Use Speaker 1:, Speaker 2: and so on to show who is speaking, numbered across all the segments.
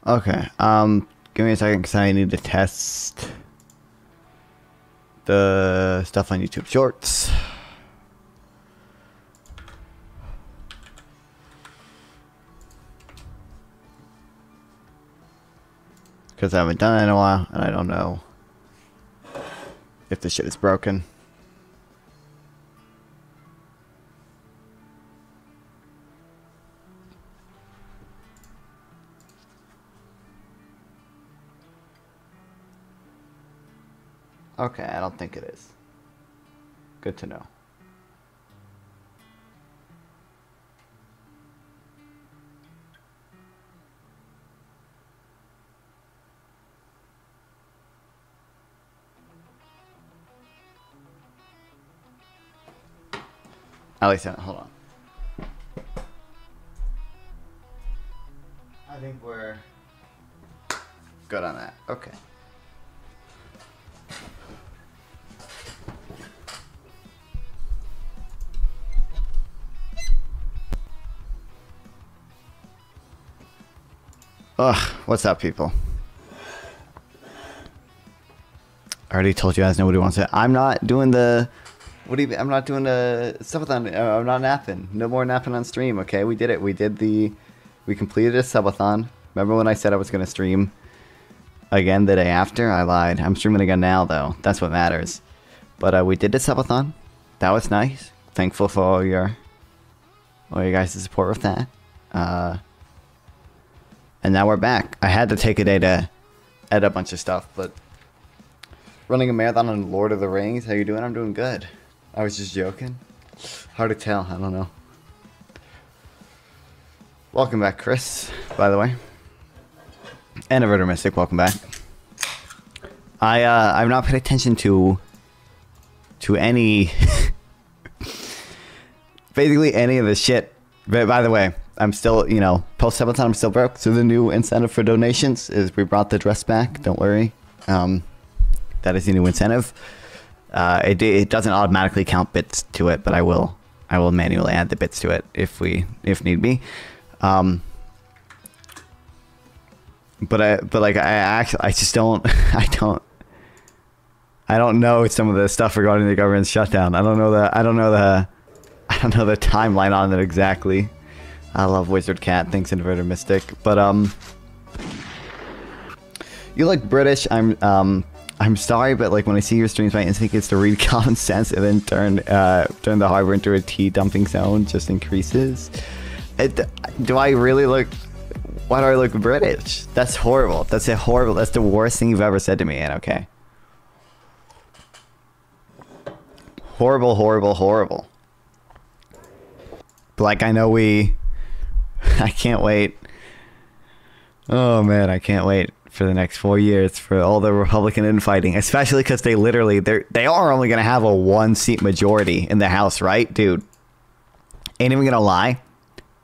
Speaker 1: Okay. Give me a second because I need to test the stuff on YouTube Shorts. Because I haven't done it in a while, and I don't know if the shit is broken. Okay, I don't think it is. Good to know. At least, hold on. I think we're good on that. Okay. Ugh, what's up, people? I already told you guys nobody wants it. I'm not doing the... What do you... I'm not doing the subathon. I'm not napping. No more napping on stream, okay? We did it. We did the... We completed a subathon. Remember when I said I was going to stream again the day after? I lied. I'm streaming again now, though. That's what matters. But we did the subathon. That was nice. Thankful for all your guys' support with that. And now we're back. I had to take a day to edit a bunch of stuff, but running a marathon on Lord of the Rings, how you doing? I'm doing good. I was just joking. Hard to tell, I don't know. Welcome back, Chris, by the way. And Averter Mystic, welcome back. I've not paid attention to any basically any of the shit. But by the way, I'm still, you know, post-subathon, I'm still broke. So the new incentive for donations is we brought the dress back. Don't worry. That is the new incentive. It doesn't automatically count bits to it, but I will manually add the bits to it if need be. But like I just don't I don't know some of the stuff regarding the government's shutdown. I don't know the timeline on it exactly. I love Wizard Cat. Thanks, Inverter Mystic. But you look British. I'm sorry, but like when I see your streams, my instinct is to read common sense and then turn the harbor into a tea dumping zone. Just increases. Do I really look? Why do I look British? That's horrible. That's horrible. That's the worst thing you've ever said to me. And okay. Horrible, horrible, horrible. But like I know I can't wait. Oh man, I can't wait for the next 4 years for all the Republican infighting, especially because they are only gonna have a 1-seat majority in the House, right, dude? Ain't even gonna lie.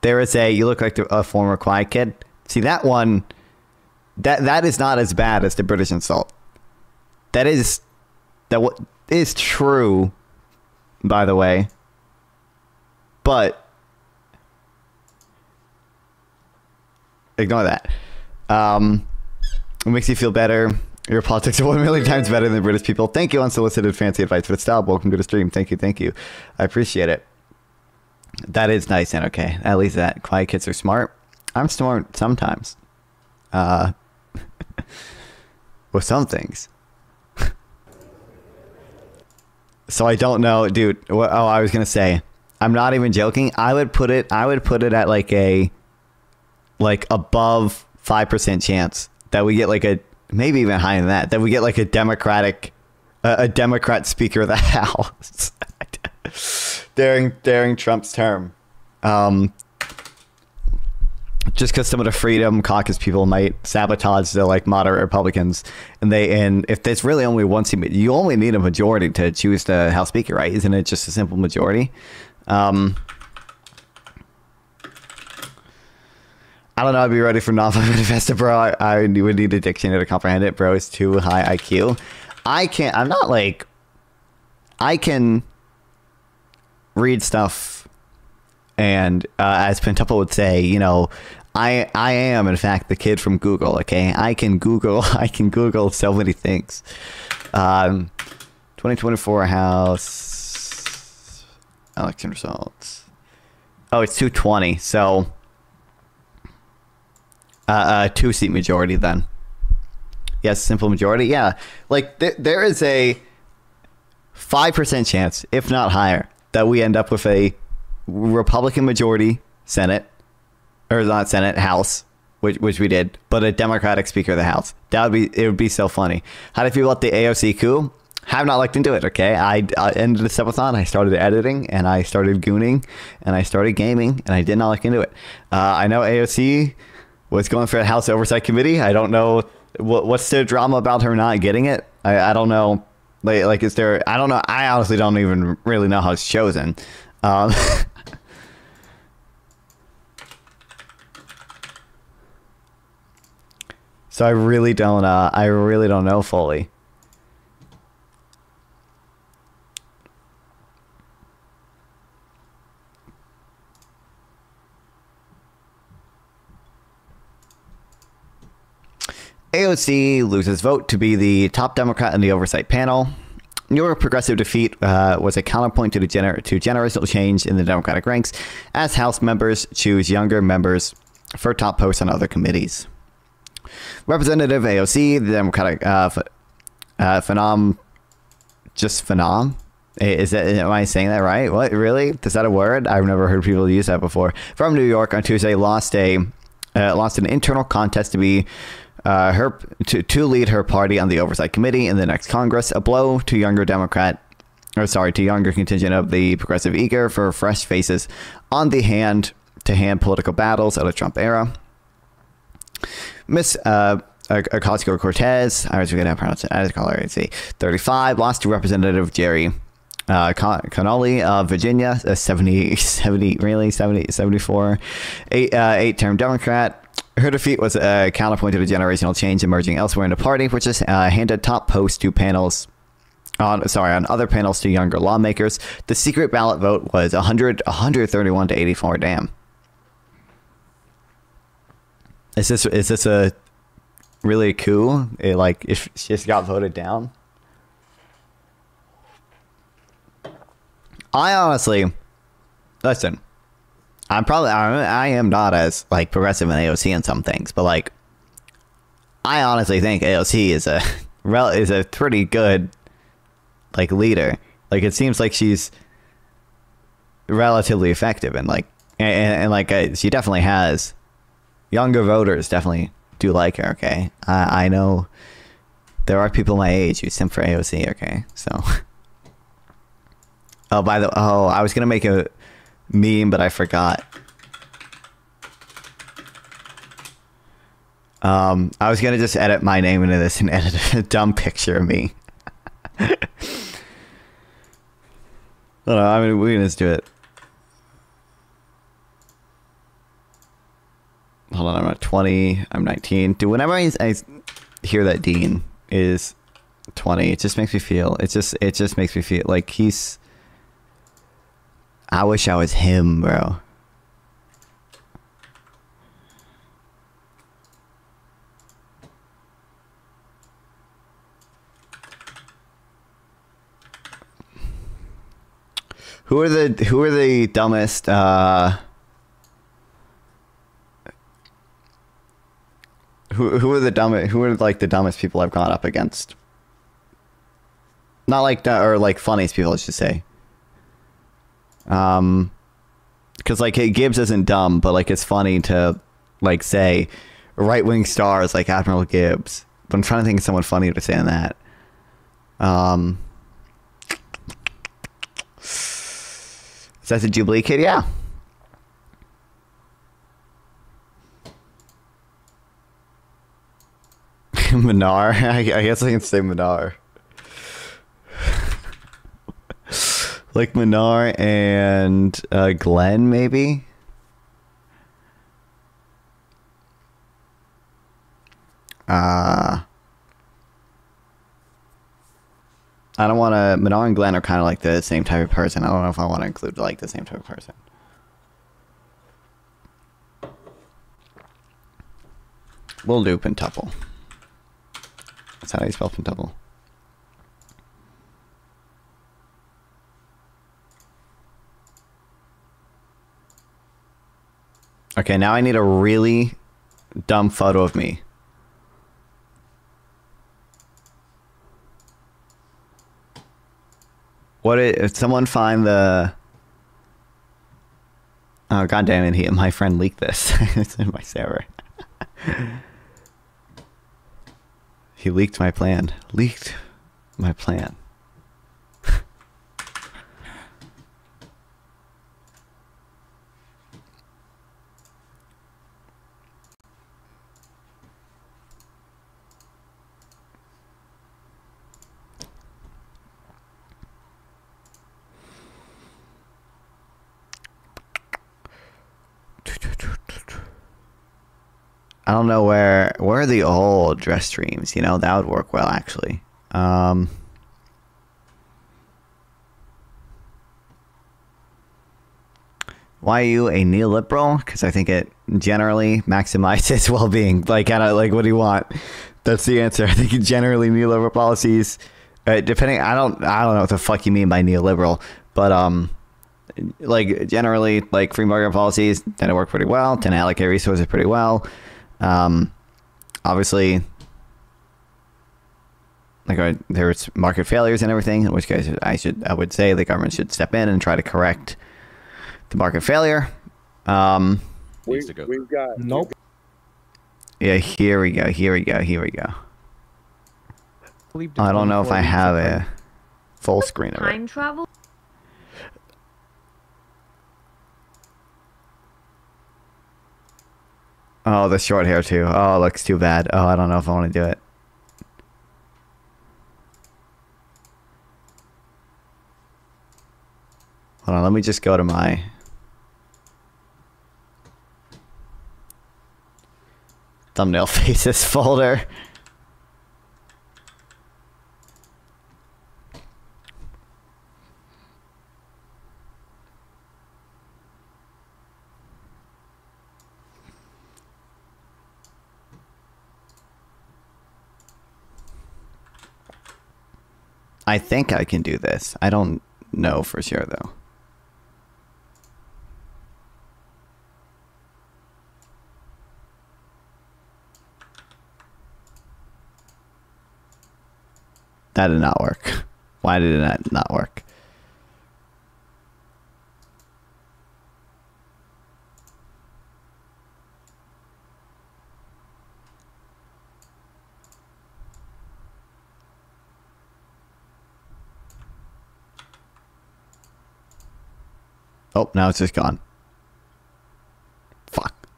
Speaker 1: There is you look like a former Quiet Kid. See that one? That is not as bad as the British insult. That is true, by the way. But ignore that. It makes you feel better. Your politics are 1 million times better than British people. Thank you, unsolicited fancy advice for the style. Welcome to the stream. Thank you. I appreciate it. That is nice and okay. At least that. Quiet kids are smart. I'm smart sometimes. With some things. So I don't know, dude. Oh, I was gonna say, I'm not even joking. I would put it at like above 5% chance that we get like maybe even higher than that we get like a Democrat Speaker of the House during Trump's term. Just because some of the Freedom Caucus people might sabotage the like moderate Republicans, and if there's really only one seat, you only need a majority to choose the House Speaker, right? Isn't it just a simple majority? I don't know. I'd be ready for non-five manifesto, bro. I would need a dictionary to comprehend it, bro. It's too high IQ. I can't. I'm not like. I can read stuff, and as Pentuple would say, you know, I am in fact the kid from Google. Okay, I can Google so many things. 2024 House election results. Oh, it's 220. So 2-seat majority then. Yes, simple majority. Yeah, like there is a 5% chance, if not higher, that we end up with a Republican majority Senate, or not Senate, House, which we did, but a Democratic Speaker of the House. It would be so funny. How do you feel about the AOC coup? Have not looked into it. Okay, I ended the subathon. I started editing and I started gooning and I started gaming and I did not look into it. I know AOC was going for a House Oversight Committee. I don't know what's the drama about her not getting it. I don't know. Like is there? I don't know. I honestly don't even really know how it's chosen. So I really don't know fully. AOC loses vote to be the top Democrat in the oversight panel. Your progressive defeat was a counterpoint to generational change in the Democratic ranks, as House members choose younger members for top posts on other committees. Representative AOC, the Democratic phenom. Am I saying that right? What, really? Is that a word? I've never heard people use that before. From New York on Tuesday, lost an internal contest to be to lead her party on the Oversight Committee in the next Congress, a blow to younger contingent of the progressive eager for fresh faces on the hand-to-hand political battles of the Trump era. Miss Ocasio-Cortez, I was going to pronounce it, I just call her 35, lost to Representative Jerry Connolly of Virginia, a 74, eight-term Democrat. Her defeat was a counterpoint to the generational change emerging elsewhere in the party, which has handed top posts to on other panels to younger lawmakers. The secret ballot vote was 131 to 84. Damn. Is this a really a coup? Like if she just got voted down? I honestly, listen. I am not as like progressive in AOC in some things, but like I honestly think AOC is a pretty good like leader. Like it seems like she's relatively effective and she definitely has younger voters definitely do like her. Okay, I know there are people my age who simp for AOC. Okay, so I was gonna make a meme, but I forgot. I was gonna just edit my name into this and edit a dumb picture of me. I don't know, I mean, we can just do it. Hold on, I'm at 20, I'm 19. Dude, whenever I hear that Dean is 20, it just makes me feel, it just makes me feel like he's, I wish I was him, bro. Who are the dumbest who are like the dumbest people I've gone up against? Not like that, or like funniest people, let's just say. Because like Gibbs isn't dumb, but like it's funny to like say right-wing stars like Admiral Gibbs. But I'm trying to think of someone funny to say on that. Is that the Jubilee kid? Yeah. Minar. I guess I can say Minar. Like Minar and Glenn, maybe? I don't want to... Minar and Glenn are kind of like the same type of person. I don't know if I want to include like the same type of person. We'll do pentuple. That's how you spell pentuple. Okay, now I need a really dumb photo of me. If someone find the... Oh, god damn it, my friend leaked this. It's in my server. He leaked my plan. Leaked my plan. I don't know where are the old dress streams, you know, that would work well actually. Why are you a neoliberal? Because I think it generally maximizes well-being. Like, like, what do you want? That's the answer. I think generally neoliberal policies, depending, I don't know what the fuck you mean by neoliberal, but like generally, like free market policies tend to work pretty well, tend to allocate resources pretty well. Obviously, like there's market failures and everything, in which case I would say the government should step in and try to correct the market failure.
Speaker 2: We've got nope.
Speaker 1: Yeah, here we go. I don't know if I have a full screen of it.
Speaker 3: Time travel?
Speaker 1: Oh, the short hair too. Oh, it looks too bad. Oh, I don't know if I want to do it. Hold on, let me just go to my... thumbnail faces folder. I think I can do this. I don't know for sure, though. That did not work. Why did it not work? Oh, now it's just gone. Fuck.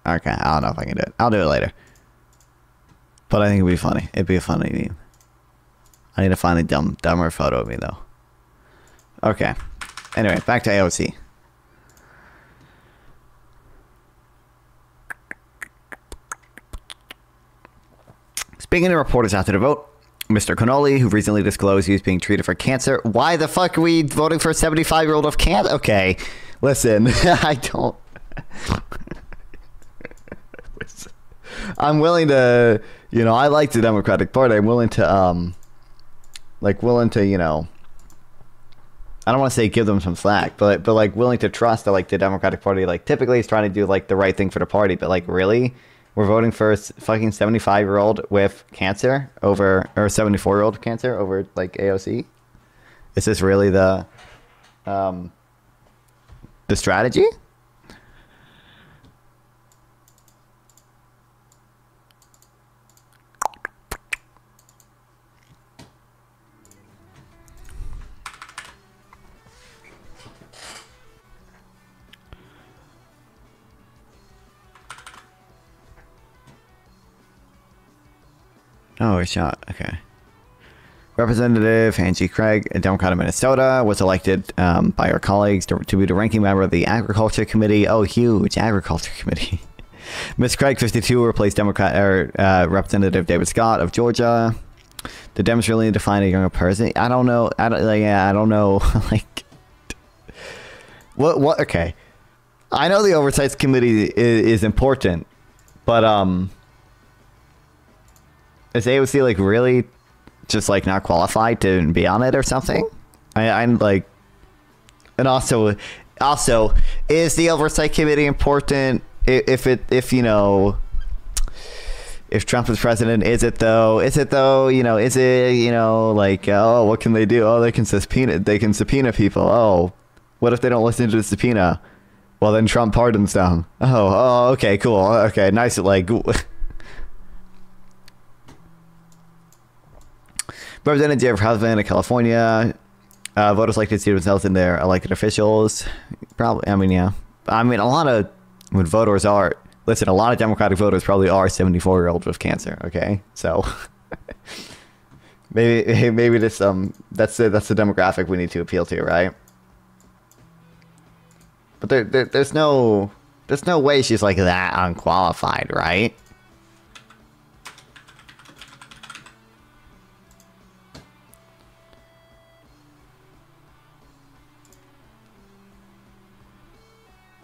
Speaker 1: Okay, I don't know if I can do it. I'll do it later. But I think it'd be funny. It'd be a funny meme. I need to find a dumber photo of me, though. Okay. Anyway, back to AOC. Speaking to reporters after the vote, Mr. Connolly, who recently disclosed he was being treated for cancer. Why the fuck are we voting for a 75-year-old of cancer? Okay, listen, I don't... I'm willing to, you know, I like the Democratic Party. I'm willing to, you know, I don't want to say give them some slack, but like willing to trust that like the Democratic Party like typically is trying to do like the right thing for the party, but like really, we're voting for a fucking 75-year-old with cancer over, or 74-year-old cancer over like AOC? Is this really the strategy? Oh, a shot. Okay. Representative Angie Craig, a Democrat of Minnesota, was elected by her colleagues to be the ranking member of the Agriculture Committee. Oh, huge Agriculture Committee. Ms. Craig, 52, replaced Representative David Scott of Georgia. The Dems really need to find a younger person. I don't know. I don't know. Like, what? Okay. I know the Oversight Committee is important, but is AOC like really just like not qualified to be on it or something? I'm like, and also is the oversight committee important? If you know, if Trump is president, is it though? You know, is it, you know, like, oh, what can they do? Oh, they can subpoena people. Oh, what if they don't listen to the subpoena? Well, then Trump pardons them. Oh, okay, cool. Okay, nice. Like, Representative Husband of California, voters like to see themselves in their elected officials. Probably, I mean, yeah. I mean, a lot of when voters are, listen, a lot of Democratic voters probably are 74-year-olds with cancer. Okay, so maybe this that's the demographic we need to appeal to, right? But there's no way she's like that unqualified, right?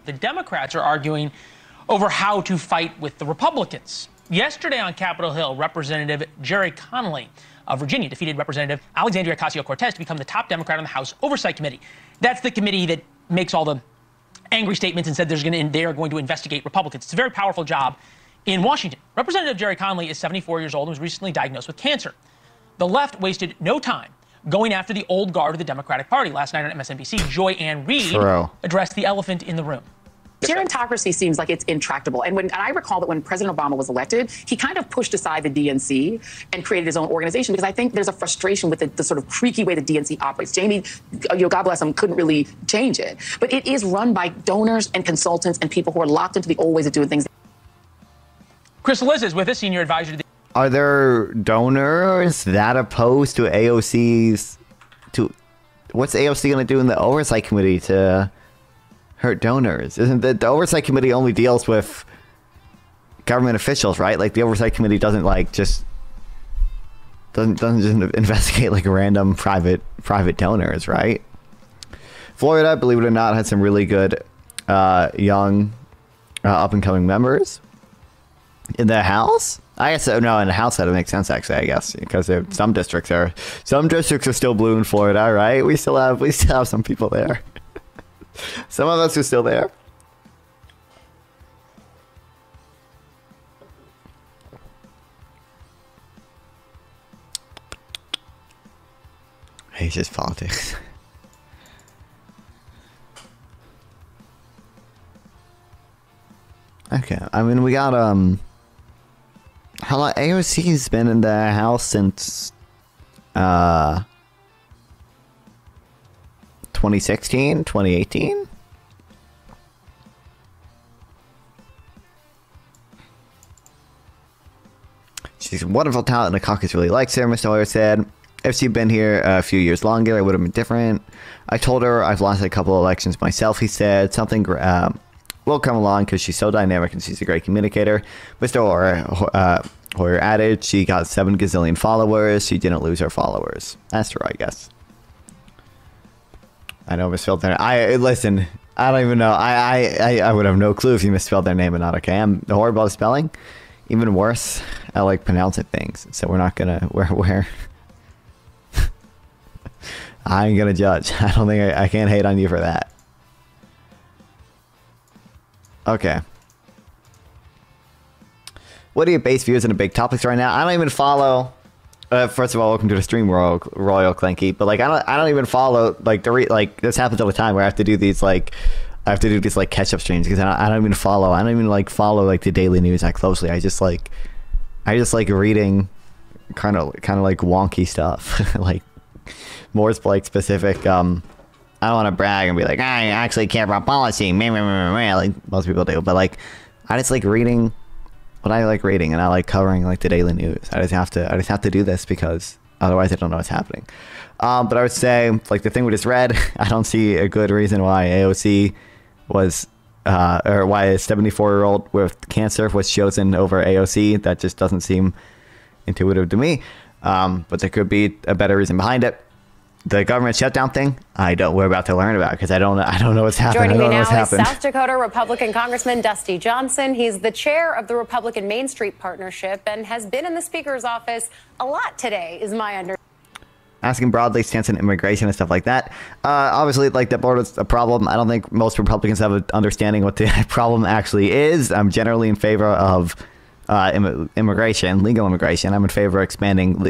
Speaker 3: The Democrats are arguing over how to fight with the Republicans. Yesterday on Capitol Hill, Representative Jerry Connolly of Virginia defeated Representative Alexandria Ocasio-Cortez to become the top Democrat on the House Oversight Committee. That's the committee that makes all the angry statements and said they are going to investigate Republicans. It's a very powerful job in Washington. Representative Jerry Connolly is 74 years old and was recently diagnosed with cancer. The left wasted no time going after the old guard of the Democratic Party. Last night on MSNBC, Joy Ann Reid addressed the elephant in the room.
Speaker 4: Gerontocracy seems like it's intractable. And I recall that when President Obama was elected, he kind of pushed aside the DNC and created his own organization because I think there's a frustration with the sort of creaky way the DNC operates. Jamie, you know, God bless him, couldn't really change it. But it is run by donors and consultants and people who are locked into the old ways of doing things.
Speaker 3: Chris Liz is with us, senior advisor to the...
Speaker 1: Are there donors that opposed to AOC's... What's AOC going to do in the Oversight Committee to hurt donors? Isn't the Oversight Committee only deals with government officials, right? Like the Oversight Committee doesn't like just doesn't just investigate like random private donors, right? Florida, believe it or not, had some really good young up and coming members in the House. I guess no, in the House that would make sense actually. I guess because some districts are still blue in Florida, right? We still have some people there. Some of us are still there. It's just politics. Okay, I mean we got how long AOC's been in the House since 2016, 2018. She's a wonderful talent and the caucus really likes her, Mr. Hoyer said. If she'd been here a few years longer, it would have been different. I told her I've lost a couple of elections myself, he said. Something will come along because she's so dynamic and she's a great communicator. Mr. Hoyer added she got 7 gazillion followers. She didn't lose her followers. That's true, I guess. I know I misspelled their name. Listen, I don't even know. I would have no clue if you misspelled their name or not, okay? I'm horrible at spelling. Even worse, I like pronouncing things. So we're not gonna we're I ain't gonna judge. I don't think I can't hate on you for that. Okay. What are your base views on the big topics right now? I don't even follow. First of all, welcome to the stream, Royal Clanky. But like, I don't even follow like this happens all the time where I have to do these like catch up streams because I don't even follow. I don't even like follow like the daily news that closely. I just like reading kind of like wonky stuff like more like specific. I don't want to brag and be like I actually care about policy, like most people do. But like I just like reading what I like reading, and I like covering like the daily news. I just have to do this because otherwise I don't know what's happening. But I would say like the thing we just read, I don't see a good reason why AOC was or why a 74-year-old with cancer was chosen over AOC. That just doesn't seem intuitive to me. But there could be a better reason behind it. the government shutdown thing, we're about to learn about, because I don't know what's happening.
Speaker 5: Joining me now is South Dakota Republican Congressman Dusty Johnson. He's the chair of the Republican Main Street Partnership and has been in the Speaker's office a lot today, is my understanding.
Speaker 1: Asking broadly stance on immigration and stuff like that. Obviously, like, the border's a problem. I don't think most Republicans have an understanding what the problem actually is. I'm generally in favor of immigration, legal immigration. I'm in favor of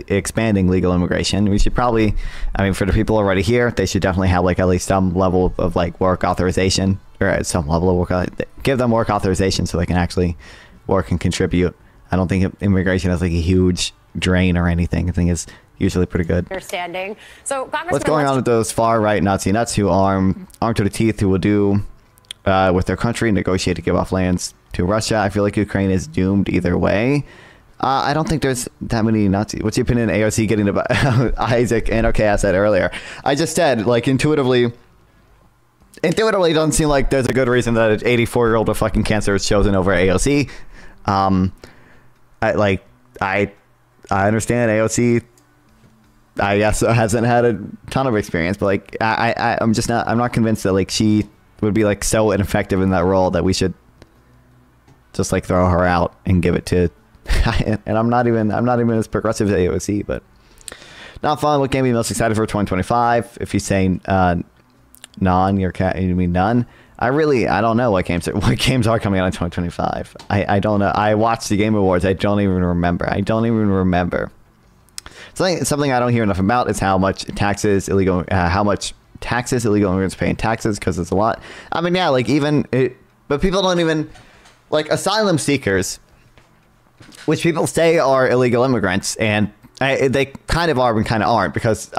Speaker 1: expanding legal immigration. We should probably, I mean, for the people already here, they should definitely have, like, at least some level of like work authorization, or at some level of work. Give them work authorization so they can actually work and contribute. I don't think immigration is like a huge drain or anything. I think it's usually pretty good.
Speaker 5: Understanding. So,
Speaker 1: what's going on with those far right Nazi nuts who are armed to the teeth, who will do with their country, negotiate to give off lands to Russia? I feel like Ukraine is doomed either way. I don't think there's that many Nazis. What's your opinion on AOC getting to Isaac and okay, I said earlier. I just said, like, intuitively it doesn't seem like there's a good reason that an 84-year-old with fucking cancer is chosen over AOC. I understand AOC, I guess, hasn't had a ton of experience, but like I'm not convinced that, like, she would be, like, so ineffective in that role that we should just, like, throw her out and give it to and I'm not even as progressive as AOC, but not fun. What game are you most excited for 2025? If you say none, you mean none. I don't know what games are coming out in 2025. I don't know. I watched the Game Awards. I don't even remember. Something I don't hear enough about is how much taxes illegal immigrants pay in taxes, because it's a lot. I mean, yeah, like, but people don't even, like, asylum seekers, which people say are illegal immigrants, and they kind of are and kind of aren't, because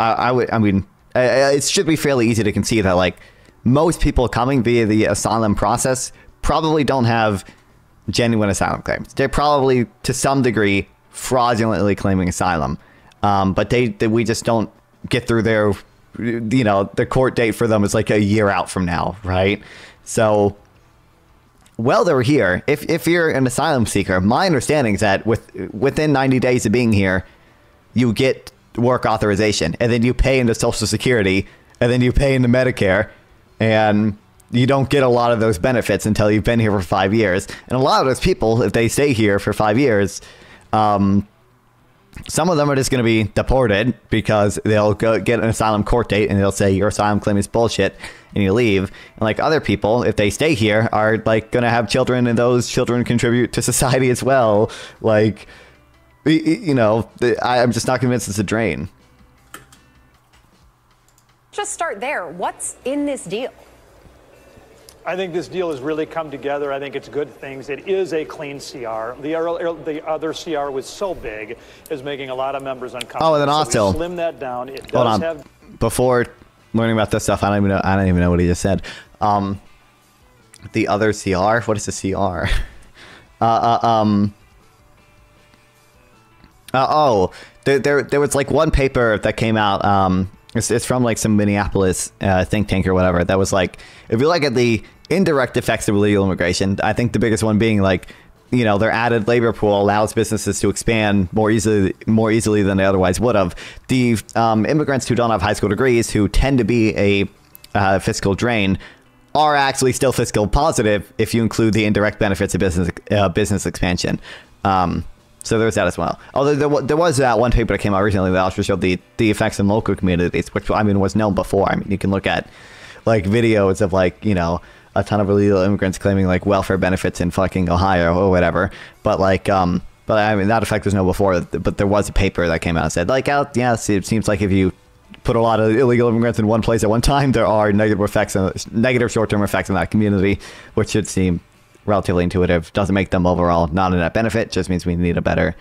Speaker 1: it should be fairly easy to conceive that, like, most people coming via the asylum process probably don't have genuine asylum claims. They're probably, to some degree, fraudulently claiming asylum. But we just don't get through their, the court date for them is like a year out from now, right? So, well, they're here. If you're an asylum seeker, my understanding is that within 90 days of being here, you get work authorization, and then you pay into Social Security, and then you pay into Medicare, and you don't get a lot of those benefits until you've been here for 5 years. And a lot of those people, if they stay here for 5 years, some of them are just going to be deported, because they'll go get an asylum court date and they'll say your asylum claim is bullshit and you leave. And, like, other people, if they stay here, are, like, going to have children, and those children contribute to society as well. Like, I'm just not convinced it's a drain.
Speaker 5: Just start there. What's in this deal?
Speaker 6: I think this deal has really come together. I think it's good things. It is a clean CR. The other CR was so big, is making a lot of members uncomfortable.
Speaker 1: Oh, and then also,
Speaker 6: so slim that down. It does
Speaker 1: hold on.
Speaker 6: have.
Speaker 1: Before learning about this stuff, I don't even know what he just said. The other CR. What is the CR? There was, like, one paper that came out. It's from, like, some Minneapolis think tank or whatever. That was like, if you look at the indirect effects of illegal immigration, I think the biggest one being, like, their added labor pool allows businesses to expand more easily than they otherwise would have. The immigrants who don't have high school degrees, who tend to be a fiscal drain, are actually still fiscal positive if you include the indirect benefits of business expansion. So there's that as well. Although there was that one paper that came out recently that also showed the effects in local communities, which, I mean, was known before. I mean, you can look at, like, videos of, like, a ton of illegal immigrants claiming, like, welfare benefits in fucking Ohio or whatever. But, like, but I mean, that effect was known before. But there was a paper that came out and said, like, yes, it seems like if you put a lot of illegal immigrants in one place at one time, there are negative short-term effects in that community, which should seem relatively intuitive. Doesn't make them overall not a net benefit, just means we need a better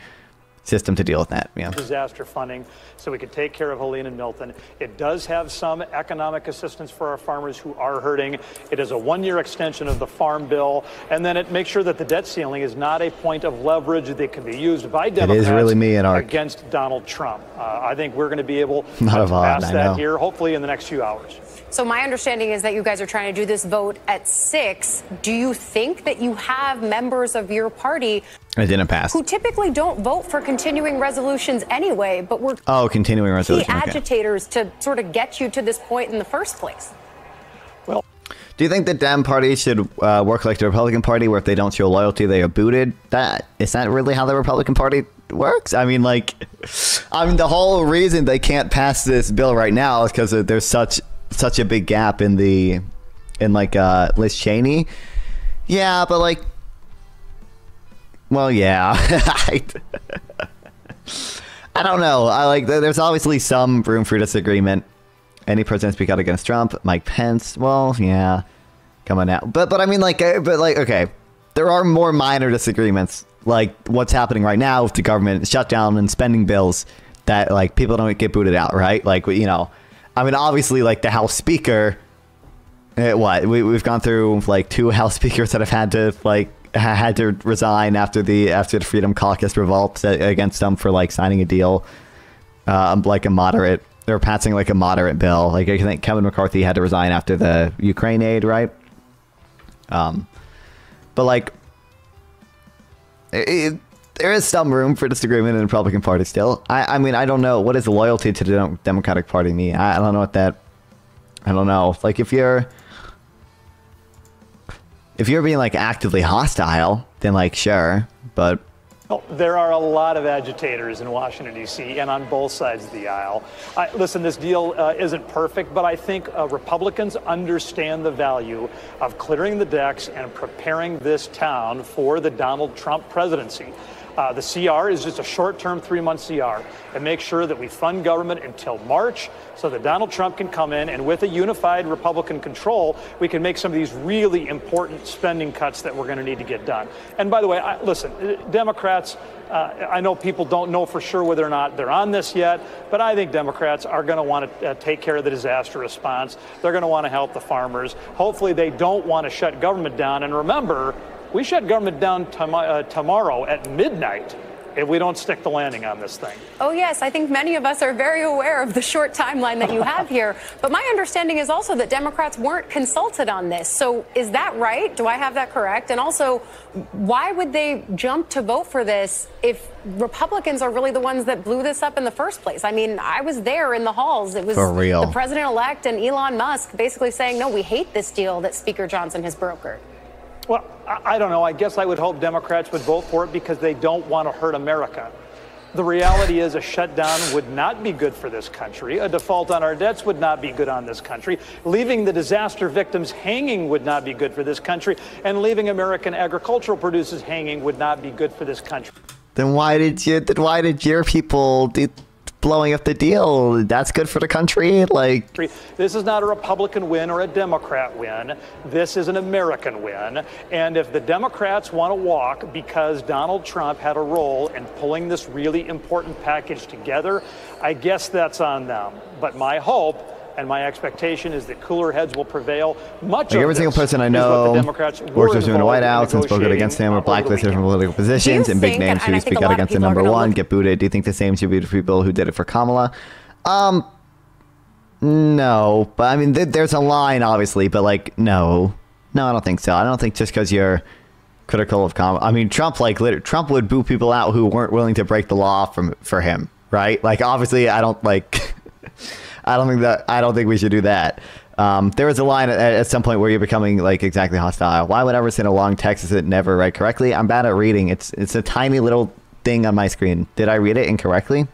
Speaker 1: system to deal with that. Yeah.
Speaker 6: Disaster funding, so we could take care of Helene and Milton. It does have some economic assistance for our farmers who are hurting. It is a 1-year extension of the Farm Bill, and then it makes sure that the debt ceiling is not a point of leverage that can be used by Democrats against Donald Trump. I think we're going to be able to pass that here, hopefully in the next few hours.
Speaker 5: So my understanding is that you guys are trying to do this vote at 6. Do you think that you have members of your party
Speaker 1: it didn't pass
Speaker 5: who typically don't vote for continuing resolutions anyway, but were
Speaker 1: continuing resolution,
Speaker 5: key agitators to sort of get you to this point in the first place?
Speaker 6: Well,
Speaker 1: do you think the Dem Party should work like the Republican Party, where if they don't show loyalty, they are booted? Is that really how the Republican Party works? I mean, the whole reason they can't pass this bill right now is because there's such a big gap in Liz Cheney. Yeah, but well, yeah. I don't know. There's obviously some room for disagreement. Any president speak out against Trump? Mike Pence? Well, yeah. Come on now. But I mean, okay. There are more minor disagreements, like what's happening right now with the government shutdown and spending bills, that people don't get booted out, right? I mean, obviously, the House Speaker. We've gone through 2 House Speakers that have had to resign after the Freedom Caucus revolts against them for signing a deal, a moderate. They're passing a moderate bill. I think Kevin McCarthy had to resign after the Ukraine aid, right? But there is some room for disagreement in the Republican Party still. I mean, I don't know. What does loyalty to the Democratic Party mean? I don't know what that... I don't know. If you're being actively hostile, then sure, but...
Speaker 6: Well, there are a lot of agitators in Washington, D.C., and on both sides of the aisle. Listen, this deal isn't perfect, but I think Republicans understand the value of clearing the decks and preparing this town for the Donald Trump presidency. The CR is just a short-term 3-month CR, and make sure that we fund government until March so that Donald Trump can come in, and with a unified Republican control, we can make some of these really important spending cuts that we're going to need to get done. And by the way, listen, Democrats, I know people don't know for sure whether or not they're on this yet, but I think Democrats are going to want to take care of the disaster response. They're going to want to help the farmers. Hopefully they don't want to shut government down. And remember, we shut government down tomorrow at midnight if we don't stick the landing on this thing.
Speaker 5: Oh, yes. I think many of us are very aware of the short timeline that you have here. But my understanding is also that Democrats weren't consulted on this. So is that right? Do I have that correct? And also, why would they jump to vote for this if Republicans are really the ones that blew this up in the first place? I mean, I was there in the halls. It was
Speaker 1: for real.
Speaker 5: The president-elect and Elon Musk basically saying, no, we hate this deal that Speaker Johnson has brokered.
Speaker 6: Well, I don't know. I guess I would hope Democrats would vote for it because they don't want to hurt America. The reality is a shutdown would not be good for this country. A default on our debts would not be good on this country. Leaving the disaster victims hanging would not be good for this country. And leaving American agricultural producers hanging would not be good for this country.
Speaker 1: Then why did your people do blowing up the deal? That's good for the country.
Speaker 6: This is not a Republican win or a Democrat win. This is an American win. And if the Democrats want to walk because Donald Trump had a role in pulling this really important package together, I guess that's on them. But my hope and my expectation is that cooler heads will prevail.
Speaker 1: Every single person I know works in the White House and spoke out against him or blacklisted from political positions, and big names who speak out against the number one get booted. Do you think the same should be for people who did it for Kamala? No, but I mean, there's a line, obviously, but no, I don't think so. I don't think just because you're critical of Kamala. I mean, Trump would boot people out who weren't willing to break the law for him, right? Obviously, I don't think we should do that. There was a line at some point where you're becoming exactly hostile. Why would I ever send a long text is it never read correctly? I'm bad at reading. It's a tiny little thing on my screen. Did I read it incorrectly?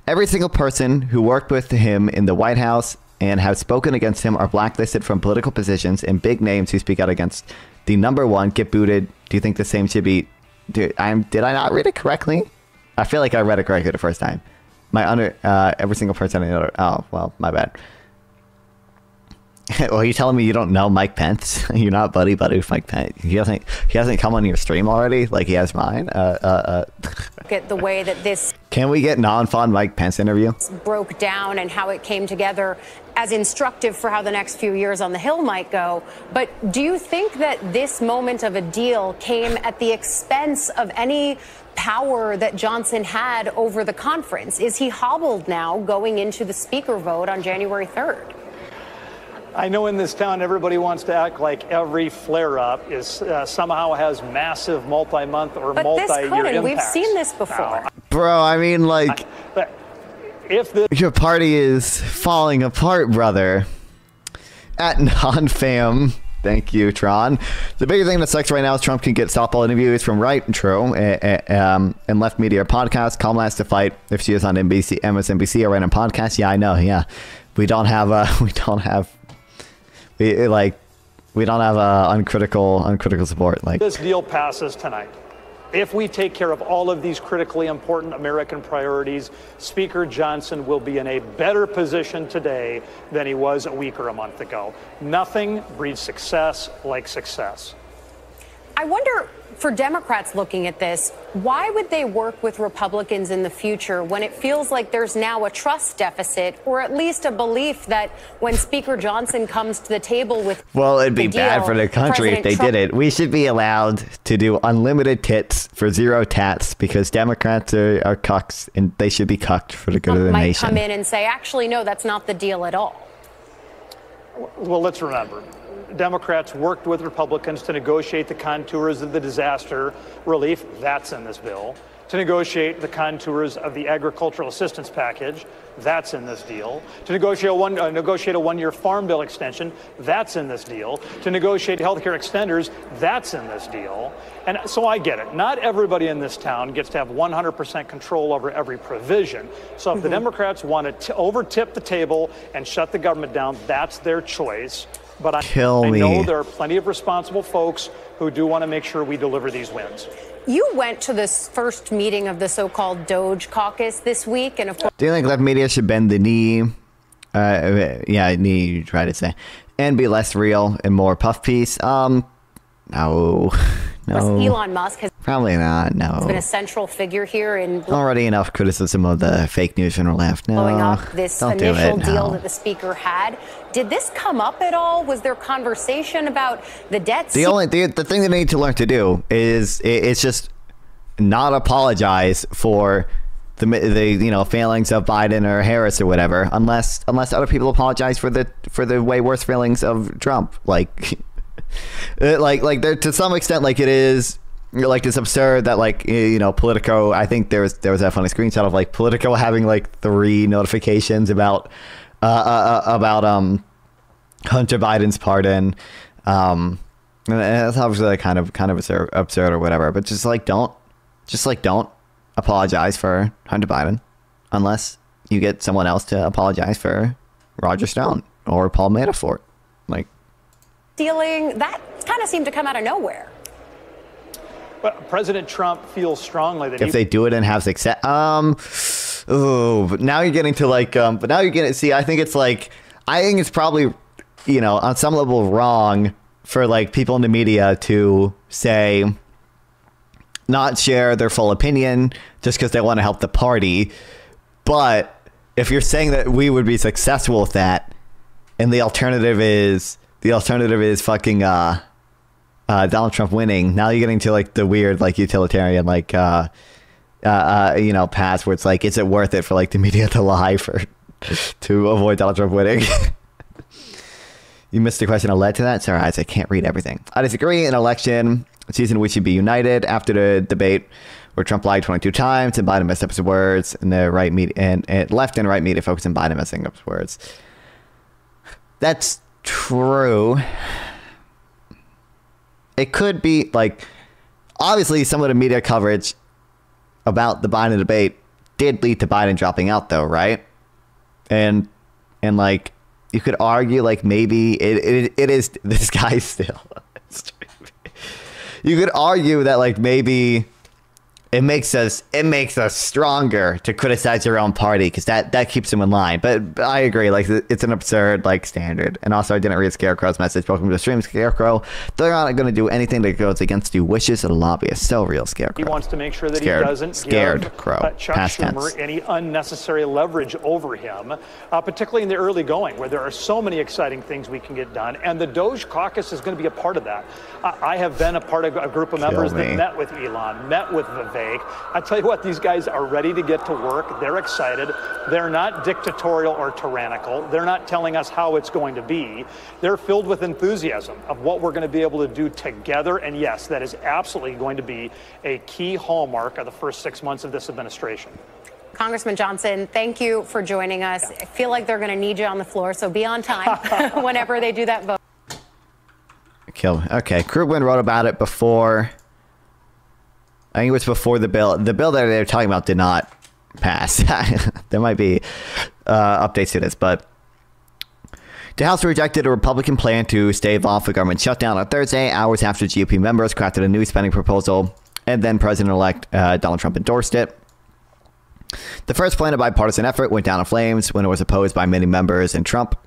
Speaker 1: Every single person who worked with him in the White House and have spoken against him are blacklisted from political positions, and big names who speak out against the number one get booted. Do you think the same should be... Did I not read it correctly? I feel like I read it correctly the first time. Every single person I know. Oh, well, my bad. Well, you telling me you don't know Mike Pence? You're not buddy with Mike Pence. He hasn't come on your stream already, like he has mine.
Speaker 5: Get the way that this.
Speaker 1: Can we get non-fun Mike Pence interview?
Speaker 5: Broke down and how it came together as instructive for how the next few years on the Hill might go. But do you think that this moment of a deal came at the expense of any power that Johnson had over the conference? Is he hobbled now going into the speaker vote on January 3rd?
Speaker 6: I know in this town everybody wants to act like every flare-up is somehow has massive multi-month or multi-year impacts.
Speaker 5: We've seen this before.
Speaker 1: Bro, I mean, like, your party is falling apart, brother. At non-fam, thank you, Tron. The bigger thing that sucks right now is Trump can get softball interviews from right and true and left media podcasts. Kamala has to fight if she is on NBC, MSNBC or random podcasts. Yeah, I know. Yeah, we don't have uncritical support. Like,
Speaker 6: this deal passes tonight, if we take care of all of these critically important American priorities, Speaker Johnson will be in a better position today than he was a week or a month ago. Nothing breeds success like success.
Speaker 5: I wonder, for Democrats looking at this, why would they work with Republicans in the future when it feels like there's now a trust deficit, or at least a belief that when Speaker Johnson comes to the table with
Speaker 1: it'd be bad for the country if they did it. We should be allowed to do unlimited tits for zero tats because Democrats are cucks and they should be cucked for the good of the
Speaker 5: might
Speaker 1: nation.
Speaker 5: Come in and say, actually, no, that's not the deal at all.
Speaker 6: Well, let's remember. Democrats worked with Republicans to negotiate the contours of the disaster relief, that's in this bill, to negotiate the contours of the agricultural assistance package, that's in this deal, to negotiate a one-year farm bill extension, that's in this deal, to negotiate healthcare extenders, that's in this deal. And so I get it. Not everybody in this town gets to have 100% control over every provision. So if the Democrats want to overtip the table and shut the government down, that's their choice. But I know there are plenty of responsible folks who do want to make sure we deliver these wins.
Speaker 5: You went to this first meeting of the so-called Doge caucus this week, and of course,
Speaker 1: do you think left media should bend the knee? Knee, you try to say, and be less real and more puff piece? No.
Speaker 5: Elon Musk has
Speaker 1: probably not. No,
Speaker 5: been a central figure here in
Speaker 1: already enough criticism of the fake news from the left. No,
Speaker 5: blowing up this
Speaker 1: don't
Speaker 5: initial
Speaker 1: do it,
Speaker 5: deal that the speaker had. Did this come up at all? Was there conversation about the debt?
Speaker 1: The thing they need to learn to do is it's just not apologize for the failings of Biden or Harris or whatever, unless other people apologize for the way worse failings of Trump. Like there, to some extent, like it is like it's absurd that Politico. I think there was that funny screenshot of like Politico having like 3 notifications about Hunter Biden's pardon. And it's obviously like kind of absurd or whatever, but just don't apologize for Hunter Biden unless you get someone else to apologize for Roger Stone or Paul Manafort. Like,
Speaker 5: dealing that kind of seemed to come out of nowhere.
Speaker 6: But President Trump feels strongly that
Speaker 1: if they do it and have success, but now you're getting to see, I think it's probably, on some level wrong for like people in the media to say, not share their full opinion just because they want to help the party. But if you're saying that we would be successful with that, and the alternative is fucking Donald Trump winning, now you're getting to like the weird like utilitarian paths where it's like, is it worth it for like the media to lie to avoid Donald Trump winning? You missed the question that led to that. Sorry, I can't read everything. I disagree. In election season, we should be united. After the debate where Trump lied 22 times and Biden messed up his words, and the right media and left and right media focus on Biden messing up his words. That's true. It could be like, obviously some of the media coverage about the Biden debate did lead to Biden dropping out though, right? And like, you could argue like maybe it is this guy still. You could argue that like maybe it makes us stronger to criticize your own party because that keeps them in line. But I agree, like it's an absurd like standard. And also, I didn't read Scarecrow's message. Welcome to the stream, Scarecrow. They're not going to do anything that goes against the wishes of the lobbyists. So real, Scarecrow.
Speaker 6: He wants to make sure that he doesn't give Chuck Schumer any unnecessary leverage over him, particularly in the early going, where there are so many exciting things we can get done. And the Doge caucus is going to be a part of that. I have been a part of a group of members that met with Elon, met with Vivek, awake. I tell you what, these guys are ready to get to work. They're excited. They're not dictatorial or tyrannical. They're not telling us how it's going to be. They're filled with enthusiasm of what we're going to be able to do together. And yes, that is absolutely going to be a key hallmark of the first 6 months of this administration.
Speaker 5: Congressman Johnson, thank you for joining us. I feel like they're going to need you on the floor, so be on time whenever they do that vote.
Speaker 1: Kill. Okay, Krugman wrote about it before. I think it was before the bill. The bill that they were talking about did not pass. There might be updates to this, but the House rejected a Republican plan to stave off a government shutdown on Thursday, hours after GOP members crafted a new spending proposal, and then President-elect Donald Trump endorsed it. The first plan, a bipartisan effort, went down in flames when it was opposed by many members and Trump.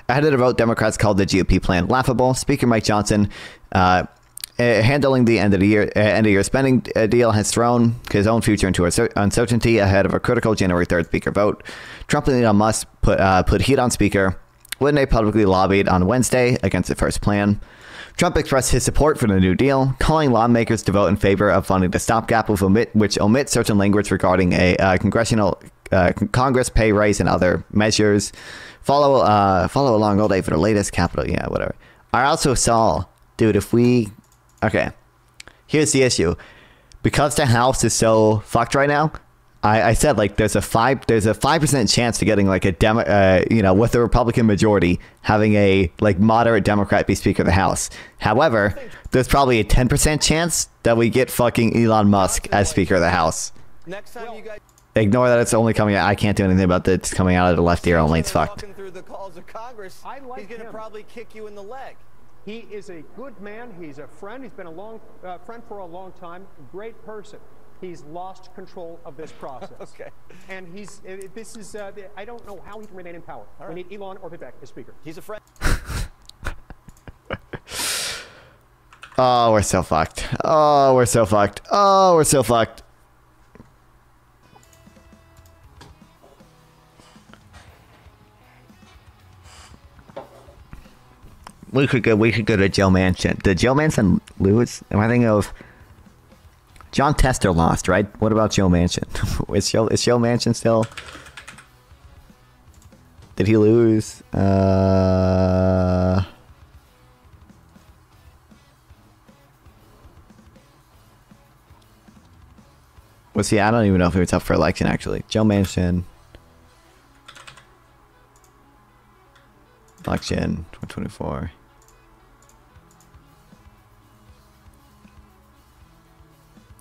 Speaker 1: Ahead of the vote, Democrats called the GOP plan laughable. Speaker Mike Johnson, handling the end of year spending deal, has thrown his own future into uncertainty ahead of a critical January 3rd Speaker vote. Trump and Elon Musk put heat on Speaker when they publicly lobbied on Wednesday against the first plan. Trump expressed his support for the New Deal, calling lawmakers to vote in favor of funding the stopgap, which omits certain language regarding a Congress pay raise and other measures. Follow along all day for the latest Capitol. Yeah, whatever. I also saw, dude, okay, here's the issue. Because the House is so fucked right now, I said, like, there's a 5% chance to getting, like, with a Republican majority, having a, like, moderate Democrat be Speaker of the House. However, there's probably a 10% chance that we get fucking Elon Musk as Speaker of the House. Next time you guys ignore that it's only coming out. I can't do anything about that. It's coming out of the left ear only. It's fucked.
Speaker 2: Through the calls of Congress, he's going to probably kick you in the leg.
Speaker 7: He is a good man. He's a friend. He's been a long friend for a long time. Great person. He's lost control of this process. Okay. And I don't know how he can remain in power. Right. We need Elon or Vivek as Speaker.
Speaker 2: He's a friend.
Speaker 1: Oh, we're so fucked. Oh, we're so fucked. Oh, we're so fucked. We could go to Joe Manchin. Did Joe Manchin lose? Am I thinking of John Tester lost, right? What about Joe Manchin? is Joe Manchin still? Did he lose? Well, see, I don't even know if he was up for election, actually. Joe Manchin. Election 2024.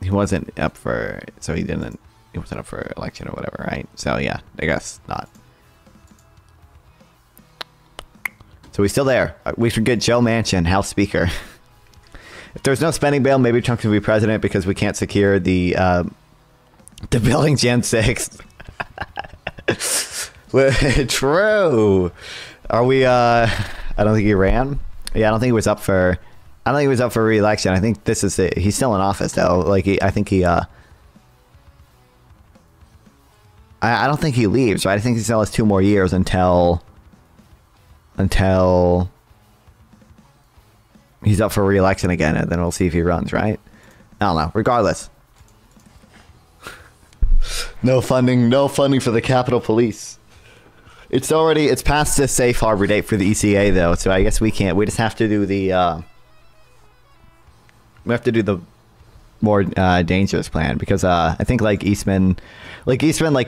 Speaker 1: He wasn't up for, so he wasn't up for election or whatever, right? So yeah, I guess not. So he's still there. We should get Joe Manchin, House Speaker. If there's no spending bill, maybe Trump can be president because we can't secure the building Gen 6. True. Are we, I don't think he ran. Yeah, I don't think he was up for re-election. I think this is it. He's still in office though. Like, I don't think he leaves, right? I think he still has 2 more years until he's up for re-election again, and then we'll see if he runs, right? I don't know. Regardless. No funding for the Capitol Police. It's past the safe harbor date for the ECA though, so I guess we can't. We just have to do the more dangerous plan, because I think like Eastman like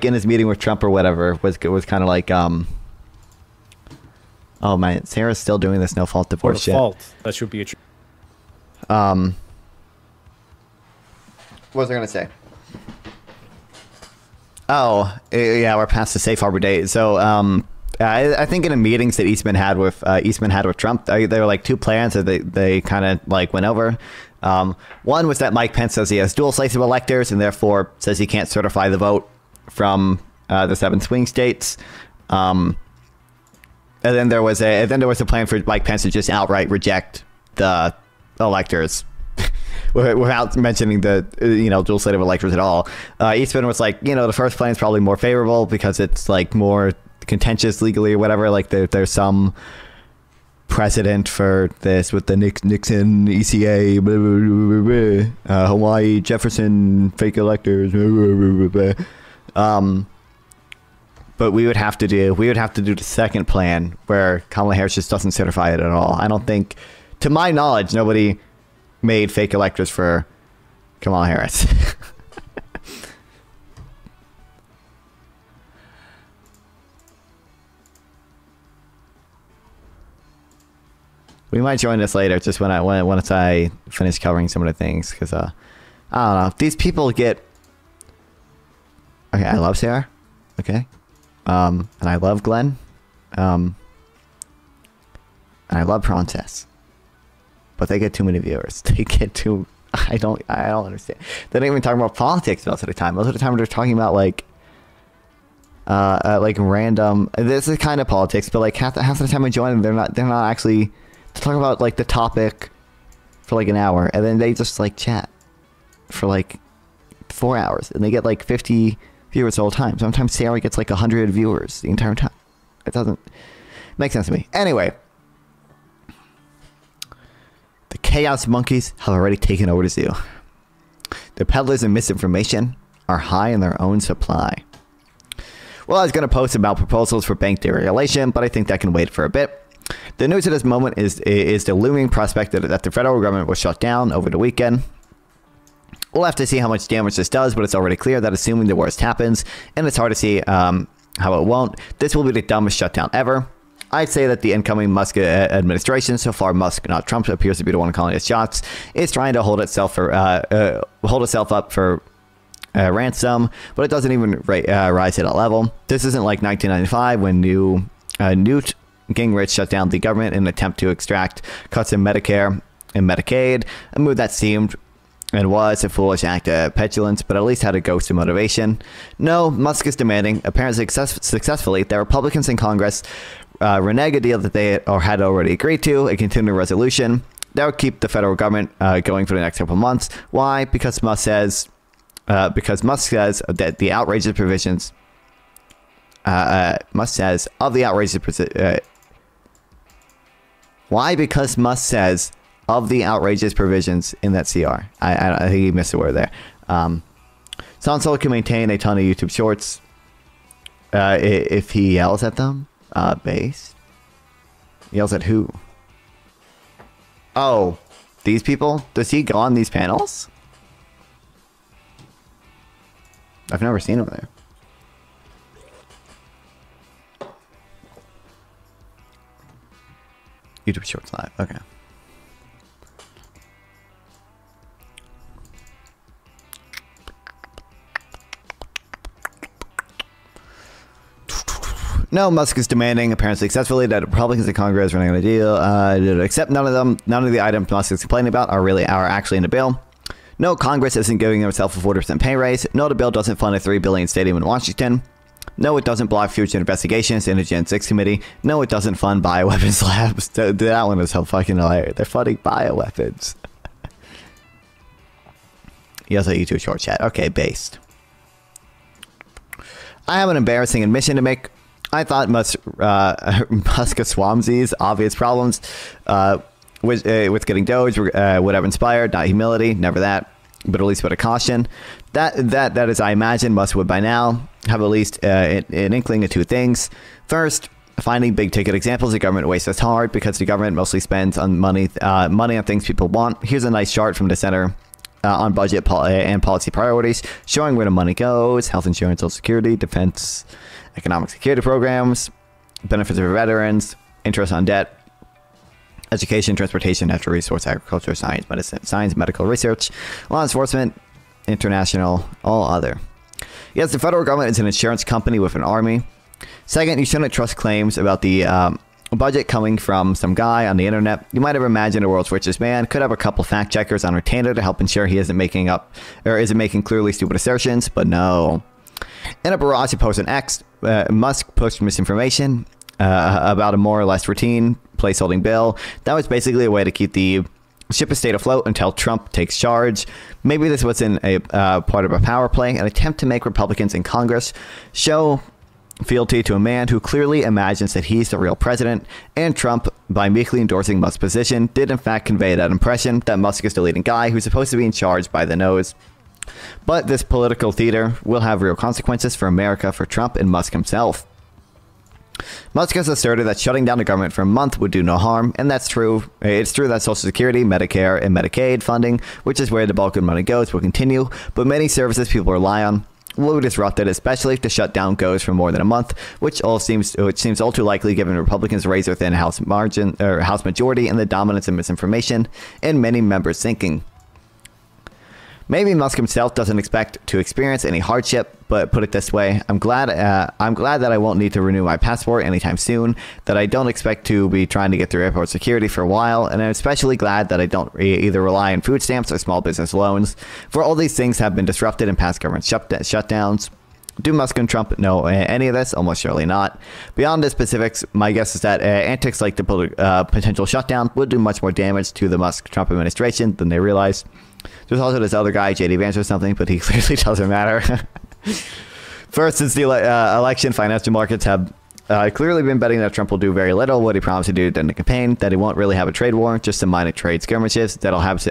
Speaker 1: in his meeting with Trump or whatever was kind of like oh man, Sarah's still doing this no fault divorce shit.
Speaker 8: That should be a
Speaker 1: what was I gonna say? Oh, yeah, we're past the safe harbor date. So, I think in the meetings that Eastman had with Trump, there were like 2 plans that they kind of like went over. One was that Mike Pence says he has dual slates of electors and therefore says he can't certify the vote from the 7 swing states. And then there was a plan for Mike Pence to just outright reject the electors. Without mentioning the dual slate of electors at all. Eastman was like, the first plan is probably more favorable because it's like more contentious legally or whatever. Like there's some precedent for this with the Nixon ECA, blah, blah, blah, blah, blah. Hawaii, Jefferson, fake electors, blah, blah, blah, blah. But we would have to do the second plan where Kamala Harris just doesn't certify it at all. I don't think, to my knowledge, nobody made fake electors for Kamala Harris. We might join this later, just once I finish covering some of the things, because I don't know. These people get. Okay, I love Sarah. Okay, and I love Glenn, and I love Princess, but they get too many viewers. They get too. I don't understand. They don't even talk about politics most of the time. Most of the time, they're talking about like random. This is kind of politics, but like half the time I join them, they're not actually. Talk about like the topic for like an hour, and then they just like chat for like 4 hours, and they get like 50 viewers the whole time. Sometimes Sarah gets like 100 viewers the entire time. It doesn't make sense to me. Anyway, the chaos monkeys have already taken over the zoo. The peddlers of misinformation are high in their own supply. Well, I was going to post about proposals for bank deregulation, but I think that can wait for a bit. The news at this moment is the looming prospect that the federal government will shut down over the weekend. We'll have to see how much damage this does, but it's already clear that assuming the worst happens, and it's hard to see how it won't, this will be the dumbest shutdown ever. I'd say that the incoming Musk administration, so far Musk, not Trump, appears to be the one calling its shots, is trying to hold itself up for ransom, but it doesn't even rise to that level. This isn't like 1995 when Newt Gingrich shut down the government in an attempt to extract cuts in Medicare and Medicaid, a move that seemed and was a foolish act of petulance, but at least had a ghost of motivation. No, Musk is demanding, apparently successfully, that Republicans in Congress renege a deal that they had already agreed to, a continuing resolution that would keep the federal government going for the next couple of months. Why? Because Musk says that the outrageous provisions. Musk says of the outrageous. Why? Because Musk says of the outrageous provisions in that CR. I think he missed a word there. Sonsol can maintain a ton of YouTube shorts if he yells at them. Base. Yells at who? Oh, these people? Does he go on these panels? I've never seen him there. YouTube Shorts Live. Okay. No, Musk is demanding, apparently successfully, that Republicans in Congress are not going to deal. Except none of the items Musk is complaining about are actually in the bill. No, Congress isn't giving himself a 40% pay raise. No, the bill doesn't fund a $3 billion stadium in Washington. No, it doesn't block future investigations in the Gen 6 committee. No, it doesn't fund bioweapons labs. That one is so fucking hilarious. They're funding bioweapons. He has a YouTube short chat. Okay, based. I have an embarrassing admission to make. I thought Musk Swamsi's obvious problems with getting Doge would have inspired, not humility, never that, but at least a bit of caution. That is, I imagine Musk would by now have at least an inkling of two things. First, finding big ticket examples the government wastes its hard because the government mostly spends on money on things people want. Here's a nice chart from the center on budget and policy priorities, showing where the money goes: health insurance, social security, defense, economic security programs, benefits for veterans, interest on debt, education, transportation, natural resource, agriculture, science, medicine, science, medical research, law enforcement, international, all other. Yes, the federal government is an insurance company with an army. Second, you shouldn't trust claims about the budget coming from some guy on the internet. You might have imagined the world's richest man could have a couple fact checkers on retainer to help ensure he isn't making clearly stupid assertions, but no. In a barrage of posts on X, Musk pushed misinformation about a more or less routine placeholding bill. That was basically a way to keep the ship of state afloat until Trump takes charge. Maybe this wasn't a part of a power play, an attempt to make Republicans in Congress show fealty to a man who clearly imagines that he's the real president, and Trump, by meekly endorsing Musk's position, did in fact convey that impression that Musk is the leading guy who's supposed to be in charge by the nose. But this political theater will have real consequences for America, for Trump, and Musk himself. Musk has asserted that shutting down the government for a month would do no harm, and that's true. It's true that Social Security, Medicare, and Medicaid funding, which is where the bulk of money goes, will continue, but many services people rely on will be disrupted, especially if the shutdown goes for more than a month, which seems all too likely given Republicans' razor-thin House majority and the dominance of misinformation and many members' thinking. Maybe Musk himself doesn't expect to experience any hardship, but put it this way, I'm glad that I won't need to renew my passport anytime soon, that I don't expect to be trying to get through airport security for a while, and I'm especially glad that I don't either rely on food stamps or small business loans, for all these things have been disrupted in past government shutdowns. Do Musk and Trump know any of this? Almost surely not. Beyond the specifics, my guess is that antics like the potential shutdown would do much more damage to the Musk-Trump administration than they realize. There's also this other guy, JD Vance or something, but he clearly doesn't matter. First, since the election, financial markets have clearly been betting that Trump will do very little what he promised to do during the campaign, that he won't really have a trade war, just some minor trade skirmishes, that'll have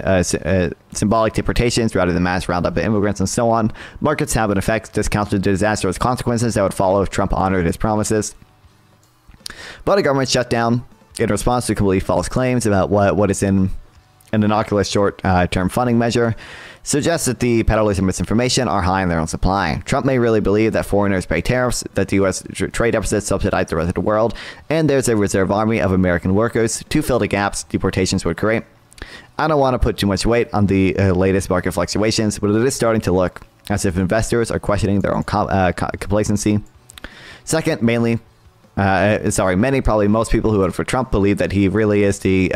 Speaker 1: symbolic deportations rather than mass roundup of immigrants and so on. Markets have in effect discounted the disastrous consequences that would follow if Trump honored his promises. But a government shutdown, in response to completely false claims about what is in an innocuous short-term funding measure, suggests that the peddlers of misinformation are high in their own supply. Trump may really believe that foreigners pay tariffs, that the U.S. trade deficit subsidize the rest of the world, and there's a reserve army of American workers to fill the gaps deportations would create. I don't want to put too much weight on the latest market fluctuations, but it is starting to look as if investors are questioning their own complacency. Second, many, probably most people who voted for Trump believe that he really is the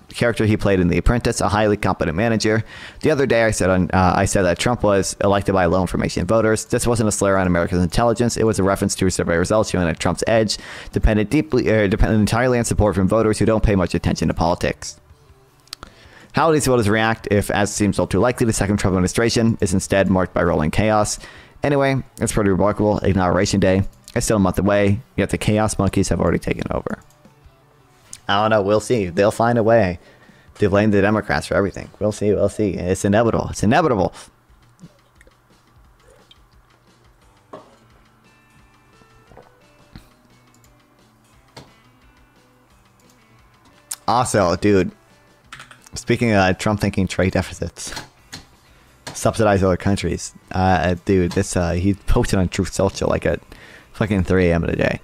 Speaker 1: character he played in The Apprentice, a highly competent manager. The other day I said that Trump was elected by low information voters. This wasn't a slur on America's intelligence. It was a reference to survey results showing that Trump's edge depended entirely on support from voters who don't pay much attention to politics. How will these voters react if, as seems all too likely, the second Trump administration is instead marked by rolling chaos? Anyway, it's pretty remarkable. Inauguration Day. It's still a month away, yet the chaos monkeys have already taken over. I don't know. We'll see. They'll find a way to blame the Democrats for everything. We'll see. We'll see. It's inevitable. It's inevitable. Also, dude, speaking of Trump thinking trade deficits, subsidize other countries. Dude, this he posted on Truth Social like at fucking 3 a.m. today.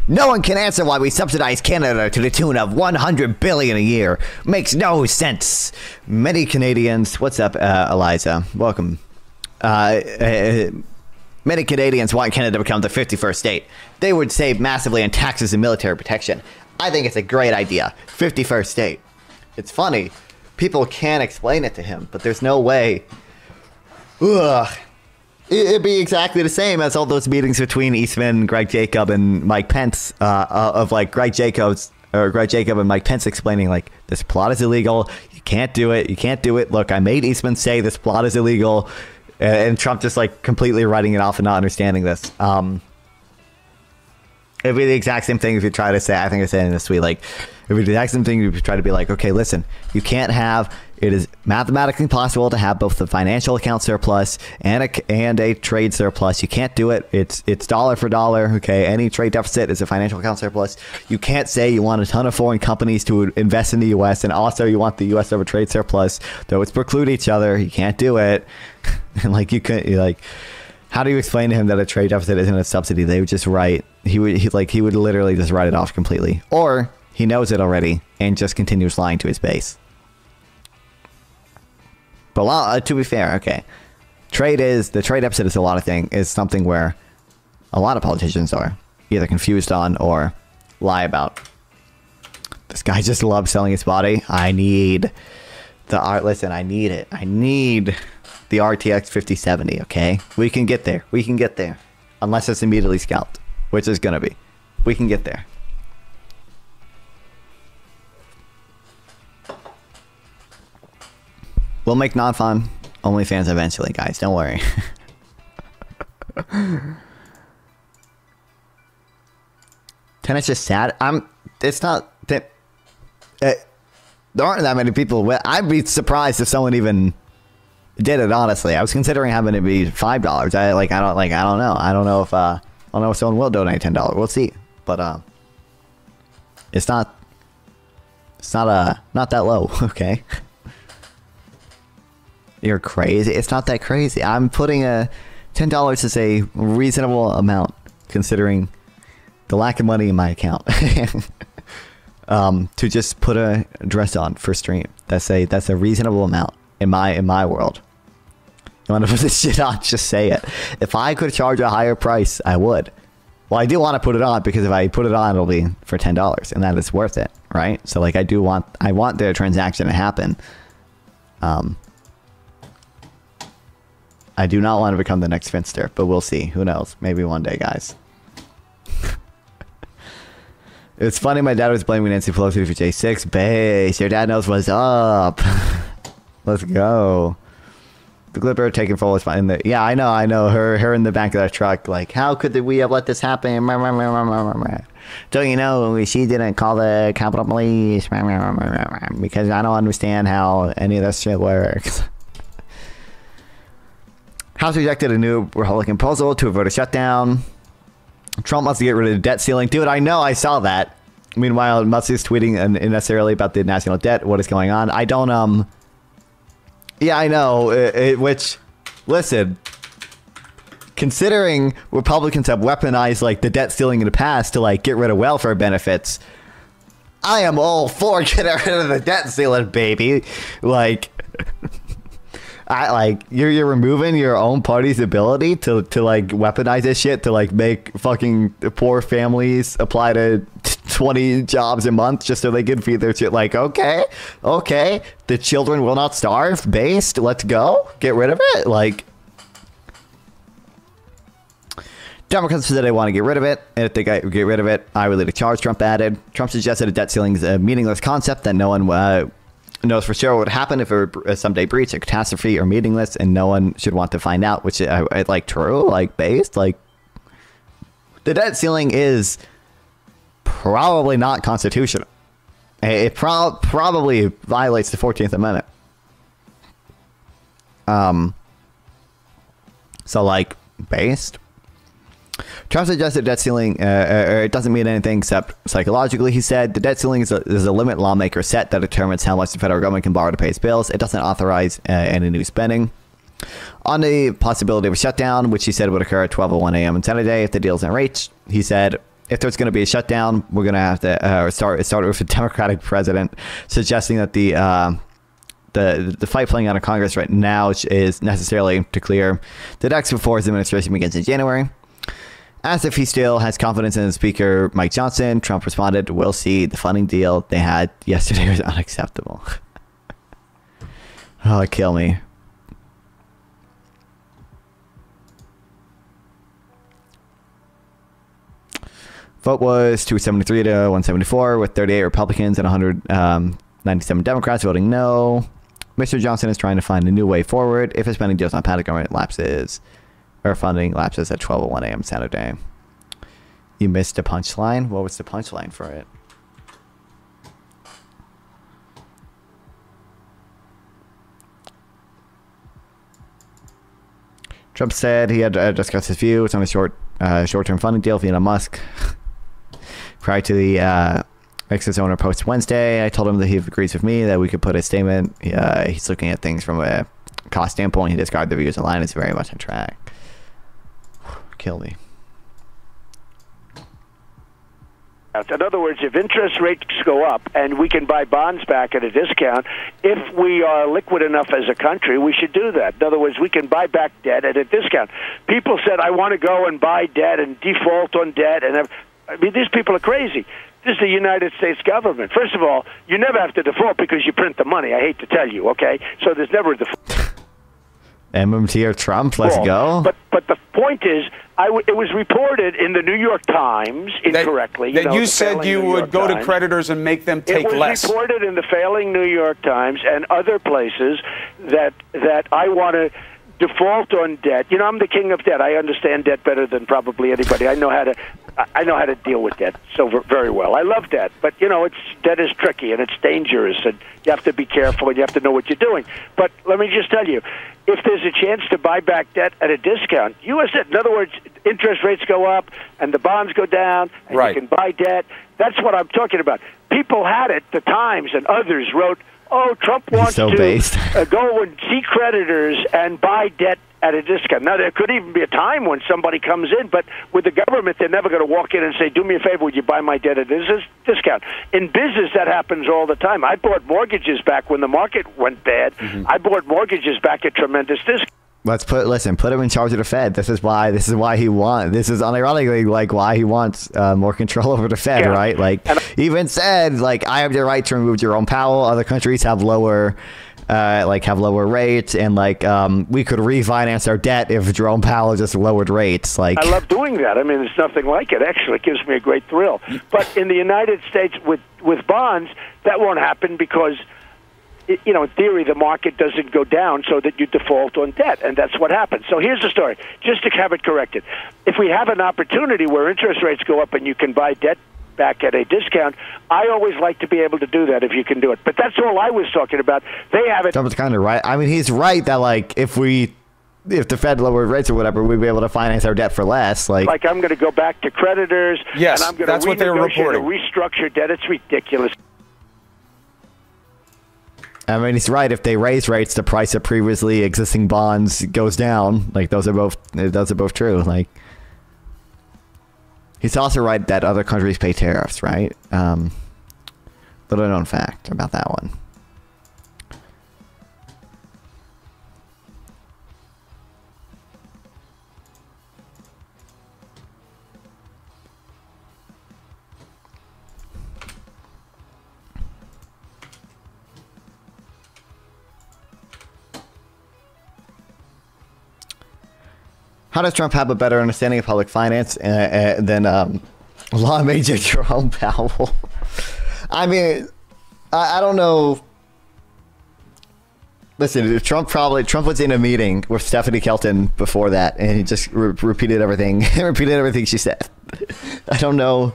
Speaker 1: No one can answer why we subsidize Canada to the tune of $100 billion a year. Makes no sense. Many Canadians, what's up, Eliza? Welcome. Many Canadians want Canada to become the 51st state. They would save massively on taxes and military protection. I think it's a great idea. 51st state. It's funny. People can explain it to him, but there's no way. Ugh. It'd be exactly the same as all those meetings between Eastman, Greg Jacob, and Mike Pence, of like Greg Jacob and Mike Pence explaining like this plot is illegal. You can't do it. You can't do it. Look, I made Eastman say this plot is illegal, and Trump just like completely writing it off and not understanding this. It'd be the exact same thing if you try to say, I think I said in this tweet, like, it'd be the exact same thing if you try to be like, okay, listen, you can't have, it is mathematically possible to have both the financial account surplus and a trade surplus. You can't do it. It's dollar for dollar. Okay. Any trade deficit is a financial account surplus. You can't say you want a ton of foreign companies to invest in the U.S. and also you want the U.S. to have a trade surplus. Those preclude each other. You can't do it. And like, you could, like, how do you explain to him that a trade deficit isn't a subsidy? They would just write, he would literally just write it off completely. Or he knows it already and just continues lying to his base. But to be fair, okay, the trade deficit is a lot of things, is something where a lot of politicians are either confused on or lie about. This guy just loves selling his body. I need the art. Listen, I need it. I need the RTX 5070. Okay, we can get there. We can get there, unless it's immediately scalped, which is gonna be. We can get there. We'll make non-fun OnlyFans eventually, guys. Don't worry. And it's just sad. It's not that there aren't that many people. I'd be surprised if someone even did it. Honestly, I was considering having it be $5. I don't know. I don't know if someone will donate $10. We'll see. But it's not that low. Okay. You're crazy. It's not that crazy. I'm putting $10 is a reasonable amount considering the lack of money in my account. To just put a dress on for stream. That's a reasonable amount in my world. You want to put this shit on? Just say it. If I could charge a higher price, I would. Well, I do want to put it on because if I put it on, it'll be for $10, and that is worth it, right? So like, I want the transaction to happen. I do not want to become the next Finster, but we'll see. Who knows? Maybe one day, guys. It's funny, my dad was blaming Nancy Pelosi for J6. Base, your dad knows what's up. Let's go. The Glipper taking full responsibility. Yeah, I know. Her in the back of that truck, like, how could we have let this happen? Don't you know she didn't call the Capitol Police? Because I don't understand how any of this shit works. House rejected a new Republican proposal to avert a shutdown. Trump wants to get rid of the debt ceiling. Dude, I know, I saw that. Meanwhile, Musk is tweeting unnecessarily about the national debt. What is going on? I don't, yeah, I know. Which, listen, considering Republicans have weaponized, like, the debt ceiling in the past to, like, get rid of welfare benefits, I am all for getting rid of the debt ceiling, baby. Like... you're removing your own party's ability to like weaponize this shit to like make fucking poor families apply to 20 jobs a month just so they can feed their shit. Like, okay, the children will not starve. Based, let's go, get rid of it. Like, Democrats said they want to get rid of it, and if they get rid of it, I would lead a charge. Trump added. Trump suggested a debt ceiling is a meaningless concept that no one knows for sure what would happen if it were someday breached, a catastrophe, or meaningless, and no one should want to find out, which I like true, like based, like the debt ceiling is probably not constitutional. It probably violates the 14th Amendment. So like based. Trump suggested debt ceiling, it doesn't mean anything except psychologically. He said the debt ceiling is a limit lawmakers set that determines how much the federal government can borrow to pay its bills. It doesn't authorize any new spending. On the possibility of a shutdown, which he said would occur at 12:01 a.m. on Saturday if the deal isn't reached, he said, if there's going to be a shutdown, we're going to have to start with a Democratic president, suggesting that the fight playing out in Congress right now is necessarily to clear the decks before his administration begins in January. As if he still has confidence in Speaker Mike Johnson, Trump responded, we'll see. The funding deal they had yesterday was unacceptable. Oh, kill me. Vote was 273 to 174 with 38 Republicans and 197 Democrats voting no. Mr. Johnson is trying to find a new way forward. If his spending deal is not passed, government lapses. Or funding lapses at 12:01 a.m. Saturday. You missed a punchline? What was the punchline for it? Trump said he had discussed his views on a short-term funding deal with Elon Musk. Prior to the X's owner post Wednesday, I told him that he agrees with me that we could put a statement. He's looking at things from a cost standpoint. He described the views online as very much on track. Kill me.
Speaker 8: In other words, if interest rates go up and we can buy bonds back at a discount, if we are liquid enough as a country, we should do that. In other words, we can buy back debt at a discount. People said, I want to go and buy debt and default on debt. And I mean, these people are crazy. This is the United States government. First of all, you never have to default because you print the money. I hate to tell you, okay? So there's never a default.
Speaker 1: MMT or Trump, let's go.
Speaker 8: But the point is, it was reported in the New York Times incorrectly.
Speaker 9: That you said you would go to creditors and make them take less.
Speaker 8: It was reported in the failing New York Times and other places that I want to default on debt. You know, I'm the king of debt. I understand debt better than probably anybody. I know how to I know how to deal with debt very well. I love debt, but debt is tricky and it's dangerous, and you have to be careful and you have to know what you're doing. But let me just tell you, if there's a chance to buy back debt at a discount, U.S. debt, in other words, interest rates go up and the bonds go down, and you can buy debt. That's what I'm talking about. People had it. The Times and others wrote, "Oh, Trump wants to go and see creditors and buy debt at a discount." Now, there could even be a time when somebody comes in, but with the government, they're never going to walk in and say, "Do me a favor, would you buy my debt at a discount?" In business, that happens all the time. I bought mortgages back when the market went bad. I bought mortgages back at tremendous discount.
Speaker 1: Listen, put him in charge of the Fed. This is why he wants. This is unironically like why he wants more control over the Fed, right? Like, even said, like, I have the right to remove Jerome Powell. Other countries have lower rates, and we could refinance our debt if Jerome Powell just lowered rates. Like, I
Speaker 8: love doing that. I mean, there's nothing like it. Actually, it gives me a great thrill. But in the United States, with bonds, that won't happen because, in theory, the market doesn't go down so that you default on debt, and that's what happens. So here's the story, just to have it corrected. If we have an opportunity where interest rates go up and you can buy debt back at a discount, I always like to be able to do that if you can do it. But that's all I was talking about. They have it.
Speaker 1: Trump's kind of right. I mean, he's right that, if the Fed lowered rates or whatever, we'd be able to finance our debt for less. Like
Speaker 8: I'm going to go back to creditors,
Speaker 9: yes,
Speaker 8: and I'm going to renegotiate or restructure debt. It's ridiculous.
Speaker 1: I mean, he's right. If they raise rates, the price of previously existing bonds goes down. Like, those are both true. Like, he's also right that other countries pay tariffs, right? Little known fact about that one. How does Trump have a better understanding of public finance than law major Jerome Powell? I mean, I don't know. Listen, Trump was in a meeting with Stephanie Kelton before that, and he just repeated everything she said. I don't know.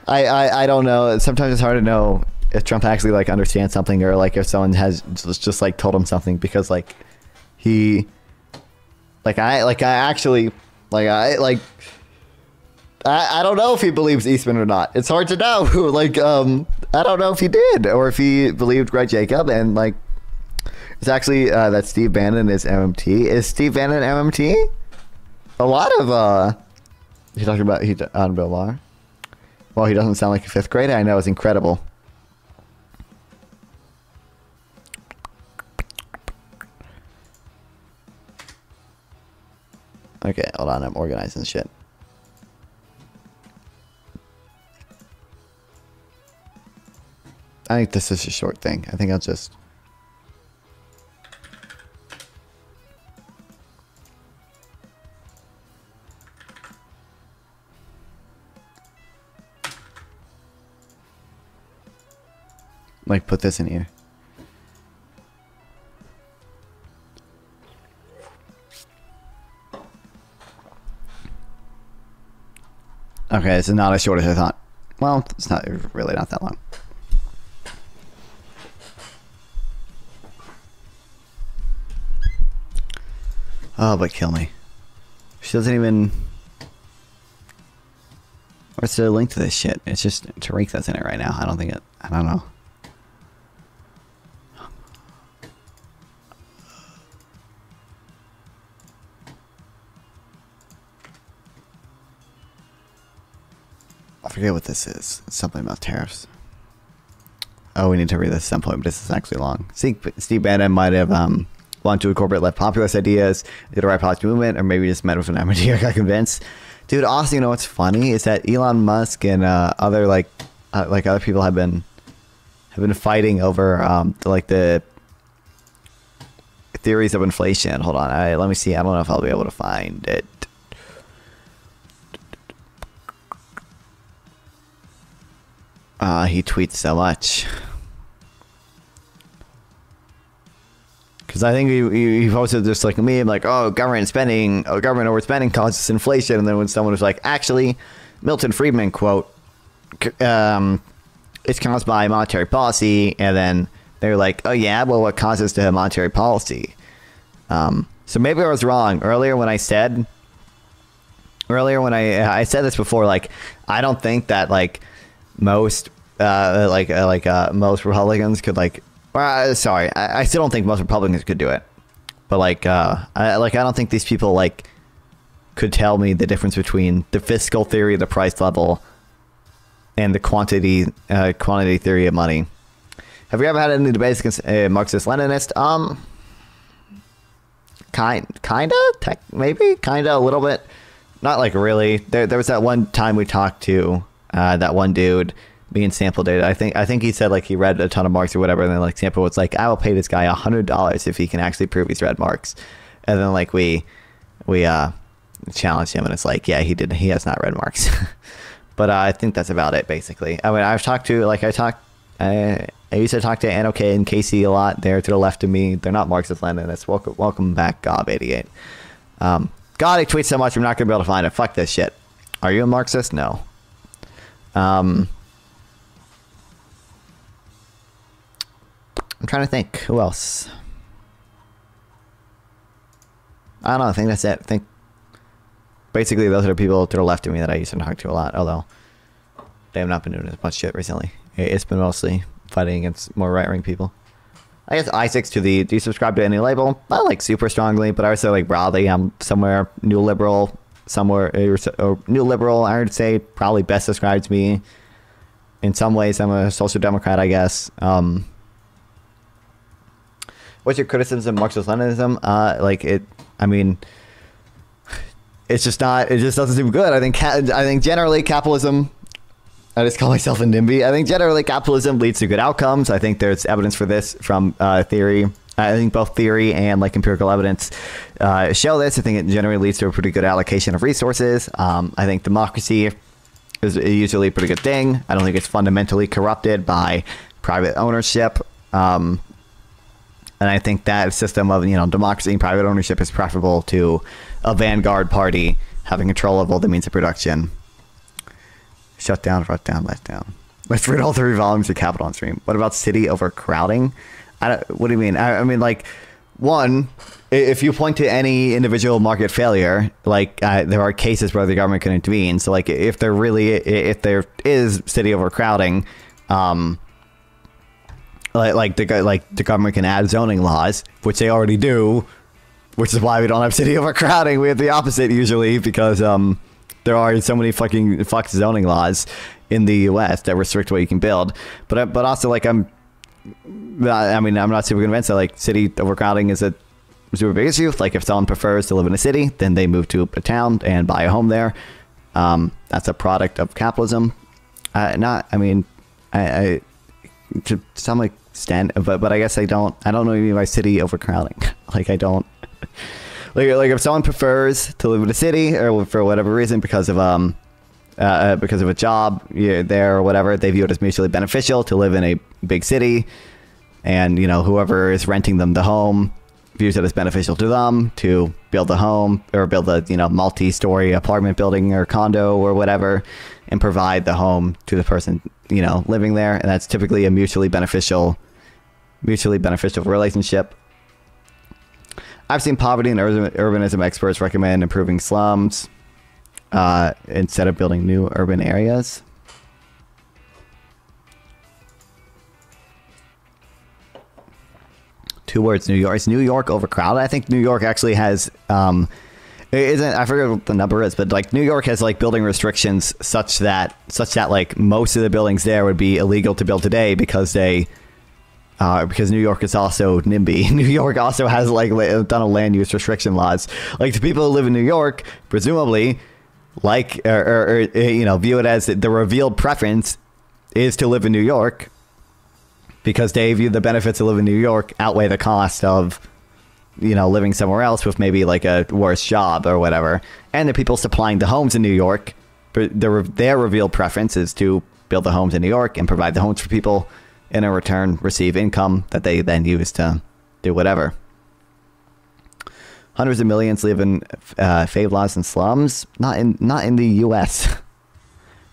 Speaker 1: I don't know. Sometimes it's hard to know if Trump actually understands something, or if someone has just told him something, because he. I don't know if he believes Eastman or not. It's hard to know. I don't know if he did, or if he believed Greg Jacob. And it's actually that Steve Bannon is MMT. Is Steve Bannon MMT? A lot of he talking about on Bill Maher. Well, he doesn't sound like a fifth grader. I know, it's incredible. Okay, hold on. I'm organizing shit. I think this is a short thing. I think I'll just... put this in here. Okay, this is not as short as I thought. Well, it's not really not that long. Oh, but kill me. She doesn't even... Where's the link to this shit? It's just Tariq that's in it right now. I don't think it... I don't know. I forget what this is. It's something about tariffs. Oh, we need to read this at some point, but this is actually long. Steve Bannon might have wanted to incorporate left populist ideas, did a right policy movement, or maybe just met with an MIT or got convinced. Dude, also, you know what's funny is that Elon Musk and other other people have been fighting over the theories of inflation. Hold on, let me see. I don't know if I'll be able to find it. He tweets so much. Because I think he posted just a meme oh, government overspending causes inflation. And then when someone was actually, Milton Friedman quote, it's caused by monetary policy, and then they're like, oh yeah, well, what causes the monetary policy? So maybe I was wrong earlier when I said this before. Like, I don't think that like most most Republicans could I still don't think most Republicans could do it, but I don't think these people like could tell me the difference between the fiscal theory of the price level and the quantity theory of money. Have you ever had any debates against a Marxist-Leninist? Kinda, a little bit. Not like really. There was that one time we talked to that one dude. Me and Sample did. I think he said like he read a ton of Marx or whatever, and then like Sample was like, I will pay this guy $100 if he can actually prove he's read Marx. And then like we challenged him, and it's like, yeah, he has not read Marx. But I think that's about it, basically. I mean, I used to talk to Anok and Casey a lot. They're to the left of me. They're not Marxist-Leninists. Welcome back, Gob88. God, he tweets so much, I'm not going to be able to find it. Fuck this shit. Are you a Marxist? No. I'm trying to think. Who else? I don't know. I think that's it. I think basically those are the people to the left of me that I used to talk to a lot, although they have not been doing as much shit recently. It's been mostly fighting against more right-wing people. I guess Isaac's to the, do you subscribe to any label? Not like super strongly, but I would say like broadly, I'm somewhere new liberal, or new liberal, I would say probably best describes me. In some ways, I'm a social democrat, I guess. What's your criticism of Marxist-Leninism? It just doesn't seem good. I think generally capitalism, I just call myself a NIMBY. I think generally capitalism leads to good outcomes. I think there's evidence for this from theory. I think both theory and like empirical evidence show this. I think it generally leads to a pretty good allocation of resources. I think democracy is usually a pretty good thing. I don't think it's fundamentally corrupted by private ownership. And I think that system of, democracy and private ownership is preferable to a vanguard party having control of all the means of production. Shut down, let down. Let's read all 3 volumes of Capital on stream. What about city overcrowding? What do you mean? I mean, like, one, if you point to any individual market failure, like there are cases where the government can intervene. So, like, if there is city overcrowding, the government can add zoning laws, which they already do, which is why we don't have city overcrowding. We have the opposite usually because there are so many fucking zoning laws in the U.S. that restrict what you can build. But also like I'm not super convinced that like city overcrowding is a super big issue. Like if someone prefers to live in a city, then they move to a town and buy a home there. That's a product of capitalism. I to some extent, but I guess I don't know what you mean by city overcrowding. Like I don't like if someone prefers to live in a city or for whatever reason because of a job there or whatever, they view it as mutually beneficial to live in a big city, and whoever is renting them the home views it as beneficial to them to build a home or build a multi-story apartment building or condo or whatever and provide the home to the person living there, and that's typically a mutually beneficial relationship. I've seen poverty and urbanism experts recommend improving slums instead of building new urban areas. Two words, New York. Is New York overcrowded? I think New York actually has I forget what the number is, but like New York has like building restrictions such that like most of the buildings there would be illegal to build today because New York is also NIMBY. New York also has like a ton of land use restriction laws. Like the people who live in New York, presumably, like view it as the revealed preference is to live in New York because they view the benefits of living in New York outweigh the cost of living somewhere else with maybe like a worse job or whatever. And the people supplying the homes in New York, their revealed preference is to build the homes in New York and provide the homes for people, and in return receive income that they then use to do whatever. Hundreds of millions live in favelas and slums. Not in the U.S.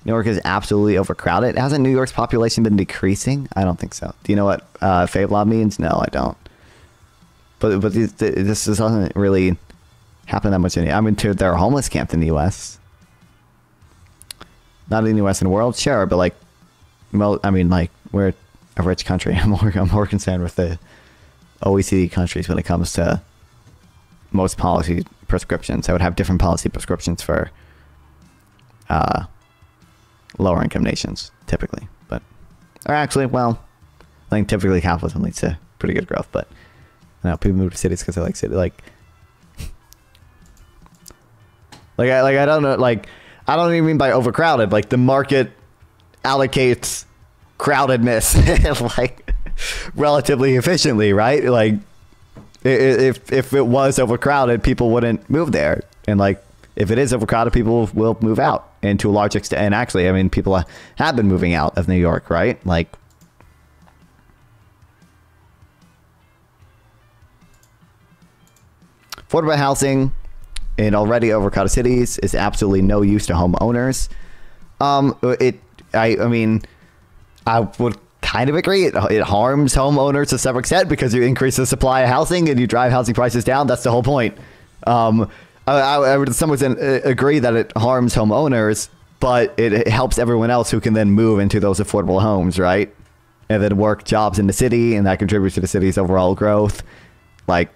Speaker 1: New York is absolutely overcrowded. Hasn't New York's population been decreasing? I don't think so. Do you know what Favela means? No, I don't. But this doesn't really happen that much. I mean, there are homeless camps in the U.S. Not in the U.S. and the world, sure, but like, well, I mean, like, we're a rich country. I'm more concerned with the OECD countries when it comes to most policy prescriptions. I would have different policy prescriptions for lower income nations, typically. But, or actually, well, I think typically capitalism leads to pretty good growth, but you know, people move to cities because they like city, like I don't know, like, I don't even mean by overcrowded, like the market allocates crowdedness like relatively efficiently, right? Like if it was overcrowded, people wouldn't move there, and like if it is overcrowded, people will move out, and to a large extent. And actually, I mean, people have been moving out of New York, right? Like, affordable housing in already overcrowded cities is absolutely no use to homeowners. I mean, I would kind of agree. It harms homeowners to some extent because you increase the supply of housing and you drive housing prices down. That's the whole point. I would to some extent agree that it harms homeowners, but it helps everyone else who can then move into those affordable homes, right? And then work jobs in the city, and that contributes to the city's overall growth. Like,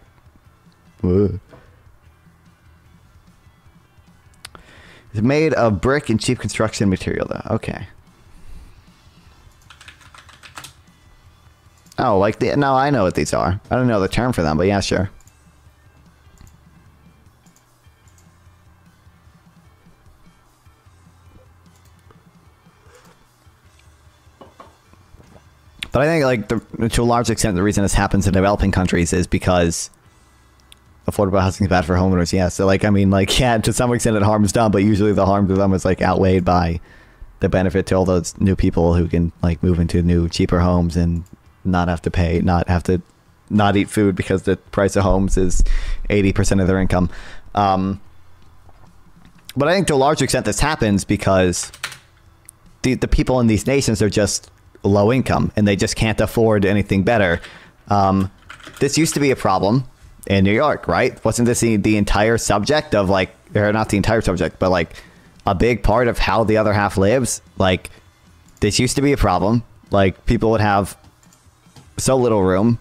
Speaker 1: ugh. It's made of brick and cheap construction material, though. Okay. Oh, like no, I know what these are. I don't know the term for them, but yeah, sure. But I think, like, to a large extent, the reason this happens in developing countries is because affordable housing is bad for homeowners. Yeah, so like, I mean, like, yeah, to some extent it harms them, but usually the harm to them is like outweighed by the benefit to all those new people who can like move into new, cheaper homes and not have to pay, not eat food because the price of homes is 80% of their income. But I think to a large extent this happens because the people in these nations are just low income and they just can't afford anything better. This used to be a problem in New York, right? Wasn't this the entire subject of like, or not the entire subject, but like a big part of how the other half lives? Like, this used to be a problem. Like, people would have so little room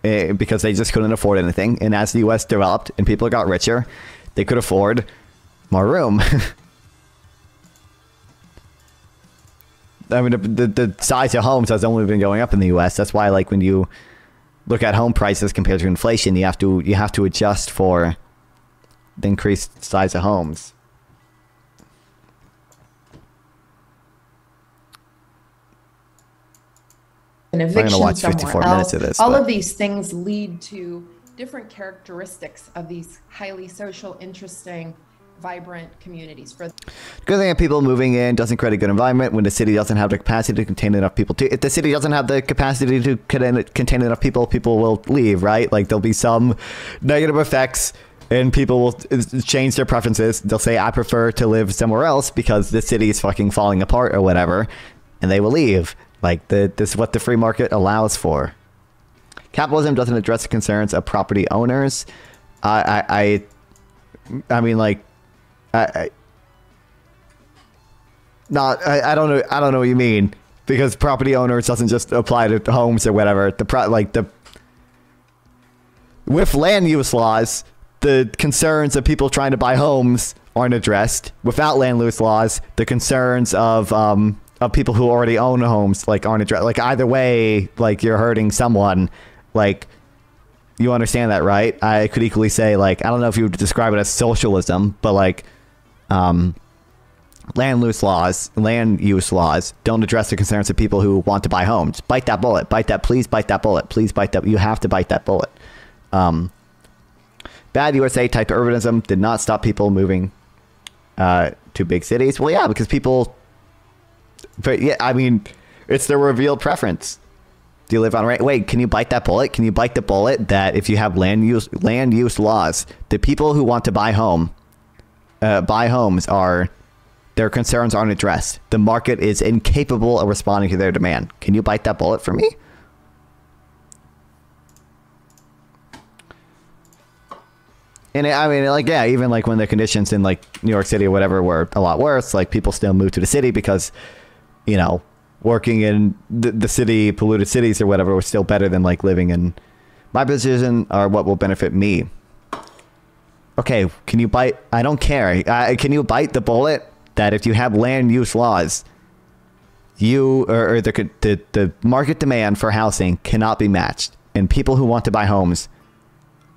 Speaker 1: because they just couldn't afford anything. And as the U.S. developed and people got richer, they could afford more room. I mean, the size of homes has only been going up in the U.S. That's why, like, when you look at home prices compared to inflation, you have to adjust for the increased size of homes.
Speaker 10: An eviction
Speaker 1: I'm gonna watch 54 minutes of this.
Speaker 10: All of these things lead to different characteristics of these highly social, interesting, vibrant communities. For
Speaker 1: good thing that people moving in doesn't create a good environment when the city doesn't have the capacity to contain enough people. If the city doesn't have the capacity to contain enough people, people will leave, right? Like, there'll be some negative effects and people will change their preferences. They'll say, I prefer to live somewhere else because the city is fucking falling apart or whatever, and they will leave. Like, this is what the free market allows for. Capitalism doesn't address the concerns of property owners. I mean, like, I don't know what you mean, because property owners doesn't just apply to homes or whatever. With land use laws, the concerns of people trying to buy homes aren't addressed. Without land use laws, the concerns of people who already own homes like aren't addressed. Like, either way, like, you're hurting someone. Like, you understand that, right? I could equally say, like, I don't know if you would describe it as socialism, but like, land use laws don't address the concerns of people who want to buy homes. Bite that bullet. Please bite that bullet. Please bite that. You have to bite that bullet. Bad USA type urbanism did not stop people moving to big cities. Well, yeah, because people, but yeah, I mean, it's their revealed preference. Do you live on right? Wait, can you bite that bullet? Can you bite the bullet that if you have land use laws, the people who want to buy homes are Their concerns aren't addressed. The market is incapable of responding to their demand. Can you bite that bullet for me? And I mean, like, yeah, even like when the conditions in like New York City or whatever were a lot worse, like people still moved to the city because, you know, working in the city, polluted cities or whatever was still better than like living in. My position are what will benefit me. Okay, can you bite? I don't care. Can you bite the bullet that if you have land use laws, you or the market demand for housing cannot be matched, and people who want to buy homes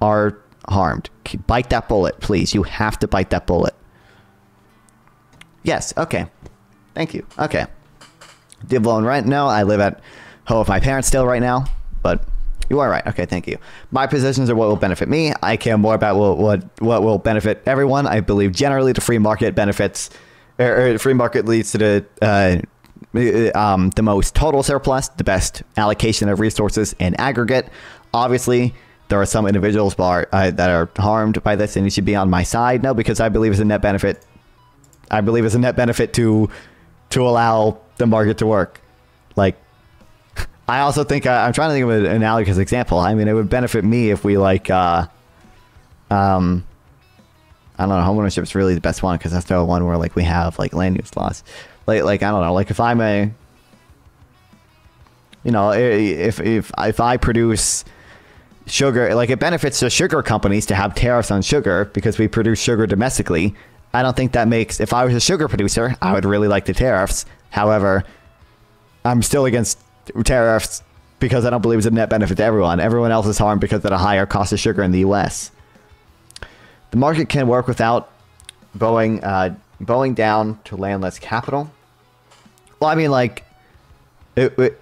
Speaker 1: are harmed? Bite that bullet, please. You have to bite that bullet. Yes. Okay. Thank you. Okay. Do you have loan rent? No, I live at home with my parents still right now, but you are right. Okay, thank you. My positions are what will benefit me. I care more about what will benefit everyone. I believe generally the free market benefits, or free market leads to the most total surplus, the best allocation of resources in aggregate. Obviously, there are some individuals that are harmed by this, and you should be on my side. No, because I believe it's a net benefit. I believe it's a net benefit to allow the market to work. Like, I also think I'm trying to think of an analogous example. I mean, it would benefit me if we like, I don't know, homeownership is really the best one because that's the one where like we have like land use laws. Like I don't know, like if I'm a, you know, if I produce sugar, like it benefits the sugar companies to have tariffs on sugar because we produce sugar domestically. I don't think that makes, if I was a sugar producer, I would really like the tariffs. However, I'm still against tariffs because I don't believe it's a net benefit to everyone. Everyone else is harmed because of the higher cost of sugar in the U.S. The market can work without bowing down to landless capital. Well, I mean, like, the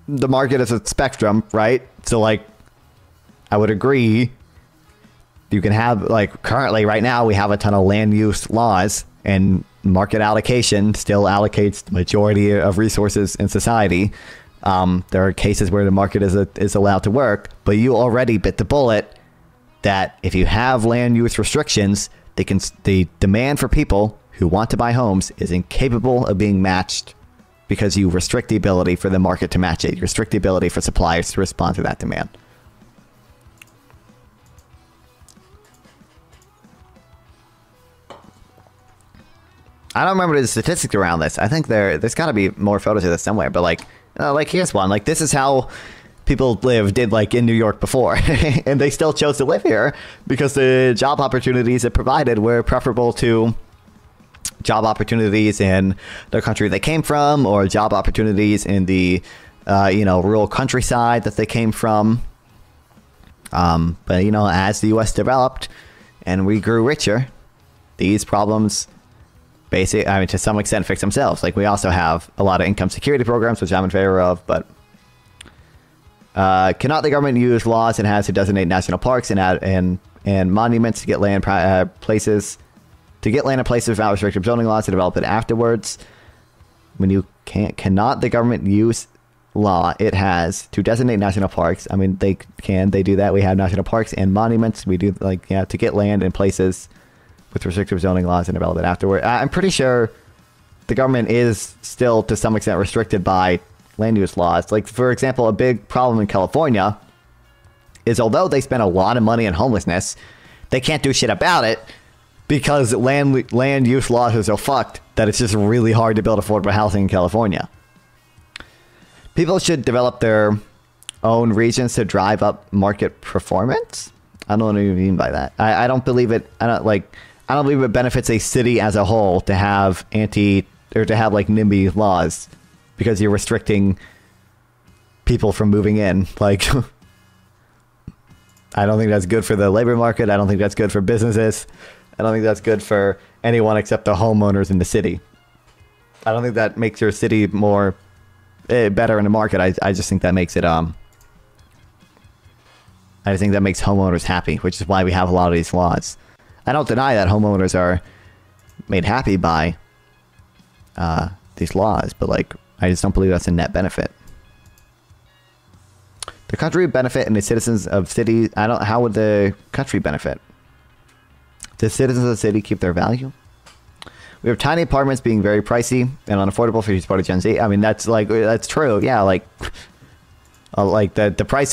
Speaker 1: market is a spectrum, right? So, like, I would agree. You can have, like, currently, right now, we have a ton of land use laws, and market allocation still allocates the majority of resources in society. There are cases where the market is allowed to work, but you already bit the bullet that if you have land use restrictions, the demand for people who want to buy homes is incapable of being matched because you restrict the ability for the market to match it. You restrict the ability for suppliers to respond to that demand. I don't remember the statistics around this. I think there's got to be more photos of this somewhere. But like here's one. Like this is how people did like in New York before, and they still chose to live here because the job opportunities it provided were preferable to job opportunities in the country they came from, or job opportunities in the rural countryside that they came from. But you know, as the U.S. developed and we grew richer, these problems to some extent fix themselves. Like we also have a lot of income security programs, which I'm in favor of, but cannot the government use laws it has to designate national parks and monuments to get land places without restrictive zoning laws to develop it afterwards? When you cannot the government use law it has to designate national parks? I mean, they do that. We have national parks and monuments. We do to get land in places with restrictive zoning laws and develop it afterward. I'm pretty sure the government is still to some extent restricted by land use laws. Like, for example, a big problem in California is although they spend a lot of money on homelessness, they can't do shit about it because land use laws are so fucked that it's just really hard to build affordable housing in California. People should develop their own regions to drive up market performance. I don't know what you mean by that. I don't believe it. I don't believe it benefits a city as a whole to have like NIMBY laws because you're restricting people from moving in. Like, I don't think that's good for the labor market. I don't think that's good for businesses. I don't think that's good for anyone except the homeowners in the city. I don't think that makes your city more better in the market. I just think that makes it I think that makes homeowners happy, which is why we have a lot of these laws. I don't deny that homeowners are made happy by these laws, but like I just don't believe that's a net benefit. The country would benefit and the citizens of cities. How would the country benefit? The citizens of the city keep their value? We have tiny apartments being very pricey and unaffordable for each part of Gen Z. I mean, that's true. Yeah, like the price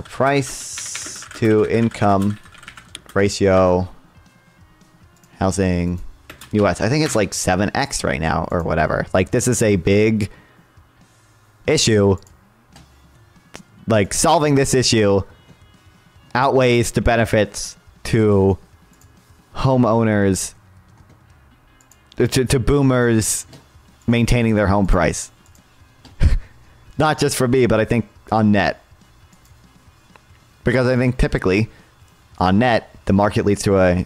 Speaker 1: price to income ratio housing US. I think it's like 7x right now or whatever. Like, this is a big issue. Like, solving this issue outweighs the benefits to homeowners, to boomers maintaining their home price. Not just for me, but I think on net. Because I think typically on net, the market leads to a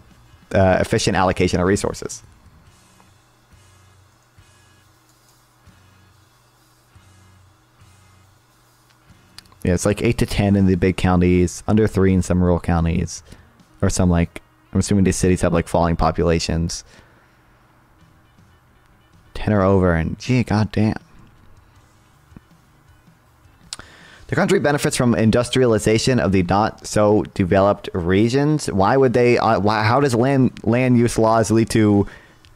Speaker 1: efficient allocation of resources. Yeah, it's like 8 to 10 in the big counties, under 3 in some rural counties, or some, like, I'm assuming these cities have like falling populations. 10 or over, and gee, goddamn. The country benefits from industrialization of the not so developed regions. Why would they? How does land use laws lead to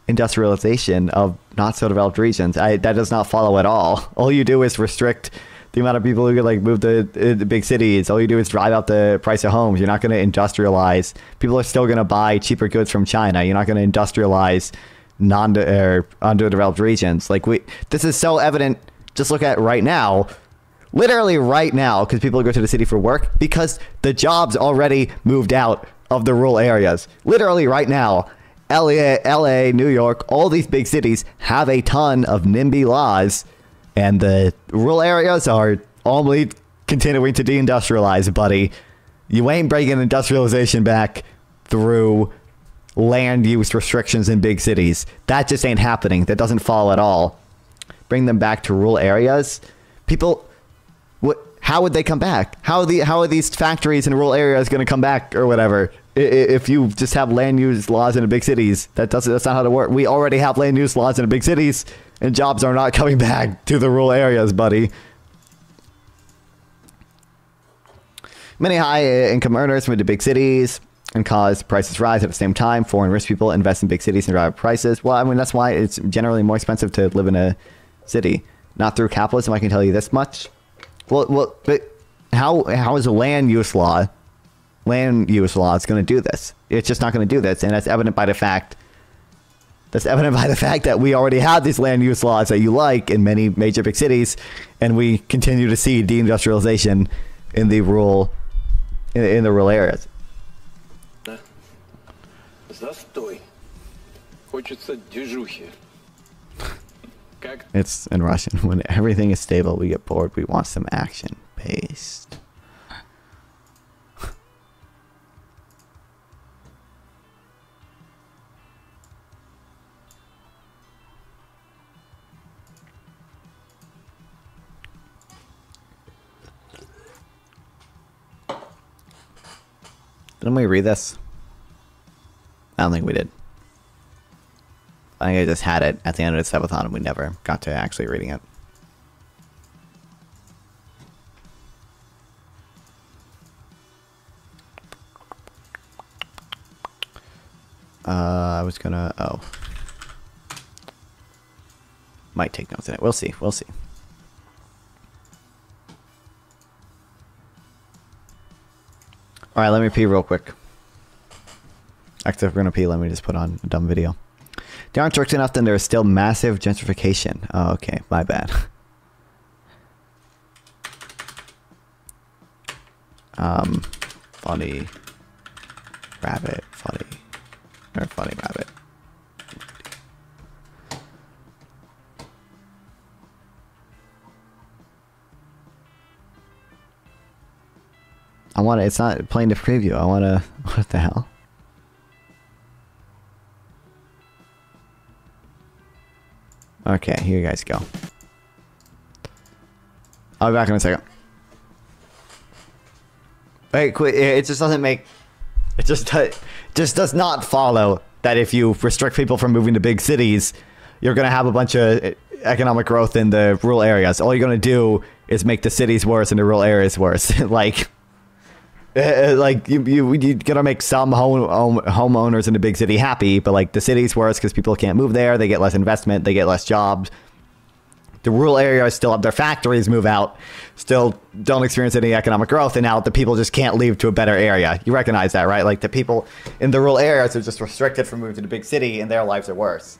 Speaker 1: industrialization of not so developed regions? That does not follow at all. All you do is restrict the amount of people who could like move to the big cities. All you do is drive out the price of homes. You're not going to industrialize. People are still going to buy cheaper goods from China. You're not going to industrialize underdeveloped regions. Like, this is so evident. Just look at right now. Literally right now, because people go to the city for work, because the jobs already moved out of the rural areas. Literally right now, LA, New York, all these big cities have a ton of NIMBY laws, and the rural areas are only continuing to deindustrialize, buddy. You ain't bringing industrialization back through land use restrictions in big cities. That just ain't happening. That doesn't follow at all. Bring them back to rural areas. People... How would they come back? How are these factories in rural areas going to come back or whatever? If you just have land use laws in the big cities, that's not how to work. We already have land use laws in the big cities, and jobs are not coming back to the rural areas, buddy. Many high-income earners move to big cities and cause prices rise at the same time. Foreign rich people invest in big cities and drive up prices. Well, I mean, that's why it's generally more expensive to live in a city. Not through capitalism, I can tell you this much. Well, but how is a land use law going to do this? It's just not going to do this, and that's evident by the fact. That's evident by the fact that we already have these land use laws that you like in many major big cities, and we continue to see deindustrialization in the rural areas.
Speaker 11: Застой. Хочется движухи.
Speaker 1: It's in Russian. When everything is stable, we get bored. We want some action. Paste. Didn't we read this? I don't think we did. I think I just had it at the end of the subathon and we never got to actually reading it. I was gonna... Oh. Might take notes in it. We'll see. We'll see. Alright, let me pee real quick. Actually, if we're gonna pee, let me just put on a dumb video. They aren't strict enough, then there is still massive gentrification. Oh, okay. My bad. Funny rabbit. Funny rabbit. I want to... It's not playing the preview. I want to... What the hell? Okay, here you guys go. I'll be back in a second. Wait, quit. It just doesn't make... It just does not follow that if you restrict people from moving to big cities, you're going to have a bunch of economic growth in the rural areas. All you're going to do is make the cities worse and the rural areas worse. Like... Like you gotta make some homeowners in the big city happy, but like the city's worse because people can't move there. They get less investment. They get less jobs. The rural areas still have their factories move out, still don't experience any economic growth, and now the people just can't leave to a better area. You recognize that, right? Like the people in the rural areas are just restricted from moving to the big city, and their lives are worse.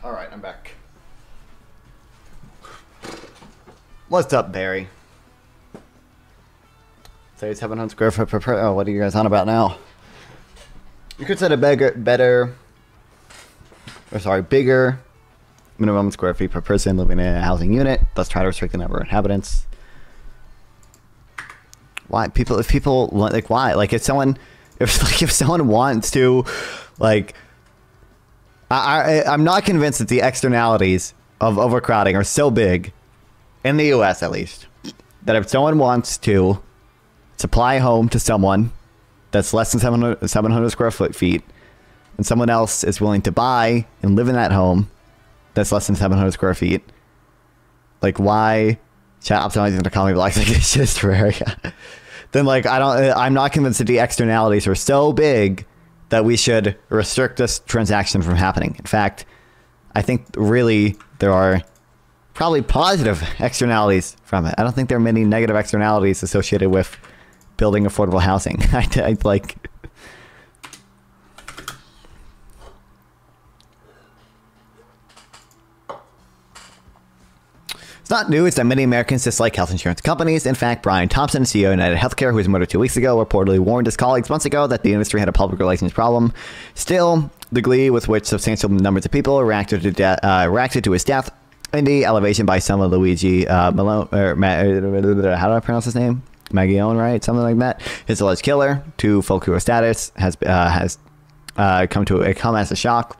Speaker 1: All right, I'm back. What's up, Barry? 3,700 square foot per person. Oh, what are you guys on about now? You could set a bigger minimum square feet per person living in a housing unit. Thus try to restrict the number of inhabitants. Why if people like why? Like if someone wants to, like, I'm not convinced that the externalities of overcrowding are so big, in the US at least, that if someone wants to supply a home to someone that's less than 700 square feet, and someone else is willing to buy and live in that home that's less than 700 square feet, like, why optimizing the economy like it's just rare? Then, like, I'm not convinced that the externalities are so big that we should restrict this transaction from happening. In fact, I think really there are probably positive externalities from it. I don't think there are many negative externalities associated with building affordable housing. I like. It's not news that many Americans dislike health insurance companies. In fact, Brian Thompson, CEO of United Healthcare, who was murdered 2 weeks ago, reportedly warned his colleagues months ago that the industry had a public relations problem. Still, the glee with which substantial numbers of people reacted to his death, and the elevation by some of Luigi Malone, or how do I pronounce his name? Maglione, right? Something like that. His alleged killer to folklore status has come as a shock.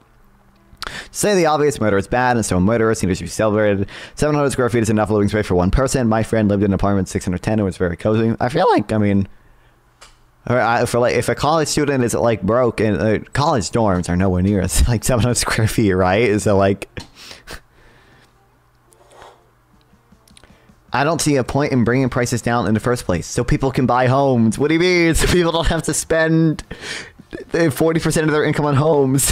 Speaker 1: To say the obvious, murder is bad, and so murderers seem to be celebrated. 700 square feet is enough living space for one person. My friend lived in an apartment 610 and was very cozy. I feel like, I mean, if a college student is like broke, and college dorms are nowhere near like 700 square feet, right? So like, I don't see a point in bringing prices down in the first place, so people can buy homes. What do you mean? So people don't have to spend 40% of their income on homes.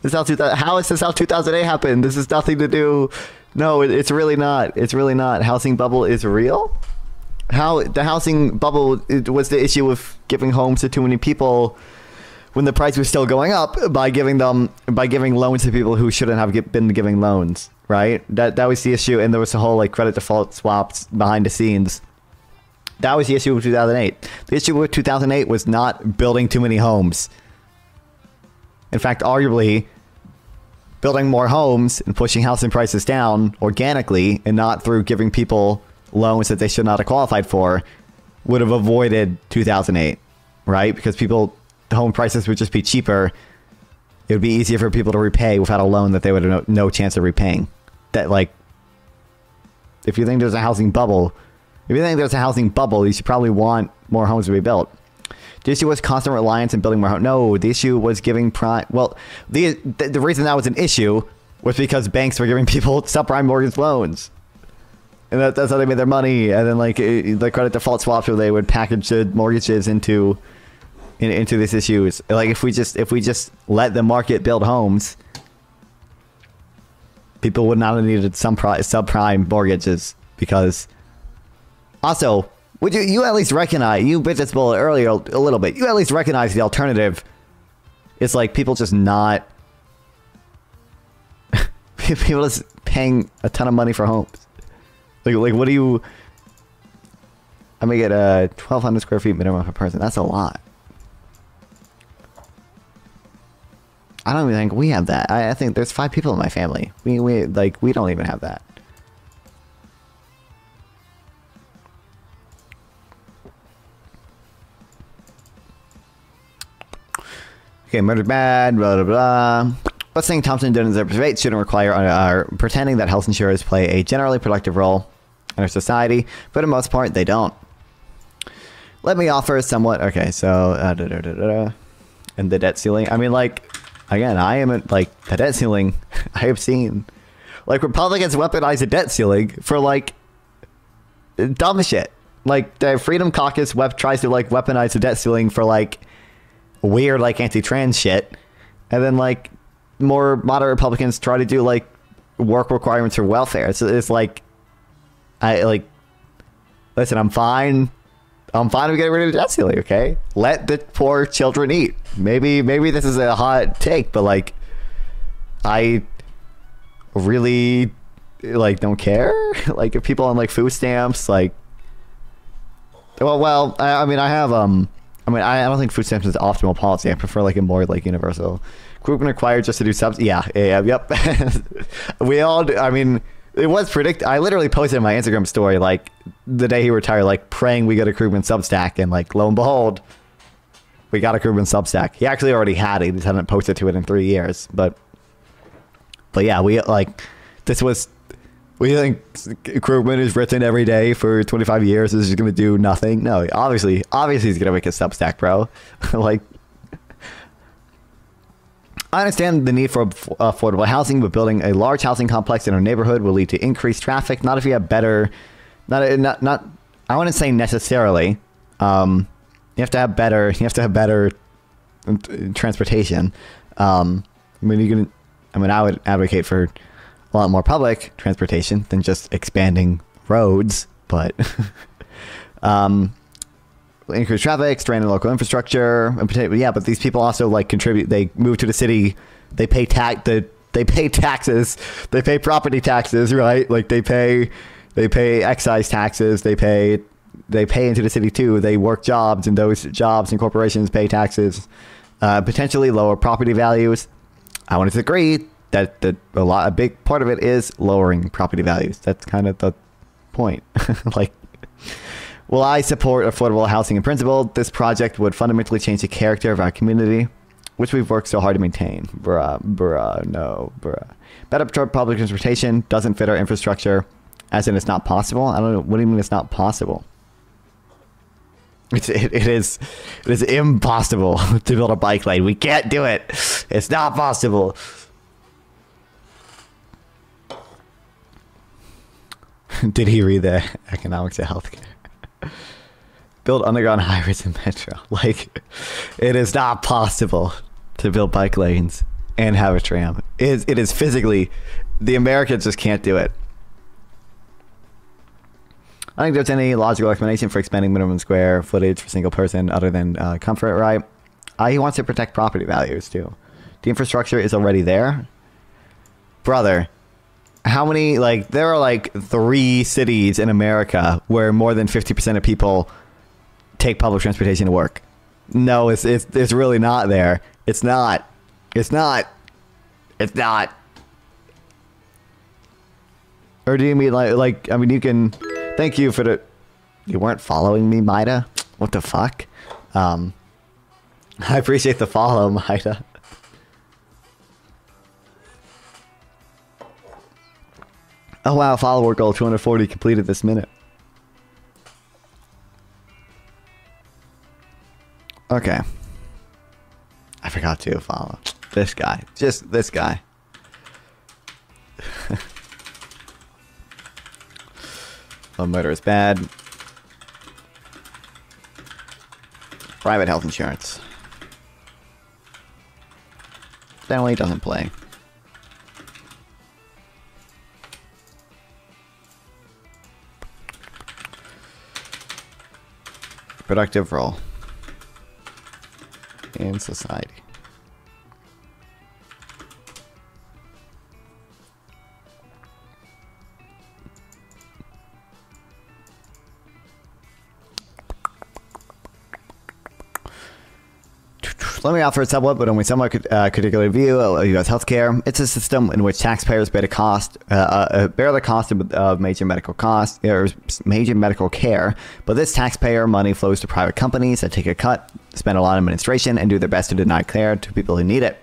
Speaker 1: How is this how 2008 happened? This is nothing to do. No, it's really not. It's really not. Housing bubble is real. How the housing bubble was the issue with giving homes to too many people when the price was still going up by giving loans to people who shouldn't have been giving loans, right? That was the issue, and there was a whole like credit default swaps behind the scenes. That was the issue with 2008. The issue with 2008 was not building too many homes. In fact, arguably, building more homes and pushing housing prices down organically and not through giving people loans that they should not have qualified for would have avoided 2008, right? Because home prices would just be cheaper. It would be easier for people to repay without a loan that they would have no chance of repaying. That, like, if you think there's a housing bubble, you should probably want more homes to be built. The issue was constant reliance on building more homes. No, the issue was giving prime. Well, the reason that was an issue was because banks were giving people subprime mortgage loans, and that's how they made their money. And then like the credit default swaps, where they would package the mortgages into these issues. Like if we just let the market build homes, people would not have needed subprime mortgages. Because also, would you at least recognize, you bit this bullet earlier a little bit, you at least recognize the alternative is like people just not people just paying a ton of money for homes. Like what do you, I may get a 1,200 square feet minimum per person. That's a lot. I don't even think we have that. I think there's 5 people in my family. We don't even have that. Okay, murder bad, blah, blah, blah. But saying Thompson didn't deserve debate shouldn't require pretending that health insurers play a generally productive role in our society, but for the most part, they don't. Let me offer somewhat... Okay, so... and the debt ceiling. I mean, like, again, I am like, the debt ceiling, I have seen... Like, Republicans weaponize the debt ceiling for, like, dumb shit. Like, the Freedom Caucus tries to, like, weaponize the debt ceiling for, like, weird, like, anti-trans shit. And then, like, more moderate Republicans try to do, like, work requirements for welfare. It's like, listen, I'm fine with getting rid of the debt ceiling, okay? Let the poor children eat. Maybe this is a hot take, but, like, I really, like, don't care. Like, if people on, like, food stamps, like, Well, I mean, I don't think food stamps is optimal policy. I prefer like a more like universal. Group required just to do subs. Yep. We all do. I mean, it was I literally posted in my Instagram story like the day he retired, like praying we get a Krugman Substack, and like lo and behold, we got a Krugman Substack. He actually already had it. He just hadn't posted to it in 3 years. But yeah, we like this was. We think Krugman is written every day for 25 years. Is just going to do nothing. No, obviously he's going to make a Substack, bro. Like, I understand the need for affordable housing, but building a large housing complex in our neighborhood will lead to increased traffic. Not if you have better, not. I wouldn't say necessarily. You have to have better. You have to have better transportation. I would advocate for a lot more public transportation than just expanding roads, but increased traffic, strain on local infrastructure. Yeah, but these people also like contribute. They move to the city. They pay they pay taxes. They pay property taxes, right? Like they pay excise taxes. They pay into the city too. They work jobs, and those jobs and corporations pay taxes. Potentially lower property values. I want to agree that a big part of it is lowering property values. That's kind of the point. Like, while I support affordable housing in principle, this project would fundamentally change the character of our community, which we've worked so hard to maintain. Bruh. Better public transportation doesn't fit our infrastructure, as in it's not possible. I don't know. What do you mean it's not possible? It is impossible to build a bike lane. We can't do it. It's not possible. Did he read the economics of healthcare? Build underground highways and metro. Like, it is not possible to build bike lanes and have a tram. It is physically, the Americans just can't do it. I don't think there's any logical explanation for expanding minimum square footage for single person other than comfort, right? He wants to protect property values too. The infrastructure is already there. Brother, how many, like, there are like 3 cities in America where more than 50% of people take public transportation to work. No, it's really not there. It's not. Or do you mean like I mean, you can, thank you for the, you weren't following me, Maida? What the fuck? I appreciate the follow, Maida. Oh wow, follower goal 240 completed this minute. Okay. I forgot to follow this guy. Just this guy. Oh, murder is bad. Private health insurance. Family doesn't play. Productive role in society. Let me offer a somewhat, but only somewhat particular view of U.S. healthcare. It's a system in which taxpayers bear the cost of major medical costs, or major medical care. But this taxpayer money flows to private companies that take a cut, spend a lot on administration, and do their best to deny care to people who need it.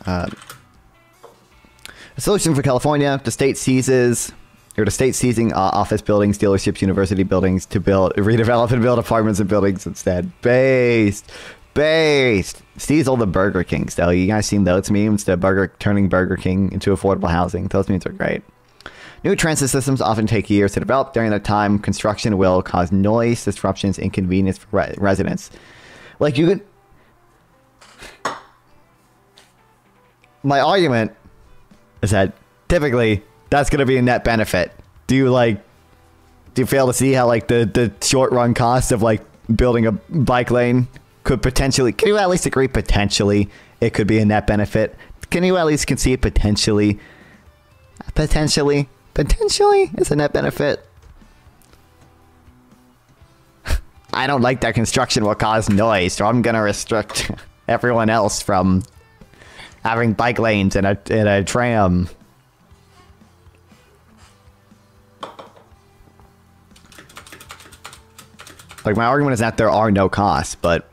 Speaker 1: A solution for California: the state seizing office buildings, dealerships, university buildings to redevelop and build apartments and buildings instead. Based. Seize all the Burger Kings, though. You guys seen those memes? Turning Burger King into affordable housing. Those memes are great. New transit systems often take years to develop. During that time, construction will cause noise, disruptions, inconvenience for residents. Like, you could... My argument is that typically that's going to be a net benefit. Do you fail to see how, like, the short run cost of, like, building a bike lane could potentially, can you at least agree potentially it could be a net benefit? Can you at least concede potentially it's a net benefit? I don't like that construction will cause noise, so I'm going to restrict everyone else from having bike lanes in a tram. Like, my argument is that there are no costs, but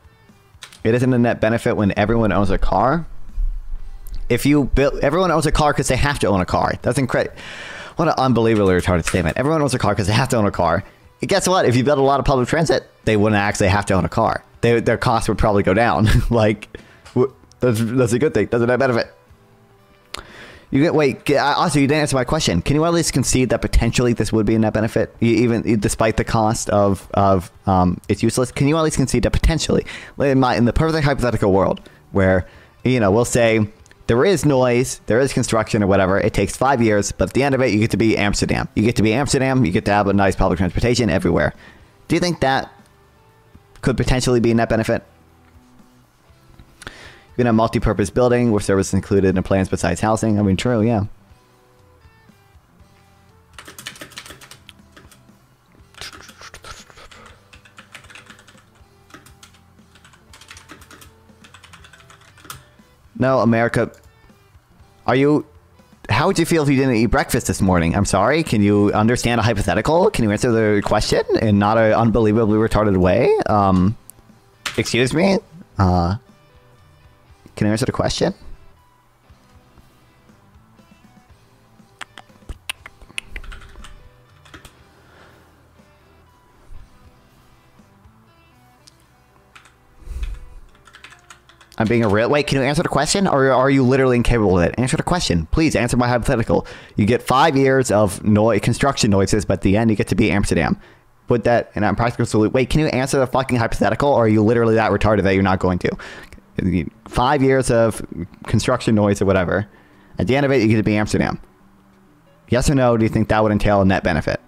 Speaker 1: it isn't a net benefit when everyone owns a car. If you build, everyone owns a car because they have to own a car. That's incredible. What an unbelievably retarded statement. Everyone owns a car because they have to own a car. And guess what? If you build a lot of public transit, they wouldn't actually have to own a car. Their costs would probably go down. Like, that's a good thing. That's a net benefit. Also, you didn't answer my question. Can you at least concede that potentially this would be a net benefit, even despite the cost of it's useless? Can you at least concede that potentially, in the perfect hypothetical world, where, you know, we'll say there is noise, there is construction or whatever, it takes 5 years, but at the end of it, you get to be Amsterdam. You get to be Amsterdam. You get to have a nice public transportation everywhere. Do you think that could potentially be a net benefit? You can have multi-purpose building with services included in plans besides housing. I mean, true, yeah. No, America. How would you feel if you didn't eat breakfast this morning? I'm sorry. Can you understand a hypothetical? Can you answer the question in not an unbelievably retarded way? Excuse me? Can you answer the question? I'm being a real... Wait, can you answer the question? Or are you literally incapable of it? Answer the question. Please answer my hypothetical. You get 5 years of construction noises, but at the end you get to be Amsterdam. Put that in a practical solution. Wait, can you answer the fucking hypothetical? Or are you literally that retarded that you're not going to? 5 years of construction noise or whatever. At the end of it, you get to be Amsterdam. Yes or no, do you think that would entail a net benefit?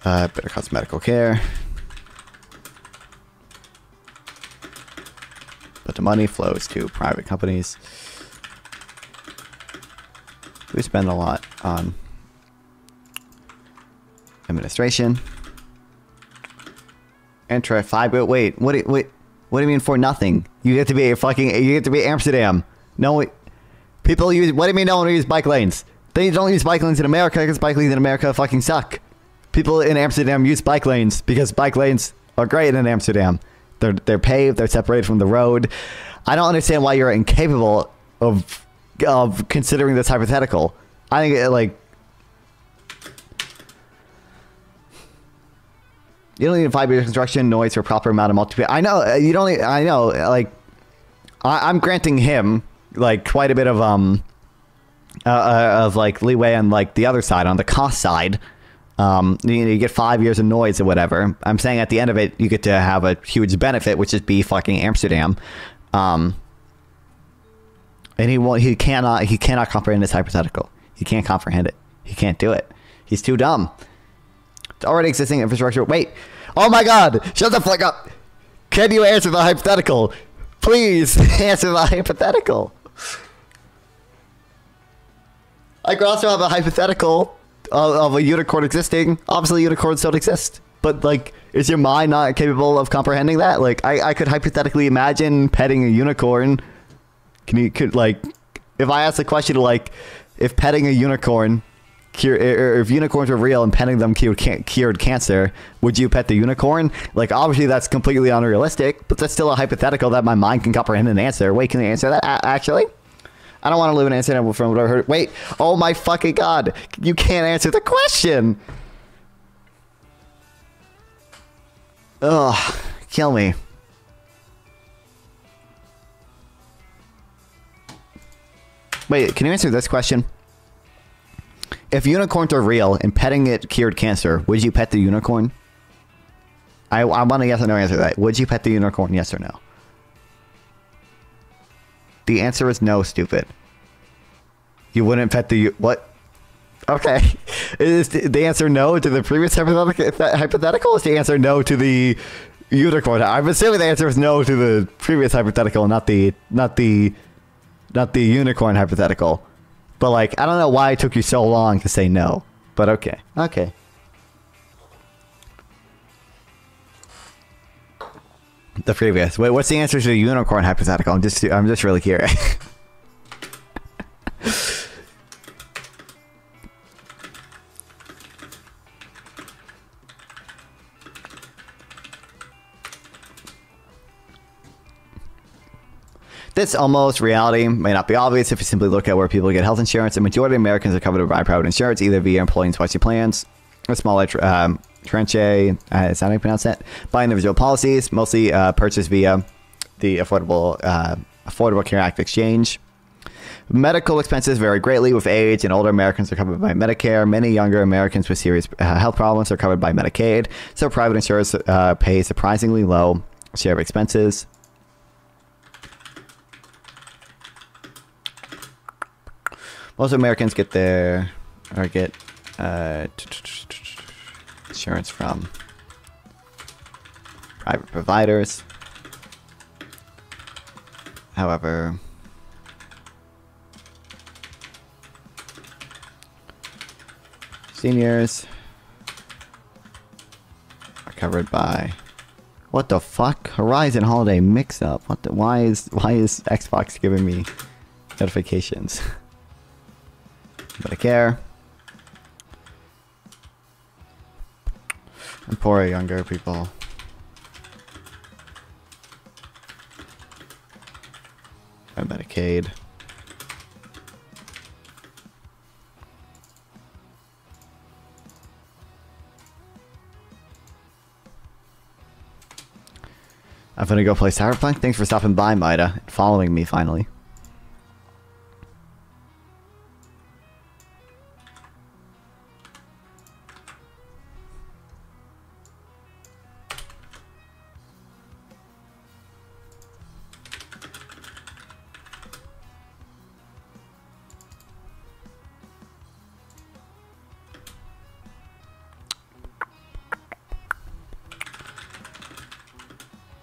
Speaker 1: Better cost medical care. But the money flows to private companies. We spend a lot on administration. Enter 5. Wait, what do you mean for nothing? You get to be Amsterdam. No, people use. What do you mean no one use bike lanes? They don't use bike lanes in America because bike lanes in America fucking suck. People in Amsterdam use bike lanes because bike lanes are great in Amsterdam. They're paved. They're separated from the road. I don't understand why you're incapable of considering this hypothetical. I think like. You don't need a 5 year construction noise for proper amount of multiple. I know you don't. I know. Like, I'm granting him like quite a bit of like leeway on like the other side, on the cost side. You get 5 years of noise or whatever. I'm saying at the end of it, you get to have a huge benefit, which is be fucking Amsterdam. And he cannot comprehend this hypothetical. He can't comprehend it. He can't do it. He's too dumb. It's already existing infrastructure. Wait. Oh my God. Shut the fuck up. Can you answer the hypothetical? Please answer the hypothetical. I could also have a hypothetical of a unicorn existing. Obviously, unicorns don't exist. But, like, is your mind not capable of comprehending that? Like, I could hypothetically imagine petting a unicorn. Like, if I ask the question, like, if petting a unicorn... if unicorns were real and petting them cured cancer, would you pet the unicorn? Like, obviously that's completely unrealistic, but that's still a hypothetical that my mind can comprehend and answer. Wait, can you answer that? Actually, I don't want to live in an answer from what I heard. Wait, oh my fucking God, you can't answer the question. Ugh, kill me. Wait, can you answer this question? If unicorns are real and petting it cured cancer, would you pet the unicorn? I want a yes or no answer to that. Would you pet the unicorn, yes or no? The answer is no, stupid. You wouldn't pet the... What? Okay. Is the answer no to the previous hypothetical? Is the answer no to the unicorn? I'm assuming the answer is no to the previous hypothetical, not the unicorn hypothetical. But like, I don't know why it took you so long to say no. But okay, okay. The previous. Wait, what's the answer to the unicorn hypothetical? I'm just really curious. This almost reality may not be obvious if you simply look at where people get health insurance. The majority of Americans are covered by private insurance, either via employee and specialty plans, or smaller tranche, is that how you pronounce that? By individual policies, mostly purchased via the Affordable Care Act exchange. Medical expenses vary greatly with age, and older Americans are covered by Medicare. Many younger Americans with serious health problems are covered by Medicaid, so private insurers pay surprisingly low share of expenses. Most Americans get insurance from private providers. However, seniors are covered by, what the fuck? Horizon Holiday mix-up. What the? Why is Xbox giving me notifications? Medicare. And poorer younger people. And Medicaid. I'm gonna go play Cyberpunk. Thanks for stopping by, Maida, and following me finally.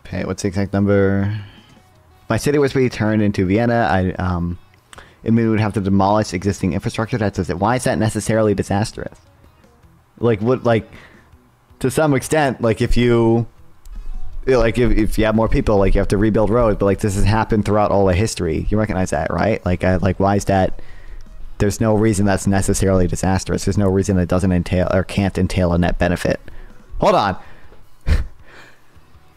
Speaker 1: Okay, what's the exact number? If my city was to be turned into Vienna, it would have to demolish existing infrastructure. Why is that necessarily disastrous? Like, to some extent, like if you have more people, like you have to rebuild roads, but like this has happened throughout all of history. You recognize that, right? Like why is that? There's no reason that's necessarily disastrous. There's no reason it doesn't entail or can't entail a net benefit. Hold on.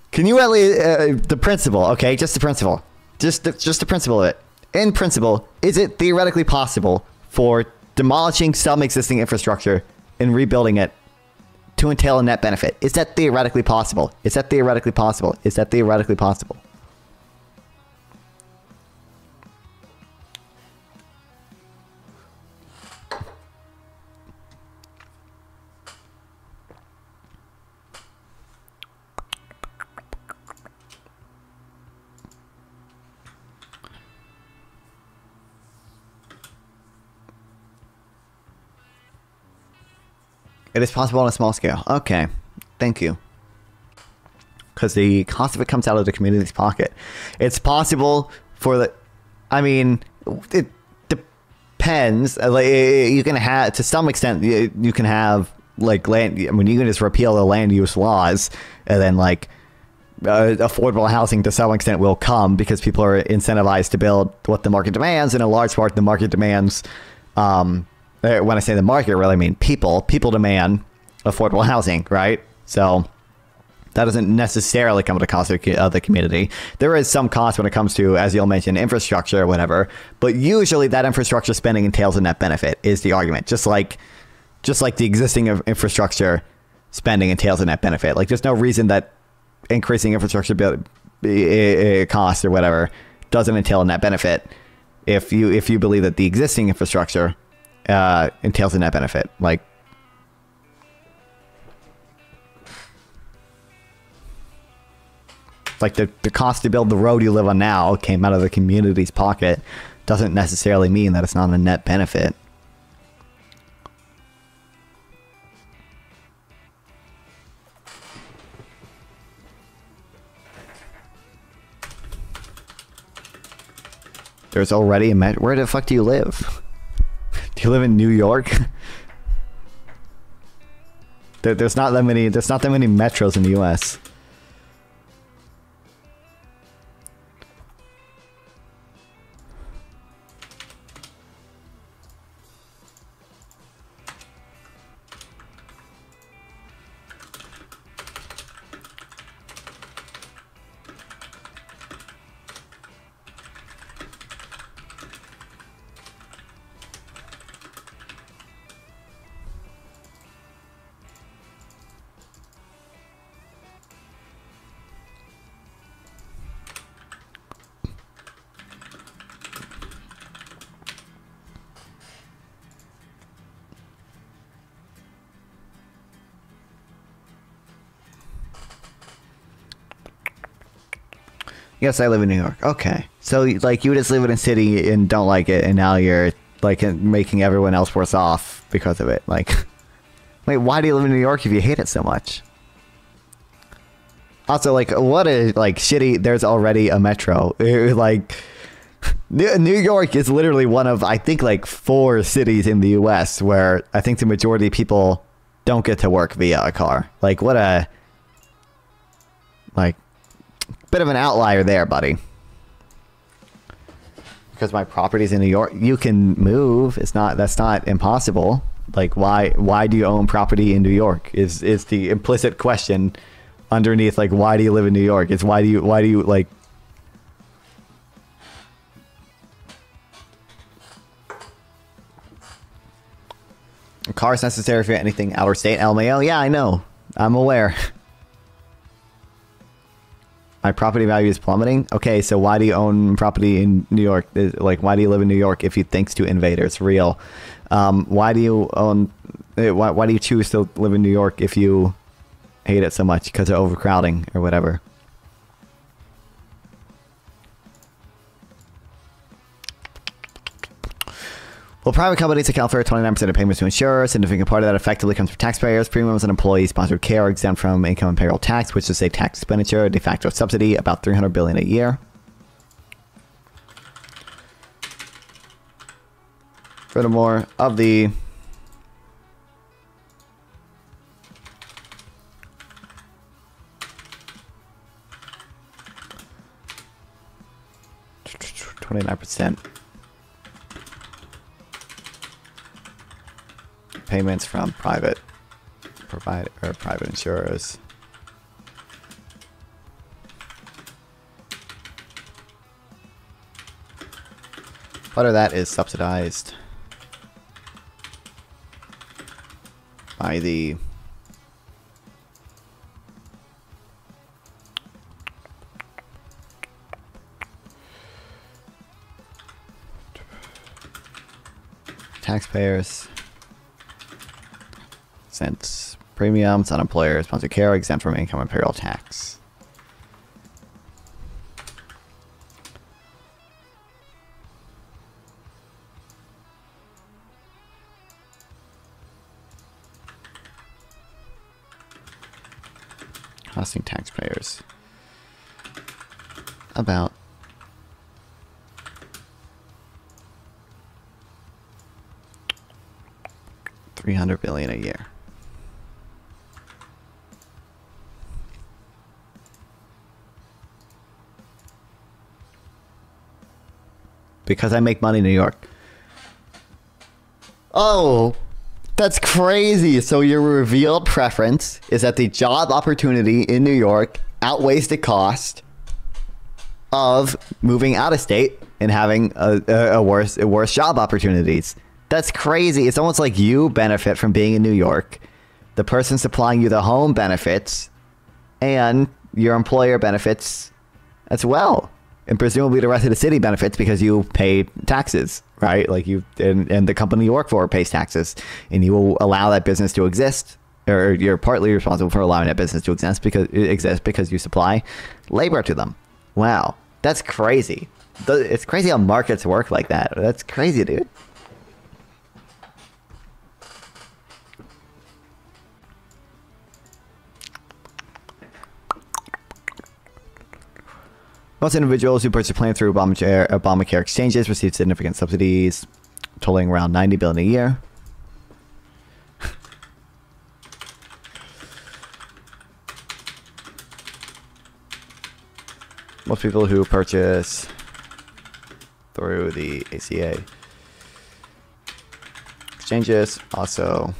Speaker 1: Can you at least, the principle, okay, just the principle. Just the principle of it. In principle, is it theoretically possible for demolishing some existing infrastructure and rebuilding it to entail a net benefit? Is that theoretically possible? Is that theoretically possible? Is that theoretically possible? It is possible on a small scale. Okay. Thank you. Because the cost of it comes out of the community's pocket. It's possible for the... I mean, it depends. Like, you can have... To some extent, you can have, like, land... I mean, you can just repeal the land use laws, and then, like, affordable housing to some extent will come because people are incentivized to build what the market demands, and in large part, the market demands... when I say the market, I really mean people. People demand affordable housing, right? So that doesn't necessarily come at a cost of the community. There is some cost when it comes to, as you'll mention, infrastructure or whatever. But usually that infrastructure spending entails a net benefit is the argument. Just like the existing infrastructure spending entails a net benefit. Like there's no reason that increasing infrastructure cost or whatever doesn't entail a net benefit if you believe that the existing infrastructure entails a net benefit. Like the cost to build the road you live on now came out of the community's pocket doesn't necessarily mean that it's not a net benefit. There's already a metro. Where the fuck do you live? Do you live in New York? There's not that many. There's not that many metros in the U.S. Yes, I live in New York. Okay. So, like, you just live in a city and don't like it, and now you're, like, making everyone else worse off because of it. Like, wait, why do you live in New York if you hate it so much? Also, like, what a, like, shitty, there's already a metro. Like, New York is literally one of, I think, like, 4 cities in the U.S. where I think the majority of people don't get to work via a car. Like, what a, like, bit of an outlier there, buddy. Because my property's in New York, you can move. That's not impossible. Like, why do you own property in New York? Is the implicit question underneath, like, why do you live in New York? It's why do you like, a car is necessary for anything out of state. LMAO, yeah, I know. I'm aware. My property value is plummeting. Okay, so why do you own property in New York? Like, why do you live in New York if you thanks to invaders? Real. Why do you own? Why do you choose to live in New York if you hate it so much because of overcrowding or whatever? Well, private companies account for 29% of payments to insurers. A significant part of that effectively comes from taxpayers. Premiums and employee-sponsored care are exempt from income and payroll tax, which is a tax expenditure, a de facto subsidy, about $300 billion a year. Furthermore, of the $29%. Payments from private insurers. Part of that is subsidized by the taxpayers. Since premiums on employer-sponsored care are exempt from income and payroll tax. Costing taxpayers about $300 billion a year. Because I make money in New York. Oh, that's crazy. So your revealed preference is that the job opportunity in New York outweighs the cost of moving out of state and having a worse job opportunities. That's crazy. It's almost like you benefit from being in New York. The person supplying you the home benefits, and your employer benefits as well. And presumably the rest of the city benefits because you pay taxes, right? Like you and the company you work for pays taxes, and you will allow that business to exist, or you're partly responsible for allowing that business to exist because you supply labor to them. Wow, that's crazy. It's crazy how markets work like that. That's crazy, dude. Most individuals who purchase a plan through Obamacare exchanges receive significant subsidies, totaling around $90 billion a year. Most people who purchase through the ACA exchanges also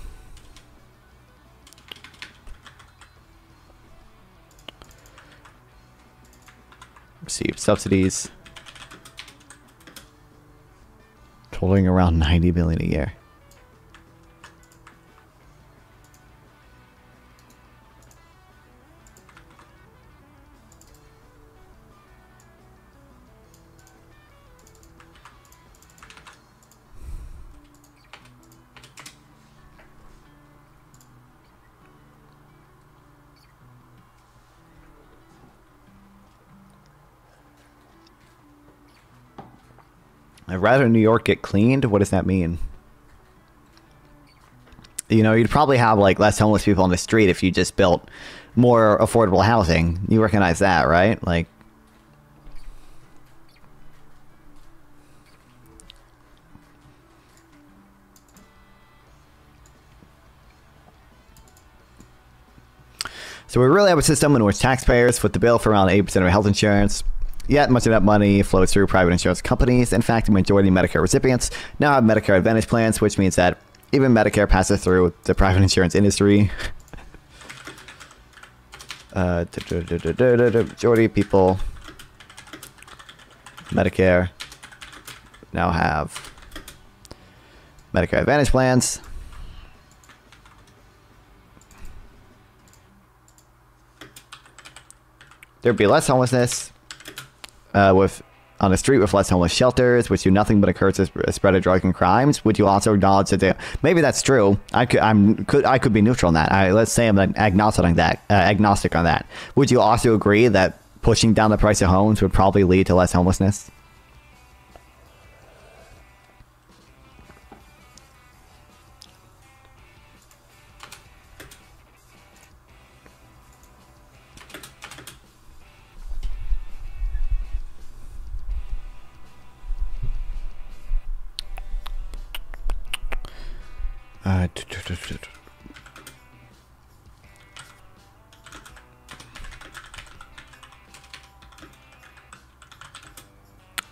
Speaker 1: receive subsidies totaling around $90 billion a year. I'd rather New York get cleaned. What does that mean? You know, you'd probably have like less homeless people on the street if you just built more affordable housing. You recognize that, right? Like, so we really have a system in which taxpayers foot the bill for around 80% of health insurance. Yet much of that money flows through private insurance companies. In fact, the majority of Medicare recipients now have Medicare Advantage plans, which means that even Medicare passes through the private insurance industry. Majority of people Medicare now have Medicare Advantage plans. There'd be less homelessness with on the street, with less homeless shelters, which do nothing but encourage the spread of drugs and crimes. Would you also acknowledge that maybe that's true? I could be neutral on that. Let's say I'm agnostic on that. Would you also agree that pushing down the price of homes would probably lead to less homelessness?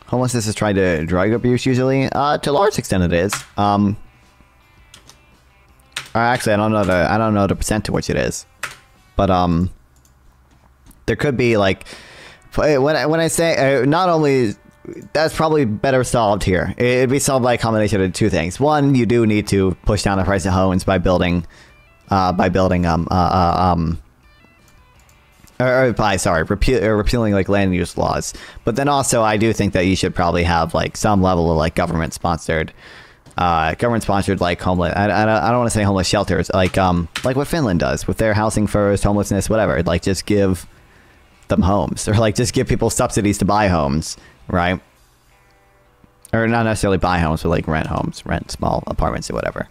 Speaker 1: Homelessness is tied to drug abuse usually. To a large extent it is. Actually, I don't know the percent to which it is. But there could be like when I say not only that's probably better solved here. It'd be solved by a combination of two things. One, you do need to push down the price of homes by repealing like land use laws. But then also, I do think that you should probably have like some level of like government sponsored like homeless. I don't want to say homeless shelters, like what Finland does with their housing first, homelessness, whatever. Like just give them homes, or like just give people subsidies to buy homes. Right? Or not necessarily buy homes, but like rent homes, rent small apartments or whatever.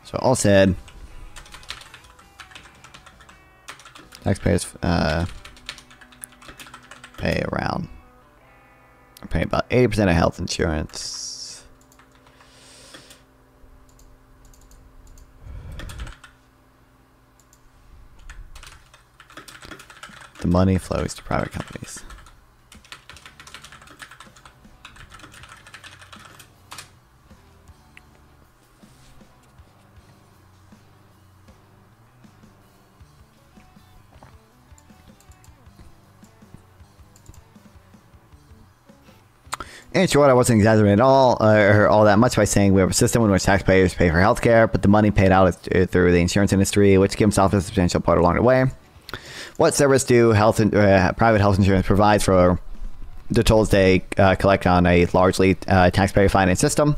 Speaker 1: So all said, taxpayers pay about 80% of health insurance. The money flows to private companies. In short, I wasn't exaggerating at all, or all that much by saying we have a system in which taxpayers pay for healthcare, but the money paid out is through the insurance industry, which gives off a substantial part along the way. What service do private health insurance provide for the tolls they collect on a largely taxpayer-financed system.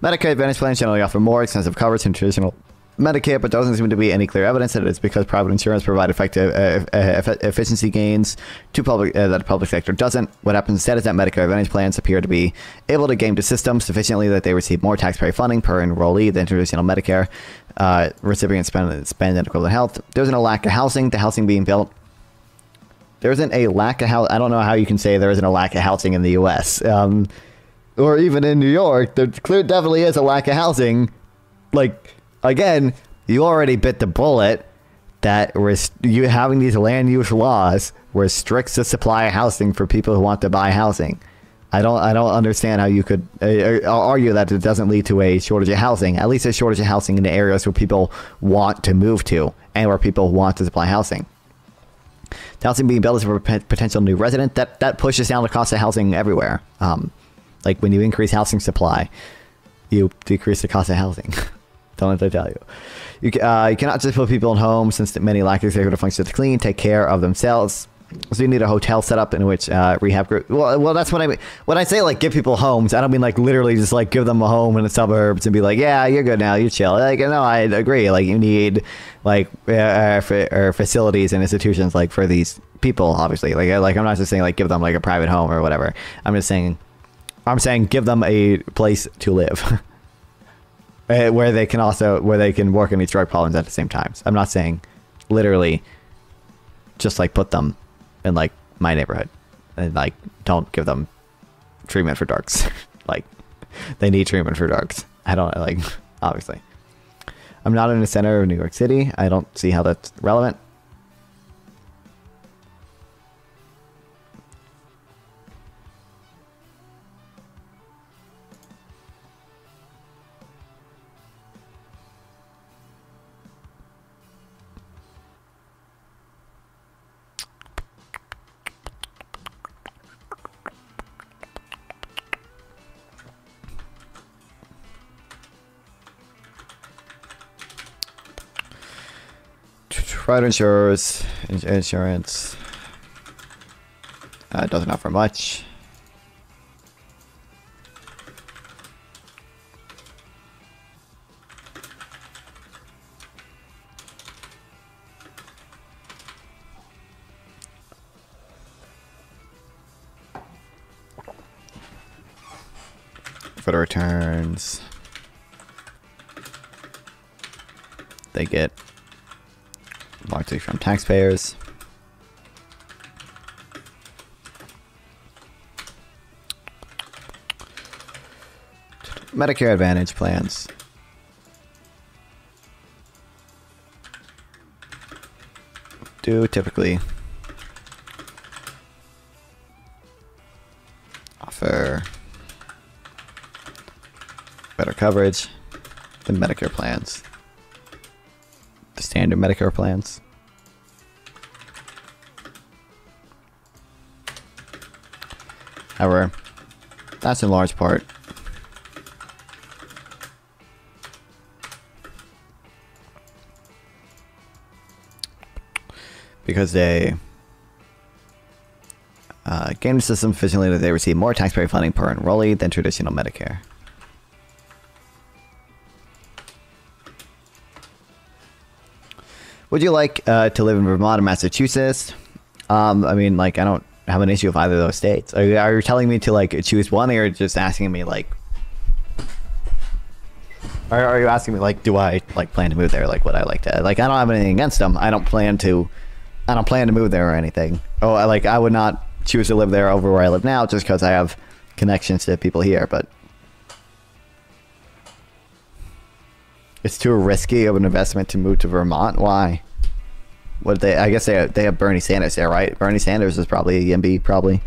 Speaker 1: Medicare Advantage plans generally offer more extensive coverage than traditional Medicare, but there doesn't seem to be any clear evidence that it's because private insurance provide effective efficiency gains to that the public sector doesn't. What happens instead is that Medicare Advantage plans appear to be able to game the system sufficiently that they receive more taxpayer funding per enrollee than traditional Medicare recipients spend in equivalent health. There isn't a lack of housing. The housing being built. There isn't a lack of housing. I don't know how you can say there isn't a lack of housing in the U.S. Or even in New York. There definitely is a lack of housing. Like, again, you already bit the bullet that you having these land use laws restricts the supply of housing for people who want to buy housing. I don't understand how you could argue that it doesn't lead to a shortage of housing. At least a shortage of housing in the areas where people want to move to and where people want to supply housing. The housing being built is for a potential new resident. That pushes down the cost of housing everywhere. Like when you increase housing supply, you decrease the cost of housing. Don't let that tell you. You cannot just put people in homes since many lack executive functions to clean, take care of themselves. So you need a hotel set up in which rehab group. Well, that's what I mean. When I say like give people homes, I don't mean like literally just like give them a home in the suburbs and be like, yeah, you're good now, you chill. Like, no, I agree. Like you need like facilities and institutions like for these people, obviously. Like I'm not just saying like give them like a private home or whatever. I'm saying give them a place to live. Where they can work on these drug problems at the same time. So I'm not saying literally just like put them in like my neighborhood and like don't give them treatment for drugs. Like they need treatment for drugs. I don't like, obviously. I'm not in the center of New York City. I don't see how that's relevant. Private insurance doesn't offer much. For the returns, they get largely from taxpayers. Medicare Advantage plans. Do typically offer better coverage than Medicare plans. The standard Medicare plans. However, that's in large part because they game the system sufficiently that they receive more taxpayer funding per enrollee than traditional Medicare. Would you like to live in Vermont or Massachusetts? I mean, like, I don't have an issue with either of those states. Are you telling me to like choose one, or you're just asking me like, are you asking me like, do I like plan to move there? Like, would I like to? Like, I don't have anything against them. I don't plan to move there or anything. Oh, I would not choose to live there over where I live now just because I have connections to people here, but it's too risky of an investment to move to Vermont. Why? I guess they have Bernie Sanders there, right? Bernie Sanders is probably a YIMBY, probably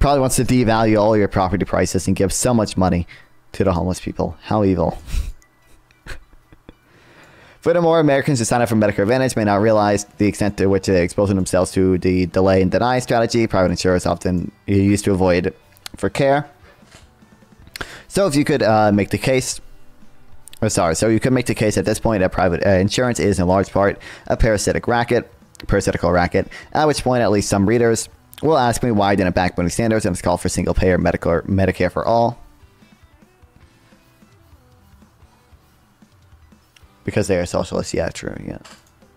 Speaker 1: wants to devalue all your property prices and give so much money to the homeless people. How evil. Furthermore, Americans who sign up for Medicare Advantage may not realize the extent to which they're exposing themselves to the delay and deny strategy private insurers often used to avoid for care. So if you could make the case, so you could make the case at this point that private insurance is in large part a parasitical racket, at which point at least some readers will ask me why I didn't back Bernie Sanders and his call for single-payer Medicare for all. Because they are socialists. Yeah, true. Yeah,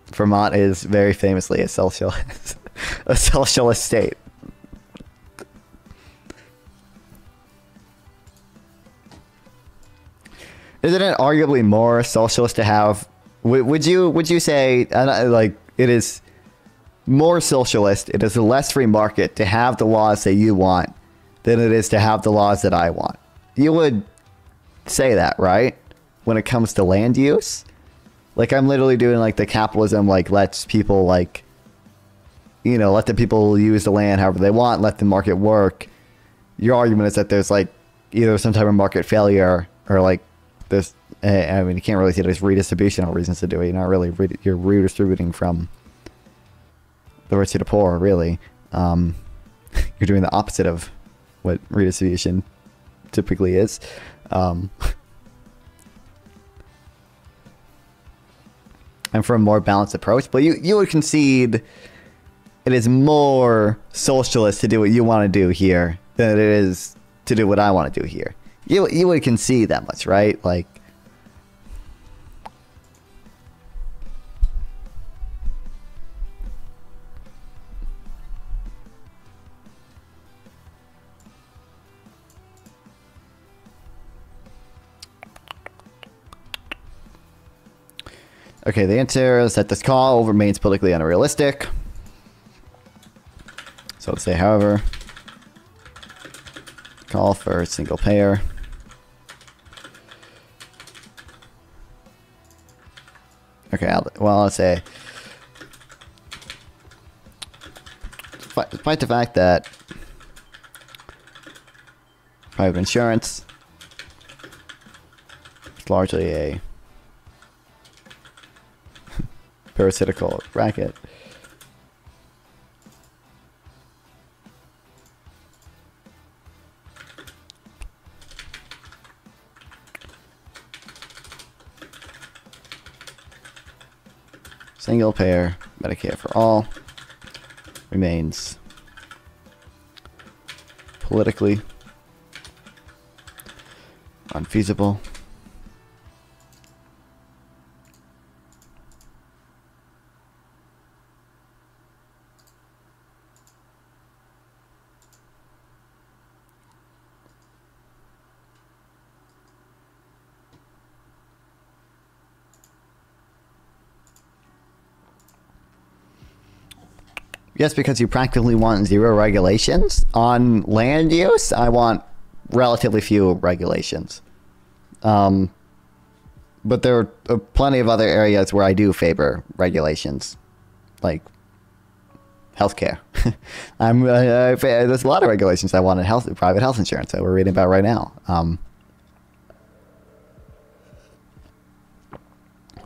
Speaker 1: Vermont is very famously a socialist, a socialist state. Isn't it arguably more socialist to have? Would you say like it is more socialist? It is a less free market to have the laws that you want than it is to have the laws that I want. You would say that, right? When it comes to land use, like I'm literally doing like the capitalism, like lets people like, you know, let the people use the land however they want, let the market work. Your argument is that there's like either some type of market failure or like this. I mean, you can't really see there's redistributional reasons to do it. You're not really you're redistributing from the rich to the poor, really. You're doing the opposite of what redistribution typically is. And for a more balanced approach, but you would concede it is more socialist to do what you want to do here than it is to do what I want to do here. You would concede that much, right? Like, okay, the answer is that this call remains politically unrealistic. So let's say, however, call for single payer. Okay, well, I'll say, despite the fact that private insurance is largely a parasitical racket, single payer Medicare for all remains politically unfeasible. Yes, because you practically want zero regulations on land use. I want relatively few regulations. But there are plenty of other areas where I do favor regulations, like healthcare. There's a lot of regulations I want in private health insurance that we're reading about right now.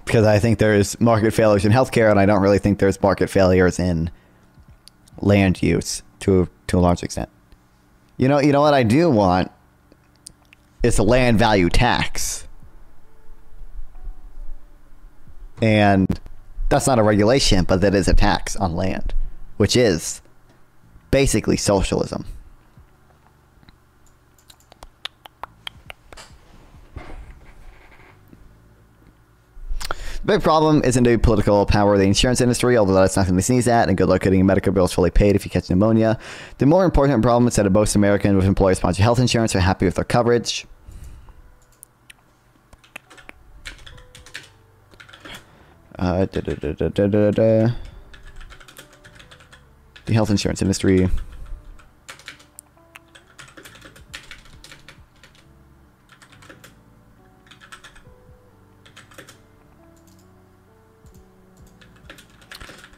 Speaker 1: Because I think there's market failures in healthcare, and I don't really think there's market failures in land use to a large extent. You know what I do want is a land value tax. And that's not a regulation, but that is a tax on land, which is basically socialism. The big problem isn't the political power of the insurance industry, although that's nothing to sneeze at, and good luck getting your medical bills fully paid if you catch pneumonia. The more important problem is that most Americans with employer-sponsored health insurance are happy with their coverage. The health insurance industry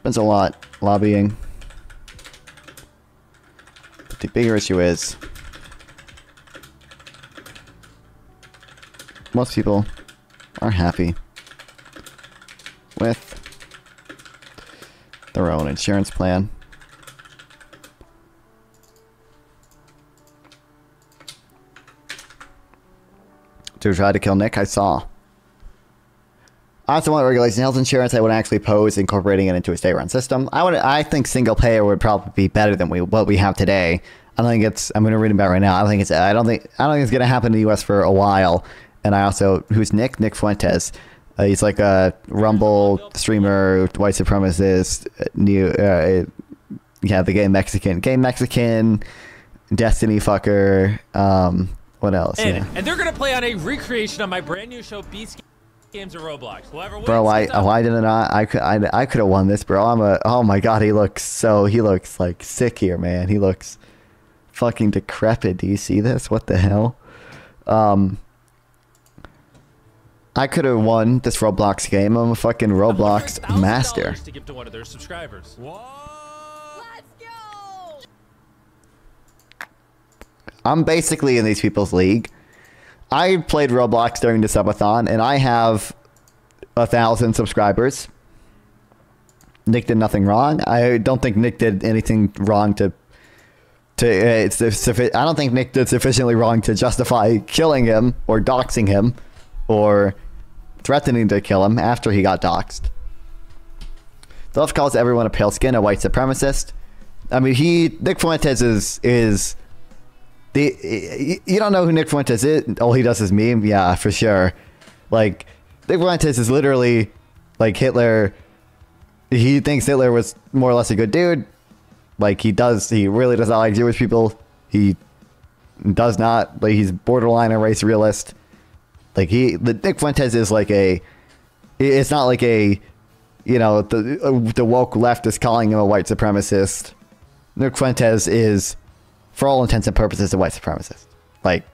Speaker 1: spends a lot lobbying, but the bigger issue is most people are happy with their own insurance plan. To try to kill Nick, I saw. I also want regulation health insurance. I would actually oppose incorporating it into a state-run system. I think single payer would probably be better than what we have today. I don't think it's. I'm going to read about it right now. I don't think it's going to happen in the U.S. for a while. And I also, who's Nick Fuentes? He's like a Rumble streamer, white supremacist, the gay Mexican, Destiny fucker. What else?
Speaker 12: And they're gonna play on a recreation of my brand new show, Beast Games of Roblox. Whoever wins,
Speaker 1: bro, why didn't I could have won this, bro. Oh my god, he looks like sick here, man. He looks fucking decrepit. Do you see this? What the hell? I could have won this Roblox game. I'm a fucking Roblox master.
Speaker 12: To give to one of their subscribers.
Speaker 1: I'm basically in these people's league. I played Roblox during the subathon, and I have 1,000 subscribers. Nick did nothing wrong. I don't think Nick did anything wrong I don't think Nick did sufficiently wrong to justify killing him or doxing him or threatening to kill him after he got doxed. The left calls everyone a pale skin, a white supremacist. I mean, Nick Fuentes is you don't know who Nick Fuentes is? All he does is meme? Yeah, for sure. Like, Nick Fuentes is literally like Hitler. He thinks Hitler was more or less a good dude. Like, he really does not like Jewish people. He does not, like, he's borderline a race realist. Like, Nick Fuentes is like it's not like the woke left is calling him a white supremacist. Nick Fuentes is, for all intents and purposes, a white supremacist. Like,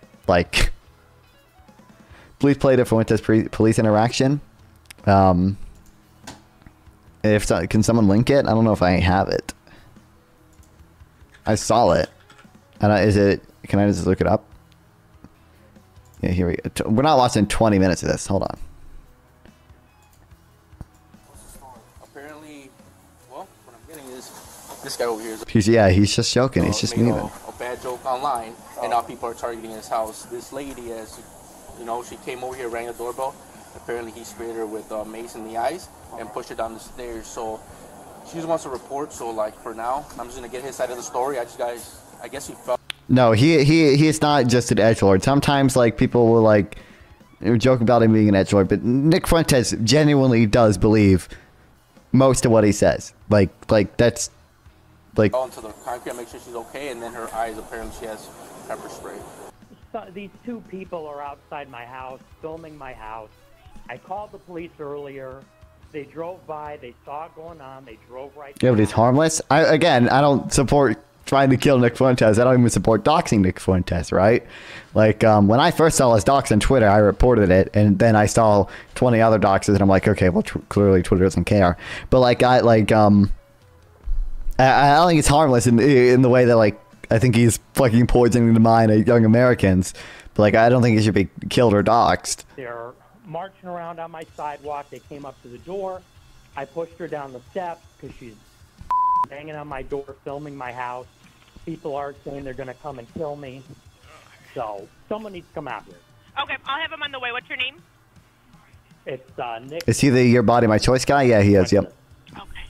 Speaker 1: please play the Fuentes police interaction. Can someone link it? I don't know if I have it. I saw it. Can I just look it up? Yeah, here we go. We're not watching 20 minutes of this. Hold on.
Speaker 13: Apparently, well, what I'm getting is this guy over here.
Speaker 1: He's just joking. He's just memeing.
Speaker 13: A bad joke online, and now people are targeting his house. This lady, as you know, she came over here, rang the doorbell. Apparently, he sprayed her with mace in the eyes and pushed her down the stairs. So she just wants to report. So, like, for now, I'm just gonna get his side of the story. I guess he felt.
Speaker 1: No, he's not just an edgelord. Sometimes, like, people will, like, joke about him being an edgelord, but Nick Fuentes genuinely does believe most of what he says. Like that's like.
Speaker 13: Into the concrete, make sure she's okay, and then her eyes, apparently she has pepper spray.
Speaker 14: So these two people are outside my house, filming my house. I called the police earlier. They drove by. They saw it going on. They drove right.
Speaker 1: Yeah, but he's harmless. I don't support trying to kill Nick Fuentes. I don't even support doxing Nick Fuentes, right? Like, when I first saw his dox on Twitter, I reported it, and then I saw 20 other doxes, and I'm like, okay, well, clearly Twitter doesn't care. But, like, I don't think it's harmless in the way that, like, I think he's fucking poisoning the mind of young Americans. But, like, I don't think he should be killed or doxed.
Speaker 14: They're marching around on my sidewalk. They came up to the door. I pushed her down the steps because she's banging on my door, filming my house. People are saying they're going to come and kill me. So someone needs to come out here.
Speaker 15: Okay, I'll have him on the way. What's your name?
Speaker 14: It's Nick.
Speaker 1: Is he the Your Body My Choice guy? Yeah, he is. Yep.
Speaker 15: Okay.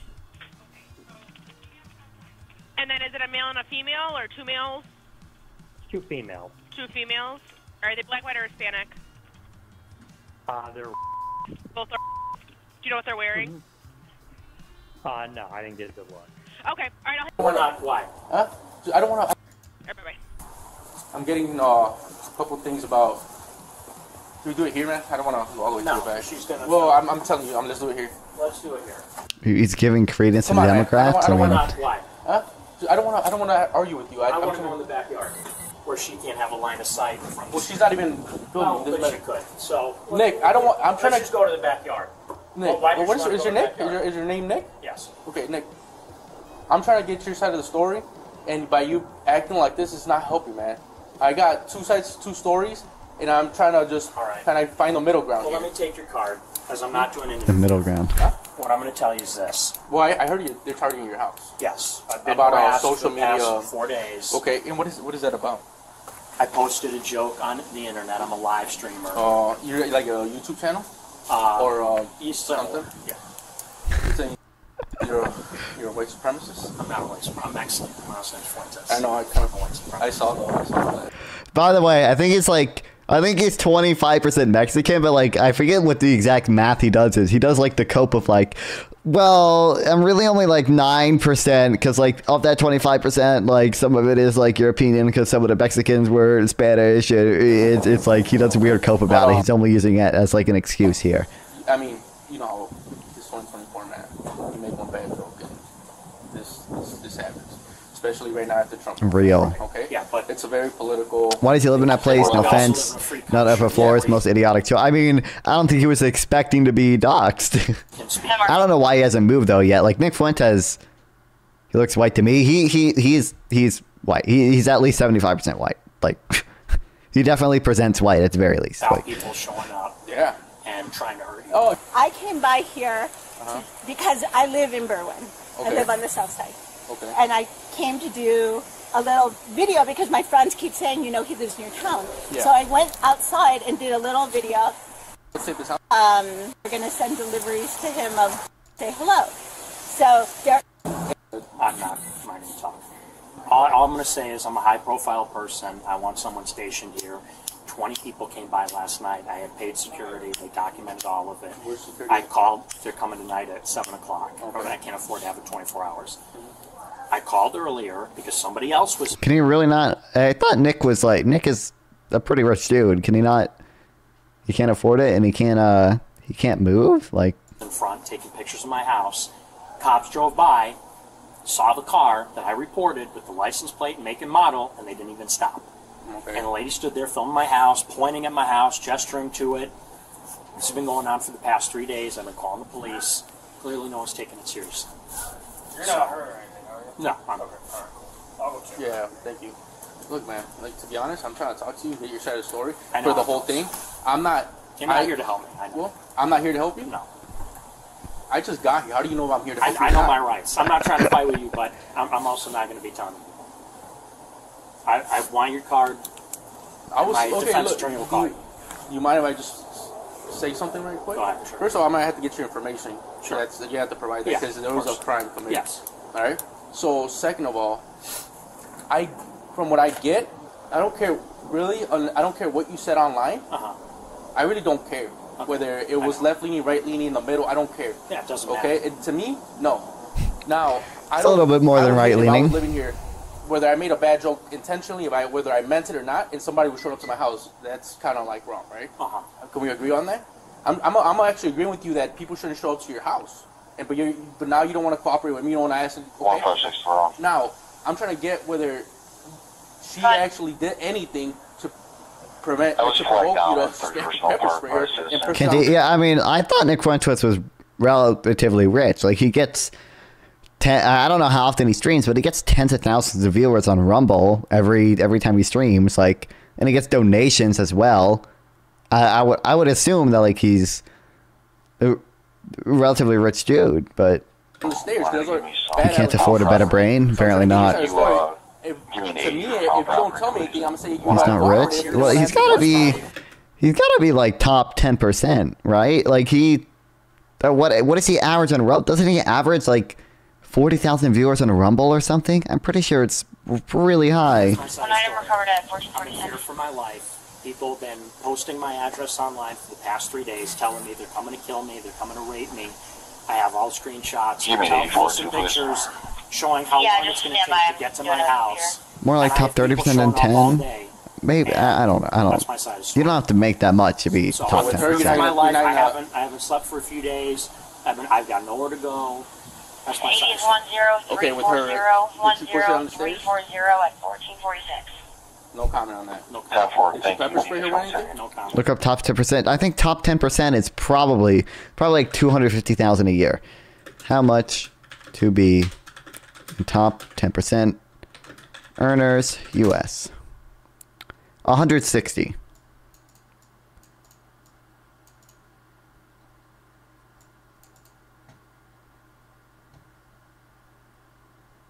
Speaker 15: And then is it a male and a female, or two males?
Speaker 14: Two females.
Speaker 15: Two females. Are they black, white, or Hispanic?
Speaker 14: They're
Speaker 15: both. Do you know what they're wearing?
Speaker 14: No, I didn't get a good look.
Speaker 15: Okay, all right.
Speaker 14: We're not why?
Speaker 13: Huh? I don't want to.
Speaker 15: Bye-bye.
Speaker 13: I'm getting a couple things about. Do we do it here, man? I don't want to go all the way to the back.
Speaker 14: She's gonna.
Speaker 13: Well, I'm telling you, let's do it here.
Speaker 14: Let's do it here.
Speaker 1: He's giving credence to the Democrats.
Speaker 13: I don't want
Speaker 14: to. Why?
Speaker 13: Huh? I don't want to argue with you.
Speaker 14: I want to go in the backyard where she can't have a line of sight from.
Speaker 13: Well, she's not even filming.
Speaker 14: No, but she could. So.
Speaker 13: Nick, I don't want. I'm trying to
Speaker 14: just go to the backyard.
Speaker 13: Nick,
Speaker 14: well,
Speaker 13: what is your Nick? Is your name Nick?
Speaker 14: Yes.
Speaker 13: Okay, Nick. I'm trying to get your side of the story, and by you acting like this, it's not helping, man. I got two sides, two stories, and I'm trying to just kind of find the middle ground.
Speaker 14: Well, let me take your card, because I'm not doing anything.
Speaker 1: The middle ground.
Speaker 13: Huh?
Speaker 14: What I'm going to tell you is this.
Speaker 13: Well, I heard they're targeting your house.
Speaker 14: Yes. I've been
Speaker 13: about
Speaker 14: harassed
Speaker 13: social
Speaker 14: for the past
Speaker 13: media.
Speaker 14: 4 days.
Speaker 13: Okay, and what is that about?
Speaker 14: I posted a joke on the internet. I'm a live streamer.
Speaker 13: You're like a YouTube channel? or
Speaker 16: East
Speaker 13: something?
Speaker 16: Yeah.
Speaker 13: You're saying you're a white supremacist?
Speaker 16: I'm not a white supremacist. I'm excellent. My last name's Fuentes.
Speaker 13: I know. I saw that.
Speaker 1: By the way, I think he's 25% Mexican, but like I forget what the exact math he does is. He does like the cope of like, well, I'm really only like 9% because like of that 25%, like some of it is like European because some of the Mexicans were Spanish. It's like he does a weird cope about it. He's only using it as like an excuse here.
Speaker 13: I mean, you know, this 2024 man, you make one bad joke and this happens. Especially right now after Trump.
Speaker 1: Real.
Speaker 13: Okay? Yeah, but it's a very political...
Speaker 1: Why does he live in that place? No offense. Not upper floor. It's most idiotic too. I mean, I don't think he was expecting to be doxxed. I don't know why he hasn't moved though yet. Like Nick Fuentes, he looks white to me. He's white. He's at least 75% white. Like he definitely presents white at the very least. Like,
Speaker 16: people showing up.
Speaker 13: Yeah.
Speaker 16: And trying to hurt you.
Speaker 17: Oh, I came by here because I live in Berwyn. I
Speaker 13: Okay.
Speaker 17: live on the south side.
Speaker 13: Okay.
Speaker 17: And I came to do a little video because my friends keep saying, you know, he lives near town.
Speaker 13: Yeah.
Speaker 17: So I went outside and did a little video.
Speaker 13: Let's take this out.
Speaker 17: We're going to send deliveries to him of say hello. So there.
Speaker 16: I'm not minding to talk. All I'm going to say is I'm a high-profile person. I want someone stationed here. 20 people came by last night. I had paid security. They documented all of it.
Speaker 13: Where's security?
Speaker 16: I called. They're coming tonight at 7 o'clock. Okay. I can't afford to have it 24 hours. I called earlier because somebody else was...
Speaker 1: can he really not? I thought Nick was like, Nick is a pretty rich dude. Can he not? He can't afford it and he can't move? Like,
Speaker 16: in front taking pictures of my house. Cops drove by, saw the car that I reported with the license plate, make and model, and they didn't even stop.
Speaker 13: Okay.
Speaker 16: And the lady stood there filming my house, pointing at my house, gesturing to it. This has been going on for the past 3 days. I've been calling the police. Clearly no one's taking it seriously.
Speaker 13: You're not hurt or anything, are you?
Speaker 16: No, I'm okay.
Speaker 13: All right. Yeah, thank you. Look, man, like, to be honest, I'm trying to talk to you, get your side of the story
Speaker 16: I know.
Speaker 13: for the whole thing. I'm not...
Speaker 16: You're not here to help me. I know.
Speaker 13: Well, I'm not here to help you?
Speaker 16: No.
Speaker 13: I just got here. How do you know I'm here to help you?
Speaker 16: I know my rights. I'm not trying to fight with you, but I'm also not going to be telling you. I want your card. My defense attorney will call you.
Speaker 13: You mind if I just say something right quick?
Speaker 16: Go ahead, sure.
Speaker 13: First of all, I might have to get your information.
Speaker 16: Sure.
Speaker 13: You have to provide that
Speaker 16: Yeah,
Speaker 13: because there
Speaker 16: of
Speaker 13: was a
Speaker 16: course.
Speaker 13: crime committed.
Speaker 16: Yes.
Speaker 13: All right? So, second of all, from what I get, I don't care really, I don't care what you said online. I really don't care. Whether it was left-leaning, right-leaning, in the middle, I don't care.
Speaker 16: Yeah, it doesn't matter.
Speaker 13: Okay? And to me, no. Now,
Speaker 1: it's a little bit more than right
Speaker 13: I was
Speaker 1: leaning.
Speaker 13: living here, whether I made a bad joke intentionally, whether I meant it or not, and somebody was showing up to my house, that's kind of like wrong, right? Can we agree on that? I'm actually agreeing with you that people shouldn't show up to your house, but now you don't want to cooperate with me. You don't want to ask. Okay? Now I'm trying to get whether she actually did anything to prevent to provoke you to pepper spray her and push her.
Speaker 1: yeah, I mean, I thought Nick Fuentes was relatively rich. Like he gets, I don't know how often he streams, but he gets tens of thousands of viewers on Rumble every time he streams. Like, and he gets donations as well. I would assume that like he's a relatively rich dude, but
Speaker 13: on the stairs,
Speaker 1: he can't afford a better brain. Apparently not.
Speaker 13: To me, if you don't tell me anything, I'm gonna say
Speaker 1: He's not rich. Well, he's gotta be like top 10%, right? Like what does he average on Rumble? Doesn't he average like 40,000 viewers on Rumble or something? I'm pretty sure it's really high.
Speaker 16: One item recovered at 1447. I'm here for my life. People have been posting my address online for the past 3 days, telling me they're coming to kill me, they're coming to rape me. I have all screenshots, posting pictures, showing how long it's going to take to get to my house.
Speaker 1: More like top 30% than 10. Maybe I don't know.
Speaker 16: That's my side of the
Speaker 1: You don't have to make that much to be
Speaker 16: So
Speaker 1: top
Speaker 16: with
Speaker 1: 10%.
Speaker 16: my life, I haven't slept for a few days. I've got nowhere to go. That's my side of the story.
Speaker 13: Okay, with her, did she push it on the stairs?
Speaker 17: 340 at 1446.
Speaker 13: No comment on that. No comment. Did she pepper spray her or anything?
Speaker 16: No comment.
Speaker 1: Look up top 10%. I think top 10% is probably like 250,000 a year. How much to be in top 10% earners US? 160.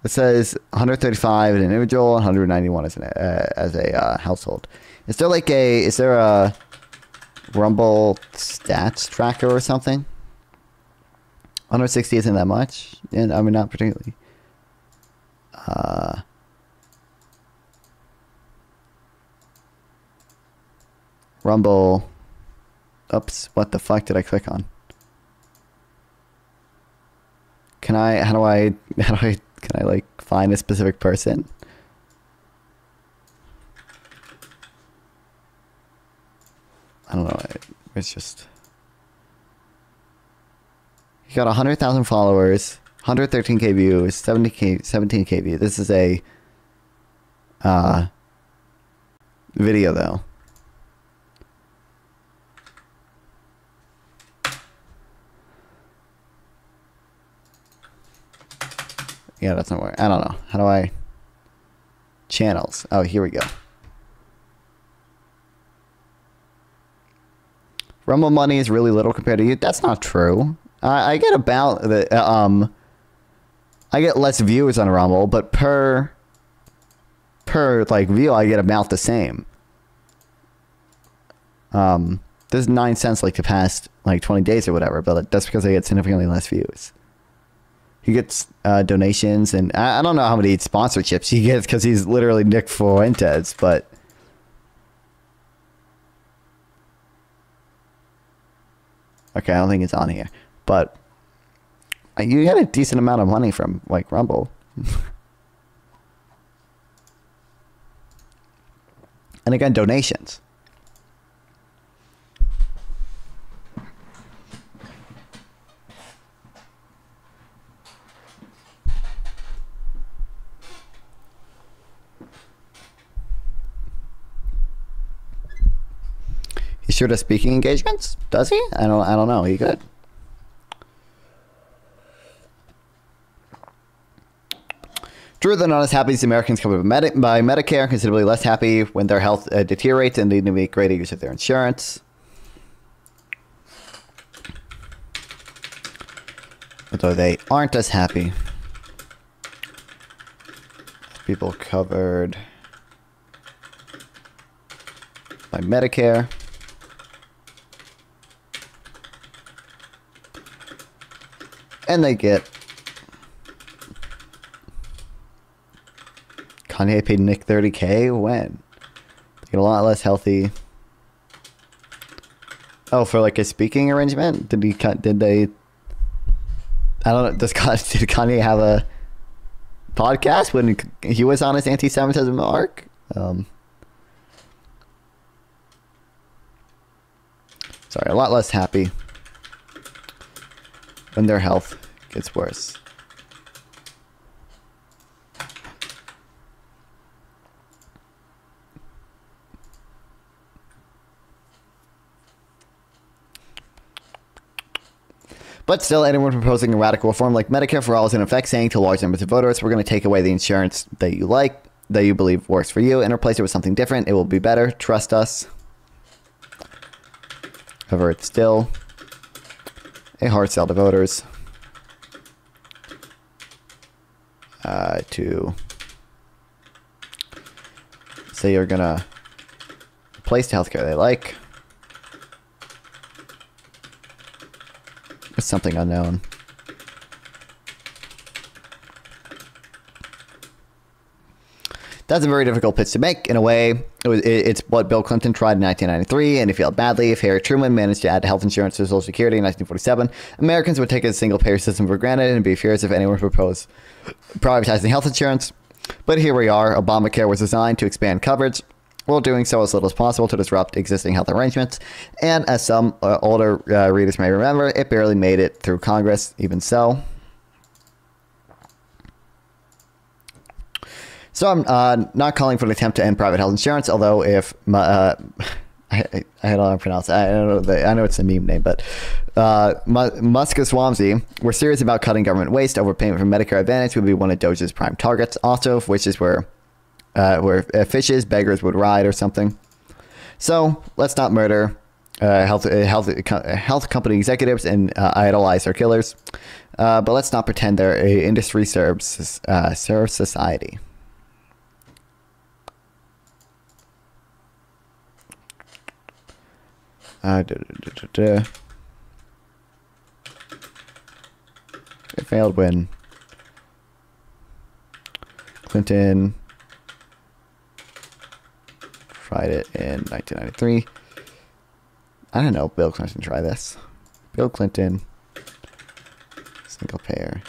Speaker 1: It says 135 an individual, 191 as a household. Is there a Rumble stats tracker or something. 160 isn't that much. And I mean, not particularly. Rumble. Oops, what the fuck did I click on? Can I, can I like find a specific person? I don't know, it's just... You got 100,000 followers, 113k views, 17k views. This is a video though. Yeah, that's not working. I don't know. How do I... Channels. Oh, here we go. Rumble money is really little compared to you. That's not true. I get about the I get less views on Rumble, but per like view I get about the same. There's 9 cents like the past like 20 days or whatever, but that's because I get significantly less views. He gets donations, and I don't know how many sponsorships he gets because he's literally Nick Fuentes, but okay, I don't think it's on here. But you get a decent amount of money from like Rumble. And again, donations. He sure does speaking engagements? Does he? I don't know. He could. True, they're not as happy as Americans covered by Medicare, considerably less happy when their health deteriorates and need to make greater use of their insurance. Although they aren't as happy. People covered by Medicare. And they get... Kanye paid Nick $30K? When? They get a lot less healthy. Oh, for like a speaking arrangement? Did they... I don't know. Did Kanye have a podcast when he was on his anti-Semitism arc? Sorry, a lot less happy when their health gets worse. But still, anyone proposing a radical reform like Medicare for All is in effect saying to large numbers of voters, we're going to take away the insurance that you like, that you believe works for you, and replace it with something different. It will be better. Trust us. However, it's still a hard sell to voters to say you're going to replace the healthcare they like with something unknown. That's a very difficult pitch to make. In a way, it's what Bill Clinton tried in 1993, and he failed badly. If Harry Truman managed to add health insurance to Social Security in 1947, Americans would take a single-payer system for granted and be furious if anyone proposed privatizing health insurance. But here we are. Obamacare was designed to expand coverage, while doing so as little as possible to disrupt existing health arrangements. And as some older readers may remember, it barely made it through Congress, even so. So I'm not calling for an attempt to end private health insurance, although if I don't know how to pronounce it. I know it's a meme name, but Muskaswamsy were serious about cutting government waste. Overpayment for Medicare Advantage would be one of Doge's prime targets. Also, which is where fishes, beggars would ride or something. So let's not murder health company executives and idolize their killers. But let's not pretend their industry serves society. A failed win. Clinton tried it in 1993. I don't know. Bill Clinton tried this. Bill Clinton, single payer.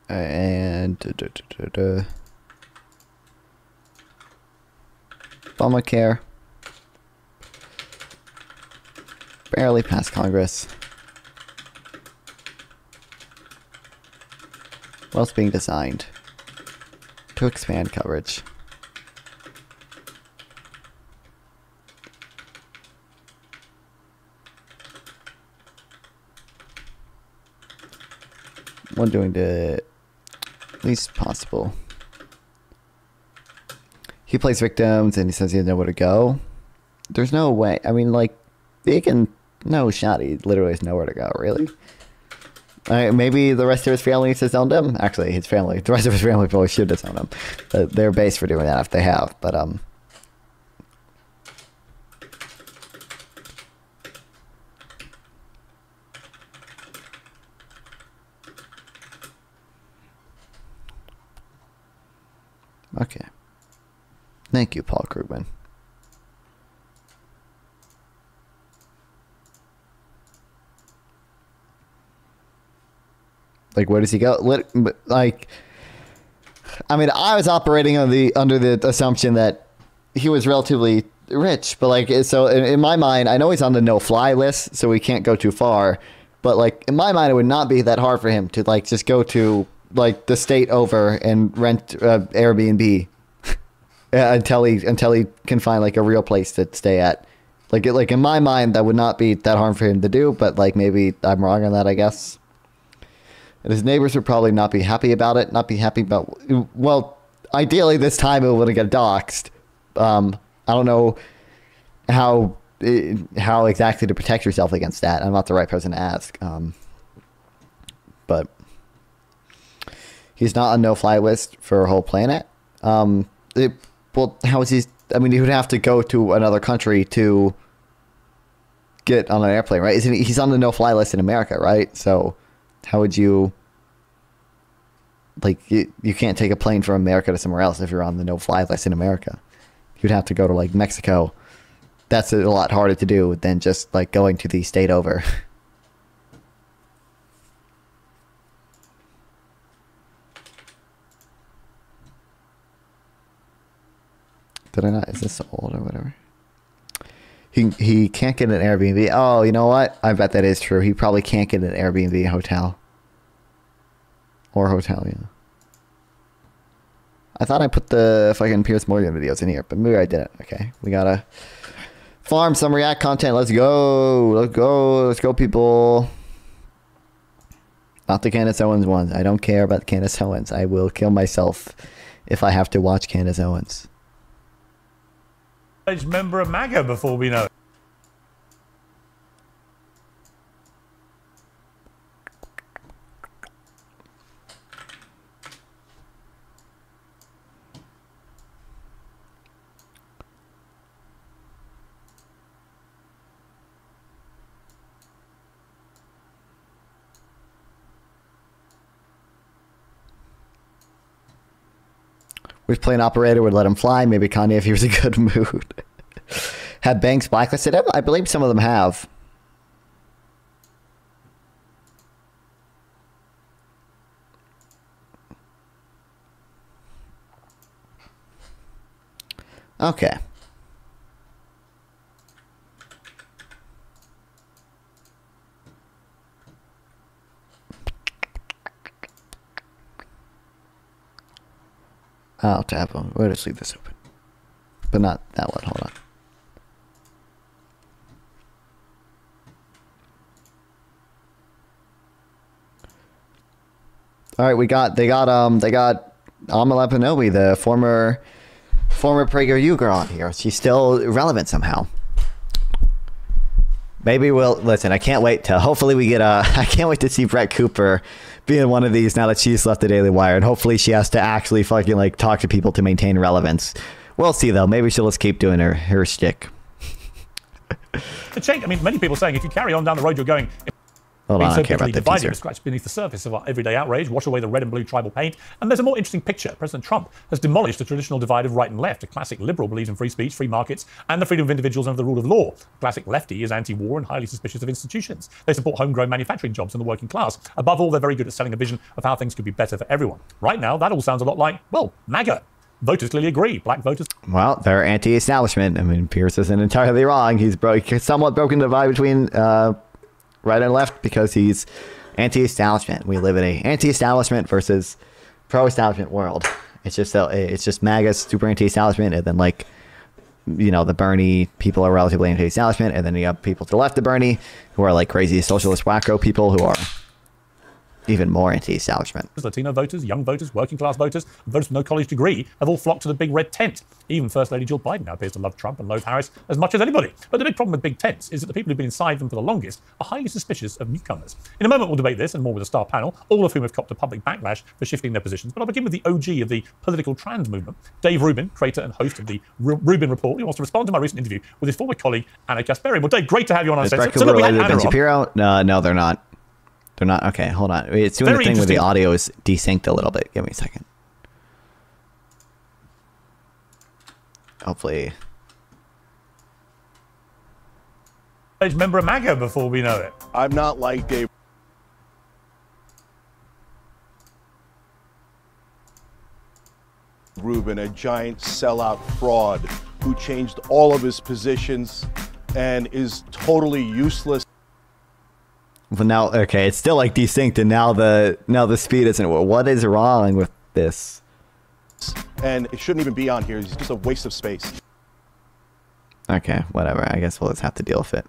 Speaker 1: And Obamacare barely passed Congress. Well, it's being designed to expand coverage. One doing the least possible. He plays victims and he says he doesn't know where to go. There's no way. I mean, like, he can... No shot. He literally has nowhere to go, really. Maybe the rest of his family has disowned him. Actually, his family. The rest of his family probably should disown him. They're based for doing that if they have. But, okay. Thank you, Paul Krugman. Like, where does he go? Like, I mean, I was operating on under the assumption that he was relatively rich, but like, so in my mind, I know he's on the no-fly list, so we can't go too far. But like, in my mind, it would not be that hard for him to like just go to like the state over and rent Airbnb until he can find like a real place to stay at. Like in my mind, that would not be that hard for him to do. But like, maybe I'm wrong on that, I guess. And his neighbors would probably not be happy about it. Not be happy about... Well, ideally, this time it would get doxxed. I don't know how exactly to protect yourself against that. I'm not the right person to ask. But he's not on no-fly list for a whole planet. Well, how is he... I mean, he would have to go to another country to get on an airplane, right? Isn't he, he's on the no-fly list in America, right? So... How would you, like, you can't take a plane from America to somewhere else if you're on the no-fly list in America. You'd have to go to, like, Mexico. That's a lot harder to do than just, like, going to the state over. Did I not? Is this old or whatever? He can't get an Airbnb. Oh, you know what? I bet that is true. He probably can't get an Airbnb hotel. Or hotel, yeah. I thought I put the fucking Piers Morgan videos in here, but maybe I didn't. Okay, we gotta farm some React content. Let's go. Let's go. Let's go, people. Not the Candace Owens ones. I don't care about Candace Owens. I will kill myself if I have to watch Candace Owens.
Speaker 18: Member of MAGA before we know it.
Speaker 1: Which plane operator would let him fly? Maybe Kanye if he was in a good mood. Have banks blacklisted him? I believe some of them have. Okay. I'll tap on. We'll just leave this open. But not that one. Hold on. All right, they got Amala Panobi, the former PragerU girl on here. She's still relevant somehow. Maybe we'll listen. I can't wait to. Hopefully we get I can't wait to see Brett Cooper being one of these now that she's left the Daily Wire, and hopefully she has to actually fucking like talk to people to maintain relevance. We'll see though. Maybe she'll just keep doing her shtick.
Speaker 18: To change, I mean, many people saying if you carry on down the road you're going.
Speaker 1: Hold on, I don't care about the teaser.
Speaker 18: Scratch beneath the surface of our everyday outrage, wash away the red and blue tribal paint, and there's a more interesting picture. President Trump has demolished the traditional divide of right and left. A classic liberal believes in free speech, free markets, and the freedom of individuals under the rule of law. A classic lefty is anti-war and highly suspicious of institutions. They support homegrown manufacturing jobs in the working class. Above all, they're very good at selling a vision of how things could be better for everyone. Right now, that all sounds a lot like, well, MAGA. Voters clearly agree. Black voters.
Speaker 1: Well, they're anti-establishment. I mean, Pierce isn't entirely wrong. He's somewhat broken the divide between right and left because he's anti-establishment. We live in a anti-establishment versus pro-establishment world. It's just MAGA's super anti-establishment, and then like, you know, the Bernie people are relatively anti-establishment, and then you have people to the left of Bernie who are like crazy socialist wacko people who are even more anti-establishment.
Speaker 18: Latino voters, young voters, working class voters, and voters with no college degree have all flocked to the big red tent. Even First Lady Jill Biden now appears to love Trump and loathe Harris as much as anybody. But the big problem with big tents is that the people who've been inside them for the longest are highly suspicious of newcomers. In a moment we'll debate this and more with a star panel, all of whom have copped a public backlash for shifting their positions. But I'll begin with the OG of the political trans movement, Dave Rubin, creator and host of the Rubin Report. He wants to respond to my recent interview with his former colleague Anna Kasparian. Well, Dave, great to have you on Uncensored.
Speaker 1: So look, we had Anna Shapiro. No, they're not. They're not. Okay, hold on. It's doing the thing where the audio is desynced a little bit. Give me a second. Hopefully.
Speaker 18: Member of MAGA before we know it.
Speaker 19: I'm not like Dave Rubin, a giant sellout fraud who changed all of his positions and is totally useless.
Speaker 1: Well, now, okay, it's still like desynced, and now the speed isn't. What is wrong with this?
Speaker 19: And it shouldn't even be on here. It's just a waste of space.
Speaker 1: Okay, whatever. I guess we'll just have to deal with it.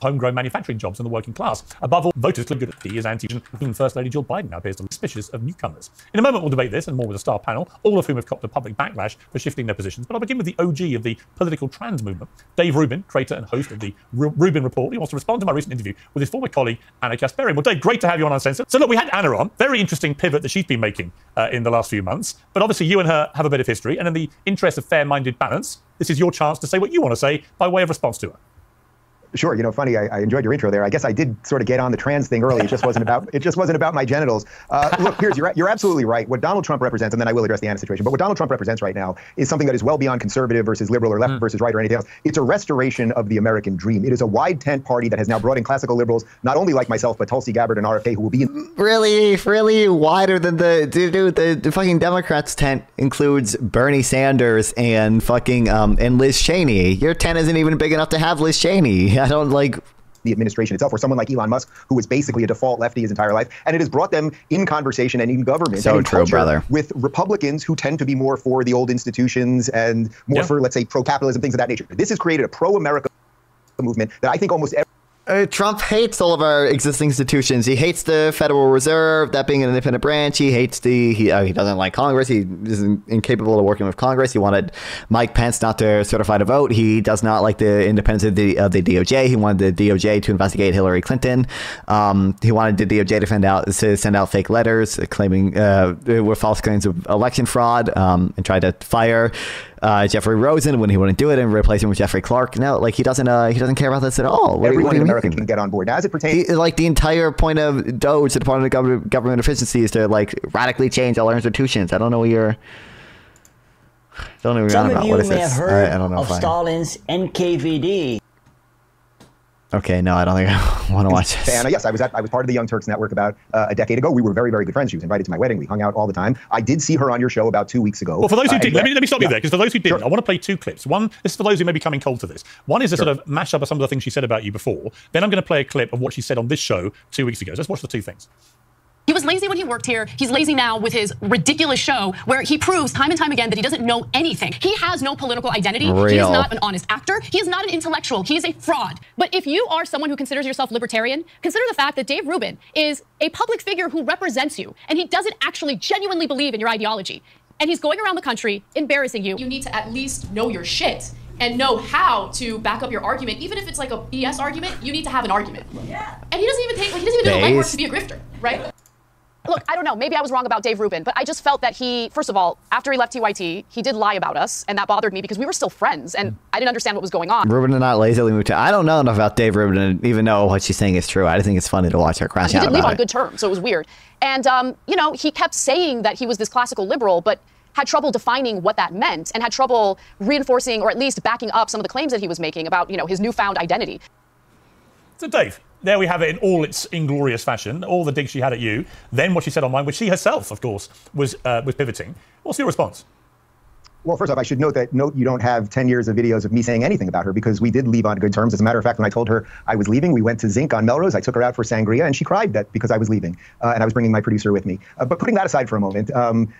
Speaker 18: Homegrown manufacturing jobs in the working class. Above all, voters clearly good at he is anti-Asian. Even First Lady Jill Biden now appears to be suspicious of newcomers. In a moment we'll debate this and more with a star panel, all of whom have copped a public backlash for shifting their positions. But I'll begin with the OG of the political trans movement, Dave Rubin, creator and host of the Rubin Report. He wants to respond to my recent interview with his former colleague Anna Kasparian. Well, Dave, great to have you on Uncensored. So look, we had Anna on. Very interesting pivot that she's been making in the last few months. But obviously you and her have a bit of history, and in the interest of fair-minded balance, this is your chance to say what you want to say by way of response to her.
Speaker 20: Sure, you know, funny. I enjoyed your intro there. I guess I did sort of get on the trans thing early. It just wasn't about my genitals. Look, Piers, you're absolutely right. What Donald Trump represents, and then I will address the Anna situation. But what Donald Trump represents right now is something that is well beyond conservative versus liberal or left versus right or anything else. It's a restoration of the American dream. It is a wide tent party that has now brought in classical liberals, not only like myself, but Tulsi Gabbard and RFK, who will be in
Speaker 1: really wider than the fucking Democrats tent includes Bernie Sanders and fucking and Liz Cheney. Your tent isn't even big enough to have Liz Cheney. I don't like
Speaker 20: the administration itself, or someone like Elon Musk, who was basically a default lefty his entire life, and it has brought them in conversation and in government and in culture with Republicans who tend to be more for the old institutions and more for, let's say, pro-capitalism, things of that nature. This has created a pro-America movement that I think almost every
Speaker 1: Trump hates all of our existing institutions. He hates the Federal Reserve, that being an independent branch. He hates he doesn't like Congress. He is incapable of working with Congress. He wanted Mike Pence not to certify to vote. He does not like the independence of the DOJ. He wanted the DOJ to investigate Hillary Clinton. He wanted the DOJ to send out fake letters claiming with false claims of election fraud, and tried to fire Jeffrey Rosen when he wouldn't do it and replace him with Jeffrey Clark. No, like he doesn't care about this at all.
Speaker 20: Everyone in America can get on board. Now, as it pertains,
Speaker 1: like the entire point of DOGE, the Department of Government Efficiency, is to like radically change all our institutions. I don't know what you're. Don't know what you're on about. What is this? I don't know.
Speaker 21: Of Stalin's NKVD.
Speaker 1: Okay, no, I don't think I want to watch this.
Speaker 20: Anna, yes, I was part of the Young Turks Network about a decade ago. We were very, very good friends. She was invited to my wedding. We hung out all the time. I did see her on your show about 2 weeks ago.
Speaker 18: Well, for those who did, let me stop you there, because for those who didn't, I want to play two clips. One, this is for those who may be coming cold to this. One is a sort of mashup of some of the things she said about you before. Then I'm going to play a clip of what she said on this show 2 weeks ago. So let's watch the two things.
Speaker 4: He was lazy when he worked here. He's lazy now with his ridiculous show where he proves time and time again that he doesn't know anything. He has no political identity.
Speaker 1: Real.
Speaker 4: He is not an honest actor. He is not an intellectual. He is a fraud. But if you are someone who considers yourself libertarian, consider the fact that Dave Rubin is a public figure who represents you, and he doesn't actually genuinely believe in your ideology. And he's going around the country embarrassing you. You need to at least know your shit and know how to back up your argument. Even if it's like a BS argument, you need to have an argument. Yeah. And he doesn't even take, like, he doesn't even do the legwork to be a grifter, right? Look, I don't know. Maybe I was wrong about Dave Rubin, but I just felt that he, first of all, after he left TYT, he did lie about us, and that bothered me because we were still friends, and I didn't understand what was going on.
Speaker 1: Rubin did not lazily move to. I don't know enough about Dave Rubin to even know what she's saying is true. I think it's funny to watch her crash out
Speaker 4: He did leave
Speaker 1: about
Speaker 4: on good terms, so it was weird. And, you know, he kept saying that he was this classical liberal, but had trouble defining what that meant and had trouble reinforcing or at least backing up some of the claims that he was making about, you know, his newfound identity.
Speaker 18: So, Dave, there we have it in all its inglorious fashion, all the digs she had at you, then what she said online, which she herself, of course, was pivoting. What's your response?
Speaker 20: Well, first off, I should note you don't have 10 years of videos of me saying anything about her because we did leave on good terms. As a matter of fact, when I told her I was leaving, we went to Zinc on Melrose. I took her out for sangria, and she cried that because I was leaving, and I was bringing my producer with me. But putting that aside for a moment,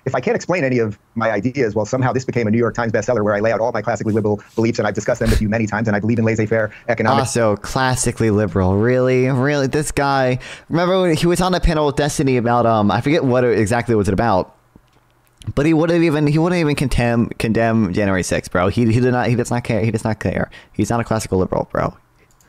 Speaker 20: if I can't explain any of my ideas, well, somehow this became a New York Times bestseller where I lay out all my classically liberal beliefs, and I've discussed them with you many times, and I believe in laissez-faire economics.
Speaker 1: Also, classically liberal. Really? Really? This guy, remember when he was on a panel with Destiny about, I forget what exactly was it about. But he wouldn't even condemn January 6th, bro. He does not care. He's not a classical liberal, bro.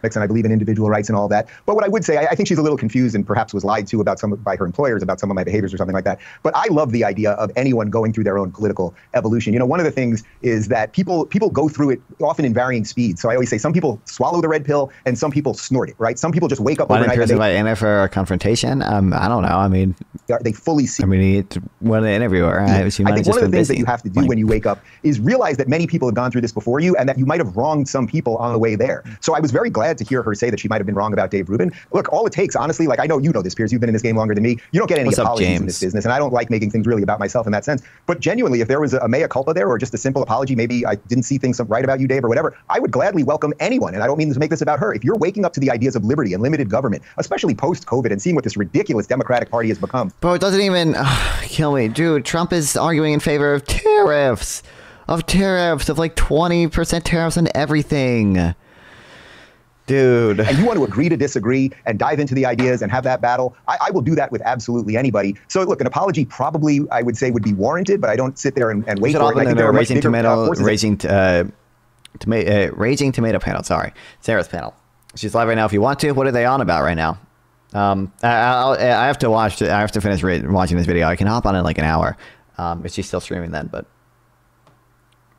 Speaker 20: And I believe in individual rights and all that. But what I would say, I think she's a little confused and perhaps was lied to by her employers about some of my behaviors or something like that. But I love the idea of anyone going through their own political evolution. You know, one of the things is that people go through it often in varying speeds. So I always say some people swallow the red pill and some people snort it, right? Some people just wake up overnight and
Speaker 1: they in it for a confrontation. I don't know. I mean,
Speaker 20: they fully see.
Speaker 1: I mean, he went in everywhere.
Speaker 20: I think one of the things that you have to do when you wake up is realize that many people have gone through this before you and that you might have wronged some people on the way there. So I was very glad to hear her say that she might have been wrong about Dave Rubin. Look, all it takes, honestly, like I know you know this, Piers, you've been in this game longer than me. You don't get any apologies in this business, and I don't like making things really about myself in that sense. But genuinely, if there was a mea culpa there or just a simple apology, maybe I didn't see things right about you, Dave, or whatever, I would gladly welcome anyone, and I don't mean to make this about her. If you're waking up to the ideas of liberty and limited government, especially post-COVID, and seeing what this ridiculous Democratic Party has become.
Speaker 1: Bro, it doesn't even kill me. Dude, Trump is arguing in favor of tariffs, of like 20% tariffs on everything. Dude.
Speaker 20: And you want to agree to disagree and dive into the ideas and have that battle, I will do that with absolutely anybody. So look, an apology probably, I would say, would be warranted, but I don't sit there and wait for it. I think there are
Speaker 1: raging tomato panel, sorry. Sarah's panel. She's live right now if you want to. What are they on about right now? I have to watch it. I have to finish watching this video. I can hop on in like an hour. If she's still streaming then, but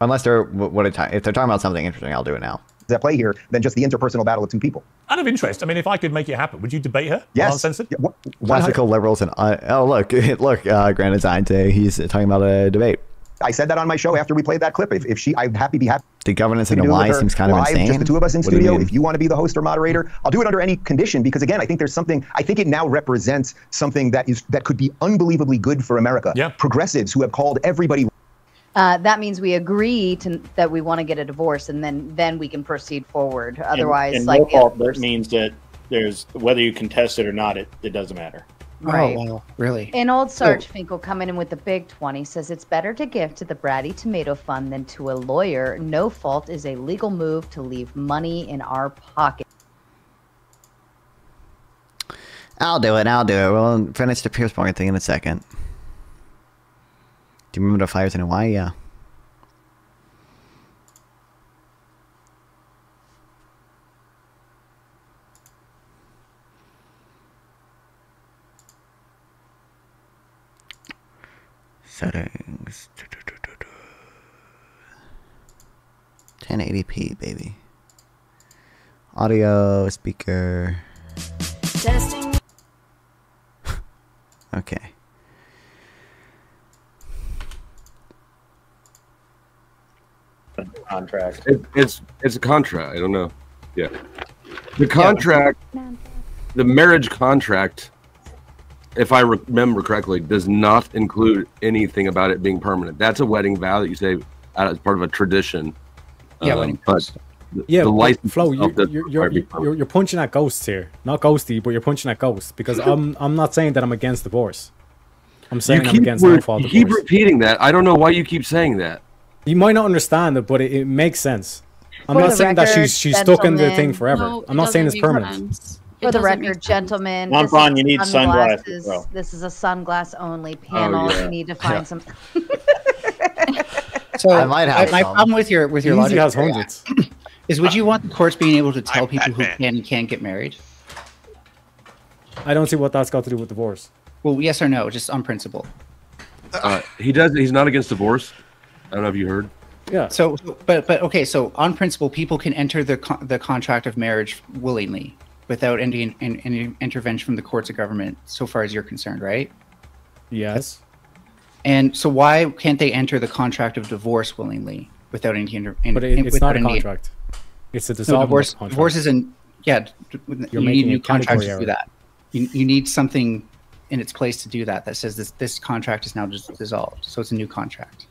Speaker 1: unless they're if they're talking about something interesting, I'll do it now.
Speaker 20: At play here than just the interpersonal battle of two people.
Speaker 18: Out of interest, I mean, if I could make it happen, would you debate her?
Speaker 20: Yes.
Speaker 18: Uncensored?
Speaker 20: Yeah,
Speaker 1: classical liberals and oh look, Grand Design today. He's talking about a debate.
Speaker 20: I said that on my show after we played that clip. If she, I'd be happy.
Speaker 1: The governance in Hawaii seems kind of insane.
Speaker 20: Just the two of us in studio. If you want to be the host or moderator, I'll do it under any condition because again, I think there's something. I think it now represents something that could be unbelievably good for America.
Speaker 18: Yeah.
Speaker 20: Progressives who have called everybody.
Speaker 22: That means we agree that we want to get a divorce, and then we can proceed forward. Otherwise,
Speaker 23: and
Speaker 22: like
Speaker 23: that means that there's whether you contest it or not, it doesn't matter.
Speaker 22: Right.
Speaker 24: Oh, wow, really?
Speaker 22: And old Sarge Finkel coming in with the big 20 says it's better to give to the bratty tomato fund than to a lawyer. No fault is a legal move to leave money in our pocket.
Speaker 1: I'll do it. We'll finish the Piers Morgan thing in a second. Do you remember the fires in Hawaii? Yeah. Settings. 1080p, baby. Audio, speaker.
Speaker 22: Testing.
Speaker 1: Okay.
Speaker 23: Contract.
Speaker 25: It's a contract. I don't know. Yeah. The contract, the marriage contract, if I remember correctly, does not include anything about it being permanent. That's a wedding vow that you say as part of a tradition.
Speaker 24: Yeah, wedding
Speaker 25: but the license
Speaker 3: Flo,
Speaker 25: itself doesn't
Speaker 3: you're punching at ghosts here. Not ghosty, but you're punching at ghosts. Because I'm not saying that I'm against divorce. I'm saying I'm against no-fault divorce.
Speaker 25: You keep repeating that. I don't know why you keep saying that.
Speaker 3: You might not understand it, but it makes sense. I'm not saying that she's stuck in the thing forever.
Speaker 22: No,
Speaker 3: I'm not saying it's permanent.
Speaker 22: For the record, gentlemen,
Speaker 23: Bonbon, you need sunglasses, bro.
Speaker 22: This is a sunglass only panel.
Speaker 23: yeah.
Speaker 22: You need to find some.
Speaker 5: So
Speaker 1: I might have
Speaker 5: my
Speaker 1: some.
Speaker 5: problem with your
Speaker 3: Easy
Speaker 5: logic
Speaker 3: has hundreds.
Speaker 5: is, would you want the courts being able to tell people who can and can't get married?
Speaker 3: I don't see what that's got to do with divorce.
Speaker 5: Well, yes or no, just on principle.
Speaker 25: He does. He's not against divorce. I don't know if you heard.
Speaker 3: Yeah.
Speaker 5: So, but okay. So on principle, people can enter the contract of marriage willingly without any intervention from the courts of government, so far as you're concerned, right?
Speaker 3: Yes.
Speaker 5: And so why can't they enter the contract of divorce willingly without any
Speaker 3: But it's not a contract. It's a dissolvement contract.
Speaker 5: Divorce isn't. Yeah, you need new contracts to do that. You need something in its place to do that. That says this contract is now just dissolved, so it's a new contract.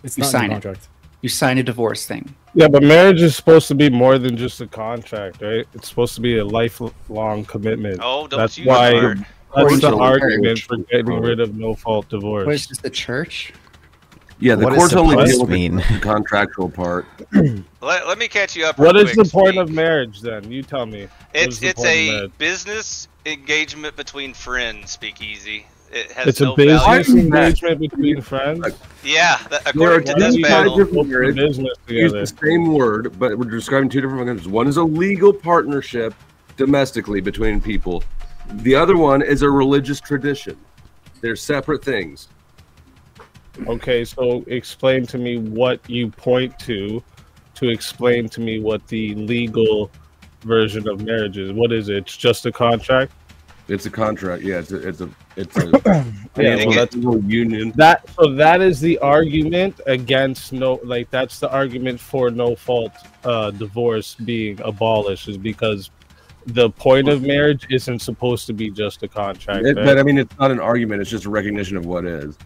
Speaker 3: It's
Speaker 5: you
Speaker 3: not
Speaker 5: sign
Speaker 3: a contract.
Speaker 5: You sign a divorce thing.
Speaker 6: Yeah, but marriage is supposed to be more than just a contract, right? It's supposed to be a lifelong commitment.
Speaker 7: Oh, don't
Speaker 6: that's
Speaker 7: use
Speaker 6: why.
Speaker 7: the word.
Speaker 6: That's the argument for getting rid of no-fault divorce.
Speaker 5: What is this, the church?
Speaker 25: Yeah, the
Speaker 1: What
Speaker 25: courts
Speaker 1: does
Speaker 25: only deal
Speaker 1: supposed
Speaker 25: with
Speaker 1: mean?
Speaker 25: the contractual part.
Speaker 7: Let me catch you up.
Speaker 6: What
Speaker 7: real
Speaker 6: is
Speaker 7: quick,
Speaker 6: the point
Speaker 7: Speak.
Speaker 6: of marriage then? You tell me.
Speaker 7: It's
Speaker 6: the point of
Speaker 7: a
Speaker 6: marriage?
Speaker 7: business engagement between friends. Speakeasy. It has
Speaker 6: It's
Speaker 7: no
Speaker 6: a business
Speaker 7: value.
Speaker 6: engagement between friends.
Speaker 7: Yeah, according to this panel.
Speaker 25: Use the same word, but we're describing two different functions. One is a legal partnership domestically between people. The other one is a religious tradition. They're separate things.
Speaker 6: Okay, so explain to me what you point to explain to me what the legal version of marriage is. What is it? It's just a contract?
Speaker 25: It's a contract. Yeah, it's a
Speaker 6: yeah, well, that's
Speaker 25: a union.
Speaker 6: That is the argument against that's the argument for no fault divorce being abolished, is because the point of marriage isn't supposed to be just a contract. Right?
Speaker 25: But I mean, it's not an argument. It's just a recognition of what is.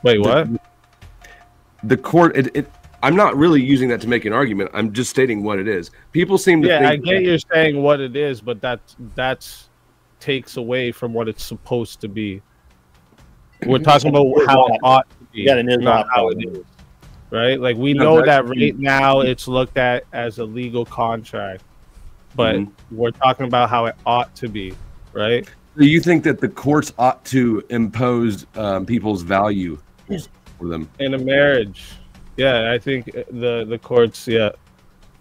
Speaker 6: Wait, what?
Speaker 25: The court. I'm not really using that to make an argument. I'm just stating what it is. People seem to think.
Speaker 6: I get you're saying what it is, but that's takes away from what it's supposed to be. We're talking about how it ought to be, not how it is. Right? Like, we know that right now it's looked at as a legal contract, but we're talking about how it ought to be, right?
Speaker 25: Do you think that the courts ought to impose people's value for them
Speaker 6: in a marriage? Yeah, I think the courts, in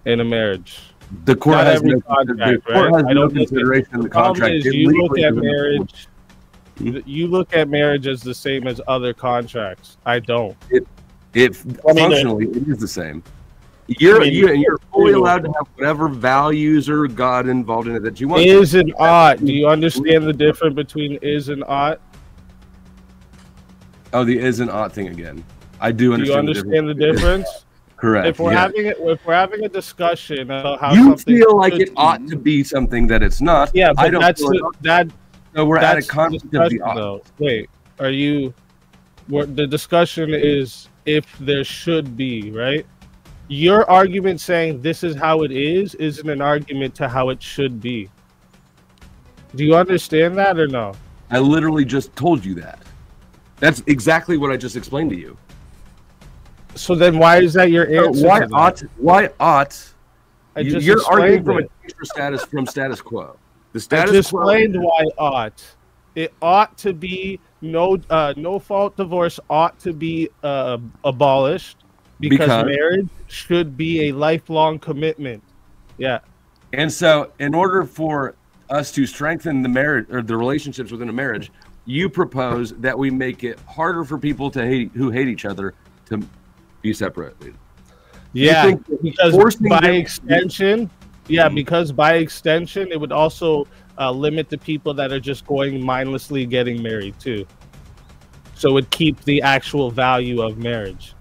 Speaker 6: a marge.
Speaker 25: The court
Speaker 6: Not
Speaker 25: has
Speaker 6: every
Speaker 25: no,
Speaker 6: contract,
Speaker 25: the court
Speaker 6: right?
Speaker 25: has no consideration in the contract.
Speaker 6: Is you look at marriage. You look at marriage as the same as other contracts. I don't.
Speaker 25: Functionally, it is the same. You're fully allowed to have whatever values or God involved in it that you want.
Speaker 6: Is and ought. Do you understand the difference between is and ought?
Speaker 25: Oh, the is and ought thing again. I do understand.
Speaker 6: Do you understand the difference?
Speaker 25: Correct.
Speaker 6: If we're having a discussion about how
Speaker 25: you
Speaker 6: something
Speaker 25: feel like
Speaker 6: should
Speaker 25: it ought to be something that it's not.
Speaker 6: Yeah, but
Speaker 25: I don't
Speaker 6: that's
Speaker 25: feel
Speaker 6: that.
Speaker 25: So we're at a
Speaker 6: that's
Speaker 25: concept
Speaker 6: the
Speaker 25: of the
Speaker 6: discussion,
Speaker 25: ought.
Speaker 6: though. Wait, are you? The discussion is if there should be, right? Your argument saying this is how it is isn't an argument to how it should be. Do you understand that or no?
Speaker 25: I literally just told you that. That's exactly what I just explained to you.
Speaker 6: So then why is that your answer?
Speaker 25: Why ought? You're arguing from
Speaker 6: it.
Speaker 25: a extra status from status quo. The
Speaker 6: I
Speaker 25: status
Speaker 6: just
Speaker 25: quo.
Speaker 6: explained why ought. It ought to be no fault divorce ought to be abolished because marriage should be a lifelong commitment. Yeah.
Speaker 25: And so, in order for us to strengthen the marriage or the relationships within a marriage, you propose that we make it harder for people who hate each other to be separated.
Speaker 6: Yeah, because by extension, it would also limit the people that are just going mindlessly getting married too. So it would keep the actual value of marriage.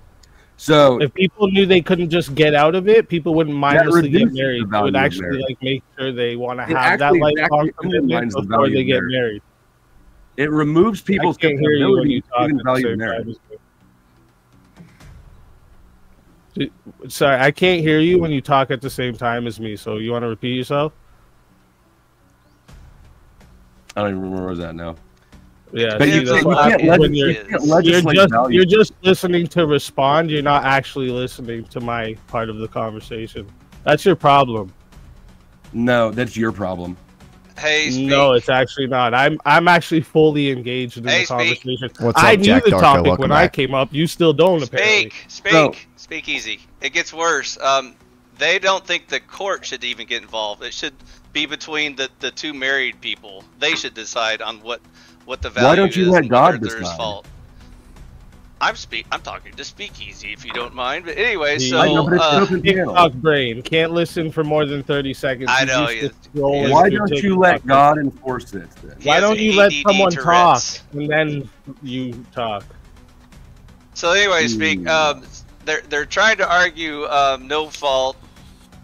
Speaker 25: So
Speaker 6: if people knew they couldn't just get out of it, people wouldn't mindlessly get married. They would actually make sure they want to have that lifelong commitment before they get married.
Speaker 25: It removes people's
Speaker 6: ability to value marriage. Sorry, I can't hear you when you talk at the same time as me. So you want to repeat yourself?
Speaker 25: I don't even remember where I was at now.
Speaker 6: Yeah,
Speaker 25: But
Speaker 6: see, that's what happens when you're just listening to respond. You're not actually listening to my part of the conversation. That's your problem.
Speaker 25: No, that's your problem.
Speaker 7: Hey, Speak.
Speaker 6: No, it's actually not. I'm actually fully engaged in the conversation.
Speaker 1: What's
Speaker 6: I
Speaker 1: up,
Speaker 6: knew
Speaker 1: Jack
Speaker 6: the
Speaker 1: Darko?
Speaker 6: topic
Speaker 1: Welcome
Speaker 6: when
Speaker 1: back.
Speaker 6: I came up. You still don't, apparently.
Speaker 7: Speak easy. It gets worse. They don't think the court should even get involved. It should be between the two married people. They should decide on what the value is.
Speaker 25: Why don't you let
Speaker 7: and
Speaker 25: God
Speaker 7: whether there's
Speaker 25: decide?
Speaker 7: fault. I'm talking to Speakeasy, if you don't mind. But anyway,
Speaker 6: The
Speaker 7: so
Speaker 6: TikTok brain can't listen for more than 30 seconds.
Speaker 7: I know.
Speaker 25: Why don't you let God enforce it then?
Speaker 6: Why don't you let someone talk and then you talk?
Speaker 7: So anyway, Speak. They're trying to argue no fault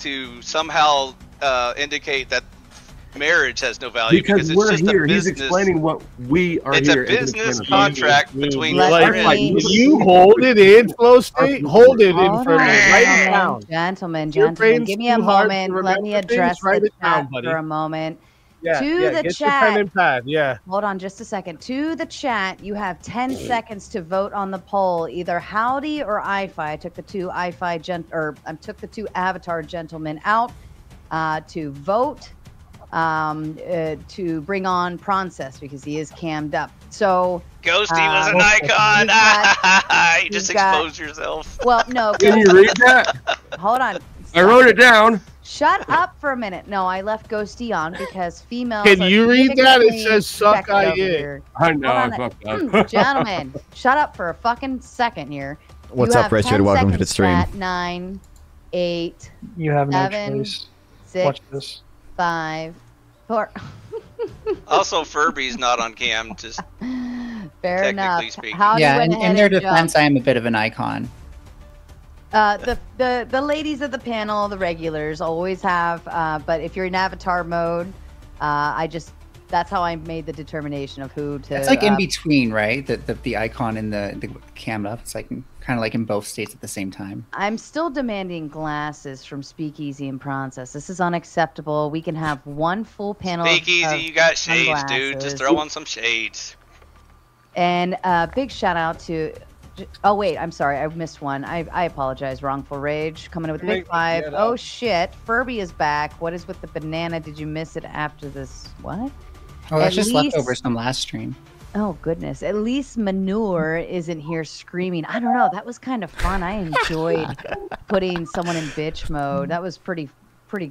Speaker 7: to somehow indicate that marriage has no value
Speaker 25: Because
Speaker 7: it's
Speaker 25: we're
Speaker 7: just
Speaker 25: here.
Speaker 7: a
Speaker 25: He's
Speaker 7: business.
Speaker 25: explaining what we are
Speaker 7: It's
Speaker 25: here.
Speaker 7: a business contract between friends.
Speaker 6: You hold it in, Flow State. Hold it in
Speaker 22: Hold
Speaker 6: for me.
Speaker 22: on,
Speaker 6: Write it down.
Speaker 22: Gentlemen,
Speaker 6: Your
Speaker 22: gentlemen,
Speaker 6: brain's
Speaker 22: give me a
Speaker 6: too hard to
Speaker 22: moment. Let
Speaker 6: remember
Speaker 22: me
Speaker 6: things.
Speaker 22: address
Speaker 6: Write
Speaker 22: the
Speaker 6: it down,
Speaker 22: chat
Speaker 6: buddy.
Speaker 22: for a moment.
Speaker 6: Yeah,
Speaker 22: To
Speaker 6: yeah,
Speaker 22: the
Speaker 6: get your pen
Speaker 22: chat.
Speaker 6: and pad. Yeah.
Speaker 22: Hold on just a second. To the chat, you have 10 seconds to vote on the poll. Either Howdy or IFI. I took the two I took the two Avatar gentlemen out to vote to bring on Prancess because he is cammed up. So
Speaker 7: Ghosty was an icon. You just exposed yourself.
Speaker 22: Well, no.
Speaker 25: Can you read that?
Speaker 22: Hold on.
Speaker 25: I wrote it down.
Speaker 22: Shut up for a minute. No, I left Ghosty on because females.
Speaker 6: Can
Speaker 22: are
Speaker 6: you read that? It
Speaker 22: significantly
Speaker 6: says suck
Speaker 22: protected
Speaker 6: I
Speaker 22: over
Speaker 6: it.
Speaker 22: here.
Speaker 25: I know.
Speaker 22: Hold on
Speaker 25: I fucked up.
Speaker 22: Gentlemen, shut up for a fucking second here.
Speaker 1: What's
Speaker 22: You
Speaker 1: up,
Speaker 22: have
Speaker 1: Richard?
Speaker 22: 10
Speaker 1: Welcome to the
Speaker 22: seconds,
Speaker 1: stream.
Speaker 22: Chat. 9, 8.
Speaker 2: You have no
Speaker 22: 7,
Speaker 2: choice.
Speaker 22: 6,
Speaker 2: Watch this.
Speaker 22: 5, 4.
Speaker 7: Also, Furby's not on cam. Just
Speaker 22: Fair enough.
Speaker 7: technically speaking.
Speaker 22: How
Speaker 5: Yeah,
Speaker 22: went
Speaker 5: in
Speaker 22: ahead
Speaker 5: their
Speaker 22: and jumped.
Speaker 5: defense, I am a bit of an icon.
Speaker 22: The ladies of the panel, the regulars, always have. But if you're in avatar mode, that's how I made the determination of who to.
Speaker 5: It's like in between, right? The icon and the cam up. It's like kind of like in both states at the same time.
Speaker 22: I'm still demanding glasses from Speakeasy and Princess. This is unacceptable. We can have one full panel.
Speaker 7: Speakeasy, you got shades, dude. Just throw on some shades.
Speaker 22: And big shout out to. Oh wait, I'm sorry, I missed one. I apologize. Wrongful Rage coming in with a big 5. Oh shit, Furby is back. What is with the banana? Did you miss it after this? What?
Speaker 5: Oh, that's just leftovers from last stream.
Speaker 22: Oh goodness, at least Manure isn't here screaming. I don't know. That was kind of fun. I enjoyed putting someone in bitch mode. That was pretty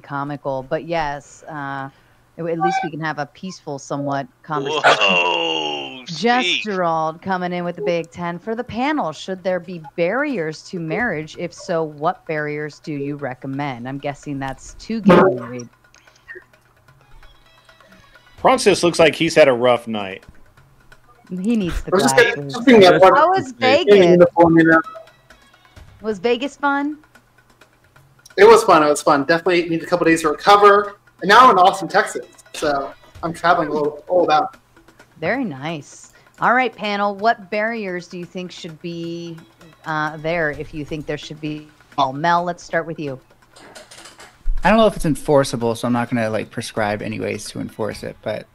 Speaker 22: comical. But yes, at least we can have a peaceful, somewhat conversation.
Speaker 7: Whoa,
Speaker 22: Just Gerald coming in with the big 10 for the panel. Should there be barriers to marriage? If so, what barriers do you recommend? I'm guessing that's to get married.
Speaker 23: Francis looks like he's had a rough night.
Speaker 22: He needs the
Speaker 23: Where's
Speaker 22: glasses.
Speaker 23: this-
Speaker 22: How was Vegas? Was Vegas fun?
Speaker 8: It was fun. It was fun. Definitely need a couple days to recover. And now I'm in Austin, Texas. So I'm traveling all about.
Speaker 22: Very nice. All right, panel. What barriers do you think should be there if you think there should be? Oh, Mel, let's start with you.
Speaker 5: I don't know if it's enforceable, so I'm not gonna like prescribe any ways to enforce it. But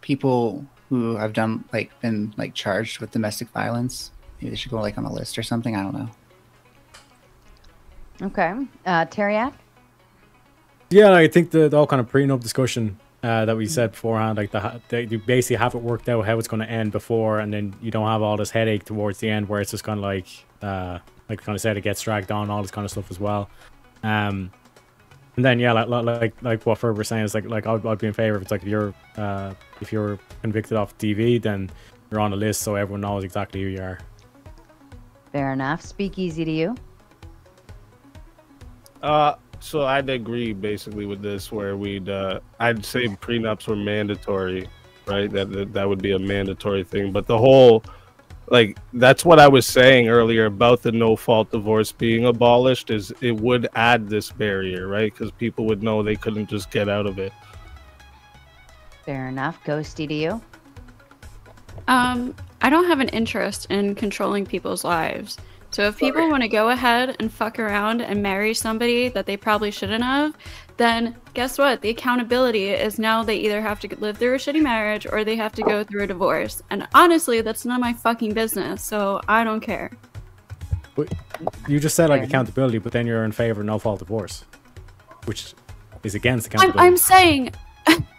Speaker 5: people who have been charged with domestic violence, maybe they should go like on a list or something. I don't know.
Speaker 22: Okay, Teriak.
Speaker 3: Yeah, I think the whole kind of prenup discussion that we said beforehand, like you basically have it worked out how it's going to end before, and then you don't have all this headache towards the end where it's just kind of like kind of said, it gets dragged on, all this kind of stuff as well. And then yeah, like what Ferb was saying is like I'd be in favor if it's like if you're convicted off TV, then you're on the list so everyone knows exactly who you are.
Speaker 22: Fair enough. Speak easy to you.
Speaker 6: So I'd agree basically with this, where I'd say prenups were mandatory, right? That would be a mandatory thing. But the whole, that's what I was saying earlier about the no-fault divorce being abolished, is it would add this barrier, right? Because people would know they couldn't just get out of it.
Speaker 22: Fair enough. Ghosty to you.
Speaker 9: I don't have an interest in controlling people's lives.
Speaker 2: So if people want to go ahead and fuck around and marry somebody that they probably shouldn't have, then guess what? The accountability is now they either have to live through a shitty marriage or they have to go through a divorce. And honestly, that's none of my fucking business, so I don't care.
Speaker 3: But you just said like accountability, but then you're in favor of no-fault divorce, which is against accountability.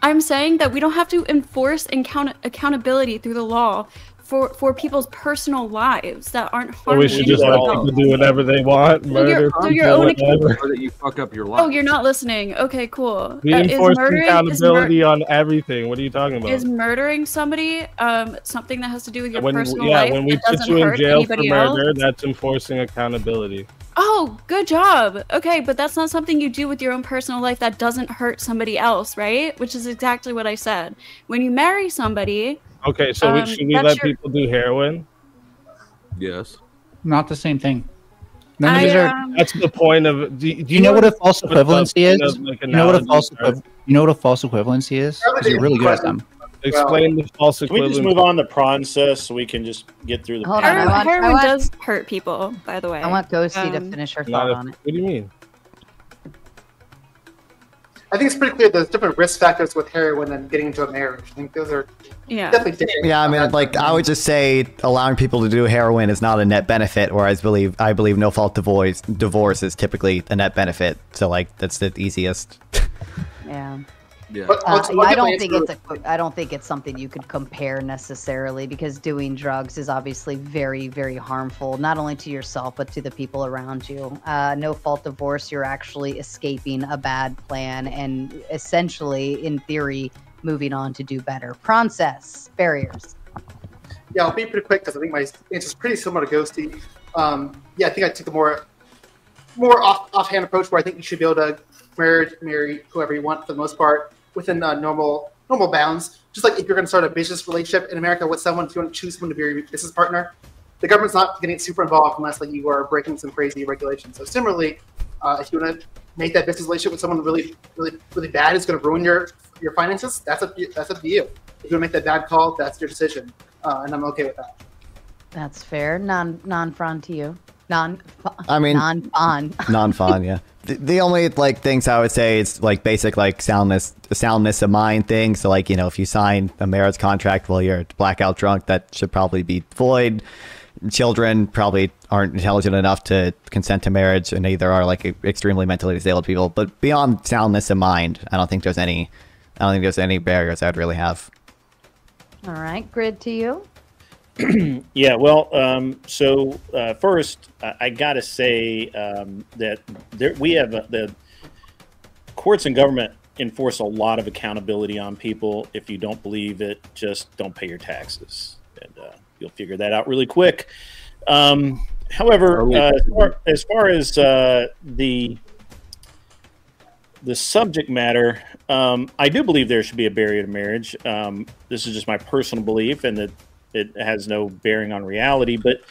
Speaker 2: I'm saying that we don't have to enforce accountability through the law for people's personal lives that aren't harming.
Speaker 6: So we should just let people do whatever they want, murder
Speaker 25: that you fuck up your life.
Speaker 2: Oh, you're not listening. Okay, cool.
Speaker 6: We enforce accountability on everything. What are you talking about?
Speaker 2: Is murdering somebody something that has to do with your personal
Speaker 6: yeah,
Speaker 2: life?
Speaker 6: when we
Speaker 2: that
Speaker 6: put
Speaker 2: doesn't
Speaker 6: you in
Speaker 2: hurt
Speaker 6: jail for
Speaker 2: anybody
Speaker 6: murder,
Speaker 2: else?
Speaker 6: that's enforcing accountability.
Speaker 2: Oh, good job. Okay, but that's not something you do with your own personal life that doesn't hurt somebody else, right? Which is exactly what I said. When you marry somebody...
Speaker 6: Okay, so should we let people do heroin?
Speaker 25: Yes.
Speaker 5: Not the same thing. None of these are.
Speaker 6: That's the point of. Do
Speaker 5: You know what a false equivalency is?
Speaker 6: Like
Speaker 5: You know what a false equivalency is? 'Cause you're really good at them.
Speaker 6: Explain the false
Speaker 23: Can we just
Speaker 6: equivalency.
Speaker 23: move on to prawn cess so we can just get through the
Speaker 22: Hold on,
Speaker 2: Heroin does hurt people, by the way.
Speaker 22: I want Ghosty to finish her thought on it.
Speaker 6: What do you mean?
Speaker 8: I think it's pretty clear there's different risk factors with heroin and getting into a marriage. I think those are definitely different.
Speaker 1: Yeah, I mean, like I would just say allowing people to do heroin is not a net benefit, whereas I believe no fault divorce is typically a net benefit. So like that's the easiest.
Speaker 22: Yeah.
Speaker 25: Yeah.
Speaker 22: I don't think it's something you could compare necessarily, because doing drugs is obviously very, very harmful, not only to yourself but to the people around you. No fault divorce, you're actually escaping a bad plan and essentially, in theory, moving on to do better. Process barriers.
Speaker 8: Yeah, I'll be pretty quick because I think my answer is pretty similar to Ghosty. Yeah, I think I took a more offhand approach where I think you should be able to marry whoever you want for the most part within normal bounds. Just like if you're going to start a business relationship in America with someone, if you want to choose someone to be your business partner, the government's not getting super involved unless like you are breaking some crazy regulations. So similarly, if you want to make that business relationship with someone really bad who's going to ruin your finances, that's up to you. If you want to make that bad call, that's your decision, and I'm okay with that.
Speaker 22: That's fair. Non-fron to you.
Speaker 1: I mean,
Speaker 22: non-fon.
Speaker 1: Non-fon, yeah. The only like things I would say is like basic like soundness of mind things. So like, you know, if you sign a marriage contract while you're blackout drunk, that should probably be void. Children probably aren't intelligent enough to consent to marriage, and neither are like extremely mentally disabled people. But beyond soundness of mind, I don't think there's any barriers I would really have.
Speaker 22: All right, Grid to you.
Speaker 23: Yeah, well, first, I gotta say that we have the courts and government enforce a lot of accountability on people. If you don't believe it, just don't pay your taxes, and you'll figure that out really quick. However, as far as the subject matter, I do believe there should be a barrier to marriage. This is just my personal belief, and that it has no bearing on reality, but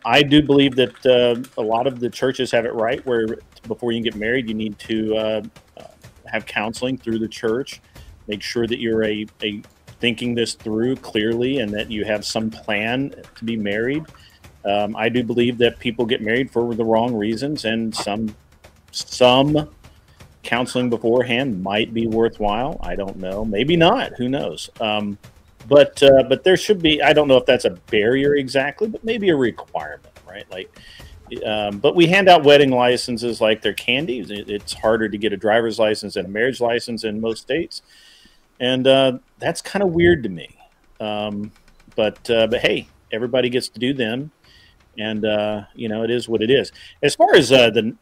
Speaker 23: I do believe that a lot of the churches have it right, where before you can get married, you need to have counseling through the church. Make sure that you're thinking this through clearly, and that you have some plan to be married. I do believe that people get married for the wrong reasons, and some counseling beforehand might be worthwhile. I don't know, maybe not. Who knows? But there should be, I don't know if that's a barrier exactly, but maybe a requirement, right? Like, but we hand out wedding licenses like they're candy. It's harder to get a driver's license and a marriage license in most states. And that's kind of weird to me. But hey, everybody gets to do them. And, you know, it is what it is. As far as and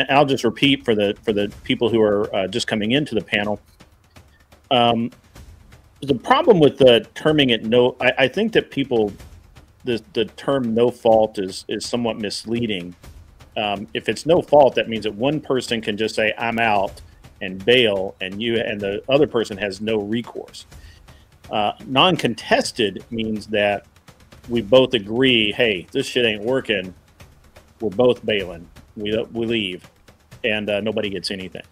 Speaker 23: I'll just repeat for the people who are just coming into the panel, the problem with terming it I think that the term no fault is somewhat misleading. If it's no fault, that means that one person can just say, I'm out, and bail, and the other person has no recourse. Non-contested means that we both agree, hey, this shit ain't working. We're both bailing. We leave, and nobody gets anything.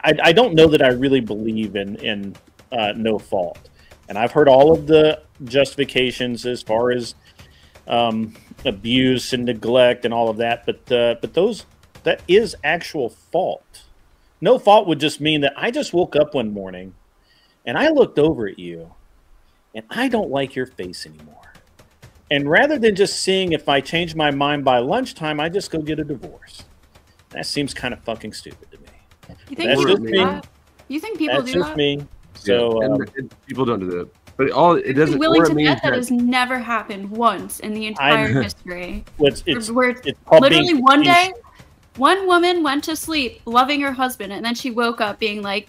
Speaker 23: I don't know that I really believe in no fault. And I've heard all of the justifications as far as abuse and neglect and all of that, but that is actual fault. No fault would just mean that I just woke up one morning and I looked over at you and I don't like your face anymore. And rather than just seeing if I change my mind by lunchtime, I just go get a divorce. That seems kind of fucking stupid to me.
Speaker 2: You think
Speaker 23: That's
Speaker 2: people
Speaker 23: just
Speaker 2: do
Speaker 23: me.
Speaker 2: that? You think people
Speaker 23: That's
Speaker 2: do
Speaker 23: just
Speaker 2: that?
Speaker 23: me. So
Speaker 25: and people don't do that. But all it doesn't.
Speaker 2: Willing
Speaker 25: or
Speaker 2: to
Speaker 25: it means
Speaker 2: bet that has never happened once in the entire history.
Speaker 23: It's
Speaker 2: Where
Speaker 23: called
Speaker 2: literally
Speaker 23: being
Speaker 2: one day,
Speaker 23: patient.
Speaker 2: one woman went to sleep loving her husband, and then she woke up being like,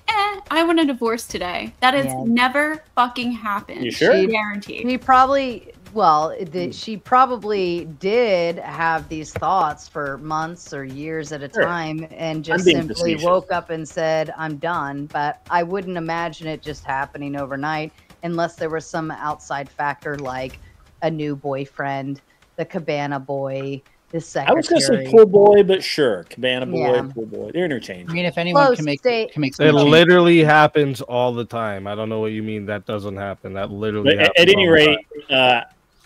Speaker 2: I want a divorce today. That has
Speaker 22: Yeah.
Speaker 2: never fucking happened.
Speaker 23: You sure?
Speaker 2: Guaranteed.
Speaker 22: He probably, well, she probably did have these thoughts for months or years at a
Speaker 23: Sure.
Speaker 22: time and
Speaker 23: I'm
Speaker 22: just
Speaker 23: being
Speaker 22: simply
Speaker 23: facetious.
Speaker 22: woke up and said, I'm done. But I wouldn't imagine it just happening overnight unless there was some outside factor like a new boyfriend, the cabana boy, the secretary.
Speaker 23: I was going to say pool boy, but sure, cabana boy,
Speaker 22: Yeah.
Speaker 23: pool boy, they're interchangeable.
Speaker 5: I mean, if anyone
Speaker 22: Close
Speaker 5: can make
Speaker 22: state.
Speaker 5: some
Speaker 6: It
Speaker 5: change-
Speaker 6: literally happens all the time. I don't know what you mean that doesn't happen. That literally
Speaker 23: But
Speaker 6: happens.
Speaker 23: at any
Speaker 6: all the
Speaker 23: rate,
Speaker 6: time.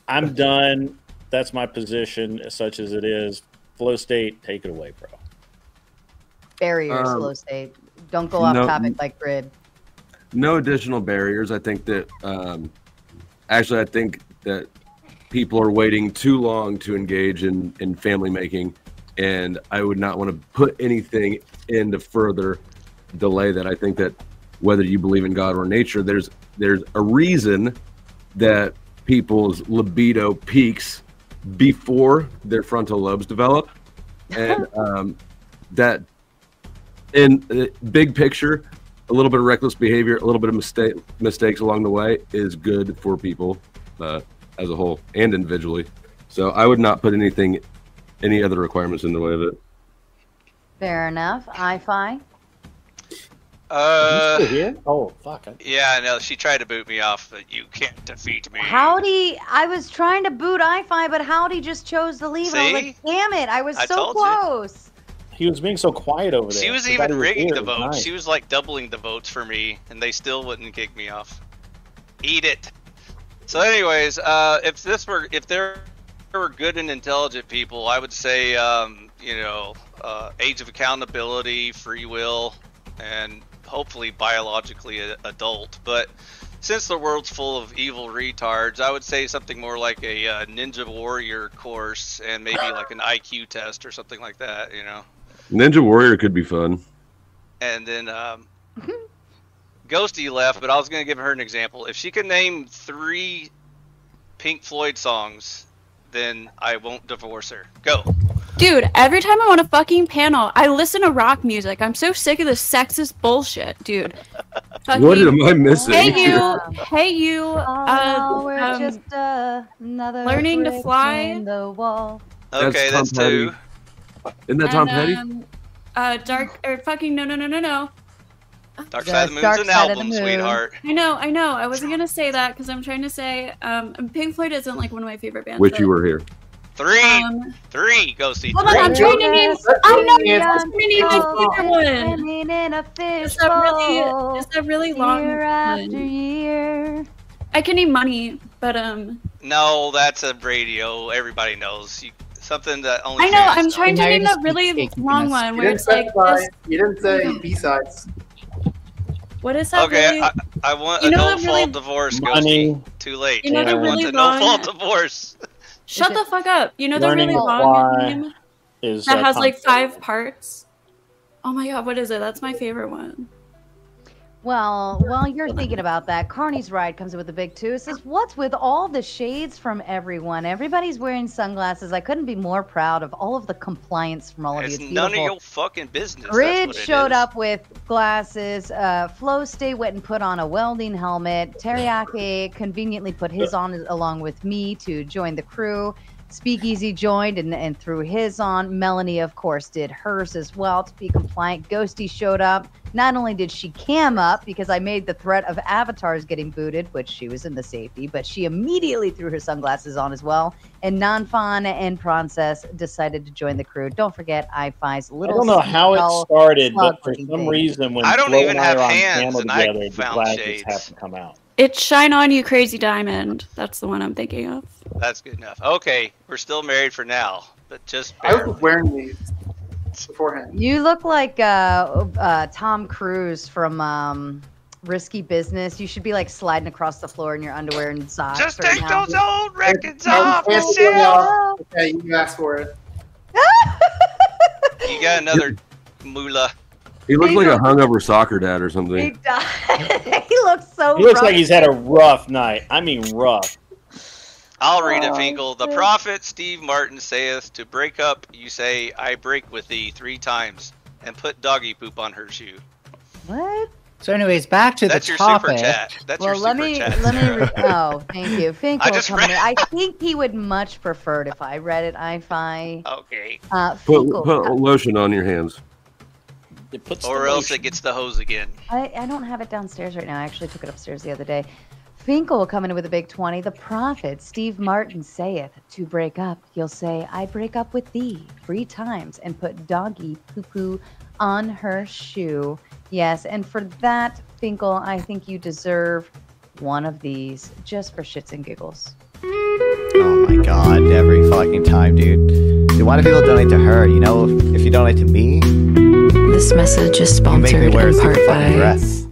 Speaker 23: I'm done. That's my position, such as it is. Flow state, take it away, bro.
Speaker 22: Barriers, flow state. Don't go off
Speaker 25: no-
Speaker 22: topic like grid.
Speaker 25: No additional barriers. I think that actually, I think that people are waiting too long to engage in family making, and I would not want to put anything into further delay that. I think that whether you believe in God or nature, there's a reason that people's libido peaks before their frontal lobes develop, and that in the big picture, a little bit of reckless behavior, a little bit of mistakes along the way is good for people as a whole and individually. So I would not put any other requirements in the way of it.
Speaker 22: Fair enough. I-Fi.
Speaker 23: Are you still here? Oh, fuck.
Speaker 7: Yeah, I know. She tried to boot me off, but you can't defeat me.
Speaker 22: Howdy, I was trying to boot I-Fi, but Howdy just chose to leave. And I was
Speaker 7: See?
Speaker 22: like, damn it, I was
Speaker 7: I
Speaker 22: so
Speaker 7: told you.
Speaker 22: close.
Speaker 23: He was being so quiet over there.
Speaker 7: She was
Speaker 23: I
Speaker 7: even
Speaker 23: thought he
Speaker 7: rigging
Speaker 23: here.
Speaker 7: the
Speaker 23: It was
Speaker 7: votes.
Speaker 23: nice.
Speaker 7: She was like doubling the votes for me, and they still wouldn't kick me off. Eat it. So, anyways, if there were good and intelligent people, I would say, age of accountability, free will, and hopefully biologically adult. But since the world's full of evil retards, I would say something more like a Ninja Warrior course and maybe like an IQ test or something like that, you know.
Speaker 25: Ninja Warrior could be fun.
Speaker 7: And then Ghosty left, but I was going to give her an example. If she can name 3 Pink Floyd songs, then I won't divorce her. Go.
Speaker 2: Dude, every time I'm on a fucking panel, I listen to rock music. I'm so sick of this sexist bullshit, dude.
Speaker 25: What am I missing?
Speaker 2: Hey you,
Speaker 22: we're just another
Speaker 2: learning to
Speaker 22: brick
Speaker 2: fly.
Speaker 22: in the wall.
Speaker 7: Okay, that's
Speaker 25: Tom
Speaker 7: 2.
Speaker 25: Petty. Isn't that Tom Petty?
Speaker 2: Dark or fucking no.
Speaker 7: Dark Side of the Moon's
Speaker 22: Dark
Speaker 7: an
Speaker 22: Side of the
Speaker 7: album,
Speaker 22: Moon.
Speaker 7: sweetheart.
Speaker 2: I know. I wasn't gonna say that because I'm trying to say Pink Floyd isn't like one of my favorite bands.
Speaker 25: Wish
Speaker 2: but-
Speaker 25: you were here.
Speaker 7: 3, Ghosty.
Speaker 2: Hold on, I'm
Speaker 7: 3.
Speaker 2: trying to name. I know. I'm trying to name my favorite one.
Speaker 22: Swimming in a
Speaker 2: Is that really long?
Speaker 22: Year after
Speaker 2: one?
Speaker 22: year.
Speaker 2: I can name Money, but
Speaker 7: No, that's a radio. Everybody knows. Something that only.
Speaker 2: I know.
Speaker 7: fans
Speaker 2: I'm
Speaker 7: know.
Speaker 2: trying to name that really long one
Speaker 8: You
Speaker 2: where
Speaker 8: didn't
Speaker 2: it's like
Speaker 8: specify.
Speaker 2: this.
Speaker 8: You didn't say B-sides.
Speaker 2: What is that?
Speaker 7: Okay,
Speaker 2: really?
Speaker 7: I want
Speaker 2: You
Speaker 7: a
Speaker 2: know
Speaker 7: no
Speaker 2: that really-
Speaker 7: fault divorce.
Speaker 23: Money.
Speaker 7: Ghosty. Too late.
Speaker 2: You know the
Speaker 7: I want
Speaker 2: really
Speaker 7: a no fault
Speaker 2: long-
Speaker 7: divorce.
Speaker 2: Shut the fuck up. You know the
Speaker 23: Learning
Speaker 2: really
Speaker 23: to
Speaker 2: long
Speaker 23: Fly
Speaker 2: name
Speaker 23: is
Speaker 2: that has
Speaker 23: Tom
Speaker 2: like
Speaker 23: Petty.
Speaker 2: 5 parts. Oh my god, what is it? That's my favorite one.
Speaker 22: Well, while you're thinking about that, Carney's Ride comes in with a big 2. It says, what's with all the shades from everyone? Everybody's wearing sunglasses. I couldn't be more proud of all of the compliance from all of
Speaker 7: It's
Speaker 22: you.
Speaker 7: none of your fucking business.
Speaker 22: Grid
Speaker 7: That's what it
Speaker 22: showed
Speaker 7: is.
Speaker 22: up with glasses. Flow State went and put on a welding helmet. Teriyaki conveniently put his on along with me to join the crew. Speakeasy joined and threw his on. Melanie, of course, did hers as well to be compliant. Ghosty showed up. Not only did she cam up because I made the threat of avatars getting booted, which she was in the safety, but she immediately threw her sunglasses on as well. And Nanfan and Princess decided to join the crew. Don't forget I-Fi's
Speaker 23: I
Speaker 22: little.
Speaker 23: don't know how it
Speaker 22: spell
Speaker 23: started, but for
Speaker 22: slug-looking
Speaker 23: some
Speaker 22: thing.
Speaker 23: reason, when
Speaker 7: I don't
Speaker 23: Flo
Speaker 7: even
Speaker 23: and I
Speaker 7: have
Speaker 23: are on
Speaker 7: hands,
Speaker 23: panel
Speaker 7: and I
Speaker 23: together, the
Speaker 7: found
Speaker 23: glasses
Speaker 7: shades.
Speaker 23: haven't come out.
Speaker 2: It's Shine On You Crazy Diamond. That's the one I'm thinking of.
Speaker 7: That's good enough. Okay, we're still married for now, but just
Speaker 8: I
Speaker 7: barely.
Speaker 8: was wearing these beforehand.
Speaker 22: You look like Tom Cruise from Risky Business. You should be like sliding across the floor in your underwear and socks.
Speaker 7: Just
Speaker 22: right
Speaker 7: take
Speaker 22: now.
Speaker 7: those old records
Speaker 8: I
Speaker 7: off,
Speaker 8: was
Speaker 7: Michelle.
Speaker 8: Okay, you asked for it.
Speaker 7: You got another moolah.
Speaker 25: He looks like a hungover soccer dad or
Speaker 22: He
Speaker 25: something.
Speaker 22: does. He looks so.
Speaker 23: He looks
Speaker 22: rough.
Speaker 23: like he's had a rough night. I mean, rough.
Speaker 7: I'll read it, Finkel. The prophet Steve Martin saith, to break up, you say, I break with thee 3 times, and put doggy poop on her shoe.
Speaker 22: What?
Speaker 5: So, anyways, back to
Speaker 7: That's
Speaker 5: the
Speaker 7: your
Speaker 5: topic.
Speaker 7: super chat. That's
Speaker 22: Well,
Speaker 7: your
Speaker 22: let
Speaker 7: super
Speaker 22: me
Speaker 7: chat.
Speaker 22: oh, thank you. Finkel
Speaker 7: I just
Speaker 22: coming in.
Speaker 7: read-
Speaker 22: I think he would much prefer it if I read it. I
Speaker 7: Okay.
Speaker 22: Finkel.
Speaker 25: Put lotion on your hands.
Speaker 7: Or else it gets the hose again.
Speaker 22: I don't have it downstairs right now. I actually took it upstairs the other day. Finkel coming in with a big 20. The prophet Steve Martin saith, to break up, you'll say, I break up with thee 3 times and put doggy poo-poo on her shoe. Yes, and for that, Finkel, I think you deserve one of these just for shits and giggles.
Speaker 1: Oh my god, every fucking time, dude. Dude, why do people donate to her? You know, if you donate to me,
Speaker 9: This message is
Speaker 1: you make me
Speaker 9: sponsored
Speaker 1: wear a
Speaker 9: in part
Speaker 1: stupid fucking
Speaker 9: by
Speaker 1: dress.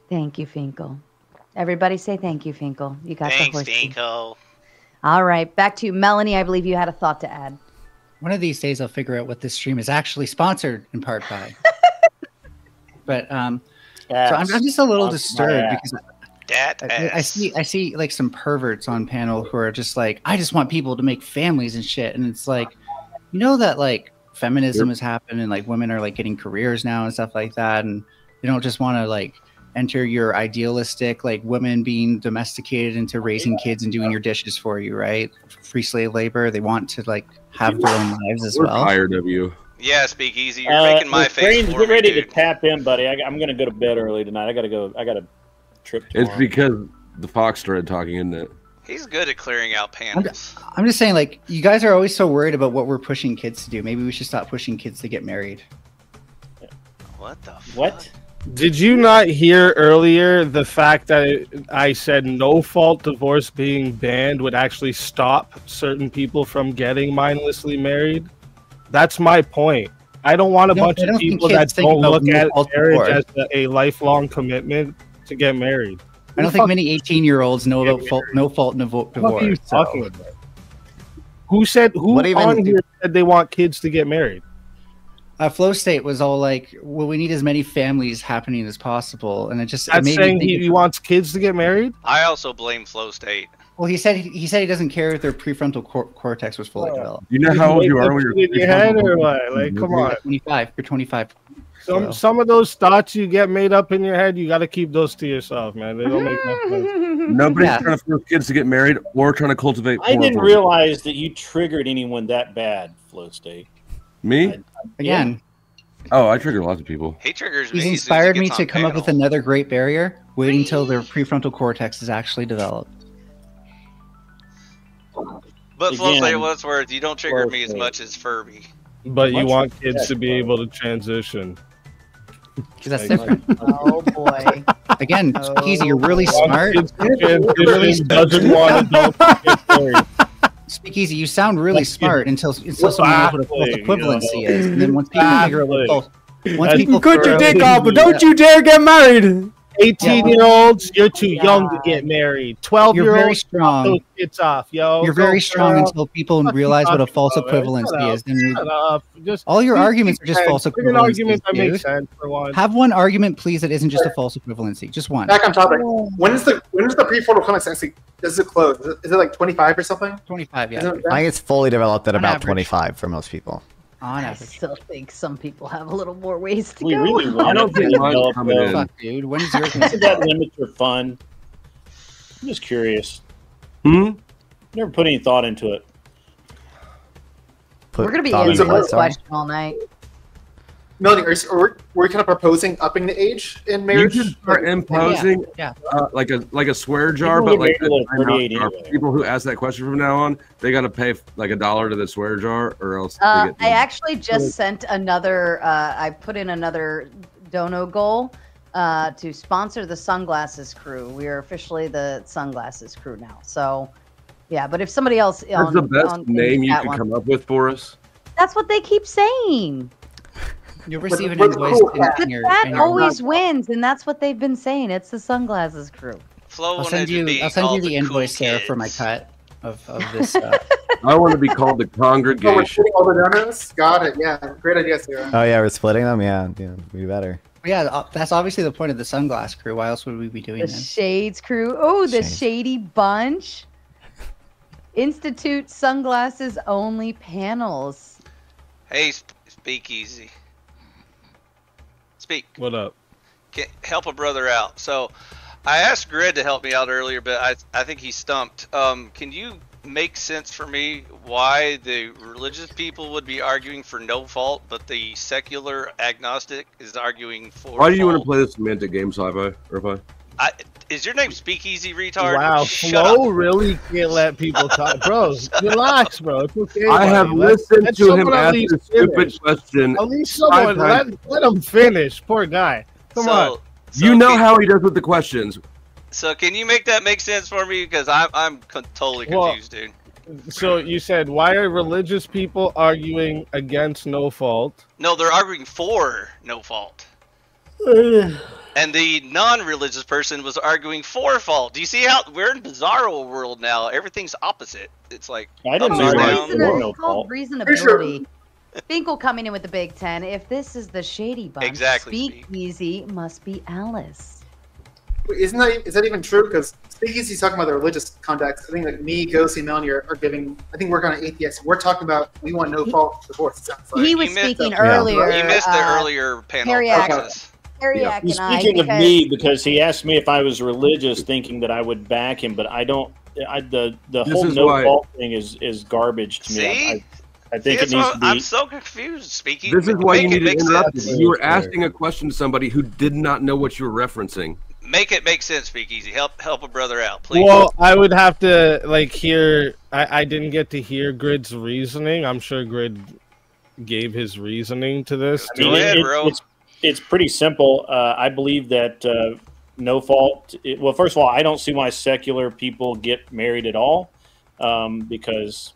Speaker 22: Thank you, Finkel. Everybody say thank you, Finkel. You got
Speaker 7: Thanks,
Speaker 22: the horse.
Speaker 7: Finkel.
Speaker 22: All right, back to you. Melanie, I believe you had a thought to add.
Speaker 5: One of these days, I'll figure out what this stream is actually sponsored in part by. But so I'm just a little disturbed because I see like some perverts on panel who are just like, I just want people to make families and shit, and it's like, you know that like feminism has happened and like women are like getting careers now and stuff like that, and they don't just want to like enter your idealistic like women being domesticated into raising kids and doing your dishes for you, right? Free slave labor. They want to like have their own lives as
Speaker 25: We're
Speaker 5: well.
Speaker 25: tired of you.
Speaker 7: Yeah, speak easy. You're making my face for
Speaker 23: Get ready
Speaker 7: me,
Speaker 23: to
Speaker 7: dude.
Speaker 23: tap in, buddy. I'm gonna go to bed early tonight. I gotta go. I got a trip tomorrow.
Speaker 25: It's because the fox started talking, isn't it?
Speaker 7: He's good at clearing out panels.
Speaker 5: I'm just saying, like, you guys are always so worried about what we're pushing kids to do. Maybe we should stop pushing kids to get married.
Speaker 7: What the
Speaker 23: What?
Speaker 6: Did you not hear earlier the fact that I said no fault divorce being banned would actually stop certain people from getting mindlessly married? That's my point. I don't want a bunch of people that don't look at marriage as a lifelong commitment to get married.
Speaker 5: I don't think many 18-year-olds know about no fault divorce.
Speaker 6: What are you talking about? Who said on here said they want kids to get married?
Speaker 5: Flow State was all like, well, we need as many families happening as possible, and it just
Speaker 6: That's
Speaker 5: made
Speaker 6: saying
Speaker 5: me think
Speaker 6: he wants kids to get married.
Speaker 7: I also blame Flow State.
Speaker 5: Well, he said he doesn't care if their prefrontal cortex was fully developed.
Speaker 25: You know how old you are when
Speaker 6: in your head, or what? Like, come on.
Speaker 5: 25. You're 25.
Speaker 6: Some of those thoughts you get made up in your head, you got to keep those to yourself, man. They don't make no sense.
Speaker 25: Nobody's trying to force kids to get married or trying to cultivate.
Speaker 23: I didn't realize that you triggered anyone that bad, Flow State.
Speaker 25: Me?
Speaker 5: Again.
Speaker 25: Oh, I trigger lots of people.
Speaker 7: He triggers me.
Speaker 5: He's
Speaker 7: as soon as he
Speaker 5: inspired me
Speaker 7: gets
Speaker 5: to
Speaker 7: on
Speaker 5: come up
Speaker 7: panel.
Speaker 5: with another great barrier. Wait until their prefrontal cortex is actually developed.
Speaker 7: But Flow
Speaker 5: Again,
Speaker 7: State, what's worth? You don't trigger me as much as Furby.
Speaker 6: But you want kids to be able to transition.
Speaker 5: Because that's different.
Speaker 22: Oh boy.
Speaker 5: Again, Easy, you're really smart.
Speaker 6: Doesn't want adults to get married.
Speaker 5: Speakeasy, you sound really smart until someone knows what a false equivalency is, and then once people figure out what false, once people
Speaker 3: cut your
Speaker 5: figure out-
Speaker 3: dick off, but don't you dare get married.
Speaker 6: 18-year-olds, you're too young to get married.
Speaker 5: You're very
Speaker 6: 12-year-olds,
Speaker 5: strong.
Speaker 6: those kids off, yo.
Speaker 5: You're
Speaker 6: Go,
Speaker 5: very strong
Speaker 6: girl.
Speaker 5: until people realize what a false equivalency is. Then
Speaker 6: Shut up. Just,
Speaker 5: all your arguments are just false
Speaker 6: Bring an
Speaker 5: equivalencies.
Speaker 6: argument that makes
Speaker 5: dude.
Speaker 6: sense for one.
Speaker 5: Have one argument, please, that isn't just a false equivalency. Just one.
Speaker 8: Back on topic. When is the prefrontal cortex actually does it close? Is it like 25 or something?
Speaker 5: 25,
Speaker 8: Is
Speaker 5: yeah.
Speaker 8: it-
Speaker 1: I think it's fully developed at
Speaker 22: On
Speaker 1: about
Speaker 22: average.
Speaker 1: 25 for most people.
Speaker 5: On
Speaker 22: I
Speaker 5: average.
Speaker 22: still think some people have a little more ways to
Speaker 23: We
Speaker 22: go.
Speaker 23: really want
Speaker 25: I don't
Speaker 23: it to
Speaker 25: think mine's
Speaker 23: develop,
Speaker 25: coming
Speaker 23: though.
Speaker 25: in.
Speaker 5: Fuck, dude. When is yours?
Speaker 23: Isn't that limit for fun? I'm just curious.
Speaker 25: Hmm?
Speaker 23: Never put any thought into it.
Speaker 1: Put
Speaker 22: We're gonna be
Speaker 1: thought
Speaker 22: answering
Speaker 1: into
Speaker 22: this
Speaker 1: it, sorry.
Speaker 22: question all night.
Speaker 8: Melanie, were we kind of proposing upping the age in
Speaker 25: You
Speaker 8: marriage?
Speaker 25: should start imposing
Speaker 5: Yeah.
Speaker 25: like a swear jar,
Speaker 23: People
Speaker 25: but
Speaker 23: get
Speaker 25: like
Speaker 23: married at 38
Speaker 25: for
Speaker 23: anyway.
Speaker 25: people who ask that question from now on, they got to pay like $1 to the swear jar, or else they get.
Speaker 22: I actually just sent another. I put in another dono goal. to sponsor the Sunglasses Crew. We are officially the Sunglasses Crew now. So, yeah. But if somebody else
Speaker 25: That's the best name you could come up with for us.
Speaker 22: That's what they keep saying.
Speaker 5: You'll receive an invoice in your.
Speaker 22: That always wins, and that's what they've been saying. It's the Sunglasses Crew.
Speaker 7: Flo
Speaker 5: I'll send you the invoice there for my cut of this.
Speaker 25: I want to be called the congregation.
Speaker 8: All the donuts? Got it. Yeah, great idea, Sarah.
Speaker 1: Oh yeah, we're splitting them. Yeah, we better.
Speaker 5: Yeah, that's obviously the point of the Sunglass Crew. Why else would we be doing
Speaker 22: The
Speaker 5: this?
Speaker 22: Shades Crew. Oh, the Shady Bunch. Institute Sunglasses Only Panels.
Speaker 7: Hey, Speakeasy. Speak.
Speaker 6: What up?
Speaker 7: Help a brother out. So, I asked Grid to help me out earlier, but I think he's stumped. Can you make sense for me why the religious people would be arguing for no fault, but the secular agnostic is arguing for
Speaker 25: Why do you want to
Speaker 7: fault?
Speaker 25: play this semantic game, Sci-Fi?
Speaker 7: Is your name Speakeasy, retard?
Speaker 6: Wow,
Speaker 7: Shut
Speaker 6: Flo
Speaker 7: up.
Speaker 6: really can't let people talk. Bro, relax, bro. It's okay.
Speaker 25: I have
Speaker 6: buddy.
Speaker 25: listened
Speaker 6: Let
Speaker 25: to him
Speaker 6: someone at
Speaker 25: ask
Speaker 6: least
Speaker 25: a stupid
Speaker 6: finish.
Speaker 25: question.
Speaker 6: At least someone,
Speaker 25: 5 times.
Speaker 6: let him finish. Poor guy. Come on.
Speaker 25: You know how he does with the questions.
Speaker 7: So can you make that make sense for me? Because I'm totally
Speaker 6: Well,
Speaker 7: confused, dude.
Speaker 6: So you said, why are religious people arguing against no fault?
Speaker 7: No, they're arguing for no fault. And the non-religious person was arguing for fault. Do you see how we're in bizarro world now? Everything's opposite. It's like
Speaker 23: I didn't
Speaker 7: upside
Speaker 23: know
Speaker 7: down.
Speaker 23: no
Speaker 22: It's called
Speaker 23: fault.
Speaker 22: reasonability. Finkel coming in with the Big Ten. If this is the Shady Bunch,
Speaker 7: Exactly,
Speaker 22: Speakeasy must be Alice.
Speaker 8: Wait, is that even true? Because Speakeasy's talking about the religious context. I think like me, Ghosty, and Melanie are giving. I think we're going to atheist. We're talking about we want no fault divorce. It sounds like.
Speaker 22: He was speaking earlier.
Speaker 7: You missed the earlier panel.
Speaker 22: Harriac-
Speaker 7: process.
Speaker 22: Harriac
Speaker 23: He's
Speaker 22: and I,
Speaker 23: speaking of
Speaker 22: because-
Speaker 23: me because he asked me if I was religious, thinking that I would back him, but I don't. The
Speaker 25: This
Speaker 23: whole
Speaker 25: is
Speaker 23: no
Speaker 25: why-
Speaker 23: fault thing is garbage to me.
Speaker 7: See?
Speaker 23: I think it
Speaker 7: See,
Speaker 23: needs
Speaker 7: that's
Speaker 23: to
Speaker 7: why
Speaker 23: be.
Speaker 7: I'm so confused. Speaking.
Speaker 25: This is why you need to
Speaker 7: make
Speaker 25: interrupt.
Speaker 7: sense.
Speaker 25: You were asking a question to somebody who did not know what you were referencing.
Speaker 7: Make it make sense, Speakeasy. Help a brother out, please.
Speaker 6: Well, I would have to like hear. I didn't get to hear Grid's reasoning. I'm sure Grid gave his reasoning to this.
Speaker 23: I mean, it's pretty simple. I believe that no fault. Well, first of all, I don't see why secular people get married at all, because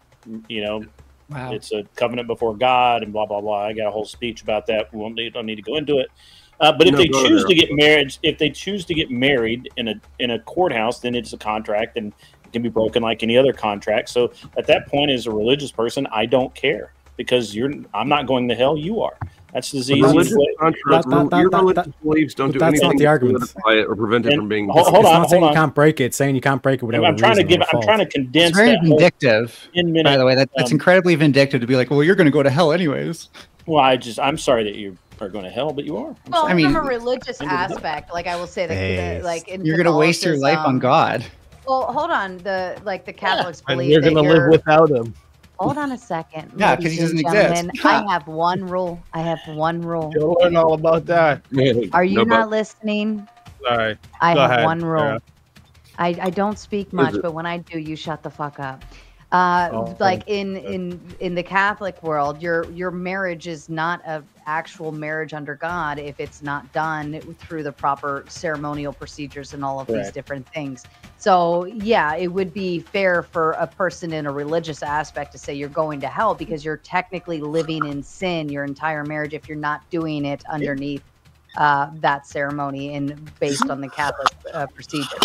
Speaker 5: Wow.
Speaker 23: it's a covenant before God and blah blah blah. I got a whole speech about that. We don't need to go into it. But if
Speaker 25: No,
Speaker 23: they
Speaker 25: go
Speaker 23: choose
Speaker 25: there.
Speaker 23: to get married, in a courthouse, then it's a contract and it can be broken like any other contract. So at that point, as a religious person, I don't care because I'm not going to hell. You are. That's the easiest
Speaker 25: Religious
Speaker 23: way.
Speaker 25: contracts, your religious beliefs don't do
Speaker 3: that's
Speaker 25: anything
Speaker 3: not the
Speaker 25: to
Speaker 3: argument.
Speaker 25: solidify it or prevent it from being.
Speaker 23: Hold
Speaker 3: It's
Speaker 23: on,
Speaker 3: not saying
Speaker 23: hold
Speaker 3: you
Speaker 23: on.
Speaker 3: can't break it. It's saying you can't break it without
Speaker 23: I'm
Speaker 3: a
Speaker 23: trying to
Speaker 3: reason or
Speaker 23: I'm
Speaker 3: fault.
Speaker 23: trying to condense
Speaker 5: It's very
Speaker 23: that whole
Speaker 5: vindictive.
Speaker 23: 10-minute,
Speaker 5: By the way, that's incredibly vindictive to be like, well, you're going to go to hell anyways.
Speaker 23: Well, I'm sorry that you are going to hell, but you are. I'm
Speaker 22: Well,
Speaker 23: sorry.
Speaker 22: from a religious aspect, like I will say, like in
Speaker 5: You're going to waste your life on God.
Speaker 22: Well, hold on. The Catholics
Speaker 6: And
Speaker 22: believe
Speaker 6: you're
Speaker 22: that
Speaker 6: gonna live without him.
Speaker 22: Hold on a second.
Speaker 5: Yeah, 'cause
Speaker 22: ladies
Speaker 5: he doesn't
Speaker 22: and
Speaker 5: exist.
Speaker 22: gentlemen. I have one rule.
Speaker 6: You'll learn all about that.
Speaker 22: Are you not listening?
Speaker 6: Sorry.
Speaker 22: I
Speaker 6: Go
Speaker 22: have
Speaker 6: ahead,
Speaker 22: one rule.
Speaker 6: Sarah.
Speaker 22: I don't speak
Speaker 6: What is
Speaker 22: much,
Speaker 6: it?
Speaker 22: but when I do, you shut the fuck up.
Speaker 6: Oh,
Speaker 22: Like in the Catholic world, your marriage is not an actual marriage under God if it's not done through the proper ceremonial procedures and all of these
Speaker 10: Correct.
Speaker 22: different things. So yeah, it would be fair for a person in a religious aspect to say you're going to hell because you're technically living in sin your entire marriage if you're not doing it underneath that ceremony and based on the Catholic procedure.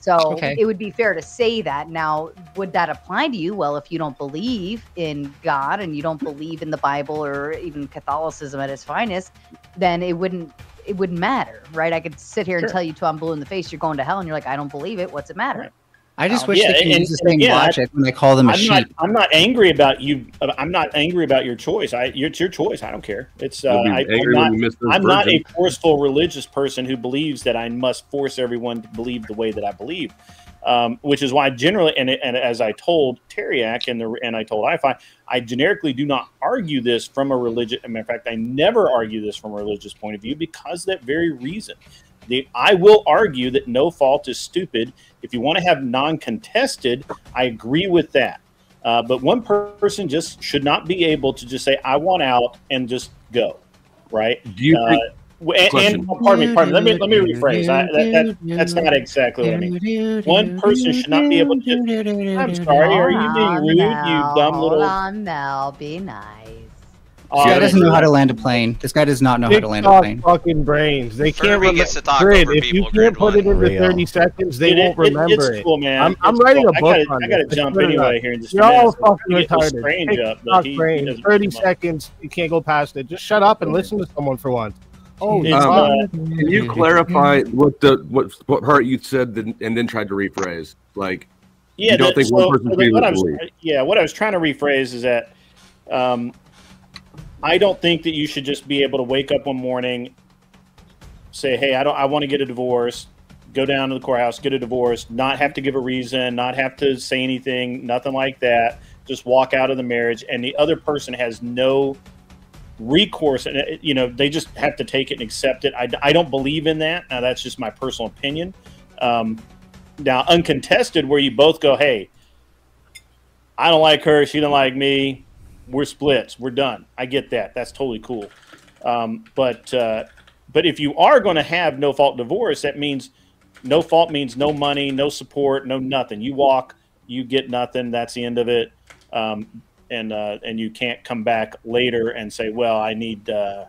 Speaker 22: So
Speaker 5: Okay.
Speaker 22: it would be fair to say that. Now, would that apply to you? Well, if you don't believe in God and you don't believe in the Bible or even Catholicism at its finest, then it wouldn't matter, right? I could sit here and
Speaker 23: Sure.
Speaker 22: tell you till I'm blue in the face, you're going to hell, and you're like, I don't believe it. What's it matter?
Speaker 5: I just wish they could use the same
Speaker 23: again,
Speaker 5: logic when they call them a sheep.
Speaker 23: I'm not angry about you. I'm not angry about your choice. It's your choice. I don't care. It's
Speaker 25: You'll be angry when you miss those
Speaker 23: I'm not a
Speaker 25: virgins.
Speaker 23: forceful religious person who believes that I must force everyone to believe the way that I believe. Which is why generally, and as I told Teriak and I told IFI, I generically do not argue this from a religious. Matter of fact, I never argue this from a religious point of view because of that very reason. I will argue that no fault is stupid. If you want to have non-contested, I agree with that. But one person just should not be able to just say, I want out and just go. Right?
Speaker 25: Do you think?
Speaker 23: And pardon me. Let me rephrase. That's not exactly what I mean. One person should not be able to. I'm sorry. Are you being rude? You dumb little.
Speaker 22: Hold on, Mel. Be nice.
Speaker 5: This guy doesn't know how to land a plane. This guy does not know how to land a plane.
Speaker 6: Fucking brains. They can't
Speaker 7: Furby gets to talk
Speaker 6: Grid.
Speaker 7: over
Speaker 6: If you
Speaker 7: people,
Speaker 6: can't put it into
Speaker 1: Real.
Speaker 6: 30 seconds, they won't remember
Speaker 23: it's
Speaker 6: it.
Speaker 23: cool, man.
Speaker 6: I'm
Speaker 23: It's
Speaker 6: writing
Speaker 23: cool.
Speaker 6: a book
Speaker 23: I
Speaker 6: on
Speaker 23: gotta
Speaker 6: this.
Speaker 23: jump
Speaker 6: It's
Speaker 23: anyway
Speaker 6: good
Speaker 23: here in just
Speaker 6: You're
Speaker 23: a minute.
Speaker 6: all
Speaker 23: So
Speaker 6: fucking
Speaker 23: get this
Speaker 6: retarded.
Speaker 23: strange
Speaker 6: Take
Speaker 23: up, but
Speaker 6: talk
Speaker 23: he
Speaker 6: brains.
Speaker 23: doesn't
Speaker 6: 30
Speaker 23: come up.
Speaker 6: seconds. You can't go past it. Just shut up and listen to someone for once. Oh,
Speaker 25: can you clarify what part you said and then tried to rephrase? Like,
Speaker 23: Yeah,
Speaker 25: you don't think one person should be able to believe?
Speaker 23: what I was trying to rephrase is that I don't think that you should just be able to wake up one morning, say, "Hey, I want to get a divorce," go down to the courthouse, get a divorce, not have to give a reason, not have to say anything, nothing like that. Just walk out of the marriage, and the other person has no recourse, and they just have to take it and accept it. I don't believe in that. Now, that's just my personal opinion. Now, uncontested, where you both go, "Hey, I don't like her, she don't like me. We're splits. We're done." I get that. That's totally cool. But if you are going to have no fault divorce, that means no fault means no money, no support, no nothing. You walk, you get nothing. That's the end of it. And you can't come back later and say, "Well, I need to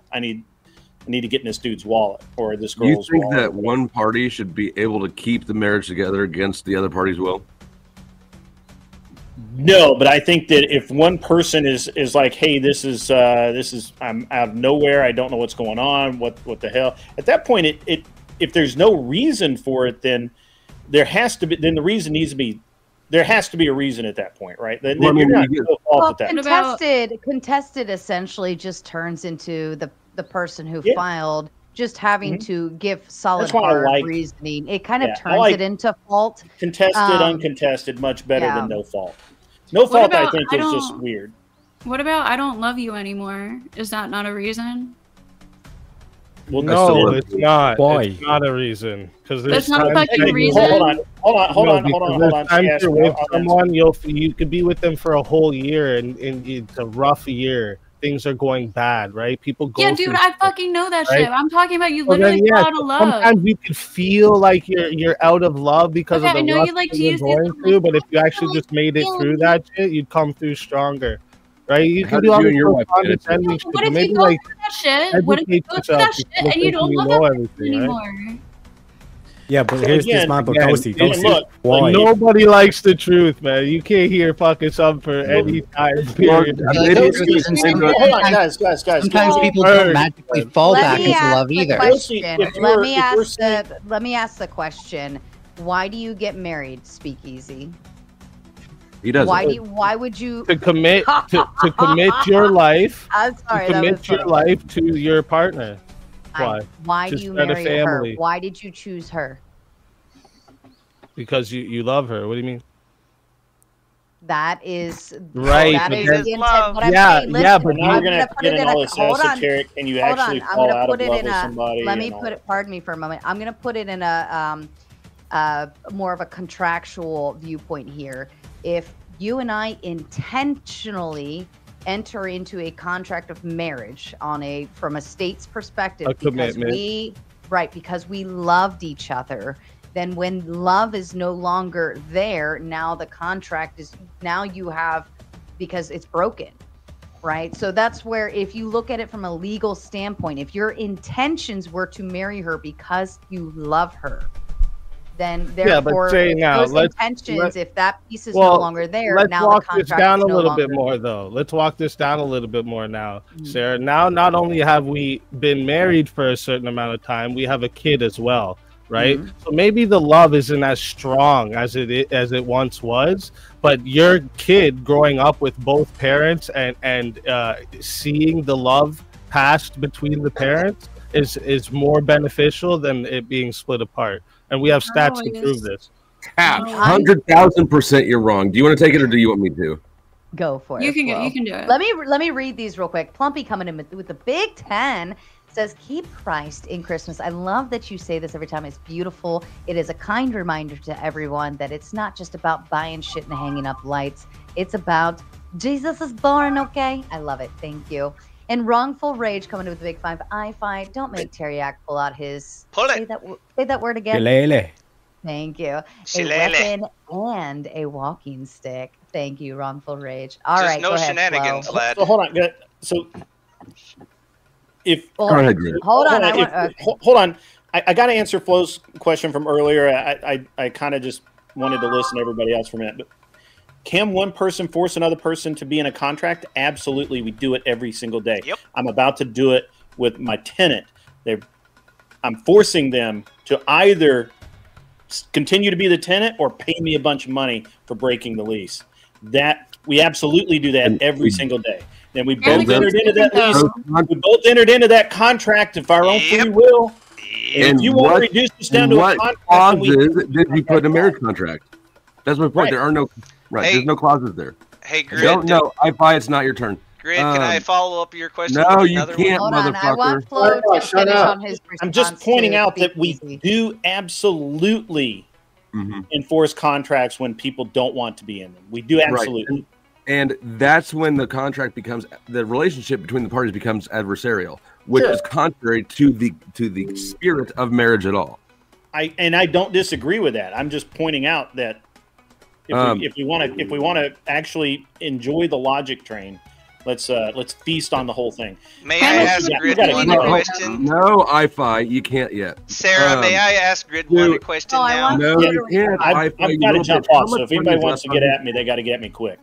Speaker 23: get in this dude's wallet or this girl's wallet."
Speaker 25: You think that one party should be able to keep the marriage together against the other party's will?
Speaker 23: No, but I think that if one person is like, "Hey, this is I'm out of nowhere. I don't know what's going on. What the hell?" At that point, if there's no reason for it, then there has to be. Then the reason needs to be. There has to be a reason at that point, right? Then you're not at fault at that.
Speaker 22: Contested essentially just turns into the person who filed just having to give solid hard reasoning. It kind of turns it into fault.
Speaker 23: Contested, uncontested, much better than no fault. No fault, I think, is just weird.
Speaker 2: What about "I don't love you anymore"? Is that not a reason?
Speaker 23: Well,
Speaker 6: no, it's not.
Speaker 3: Why?
Speaker 6: It's not a reason. Because
Speaker 2: that's not a fucking reason.
Speaker 23: Hold on.
Speaker 6: Time you're with someone, you could be with them for a whole year, and it's a rough year. Things are going bad, right? People go.
Speaker 2: Yeah, dude, I fucking know that
Speaker 6: right?
Speaker 2: shit. I'm talking about you literally go out of love.
Speaker 6: Sometimes you can feel like you're out of love because of the
Speaker 2: I know
Speaker 6: rough
Speaker 2: you like to
Speaker 6: you're
Speaker 2: use
Speaker 6: going through, but if you actually just made it through that shit, you'd come through stronger. Right? You can do all the condescending shit.
Speaker 2: What if
Speaker 6: Maybe
Speaker 2: you go
Speaker 6: like
Speaker 2: through that shit? What if you go through that shit and you don't love that person anymore?
Speaker 3: Yeah, but here's this man, but Ghosty,
Speaker 6: Look,
Speaker 3: why?
Speaker 6: Nobody likes the truth, man. You can't hear fucking something for any time period.
Speaker 23: Hold on, guys.
Speaker 5: Sometimes people don't magically fall back into love either.
Speaker 22: Let me ask the question. Why do you get married, Speakeasy?
Speaker 25: He doesn't.
Speaker 22: Why would you
Speaker 6: to commit your life?
Speaker 22: I'm sorry,
Speaker 6: to commit your life to your partner. Why?
Speaker 22: Why do you marry her? Why did you choose her?
Speaker 6: Because you love her. What do you mean?
Speaker 22: That is
Speaker 6: right.
Speaker 22: That is the intent. What I'm
Speaker 23: yeah,
Speaker 22: saying, listen,
Speaker 23: but now you're gonna have to get in all this esoteric, and you actually fall out of love with somebody.
Speaker 22: Let me put it. Pardon me for a moment. I'm gonna put it in a more of a contractual viewpoint here. If you and I intentionally enter into a contract of marriage from a state's perspective, because we loved each other, then when love is no longer there, now the contract is because it's broken, right? So that's where, if you look at it from a legal standpoint, if your intentions were to marry her because you love her, then therefore those intentions, if that piece is no longer there, now the contract
Speaker 6: is no longer. Let's walk this down a little bit more, though. Let's walk this down a little bit more now, Sarah. Now, not only have we been married for a certain amount of time, we have a kid as well, right? So maybe the love isn't as strong as it once was, but your kid growing up with both parents and seeing the love passed between the parents is more beneficial than it being split apart. And we have stats to prove this.
Speaker 25: Cap, 100,000% you're wrong. Do you want to take it or do you want me to?
Speaker 22: Go for it.
Speaker 2: You can do it.
Speaker 22: Let me read these real quick. Plumpy coming in with the Big 10 says, "Keep Christ in Christmas." I love that you say this every time. It's beautiful. It is a kind reminder to everyone that it's not just about buying shit and hanging up lights. It's about Jesus is born, okay? I love it. Thank you. And Wrongful Rage coming in with the big 5. I-Fi, don't make Teriak pull out his...
Speaker 7: Pull it.
Speaker 22: Say that word again.
Speaker 3: Shillelagh.
Speaker 22: Thank you.
Speaker 7: Shillelagh.
Speaker 22: A weapon and a walking stick. Thank you, Wrongful Rage. All
Speaker 7: Just
Speaker 22: right,
Speaker 7: no
Speaker 22: go ahead,
Speaker 7: shenanigans,
Speaker 22: Flo.
Speaker 7: lad.
Speaker 23: So hold on. So if
Speaker 22: Go ahead, hold on.
Speaker 23: Hold on. I got to answer Flo's question from earlier. I kind of just wanted to listen to everybody else for a minute. But can one person force another person to be in a contract? Absolutely. We do it every single day.
Speaker 7: Yep.
Speaker 23: I'm about to do it with my tenant. I'm forcing them to either continue to be the tenant or pay me a bunch of money for breaking the lease. That we absolutely do that every single day. And we both entered into that lease. We both entered into that contract of our own free will. And if you want to reduce this down to a contract,
Speaker 25: clauses did you put in a marriage contract? That's my point.
Speaker 23: Right.
Speaker 25: There are no there's no clauses there.
Speaker 7: Hey, Grid.
Speaker 25: No, I it's not your turn.
Speaker 7: Grid, can I follow up your question?
Speaker 25: No,
Speaker 7: with
Speaker 25: you
Speaker 7: another
Speaker 25: can't,
Speaker 7: one?
Speaker 22: Hold on, I want Flo to finish on his response.
Speaker 23: I'm just pointing
Speaker 22: to
Speaker 23: out that
Speaker 22: Big
Speaker 23: we
Speaker 22: Easy.
Speaker 23: do absolutely enforce contracts when people don't want to be in them. We do absolutely.
Speaker 25: Right. And that's when the contract becomes the relationship between the parties becomes adversarial, which is contrary to the spirit of marriage at all.
Speaker 23: I don't disagree with that. I'm just pointing out that if we want to actually enjoy the logic train, let's feast on the whole thing.
Speaker 7: May I ask Grid one question?
Speaker 25: No, I-Fi, you can't yet.
Speaker 7: Sarah, may I ask Grid one question now?
Speaker 25: No, you can't.
Speaker 23: I've got to jump off, so if anybody wants to get at me, they got to get me quick.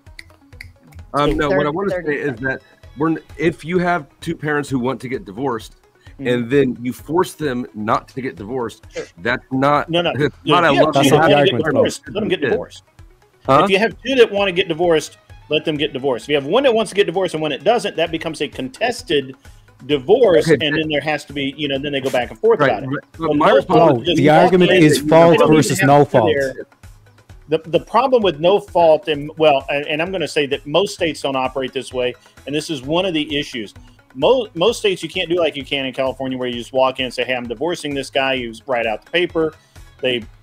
Speaker 25: No, what I want to say is that if you have two parents who want to get divorced, and then you force them not to get divorced, that's not
Speaker 23: no.
Speaker 25: It's not a loving
Speaker 23: Let them get divorced.
Speaker 25: Huh?
Speaker 23: If you have two that want to get divorced, let them get divorced. If you have one that wants to get divorced and one that doesn't, that becomes a contested divorce, and then there has to be, then they go back and forth about it.
Speaker 3: The argument is fault versus no fault.
Speaker 23: The problem with no fault, and I'm going to say that most states don't operate this way, and this is one of the issues. Most states, you can't do like you can in California, where you just walk in and say, "Hey, I'm divorcing this guy." You write out the paper.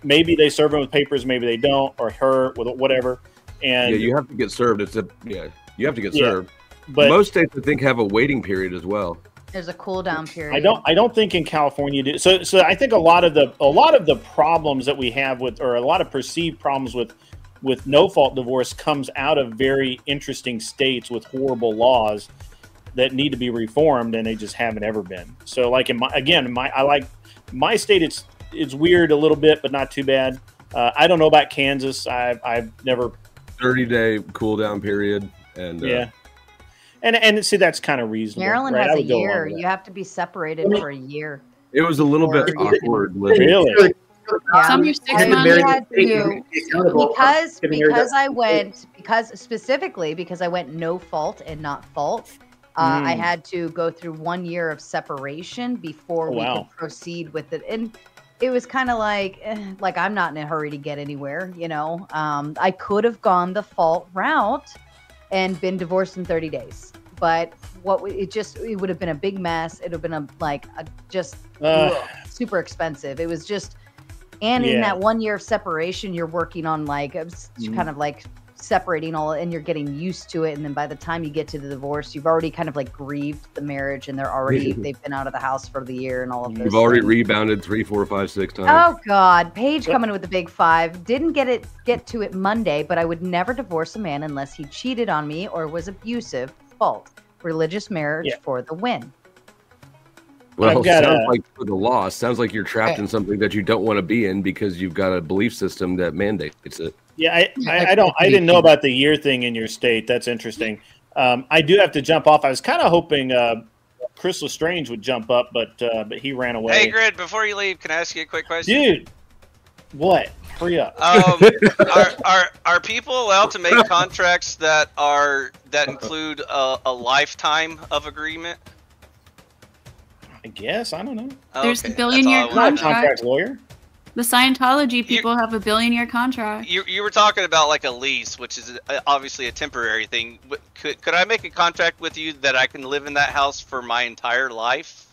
Speaker 23: Maybe they serve him with papers, maybe they don't, or her with whatever. And
Speaker 25: you have to get served. You have to get served.
Speaker 23: But
Speaker 25: most states, I think, have a waiting period as well.
Speaker 22: There's a cool down period.
Speaker 23: I don't think in California do. So I think a lot of the problems that we have with, or a lot of perceived problems with no fault divorce comes out of very interesting states with horrible laws that need to be reformed, and they just haven't ever been. So like I like my state. It's weird a little bit, but not too bad. I don't know about Kansas. I've never
Speaker 25: 30-day cool down period, and
Speaker 23: And see, that's kind of reasonable.
Speaker 22: Maryland
Speaker 23: right?
Speaker 22: has a year. You have to be separated for a year.
Speaker 25: It was a little bit awkward.
Speaker 23: Really?
Speaker 22: Some
Speaker 2: are 6 months. Because I went no fault and not fault. I had to go through 1 year of separation before we could proceed with it. And it was kind of like I'm not in a hurry to get anywhere, I could have gone the fault route and been divorced in 30 days. But it would have been a big mess. It would have been super expensive. It was just, and in that 1 year of separation, you're working on kind of like separating all, and you're getting used to it. And then by the time you get to the divorce, you've already kind of like grieved the marriage, and they've been out of the house for the year and all of those
Speaker 25: You've already
Speaker 22: things.
Speaker 25: rebounded 3, 4, 5, 6 times.
Speaker 22: Oh God, Paige coming with the big 5. Didn't get to it Monday, but I would never divorce a man unless he cheated on me or was abusive. Fault. Religious marriage for the win.
Speaker 25: Well, sounds like for the law. Sounds like you're trapped in something that you don't want to be in because you've got a belief system that mandates it.
Speaker 23: Yeah, I didn't know about the year thing in your state. That's interesting. I do have to jump off. I was kind of hoping Chris Lestrange would jump up, but he ran away.
Speaker 7: Hey, Grid, before you leave, can I ask you a quick question?
Speaker 23: Dude, what? Hurry up.
Speaker 7: Are people allowed to make contracts that include a lifetime of agreement?
Speaker 23: I guess. I don't know.
Speaker 2: There's a billion-year contract.
Speaker 23: Lawyer.
Speaker 2: The Scientology people have a billion-year contract.
Speaker 7: You were talking about like a lease, which is obviously a temporary thing. Could I make a contract with you that I can live in that house for my entire life?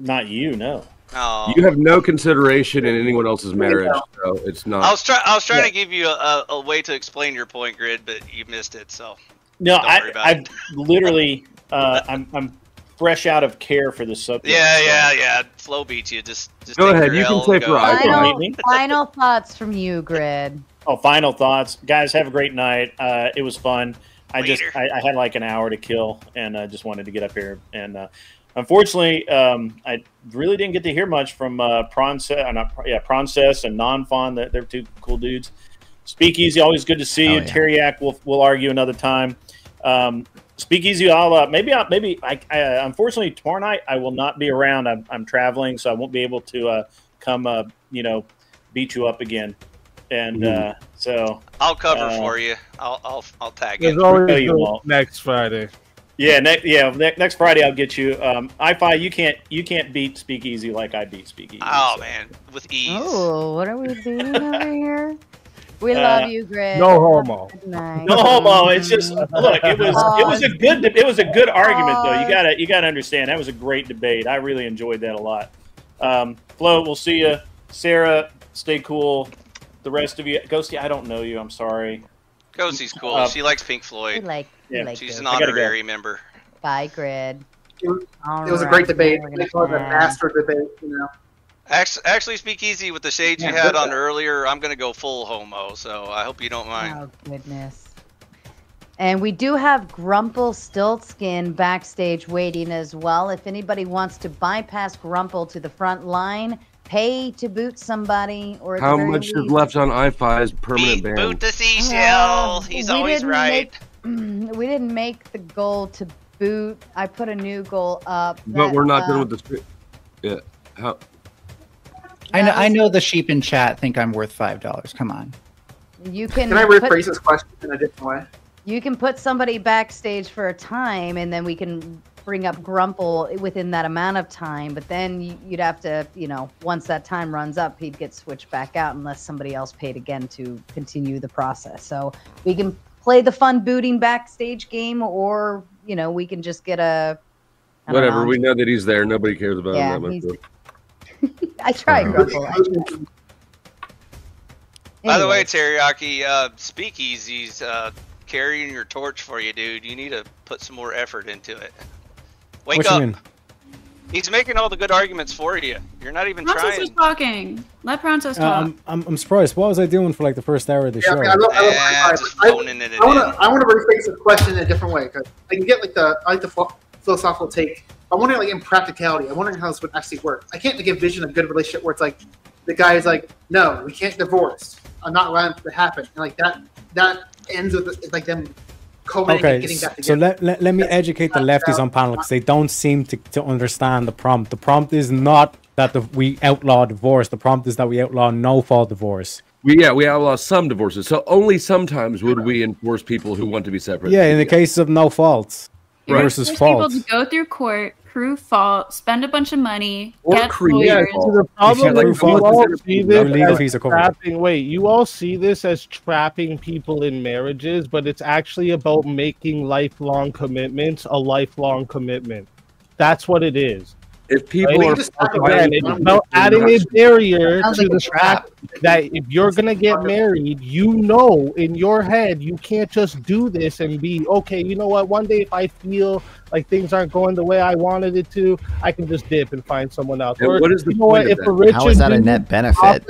Speaker 23: Not you, no.
Speaker 7: Oh.
Speaker 25: You have no consideration in anyone else's marriage, so it's not.
Speaker 7: I was trying to give you a way to explain your point, Grid, but you missed it. So.
Speaker 23: No, I've literally, I'm fresh out of care for this subject.
Speaker 7: Yeah. Flow beats you. Just
Speaker 25: Go
Speaker 7: take
Speaker 25: ahead.
Speaker 7: your
Speaker 25: You can
Speaker 7: L
Speaker 25: take
Speaker 7: and go.
Speaker 22: Final thoughts from you, Grid.
Speaker 23: Oh, final thoughts, guys. Have a great night. It was fun. I had like an hour to kill, and I just wanted to get up here. And unfortunately, I really didn't get to hear much from Proncess and Non-Fawn. They're two cool dudes. Speakeasy, always good to see you.
Speaker 1: yeah.
Speaker 23: Teriak, we'll argue another time. Speakeasy, I'll maybe unfortunately tomorrow night I will not be around. I'm traveling, so I won't be able to come beat you up again. And so
Speaker 7: I'll cover for you. I'll tag
Speaker 6: There's
Speaker 7: you.
Speaker 6: always next Friday.
Speaker 23: Yeah, next Friday I'll get you. I-Fi, you can't beat Speakeasy like I beat Speakeasy.
Speaker 7: Oh man, with ease.
Speaker 22: Oh, what are we doing over here? We love you, Grid.
Speaker 6: No homo.
Speaker 23: No homo. It's just look. It was a good argument though. You gotta understand that was a great debate. I really enjoyed that a lot. Flo, we'll see you. Sarah, stay cool. The rest of you, Ghosty, I don't know you. I'm sorry.
Speaker 7: Ghosty's cool. She likes Pink Floyd. She's an honorary member.
Speaker 22: Bye, Grid.
Speaker 8: It was a great debate. It was a master debate, you know.
Speaker 7: Actually, Speakeasy, with the shades you had on earlier, I'm going to go full homo, so I hope you don't mind.
Speaker 22: Oh, goodness. And we do have Grumple Stiltskin backstage waiting as well. If anybody wants to bypass Grumple to the front line, pay to boot somebody. Or
Speaker 25: How much is left on I-Fi's permanent ban?
Speaker 7: Boot the seashell. He's always right.
Speaker 22: We didn't make the goal to boot. I put a new goal up.
Speaker 25: But we're not done with the... Yeah. How...
Speaker 5: I know the sheep in chat think I'm worth $5. Come on.
Speaker 22: You can
Speaker 8: I rephrase this question in a different way?
Speaker 22: You can put somebody backstage for a time, and then we can bring up Grumple within that amount of time. But then you'd have to, once that time runs up, he'd get switched back out unless somebody else paid again to continue the process. So we can play the fun booting backstage game, or we can just get a
Speaker 25: whatever. We know that he's there. Nobody cares about him that much.
Speaker 22: I tried, Grumple.
Speaker 7: By the way, Teriyaki, Speakeasy's carrying your torch for you, dude. You need to put some more effort into it. Wake
Speaker 3: what
Speaker 7: up.
Speaker 3: You mean?
Speaker 7: He's making all the good arguments for you. You're not even
Speaker 2: Princess
Speaker 7: trying.
Speaker 2: is talking. Let Princess talk.
Speaker 3: I'm surprised. What was I doing for like the first hour of the show?
Speaker 8: I want to rephrase the question in a different way, because I can get the philosophical take. I'm wondering, like, in practicality, I'm wondering how this would actually work. I can't give vision a good relationship where it's like the guy is like, no, we can't divorce. I'm not allowing it to happen. And like that ends with like them culminating and getting back together.
Speaker 3: So let me educate the lefties on panel, because they don't seem to understand the prompt. The prompt is not that we outlaw divorce. The prompt is that we outlaw no-fault divorce.
Speaker 25: We outlaw some divorces. So only sometimes would we enforce people who want to be separate.
Speaker 3: Yeah, in the case of no faults versus faults.
Speaker 2: People to go through court, prove fault, spend a bunch of money,
Speaker 25: or
Speaker 2: get
Speaker 25: create.
Speaker 2: lawyers.
Speaker 6: So the problem is you all see this as trapping. Wait, you all see this as trapping people in marriages, but it's actually about making lifelong commitments a lifelong commitment. That's what it is.
Speaker 25: If people are
Speaker 6: it's about adding a barrier to the fact that if you're gonna get married, in your head you can't just do this and be okay. You know what? One day if I feel like things aren't going the way I wanted it to, I can just dip and find someone else.
Speaker 25: Or, what is the point of that?
Speaker 1: How is that a net benefit?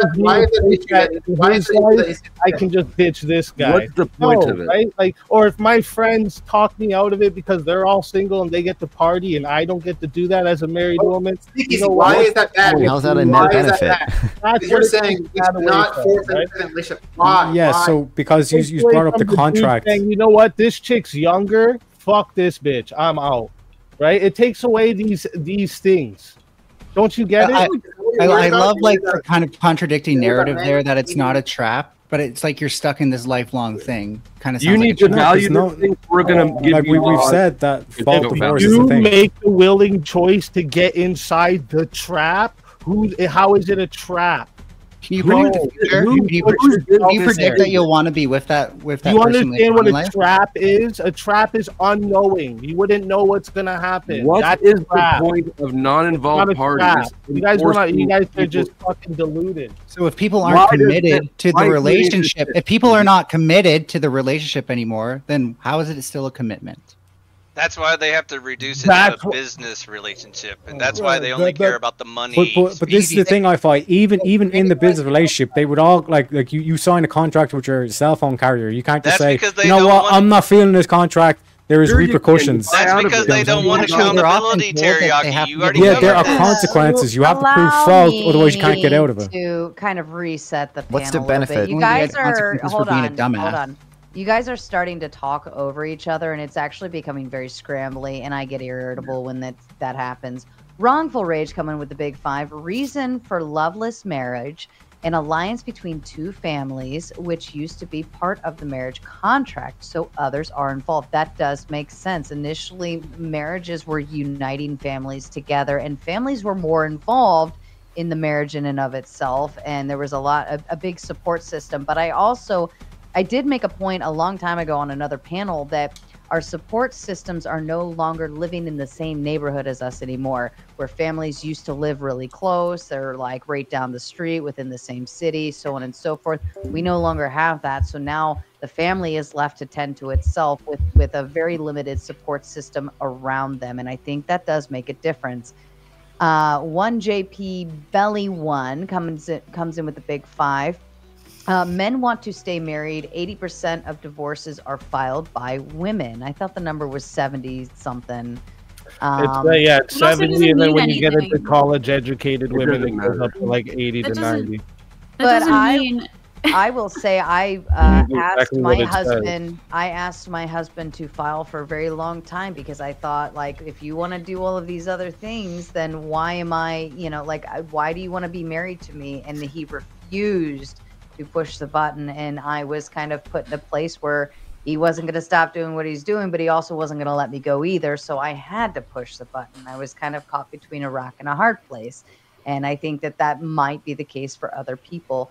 Speaker 6: I can just ditch this guy.
Speaker 25: What's the point of it?
Speaker 6: Right? Like, or if my friends talk me out of it because they're all single and they get to party and I don't get to do that as a married woman.
Speaker 8: Why is that bad?
Speaker 1: How's that a net benefit?
Speaker 8: You're saying it's not for the relationship. Why?
Speaker 3: Yeah, so because you brought up the contract.
Speaker 6: Saying, you know what? This chick's younger. Fuck this bitch. I'm out. Right? It takes away these things. Don't you get it?
Speaker 5: I love like the kind of contradicting narrative there, that it's not a trap, but it's like you're stuck in this lifelong thing. Kind of.
Speaker 25: You need to value the things we're gonna give you.
Speaker 3: We've said that fault divorce is
Speaker 6: you
Speaker 3: a thing.
Speaker 6: make the willing choice to get inside the trap. How is it a trap?
Speaker 5: Can you predict the future? Can you predict that you'll want to be with that
Speaker 23: You
Speaker 5: person
Speaker 23: understand
Speaker 5: later
Speaker 23: what
Speaker 5: on in
Speaker 23: a
Speaker 5: life?
Speaker 23: trap is? A trap is unknowing. You wouldn't know what's gonna happen.
Speaker 25: What
Speaker 23: That's
Speaker 25: is
Speaker 23: a
Speaker 25: the
Speaker 23: trap.
Speaker 25: point of
Speaker 23: It's not
Speaker 25: non-involved
Speaker 23: a
Speaker 25: parties?
Speaker 23: trap. You guys are
Speaker 25: enforcing
Speaker 23: just fucking deluded.
Speaker 5: So if people
Speaker 25: Why
Speaker 5: aren't
Speaker 25: does
Speaker 5: committed
Speaker 25: that-
Speaker 5: to
Speaker 25: why
Speaker 5: the
Speaker 25: is it
Speaker 5: relationship,
Speaker 25: existent?
Speaker 5: if people are not committed to the relationship anymore, then how is it still a commitment?
Speaker 7: That's why they have to reduce it
Speaker 3: That's
Speaker 7: to a business relationship, and that's why they only care about the money.
Speaker 3: But this is the thing I find. Even in the business relationship, they would all like you sign a contract with your cell phone carrier. You can't just
Speaker 7: That's
Speaker 3: say,
Speaker 7: because they
Speaker 3: you know
Speaker 7: don't
Speaker 3: what,
Speaker 7: want-
Speaker 3: I'm not feeling this contract. There is
Speaker 25: Sure you can.
Speaker 3: repercussions.
Speaker 7: That's because they don't want accountability, teriyaki. You already
Speaker 3: Yeah, there are
Speaker 7: covered this.
Speaker 3: consequences. You have to prove
Speaker 22: Allow
Speaker 3: fault, otherwise you can't get
Speaker 22: me
Speaker 3: out of it.
Speaker 22: To kind of reset the panel
Speaker 1: What's the
Speaker 22: a little bit.
Speaker 1: benefit?
Speaker 22: You
Speaker 5: Only
Speaker 22: guys
Speaker 5: the
Speaker 22: are
Speaker 5: consequences for
Speaker 22: hold
Speaker 5: being a
Speaker 22: on,
Speaker 5: dumbass.
Speaker 22: hold on. You guys are starting to talk over each other, and it's actually becoming very scrambly, and I get irritable when that happens. Wrongful rage coming with the big five. Reason for loveless marriage. An alliance between two families, which used to be part of the marriage contract, so others are involved. That does make sense. Initially, marriages were uniting families together, and families were more involved in the marriage in and of itself, and there was a big support system. But I did make a point a long time ago on another panel that our support systems are no longer living in the same neighborhood as us anymore, where families used to live really close. They're like right down the street within the same city, so on and so forth. We no longer have that. So now the family is left to tend to itself with a very limited support system around them. And I think that does make a difference. 1JP Belly 1 comes in with the big five. Men want to stay married. 80% of divorces are filed by women. I thought the number was 70 something.
Speaker 23: It's 70, and then when you get into
Speaker 2: anything.
Speaker 23: college-educated women, it goes up to like 80 to 90.
Speaker 2: That doesn't mean
Speaker 22: I will say I asked
Speaker 23: exactly
Speaker 22: my
Speaker 23: what it says.
Speaker 22: husband. I asked my husband to file for a very long time because I thought, like, if you want to do all of these other things, then why am I, why do you want to be married to me? And he refused to push the button, and I was kind of put in a place where he wasn't going to stop doing what he's doing, but he also wasn't going to let me go either. So I had to push the button. I was kind of caught between a rock and a hard place, and I think that might be the case for other people.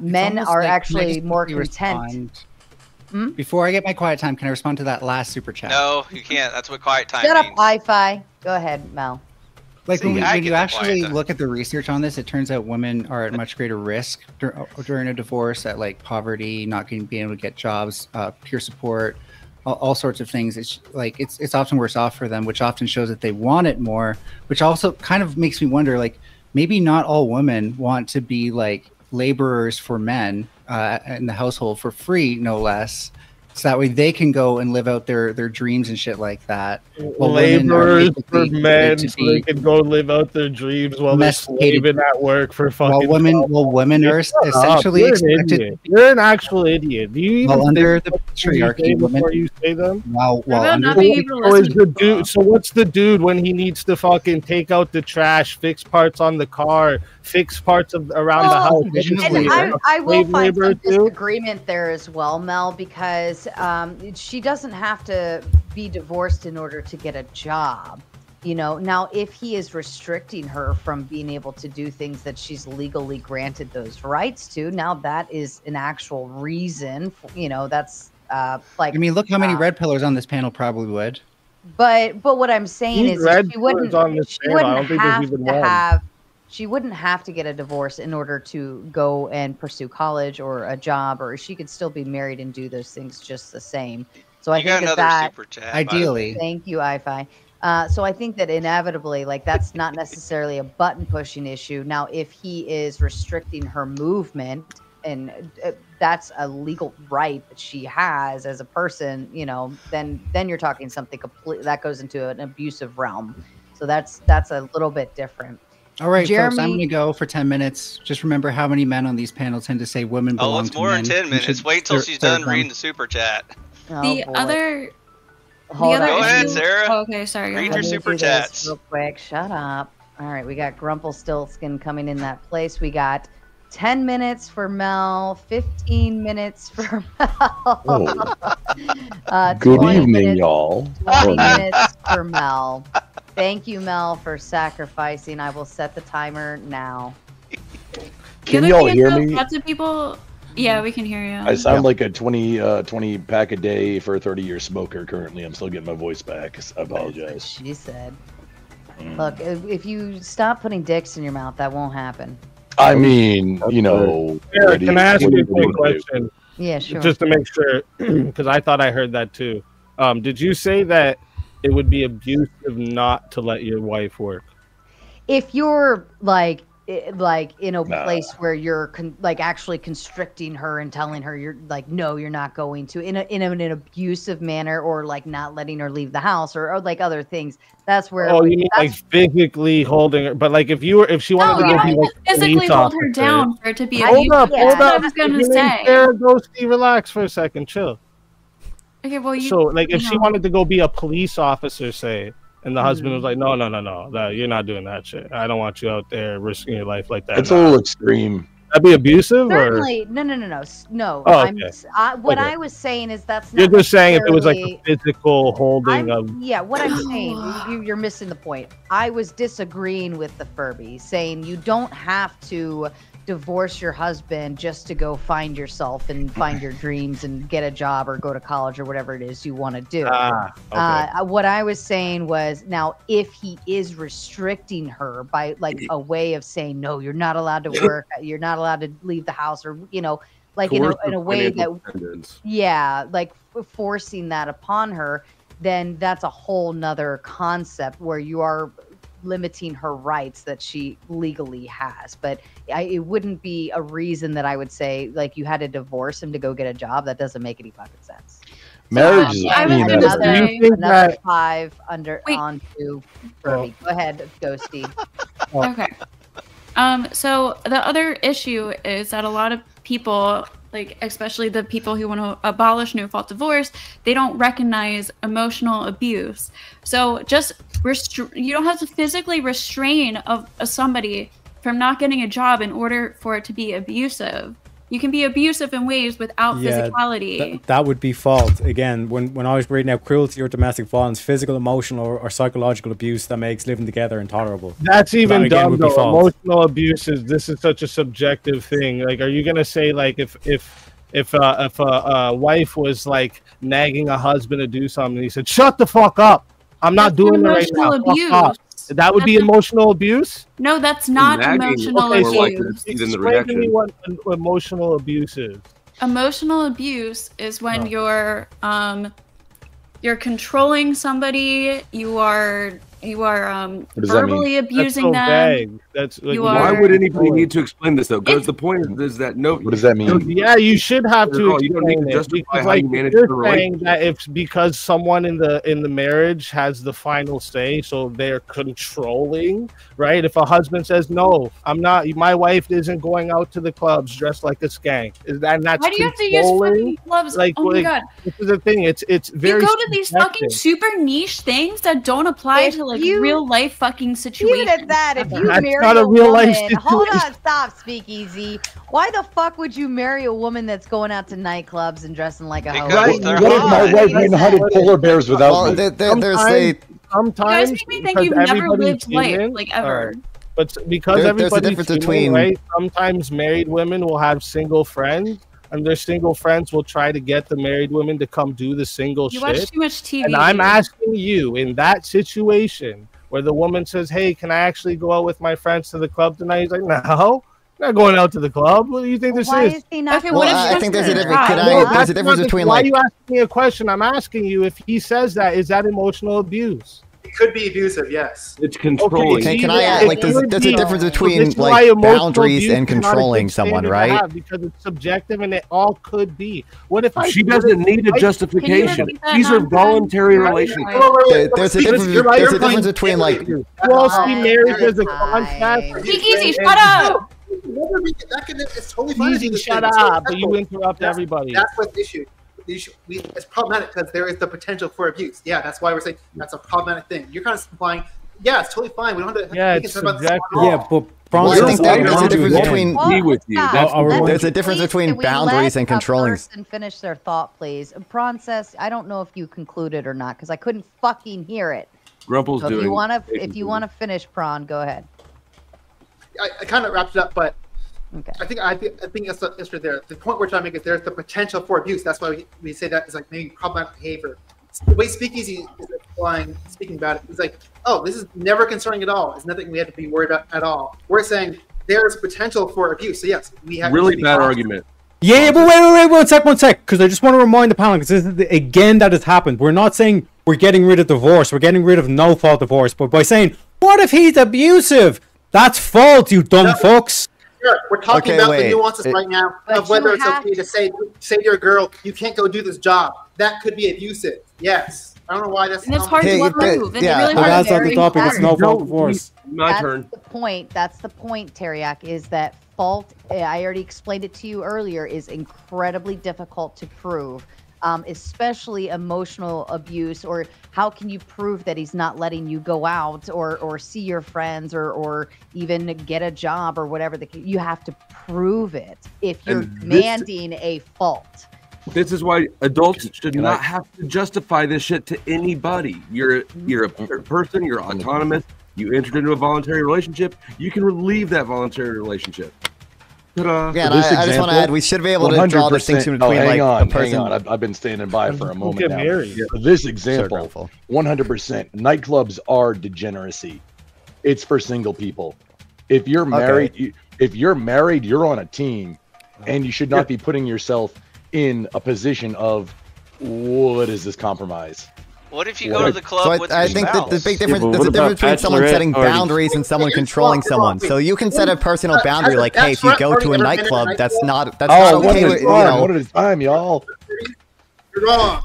Speaker 22: Men
Speaker 5: almost
Speaker 22: are
Speaker 5: like-
Speaker 22: actually
Speaker 5: can I
Speaker 22: more
Speaker 5: just
Speaker 22: content.
Speaker 5: Before I get my quiet time, can I respond to that last super chat?
Speaker 7: No, you can't. That's what quiet time
Speaker 22: Shut up,
Speaker 7: means.
Speaker 22: Wi-Fi. Go ahead, Mel.
Speaker 5: Like
Speaker 7: See,
Speaker 5: when
Speaker 7: I
Speaker 5: you
Speaker 7: get the
Speaker 5: actually
Speaker 7: quiet.
Speaker 5: look at the research on this, it turns out women are at much greater risk during a divorce, at like poverty, not being able to get jobs, peer support, all sorts of things. It's often worse off for them, which often shows that they want it more, which also kind of makes me wonder, like, maybe not all women want to be like laborers for men in the household for free, no less. So that way they can go and live out their dreams and shit like that. While women are
Speaker 23: Laborers for
Speaker 5: basically
Speaker 23: men,
Speaker 5: to
Speaker 23: so they
Speaker 5: be
Speaker 23: can go live out their dreams while they're
Speaker 5: domesticated.
Speaker 23: slaving at work for fucking.
Speaker 5: While women are essentially
Speaker 23: You're an
Speaker 5: expected.
Speaker 23: idiot. You're an actual idiot. Do you even
Speaker 5: While under
Speaker 23: think
Speaker 5: the
Speaker 23: what you
Speaker 5: patriarchy,
Speaker 23: say
Speaker 5: women.
Speaker 23: before you say them?
Speaker 5: While
Speaker 2: about
Speaker 5: under
Speaker 2: not
Speaker 5: the
Speaker 2: being able to
Speaker 23: So is
Speaker 2: listen
Speaker 23: the
Speaker 2: to
Speaker 23: dude? So what's the dude when he needs to fucking take out the trash, fix parts on the car, fix parts of around the house? What is
Speaker 22: And
Speaker 23: he,
Speaker 22: I
Speaker 23: a
Speaker 22: will
Speaker 23: slave
Speaker 22: find
Speaker 23: laborer
Speaker 22: some
Speaker 23: too?
Speaker 22: disagreement there as well, Mel, because she doesn't have to be divorced in order to get a job. Now if he is restricting her from being able to do things that she's legally granted those rights to, now that is an actual reason. That's like.
Speaker 5: I mean, look how many red pillars on this panel probably would.
Speaker 22: But what I'm saying
Speaker 23: Who's
Speaker 22: is
Speaker 23: red
Speaker 22: she wouldn't
Speaker 23: pillars on this
Speaker 22: she
Speaker 23: panel? I
Speaker 22: wouldn't
Speaker 23: don't think there's
Speaker 22: have
Speaker 23: even
Speaker 22: to
Speaker 23: one.
Speaker 22: have she wouldn't have to get a divorce in order to go and pursue college or a job, or she could still be married and do those things just the same. So I
Speaker 7: You got
Speaker 22: think
Speaker 7: another
Speaker 22: that
Speaker 7: super chat.
Speaker 5: Ideally.
Speaker 22: thank you, iFi. So I think that inevitably, like, that's not necessarily a button pushing issue. Now, if he is restricting her movement, and that's a legal right that she has as a person, then you're talking something completely that goes into an abusive realm. So that's a little bit different.
Speaker 5: All right, folks, I'm
Speaker 22: Jeremy-
Speaker 5: going to go for 10 minutes. Just remember how many men on these panels tend to say women
Speaker 7: Oh,
Speaker 5: belong
Speaker 7: it's
Speaker 5: to
Speaker 7: more
Speaker 5: men.
Speaker 7: than 10
Speaker 5: You
Speaker 7: minutes.
Speaker 5: should
Speaker 7: Wait till
Speaker 5: serve
Speaker 7: she's done
Speaker 5: them.
Speaker 7: reading the super chat.
Speaker 2: The
Speaker 22: boy.
Speaker 2: other.
Speaker 22: Hold
Speaker 2: the other
Speaker 22: on.
Speaker 7: Go ahead,
Speaker 2: issue-
Speaker 7: Sarah.
Speaker 2: Oh, okay, sorry. Go
Speaker 7: Read
Speaker 2: ahead.
Speaker 7: your
Speaker 22: Let me
Speaker 7: super
Speaker 22: do this
Speaker 7: chats.
Speaker 22: real quick. Shut up. All right, we got Grumpelstiltskin coming in that place. We got 10 minutes for Mel, 15 minutes for Mel.
Speaker 10: Good
Speaker 22: 20
Speaker 10: evening,
Speaker 22: minutes,
Speaker 10: y'all.
Speaker 22: 20 minutes for Mel. Thank you, Mel, for sacrificing. I will set the timer now.
Speaker 11: Can y'all hear me?
Speaker 2: Lots of people. Yeah, we can hear you.
Speaker 11: I sound like a 20 pack a day for a 30-year smoker currently. I'm still getting my voice back. I apologize.
Speaker 22: She said. Look, if you stop putting dicks in your mouth, that won't happen.
Speaker 11: I mean, you know.
Speaker 6: Eric, can I ask you a quick question?
Speaker 22: Yeah, sure.
Speaker 6: Just to make sure, because I thought I heard that too. Did you say that it would be abusive not to let your wife work?
Speaker 22: If you're like in a place where you're actually constricting her and telling her you're like, no, you're not going to, in an abusive manner, or like not letting her leave the house, or like other things, that's where.
Speaker 6: Oh, you mean like physically holding her? But like if she wanted to go be like
Speaker 2: physically hold her down for it to be
Speaker 6: hold
Speaker 2: abusive.
Speaker 6: up.
Speaker 2: That's what I was gonna say.
Speaker 6: Ghosty, relax for a second, chill.
Speaker 2: Okay, well,
Speaker 6: So like if she wanted to go be a police officer, say. And the husband was like, no, you're not doing that shit. I don't want you out there risking your life like that.
Speaker 11: It's a little extreme.
Speaker 6: That'd be abusive?
Speaker 22: Certainly. No.
Speaker 6: Oh, okay.
Speaker 22: What I was saying is that's not.
Speaker 6: You're just saying if it was like a physical holding of.
Speaker 22: Yeah, what I'm saying, you're missing the point. I was disagreeing with the Furby, saying you don't have to divorce your husband just to go find yourself and find your dreams and get a job or go to college or whatever it is you want to do. What I was saying was, now if he is restricting her by like a way of saying, no, you're not allowed to work, you're not allowed to leave the house, or like in a way that like forcing that upon her, then that's a whole nother concept where you are limiting her rights that she legally has. But it wouldn't be a reason that I would say like you had to divorce him to go get a job. That doesn't make any fucking sense.
Speaker 11: Marriage is
Speaker 22: another 5 onto Furby. Go ahead, Ghosty.
Speaker 2: Okay. So the other issue is that a lot of people, like especially the people who want to abolish no-fault divorce, they don't recognize emotional abuse. So just you don't have to physically restrain somebody from not getting a job in order for it to be abusive. You can be abusive in ways without physicality.
Speaker 3: That would be fault. Again, when I was reading out cruelty or domestic violence, physical, emotional, or psychological abuse that makes living together intowife.
Speaker 6: That's even dumb though. Emotional abuse this is such a subjective thing. Like, are you gonna say like if a wife was like nagging a husband to do something, and he said, "Shut the fuck up! I'm not doing it right now."
Speaker 2: Abuse.
Speaker 6: That would be emotional abuse?
Speaker 2: No, that's not emotional abuse.
Speaker 6: Explain to me what emotional abuse is.
Speaker 2: Emotional abuse is when you're controlling somebody, you are verbally abusing them.
Speaker 6: Vague. That's like,
Speaker 25: why would anybody need to explain this though? Because the point is that
Speaker 11: what does that mean?
Speaker 6: Yeah, you should have to.
Speaker 25: You don't need to justify how you manage
Speaker 6: the
Speaker 25: relationship.
Speaker 6: That if because someone in the marriage has the final say, so they're controlling, right? If a husband says, "No, I'm not. My wife isn't going out to the clubs dressed like a skank," that's
Speaker 2: why do you have to use fucking gloves?
Speaker 6: Like,
Speaker 2: oh my god,
Speaker 6: this is the thing. It's very.
Speaker 2: You go to these fucking super niche things that don't apply to like real life fucking situations.
Speaker 22: Even at that, if you
Speaker 6: That's
Speaker 22: marry
Speaker 6: not a real life
Speaker 22: woman, hold on, stop, Speakeasy. Why the fuck would you marry a woman that's going out to nightclubs and dressing like a hoe?
Speaker 11: What if my wife went and hunted polar bears without me?
Speaker 6: Sometimes
Speaker 2: you guys make me think you've never lived life, like ever.
Speaker 6: But because everybody's
Speaker 1: difference between
Speaker 6: right, sometimes married women will have single friends, and their single friends will try to get the married women to come do the single shit.
Speaker 2: You watch too much TV.
Speaker 6: And I'm asking you, in that situation where the woman says, "Hey, can I actually go out with my friends to the club tonight?" He's like, "No, I'm not going out to the club. What do you think this is?"
Speaker 22: Is he not?
Speaker 2: Okay, what if
Speaker 1: I think there's a difference. There's a difference between
Speaker 6: why
Speaker 1: like.
Speaker 6: are you asking me a question? I'm asking you if he says that, is that emotional abuse?
Speaker 8: It could be abusive, yes.
Speaker 25: It's controlling.
Speaker 1: Okay, can I add, like, there's a difference between like boundaries and controlling someone, right?
Speaker 6: Because it's subjective and it all could be. What if
Speaker 25: she doesn't need a justification? These are voluntary relationships.
Speaker 1: There's a difference between like.
Speaker 6: Well, she married as a contract.
Speaker 2: Easy, shut up.
Speaker 8: It's totally fine.
Speaker 6: Easy, shut up. But you interrupt everybody.
Speaker 8: That's what's the issue. It's problematic because there is the potential for abuse. Yeah, that's why we're saying that's a problematic thing. You're kind of implying, yeah, it's totally fine. We don't have to.
Speaker 6: Yeah, it's subjective.
Speaker 3: Yeah, but
Speaker 1: I think there's a difference between.
Speaker 22: There's
Speaker 1: a difference between boundaries and controlling.
Speaker 22: And finish their thought, please. Prawn says, I don't know if you concluded or not because I couldn't fucking hear it.
Speaker 25: Grumple's
Speaker 22: so
Speaker 25: doing.
Speaker 22: If you want to finish, Prawn, go ahead.
Speaker 8: I kind of wrapped it up, but
Speaker 22: Okay.
Speaker 8: I think it's right there. The point we're trying to make is there's the potential for abuse. That's why we say that is like maybe problematic behavior. The way Speakeasy is speaking about it, it's like, oh, this is never concerning at all. It's nothing we have to be worried about at all. We're saying there's potential for abuse. So yes, we have
Speaker 25: really bad argument.
Speaker 3: Yeah, but wait, one sec, because I just want to remind the panel, because again that has happened. We're not saying we're getting rid of divorce, we're getting rid of no-fault divorce, but by saying, what if he's abusive? That's fault, you dumb fucks.
Speaker 8: Sure. We're talking about the nuances right now of whether it's okay to say to your girl, you can't go do this job. That could be abusive. Yes. I don't know why that's.
Speaker 2: And it's hard to prove. It's really hard
Speaker 3: that's
Speaker 2: to
Speaker 3: not the topic. It's no fault divorce.
Speaker 25: My turn.
Speaker 22: The point. That's the point, Teriak, is that fault. I already explained it to you earlier. Is incredibly difficult to prove, especially emotional abuse. Or how can you prove that he's not letting you go out or see your friends or even get a job or whatever? You have to prove it if you're demanding a fault.
Speaker 25: This is why adults should not have to justify this shit to anybody. You're a person, you're autonomous, you entered into a voluntary relationship, you can leave that voluntary relationship.
Speaker 1: Ta-da. Yeah, I just want to add, we should be able to draw a distinction between a person.
Speaker 11: Hang on. I've been standing by for a moment now. For this example, 100%, nightclubs are degeneracy. It's for single people. If you're married, you're on a team, and you should not be putting yourself in a position of what is this compromise?
Speaker 7: What if you go to the club with
Speaker 1: I think that the big difference, there's a difference between someone setting boundaries and someone controlling someone. So you can set a personal boundary, like, hey, if you go to a nightclub, that's not okay with,
Speaker 11: One at a time, y'all.
Speaker 8: You're wrong.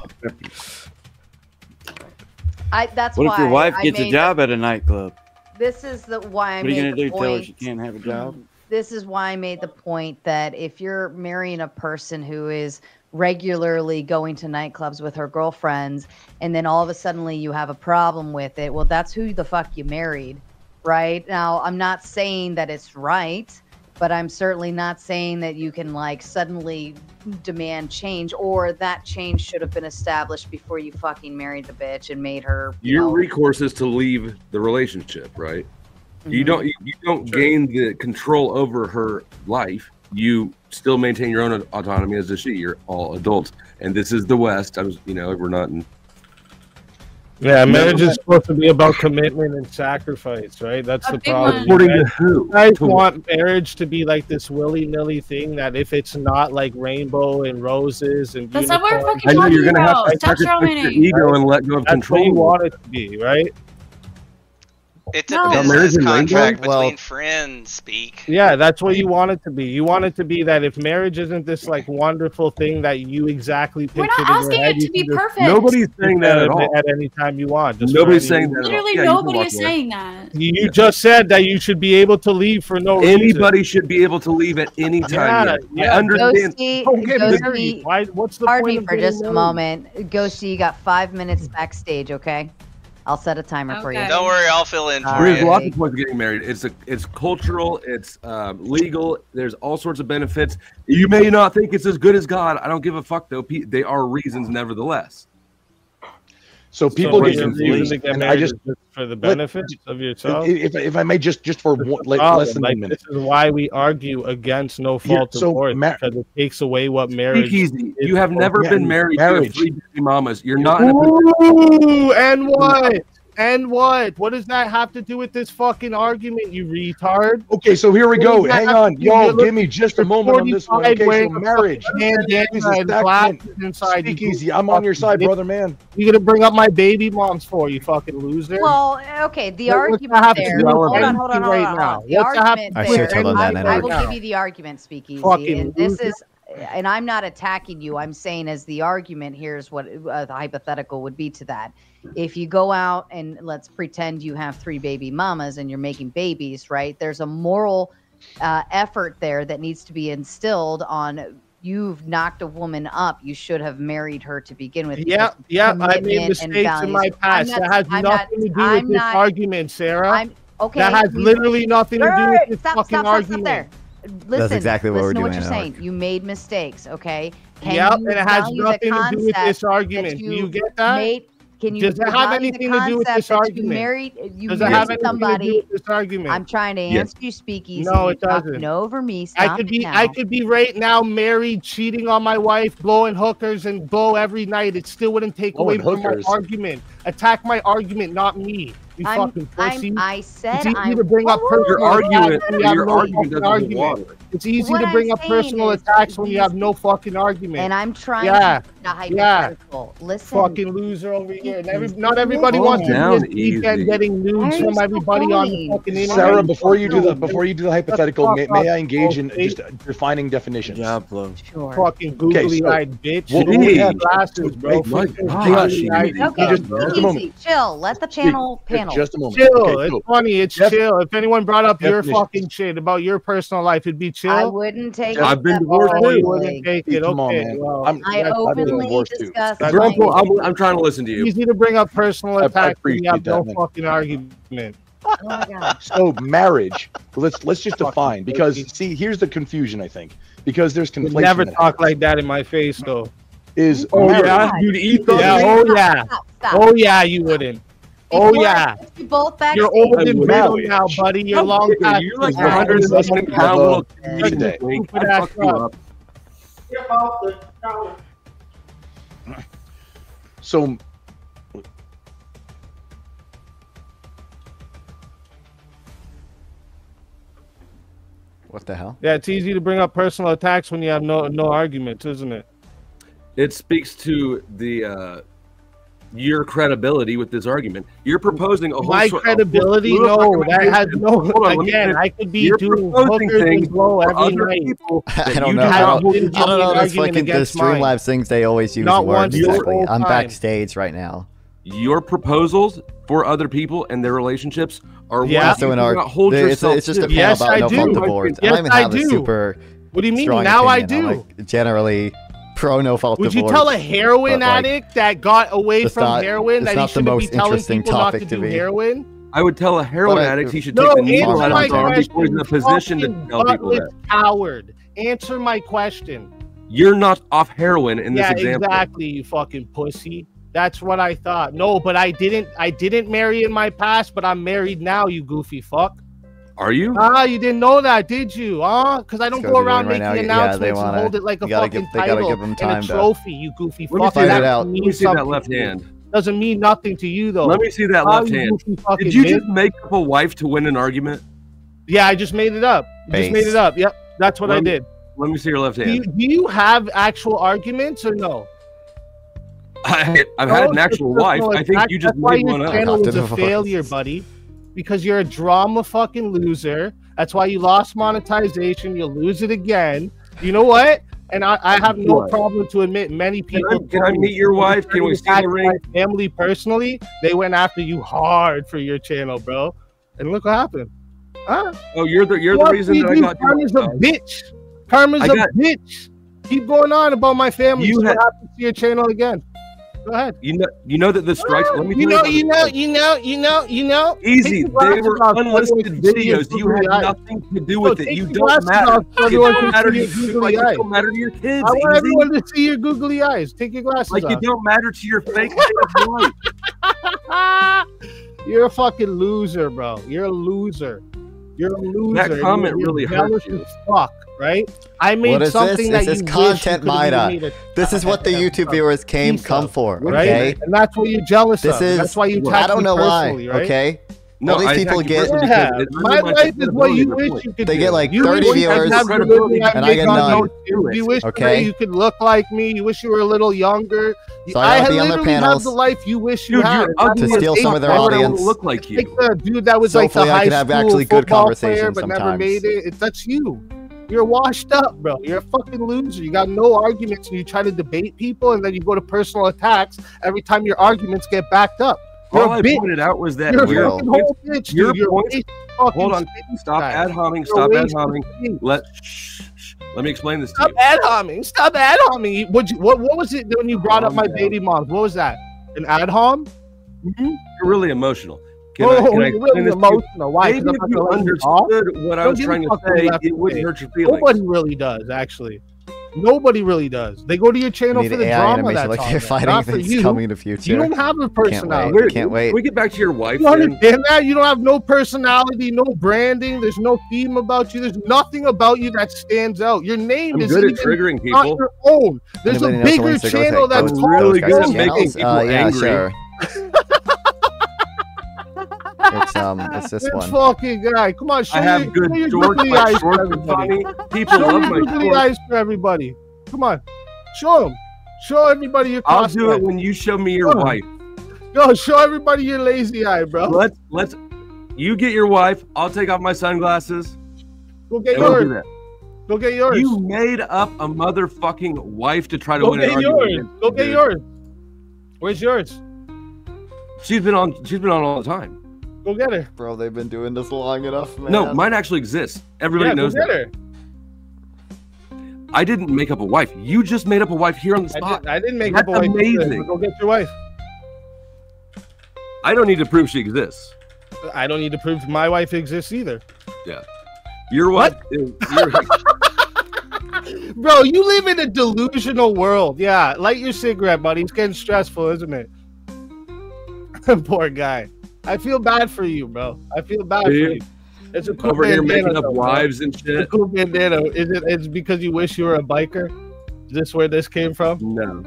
Speaker 22: That's
Speaker 12: what
Speaker 22: why
Speaker 12: if your wife gets a job at a nightclub?
Speaker 22: This is why I
Speaker 12: What are you
Speaker 22: made
Speaker 12: gonna
Speaker 22: the
Speaker 12: do?
Speaker 22: point.
Speaker 12: Tell her she can't have a job?
Speaker 22: This is why I made the point that if you're marrying a person who is regularly going to nightclubs with her girlfriends, and then all of a sudden you have a problem with it, well, that's who the fuck you married, right? Now, I'm not saying that it's right, but I'm certainly not saying that you can like suddenly demand change, or that change should have been established before you fucking married the bitch and made her.
Speaker 25: Your recourse is to leave the relationship, right? You don't gain the control over her life. You still maintain your own autonomy as a she. You're all adults, and this is the West. We're not in.
Speaker 6: Yeah, marriage is supposed to be about commitment and sacrifice, right? That's the problem.
Speaker 25: According to who?
Speaker 6: You guys want marriage to be like this willy-nilly thing that if it's not like rainbow and roses and
Speaker 2: that's not what we're
Speaker 6: unicorns,
Speaker 2: fucking talking
Speaker 25: you're gonna
Speaker 2: about.
Speaker 25: have to
Speaker 2: Stop
Speaker 25: sacrifice your
Speaker 2: throwing
Speaker 25: ego and let go of
Speaker 6: that's
Speaker 25: control.
Speaker 6: what you want it to be, right?
Speaker 7: It's a
Speaker 25: marriage
Speaker 7: business
Speaker 25: and
Speaker 7: contract
Speaker 25: rainbow?
Speaker 7: between friends speak.
Speaker 6: Yeah, that's what you want it to be. You want it to be that if marriage isn't this like wonderful thing that you exactly pictured
Speaker 2: We're not
Speaker 6: in your
Speaker 2: asking
Speaker 6: head,
Speaker 2: it to be perfect.
Speaker 25: Nobody's saying that at all.
Speaker 6: At any time you want. Just
Speaker 25: Nobody's
Speaker 6: for any
Speaker 25: saying that.
Speaker 2: Literally,
Speaker 25: Yeah, you can
Speaker 2: nobody
Speaker 25: walk
Speaker 2: is
Speaker 25: away.
Speaker 2: saying that.
Speaker 6: You just said that you should be able to leave for no reason.
Speaker 25: Anybody should be able to leave at any time.
Speaker 6: Yeah,
Speaker 25: I understand.
Speaker 22: Ghosty,
Speaker 6: what's the
Speaker 22: pardon
Speaker 6: point
Speaker 22: me
Speaker 6: of
Speaker 22: for
Speaker 6: getting
Speaker 22: just a
Speaker 6: married?
Speaker 22: moment. Ghosty, you got 5 minutes backstage, okay? I'll set a timer for you.
Speaker 7: Don't worry, I'll fill in for
Speaker 25: There's
Speaker 7: you.
Speaker 25: lots of points of getting married. It's cultural. It's legal. There's all sorts of benefits. You may not think it's as good as God. I don't give a fuck though. They are reasons nevertheless.
Speaker 11: So people get
Speaker 6: reason
Speaker 11: confused,
Speaker 6: to get
Speaker 11: and I
Speaker 6: married
Speaker 11: just
Speaker 6: is just for the benefits of yourself.
Speaker 11: if I may just for less than a minute.
Speaker 6: This is why we argue against no fault divorce, because it takes away what marriage.
Speaker 25: Speakeasy.
Speaker 6: is
Speaker 25: You have
Speaker 6: for.
Speaker 25: never been married to
Speaker 11: Marriage.
Speaker 25: 3 baby mamas. You're not in a
Speaker 6: Ooh, and what? And what? What does that have to do with this fucking argument, you retard?
Speaker 11: Okay, so here we go.
Speaker 6: What does that
Speaker 11: Hang
Speaker 6: have
Speaker 11: on,
Speaker 6: to do?
Speaker 11: y'all.
Speaker 6: You look-
Speaker 11: Give me just a moment on this one.
Speaker 6: 45
Speaker 11: Okay, so
Speaker 6: wearing a
Speaker 11: marriage.
Speaker 6: fucking bandana and glasses inside.
Speaker 11: Speak easy. I'm on your side, brother, man.
Speaker 6: You gonna bring up my baby moms for you, fucking loser?
Speaker 22: Well, okay, the
Speaker 6: What's that
Speaker 22: argument
Speaker 6: have to
Speaker 22: there.
Speaker 6: do with
Speaker 22: Hold on,
Speaker 6: anything
Speaker 22: hold on,
Speaker 6: right
Speaker 22: hold
Speaker 6: now?
Speaker 22: on. The
Speaker 6: What's that have
Speaker 22: argument
Speaker 6: to
Speaker 1: I
Speaker 6: do
Speaker 1: should
Speaker 6: with
Speaker 1: tell them that
Speaker 6: anything
Speaker 1: now.
Speaker 22: I
Speaker 6: right
Speaker 22: will
Speaker 6: now?
Speaker 22: give you the argument, Speakeasy,
Speaker 6: Fucking
Speaker 22: and this
Speaker 6: loser.
Speaker 22: is, and I'm not attacking you. I'm saying as the argument, here's what the hypothetical would be to that. If you go out and let's pretend you have 3 baby mamas and you're making babies, right? There's a moral effort there that needs to be instilled on. You've knocked a woman up. You should have married her to begin with.
Speaker 6: Yeah,
Speaker 22: because
Speaker 6: I made
Speaker 22: commitment and
Speaker 6: mistakes in
Speaker 22: values.
Speaker 6: my past. That has nothing to do with this argument, Sarah.
Speaker 22: Okay.
Speaker 6: That has literally nothing to do with this fucking argument.
Speaker 22: There. Listen,
Speaker 1: exactly what we're
Speaker 22: listen to what
Speaker 1: doing
Speaker 22: you're
Speaker 1: at
Speaker 22: saying. You made mistakes, okay?
Speaker 6: Yep,
Speaker 22: you
Speaker 6: and it has
Speaker 22: value the
Speaker 6: nothing to do with
Speaker 22: concept
Speaker 6: this
Speaker 22: that
Speaker 6: argument. Do you get that?
Speaker 22: Can you?
Speaker 6: Does it have anything to do with this argument?
Speaker 22: Does it have anything
Speaker 6: to do with this argument?
Speaker 22: I'm trying to answer you, Speakeasy.
Speaker 6: No, it
Speaker 22: You're talking
Speaker 6: doesn't.
Speaker 22: over me.
Speaker 6: I could be right now married, cheating on my wife, blowing hookers, and blow every night. It still wouldn't take away from my argument. Attack my argument, not me. You fucking pussy.
Speaker 22: I said
Speaker 6: it's easy to bring up personal
Speaker 25: argument.
Speaker 6: Your
Speaker 25: argument doesn't hold.
Speaker 6: It's easy to bring up personal attacks when you have no fucking argument.
Speaker 22: And I'm trying to be a hypothetical. Listen.
Speaker 6: Fucking loser over here. And not everybody wants to be this weekend getting nudes from everybody on the fucking internet.
Speaker 11: Sarah, before you do the hypothetical, may I engage in just defining definitions?
Speaker 12: Yeah, bro.
Speaker 22: Sure.
Speaker 6: Fucking googly-eyed bitch.
Speaker 11: Well,
Speaker 6: We have glasses, bro.
Speaker 22: Easy. Chill. Let the panel.
Speaker 11: Just a moment.
Speaker 6: Chill.
Speaker 11: Okay,
Speaker 6: It's funny. It's chill. If anyone brought up your fucking shit about your personal life, it'd be chill.
Speaker 22: I wouldn't take it.
Speaker 25: I've been divorced too.
Speaker 6: You wouldn't take it.
Speaker 11: Come on,
Speaker 6: Okay.
Speaker 11: man.
Speaker 6: Well,
Speaker 22: I openly discuss.
Speaker 25: I'm trying to listen to you.
Speaker 6: Easy to bring up personal attacks when you have
Speaker 11: appreciate
Speaker 6: no
Speaker 11: that, man.
Speaker 6: fucking argument.
Speaker 22: Oh my God.
Speaker 11: So marriage, let's just define, because see, here's the confusion, I think, because there's
Speaker 6: You
Speaker 11: conflation.
Speaker 6: never talk like that in my face, though.
Speaker 11: Is
Speaker 6: yeah,
Speaker 25: you'd eat those
Speaker 6: yeah,
Speaker 25: things?
Speaker 6: oh yeah, oh yeah, you wouldn't. Oh yeah,
Speaker 22: You both
Speaker 6: you're old and brittle now, buddy. You're long past.
Speaker 25: You're like 170 pound little
Speaker 11: today.
Speaker 25: I'd fuck you up.
Speaker 11: So
Speaker 1: What the hell?
Speaker 6: Yeah, it's easy to bring up personal attacks when you have no arguments, isn't it?
Speaker 25: It speaks to the your credibility with this argument. You're proposing a whole
Speaker 6: My credibility? No, that has no. Again, I could be doing hookers and blow every night.
Speaker 1: I don't know. I don't know. That's fucking the Streamlabs things they always use
Speaker 6: Not
Speaker 1: words.
Speaker 6: once,
Speaker 1: Exactly.
Speaker 6: the whole
Speaker 1: I'm
Speaker 6: time.
Speaker 1: backstage right now.
Speaker 25: Your proposals for other people and their relationships are
Speaker 6: Yeah.
Speaker 1: Also an art.
Speaker 25: hold
Speaker 1: It's
Speaker 25: yourself
Speaker 1: just a
Speaker 25: to.
Speaker 1: panel
Speaker 6: Yes,
Speaker 1: about
Speaker 6: I
Speaker 1: no
Speaker 6: do.
Speaker 1: fault divorce.
Speaker 6: Yes,
Speaker 1: I don't even
Speaker 6: I
Speaker 1: have a
Speaker 6: do.
Speaker 1: super.
Speaker 6: What do you mean?
Speaker 1: strong
Speaker 6: Now I
Speaker 1: opinion. I'm,
Speaker 6: do.
Speaker 1: like, generally pro no fault
Speaker 6: Would
Speaker 1: divorce.
Speaker 6: you tell a heroin
Speaker 1: but, like,
Speaker 6: addict that got away
Speaker 1: it's
Speaker 6: from
Speaker 1: not-
Speaker 6: heroin
Speaker 1: it's
Speaker 6: that he
Speaker 1: not the
Speaker 6: shouldn't be
Speaker 1: most
Speaker 6: telling
Speaker 1: interesting
Speaker 6: people not to
Speaker 1: topic to
Speaker 6: do
Speaker 1: me.
Speaker 6: heroin?
Speaker 25: I would tell a heroin
Speaker 1: But I-
Speaker 25: addict he should
Speaker 6: No,
Speaker 25: take the needle
Speaker 6: answer
Speaker 25: out
Speaker 6: my
Speaker 25: of his arm before he's in a position to
Speaker 6: fucking
Speaker 25: tell people that.
Speaker 6: buttless coward. Answer my question.
Speaker 25: You're not off heroin in this
Speaker 6: Yeah,
Speaker 25: example.
Speaker 6: exactly, you fucking pussy. That's what I thought. No, but I didn't marry in my past, but I'm married now, you goofy fuck.
Speaker 25: Are you?
Speaker 6: Ah, you didn't know that, did you? Because I don't
Speaker 1: It's
Speaker 6: go
Speaker 1: gonna be
Speaker 6: around
Speaker 1: right
Speaker 6: making
Speaker 1: now. Yeah, they
Speaker 6: announcements
Speaker 1: wanna-
Speaker 6: and hold it like a
Speaker 1: you gotta
Speaker 6: fucking
Speaker 1: give- they gotta
Speaker 6: title
Speaker 1: give them
Speaker 6: and
Speaker 1: time
Speaker 6: a
Speaker 1: to-
Speaker 6: trophy, you goofy
Speaker 25: Let me
Speaker 6: fuck.
Speaker 25: see
Speaker 6: That
Speaker 25: that.
Speaker 6: means
Speaker 25: Let me see that
Speaker 6: something
Speaker 25: left
Speaker 6: to you.
Speaker 25: hand.
Speaker 6: Doesn't mean nothing to you, though.
Speaker 25: Let me see that
Speaker 6: Ah,
Speaker 25: left
Speaker 6: you
Speaker 25: hand.
Speaker 6: goofy fucking
Speaker 25: Did you
Speaker 6: bitch.
Speaker 25: just make up a wife to win an argument?
Speaker 6: Yeah, I just made it up. Just made it up. Yep, that's what I did.
Speaker 25: Let me see your left
Speaker 6: Do
Speaker 25: hand.
Speaker 6: you have actual arguments or no?
Speaker 25: I've had
Speaker 6: No,
Speaker 25: an actual
Speaker 6: it's
Speaker 25: wife.
Speaker 6: personal
Speaker 25: I think
Speaker 6: attack.
Speaker 25: you just
Speaker 6: That's why
Speaker 25: made
Speaker 6: your
Speaker 25: one up.
Speaker 6: channel was a failure, buddy. Because you're a drama fucking loser. That's why you lost monetization. You'll lose it again. You know what? And I have no
Speaker 25: What?
Speaker 6: problem to admit many people.
Speaker 25: Can I meet your wife? Can we see the ring?
Speaker 6: My family personally, they went after you hard for your channel, bro. And look what happened. Huh?
Speaker 25: Oh, you're the
Speaker 6: What
Speaker 25: reason
Speaker 6: we
Speaker 25: that I
Speaker 6: do,
Speaker 25: got
Speaker 6: Karma's a bitch. Karma's
Speaker 25: I
Speaker 6: a
Speaker 25: got-
Speaker 6: bitch. Keep going on about my family.
Speaker 25: You
Speaker 6: See
Speaker 25: had-
Speaker 6: what happens to your channel again. Go ahead.
Speaker 25: You know that the strikes. Let me
Speaker 6: You
Speaker 25: tell
Speaker 6: know.
Speaker 25: you Easy.
Speaker 6: Take
Speaker 25: They
Speaker 6: your
Speaker 25: were
Speaker 6: glasses off,
Speaker 25: unlisted
Speaker 6: everyone can see your
Speaker 25: videos. You
Speaker 6: googly
Speaker 25: had
Speaker 6: eyes.
Speaker 25: nothing to do
Speaker 6: No,
Speaker 25: with it.
Speaker 6: take
Speaker 25: You
Speaker 6: your
Speaker 25: don't
Speaker 6: glasses
Speaker 25: matter.
Speaker 6: off so
Speaker 25: It
Speaker 6: everyone
Speaker 25: don't
Speaker 6: can
Speaker 25: matter
Speaker 6: see
Speaker 25: to
Speaker 6: your
Speaker 25: you.
Speaker 6: googly
Speaker 25: Like it
Speaker 6: eyes.
Speaker 25: don't matter to your kids.
Speaker 6: I want
Speaker 25: Easy.
Speaker 6: everyone to see your googly eyes. Take your glasses
Speaker 25: Like
Speaker 6: off.
Speaker 25: it don't matter to your fake life.
Speaker 6: You're a fucking loser, bro. You're a loser. You're a loser.
Speaker 25: That comment
Speaker 6: You're
Speaker 25: really hurt
Speaker 6: jealous
Speaker 25: you.
Speaker 6: as fuck, right? I made
Speaker 1: What is
Speaker 6: something
Speaker 1: this?
Speaker 6: that
Speaker 1: This
Speaker 6: you
Speaker 1: is
Speaker 6: wish you
Speaker 1: content,
Speaker 6: could've
Speaker 1: Maida.
Speaker 6: made a-
Speaker 1: This is what the YouTube viewers come for.
Speaker 6: right?
Speaker 1: Okay.
Speaker 6: And that's what you're jealous
Speaker 1: This
Speaker 6: of.
Speaker 1: is.
Speaker 6: That's why you
Speaker 1: I
Speaker 6: attack
Speaker 1: don't
Speaker 6: me
Speaker 1: know why.
Speaker 6: personally, right?
Speaker 1: Okay.
Speaker 25: No,
Speaker 1: All these
Speaker 25: I
Speaker 1: people
Speaker 25: attack you
Speaker 1: get.
Speaker 25: personally
Speaker 6: Yeah,
Speaker 25: because
Speaker 6: my
Speaker 25: it's
Speaker 6: life is what you
Speaker 25: credibility
Speaker 6: wish you could
Speaker 1: They
Speaker 6: do.
Speaker 1: get like
Speaker 6: You
Speaker 1: 30
Speaker 6: wish you
Speaker 1: viewers,
Speaker 6: could have the living
Speaker 1: and I get none.
Speaker 6: You wish
Speaker 1: Okay.
Speaker 6: you could look like me. You wish you were a little younger.
Speaker 1: So I gotta be on their
Speaker 6: literally have
Speaker 1: panels
Speaker 6: the life you wish you
Speaker 25: Dude,
Speaker 6: had.
Speaker 25: you're ugly
Speaker 1: to steal
Speaker 25: as
Speaker 1: some
Speaker 25: fuck.
Speaker 1: of their
Speaker 25: Why would I
Speaker 1: audience.
Speaker 25: look like you.
Speaker 6: Like the dude that was
Speaker 1: So
Speaker 6: like the
Speaker 1: hopefully I
Speaker 6: high
Speaker 1: could have
Speaker 6: school
Speaker 1: actually good
Speaker 6: football player
Speaker 1: conversations
Speaker 6: but never
Speaker 1: sometimes.
Speaker 6: made it. That's you. You're washed up, bro. You're a fucking loser. You got no arguments, and you try to debate people, and then you go to personal attacks every time your arguments get backed up. You're
Speaker 25: All
Speaker 6: a
Speaker 25: I
Speaker 6: bitch.
Speaker 25: pointed out was that
Speaker 6: You're a
Speaker 25: your
Speaker 6: fucking whole bitch,
Speaker 25: your
Speaker 6: dude. You're a
Speaker 25: points.
Speaker 6: waste of fucking
Speaker 25: Hold on.
Speaker 6: space,
Speaker 25: Stop
Speaker 6: guy.
Speaker 25: ad homing.
Speaker 6: You're a
Speaker 25: Stop ad
Speaker 6: waste of
Speaker 25: homing.
Speaker 6: space.
Speaker 25: Let me explain this to
Speaker 6: Stop
Speaker 25: you.
Speaker 6: ad homing. Stop ad homing. What was it when you brought up my baby moms? What was that? An ad hom?
Speaker 25: You're really emotional. Can
Speaker 6: Oh,
Speaker 25: I
Speaker 6: you're
Speaker 25: explain
Speaker 6: really
Speaker 25: this to you?
Speaker 6: emotional. Why?
Speaker 25: Maybe
Speaker 6: 'Cause
Speaker 25: if
Speaker 6: I'm
Speaker 25: you
Speaker 6: not gonna let you talk?
Speaker 25: understood what I
Speaker 6: Don't
Speaker 25: was
Speaker 6: give a
Speaker 25: trying to
Speaker 6: fuck what
Speaker 25: say,
Speaker 6: you have
Speaker 25: it
Speaker 6: to
Speaker 25: wouldn't
Speaker 6: say.
Speaker 25: hurt your feelings.
Speaker 6: Nobody really does, actually. Nobody really does. They go to your channel for the drama. That's
Speaker 1: like
Speaker 6: all.
Speaker 1: they're fighting
Speaker 6: Not for
Speaker 1: things
Speaker 6: you.
Speaker 1: coming in the future.
Speaker 6: You don't have a personality.
Speaker 1: Can't wait.
Speaker 25: Can we get back to your wife?
Speaker 6: You understand that? You don't have no personality, no branding. There's no theme about you. There's nothing about you that stands out. Your name
Speaker 25: I'm
Speaker 6: is
Speaker 25: good at
Speaker 6: even
Speaker 25: triggering
Speaker 6: not
Speaker 25: people.
Speaker 6: your own. There's
Speaker 1: Anybody
Speaker 6: a
Speaker 1: knows
Speaker 6: bigger
Speaker 1: the links
Speaker 6: channel
Speaker 1: to go
Speaker 6: that's
Speaker 1: take?
Speaker 25: really good at
Speaker 1: Channels?
Speaker 25: making people
Speaker 1: Yeah,
Speaker 25: angry.
Speaker 1: sure. It's this
Speaker 6: This
Speaker 1: one.
Speaker 6: fucking guy. Come on, show
Speaker 25: I have
Speaker 6: your,
Speaker 25: good
Speaker 6: show your
Speaker 25: shorts.
Speaker 6: googly
Speaker 25: My
Speaker 6: eyes for
Speaker 25: shorts are
Speaker 6: everybody.
Speaker 25: funny. People
Speaker 6: Show
Speaker 25: love
Speaker 6: your
Speaker 25: my
Speaker 6: googly
Speaker 25: shorts.
Speaker 6: eyes for everybody. Come on, show them. Show everybody your
Speaker 25: I'll
Speaker 6: cosplay.
Speaker 25: do it when you show me your
Speaker 6: Come on.
Speaker 25: wife.
Speaker 6: Go show everybody your lazy eye, bro.
Speaker 25: Let's. You get your wife. I'll take off my sunglasses.
Speaker 6: Go get
Speaker 25: and we'll do
Speaker 6: yours.
Speaker 25: that.
Speaker 6: Go get yours.
Speaker 25: You made up a motherfucking wife to try to
Speaker 6: Go
Speaker 25: win an
Speaker 6: get
Speaker 25: argument.
Speaker 6: yours. Go get
Speaker 25: dude.
Speaker 6: yours. Where's yours?
Speaker 25: She's been on all the time.
Speaker 6: Go get her.
Speaker 1: Bro, they've been doing this long enough, man.
Speaker 25: No, mine actually exists. Everybody knows
Speaker 6: go get
Speaker 25: that.
Speaker 6: her.
Speaker 25: I didn't make up a wife. You just made up a wife here on the spot.
Speaker 6: I didn't make
Speaker 25: That's
Speaker 6: up a wife.
Speaker 25: amazing.
Speaker 6: Go get your wife.
Speaker 25: I don't need to prove she exists.
Speaker 6: I don't need to prove my wife exists either.
Speaker 25: Yeah. Your wife is
Speaker 6: Bro, you live in a delusional world. Yeah, light your cigarette, buddy. It's getting stressful, isn't it? Poor guy. I feel bad for you, bro. I feel bad for you. It's a cool
Speaker 25: over here
Speaker 6: bandana,
Speaker 25: making up
Speaker 6: though, bro.
Speaker 25: wives and
Speaker 6: It's a
Speaker 25: shit.
Speaker 6: cool bandana. Is it? It's because you wish you were a biker. Is this where this came from?
Speaker 25: No.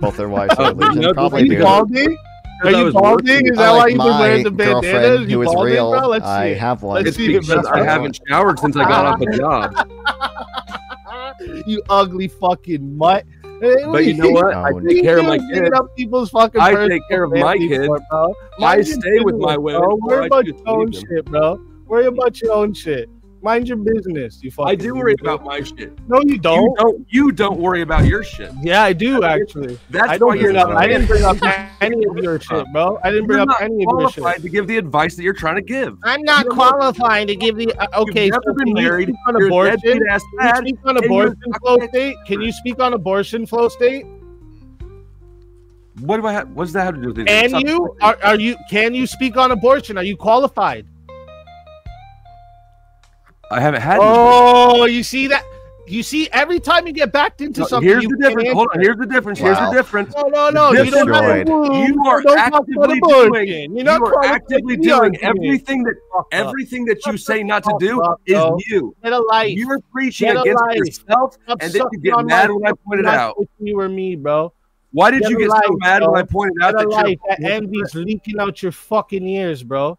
Speaker 1: Both their wives are
Speaker 25: Oh,
Speaker 1: illusion.
Speaker 25: no,
Speaker 1: Probably
Speaker 6: Are you
Speaker 1: do.
Speaker 6: balding? Are you balding? Is that why you've been wearing the bandana?
Speaker 1: girlfriend,
Speaker 6: You
Speaker 1: who is
Speaker 6: balding,
Speaker 1: real,
Speaker 6: bro? Let's
Speaker 1: I
Speaker 6: see it.
Speaker 1: have one.
Speaker 6: Let's
Speaker 25: It's
Speaker 6: see it,
Speaker 25: because
Speaker 6: bro.
Speaker 25: I haven't showered since I got off the job.
Speaker 6: You ugly fucking mutt. Hey,
Speaker 25: But you know what? I take care of my kids.
Speaker 6: Up people's fucking
Speaker 25: I
Speaker 6: personal
Speaker 25: take care of my
Speaker 6: family
Speaker 25: kids.
Speaker 6: for, bro.
Speaker 25: I
Speaker 6: Mind your
Speaker 25: stay with
Speaker 6: business,
Speaker 25: my women.
Speaker 6: bro.
Speaker 25: before
Speaker 6: Worry
Speaker 25: I
Speaker 6: about
Speaker 25: choose
Speaker 6: your
Speaker 25: to
Speaker 6: own
Speaker 25: leave them.
Speaker 6: shit, bro. Worry about your own shit. Mind your business. You fucking.
Speaker 25: I do worry
Speaker 6: loser.
Speaker 25: about my shit.
Speaker 6: No, you don't.
Speaker 25: You don't worry about your shit.
Speaker 6: Yeah, I do actually.
Speaker 25: That's
Speaker 6: I don't
Speaker 25: why you're
Speaker 6: bring up.
Speaker 25: not.
Speaker 6: I didn't bring up any of your shit, bro. I didn't bring
Speaker 25: You're
Speaker 6: up
Speaker 25: not
Speaker 6: any of your shit.
Speaker 25: qualified to give the advice that you're trying to give.
Speaker 6: I'm not qualified to give the. Okay,
Speaker 25: You've never
Speaker 6: so
Speaker 25: been
Speaker 6: can you
Speaker 25: married.
Speaker 6: speak on
Speaker 25: You're a
Speaker 6: abortion?
Speaker 25: deadbeat-ass
Speaker 6: Can
Speaker 25: dad,
Speaker 6: you speak on
Speaker 25: and you're
Speaker 6: abortion flow state? Can you speak on abortion flow state?
Speaker 25: What do I have? What does that have to do with it?
Speaker 6: And you are you? Can you speak on abortion? Are you qualified?
Speaker 25: I haven't had.
Speaker 6: Oh, you see that? You see, every time you get backed into
Speaker 25: No,
Speaker 6: something,
Speaker 25: here's
Speaker 6: you
Speaker 25: the difference.
Speaker 6: can't
Speaker 25: Hold on.
Speaker 6: answer.
Speaker 25: Here's the difference. Here's the difference.
Speaker 6: No. You don't have
Speaker 1: Destroyed.
Speaker 6: to.
Speaker 25: You are
Speaker 6: Don't talk about
Speaker 25: actively
Speaker 6: abortion.
Speaker 25: doing.
Speaker 6: You're not
Speaker 25: You are
Speaker 6: qualified
Speaker 25: actively
Speaker 6: to be
Speaker 25: doing
Speaker 6: on
Speaker 25: everything that you say not to do
Speaker 6: up,
Speaker 25: is
Speaker 6: bro.
Speaker 25: you.
Speaker 6: Get a life.
Speaker 25: You're preaching
Speaker 6: Get a
Speaker 25: against
Speaker 6: life.
Speaker 25: yourself,
Speaker 6: Stop
Speaker 25: and then you
Speaker 6: sucking
Speaker 25: get
Speaker 6: on
Speaker 25: mad
Speaker 6: my
Speaker 25: when I
Speaker 6: dick.
Speaker 25: point it
Speaker 6: Not
Speaker 25: out.
Speaker 6: with you or me, bro.
Speaker 25: Why did
Speaker 6: Get
Speaker 25: you
Speaker 6: a
Speaker 25: get so
Speaker 6: life,
Speaker 25: mad when
Speaker 6: bro.
Speaker 25: I pointed out
Speaker 6: Get a
Speaker 25: that
Speaker 6: life. That
Speaker 25: you're?
Speaker 6: envy's leaking out your fucking ears, bro.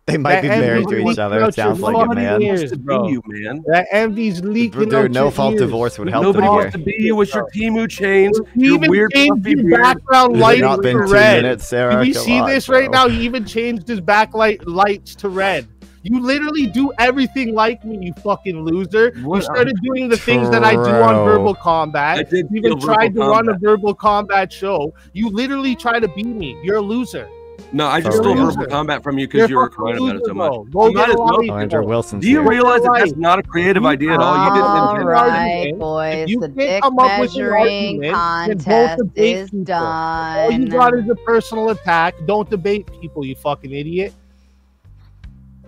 Speaker 1: They might be
Speaker 6: That
Speaker 1: married to
Speaker 6: envy's
Speaker 1: each other.
Speaker 6: leaking
Speaker 1: It
Speaker 6: out
Speaker 1: sounds
Speaker 6: your
Speaker 1: like it,
Speaker 6: fucking
Speaker 1: man.
Speaker 6: ears,
Speaker 25: To
Speaker 6: bro.
Speaker 25: be you, man.
Speaker 6: That envy's leaking
Speaker 1: Dude,
Speaker 6: out
Speaker 1: no
Speaker 6: your
Speaker 1: fault
Speaker 6: ears.
Speaker 1: divorce would help
Speaker 25: Nobody
Speaker 1: them
Speaker 25: wants
Speaker 1: here.
Speaker 25: to be you with your Timu chains,
Speaker 6: He
Speaker 25: your
Speaker 6: even
Speaker 25: weird
Speaker 6: changed
Speaker 25: fluffy
Speaker 6: his
Speaker 25: beard.
Speaker 6: background
Speaker 1: It's
Speaker 6: lights
Speaker 1: not
Speaker 6: to
Speaker 1: been 2
Speaker 6: red.
Speaker 1: minutes, Sarah.
Speaker 6: Do we
Speaker 1: Come
Speaker 6: see
Speaker 1: on,
Speaker 6: this
Speaker 1: bro.
Speaker 6: right now? He even changed his backlight lights to red. You literally do everything like me, you fucking loser. You
Speaker 25: What?
Speaker 6: started doing the things that I do on
Speaker 1: True.
Speaker 6: Verbal Combat.
Speaker 25: I did
Speaker 6: You even
Speaker 25: feel
Speaker 6: tried to
Speaker 25: Verbal
Speaker 6: run a
Speaker 25: Combat.
Speaker 6: Verbal Combat show. You literally try to beat me. You're a loser.
Speaker 25: No, I just
Speaker 1: For
Speaker 25: stole
Speaker 1: real.
Speaker 25: verbal combat from you because you were crying about it so much.
Speaker 6: Go
Speaker 25: You might
Speaker 6: get
Speaker 25: as
Speaker 6: a
Speaker 25: well.
Speaker 6: life,
Speaker 1: Oh, Andrew
Speaker 6: bro.
Speaker 1: Wilson's
Speaker 25: Do you
Speaker 1: here.
Speaker 25: realize that that's not a creative idea at all? You didn't
Speaker 22: All
Speaker 25: invent it.
Speaker 22: right, boys.
Speaker 6: If you
Speaker 22: The
Speaker 6: can't
Speaker 22: dick
Speaker 6: come up with an
Speaker 22: measuring
Speaker 6: argument, then don't
Speaker 22: contest
Speaker 6: debate
Speaker 22: is
Speaker 6: people. All you
Speaker 22: done.
Speaker 6: got is a personal attack. Don't debate people, you fucking idiot.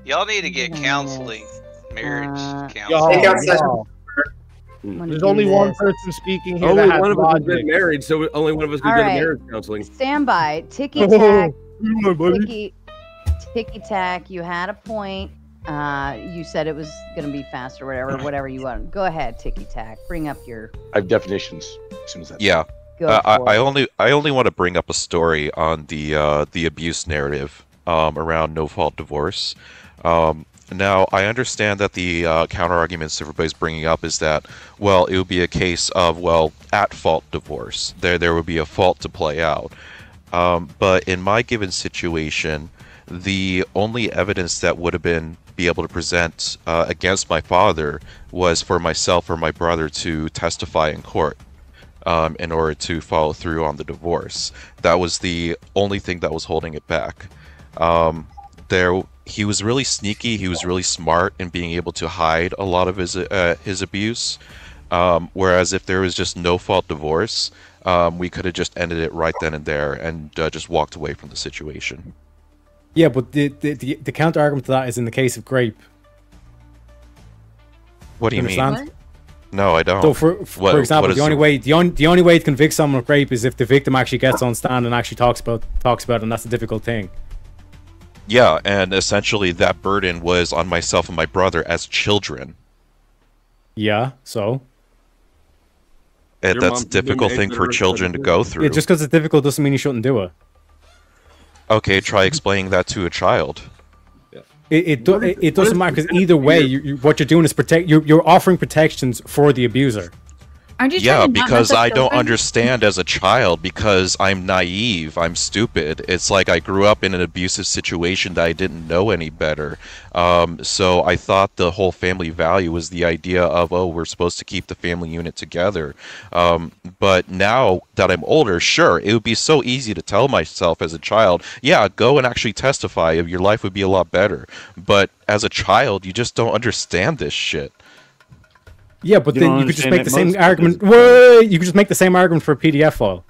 Speaker 7: Y'all need to get counseling, marriage
Speaker 6: Y'all,
Speaker 7: counseling.
Speaker 6: y'all.
Speaker 22: Wanna
Speaker 6: There's
Speaker 22: do
Speaker 6: only one
Speaker 22: this.
Speaker 6: person speaking here
Speaker 25: Only
Speaker 6: that has
Speaker 25: one of us has been
Speaker 6: logic.
Speaker 25: married, so only one of us could
Speaker 22: All
Speaker 25: go to
Speaker 22: right.
Speaker 25: marriage counseling.
Speaker 22: Stand by. Ticky tack.
Speaker 6: My buddy.
Speaker 22: Ticky tack. You had a point. You said it was going to be fast or whatever you want. Go ahead, Ticky tack. Bring up your.
Speaker 11: I have definitions as soon as that.
Speaker 13: Yeah.
Speaker 22: Go
Speaker 13: I
Speaker 22: for it.
Speaker 13: only want to bring up a story on the abuse narrative around no fault divorce. Now I understand that the counter arguments everybody's bringing up is that, well, it would be a case of, well, at fault divorce. There would be a fault to play out. But in my given situation, the only evidence that would have be able to present against my father was for myself or my brother to testify in court in order to follow through on the divorce. That was the only thing that was holding it back. He was really sneaky. He was really smart in being able to hide a lot of his abuse. Whereas if there was just no fault divorce, we could have just ended it right then and there and just walked away from the situation.
Speaker 3: Yeah, but the counter argument to that is in the case of Grape.
Speaker 13: What do you mean?
Speaker 3: Understand?
Speaker 13: No, I don't.
Speaker 3: So for example, the only way to convict someone of rape is if the victim actually gets on stand and actually talks about it, and that's a difficult thing.
Speaker 13: Yeah, and essentially that burden was on myself and my brother as children.
Speaker 3: Yeah, so
Speaker 13: that's a difficult thing for children to go through.
Speaker 3: Yeah, just because it's difficult doesn't mean you shouldn't do it.
Speaker 13: Okay, try explaining that to a child.
Speaker 3: It doesn't matter, because either way, what you're doing is you're offering protections for the abuser.
Speaker 2: Aren't you
Speaker 13: Yeah,
Speaker 2: trying to not
Speaker 13: because
Speaker 2: mess up
Speaker 13: I don't
Speaker 2: children?
Speaker 13: understand as a child, because I'm naive, I'm stupid. It's like I grew up in an abusive situation that I didn't know any better. So I thought the whole family value was the idea of, oh, we're supposed to keep the family unit together. But now that I'm older, sure, it would be so easy to tell myself as a child, yeah, go and actually testify, your life would be a lot better. But as a child, you just don't understand this shit.
Speaker 3: Yeah, but then you could just make the same argument. Wait, you could just make the same argument for a PDF file.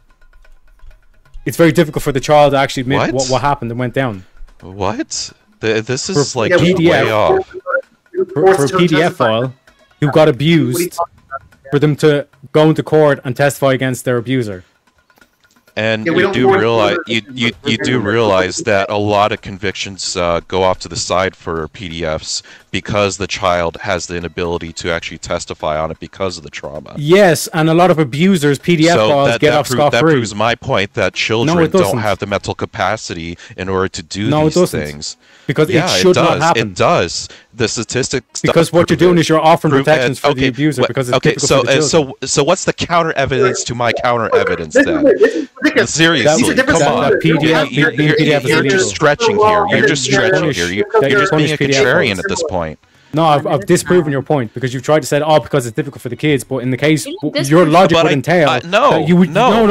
Speaker 3: It's very difficult for the child to actually admit what happened and went down.
Speaker 13: What? This is
Speaker 3: For
Speaker 13: like
Speaker 3: PDF,
Speaker 13: way off.
Speaker 3: For a PDF file, who got abused, for them to go into court and testify against their abuser.
Speaker 13: And you do realize that a lot of convictions go off to the side for PDFs because the child has the inability to actually testify on it because of the trauma.
Speaker 3: Yes, and a lot of abusers, PDF files get off scot-free.
Speaker 13: That proves my point that children don't have the mental capacity in order to do these things.
Speaker 3: Because it should not happen.
Speaker 13: It does. The statistics.
Speaker 3: Because what you're doing is you're offering protections for the abuser. Because it's difficult for the children.
Speaker 13: So what's the counter evidence to my counter evidence then? Seriously, come on. You're just stretching here. You're just stretching here. You're just being a contrarian at this point.
Speaker 3: No, I've disproven your point, because you've tried to say, because it's difficult for the kids. But in the case, your logic would entail
Speaker 13: no,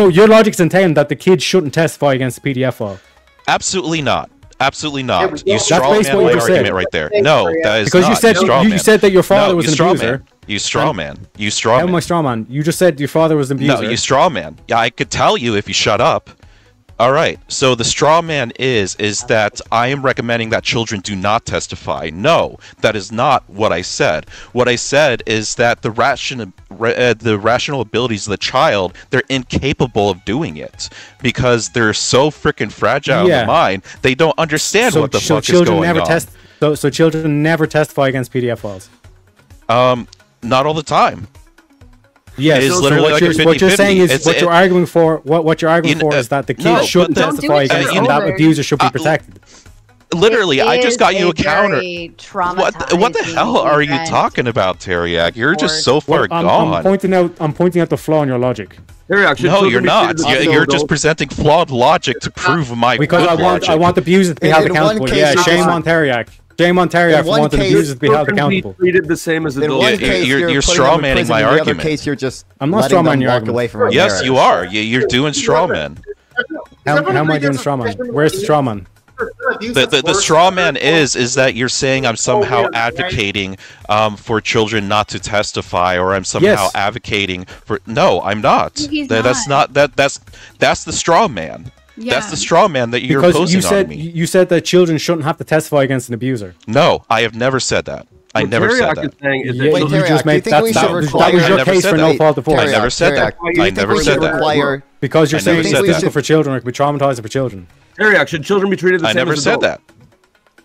Speaker 3: your logic's entailing that the kids shouldn't testify against the PDF file.
Speaker 13: Absolutely not. Absolutely not. You
Speaker 3: That's
Speaker 13: straw man
Speaker 3: basically
Speaker 13: my
Speaker 3: what you
Speaker 13: argument
Speaker 3: said.
Speaker 13: right there. No, that is
Speaker 3: because
Speaker 13: not.
Speaker 3: you said that your father was an abuser.
Speaker 13: You straw man. You straw
Speaker 3: How am I straw man? You just said your father was an abuser.
Speaker 13: No, you straw man. Yeah, I could tell you if you shut up. All right. So the straw man is that I am recommending that children do not testify. No, that is not what I said. What I said is that the rational abilities of the child, they're incapable of doing it because they're so freaking fragile in the mind. They don't understand what the fuck is going on.
Speaker 3: So children never testify against PDF files.
Speaker 13: Not all the time.
Speaker 3: Yeah, so what you're saying is what you're arguing for. What you're arguing for is that the kids shouldn't testify against, and that abuser should be protected.
Speaker 13: Literally, I just got you a counter. What the hell are you talking about, Teriak? You're just so far gone.
Speaker 3: I'm pointing out the flaw in your logic.
Speaker 13: No, you're not. You're just presenting flawed logic to prove my
Speaker 3: because I want the abuser to be held accountable. Yeah, shame on Teriak. Shame on Teriak for wanting the abusers to be held accountable.
Speaker 25: Treated the same as adults.
Speaker 13: You're straw manning my argument.
Speaker 1: In the other case, you're just
Speaker 3: I'm not straw manning your argument.
Speaker 13: Yes, you are. You're doing straw man.
Speaker 3: How am I doing straw man? Where's the straw man?
Speaker 13: The straw man is that you're saying I'm somehow advocating for children not to testify, or I'm somehow advocating for. No, I'm not. That's not. That's the straw man. Yeah. That's the straw man that you're posing on me.
Speaker 3: You said that children shouldn't have to testify against an abuser.
Speaker 13: No, I have never said that. I never said that.
Speaker 3: That was your case for no fault divorce.
Speaker 13: I never said that. I never said that.
Speaker 3: Because you're saying it's difficult for children, it could be traumatizing for children.
Speaker 25: Teriak, should children be treated the same as adults?
Speaker 13: I never said that.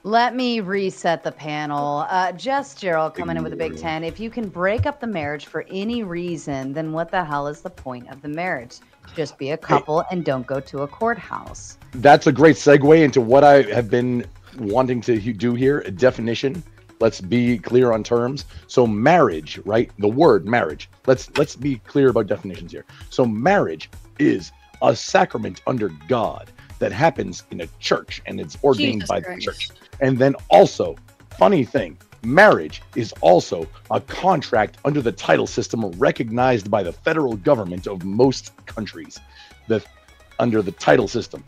Speaker 22: Let me reset the panel. Jess Gerald coming in with a Big 10. If you can break up the marriage for any reason, then what the hell is the point of the marriage? Just be a couple and don't go to a courthouse.
Speaker 11: That's a great segue into what I have been wanting to do here, a definition. Let's be clear on terms. So marriage, right? The word marriage. Let's be clear about definitions here. So marriage is a sacrament under God that happens in a church, and it's ordained by the church. And then also, funny thing, marriage is also a contract under the title system recognized by the federal government of most countries. Under the title system.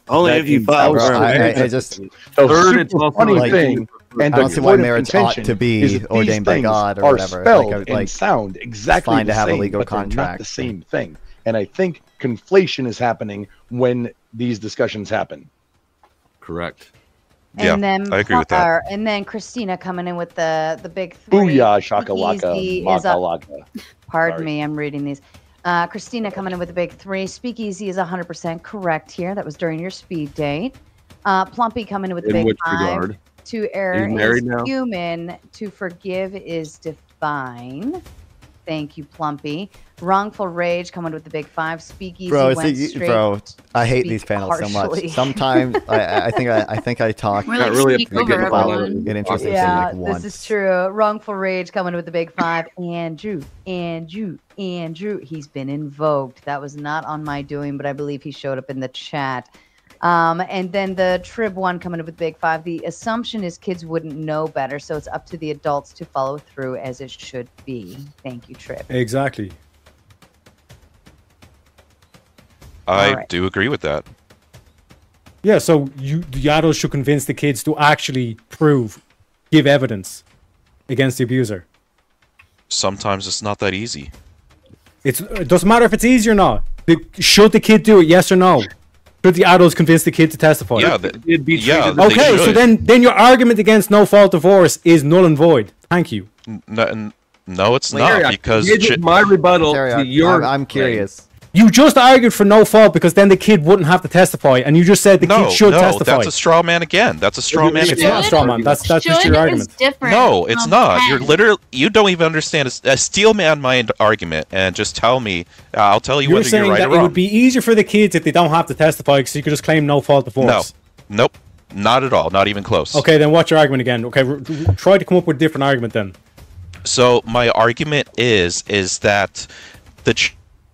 Speaker 12: Only if you file for
Speaker 1: I just
Speaker 11: funny thing. And
Speaker 1: I don't see why marriage ought to be ordained by God or whatever.
Speaker 11: Spelled and sound exactly
Speaker 1: fine
Speaker 11: the
Speaker 1: to have
Speaker 11: same,
Speaker 1: a legal
Speaker 11: but they're
Speaker 1: contract.
Speaker 11: not the same thing. And I think conflation is happening when these discussions happen.
Speaker 25: Correct.
Speaker 13: Yeah,
Speaker 22: And then
Speaker 13: I agree with that.
Speaker 22: And then Christina coming in with the big three.
Speaker 11: Booyah, shaka laka,
Speaker 22: Speakeasy is
Speaker 11: maka
Speaker 22: a-
Speaker 11: laka.
Speaker 22: Pardon
Speaker 11: Sorry.
Speaker 22: me, I'm reading these. Christina coming in with the big three. Speakeasy is 100% correct here. That was during your speed date. Plumpy coming in with the
Speaker 25: In
Speaker 22: big
Speaker 25: which
Speaker 22: 5.
Speaker 25: regard?
Speaker 22: To err
Speaker 25: He's married
Speaker 22: is
Speaker 25: now?
Speaker 22: human. To forgive is divine. Thank you, Plumpy. Wrongful rage coming with the big 5. Speakeasy
Speaker 1: Bro,
Speaker 22: went straight.
Speaker 1: bro, I hate
Speaker 22: speak
Speaker 1: these panels so
Speaker 22: harshly.
Speaker 1: much. Sometimes I think I talk
Speaker 22: We're like
Speaker 1: really
Speaker 22: speak over everyone.
Speaker 1: an interesting
Speaker 22: Yeah,
Speaker 1: thing like once.
Speaker 22: this is true. Wrongful rage coming with the big 5. Andrew. He's been invoked. That was not on my doing, but I believe he showed up in the chat. And then the Trib one coming up with big 5. The assumption is kids wouldn't know better, so it's up to the adults to follow through as it should be. Thank you, Trib.
Speaker 3: Exactly.
Speaker 13: I
Speaker 22: Alright.
Speaker 13: do agree with that.
Speaker 3: Yeah, so the adults should convince the kids to actually give evidence against the abuser.
Speaker 13: Sometimes it's not that easy.
Speaker 3: It doesn't matter if it's easy or not. Should the kid do it? Yes or no? Should the adults convince the kid to testify?
Speaker 13: Yeah,
Speaker 3: Okay, so then your argument against no fault divorce is null and void. Thank you.
Speaker 13: No, it's
Speaker 25: Terry,
Speaker 13: not because
Speaker 25: here's my rebuttal
Speaker 1: Terry,
Speaker 25: to your.
Speaker 1: I'm curious.
Speaker 3: You just argued for no fault because then the kid wouldn't have to testify, and you just said the kid should testify.
Speaker 13: that's a straw man again. That's a straw man.
Speaker 3: It's not a straw man. That's just your argument.
Speaker 13: No, it's not. You're literally you don't even understand a steel man my argument and just tell me. I'll tell you
Speaker 3: You're
Speaker 13: whether
Speaker 3: saying
Speaker 13: you're right
Speaker 3: that
Speaker 13: or
Speaker 3: it
Speaker 13: wrong.
Speaker 3: would be easier for the kids if they don't have to testify because you could just claim no fault divorce.
Speaker 13: Nope, not at all. Not even close.
Speaker 3: Okay, then what's your argument again? Okay, try to come up with a different argument then.
Speaker 13: So my argument is that the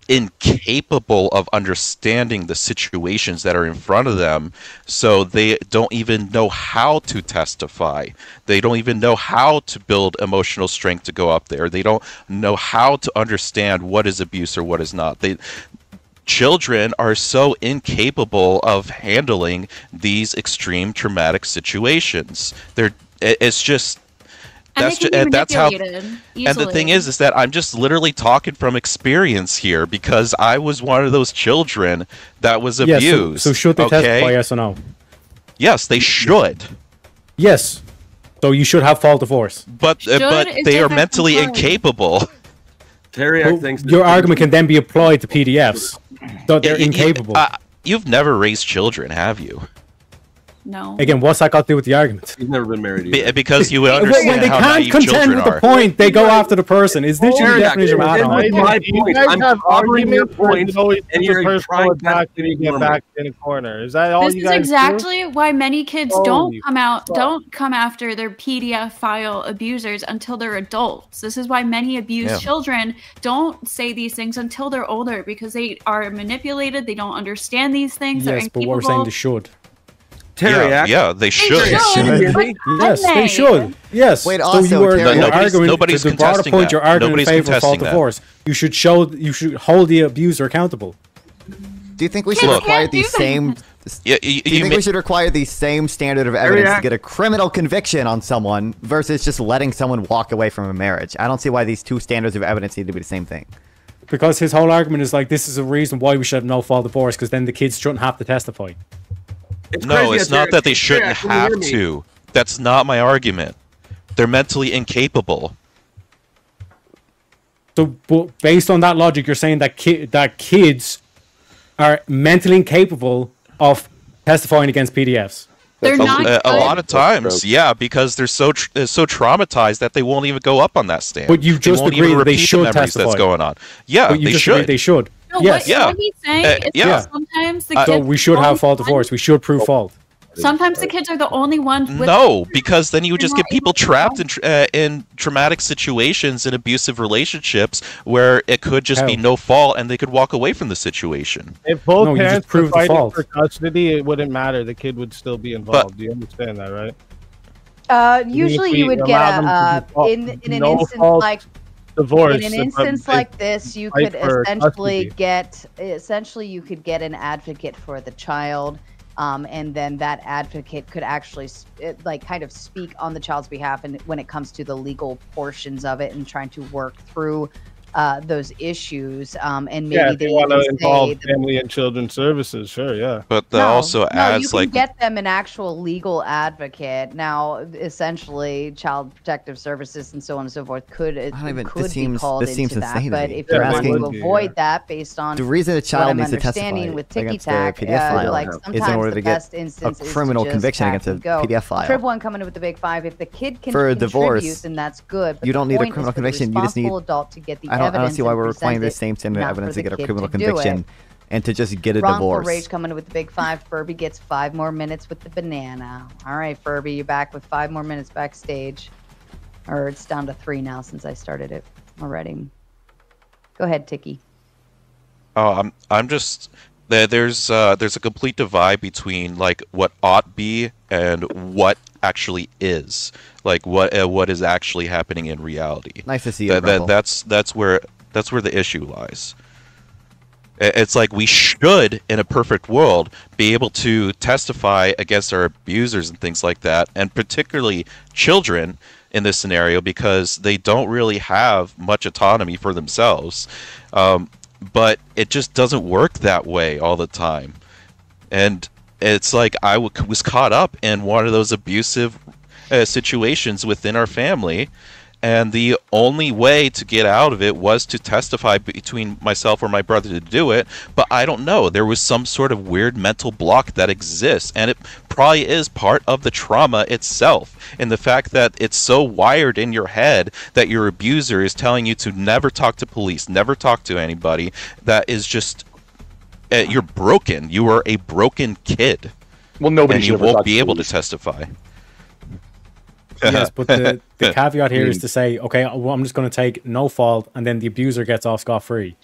Speaker 13: incapable of understanding the situations that are in front of them, so they don't even know how to testify. They don't even know how to build emotional strength to go up there. They don't know how to understand what is abuse or what is not. Children are so incapable of handling these extreme traumatic situations. It's just that's how. And the thing is that I'm just literally talking from experience here because I was one of those children that was abused.
Speaker 3: Yes, so should they testify? Yes or no?
Speaker 13: Yes, they should.
Speaker 3: Yes. So you should have fault divorce.
Speaker 13: But they are mentally incapable.
Speaker 25: Terry, thinks
Speaker 3: your argument can then be applied to PDFs. So they're incapable.
Speaker 13: You've never raised children, have you?
Speaker 2: No.
Speaker 3: Again, what's that got to do with the argument?
Speaker 25: He's never been married either.
Speaker 13: Because you understand
Speaker 3: when they
Speaker 13: how
Speaker 3: can't
Speaker 13: naive
Speaker 3: contend
Speaker 13: children
Speaker 3: with the
Speaker 13: are.
Speaker 3: point, they go after the person. Is this your definition of add-on?
Speaker 25: My point. I'm covering your point, and you're trying
Speaker 6: back to get back in a corner. Is that all
Speaker 2: This
Speaker 6: you
Speaker 2: is
Speaker 6: guys
Speaker 2: exactly why many kids
Speaker 6: Holy
Speaker 2: don't come after their PDF file abusers until they're adults. This is why many abused children don't say these things until they're older because they are manipulated. They don't understand these things. They're
Speaker 3: Yes, but what we're saying they should.
Speaker 25: Terry,
Speaker 13: yeah, they should.
Speaker 3: Yes, they should. Yes.
Speaker 1: Wait,
Speaker 3: so
Speaker 1: also,
Speaker 3: you are
Speaker 1: Terry,
Speaker 13: nobody's
Speaker 3: to the broader
Speaker 13: contesting
Speaker 3: point,
Speaker 13: that.
Speaker 3: you're arguing
Speaker 13: Nobody's
Speaker 3: in favor of fault
Speaker 13: contesting that.
Speaker 3: divorce. You should hold the abuser accountable.
Speaker 1: Do you think we should require these same?
Speaker 13: Yeah,
Speaker 1: do you think we should require the same standard of evidence to get a criminal conviction on someone versus just letting someone walk away from a marriage? I don't see why these two standards of evidence need to be the same thing.
Speaker 3: Because his whole argument is like, this is a reason why we should have no fault divorce, because then the kids shouldn't have to testify.
Speaker 13: No, it's not that they shouldn't have to. That's not my argument. They're mentally incapable.
Speaker 3: So, but based on that logic, you're saying that kids are mentally incapable of testifying against PDFs.
Speaker 2: They're not
Speaker 13: a lot of times, yeah, because they're so traumatized that they won't even go up on that stand.
Speaker 3: But you just
Speaker 13: won't
Speaker 3: agreed
Speaker 13: even
Speaker 3: that they
Speaker 13: repeat the
Speaker 3: should
Speaker 13: memories
Speaker 3: testify.
Speaker 13: that's going on. Yeah,
Speaker 3: But you
Speaker 13: they
Speaker 3: just
Speaker 13: should.
Speaker 3: agreed they should.
Speaker 2: No,
Speaker 3: Yes.
Speaker 2: what he's saying is
Speaker 13: yeah.
Speaker 2: that sometimes the kids
Speaker 3: So we should have fault divorce. We should prove fault.
Speaker 2: Sometimes the kids are the only ones with
Speaker 13: No, because then you would just get people trapped in traumatic situations and abusive relationships where it could just be no fault and they could walk away from the situation.
Speaker 6: If both
Speaker 3: No, you just
Speaker 6: parents were
Speaker 3: prove the
Speaker 6: fighting
Speaker 3: fault.
Speaker 6: for custody, it wouldn't matter. The kid would still be involved. Do you understand that, right?
Speaker 22: Usually
Speaker 6: If
Speaker 22: you
Speaker 6: we
Speaker 22: would get
Speaker 6: allow them to default
Speaker 22: in an
Speaker 6: no
Speaker 22: instance
Speaker 6: fault
Speaker 22: like
Speaker 6: divorce.
Speaker 22: in an instance like this, you
Speaker 6: fight
Speaker 22: could
Speaker 6: for
Speaker 22: essentially
Speaker 6: custody.
Speaker 22: get an advocate for the child, and then that advocate could actually kind of speak on the child's behalf, and when it comes to the legal portions of it, and trying to work through those issues, and maybe
Speaker 6: Yeah, if
Speaker 22: they
Speaker 6: you want to
Speaker 22: even
Speaker 6: involve
Speaker 22: say that
Speaker 6: family and children's services, sure, yeah.
Speaker 13: But that
Speaker 22: no,
Speaker 13: also
Speaker 22: no,
Speaker 13: adds
Speaker 22: you can
Speaker 13: like
Speaker 22: get them an actual legal advocate. Now, essentially, child protective services and so on and so forth could be called into that. But if you want to avoid that based on
Speaker 1: the reason a
Speaker 22: what
Speaker 1: child
Speaker 22: I'm
Speaker 1: needs to
Speaker 22: understanding
Speaker 1: testify
Speaker 22: with ticky
Speaker 1: against the
Speaker 22: tack,
Speaker 1: PDF file
Speaker 22: like
Speaker 1: is
Speaker 22: sometimes
Speaker 1: in order
Speaker 22: the
Speaker 1: to get
Speaker 22: best
Speaker 1: a
Speaker 22: instance is
Speaker 1: criminal
Speaker 22: to just
Speaker 1: conviction
Speaker 22: pack
Speaker 1: against a
Speaker 22: and go.
Speaker 1: PDF file.
Speaker 22: Trib one coming in with the big 5. If the kid can
Speaker 1: For a
Speaker 22: contribute,
Speaker 1: divorce,
Speaker 22: then that's good. But
Speaker 1: you don't
Speaker 22: the
Speaker 1: need a
Speaker 22: point is
Speaker 1: criminal
Speaker 22: for the
Speaker 1: conviction. You just need.
Speaker 22: responsible adult to get the
Speaker 1: I don't see why
Speaker 22: evidence
Speaker 1: we're
Speaker 22: and
Speaker 1: requiring the
Speaker 22: present
Speaker 1: same
Speaker 22: it,
Speaker 1: standard
Speaker 22: not
Speaker 1: of evidence
Speaker 22: for
Speaker 1: to get
Speaker 22: the
Speaker 1: a
Speaker 22: kid
Speaker 1: criminal
Speaker 22: to do it.
Speaker 1: conviction and to just get a
Speaker 22: Wrongful
Speaker 1: divorce.
Speaker 22: rage coming in with the big 5. Furby gets 5 more minutes with the banana. All right, Furby, you're back with 5 more minutes backstage. Or it's down to 3 now since I started it already. Go ahead, Tiki.
Speaker 13: Oh, I'm just there's a complete divide between like what ought be and what actually is, like what is actually happening in reality.
Speaker 1: Nice to see you, Rebel.
Speaker 13: That's where the issue lies. It's like we should, in a perfect world, be able to testify against our abusers and things like that, and particularly children in this scenario because they don't really have much autonomy for themselves. But it just doesn't work that way all the time. And it's like I was caught up in one of those abusive situations within our family, and the only way to get out of it was to testify between myself or my brother to do it. But I don't know. There was some sort of weird mental block that exists, and it probably is part of the trauma itself, in the fact that it's so wired in your head that your abuser is telling you to never talk to police, never talk to anybody. That is just you're broken. You are a broken kid.
Speaker 11: Well, nobody
Speaker 13: and
Speaker 11: should
Speaker 13: you
Speaker 11: ever
Speaker 13: won't
Speaker 11: talk
Speaker 13: be
Speaker 11: to
Speaker 13: able to
Speaker 11: police.
Speaker 13: testify.
Speaker 3: Yes, but the caveat here is to say, okay, well, I'm just going to take no fault, and then the abuser gets off scot-free.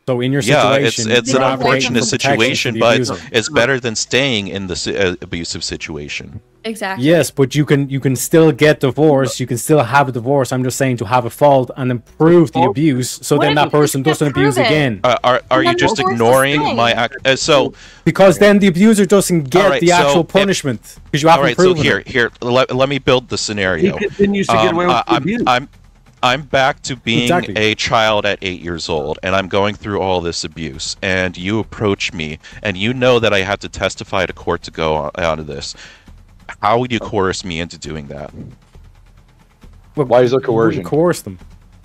Speaker 3: So in your situation,
Speaker 13: it's an unfortunate situation, but
Speaker 3: abuser.
Speaker 13: it's better than staying in the abusive situation.
Speaker 2: Exactly.
Speaker 3: Yes, but you can still get divorced. You can still have a divorce. I'm just saying to have a fault and then prove the abuse, so then that person doesn't abuse again.
Speaker 13: Are you just ignoring my act?
Speaker 3: Because then the abuser doesn't get the actual punishment because you haven't proven it.
Speaker 13: Here, let me build the scenario.
Speaker 25: He continues to get away with abuse.
Speaker 13: I'm back to being a child at 8 years old, and I'm going through all this abuse, and you approach me, and you know that I have to testify to court to go out of this. How would you coerce me into doing that?
Speaker 11: Why is there coercion?
Speaker 3: Coerce them.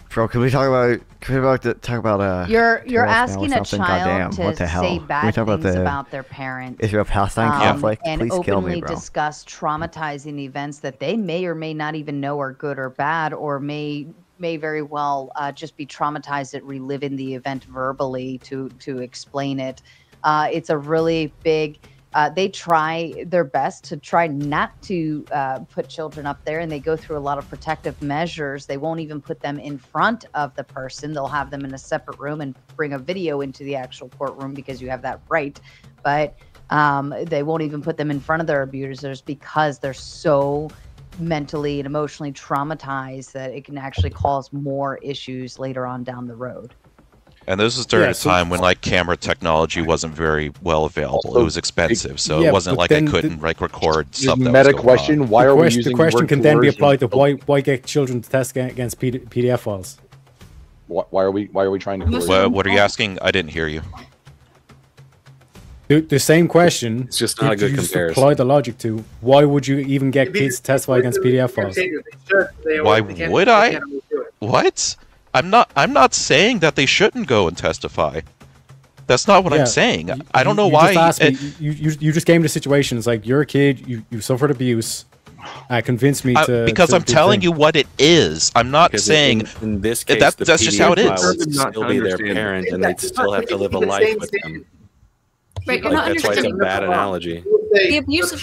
Speaker 1: Bro, can we talk about
Speaker 22: You're asking a child
Speaker 1: Goddamn,
Speaker 22: to
Speaker 1: what the hell?
Speaker 22: say
Speaker 1: Can we
Speaker 22: bad
Speaker 1: talk
Speaker 22: things
Speaker 1: about
Speaker 22: about their parent.
Speaker 1: Israel-Palestine conflict?
Speaker 22: And
Speaker 1: Please
Speaker 22: openly
Speaker 1: kill me, bro.
Speaker 22: discuss traumatizing events that they may or may not even know are good or bad, or may very well just be traumatized at reliving the event verbally to explain it. It's a really big. They try their best to try not to put children up there, and they go through a lot of protective measures. They won't even put them in front of the person. They'll have them in a separate room and bring a video into the actual courtroom because you have that right. But they won't even put them in front of their abusers because they're so mentally and emotionally traumatized that it can actually cause more issues later on down the road.
Speaker 13: And this was during a time when like camera technology wasn't very well available. It was expensive, so it wasn't like I couldn't like record stuff.
Speaker 11: Meta question: Why are we using
Speaker 3: the question can then be applied to why get children to test against PDF files?
Speaker 11: Why are we trying to coerce?
Speaker 13: What are you asking? I didn't hear you.
Speaker 3: The same question.
Speaker 14: It's just not a good comparison.
Speaker 3: Apply the logic to why would you even get kids to testify against PDF files?
Speaker 13: Why would I? What? I'm not saying that they shouldn't go and testify. That's not what I'm saying. I don't know why.
Speaker 3: You just came to situations it's like you're a kid, you suffered abuse. Convinced me to
Speaker 13: because I'm telling you what it is. I'm not saying
Speaker 14: in this case
Speaker 13: that's just how it is.
Speaker 14: Would still be their parent, and they'd still have to live a life with them.
Speaker 2: Right,
Speaker 14: like, that's why it's a bad analogy.
Speaker 2: The abuse
Speaker 8: those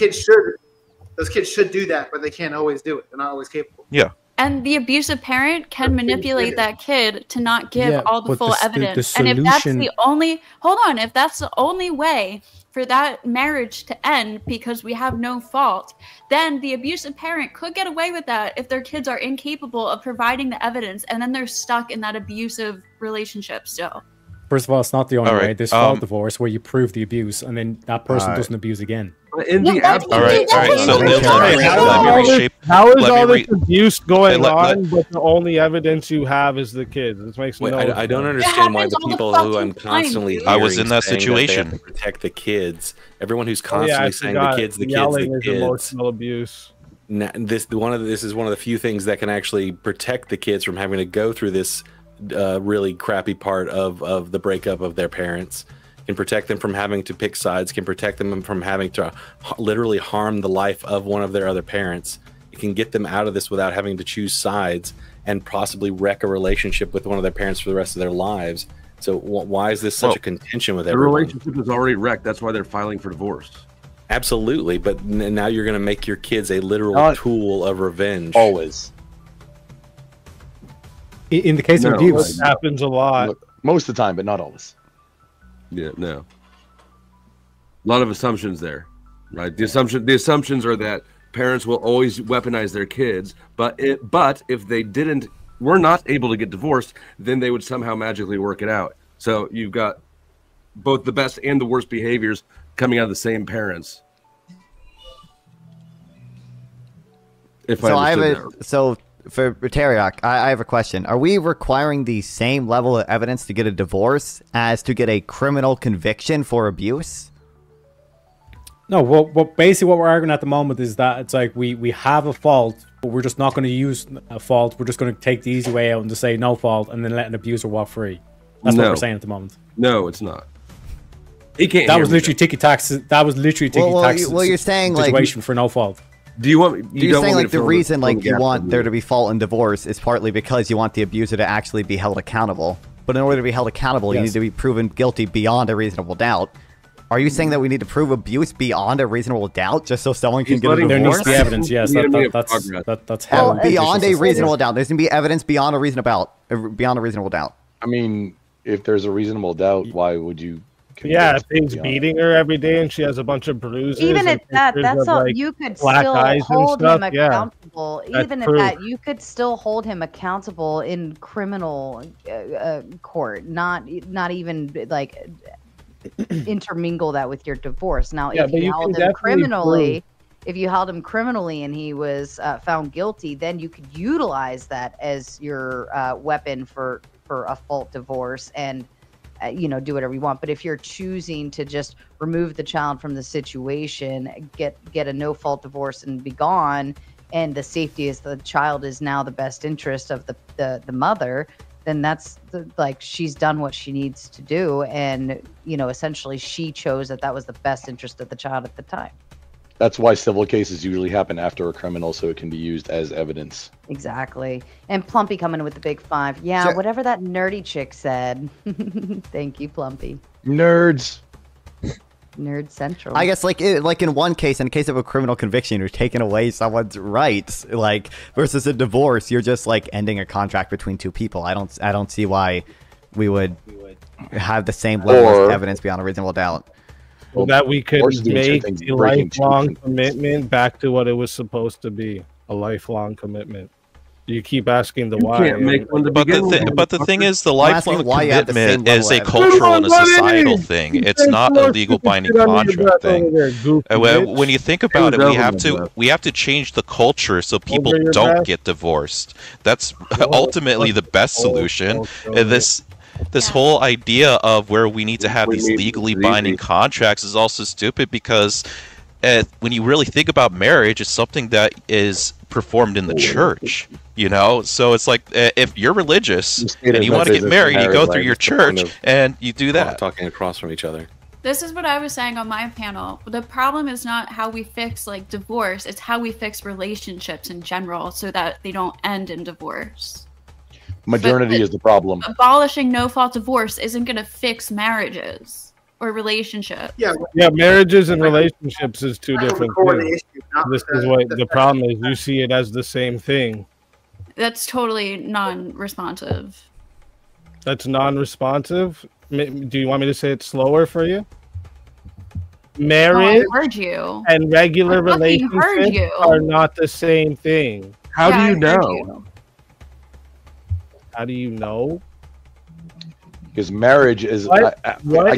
Speaker 8: kids should do that, but they can't always do it. They're not always capable.
Speaker 13: Yeah.
Speaker 2: And the abusive parent can manipulate that kid to not give all the full evidence. And if that's the only, if that's the only way for that marriage to end because we have no fault, then the abusive parent could get away with that if their kids are incapable of providing the evidence, and then they're stuck in that abusive relationship still.
Speaker 3: First of all, it's not the only way. There's fault divorce where you prove the abuse and then that person doesn't abuse again.
Speaker 25: In the absence.
Speaker 13: All right. So
Speaker 6: how is all this abuse going on, but the only evidence you have is the kids? This makes no sense.
Speaker 14: I don't understand why the people who I'm constantly hearing
Speaker 13: I was in that
Speaker 14: saying
Speaker 13: situation.
Speaker 14: That they have to protect the kids. Everyone who's constantly saying the kids, the kids.
Speaker 6: Emotional abuse.
Speaker 14: Now, this is one of the few things that can actually protect the kids from having to go through this really crappy part of the breakup of their parents. Can protect them from having to pick sides, can protect them from having to literally harm the life of one of their other parents. It can get them out of this without having to choose sides and possibly wreck a relationship with one of their parents for the rest of their lives. So why is this such a contention with everyone?
Speaker 25: The relationship is already wrecked. That's why they're filing for divorce.
Speaker 14: Absolutely, but now you're going to make your kids a literal tool of revenge.
Speaker 11: Always.
Speaker 3: In the case of abuse,
Speaker 6: it happens a lot.
Speaker 11: Look, most of the time, but not always.
Speaker 25: Yeah, no. A lot of assumptions there, right? The assumptions are that parents will always weaponize their kids, but if they were not able to get divorced, then they would somehow magically work it out. So you've got both the best and the worst behaviors coming out of the same parents.
Speaker 1: For Teriak, I have a question. Are we requiring the same level of evidence to get a divorce as to get a criminal conviction for abuse?
Speaker 3: No, basically what we're arguing at the moment is that it's like we have a fault, but we're just not going to use a fault. We're just going to take the easy way out and just say no fault and then let an abuser walk free. That's what we're saying at the moment.
Speaker 25: No, it's not. He can't.
Speaker 3: That was literally ticky-tack. That was literally ticky-tack.
Speaker 1: Well, you're saying
Speaker 3: situation for no fault.
Speaker 25: Do you want?
Speaker 1: You're saying like the reason like you want there to be fault in divorce is partly because you want the abuser to actually be held accountable. But in order to be held accountable, you need to be proven guilty beyond a reasonable doubt. Are you saying that we need to prove abuse beyond a reasonable doubt just so someone can get a divorce?
Speaker 3: There needs to be evidence. Yes, that's how
Speaker 1: beyond a reasonable doubt. There's gonna be evidence beyond a reasonable doubt.
Speaker 11: I mean, if there's a reasonable doubt, why would you?
Speaker 6: Yeah, if he's beating her every day and she has a bunch of bruises.
Speaker 22: Even at that, that's all. Like you could still hold him accountable. Even at that, you could still hold him accountable in criminal court. Not even like intermingle that with your divorce. Now, if you held him criminally, and he was found guilty, then you could utilize that as your weapon for a fault divorce and. Do whatever you want. But if you're choosing to just remove the child from the situation, get a no-fault divorce and be gone, and the safety is the child is now the best interest of the mother, then that's like she's done what she needs to do, and essentially she chose that was the best interest of the child at the time.
Speaker 11: That's why civil cases usually happen after a criminal, so it can be used as evidence.
Speaker 22: Exactly. And Plumpy coming in with the big 5. Yeah, sure. Whatever that nerdy chick said. Thank you, Plumpy.
Speaker 11: Nerds.
Speaker 22: Nerd Central.
Speaker 1: I guess like in one case, in the case of a criminal conviction, you're taking away someone's rights. Like versus a divorce, you're just like ending a contract between two people. I don't see why we would have the same level of evidence beyond a reasonable doubt.
Speaker 6: So that we could make the lifelong commitment back to what it was supposed to be, a lifelong commitment. You keep asking the why.
Speaker 13: But the thing is, the lifelong commitment is a cultural and a societal thing. It's not a legal binding contract thing. When you think about it, we have to change the culture so people don't get divorced. That's ultimately the best solution. This whole idea of where we need to have these legally binding contracts is also stupid because when you really think about marriage, it's something that is performed in the church, So it's like if you're religious and you want to get married, you go through your church and you do that.
Speaker 14: Talking across from each other.
Speaker 2: This is what I was saying on my panel. The problem is not how we fix like divorce; it's how we fix relationships in general, so that they don't end in divorce.
Speaker 11: Modernity is the problem.
Speaker 2: Abolishing no-fault divorce isn't going to fix marriages or relationships.
Speaker 6: Yeah, marriages and relationships is two different things. This is what the problem is. You see it as the same thing.
Speaker 2: That's totally non-responsive.
Speaker 6: That's non-responsive? Do you want me to say it slower for you? Marriage and regular relationships are not the same thing.
Speaker 25: How do you know?
Speaker 6: How do you know?
Speaker 11: Because marriage is.
Speaker 6: What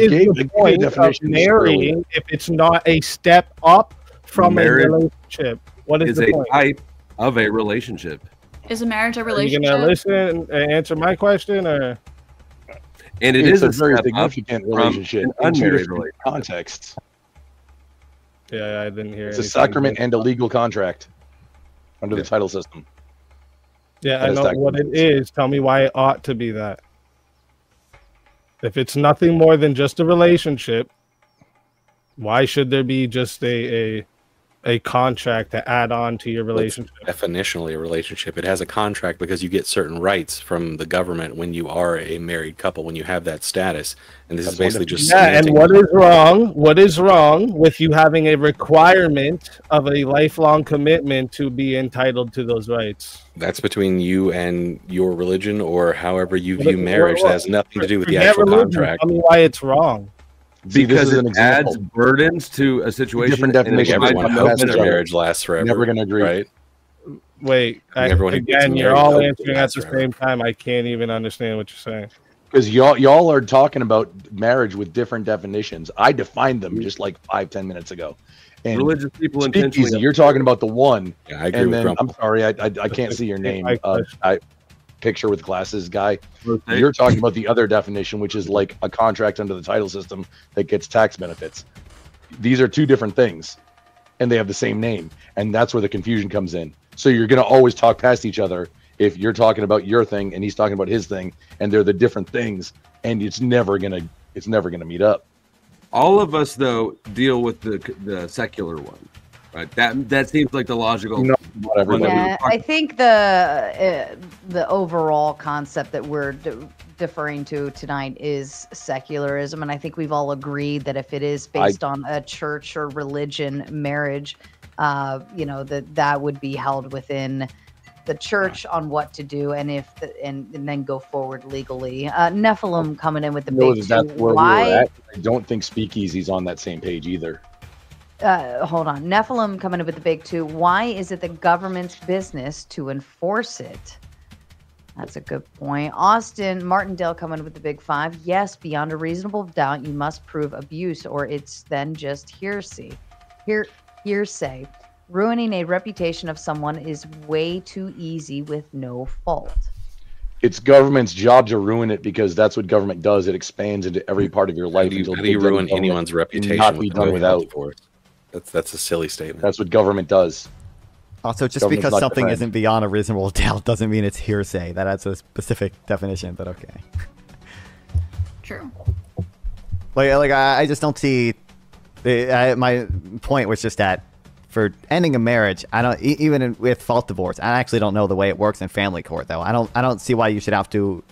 Speaker 6: is the point of marrying if it's not a step up from
Speaker 25: Marriage
Speaker 6: a relationship? What is the
Speaker 25: a
Speaker 6: point?
Speaker 25: type of a relationship.
Speaker 2: Is a marriage a
Speaker 6: Are you
Speaker 2: relationship?
Speaker 6: gonna listen and answer my question, or?
Speaker 25: And
Speaker 11: It's
Speaker 25: is
Speaker 11: a very
Speaker 25: step up
Speaker 11: significant
Speaker 25: from
Speaker 11: relationship
Speaker 25: an
Speaker 11: in two
Speaker 25: unmarried
Speaker 11: different
Speaker 25: relationship.
Speaker 11: contexts.
Speaker 6: Yeah, I didn't hear.
Speaker 11: It's a
Speaker 6: anything.
Speaker 11: sacrament and a legal contract under the title system.
Speaker 6: Yeah, I know what it is. Tell me why it ought to be that. If it's nothing more than just a relationship, why should there be just a contract to add on to your relationship?
Speaker 14: Definitionally a relationship. It has a contract because you get certain rights from the government when you are a married couple, when you have that status. And this is basically just
Speaker 6: and what is wrong? What is wrong with you having a requirement of a lifelong commitment to be entitled to those rights?
Speaker 14: that's between you and your religion or however you view marriage. That has nothing to do with the
Speaker 6: Forget
Speaker 14: actual
Speaker 6: religion.
Speaker 14: contract.
Speaker 6: Tell me why it's wrong.
Speaker 11: See, this
Speaker 25: Because
Speaker 11: is an
Speaker 25: it adds
Speaker 11: example.
Speaker 25: burdens to a situation.
Speaker 11: Different
Speaker 25: and
Speaker 11: definition.
Speaker 25: provides
Speaker 14: Everyone
Speaker 25: no
Speaker 14: hopes their
Speaker 25: benefit.
Speaker 14: marriage lasts forever.
Speaker 11: Never going to agree.
Speaker 14: Right?
Speaker 6: Wait,
Speaker 14: Everyone who gets
Speaker 6: again, you're
Speaker 14: married
Speaker 6: all
Speaker 14: hopes it
Speaker 6: answering at
Speaker 14: lasts
Speaker 6: the
Speaker 14: forever.
Speaker 6: same time. I can't even understand what you're saying.
Speaker 11: Because y'all are talking about marriage with different definitions. I defined them just like 5-10 minutes ago. And
Speaker 25: Religious people
Speaker 11: Speakeasy,
Speaker 25: intentionally.
Speaker 11: you're talking about the one.
Speaker 14: Yeah, I agree
Speaker 11: and
Speaker 14: with
Speaker 11: then
Speaker 14: Grump.
Speaker 11: I'm sorry, I can't see your name. Picture with glasses guy.
Speaker 25: Okay.
Speaker 11: You're talking about the other definition, which is like a contract under the title system that gets tax benefits. These are two different things, and they have the same name, and that's where the confusion comes in. So you're going to always talk past each other if you're talking about your thing and he's talking about his thing, and they're the different things, and it's never gonna meet up.
Speaker 25: All of us, though, deal with the secular one, right? That seems like the logical.
Speaker 11: No, not everybody.
Speaker 22: Yeah, I think the overall concept that we're deferring to tonight is secularism, and I think we've all agreed that if it is based on a church or religion marriage, that would be held within the church on what to do, and and then go forward legally. Nephilim coming in with the big
Speaker 11: That's
Speaker 22: two.
Speaker 11: where
Speaker 22: Why?
Speaker 11: we were at. I don't think Speakeasy's on that same page either.
Speaker 22: Hold on. Nephilim coming in with the big two. Why is it the government's business to enforce it? That's a good point. Austin Martindale coming in with the big five. Yes, beyond a reasonable doubt, you must prove abuse, or it's then just hearsay. Hearsay. Ruining a reputation of someone is way too easy with no fault.
Speaker 11: It's government's job to ruin it because that's what government does. It expands into every part of your life.
Speaker 14: How do you ruin anyone's reputation?
Speaker 11: Not be done without.
Speaker 14: That's a silly statement.
Speaker 11: That's what government does.
Speaker 1: Also, just
Speaker 11: Government's
Speaker 1: because
Speaker 11: not
Speaker 1: something
Speaker 11: defined.
Speaker 1: isn't beyond a reasonable doubt doesn't mean it's hearsay. That adds a specific definition, but okay.
Speaker 2: True.
Speaker 1: I just don't see. My point was just that for ending a marriage, I don't even with fault divorce. I actually don't know the way it works in family court, though. I don't see why you should have to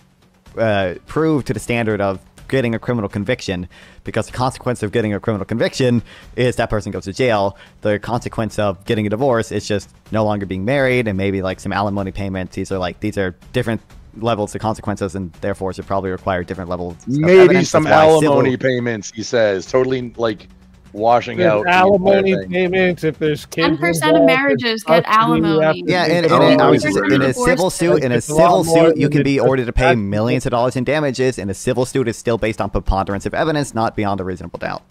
Speaker 1: prove to the standard of getting a criminal conviction, because the consequence of getting a criminal conviction is that person goes to jail. The consequence of getting a divorce is just no longer being married and maybe like some alimony payments. These are different levels of consequences, and therefore should probably require different levels of
Speaker 11: Maybe
Speaker 1: evidence.
Speaker 11: some
Speaker 1: That's why
Speaker 11: alimony
Speaker 1: civil-
Speaker 11: payments, he says. Totally like washing
Speaker 6: There's
Speaker 11: out the
Speaker 6: alimony
Speaker 11: entire thing.
Speaker 6: payments if there's kids.
Speaker 2: 10% of marriages get alimony.
Speaker 1: Yeah, in a civil suit, you can be ordered to pay millions of dollars in damages, and a civil suit is still based on preponderance of evidence, not beyond a reasonable doubt.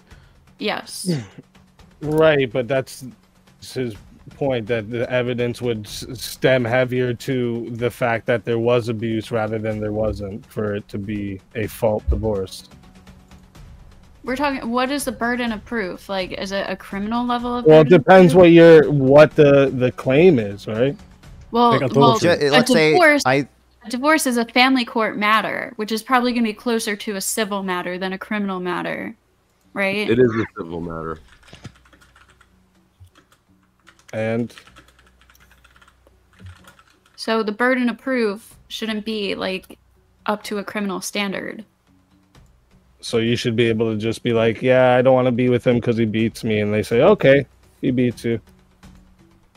Speaker 2: Yes.
Speaker 6: Right, but that's his point, that the evidence would stem heavier to the fact that there was abuse rather than there wasn't, for it to be a fault divorce.
Speaker 2: We're talking, what is the burden of proof? Like, is it a criminal level of
Speaker 6: Well, it
Speaker 2: burden of
Speaker 6: depends
Speaker 2: proof?
Speaker 6: what the claim is, right?
Speaker 2: Well,
Speaker 6: Like I told you.
Speaker 2: a
Speaker 6: Let's say
Speaker 2: divorce is a family court matter, which is probably going to be closer to a civil matter than a criminal matter, right?
Speaker 25: It is a civil matter.
Speaker 6: And
Speaker 2: so the burden of proof shouldn't be like up to a criminal standard.
Speaker 6: so you should be able to just be like, yeah, I don't want to be with him because he beats me, and they say, okay, he beats you,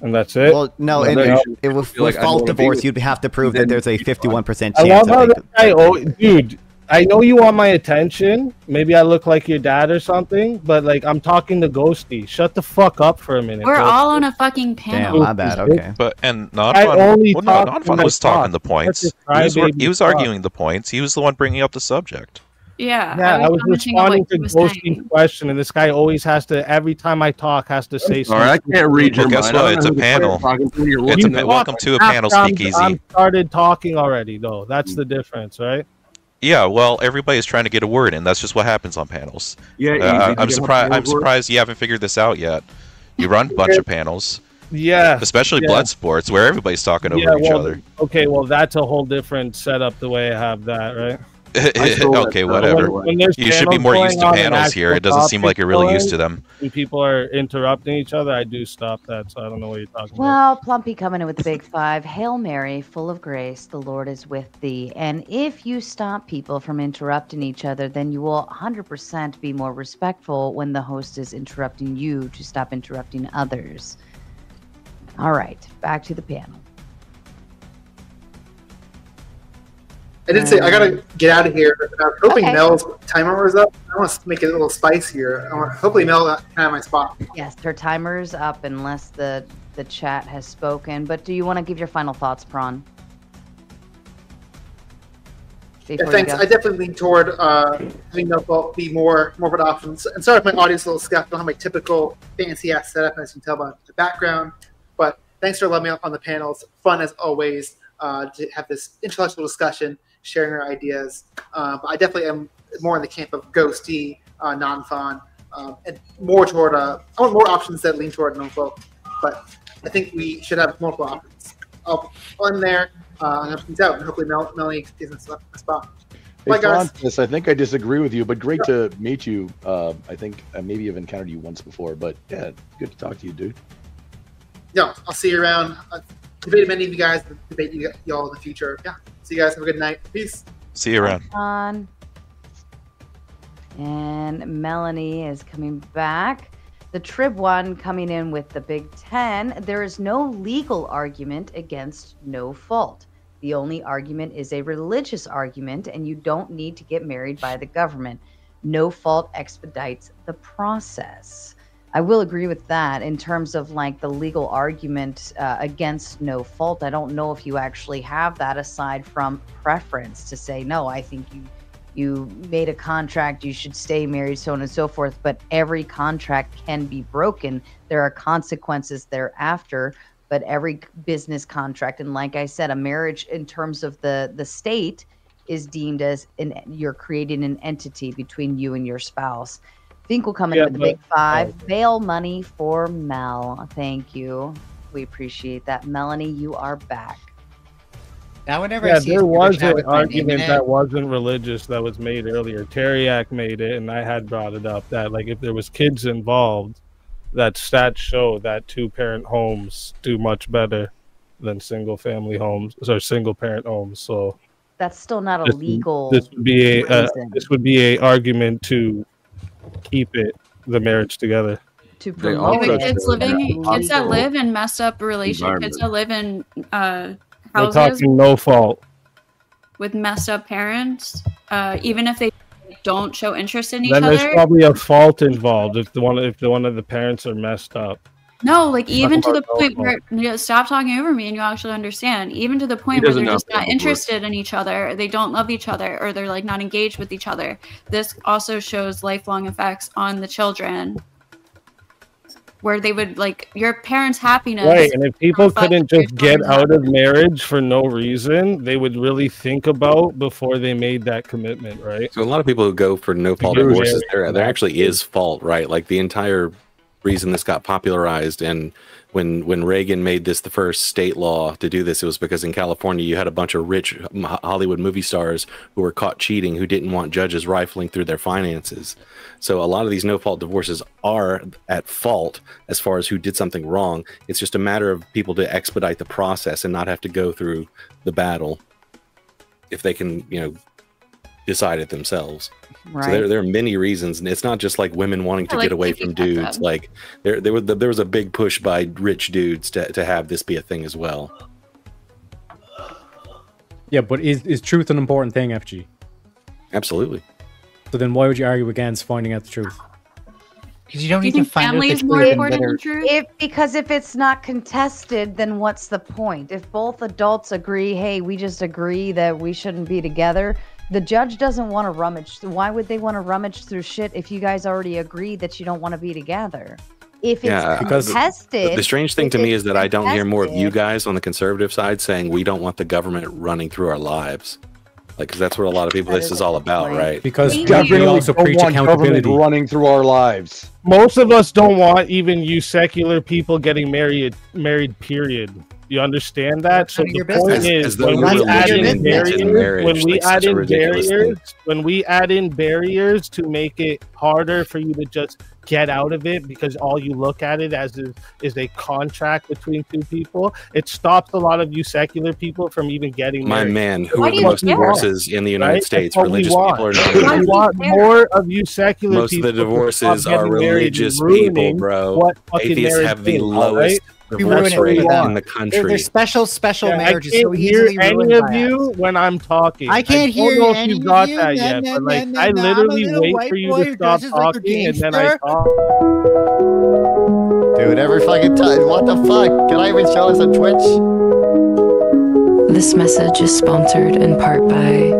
Speaker 6: and that's it.
Speaker 1: Well, no, with fault divorce, you'd have to prove that there's a 51% chance.
Speaker 6: I love how
Speaker 1: of
Speaker 6: this guy, dude, I know you want my attention. Maybe I look like your dad or something, but like I'm talking to Ghosty. Shut the fuck up for a minute.
Speaker 2: We're
Speaker 6: Ghosty.
Speaker 2: all on a fucking panel.
Speaker 1: Damn, my bad. Okay.
Speaker 13: But and
Speaker 6: I only talk
Speaker 13: Non-Fun
Speaker 6: when
Speaker 13: was
Speaker 6: I talk.
Speaker 13: talking the points.
Speaker 6: That's a
Speaker 13: He was
Speaker 6: crybaby
Speaker 13: arguing the points. He was the one bringing up the subject.
Speaker 2: Yeah,
Speaker 6: I was
Speaker 2: commenting on
Speaker 6: responding
Speaker 2: what
Speaker 6: to
Speaker 2: he was
Speaker 6: Ghosty's
Speaker 2: saying.
Speaker 6: question, and this guy always has to. Every time I talk, has to say
Speaker 25: sorry, I
Speaker 6: something.
Speaker 25: can't read your
Speaker 13: Well, guess
Speaker 25: mind. I
Speaker 13: what?
Speaker 25: don't
Speaker 13: It's
Speaker 25: know
Speaker 13: a
Speaker 25: who the fuck
Speaker 13: panel.
Speaker 25: you're talking to. You're
Speaker 13: It's
Speaker 25: looking at.
Speaker 13: welcome to a panel
Speaker 6: I'm
Speaker 13: speakeasy.
Speaker 6: started talking already, though. That's the difference, right?
Speaker 13: Yeah, well, everybody's trying to get a word in. That's just what happens on panels.
Speaker 25: Yeah,
Speaker 13: I'm surprised. I'm surprised you haven't figured this out yet. You run a bunch of panels.
Speaker 6: Yeah,
Speaker 13: especially blood sports, where everybody's talking over each other.
Speaker 6: Okay, well, that's a whole different setup. The way I have that, right?
Speaker 13: Okay, whatever.
Speaker 6: When there's
Speaker 13: You should be
Speaker 6: panels
Speaker 13: more
Speaker 6: going
Speaker 13: used to
Speaker 6: on and
Speaker 13: panels here.
Speaker 6: actual
Speaker 13: It doesn't seem like you're really used to
Speaker 6: topics
Speaker 13: them.
Speaker 6: When people are interrupting each other, I do stop that. So I don't know what you're talking about.
Speaker 22: Well, Plumpy coming in with the big five. Hail Mary, full of grace, the Lord is with thee. And if you stop people from interrupting each other, then you will 100% be more respectful when the host is interrupting you to stop interrupting others. All right, back to the panel.
Speaker 8: I did say I gotta get out of here. I'm hoping
Speaker 22: Okay.
Speaker 8: Mel's timer was up. I want to make it a little spicier. Hopefully Mel got kind of my spot.
Speaker 22: Yes, her timer's up unless the chat has spoken. But do you want to give your final thoughts, Prawn?
Speaker 8: Yeah,
Speaker 22: Before you
Speaker 8: thanks.
Speaker 22: go?
Speaker 8: I definitely lean toward having No Fault be more of an option. And sorry if my audience is a little scuffed. I don't have my typical fancy ass setup, as you can tell by the background. But thanks for letting me on the panels. Fun as always to have this intellectual discussion, sharing our ideas. I definitely am more in the camp of Ghosty, non-fun, and more toward. I want more options that lean toward No Fault. But I think we should have multiple options. I'll end there. Have things out, and hopefully Melanie is in a spot.
Speaker 11: Hey,
Speaker 8: Bye, guys.
Speaker 11: Francis, I think I disagree with you, but great to meet you. I think I maybe have encountered you once before, but yeah, good to talk to you, dude.
Speaker 8: Yeah, I'll see you around. Debate many of you guys. Debate y'all in the future. Yeah. See you guys. Have a good night. Peace.
Speaker 13: See you around.
Speaker 22: On. And Melanie is coming back. The Trib one coming in with the Big 10. There is no legal argument against No Fault. The only argument is a religious argument, and you don't need to get married by the government. No Fault expedites the process. I will agree with that in terms of like the legal argument against No Fault. I don't know if you actually have that aside from preference to say, no, I think you made a contract, you should stay married, so on and so forth. But every contract can be broken. There are consequences thereafter, but every business contract, and like I said, a marriage in terms of the state is deemed as you're creating an entity between you and your spouse. Fink will come in with the Big 5. Bail money for Mel. Thank you. We appreciate that. Melanie, you are back.
Speaker 5: Now, whenever
Speaker 6: Yeah,
Speaker 5: I see
Speaker 6: there was
Speaker 5: chat
Speaker 6: an
Speaker 5: with my name
Speaker 6: argument
Speaker 5: in
Speaker 6: that
Speaker 5: it,
Speaker 6: wasn't religious that was made earlier. Teriak made it, and I had brought it up that like if there was kids involved, that stats show that 2-parent homes do much better than single-family homes or single-parent homes. So
Speaker 22: That's still not a legal
Speaker 6: this would be a
Speaker 22: reason
Speaker 6: this would be a argument to keep the marriage together.
Speaker 22: to
Speaker 2: Even
Speaker 22: promote
Speaker 2: kids kids that live in messed up relationships, kids that live in
Speaker 6: We're
Speaker 2: houses
Speaker 6: talking No Fault.
Speaker 2: with messed up parents, even if they don't show interest in each
Speaker 6: Then
Speaker 2: other.
Speaker 6: there's probably a fault involved if one of the parents are messed up.
Speaker 2: No, like even to the
Speaker 6: about No
Speaker 2: point
Speaker 6: Fault.
Speaker 2: where stop talking over me and you actually understand. Even to the point where
Speaker 6: doesn't
Speaker 2: they're
Speaker 6: know
Speaker 2: just
Speaker 6: how
Speaker 2: not
Speaker 6: it
Speaker 2: interested in each other, they don't love each other, or they're like not engaged with each other. This also shows lifelong effects on the children, where they would like your parents' happiness.
Speaker 6: Right, and if people
Speaker 2: reflects
Speaker 6: couldn't
Speaker 2: your
Speaker 6: just get
Speaker 2: children's
Speaker 6: out of marriage for no reason, they would really think about before they made that commitment, right?
Speaker 14: So a lot of people who go for no fault
Speaker 6: Huge
Speaker 14: divorces,
Speaker 6: area.
Speaker 14: there actually is fault, right? Like the entire reason this got popularized, and when Reagan made this the first state law to do this, it was because in California you had a bunch of rich Hollywood movie stars who were caught cheating, who didn't want judges rifling through their finances. So a lot of these no fault divorces are at fault as far as who did something wrong. It's just a matter of people to expedite the process and not have to go through the battle if they can, decide it themselves.
Speaker 22: Right.
Speaker 14: So there are many reasons, and it's not just like women wanting to
Speaker 2: Yeah,
Speaker 14: get
Speaker 2: like
Speaker 14: away
Speaker 2: if you
Speaker 14: from
Speaker 2: cut
Speaker 14: dudes.
Speaker 2: them.
Speaker 14: Like there was a big push by rich dudes to have this be a thing as well.
Speaker 3: Yeah, but is truth an important thing, FG?
Speaker 14: Absolutely.
Speaker 3: So then why would you argue against finding out the truth?
Speaker 5: Because you don't
Speaker 2: Do you
Speaker 5: need to
Speaker 2: think
Speaker 5: find out
Speaker 2: family
Speaker 5: the
Speaker 2: is more
Speaker 5: truth
Speaker 2: important than
Speaker 5: and
Speaker 2: truth?
Speaker 22: Because if it's not contested, then what's the point? If both adults agree, hey, we just agree that we shouldn't be together, the judge doesn't want to rummage. Why would they want to rummage through shit if you guys already agree that you don't want to be together? If it's contested,
Speaker 14: the strange thing to me is that I don't hear more of you guys on the conservative side saying we don't want the government running through our lives. Like, because that's what a lot of people, this is all about, right?
Speaker 3: Because
Speaker 14: we
Speaker 3: we also preach accountability.
Speaker 11: Running through our lives.
Speaker 6: Most of us don't want even you secular people getting married, period. You understand that? So the point is, when we add in barriers to make it harder for you to just get out of it, because all you look at it as is a contract between two people, it stops a lot of you secular people from even getting married.
Speaker 14: My man, who are the most divorces in the United States? Religious people are
Speaker 6: I want more of you secular
Speaker 14: most
Speaker 6: people.
Speaker 14: of the divorces are religious people, bro. Atheists have the lowest divorce rate in the country.
Speaker 15: They're special marriages.
Speaker 6: I
Speaker 15: so
Speaker 6: can't hear
Speaker 15: easily
Speaker 6: any
Speaker 15: ruined
Speaker 6: of
Speaker 15: by
Speaker 6: you when I'm talking.
Speaker 15: I can't hear
Speaker 6: I don't know if
Speaker 15: any
Speaker 6: you
Speaker 15: of
Speaker 6: got
Speaker 15: you.
Speaker 6: that
Speaker 15: No,
Speaker 6: yet,
Speaker 15: no,
Speaker 6: but like
Speaker 15: no,
Speaker 6: I
Speaker 15: no,
Speaker 6: literally
Speaker 15: I'm a little
Speaker 6: wait
Speaker 15: white
Speaker 6: for you
Speaker 15: boy
Speaker 6: to
Speaker 15: who
Speaker 6: stop
Speaker 15: dresses like a
Speaker 6: talking and then I
Speaker 15: gangster.
Speaker 6: talk.
Speaker 1: Dude, every fucking time. What the fuck? Can I even show this on Twitch?
Speaker 9: This message is sponsored in part by...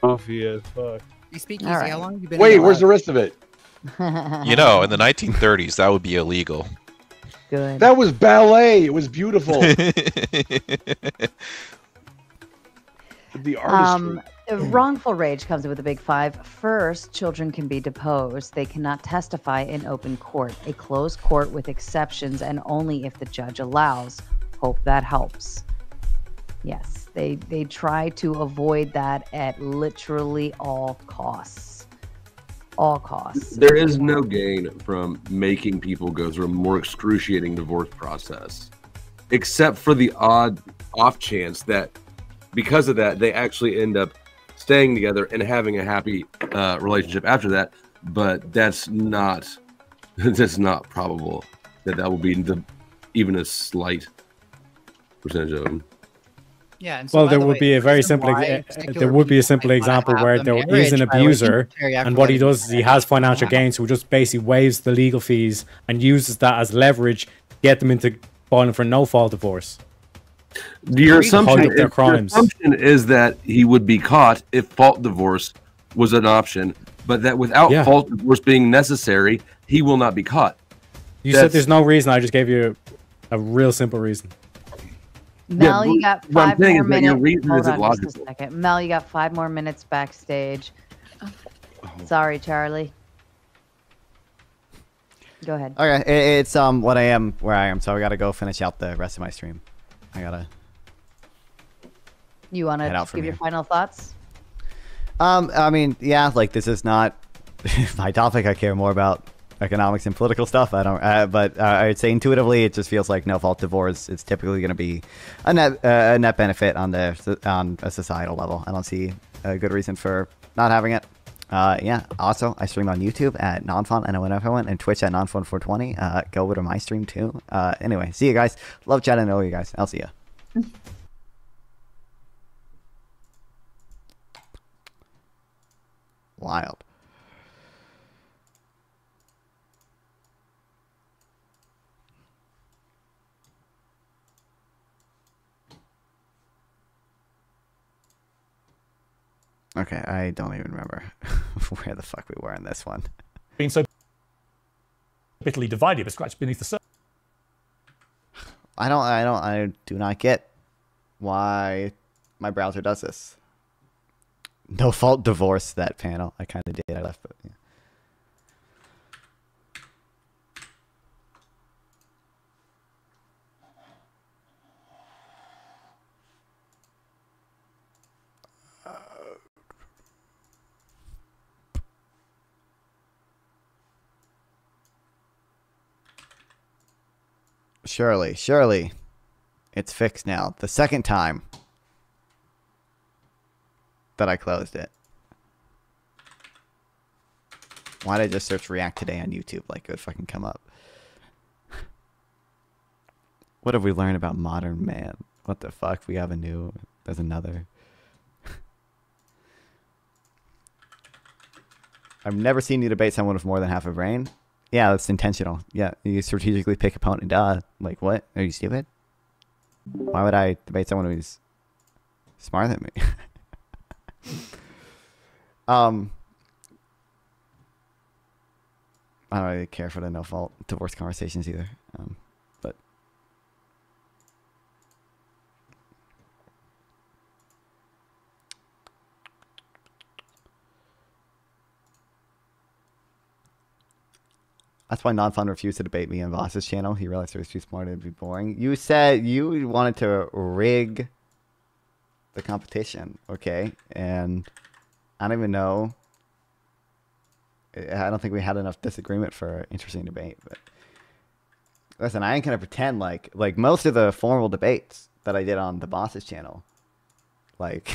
Speaker 6: Goofy as fuck.
Speaker 15: You speak easy. How long have you been?
Speaker 11: Wait, where's the rest of it?
Speaker 13: You know, in the 1930s, that would be illegal.
Speaker 22: Good.
Speaker 11: That was ballet. It was beautiful. The artistry.
Speaker 22: Wrongful rage comes with a big five. First, children can be deposed. They cannot testify in open court. A closed court with exceptions and only if the judge allows. Hope that helps. Yes, they try to avoid that at literally all costs. All costs.
Speaker 25: There is no gain from making people go through a more excruciating divorce process, except for the odd off chance that because of that, they actually end up staying together and having a happy relationship after that. But that's not probable that will be even a slight percentage of them.
Speaker 15: Yeah. And so,
Speaker 3: Well,
Speaker 15: by
Speaker 3: there
Speaker 15: the
Speaker 3: would
Speaker 15: way,
Speaker 3: be a very
Speaker 15: reason
Speaker 3: simple
Speaker 15: why secular
Speaker 3: there would be a
Speaker 15: people
Speaker 3: simple
Speaker 15: might wanna
Speaker 3: example
Speaker 15: have
Speaker 3: where
Speaker 15: the
Speaker 3: there is
Speaker 15: marriage
Speaker 3: an
Speaker 15: by, like,
Speaker 3: abuser,
Speaker 15: military
Speaker 3: and what he
Speaker 15: activity.
Speaker 3: does is he has financial gains, so he just basically waives the legal fees and uses that as leverage to get them into filing for no fault divorce.
Speaker 25: Your assumption
Speaker 3: crimes.
Speaker 25: is that he would be caught if fault divorce was an option, but that without fault divorce being necessary, he will not be caught.
Speaker 3: You said there's no reason. I just gave you a real simple reason.
Speaker 22: Mel, you got
Speaker 25: what I'm
Speaker 22: 5
Speaker 25: saying
Speaker 22: more
Speaker 25: is that your
Speaker 22: minutes.
Speaker 25: reason
Speaker 22: Hold
Speaker 25: isn't
Speaker 22: on just a
Speaker 25: logical.
Speaker 22: second. Mel, you got 5 more minutes backstage. Sorry, Charlie. Go ahead.
Speaker 1: Okay, it's what I am where I am, so I gotta go finish out the rest of my stream. I gotta.
Speaker 22: You want
Speaker 1: Head out
Speaker 22: to
Speaker 1: from
Speaker 22: give your
Speaker 1: here.
Speaker 22: final thoughts?
Speaker 1: I mean, yeah, like this is not my topic. I care more about economics and political stuff. I don't, but I'd say intuitively, it just feels like no fault divorce. It's typically going to be a net benefit on a societal level. I don't see a good reason for not having it. Yeah. Also, I stream on YouTube at Nonfont and everyone, and Twitch at Nonfont420. Go over to my stream too. Anyway, see you guys. Love chatting to all you guys. I'll see ya. Wild. Okay, I don't even remember where the fuck we were in this one.
Speaker 18: Being so bitterly divided, but scratched beneath the surface.
Speaker 1: I do not get why my browser does this. No fault divorce, that panel. I kind of did. I left, but yeah. Surely. It's fixed now. The second time that I closed it. Why did I just search React Today on YouTube? Like, it would fucking come up. What have we learned about modern man? What the fuck? We have a new... There's another... I've never seen you debate someone with more than half a brain. Yeah, that's intentional. Yeah, you strategically pick opponent. Like what? Are you stupid? Why would I debate someone who's smarter than me? I don't really care for the no-fault divorce conversations either. But that's why Non-Fun refused to debate me on Voss's channel. He realized it was too smart to be boring. You said you wanted to rig the competition, okay? And I don't even know. I don't think we had enough disagreement for an interesting debate. But listen, I ain't gonna pretend like most of the formal debates that I did on the Boss's channel, like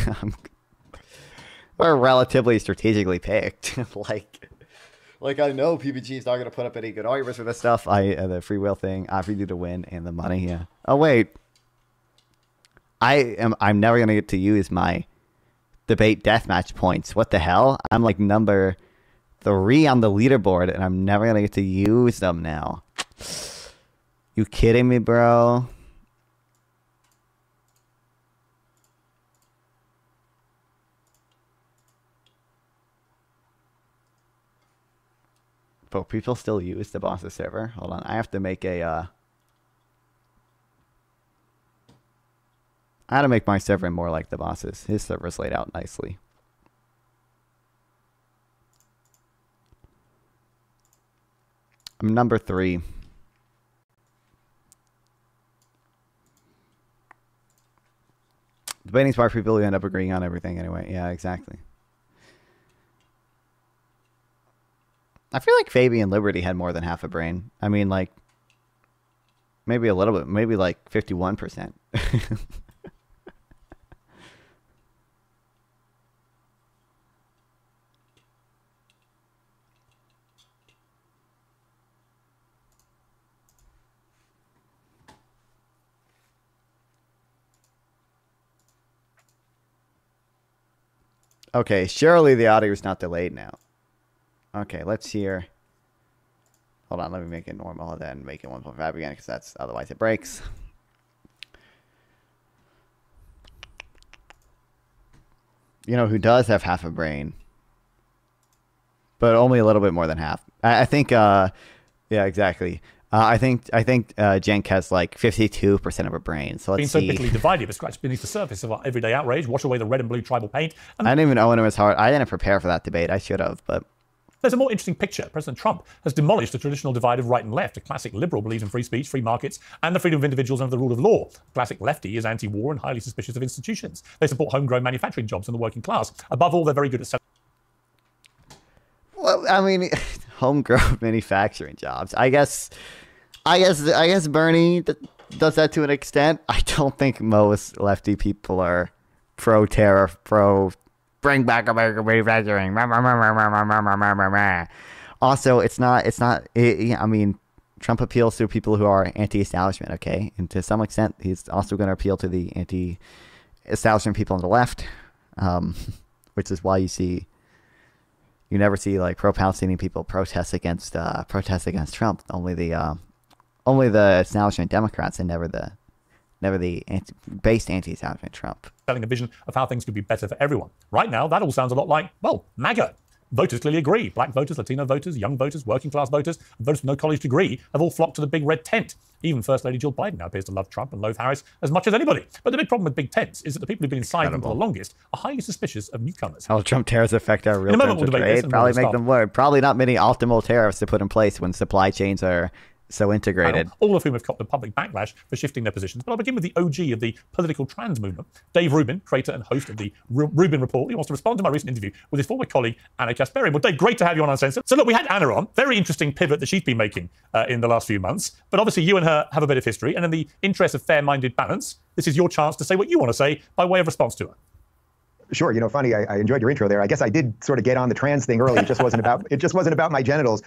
Speaker 1: were relatively strategically picked. like I know PPG is not gonna put up any good arguments for this stuff. The free will thing, I free to win, and the money. Yeah. Oh wait, I'm never gonna get to use my debate deathmatch points. What the hell? I'm like number 3 on the leaderboard, and I'm never gonna get to use them now. You kidding me, bro? But people still use the Boss's server. Hold on, I have to make a. I had to make my server more like the Boss's. His server's laid out nicely. I'm number 3. Debating smart people who end up agreeing on everything anyway. Yeah, exactly. I feel like Fabian Liberty had more than half a brain. I mean, like, maybe a little bit. Maybe like 51%. Okay, surely the audio is not delayed now. Okay, let's hear. Hold on, let me make it normal, then make it 1.5 again, because that's otherwise it breaks. You know who does have half a brain, but only a little bit more than half. I think. Yeah, exactly. I think Jenk has like 52% of her brain. So let's
Speaker 18: being so bitterly divided, but scratched beneath the surface of our everyday outrage, wash away the red and blue tribal paint.
Speaker 1: I didn't even own him as hard. I didn't prepare for that debate. I should have, but
Speaker 18: there's a more interesting picture. President Trump has demolished the traditional divide of right and left. A classic liberal believes in free speech, free markets, and the freedom of individuals under the rule of law. A classic lefty is anti-war and highly suspicious of institutions. They support homegrown manufacturing jobs and the working class. Above all, they're very good at selling.
Speaker 1: Well, I mean, homegrown manufacturing jobs. I guess Bernie does that to an extent. I don't think most lefty people are pro-tariff, bring back American manufacturing. Also, I mean, Trump appeals to people who are anti-establishment, okay? And to some extent, he's also going to appeal to the anti-establishment people on the left, which is why you never see like pro-Palestinian people protest against Trump. Only the establishment Democrats, and never the based anti-establishment Trump.
Speaker 18: Selling a vision of how things could be better for everyone. Right now, that all sounds a lot like, well, MAGA. Voters clearly agree. Black voters, Latino voters, young voters, working class voters, and voters with no college degree have all flocked to the big red tent. Even First Lady Jill Biden now appears to love Trump and loathe Harris as much as anybody. But the big problem with big tents is that the people who've been inside them for the longest are highly suspicious of newcomers.
Speaker 1: How Trump tariffs affect our real terms of trade? Probably make them work. Probably not many optimal tariffs to put in place when supply chains are so integrated.
Speaker 18: All of whom have copped a public backlash for shifting their positions. But I'll begin with the OG of the political trans movement, Dave Rubin, creator and host of the Rubin Report. He wants to respond to my recent interview with his former colleague, Anna Kasparian. Well, Dave, great to have you on Uncensored. So look, we had Anna on. Very interesting pivot that she's been making in the last few months. But obviously you and her have a bit of history. And in the interest of fair-minded balance, this is your chance to say what you want to say by way of response to her.
Speaker 20: Sure. You know, funny. I enjoyed your intro there. I guess I did sort of get on the trans thing early. It just wasn't about my genitals.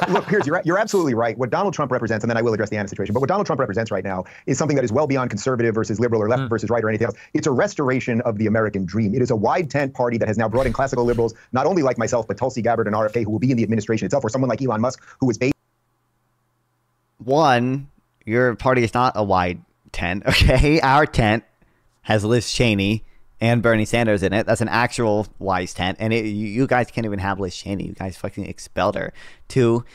Speaker 20: Look, Piers, you're absolutely right. What Donald Trump represents, and then I will address the Anna situation. But what Donald Trump represents right now is something that is well beyond conservative versus liberal or left versus right or anything else. It's a restoration of the American dream. It is a wide tent party that has now brought in classical liberals, not only like myself, but Tulsi Gabbard and RFK, who will be in the administration itself, or someone like Elon Musk, who was based.
Speaker 1: One, your party is not a wide tent. Okay, our tent has Liz Cheney and Bernie Sanders in it. That's an actual wise tent. And you guys can't even have Liz Cheney. You guys fucking expelled her. Two,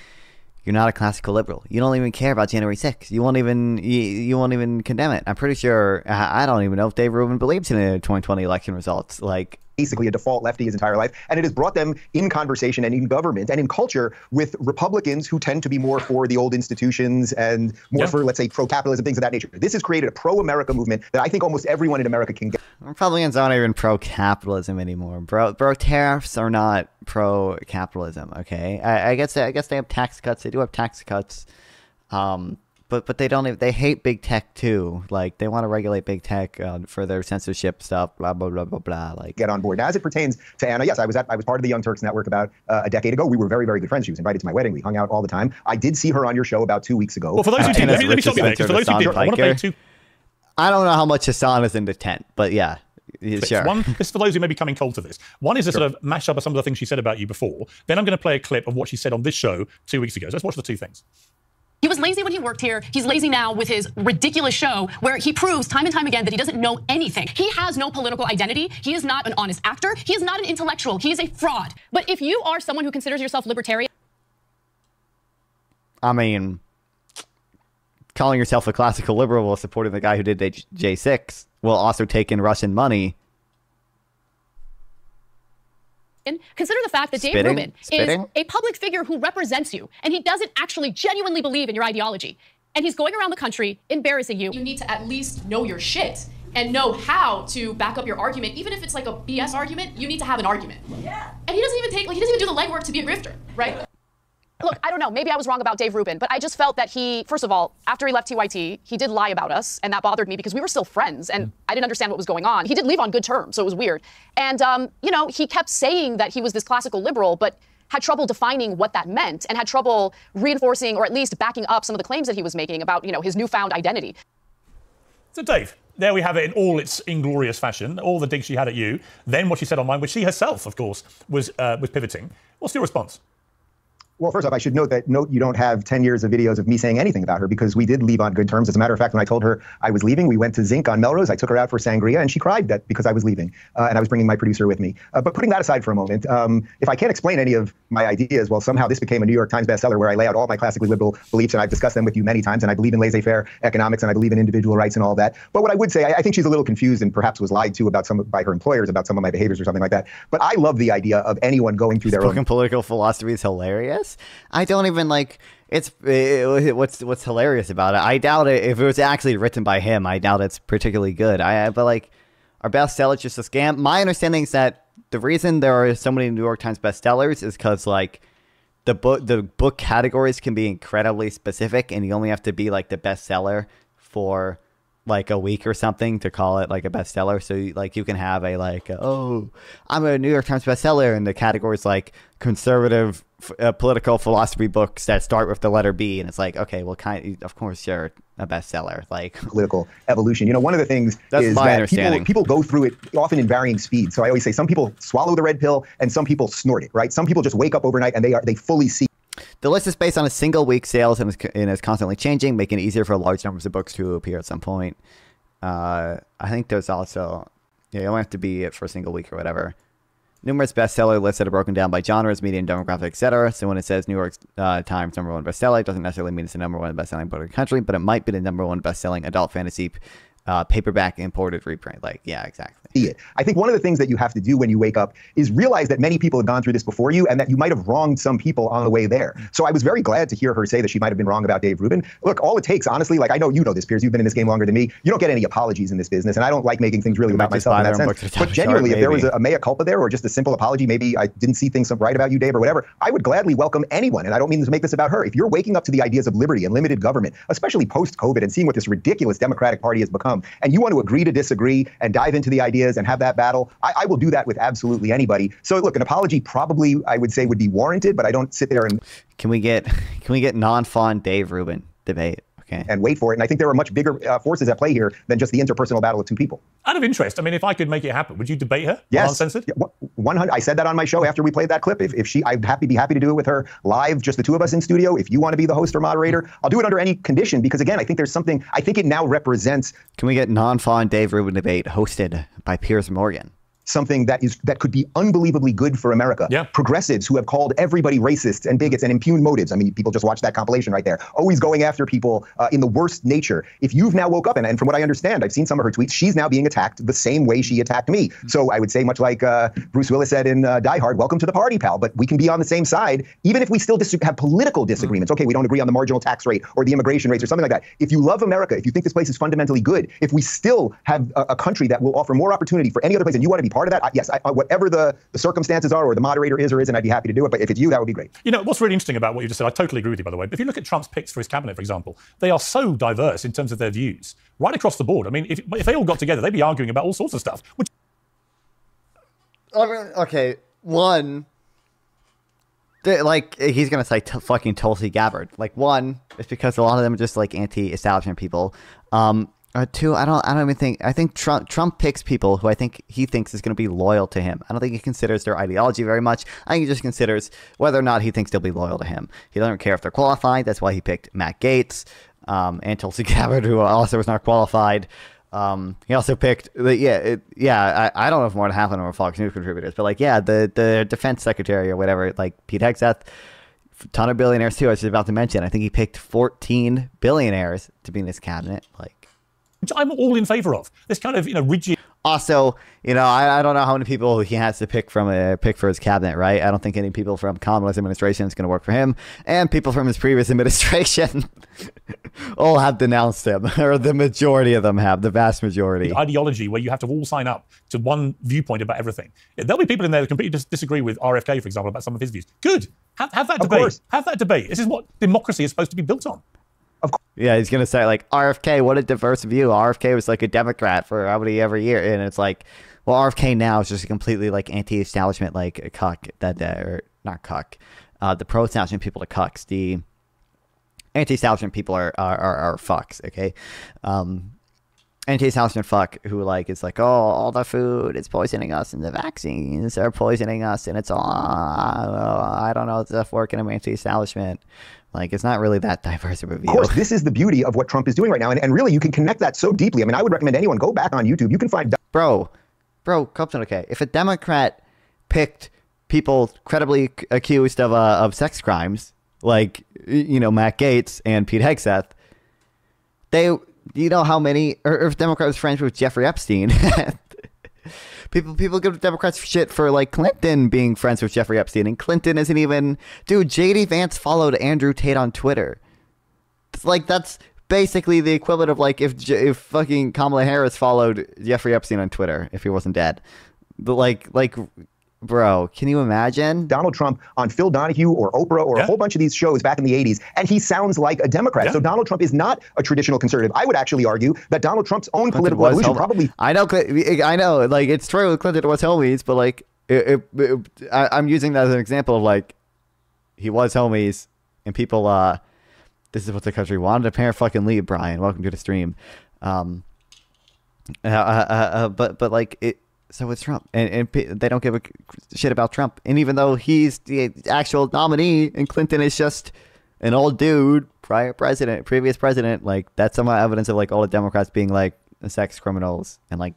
Speaker 1: you're not a classical liberal. You don't even care about January 6th. You won't even condemn it. I'm pretty sure, I don't even know if Dave Rubin believes in the 2020 election results. Like,
Speaker 20: basically a default lefty his entire life, and it has brought them in conversation and in government and in culture with Republicans who tend to be more for the old institutions and more for, let's say, pro-capitalism, things of that nature. This has created a pro-America movement that I think almost everyone in America can get.
Speaker 1: Republicans aren't even pro-capitalism anymore. Bro, tariffs are not pro-capitalism, okay? I guess they have tax cuts. They do have tax cuts. But they don't even, they hate big tech too. Like, they want to regulate big tech for their censorship stuff, blah, blah, blah, blah, blah. Like,
Speaker 20: get on board. Now, as it pertains to Anna, yes, I was part of the Young Turks Network about a decade ago. We were very, very good friends. She was invited to my wedding. We hung out all the time. I did see her on your show about 2 weeks ago.
Speaker 18: Well, for those who did, let me stop you there. For those who did, I want to play two.
Speaker 1: I don't know how much Hassan is in the tent, but yeah. Sure.
Speaker 18: One, this is for those who may be coming cold to this. One is a sort of mashup of some of the things she said about you before. Then I'm going to play a clip of what she said on this show 2 weeks ago. So let's watch the two things.
Speaker 4: He was lazy when he worked here. He's lazy now with his ridiculous show where he proves time and time again that he doesn't know anything. He has no political identity. He is not an honest actor. He is not an intellectual. He is a fraud. But if you are someone who considers yourself libertarian,
Speaker 1: I mean, calling yourself a classical liberal while supporting the guy who did J6 while also taking Russian money.
Speaker 4: consider the fact that Dave Rubin is a public figure who represents you, and he doesn't actually genuinely believe in your ideology. And he's going around the country embarrassing you.
Speaker 16: You need to at least know your shit and know how to back up your argument. Even if it's like a BS argument, you need to have an argument. Yeah. And he doesn't even take, like, he doesn't even do the legwork to be a grifter, right?
Speaker 4: Look, I don't know, maybe I was wrong about Dave Rubin, but I just felt that he, first of all, after he left TYT, he did lie about us, and that bothered me because we were still friends, and I didn't understand what was going on. He did leave on good terms, so it was weird. And, you know, he kept saying that he was this classical liberal, but had trouble defining what that meant, and had trouble reinforcing or at least backing up some of the claims that he was making about, you know, his newfound identity.
Speaker 18: So, Dave, there we have it in all its inglorious fashion, all the digs she had at you, then what she said online, which she herself, of course, was pivoting. What's your response?
Speaker 20: Well, first off, I should note you don't have 10 years of videos of me saying anything about her because we did leave on good terms. As a matter of fact, when I told her I was leaving, we went to Zinc on Melrose. I took her out for sangria, and she cried that because I was leaving, and I was bringing my producer with me. But putting that aside for a moment, if I can't explain any of my ideas, well, somehow this became a New York Times bestseller where I lay out all my classically liberal beliefs, and I've discussed them with you many times, and I believe in laissez-faire economics, and I believe in individual rights and all that. But what I would say, I think she's a little confused and perhaps was lied to by her employers about some of my behaviors or something like that. But I love the idea of anyone going through their own
Speaker 1: political philosophy is hilarious. I don't even like what's hilarious about it. I doubt it. If it was actually written by him, I doubt it's particularly good. But like, are bestsellers just a scam? My understanding is that the reason there are so many New York Times bestsellers is because like the book categories can be incredibly specific, and you only have to be like the bestseller for like a week or something to call it like a bestseller. So like you can have oh, I'm a New York Times bestseller, and the category's like conservative political philosophy books that start with the letter B, and it's like, okay, well, of course you're a bestseller. Like
Speaker 20: political evolution. You know, one of the things is that people go through it often in varying speeds. So I always say some people swallow the red pill and some people snort it, right? Some people just wake up overnight and they fully see.
Speaker 1: The list is based on a single week sales and is constantly changing, making it easier for large numbers of books to appear at some point. I think there's also, you don't have to be it for a single week or whatever. Numerous bestseller lists that are broken down by genres, medium, demographic, etc. So when it says New York Times #1 bestseller, it doesn't necessarily mean it's the #1 bestselling book in the country, but it might be the #1 bestselling adult fantasy paperback imported reprint. Like, yeah, exactly.
Speaker 20: I think one of the things that you have to do when you wake up is realize that many people have gone through this before you and that you might have wronged some people on the way there. So I was very glad to hear her say that she might have been wrong about Dave Rubin. Look, all it takes, honestly, like I know you know this, Piers, you've been in this game longer than me. You don't get any apologies in this business, and I don't like making things really about myself in that sense. But genuinely, if there was a mea culpa there or just a simple apology, maybe I didn't see things right about you, Dave, or whatever, I would gladly welcome anyone. And I don't mean to make this about her. If you're waking up to the ideas of liberty and limited government, especially post-COVID, and seeing what this ridiculous Democratic Party has become, from, and you want to agree to disagree and dive into the ideas and have that battle, I will do that with absolutely anybody. So look, an apology probably, I would say, would be warranted, but I don't sit there and...
Speaker 1: Can we get non-fawn Dave Rubin debate? Okay.
Speaker 20: And wait for it. And I think there are much bigger forces at play here than just the interpersonal battle of two people.
Speaker 18: Out of interest, I mean, if I could make it happen, would you debate her?
Speaker 20: Yes.
Speaker 18: Uncensored?
Speaker 20: 100. I said that on my show after we played that clip. If she, I'd be happy to do it with her live, just the two of us in studio. If you want to be the host or moderator, I'll do it under any condition, because again, I think there's something, I think it now represents...
Speaker 1: Can we get non-fawn Dave Rubin debate hosted by Piers Morgan?
Speaker 20: Something that could be unbelievably good for America.
Speaker 18: Yeah.
Speaker 20: Progressives who have called everybody racists and bigots and impugn motives. I mean, people just watch that compilation right there. Always going after people in the worst nature. If you've now woke up, and from what I understand, I've seen some of her tweets, she's now being attacked the same way she attacked me. So I would say, much like Bruce Willis said in Die Hard, welcome to the party, pal. But we can be on the same side, even if we still have political disagreements. Okay, we don't agree on the marginal tax rate or the immigration rates or something like that. If you love America, if you think this place is fundamentally good, if we still have a country that will offer more opportunity for any other place, and you want to be part of that, yes, whatever the circumstances are, or the moderator is or isn't, I'd be happy to do it. But if it's you, that would be great.
Speaker 18: You know, what's really interesting about what you just said, I totally agree with you, by the way. But if you look at Trump's picks for his cabinet, for example, they are so diverse in terms of their views, right across the board. I mean, if they all got together, they'd be arguing about all sorts of stuff.
Speaker 1: Okay, one, like, he's going to say fucking Tulsi Gabbard. Like, one, it's because a lot of them are just, like, anti-establishment people. Two, I don't even think, I think Trump picks people who I think he thinks is going to be loyal to him. I don't think he considers their ideology very much. I think he just considers whether or not he thinks they'll be loyal to him. He doesn't care if they're qualified. That's why he picked Matt Gaetz, and Tulsi Gabbard, who also was not qualified. He also picked, I don't know if more to happen over Fox News contributors, but the defense secretary or whatever, like Pete Hegseth, ton of billionaires too. I was just about to mention, I think he picked 14 billionaires to be in his cabinet,
Speaker 18: which I'm all in favor of. This kind of, rigid.
Speaker 1: Also, I don't know how many people he has to pick for his cabinet, right? I don't think any people from Kamala's administration is going to work for him, and people from his previous administration all have denounced him, or the majority of them have, the vast majority.
Speaker 18: The ideology where you have to all sign up to one viewpoint about everything. There'll be people in there that completely disagree with RFK, for example, about some of his views. Good. Have that debate.
Speaker 20: Course.
Speaker 18: Have that debate. This is what democracy is supposed to be built on.
Speaker 1: Yeah, he's going to say, like, RFK, what a diverse view. RFK was, like, a Democrat for how many every year. And it's like, well, RFK now is just a completely, like, anti-establishment, like, a cuck. Or not cuck. The pro-establishment people are cucks. The anti-establishment people are fucks, okay? Anti-establishment fuck who, like, is like, oh, all the food is poisoning us and the vaccines are poisoning us and it's all, I don't know, stuff working in anti-establishment. Like, it's not really that diverse of a view.
Speaker 20: Of course, this is the beauty of what Trump is doing right now. And really, you can connect that so deeply. I mean, I would recommend anyone go back on YouTube. You can find...
Speaker 1: Bro, Compton, okay. If a Democrat picked people credibly accused of sex crimes, like, Matt Gaetz and Pete Hegseth, how many... Or if Democrat was friends with Jeffrey Epstein... People give Democrats shit for, like, Clinton being friends with Jeffrey Epstein, and Clinton isn't even... Dude, J.D. Vance followed Andrew Tate on Twitter. It's like, that's basically the equivalent of, like, if fucking Kamala Harris followed Jeffrey Epstein on Twitter, if he wasn't dead. But, like, bro, can you imagine?
Speaker 20: Donald Trump on Phil Donahue or Oprah or a whole bunch of these shows back in the 80s, and he sounds like a Democrat. Yeah. So Donald Trump is not a traditional conservative. I would actually argue that Donald Trump's own political evolution probably...
Speaker 1: I know, like, it's true, Clinton was homies, but, like, I'm using that as an example of, like, he was homies, and people, this is what the country wanted. Apparently fucking leave, Brian. Welcome to the stream. But like, so it's Trump, and they don't give a shit about Trump. And even though he's the actual nominee, and Clinton is just an old dude, previous president, like, that's some evidence of, like, all the Democrats being, like, sex criminals, and, like,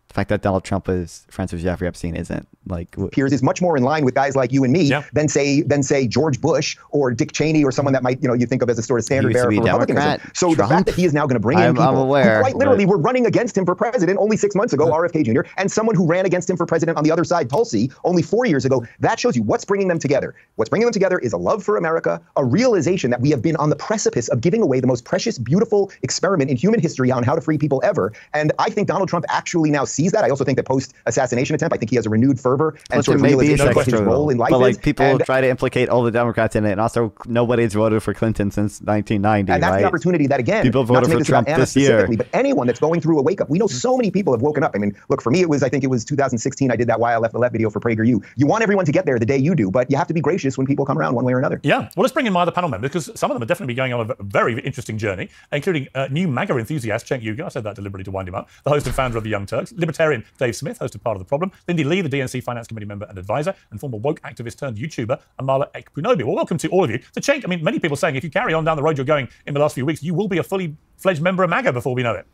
Speaker 1: the fact that Donald Trump is friends with Jeffrey Epstein isn't, like...
Speaker 20: Piers is much more in line with guys like you and me than say George Bush or Dick Cheney or someone that might, you think of as a sort of standard bearer for Republicanism. So Trump, the fact that he is now going to bring in people who quite literally were running against him for president only 6 months ago, RFK Jr., and someone who ran against him for president on the other side, Tulsi, only 4 years ago, that shows you what's bringing them together. What's bringing them together is a love for America, a realization that we have been on the precipice of giving away the most precious, beautiful experiment in human history on how to free people ever. And I think Donald Trump actually now sees that. I also think that post-assassination attempt, I think he has a renewed fervor and sort of
Speaker 1: maybe
Speaker 20: realization of what his
Speaker 1: extra,
Speaker 20: role in life
Speaker 1: but
Speaker 20: is.
Speaker 1: like people try to implicate all the Democrats in it, and also nobody's voted for Clinton since 1990.
Speaker 20: And that's
Speaker 1: right?
Speaker 20: the opportunity that, again,
Speaker 1: people
Speaker 20: not
Speaker 1: voted
Speaker 20: to make
Speaker 1: for
Speaker 20: this
Speaker 1: Trump
Speaker 20: about Anna
Speaker 1: this year.
Speaker 20: specifically, but anyone that's going through a wake up. We know so many people have woken up. I mean, look, for me, I think it was 2016. I did that Why I Left the Left video for PragerU. You want everyone to get there the day you do, but you have to be gracious when people come around one way or another.
Speaker 18: Yeah. Well, let's bring in my other panel members, because some of them are definitely going on a very interesting journey, including new MAGA enthusiast Cenk Uygur. I said that deliberately to wind him up. The host and founder of the Young Turks. Libertarian Dave Smith, host of Part of the Problem. Lindy Lee, the DNC Finance Committee member and advisor, and former woke activist turned YouTuber, Amala Ekpunobi. Well, welcome to all of you. So, Cenk, I mean, many people saying if you carry on down the road you're going in the last few weeks, you will be a fully fledged member of MAGA before we know it.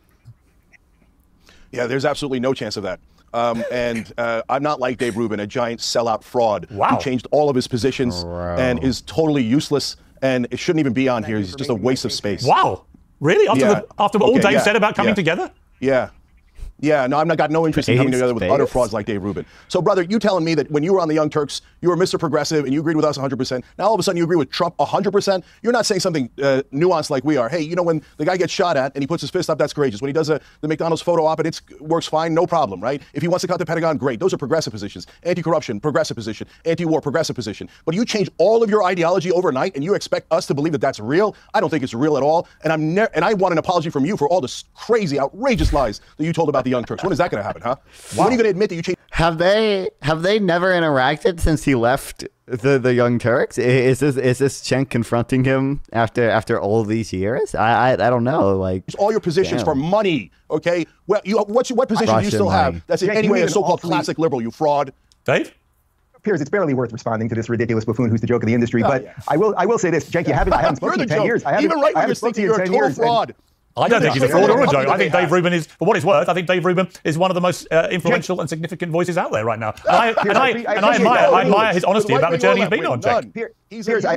Speaker 17: Yeah, there's absolutely no chance of that. And I'm not like Dave Rubin, a giant sellout fraud who changed all of his positions and is totally useless and it shouldn't even be on here. He's just a waste of space.
Speaker 18: Wow. Really? After all Dave said about coming together?
Speaker 17: Yeah. Yeah, no, I've got no interest in coming together with utter frauds like Dave Rubin. So, brother, you telling me that when you were on the Young Turks, you were Mr. Progressive and you agreed with us 100%. Now, all of a sudden, you agree with Trump 100%. You're not saying something nuanced like we are. Hey, you know, when the guy gets shot at and he puts his fist up, that's courageous. When he does the McDonald's photo op, it works fine, no problem, right? If he wants to cut the Pentagon, great. Those are progressive positions. Anti-corruption, progressive position. Anti-war, progressive position. But you change all of your ideology overnight and you expect us to believe that that's real? I don't think it's real at all. And I want an apology from you for all the crazy, outrageous lies that you told about the Young Turks. When is that going to happen? Huh? When are you going to admit that you changed?
Speaker 1: Have they never interacted since he left the Young Turks? Is this Cenk confronting him after all these years? I don't know. Like
Speaker 17: all your positions for money. Okay. Well, what position do you still have? That's in any way a so-called classic liberal. You fraud.
Speaker 18: Dave.
Speaker 20: Piers, it's barely worth responding to this ridiculous buffoon who's the joke of the industry. But I will say this, Cenk, I haven't spoken to you in 10 years.
Speaker 17: Even right when you're thinking you're a total fraud.
Speaker 18: I don't think he's a fraud or a joke. I think Dave Rubin is, for what it's worth, I think Dave Rubin is one of the most influential and significant voices out there right now. And I admire his honesty about the journey he's been on, Cenk.
Speaker 20: Piers, I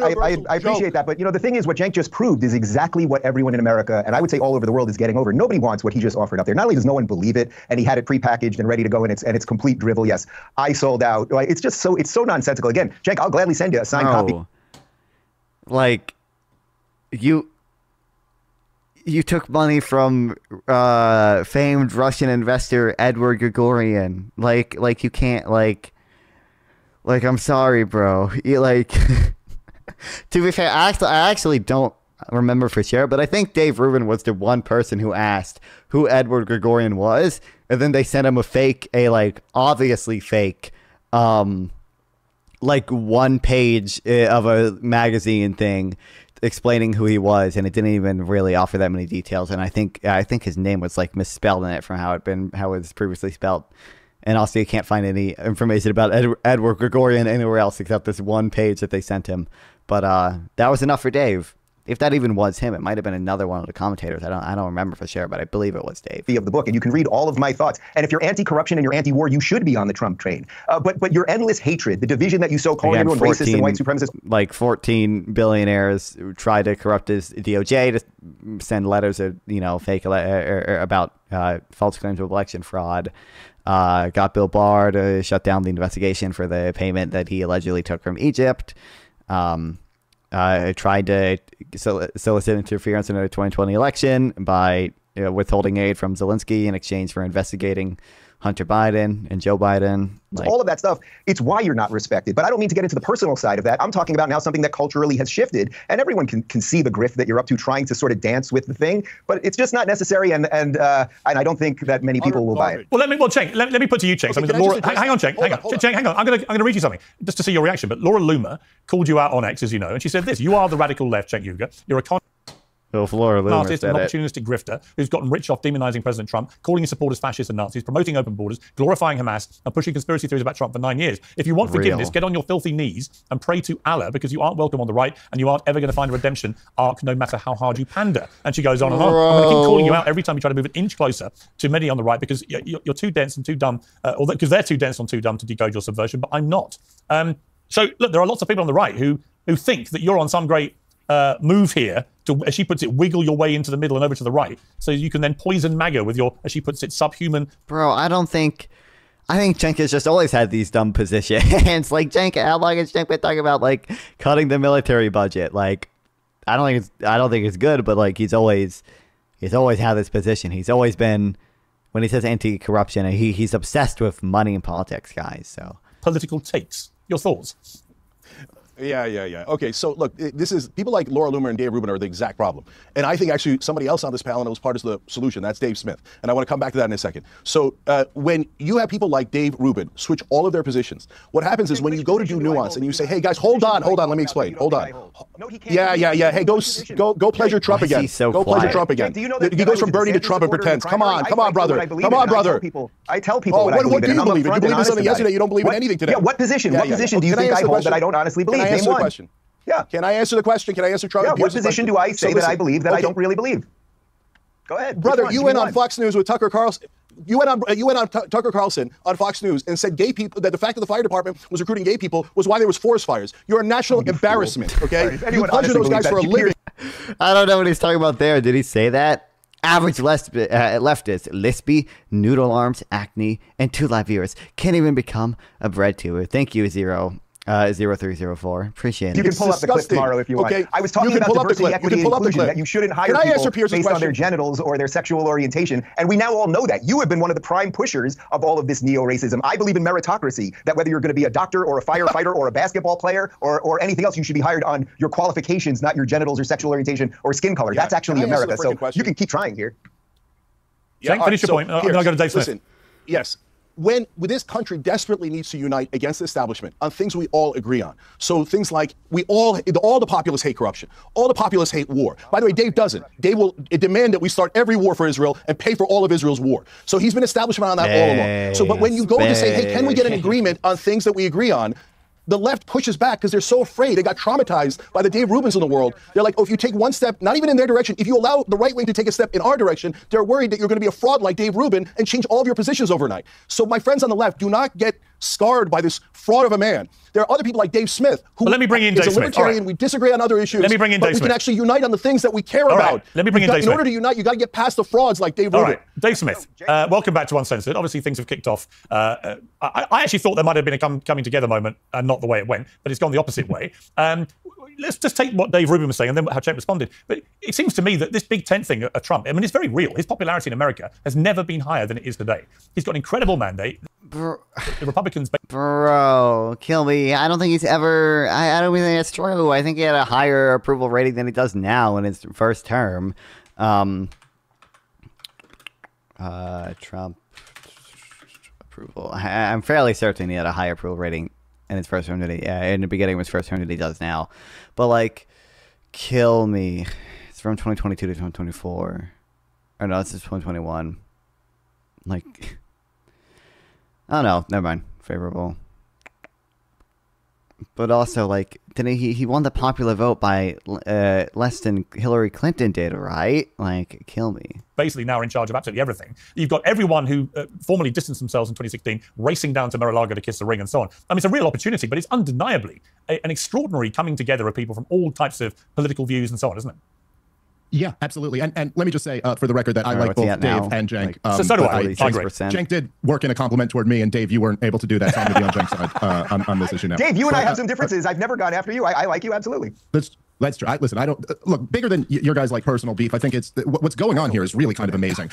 Speaker 20: appreciate that, but you know the thing is, what Cenk just proved is exactly what everyone in America, and I would say all over the world, is getting over. Nobody wants what he just offered up there. Not only does no one believe it, and he had it prepackaged and ready to go, and it's complete drivel. Yes, I sold out. It's just so nonsensical. Again, Cenk, I'll gladly send you a signed copy.
Speaker 1: Like you took money from famed Russian investor Edward Gregorian. Like you can't like I'm sorry, bro. You like to be fair, I actually don't remember for sure, but I think Dave Rubin was the one person who asked who Edward Gregorian was, and then they sent him a obviously fake like one page of a magazine thing explaining who he was, and it didn't even really offer that many details. And I think his name was like misspelled in it from how it was previously spelled. And also, you can't find any information about Edward Gregorian anywhere else except this one page that they sent him. But that was enough for Dave. If that even was him, it might have been another one of the commentators. I don't remember for sure, but I believe it was Dave.
Speaker 20: Of the book, and you can read all of my thoughts. And if you're anti-corruption and you're anti-war, you should be on the Trump train. But your endless hatred, the division that you sow, calling everyone racist and white supremacist.
Speaker 1: Like 14 billionaires who tried to corrupt his DOJ to send letters of fake about false claims of election fraud. Got Bill Barr to shut down the investigation for the payment that he allegedly took from Egypt. Tried to solicit interference in the 2020 election by withholding aid from Zelensky in exchange for investigating Hunter Biden and Joe Biden.
Speaker 20: All of that stuff, it's why you're not respected. But I don't mean to get into the personal side of that. I'm talking about now something that culturally has shifted, and everyone can see the grift that you're up to trying to sort of dance with the thing, but it's just not necessary, and I don't think that many people will buy it.
Speaker 18: Well, Cenk, let me put to you, Cenk. Okay, hang on, Cenk. Cenk, hang on. I'm going to read you something just to see your reaction. But Laura Loomer called you out on X, as you know, and she said this: "You are the radical left, Cenk Uygur. You're a artist, an opportunistic grifter who's gotten rich off demonizing President Trump, calling his supporters fascists and Nazis, promoting open borders, glorifying Hamas, and pushing conspiracy theories about Trump for 9 years. If you want forgiveness, get on your filthy knees and pray to Allah, because you aren't welcome on the right and you aren't ever going to find a redemption arc no matter how hard you pander." And she goes on and on. I'm going to keep calling you out every time you try to move an inch closer to many on the right, because you're too dense and too dumb, or because they're too dense and too dumb to decode your subversion, but I'm not. So, look, there are lots of people on the right who think that you're on some great move here to, as she puts it, wiggle your way into the middle and over to the right, so you can then poison MAGA with your, as she puts it, subhuman.
Speaker 1: Bro, I think Cenk has just always had these dumb positions. Like, Cenk, how long has Cenk been talking about like cutting the military budget? Like, I don't think it's good, but like he's always had this position. He's always been when he says anti-corruption, he's obsessed with money and politics, guys. So
Speaker 18: political takes. Your thoughts?
Speaker 17: Yeah. Okay, so look, this is people like Laura Loomer and Dave Rubin are the exact problem. And I think actually somebody else on this panel that was part of the solution, that's Dave Smith. And I want to come back to that in a second. So when you have people like Dave Rubin switch all of their positions, what happens is when you go to do nuance and you say, hey guys, hold on, let me explain. Hold on. Yeah. Hey, go pleasure Trump again. Go pleasure Trump again. He goes from Bernie to Trump and pretends. Come on, brother.
Speaker 20: I tell people
Speaker 17: what do you believe? You believe in something yesterday, you don't believe in anything today.
Speaker 20: Yeah, what position? What position do you think I hold that I don't honestly believe?
Speaker 17: Can I answer the question?
Speaker 20: Yeah.
Speaker 17: Can I answer the question? Can I answer Trump?
Speaker 20: Yeah, what position do I say that I believe that I don't really believe? Go ahead.
Speaker 17: Brother, you went on Fox News with Tucker Carlson. You went on Tucker Carlson on Fox News and said gay people, that the fact that the fire department was recruiting gay people was why there was forest fires. You're a national embarrassment, okay? You pleasure those guys for a living.
Speaker 1: I don't know what he's talking about there. Did he say that? Average leftist, lispy, noodle arms, acne, and 2 live viewers can't even become a bread tuber. Thank you, 0304. Appreciate it.
Speaker 20: You can pull up the clip tomorrow if you want.
Speaker 17: Okay.
Speaker 20: I was talking about diversity, equity, and inclusion, that you shouldn't hire people based on their genitals or their sexual orientation. And we now all know that. You have been one of the prime pushers of all of this neo-racism. I believe in meritocracy, that whether you're going to be a doctor or a firefighter or a basketball player or anything else, you should be hired on your qualifications, not your genitals or sexual orientation or skin color. That's actually America. So you can keep trying here.
Speaker 18: Yeah, finish your point. I'm going to go to Dave Smith.
Speaker 17: Listen, yes. When this country desperately needs to unite against the establishment on things we all agree on. So things like all the populists hate corruption. All the populists hate war. By the way, Dave doesn't. Dave will demand that we start every war for Israel and pay for all of Israel's war. So he's been establishment on that all along. So, but when you go to say, hey, can we get an agreement on things that we agree on? The left pushes back because they're so afraid. They got traumatized by the Dave Rubins of the world. They're like, oh, if you take one step, not even in their direction, if you allow the right wing to take a step in our direction, they're worried that you're going to be a fraud like Dave Rubin and change all of your positions overnight. So my friends on the left, do not get scarred by this fraud of a man. There are other people like Dave Smith who
Speaker 18: let me bring in
Speaker 17: is
Speaker 18: Dave
Speaker 17: a libertarian.
Speaker 18: Smith.
Speaker 17: We disagree on other issues.
Speaker 18: Let me bring in Dave
Speaker 17: Smith. We can actually unite on the things that we care about.
Speaker 18: Let me bring in Dave Smith.
Speaker 17: In order to unite, you got to get past the frauds like Dave Rubin.
Speaker 18: All right, Dave Smith, welcome back to Uncensored. Obviously, things have kicked off. I actually thought there might have been a coming together moment, and not the way it went, but it's gone the opposite way. Let's just take what Dave Rubin was saying and then how Cenk responded. But it seems to me that this big tent thing at Trump, I mean, it's very real. His popularity in America has never been higher than it is today. He's got an incredible mandate. The Republicans...
Speaker 1: Bro, kill me. I don't think he's ever... I don't even think that's true. I think he had a higher approval rating than he does now in his first term. Trump approval. I'm fairly certain he had a higher approval rating in his first term than in the beginning of his first term than he does now. But, like, kill me. It's from 2022 to 2024. Or no, this is 2021. Like... I don't know. Never mind. Favorable. But also, like, didn't he won the popular vote by less than Hillary Clinton did, right? Like, kill me.
Speaker 18: Basically now are in charge of absolutely everything. You've got everyone who formally distanced themselves in 2016 racing down to Mar-a-Lago to kiss the ring and so on. I mean, it's a real opportunity, but it's undeniably an extraordinary coming together of people from all types of political views and so on, isn't it?
Speaker 10: Yeah, absolutely. And let me just say, for the record, that I like both Dave and Cenk.
Speaker 18: So do I. I agree.
Speaker 10: Cenk did work in a compliment toward me, and Dave, you weren't able to do that. So I'm going to be on Cenk's side on this issue now.
Speaker 20: Dave, you and I have some differences. I've never gone after you. I like you, absolutely.
Speaker 10: Let's try. Listen, I don't... look, bigger than your guys' like personal beef, I think it's... what's going on here is really kind of amazing.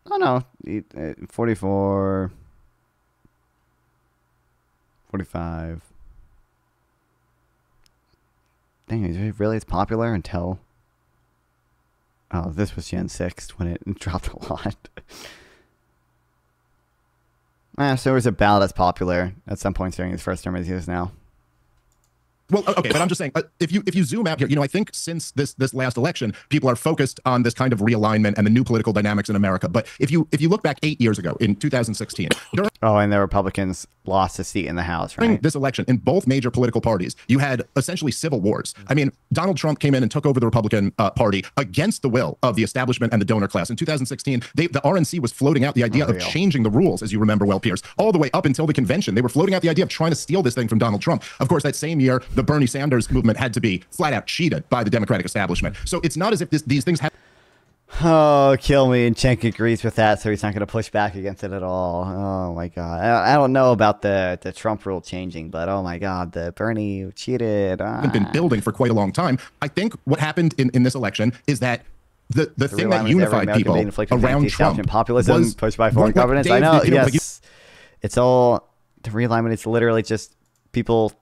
Speaker 1: Oh, no. 44... 45... Dang, is it really as popular until... Oh, this was Gen 6 when it dropped a lot. So it was about as popular at some points during his first term as he is now.
Speaker 10: Well, okay, but I'm just saying, if you zoom out here, I think since this last election, people are focused on this kind of realignment and the new political dynamics in America. But if you look back 8 years ago, in 2016,
Speaker 1: and the Republicans lost a seat in the House, right?
Speaker 10: During this election, in both major political parties, you had essentially civil wars. I mean, Donald Trump came in and took over the Republican Party against the will of the establishment and the donor class. In 2016, the RNC was floating out the idea of changing the rules, as you remember well, Piers, all the way up until the convention. They were floating out the idea of trying to steal this thing from Donald Trump. Of course, that same year, the Bernie Sanders movement had to be flat out cheated by the Democratic establishment. So it's not as if these things have...
Speaker 1: Oh, kill me. And Cenk agrees with that, so he's not going to push back against it at all. Oh, my God. I don't know about the Trump rule changing, but oh, my God, the Bernie cheated.
Speaker 10: Been building for quite a long time. I think what happened in this election is that the thing that unified people around Trump
Speaker 1: populism
Speaker 10: was
Speaker 1: pushed by foreign governance. I know, yes. It's all the realignment. It's literally just people.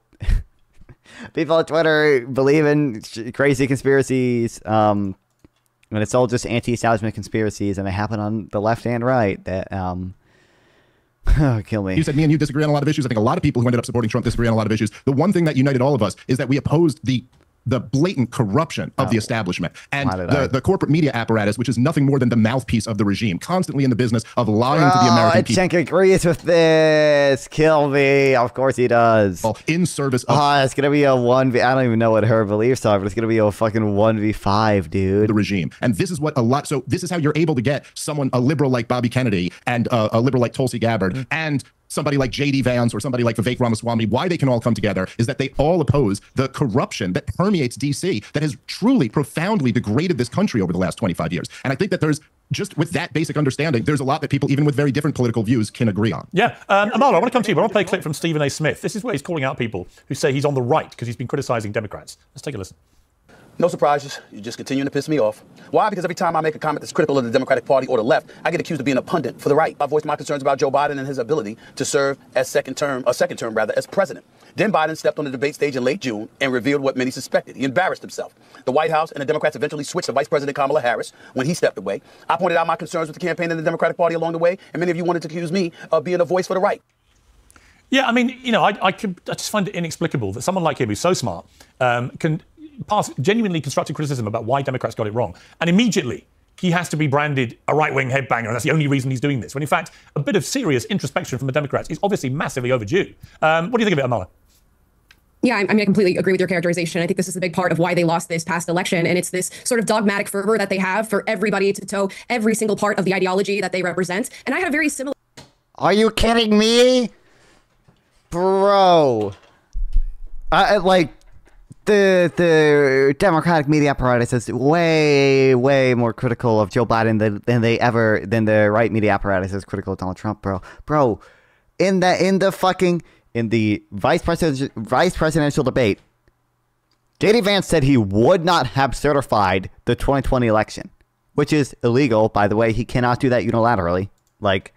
Speaker 1: People on Twitter believe in crazy conspiracies, and it's all just anti-establishment conspiracies, and they happen on the left and right. That kill me.
Speaker 10: You said me and you disagree on a lot of issues. I think a lot of people who ended up supporting Trump disagree on a lot of issues. The one thing that united all of us is that we opposed the blatant corruption of the establishment and the corporate media apparatus, which is nothing more than the mouthpiece of the regime, constantly in the business of lying to the American people.
Speaker 1: Cenk agrees with this. Kill me. Of course he does.
Speaker 10: In service of...
Speaker 1: it's going to be a 1v... I don't even know what her beliefs are, but it's going to be a fucking 1v5, dude.
Speaker 10: The regime. And this is what a lot... So this is how you're able to get someone, a liberal like Bobby Kennedy and a liberal like Tulsi Gabbard and somebody like J.D. Vance or somebody like Vivek Ramaswamy, why they can all come together is that they all oppose the corruption that permeates D.C. that has truly, profoundly degraded this country over the last 25 years. And I think that there's, just with that basic understanding, there's a lot that people, even with very different political views, can agree on.
Speaker 18: Yeah. Amala, I want to come to you, but I want to play a clip from Stephen A. Smith. This is where he's calling out people who say he's on the right because he's been criticizing Democrats. Let's take a listen.
Speaker 7: No surprises. You're just continuing to piss me off. Why? Because every time I make a comment that's critical of the Democratic Party or the left, I get accused of being a pundit for the right. I voiced my concerns about Joe Biden and his ability to serve as second term as president. Then Biden stepped on the debate stage in late June and revealed what many suspected. He embarrassed himself. The White House and the Democrats eventually switched to Vice President Kamala Harris when he stepped away. I pointed out my concerns with the campaign and the Democratic Party along the way, and many of you wanted to accuse me of being a voice for the right.
Speaker 18: Yeah, I mean, you know, I just find it inexplicable that someone like him who's so smart can pass genuinely constructive criticism about why Democrats got it wrong. And immediately he has to be branded a right-wing headbanger, and that's the only reason he's doing this. When in fact, a bit of serious introspection from the Democrats is obviously massively overdue. What do you think of it, Amala?
Speaker 4: Yeah, I mean, I completely agree with your characterization. I think this is a big part of why they lost this past election. And it's this sort of dogmatic fervor that they have for everybody to toe every single part of the ideology that they represent. And I had a very similar...
Speaker 1: Are you kidding me? Bro. Like... The Democratic media apparatus is way more critical of Joe Biden than the right media apparatus is critical of Donald Trump, bro. In the vice presidential debate, J.D. Vance said he would not have certified the 2020 election, which is illegal, by the way. He cannot do that unilaterally. Like,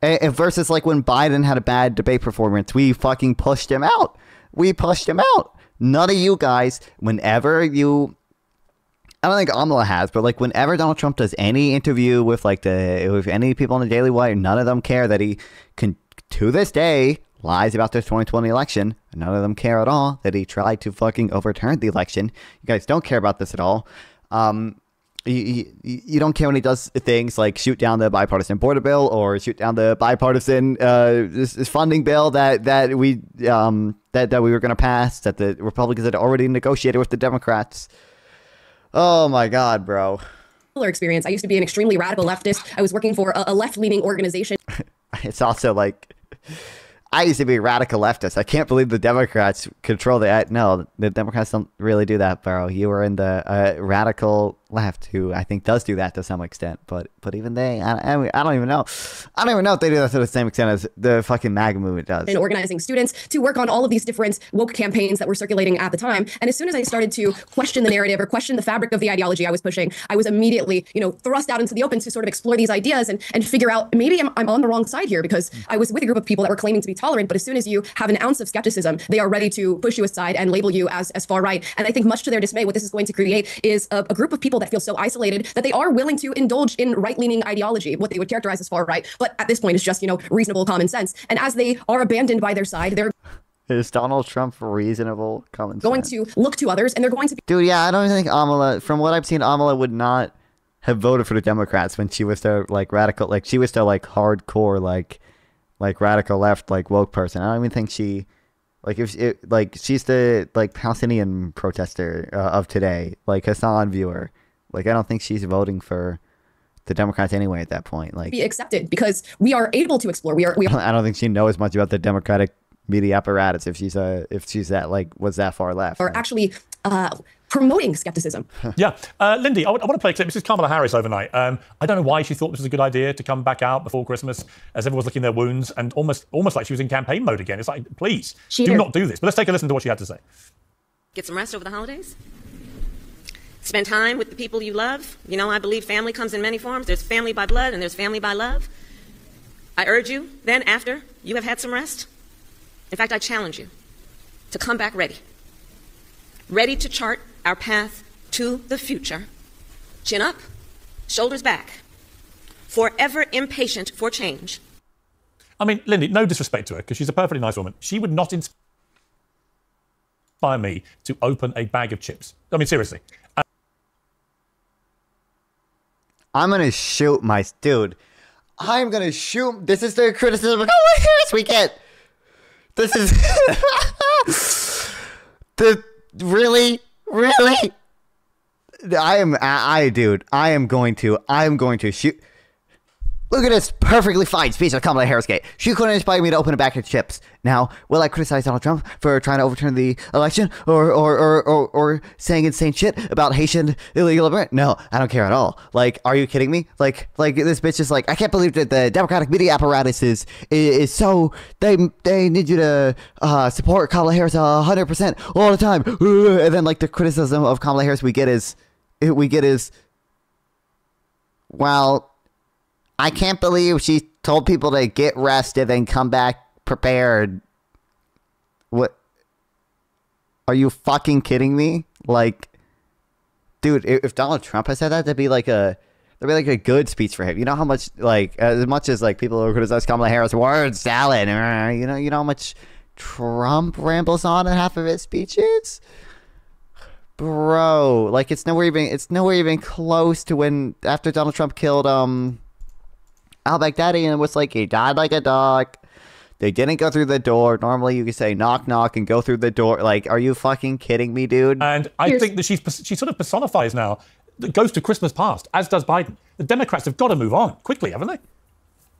Speaker 1: versus like when Biden had a bad debate performance, we fucking pushed him out. We pushed him out. None of you guys, whenever you... I don't think Amala has, but like whenever Donald Trump does any interview with like with any people on the Daily Wire, none of them care that he can, to this day, lies about the 2020 election. None of them care at all that he tried to fucking overturn the election. You guys don't care about this at all. You don't care when he does things like shoot down the bipartisan border bill or shoot down the bipartisan this funding bill that we were going to pass, that the Republicans had already negotiated with the Democrats. Oh my God, bro.
Speaker 4: Experience. I used to be an extremely radical leftist. I was working for a left-leaning organization.
Speaker 1: It's also like, I used to be a radical leftist. I can't believe the Democrats control the... No, the Democrats don't really do that, bro. You were in the radical left, who I think does do that to some extent. But even they... I don't even know. I don't even know if they do that to the same extent as the fucking MAGA movement does.
Speaker 4: And organizing students to work on all of these different woke campaigns that were circulating at the time. And as soon as I started to question the narrative or question the fabric of the ideology I was pushing, I was immediately, thrust out into the open to sort of explore these ideas and figure out maybe I'm on the wrong side here, because I was with a group of people that were claiming to be tolerant, but as soon as you have an ounce of skepticism, they are ready to push you aside and label you as far right. And I think much to their dismay, what this is going to create is a group of people that feel so isolated that they are willing to indulge in right-leaning ideology, what they would characterize as far right. But at this point, it's just, reasonable common sense. And as they are abandoned by their side, they're...
Speaker 1: Is Donald Trump reasonable common sense?
Speaker 4: Going to look to others, and they're going to be...
Speaker 1: Dude, yeah, I don't think Amala, from what I've seen, Amala would not have voted for the Democrats when she was the, radical, she was the, hardcore, radical left, woke person. I don't even think she, she's the, Palestinian protester of today, Hassan viewer. I don't think she's voting for the Democrats anyway at that point.
Speaker 4: Be accepted because we are able to explore. We are.
Speaker 1: I don't think she knows much about the Democratic media apparatus if she's that, was that far left.
Speaker 4: Or actually promoting skepticism.
Speaker 18: Yeah. Lindy, I want to play a clip. This is Kamala Harris overnight. I don't know why she thought this was a good idea to come back out before Christmas as everyone was licking their wounds and almost like she was in campaign mode again. It's like, please, do not do this. But let's take a listen to what she had to say.
Speaker 19: Get some rest over the holidays?
Speaker 12: Spend time with the people you love. You know, I believe family comes in many forms. There's family by blood and there's family by love. I urge you, then, after you have had some rest, in fact, I challenge you to come back ready. Ready to chart our path to the future. Chin up, shoulders back. Forever impatient for change.
Speaker 18: I mean, Lindy, no disrespect to her, because she's a perfectly nice woman. She would not inspire me to open a bag of chips. I mean, seriously.
Speaker 1: I'm going to shoot my... Dude, I'm going to shoot... This is the criticism of Kamala Harris we get. This is... Really? I am going to shoot... Look at this perfectly fine speech of Kamala Harris gate. She couldn't inspire me to open a bag of chips. Now, will I criticize Donald Trump for trying to overturn the election or saying insane shit about Haitian illegal immigrant? No, I don't care at all. Like, are you kidding me? Like this bitch is like, I can't believe that the Democratic media apparatus is so they need you to support Kamala Harris 100% all the time. And then like the criticism of Kamala Harris we get is well, I can't believe she told people to get rested and come back prepared. What? Are you fucking kidding me? Like, dude, if Donald Trump had said that, that'd be like a good speech for him. You know how much, like, as much as like people who criticize Kamala Harris, word salad, you know how much Trump rambles on in half of his speeches? Bro, like it's nowhere even close to when after Donald Trump killed al-Baghdadi and it was like he died like a dog. They didn't go through the door. Normally you could say knock knock and go through the door. Like, are you fucking kidding me, dude?
Speaker 18: And I think that she sort of personifies now the ghost of Christmas past, as does Biden. The Democrats have got to move on quickly, haven't they?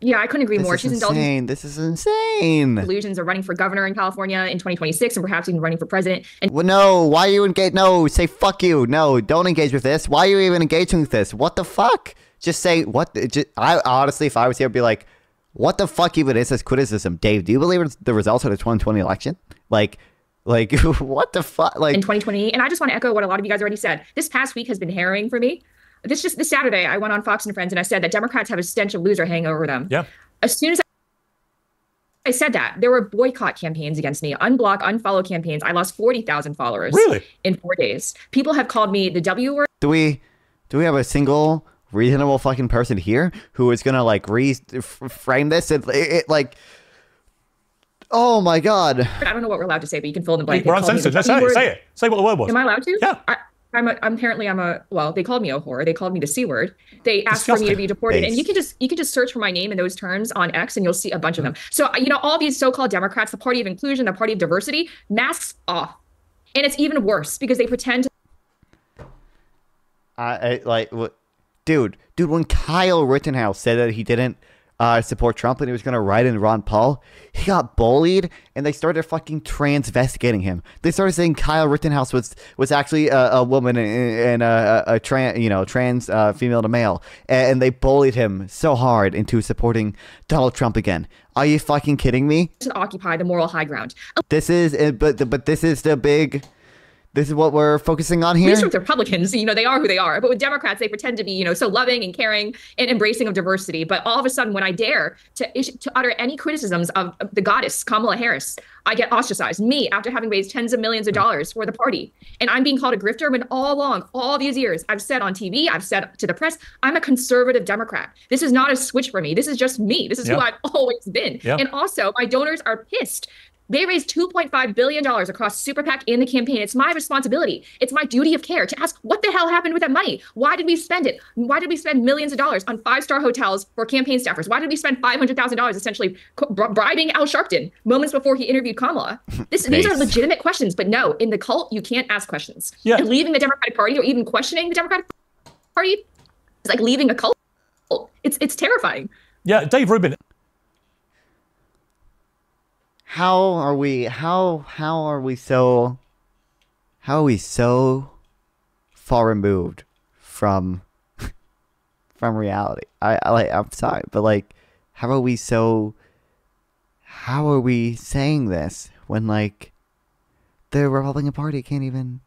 Speaker 19: Yeah, I couldn't agree more. She's indulging.
Speaker 1: This is insane.
Speaker 19: Delusions of running for governor in California in 2026 and perhaps even running for president. And
Speaker 1: well, no, why are you engaged? No, say fuck you. No, don't engage with this. Why are you even engaging with this? What the fuck? Just say what? I honestly, if I was here, I'd be like, what the fuck even is this criticism? Dave, do you believe it's the results of the 2020 election? Like, what the fuck? Like
Speaker 19: in 2020, and I just want to echo what a lot of you guys already said. This past week has been harrowing for me. This Saturday, I went on Fox and Friends and I said that Democrats have a stench of loser hanging over them.
Speaker 18: Yeah.
Speaker 19: As soon as I said that, there were boycott campaigns against me, unblock, unfollow campaigns. I lost 40,000 followers.
Speaker 18: Really?
Speaker 19: In 4 days. People have called me the W word.
Speaker 1: Do we have a single reasonable fucking person here who is gonna like frame this and it like, oh my god.
Speaker 19: I don't know what we're allowed to say, but you can fill in the blank.
Speaker 18: We're uncensored. Let's say it. Say what the word was.
Speaker 19: Am I allowed to?
Speaker 18: Yeah.
Speaker 19: Well, they called me a whore. They called me the C word. They asked for me to be deported. And you can just search for my name in those terms on X and you'll see a bunch of them. So, you know, all these so-called Democrats, the party of inclusion, the party of diversity, masks off. And it's even worse because they pretend to...
Speaker 1: Dude, when Kyle Rittenhouse said that he didn't support Trump and he was going to write in Ron Paul, he got bullied and they started fucking transvestigating him. They started saying Kyle Rittenhouse was actually a woman and a trans female to male, and they bullied him so hard into supporting Donald Trump again. Are you fucking kidding me?
Speaker 19: To occupy the moral high ground.
Speaker 1: This is This is what we're focusing on here.
Speaker 19: At least with Republicans, you know, they are who they are. But with Democrats, they pretend to be, you know, so loving and caring and embracing of diversity. But all of a sudden, when I dare to utter any criticisms of the goddess, Kamala Harris, I get ostracized. Me, after having raised tens of millions of dollars for the party. And I'm being called a grifter. When all along, all these years, I've said on TV, I've said to the press, I'm a conservative Democrat. This is not a switch for me. This is just me. This is who I've always been. And also, my donors are pissed. They raised $2.5 billion across Super PAC in the campaign. It's my responsibility. It's my duty of care to ask what the hell happened with that money? Why did we spend it? Why did we spend millions of dollars on five-star hotels for campaign staffers? Why did we spend $500,000 essentially bribing Al Sharpton moments before he interviewed Kamala? These are legitimate questions, but no, in the cult, you can't ask questions.
Speaker 18: Yeah.
Speaker 19: And leaving the Democratic Party or even questioning the Democratic Party is like leaving a cult. It's terrifying.
Speaker 18: Yeah, Dave Rubin.
Speaker 1: How are we so far removed from reality? I'm sorry, but like, how are we saying this when like the Republican Party can't even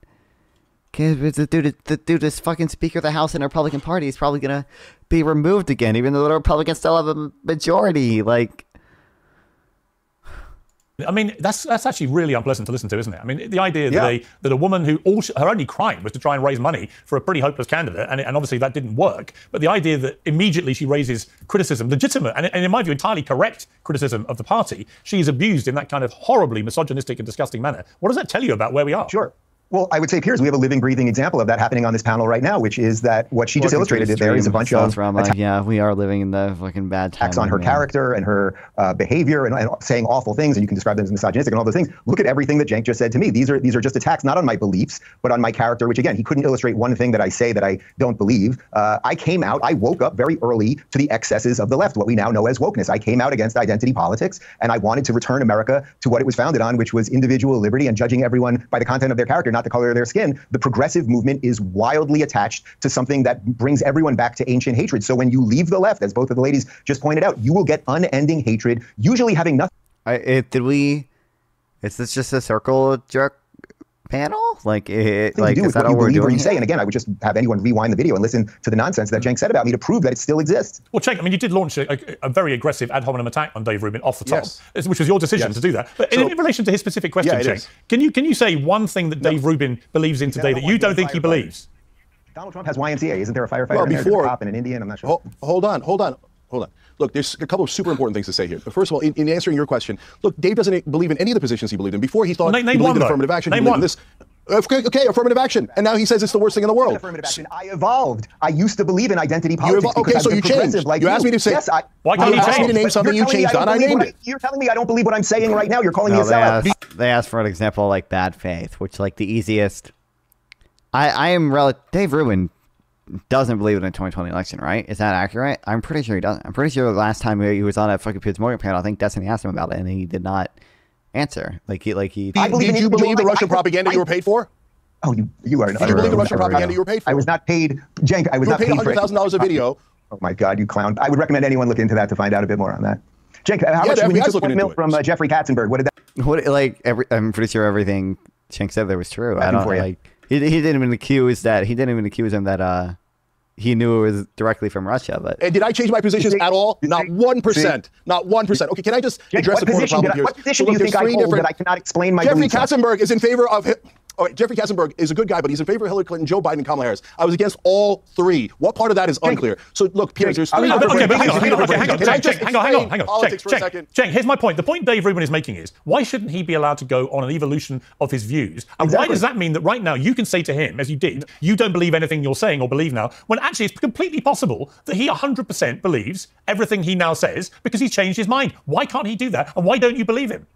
Speaker 1: The dude is fucking Speaker of the House in the Republican Party. He's probably gonna be removed again, even though the Republicans still have a majority. Like,
Speaker 18: I mean, that's actually really unpleasant to listen to, isn't it? I mean, the idea that that a woman who her only crime was to try and raise money for a pretty hopeless candidate, and obviously that didn't work. But the idea that immediately she raises criticism, legitimate and in my view entirely correct criticism of the party, she's abused in that kind of horribly misogynistic and disgusting manner. What does that tell you about where we are?
Speaker 20: Sure. Well, I would say, Piers, we have a living, breathing example of that happening on this panel right now, which is that what she just illustrated there is a bunch of
Speaker 1: yeah, we are living in the fucking bad time.
Speaker 20: Attacks on her character and her behavior and saying awful things, and you can describe them as misogynistic and all those things. Look at everything that Cenk just said to me. These are just attacks not on my beliefs, but on my character, which, again, he couldn't illustrate one thing that I say that I don't believe. I woke up very early to the excesses of the left, what we now know as wokeness. I came out against identity politics, and I wanted to return America to what it was founded on, which was individual liberty and judging everyone by the content of their character, not the color of their skin. The progressive movement is wildly attached to something that brings everyone back to ancient hatred. So when you leave the left, as both of the ladies just pointed out, you will get unending hatred, usually having nothing.
Speaker 1: Is this just a circle jerk panel? Like, is that all we're doing?
Speaker 20: What you say? And again, I would just have anyone rewind the video and listen to the nonsense that Cenk said about me to prove that it still exists.
Speaker 18: Well, Cenk, I mean, you did launch a very aggressive ad hominem attack on Dave Rubin off the top, which was your decision to do that. But in relation to his specific question, Cenk, can you say one thing that Dave Rubin believes in today that you don't think he believes?
Speaker 20: Donald Trump has YMCA. Isn't there a firefighter in there, a cop and an Indian? I'm not sure.
Speaker 17: Hold on. Look, there's a couple of super important things to say here. But first of all, in answering your question, look, Dave doesn't believe in any of the positions he believed in. Before he thought he believed in affirmative action. He believed in this. Okay, affirmative action. And now he says it's the worst thing in the world.
Speaker 20: Affirmative action. I evolved. I used to believe in identity politics.
Speaker 17: Okay, so you changed.
Speaker 20: Like
Speaker 17: you asked me to say.
Speaker 20: Yes,
Speaker 18: why can't
Speaker 17: you asked me to name something you changed on? I named it.
Speaker 20: You're telling me I don't believe what I'm saying right now. You're calling me a sellout.
Speaker 1: They asked for an example like bad faith, which like the easiest. Dave Rubin doesn't believe in the 2020 election, right? Is that accurate? I'm pretty sure he doesn't. I'm pretty sure the last time he was on a fucking Piers Morgan panel, I think Destiny asked him about it, and he did not answer. Did you believe
Speaker 17: the Russian propaganda you were paid for?
Speaker 20: Oh, you are an
Speaker 17: Did you believe the Russian propaganda you were paid for?
Speaker 20: I was not paid, Cenk. I was not paid
Speaker 17: $100,000 a video.
Speaker 20: Oh my God, you clown! I would recommend anyone look into that to find out a bit more on that. Cenk, how much when you took 1 mil from Jeffrey Katzenberg? What did that?
Speaker 1: I'm pretty sure everything Cenk said there was true. I don't know. He didn't even accuse him that he knew it was directly from Russia. But
Speaker 17: and did I change my positions at all? Not 1%. Not 1%. Okay, can I just address the point of the problem here?
Speaker 20: What position do you think I hold that I cannot explain my
Speaker 17: Jeffrey
Speaker 20: beliefs?
Speaker 17: Katzenberg is in favor of. Jeffrey Katzenberg is a good guy, but he's in favor of Hillary Clinton, Joe Biden, and Kamala Harris. I was against all three. What part of that is unclear? So look, Piers, there's three.
Speaker 18: Hang on. Cenk, here's my point. The point Dave Rubin is making is, why shouldn't he be allowed to go on an evolution of his views? And why does that mean that right now you can say to him, as you did, you don't believe anything you're saying or believe now, when actually it's completely possible that he 100% believes everything he now says because he's changed his mind. Why can't he do that? And why don't you believe him?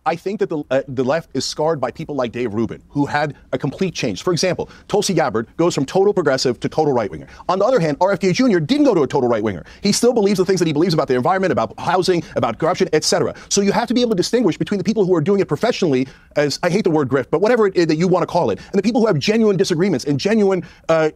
Speaker 17: I think that the left is scarred by people like Dave Rubin, who had a complete change. For example, Tulsi Gabbard goes from total progressive to total right-winger. On the other hand, RFK Jr. didn't go to a total right-winger. He still believes the things that he believes about the environment, about housing, about corruption, etc. So you have to be able to distinguish between the people who are doing it professionally, as I hate the word grift, but whatever it is that you want to call it, and the people who have genuine disagreements and genuine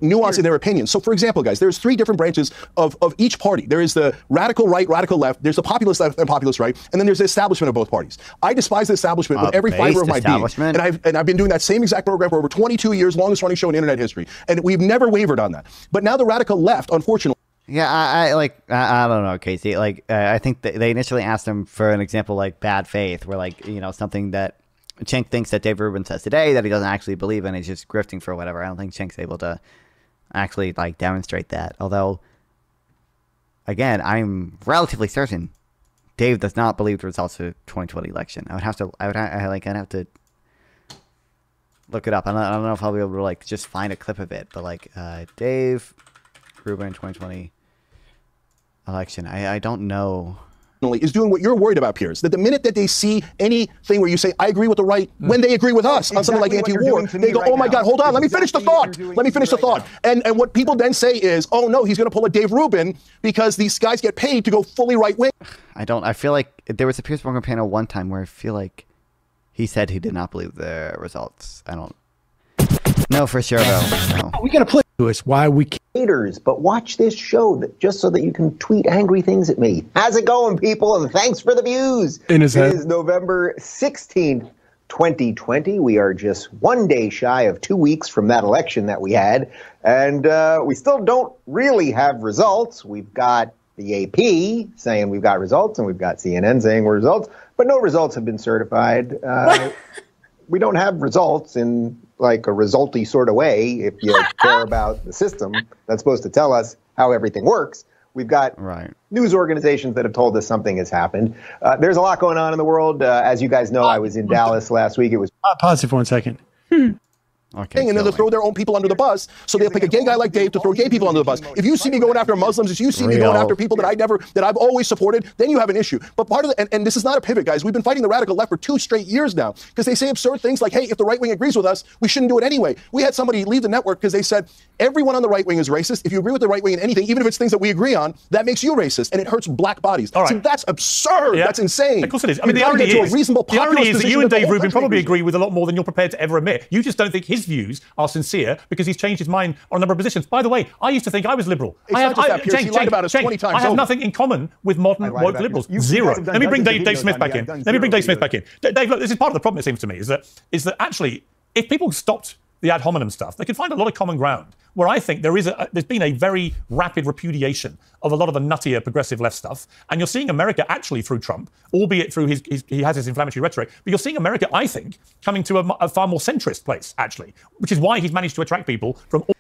Speaker 17: nuance in their opinions. So for example, guys, there's three different branches of each party. There is the radical right, radical left, there's the populist left and populist right, and then there's the establishment of both parties. I despise the establishment with every fiber of my being. And I've been doing that same exact program for over 22 years, longest running show in internet history. And we've never wavered on that. But now the radical left, unfortunately.
Speaker 1: Yeah, I don't know, Casey. I think they initially asked him for an example like bad faith, where something that Cenk thinks that Dave Rubin says today that he doesn't actually believe in, he's just grifting for whatever. I don't think Cenk's able to actually demonstrate that. Although, again, I'm relatively certain Dave does not believe the results of the 2020 election. I'd have to look it up. I don't know if I'll be able to just find a clip of it, but Dave Rubin 2020 election. I don't know.
Speaker 17: Is doing what you're worried about, Piers. That the minute that they see anything where you say, I agree with the right, when they agree with us on something like anti-war, they go, oh my God, hold on, let me finish the thought. Let me finish the thought. And what people then say is, oh no, he's going to pull a Dave Rubin because these guys get paid to go fully right-wing.
Speaker 1: I feel like there was a Piers Morgan panel one time where I feel like he said he did not believe the results. I don't know for sure, though. No.
Speaker 5: We got to play to us why we haters, but watch this show just so that you can tweet angry things at me. How's it going, people? And thanks for the views.
Speaker 3: In his head.
Speaker 5: It is November 16th, 2020. We are just one day shy of 2 weeks from that election that we had, and we still don't really have results. We've got the AP saying we've got results, and we've got CNN saying we're results, but no results have been certified. We don't have results in like a resulty sort of way. If you care about the system that's supposed to tell us how everything works, we've got news organizations that have told us something has happened. There's a lot going on in the world. As you guys know, I was in Dallas last week. It was
Speaker 3: pause it for 1 second.
Speaker 17: And then they'll throw their own people under the bus. So they'll pick a gay guy like Dave to throw gay people under the bus. If you see me going after Muslims, if you see me going after people that I've always supported, then you have an issue. But part of the, and this is not a pivot, guys. We've been fighting the radical left for 2 straight years now because they say absurd things like, hey, if the right wing agrees with us, we shouldn't do it anyway. We had somebody leave the network because they said, everyone on the right wing is racist. If you agree with the right wing in anything, even if it's things that we agree on, that makes you racist and it hurts black bodies. See, that's absurd. That's insane.
Speaker 18: Of course it is. I mean, the irony is that you and Dave Rubin probably agree with a lot more than you're prepared to ever admit. You just don't think his views are sincere because he's changed his mind on a number of positions. By the way, I used to think I was liberal.
Speaker 17: He lied about us 20 times
Speaker 18: I have nothing in common with modern woke liberals. Zero. Let me bring Dave Smith back in. Let me bring Dave Smith back in. Dave, look, this is part of the problem, it seems to me, is that actually, if people stopped the ad hominem stuff, they could find a lot of common ground. Where I think there's been a very rapid repudiation of a lot of the nuttier progressive left stuff, and you're seeing America actually through Trump, albeit through he has his inflammatory rhetoric, but you're seeing America, I think, coming to a far more centrist place actually, which is why he's managed to attract people from all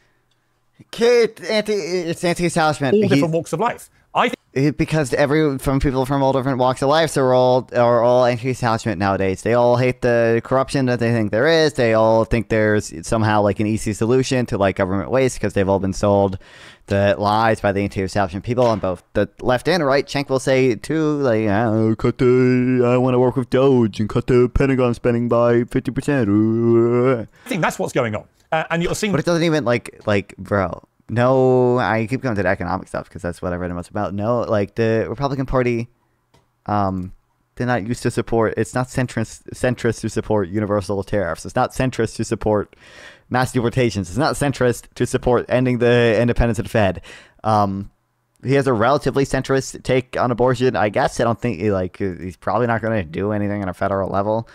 Speaker 1: it's anti-establishment.
Speaker 18: All different walks of life. I think
Speaker 1: because people from all different walks of life are all anti-establishment nowadays. They all hate the corruption that they think there is. They all think there's somehow like an easy solution to like government waste because they've all been sold the lies by the anti-establishment people on both the left and right. Cenk will say too, like, I want to work with Doge and cut the Pentagon spending by 50%.
Speaker 18: I think that's what's going on, and you're seeing.
Speaker 1: But it doesn't even like, bro. No, I keep going to the economic stuff because that's what I read much about. No, like the Republican Party, they're not used to support. It's not centrist to support universal tariffs. It's not centrist to support mass deportations. It's not centrist to support ending the independence of the Fed. He has a relatively centrist take on abortion, I guess. I don't think he's probably not going to do anything on a federal level.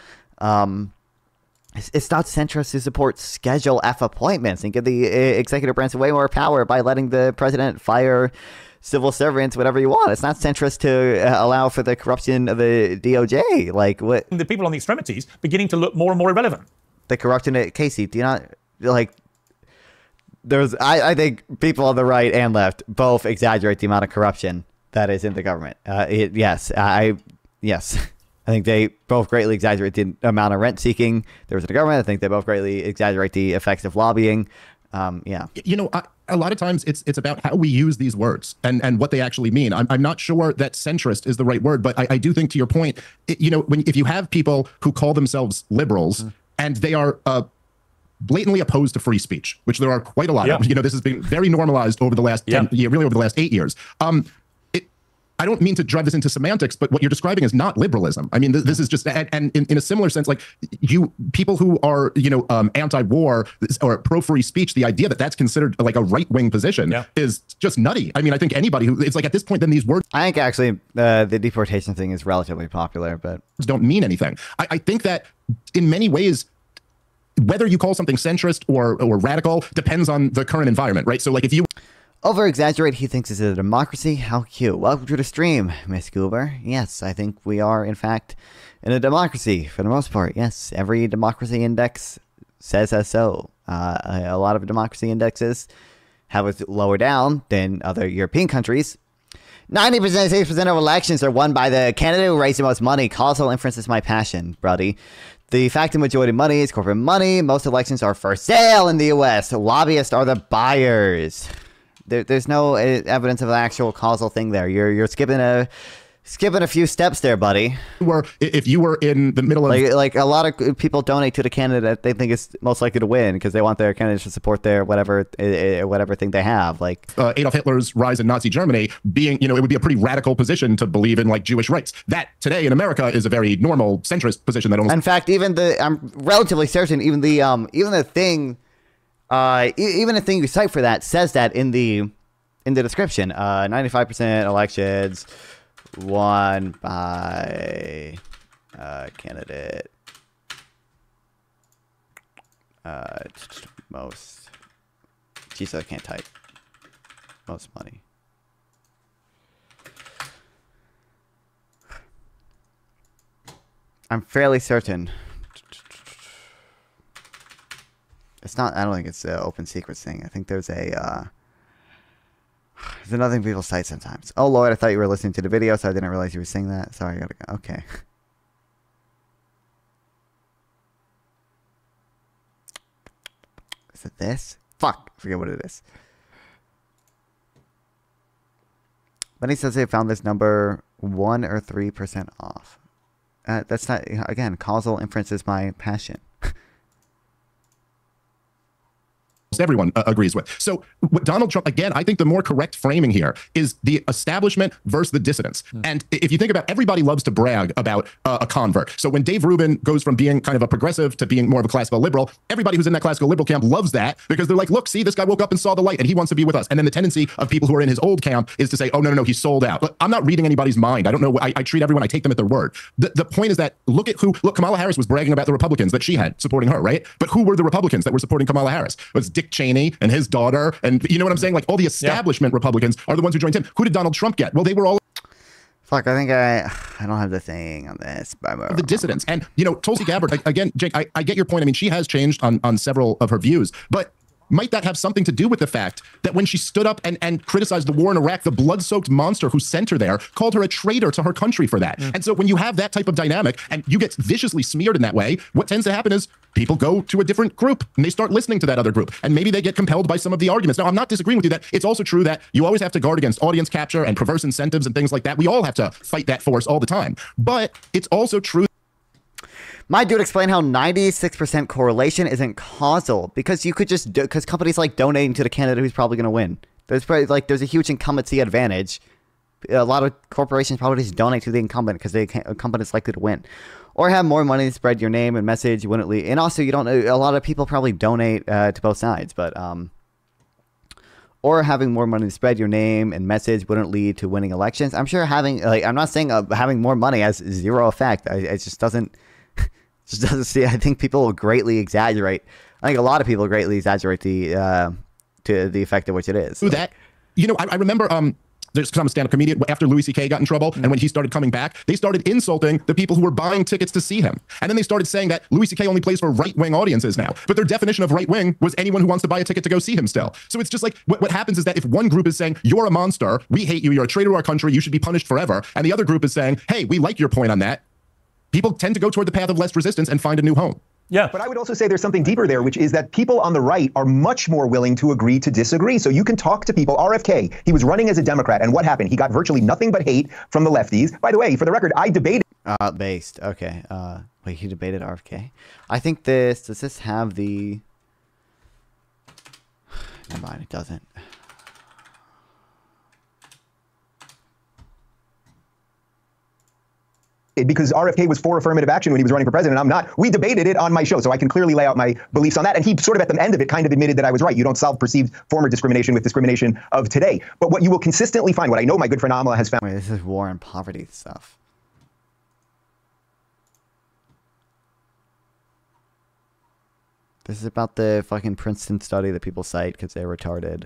Speaker 1: It's not centrist to support Schedule F appointments and give the executive branch way more power by letting the president fire civil servants, whatever you want. It's not centrist to allow for the corruption of the DOJ. Like what?
Speaker 18: The people on the extremities beginning to look more and more irrelevant.
Speaker 1: The corruption at Casey. Do you not like? I think people on the right and left both exaggerate the amount of corruption that is in the government. Yes. I think they both greatly exaggerate the amount of rent seeking there was in the government. I think they both greatly exaggerate the effects of lobbying. Yeah.
Speaker 10: You know, a lot of times it's about how we use these words and what they actually mean. I'm not sure that centrist is the right word, but I do think to your point, if you have people who call themselves liberals and they are blatantly opposed to free speech, which there are quite a lot of, this has been very normalized over the last 10, really over the last 8 years. I don't mean to drive this into semantics, but what you're describing is not liberalism. I mean, this is just, and in a similar sense, like people who are, anti-war or pro-free speech, the idea that that's considered like a right-wing position is just nutty. I mean, I think anybody who, it's like at this point, then these words.
Speaker 1: I think actually the deportation thing is relatively popular, but
Speaker 10: don't mean anything. I think that in many ways, whether you call something centrist or radical depends on the current environment, right? So like if you
Speaker 1: over-exaggerate, he thinks it's a democracy. How cute. Welcome to the stream, Miss Goober. Yes, I think we are, in fact, in a democracy for the most part. Yes, every democracy index says so. A lot of democracy indexes have it lower down than other European countries. 90%, 6% of elections are won by the candidate who raised the most money. Causal inference is my passion, buddy. The fact the majority of money is corporate money. Most elections are for sale in the U.S. Lobbyists are the buyers. There's no evidence of an actual causal thing there. You're skipping a few steps there, buddy.
Speaker 10: If you were in the middle of
Speaker 1: like a lot of people donate to the candidate they think is most likely to win because they want their candidates to support their whatever thing they have. Like
Speaker 10: Adolf Hitler's rise in Nazi Germany being, it would be a pretty radical position to believe in like Jewish rights. That today in America is a very normal centrist position that almost.
Speaker 1: In fact, I'm relatively certain even the thing you cite for that says that in the description. 95% elections won by candidate Most. Jesus, I can't type. Most money. I'm fairly certain. It's not. I don't think it's an open secrets thing. I think there's a. There's another thing people cite sometimes. Oh Lord, I thought you were listening to the video, so I didn't realize you were saying that. Sorry, I gotta go. Okay. Is it this? Fuck, I forget what it is. Then he says they found this number 1 or 3% off. That's not, again, causal inference is my passion.
Speaker 10: Everyone agrees with. So what Donald Trump, again, I think the more correct framing here is the establishment versus the dissidents. And if you think about, everybody loves to brag about a convert. So when Dave Rubin goes from being kind of a progressive to being more of a classical liberal, everybody who's in that classical liberal camp loves that because they're like, look, see, this guy woke up and saw the light and he wants to be with us. And then the tendency of people who are in his old camp is to say, oh, no, he's sold out. But I'm not reading anybody's mind. I don't know. I treat everyone, I take them at their word. The point is that look, Kamala Harris was bragging about the Republicans that she had supporting her, right? But who were the Republicans that were supporting Kamala Harris? It was Dick Cheney and his daughter, and you know what I'm saying? Like all the establishment Republicans are the ones who joined him. Who did Donald Trump get? Well, they were all.
Speaker 1: Fuck, I think I don't have the thing on this.
Speaker 10: The dissidents. And, you know, Tulsi Gabbard, again, Jake, I get your point. I mean, she has changed on several of her views, but might that have something to do with the fact that when she stood up and criticized the war in Iraq, the blood-soaked monster who sent her there called her a traitor to her country for that? And so when you have that type of dynamic and you get viciously smeared in that way, what tends to happen is people go to a different group and they start listening to that other group. And maybe they get compelled by some of the arguments. Now, I'm not disagreeing with you that it's also true that you always have to guard against audience capture and perverse incentives and things like that. We all have to fight that force all the time. But it's also true.
Speaker 1: My dude explained how 96% correlation isn't causal because you could just because companies like donating to the candidate who's probably going to win. There's probably there's a huge incumbency advantage. A lot of corporations probably just donate to the incumbent because the incumbent is likely to win, or have more money to spread your name and message. You wouldn't leave, and also you don't. A lot of people probably donate to both sides, but or having more money to spread your name and message wouldn't lead to winning elections. I'm sure having I'm not saying having more money has zero effect. It just doesn't. Just doesn't see. I think people will greatly exaggerate. I think a lot of people greatly exaggerate the to the effect of which it is.
Speaker 10: That, you know, I remember there's some stand-up comedian after Louis C.K. got in trouble and when he started coming back, they started insulting the people who were buying tickets to see him. And then they started saying that Louis C.K. only plays for right-wing audiences now. But their definition of right-wing was anyone who wants to buy a ticket to go see him still. So it's just like what happens is that if one group is saying, you're a monster, we hate you, you're a traitor to our country, you should be punished forever. And the other group is saying, hey, we like your point on that. People tend to go toward the path of less resistance and find a new home.
Speaker 20: Yeah. But I would also say there's something deeper there, which is that people on the right are much more willing to agree to disagree. So you can talk to people. RFK, he was running as a Democrat, and what happened? He got virtually nothing but hate from the lefties. By the way, for the record, I debated.
Speaker 1: Based. Okay. Wait, he debated RFK? I think does this have the... Never mind, it doesn't.
Speaker 20: Because RFK was for affirmative action when he was running for president. I'm not. We debated it on my show, so I can clearly lay out my beliefs on that. And he sort of at the end of it kind of admitted that I was right. You don't solve perceived former discrimination with discrimination of today. But what you will consistently find, what I know my good friend Amala has found.
Speaker 1: Wait, this is war and poverty stuff. This is about the fucking Princeton study that people cite because they're retarded.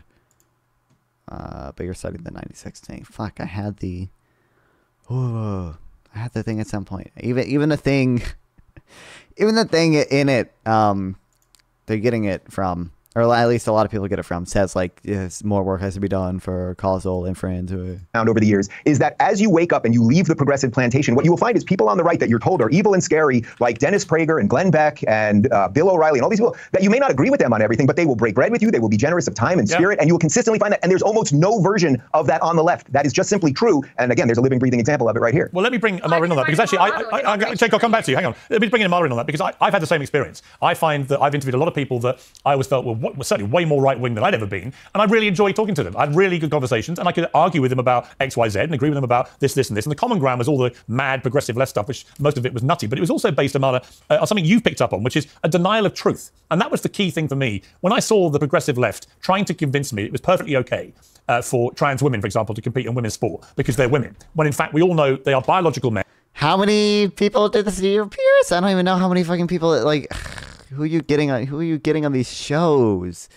Speaker 1: Bigger study than 96 thing. Fuck, I had the... Ooh. I had the thing at some point. Even the thing, even the thing in it, they're getting it from, or at least a lot of people get it from, says like yes, more work has to be done for causal inference.
Speaker 20: Found over the years is that as you wake up and you leave the progressive plantation, what you will find is people on the right that you're told are evil and scary, like Dennis Prager and Glenn Beck and Bill O'Reilly and all these people, that you may not agree with them on everything, but they will break bread with you. They will be generous of time and spirit, and you will consistently find that. And there's almost no version of that on the left. That is just simply true. And again, there's a living, breathing example of it right here.
Speaker 18: Well, let me bring Amara in on that because actually, Jake, I'll come back to you. Hang on. Let me bring in Amara in on that because I've had the same experience. I find that I've interviewed a lot of people that I always felt were certainly way more right-wing than I'd ever been, and I really enjoy talking to them. I had really good conversations, and I could argue with them about X, Y, Z, and agree with them about this, and this. And the common ground was all the mad progressive left stuff, which most of it was nutty, but it was also based, Amara, on something you've picked up on, which is a denial of truth. And that was the key thing for me. When I saw the progressive left trying to convince me it was perfectly okay for trans women, for example, to compete in women's sport because they're women, when in fact we all know they are biological men.
Speaker 1: How many people did this to your peers? I don't even know how many fucking people, like... Who are you getting on? Who are you getting on these shows?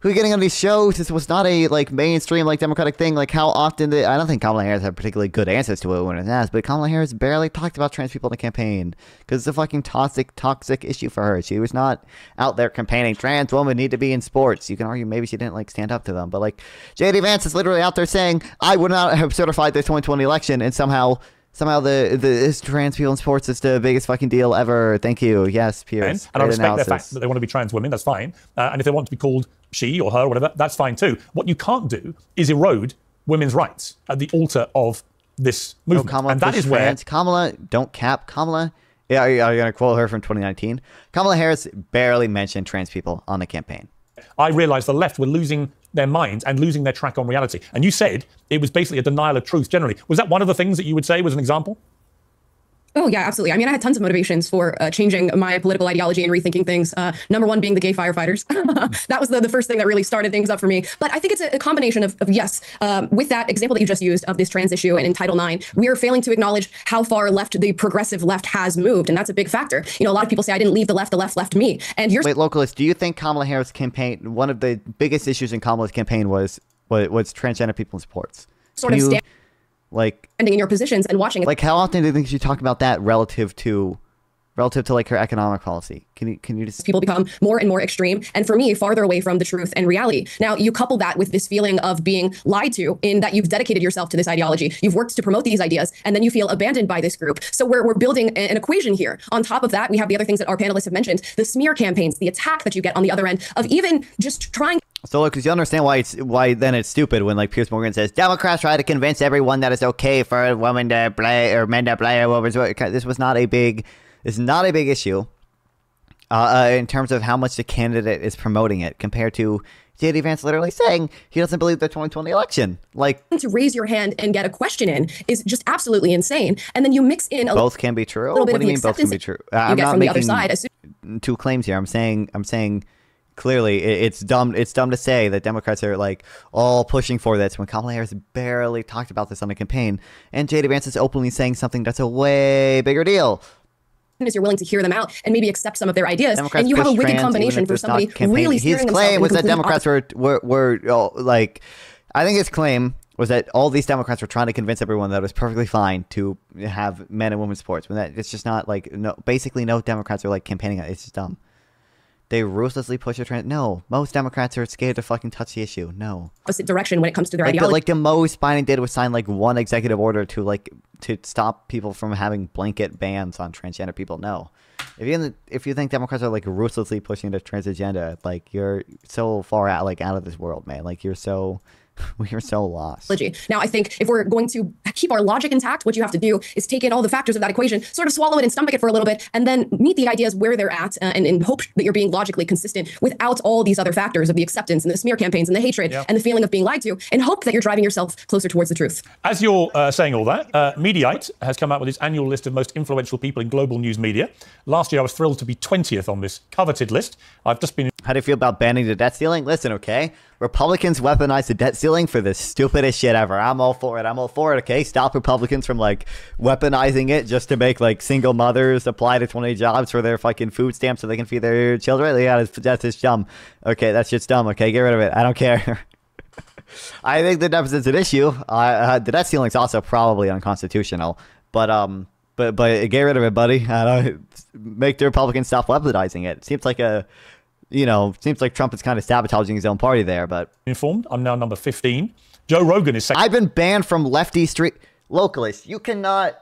Speaker 1: Who are you getting on these shows? This was not a like mainstream like Democratic thing. Like how often I don't think Kamala Harris had particularly good answers to it when it was asked, but Kamala Harris barely talked about trans people in the campaign because it's a fucking toxic issue for her. She was not out there campaigning trans women need to be in sports. You can argue maybe she didn't like stand up to them, but like JD Vance is literally out there saying I would not have certified the 2020 election, and somehow the trans people in sports is the biggest fucking deal ever. Thank you. Yes, Piers.
Speaker 18: And I respect their fact that they want to be trans women. That's fine. And if they want to be called she or her or whatever, that's fine too. What you can't do is erode women's rights at the altar of this movement.
Speaker 1: No, Kamala,
Speaker 18: and that is where
Speaker 1: Kamala, don't cap Kamala. Yeah, are you going to quote her from 2019? Kamala Harris barely mentioned trans people on the campaign.
Speaker 18: I realized the left were losing their minds and losing their track on reality. And you said it was basically a denial of truth generally. Was that one of the things that you would say was an example?
Speaker 2: Oh, yeah, absolutely. I mean, I had tons of motivations for changing my political ideology and rethinking things. Number one being the gay firefighters. That was the first thing that really started things up for me. But I think it's a combination of yes, with that example that you just used of this trans issue and in Title IX, we are failing to acknowledge how far left the progressive left has moved. And that's a big factor. You know, a lot of people say I didn't leave the left left me. And you're—
Speaker 1: Wait, Localist, do you think Kamala Harris' campaign, one of the biggest issues in Kamala's campaign was transgender people in sports?
Speaker 2: Sort of
Speaker 1: standing
Speaker 2: in your positions and watching it.
Speaker 1: Like, how often do you think she talk about that relative to like her economic policy? Can you just—
Speaker 2: People become more and more extreme, and for me, farther away from the truth and reality. Now, you couple that with this feeling of being lied to, in that you've dedicated yourself to this ideology, you've worked to promote these ideas, and then you feel abandoned by this group. So we're building an equation here. On top of that, we have the other things that our panelists have mentioned: the smear campaigns, the attack that you get on the other end of even just trying.
Speaker 1: So, look, because you understand why then it's stupid when, like, Piers Morgan says, Democrats try to convince everyone that it's okay for a woman to play or men to play or whatever. This was not a big, it's not a big issue in terms of how much the candidate is promoting it compared to J.D. Vance literally saying he doesn't believe the 2020 election. Like,
Speaker 2: to raise your hand and get a question in is just absolutely insane. And then you mix in
Speaker 1: both can be true.
Speaker 2: What
Speaker 1: do you mean both can be true? I'm not
Speaker 2: from
Speaker 1: making
Speaker 2: the other side.
Speaker 1: two claims here. I'm saying clearly it's dumb. It's dumb to say that Democrats are like all pushing for this when Kamala Harris barely talked about this on the campaign, and J.D. Vance is openly saying something that's a way bigger deal.
Speaker 2: Is you're willing to hear them out and maybe accept some of their ideas, Democrats, and you have a wicked combination for somebody really
Speaker 1: his claim was that Democrats were like, I think his claim was that all these Democrats were trying to convince everyone that it was perfectly fine to have men and women sports. When that it's just not like basically no Democrats are like campaigning on it. It's just dumb. They ruthlessly push a trend. No, most Democrats are scared to fucking touch the issue. No.
Speaker 2: Opposite direction when it comes to their ideology.
Speaker 1: Like the most Biden did was sign like one executive order to stop people from having blanket bans on transgender people. No. If you think Democrats are like ruthlessly pushing the trans agenda, like you're so far out of this world, man. Like we are so lost.
Speaker 2: Now, I think if we're going to keep our logic intact, what you have to do is take in all the factors of that equation, sort of swallow it and stomach it for a little bit, and then meet the ideas where they're at and hope that you're being logically consistent without all these other factors of the acceptance and the smear campaigns and the hatred and the feeling of being lied to, and hope that you're driving yourself closer towards the truth.
Speaker 18: As you're saying all that, Mediaite has come out with its annual list of most influential people in global news media. Last year, I was thrilled to be 20th on this coveted list. I've just been...
Speaker 1: How do you feel about banning the debt ceiling? Listen, okay? Republicans weaponize the debt ceiling for the stupidest shit ever. I'm all for it. Okay? Stop Republicans from, like, weaponizing it just to make, like, single mothers apply to 20 jobs for their fucking food stamps so they can feed their children. Yeah, that's just dumb. Okay, that's just dumb. Okay, get rid of it. I don't care. I think the deficit's an issue. The debt ceiling's also probably unconstitutional. But get rid of it, buddy. Make the Republicans stop weaponizing it. Seems like Trump is kind of sabotaging his own party there, but...
Speaker 18: Informed, I'm now number 15. Joe Rogan is saying...
Speaker 1: I've been banned from lefty street... Localists, you cannot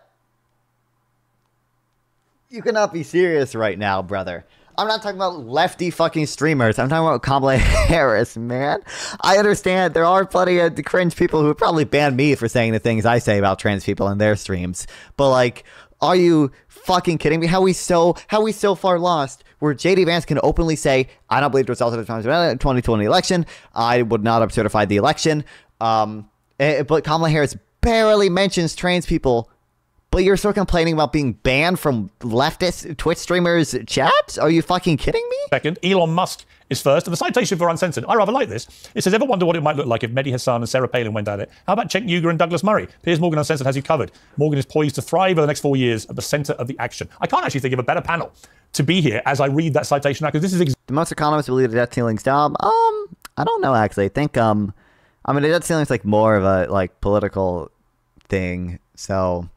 Speaker 1: be serious right now, brother. I'm not talking about lefty fucking streamers. I'm talking about Kamala Harris, man. I understand there are plenty of cringe people who would probably ban me for saying the things I say about trans people in their streams. But, like, are you fucking kidding me? How we so far lost where J.D. Vance can openly say, I don't believe the results of the 2020 election. I would not have certified the election. But Kamala Harris barely mentions trans people But you're still complaining about being banned from leftist Twitch streamers' chats? Are you fucking kidding me?
Speaker 18: Second, Elon Musk is first. And the citation for Uncensored, I rather like this. It says, ever wonder what it might look like if Mehdi Hassan and Sarah Palin went at it? How about Cenk Uygur and Douglas Murray? Piers Morgan Uncensored has you covered. Morgan is poised to thrive over the next 4 years at the centre of the action. I can't actually think of a better panel to be here as I read that citation now, because this is...
Speaker 1: Most economists believe the debt ceiling's down. I don't know, actually. I think, I mean, the debt ceiling's like more of a, like, political thing, so...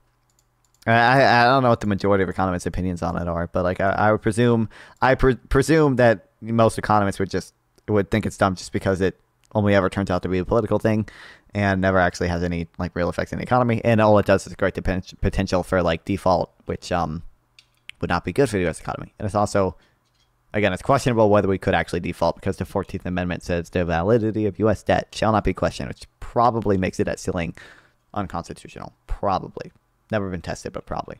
Speaker 1: I don't know what the majority of economists' opinions on it are, but like I would presume that most economists would think it's dumb just because it only ever turns out to be a political thing and never actually has any like real effects in the economy, and all it does is create the potential for like default, which would not be good for the U.S. economy. And it's also, again, it's questionable whether we could actually default because the 14th Amendment says the validity of U.S. debt shall not be questioned, which probably makes the debt ceiling unconstitutional. Probably. Never been tested, but probably.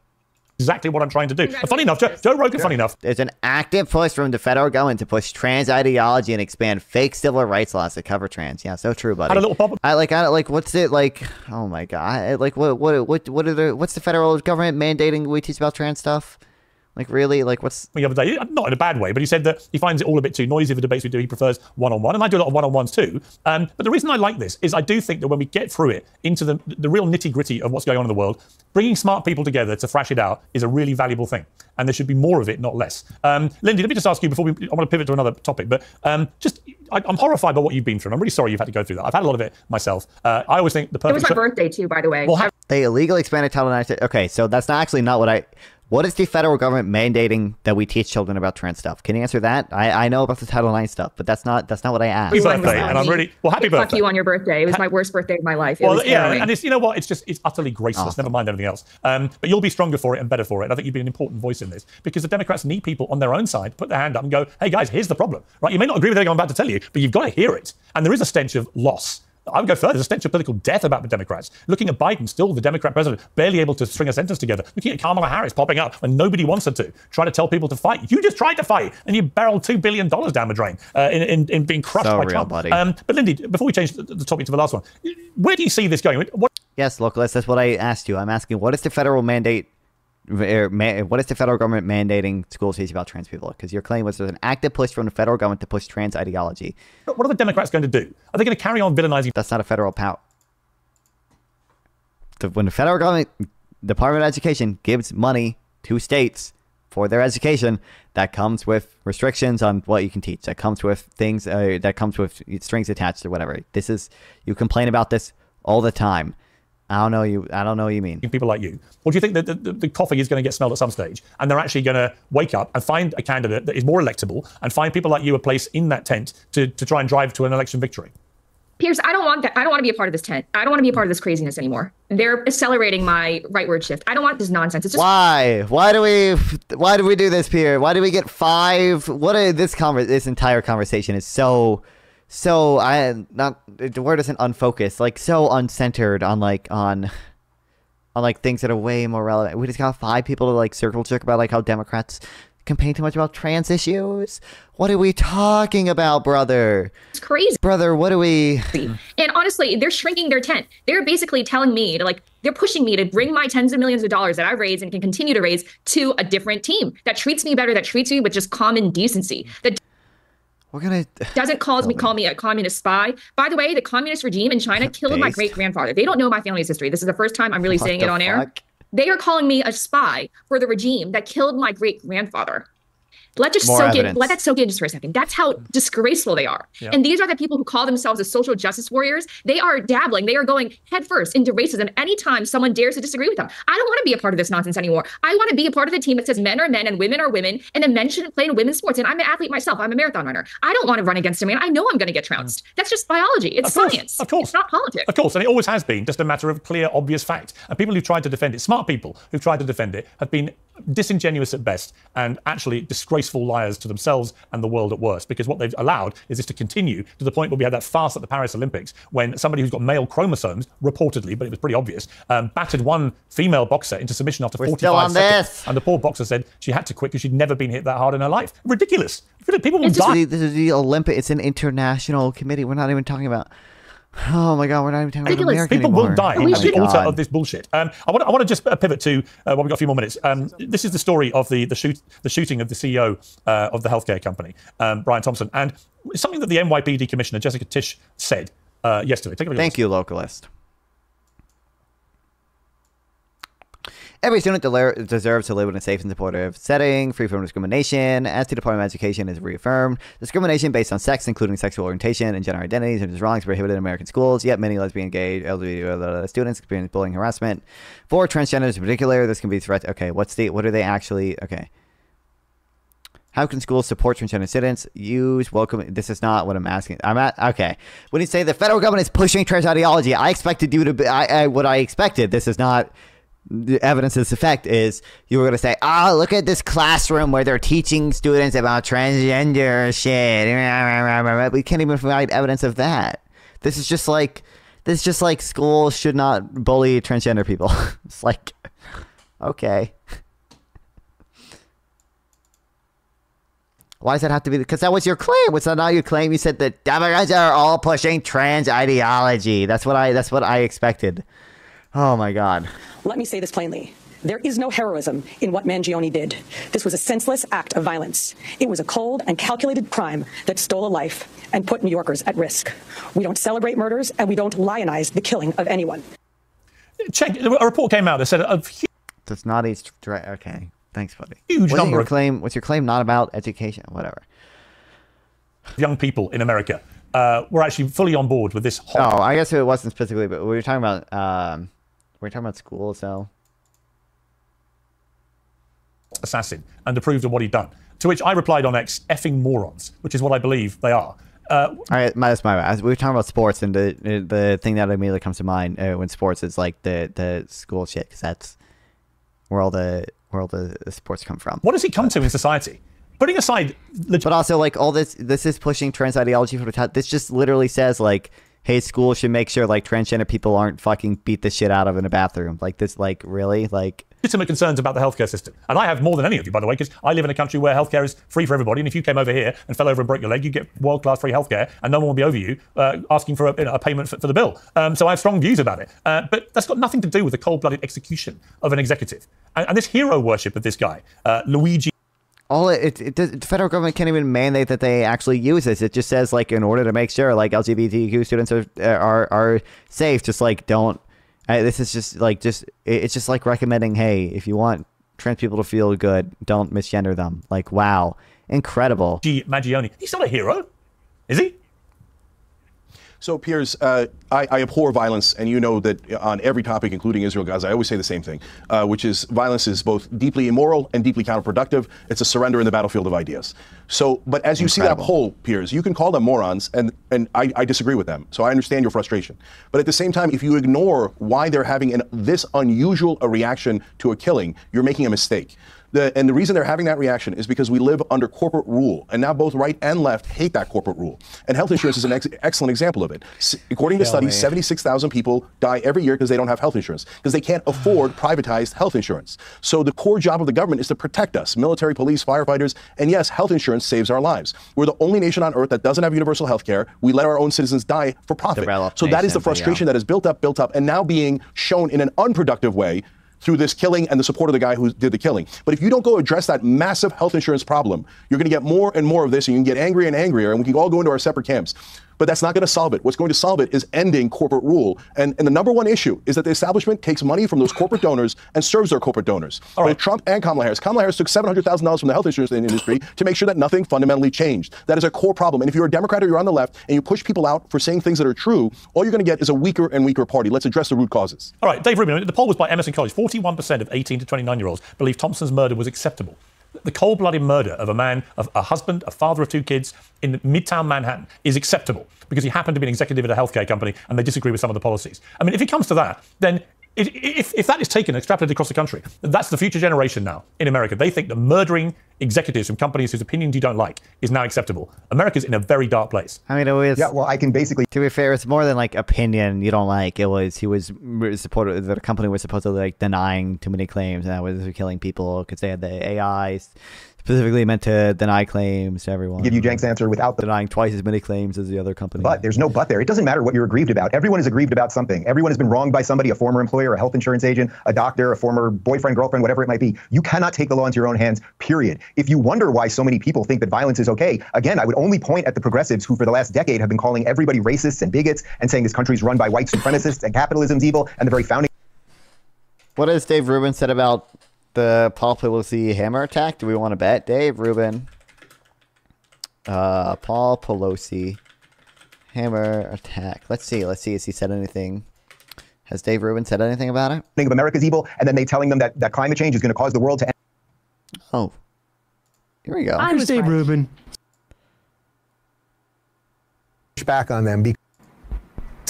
Speaker 18: Exactly what I'm trying to do. But funny enough, Joe Rogan, funny enough.
Speaker 1: There's an active push from the federal government to push trans ideology and expand fake civil rights laws to cover trans. Yeah, so true, buddy.
Speaker 18: Had a little pop.
Speaker 1: I like, what's it like? Oh my god! Like, what's the federal government mandating we teach about trans stuff? Like, really? Like, what's...
Speaker 18: The other day, not in a bad way, but he said that he finds it all a bit too noisy, the debates we do. He prefers one-on-one, and I do a lot of one-on-ones too. But the reason I like this is I do think that when we get through it into the real nitty-gritty of what's going on in the world, bringing smart people together to thrash it out is a really valuable thing. And there should be more of it, not less. Lindy, let me just ask you before I want to pivot to another topic, but I'm horrified by what you've been through. I'm really sorry you've had to go through that. I've had a lot of it myself. I always think the perfect...
Speaker 19: It was my birthday too, by the way.
Speaker 1: Well, they illegally expanded Title IX. Okay, so that's not actually not what I... What is the federal government mandating that we teach children about trans stuff? Can you answer that? I know about the Title IX stuff, but that's not what I asked.
Speaker 18: Happy birthday, and I'm really happy birthday.
Speaker 19: Fuck you on your birthday. It was my worst birthday of my life.
Speaker 18: Well, yeah, and it's, you know what? It's utterly graceless. Awesome. Never mind everything else. But you'll be stronger for it and better for it. I think you've been an important voice in this because the Democrats need people on their own side to put their hand up and go, "Hey guys, here's the problem." Right? You may not agree with everything I'm about to tell you, but you've got to hear it. And there is a stench of loss. I would go further. There's a stench of political death about the Democrats. Looking at Biden, still the Democrat president, barely able to string a sentence together. Looking at Kamala Harris popping up when nobody wants her to, trying to tell people to fight. You just tried to fight, and you barreled $2 billion down the drain in being crushed by Trump. Buddy. But Lindy, before we change the topic to the last one, where do you see this going?
Speaker 1: Yes, localist, that's what I asked you. I'm asking, what is the federal mandate? What is the federal government mandating schools teach about trans people? Because your claim was there's an active push from the federal government to push trans ideology.
Speaker 18: What are the Democrats going to do? Are they going to carry on villainizing?
Speaker 1: That's not a federal power. When the federal government, Department of Education, gives money to states for their education, that comes with restrictions on what you can teach. That comes with things. That comes with strings attached or whatever. You complain about this all the time. I don't know what you mean.
Speaker 18: People like you. Or do you think that the coffee is going to get smelled at some stage and they're actually going to wake up and find a candidate that is more electable and find people like you a place in that tent to try and drive to an election victory?
Speaker 19: Piers, I don't want that. I don't want to be a part of this tent. I don't want to be a part of this craziness anymore. They're accelerating my rightward shift. I don't want this nonsense. It's just...
Speaker 1: Why? Why do we do this, Pierre? Why do we get 5? This entire conversation is so the word isn't unfocused, like so uncentered on things that are way more relevant. We just got 5 people to like circle jerk about like how Democrats campaign too much about trans issues. What are we talking about, brother?
Speaker 19: It's crazy.
Speaker 1: Brother, what are we...
Speaker 19: And honestly, they're shrinking their tent. They're basically telling me to they're pushing me to bring my tens of millions of dollars that I've raised and can continue to raise to a different team that treats me better, that treats me with just common decency. That doesn't call me a communist spy. By the way, the communist regime in China killed my great-grandfather. They don't know my family's history. This is the first time I'm really saying it on air. They are calling me a spy for the regime that killed my great-grandfather. Let that soak in just for a second. That's how disgraceful they are. Yeah. And these are the people who call themselves the social justice warriors. They are dabbling. They are going headfirst into racism anytime someone dares to disagree with them. I don't want to be a part of this nonsense anymore. I want to be a part of the team that says men are men and women are women, and then men shouldn't play in women's sports. And I'm an athlete myself. I'm a marathon runner. I don't want to run against a man. I know I'm going to get trounced. That's just biology. It's science.
Speaker 18: Of course.
Speaker 19: It's not politics.
Speaker 18: Of course. And it always has been just a matter of clear, obvious fact. And people who've tried to defend it, smart people who've tried to defend it, have been disingenuous at best and actually disgraceful liars to themselves and the world at worst, because what they've allowed is this to continue to the point where we had that farce at the Paris Olympics when somebody who's got male chromosomes, reportedly, but it was pretty obvious, battered one female boxer into submission after 45 seconds. And the poor boxer said she had to quit because she'd never been hit that hard in her life. Ridiculous. People will die.
Speaker 1: This is the Olympic. It's an international committee. We're not even talking about... Oh my God, we're not even talking about America
Speaker 18: People
Speaker 1: anymore.
Speaker 18: will die
Speaker 1: Oh
Speaker 18: at the
Speaker 1: my
Speaker 18: altar
Speaker 1: God.
Speaker 18: of this bullshit. I want to just pivot to we've got a few more minutes. This is the story of the shooting of the CEO of the healthcare company, Brian Thompson, and something that the NYPD Commissioner Jessica Tisch said yesterday. Take a look at
Speaker 1: Thank you, localist. Every student deserves to live in a safe and supportive setting, free from discrimination. As the Department of Education has reaffirmed, discrimination based on sex, including sexual orientation and gender identities, is wrong, is prohibited in American schools. Yet many lesbian, gay, LGBT students experience bullying, harassment. For transgenders in particular, this can be threat. Okay, what are they actually? Okay. How can schools support transgender students? Use welcome. This is not what I'm asking. Okay. When you say the federal government is pushing trans ideology, I expected you to be. What I expected. This is not. The evidence of this effect is you were going to say, oh, look at this classroom where they're teaching students about transgender shit. We can't even provide evidence of that. This is just like schools should not bully transgender people. It's like, okay. Why does that have to be? Because that was your claim. Was that not your claim? You said that Democrats are all pushing trans ideology. That's what I expected. Oh my God.
Speaker 8: Let me say this plainly. There is no heroism in what Mangione did. This was a senseless act of violence. It was a cold and calculated crime that stole a life and put New Yorkers at risk. We don't celebrate murders and we don't lionize the killing of anyone.
Speaker 18: Check. A report came out that said
Speaker 1: That's not each. Okay. Thanks, buddy.
Speaker 18: Huge number
Speaker 1: your claim. What's your claim? Not about education. Whatever.
Speaker 18: Young people in America were actually fully on board with this.
Speaker 1: Oh, I guess it wasn't specifically, but we were talking about. We're talking about school, so.
Speaker 18: Assassin and approved of what he'd done. To which I replied on X, effing morons, which is what I believe they are.
Speaker 1: All right, that's my bad. We were talking about sports, and the thing that immediately comes to mind when sports is like the school shit, because that's where all the sports come from.
Speaker 18: What does he come to in society? Putting aside,
Speaker 1: but also like all this is pushing trans ideology for the top. This just literally says like, hey, school should make sure like transgender people aren't fucking beat the shit out of in a bathroom. Like this, like really, like.
Speaker 18: Legitimate concerns about the healthcare system. And I have more than any of you, by the way, because I live in a country where healthcare is free for everybody. And if you came over here and fell over and broke your leg, you get world-class free healthcare, and no one will be over you asking for a payment for the bill. So I have strong views about it. But that's got nothing to do with the cold-blooded execution of an executive. And this hero worship of this guy, Luigi.
Speaker 1: The federal government can't even mandate that they actually use this. It just says like in order to make sure like LGBTQ students are safe, just like don't. This is it's just like recommending, hey, if you want trans people to feel good, don't misgender them. Like, wow, incredible.
Speaker 18: Mangione, he's not a hero, is he?
Speaker 17: So, Piers, I abhor violence, and you know that on every topic, including Israel, Gaza, I always say the same thing, which is violence is both deeply immoral and deeply counterproductive. It's a surrender in the battlefield of ideas. So, but as you see that poll, Piers, you can call them morons, and I disagree with them. So I understand your frustration. But at the same time, if you ignore why they're having this unusual a reaction to a killing, you're making a mistake. And the reason they're having that reaction is because we live under corporate rule. And now both right and left hate that corporate rule. And health insurance is an excellent example of it. According to studies, 76,000 people die every year because they don't have health insurance, because they can't afford privatized health insurance. So the core job of the government is to protect us, military, police, firefighters. And yes, health insurance saves our lives. We're the only nation on earth that doesn't have universal health care. We let our own citizens die for profit. So that is the frustration that is built up, and now being shown in an unproductive way through this killing and the support of the guy who did the killing. But if you don't go address that massive health insurance problem, you're going to get more and more of this, and you can get angrier and angrier, and we can all go into our separate camps. But that's not going to solve it. What's going to solve it is ending corporate rule. And the number one issue is that the establishment takes money from those corporate donors and serves their corporate donors. All right. Both Trump and Kamala Harris. Kamala Harris took $700,000 from the health insurance industry to make sure that nothing fundamentally changed. That is a core problem. And if you're a Democrat or you're on the left and you push people out for saying things that are true, all you're going to get is a weaker and weaker party. Let's address the root causes.
Speaker 18: All right, Dave Rubin, the poll was by Emerson College. 41% of 18 to 29-year-olds believe Thompson's murder was acceptable. The cold-blooded murder of a man, of a husband, a father of two kids in Midtown Manhattan is acceptable because he happened to be an executive at a healthcare company and they disagree with some of the policies. I mean, if it comes to that, then if that is taken and extrapolated across the country, that's the future generation now in America. They think that murdering executives from companies whose opinions you don't like is now acceptable. America's in a very dark place.
Speaker 1: I mean, it was.
Speaker 20: Yeah, well, I can basically.
Speaker 1: To be fair, it's more than like opinion you don't like. He was supported. The company was supposedly like denying too many claims, and that was killing people because they had the AI specifically meant to deny claims to everyone.
Speaker 20: Give you Cenk's answer without
Speaker 1: denying twice as many claims as the other company.
Speaker 20: But there's no but there. It doesn't matter what you're aggrieved about. Everyone is aggrieved about something. Everyone has been wronged by somebody, a former employer, a health insurance agent, a doctor, a former boyfriend, girlfriend, whatever it might be. You cannot take the law into your own hands, period. If you wonder why so many people think that violence is okay, again, I would only point at the progressives who for the last decade have been calling everybody racists and bigots and saying this country's run by white supremacists and capitalism's evil and the very founding.
Speaker 1: What has Dave Rubin said about the Paul Pelosi hammer attack? Do we want to bet? Dave Rubin. Paul Pelosi hammer attack. Let's see. Has he said anything? Has Dave Rubin said anything about it?
Speaker 20: Think of America's evil, and then they telling them that climate change is going to cause the world to end.
Speaker 1: Oh. Here we go.
Speaker 9: I'm Dave Rubin. Back on them.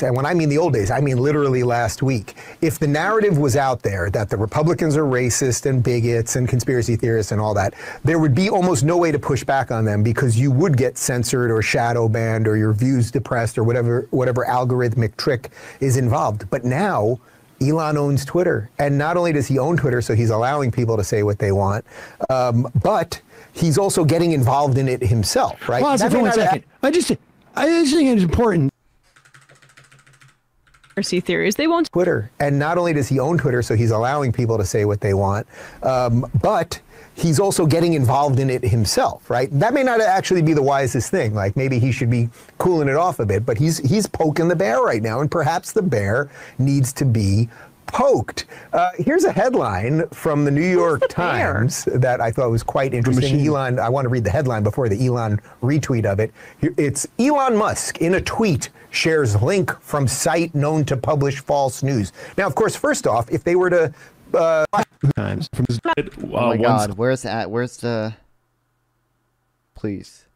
Speaker 9: And when I mean the old days, I mean literally last week. If the narrative was out there that the Republicans are racist and bigots and conspiracy theorists and all that, there would be almost no way to push back on them because you would get censored or shadow banned or your views depressed or whatever algorithmic trick is involved. But now Elon owns Twitter. And not only does he own Twitter, so he's allowing people to say what they want, but he's also getting involved in it himself, right?
Speaker 14: Pause for 1 second. I just think it's important.
Speaker 9: Conspiracy theories. They won't Twitter. And not only does he own Twitter, so he's allowing people to say what they want, but he's also getting involved in it himself, right? That may not actually be the wisest thing. Like maybe he should be cooling it off a bit, but he's poking the bear right now, and perhaps the bear needs to be poked. Here's a headline from the New York Times that I thought was quite interesting. Elon, I want to read the headline before the Elon retweet of it. It's Elon Musk in a tweet shares link from site known to publish false news. Now, of course, first off, if they were to
Speaker 1: oh my God, where's that? Where's the? Please.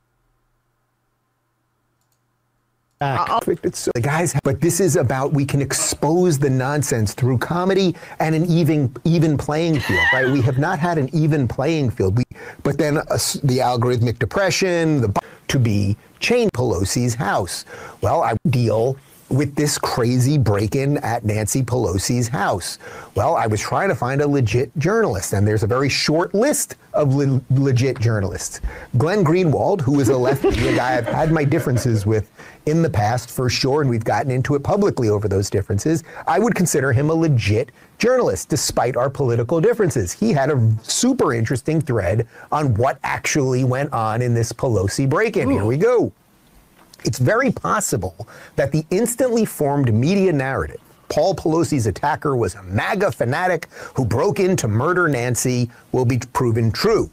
Speaker 9: So the guys, but this is about we can expose the nonsense through comedy and an even playing field, right? We have not had an even playing field. But then the algorithmic depression, to be chained Pelosi's house. Well, I deal with this crazy break-in at Nancy Pelosi's house. Well, I was trying to find a legit journalist, and there's a very short list of legit journalists. Glenn Greenwald, who is a lefty, a guy I've had my differences with in the past for sure, and we've gotten into it publicly over those differences. I would consider him a legit journalist, despite our political differences. He had a super interesting thread on what actually went on in this Pelosi break-in. Here we go. It's very possible that the instantly formed media narrative, Paul Pelosi's attacker was a MAGA fanatic who broke in to murder Nancy, will be proven true.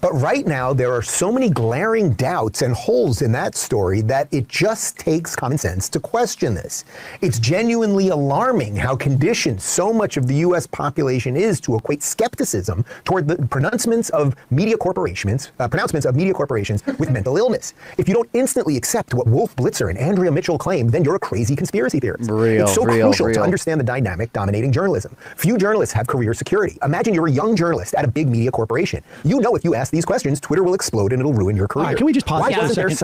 Speaker 9: But right now, there are so many glaring doubts and holes in that story that it just takes common sense to question this. It's genuinely alarming how conditioned so much of the U.S. population is to equate skepticism toward the pronouncements of media corporations with mental illness. If you don't instantly accept what Wolf Blitzer and Andrea Mitchell claim, then you're a crazy conspiracy theorist. It's so crucial to understand the dynamic dominating journalism. Few journalists have career security. Imagine you're a young journalist at a big media corporation. You know if you ask these questions, Twitter will explode and it'll ruin your career.
Speaker 14: All right, can we just pause
Speaker 9: Why
Speaker 14: for a second?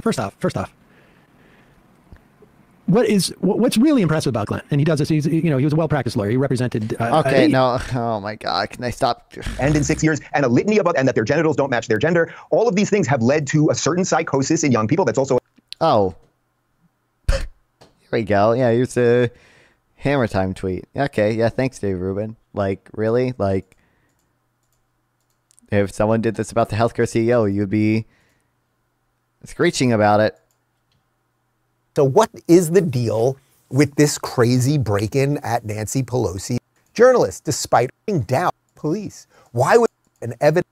Speaker 14: First off. What's really impressive about Glenn, and he does this, he was a well-practiced lawyer. He represented
Speaker 1: oh my God, can I stop?
Speaker 20: And in 6 years, and a litany of, and that their genitals don't match their gender. All of these things have led to a certain psychosis in young people that's also...
Speaker 1: Oh. Here we go. Yeah, here's a hammer time tweet. Okay, yeah, thanks, Dave Rubin. Like, really? Like, if someone did this about the healthcare CEO, you'd be screeching about it.
Speaker 9: So what is the deal with this crazy break-in at Nancy Pelosi journalist, despite doubt police? Why would an evidence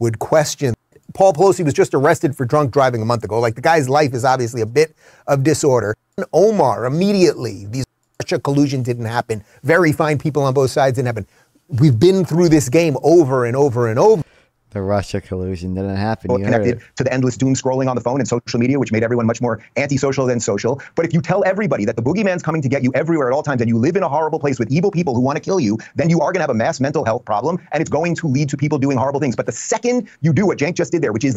Speaker 9: would question? Paul Pelosi was just arrested for drunk driving a month ago. Like, the guy's life is obviously a bit of disorder. Omar, immediately, these Russia collusion didn't happen. Very fine people on both sides didn't happen. We've been through this game over and over and over.
Speaker 1: The Russia collusion didn't happen. You
Speaker 20: connected to the endless doom scrolling on the phone and social media, which made everyone much more antisocial than social. But if you tell everybody that the boogeyman's coming to get you everywhere at all times and you live in a horrible place with evil people who want to kill you, then you are going to have a mass mental health problem and it's going to lead to people doing horrible things. But the second you do what Cenk just did there, which is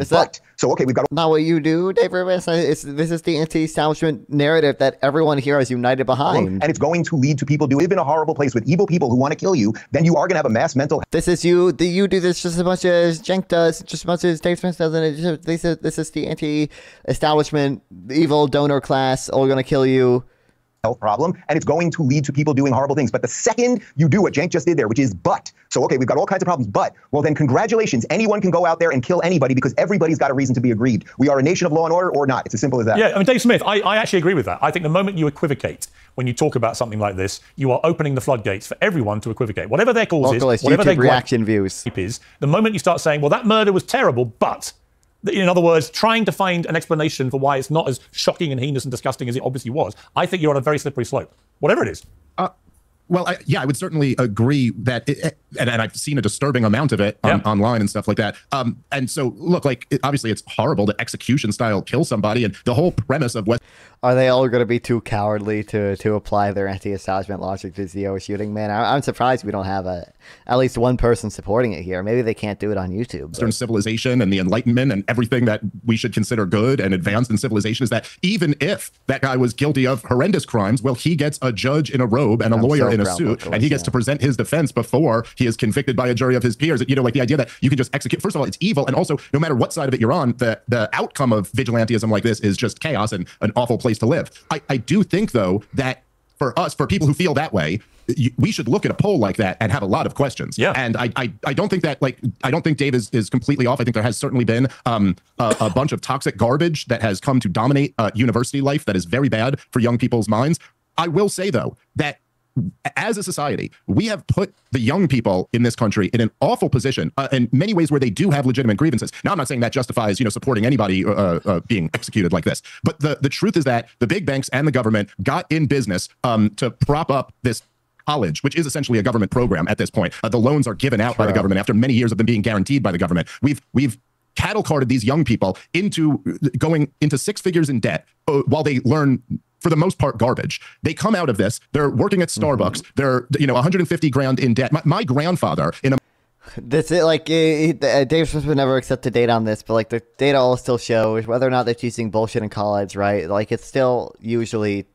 Speaker 20: so okay, we've got
Speaker 1: not what you do, Dave Rubin. This is the anti-establishment narrative that everyone here is united behind.
Speaker 20: And it's going to lead to people live in a horrible place with evil people who want to kill you, then you are going to have a mass mental health.
Speaker 1: This is you do this just as much as Cenk does, just as much as Dave Smith does, and this is the anti-establishment, evil donor class, all going to kill you.
Speaker 20: Health problem, and it's going to lead to people doing horrible things. But the second you do what Cenk just did there, which is so okay, we've got all kinds of problems, well then congratulations, anyone can go out there and kill anybody because everybody's got a reason to be aggrieved. We are a nation of law and order or not. It's as simple as that.
Speaker 18: Yeah, I mean, Dave Smith, I actually agree with that. I think the moment you equivocate when you talk about something like this, you are opening the floodgates for everyone to equivocate. Whatever their cause is, whatever their
Speaker 1: reaction views
Speaker 18: is, the moment you start saying, well, that murder was terrible, but in other words, trying to find an explanation for why it's not as shocking and heinous and disgusting as it obviously was, I think you're on a very slippery slope, whatever it is.
Speaker 10: Well, I would certainly agree that, and I've seen a disturbing amount of it online and stuff like that. And so, look, obviously it's horrible to execution style kill somebody, and the whole premise of what.
Speaker 1: Are they all going to be too cowardly to apply their anti-establishment logic to Zio shooting? Man, I'm surprised we don't have at least one person supporting it here. Maybe they can't do it on YouTube.
Speaker 10: Western civilization and the Enlightenment and everything that we should consider good and advanced in civilization is that even if that guy was guilty of horrendous crimes, well, he gets a judge in a robe and a lawyer in a suit, and he gets to present his defense before he is convicted by a jury of his peers. You know, like the idea that you can just execute. First of all, it's evil, and also, no matter what side of it you're on, the outcome of vigilantism like this is just chaos and an awful place to live. I do think, though, that for people who feel that way, we should look at a poll like that and have a lot of questions.
Speaker 18: Yeah.
Speaker 10: And I don't think that, I don't think Dave is completely off. I think there has certainly been a bunch of toxic garbage that has come to dominate university life that is very bad for young people's minds. I will say, though, that as a society, we have put the young people in this country in an awful position in many ways where they do have legitimate grievances. Now, I'm not saying that justifies, supporting anybody being executed like this. But the truth is that the big banks and the government got in business to prop up this college, which is essentially a government program at this point. The loans are given out by the government after many years of them being guaranteed by the government. We've cattle carted these young people into going into six figures in debt while they learn, for the most part, garbage. They come out of this, they're working at Starbucks, they're 150 grand in debt. My grandfather in a
Speaker 1: That's it. Dave Smith would never accept the data on this, but the data all still shows whether or not they're teaching bullshit in college, right? It's still usually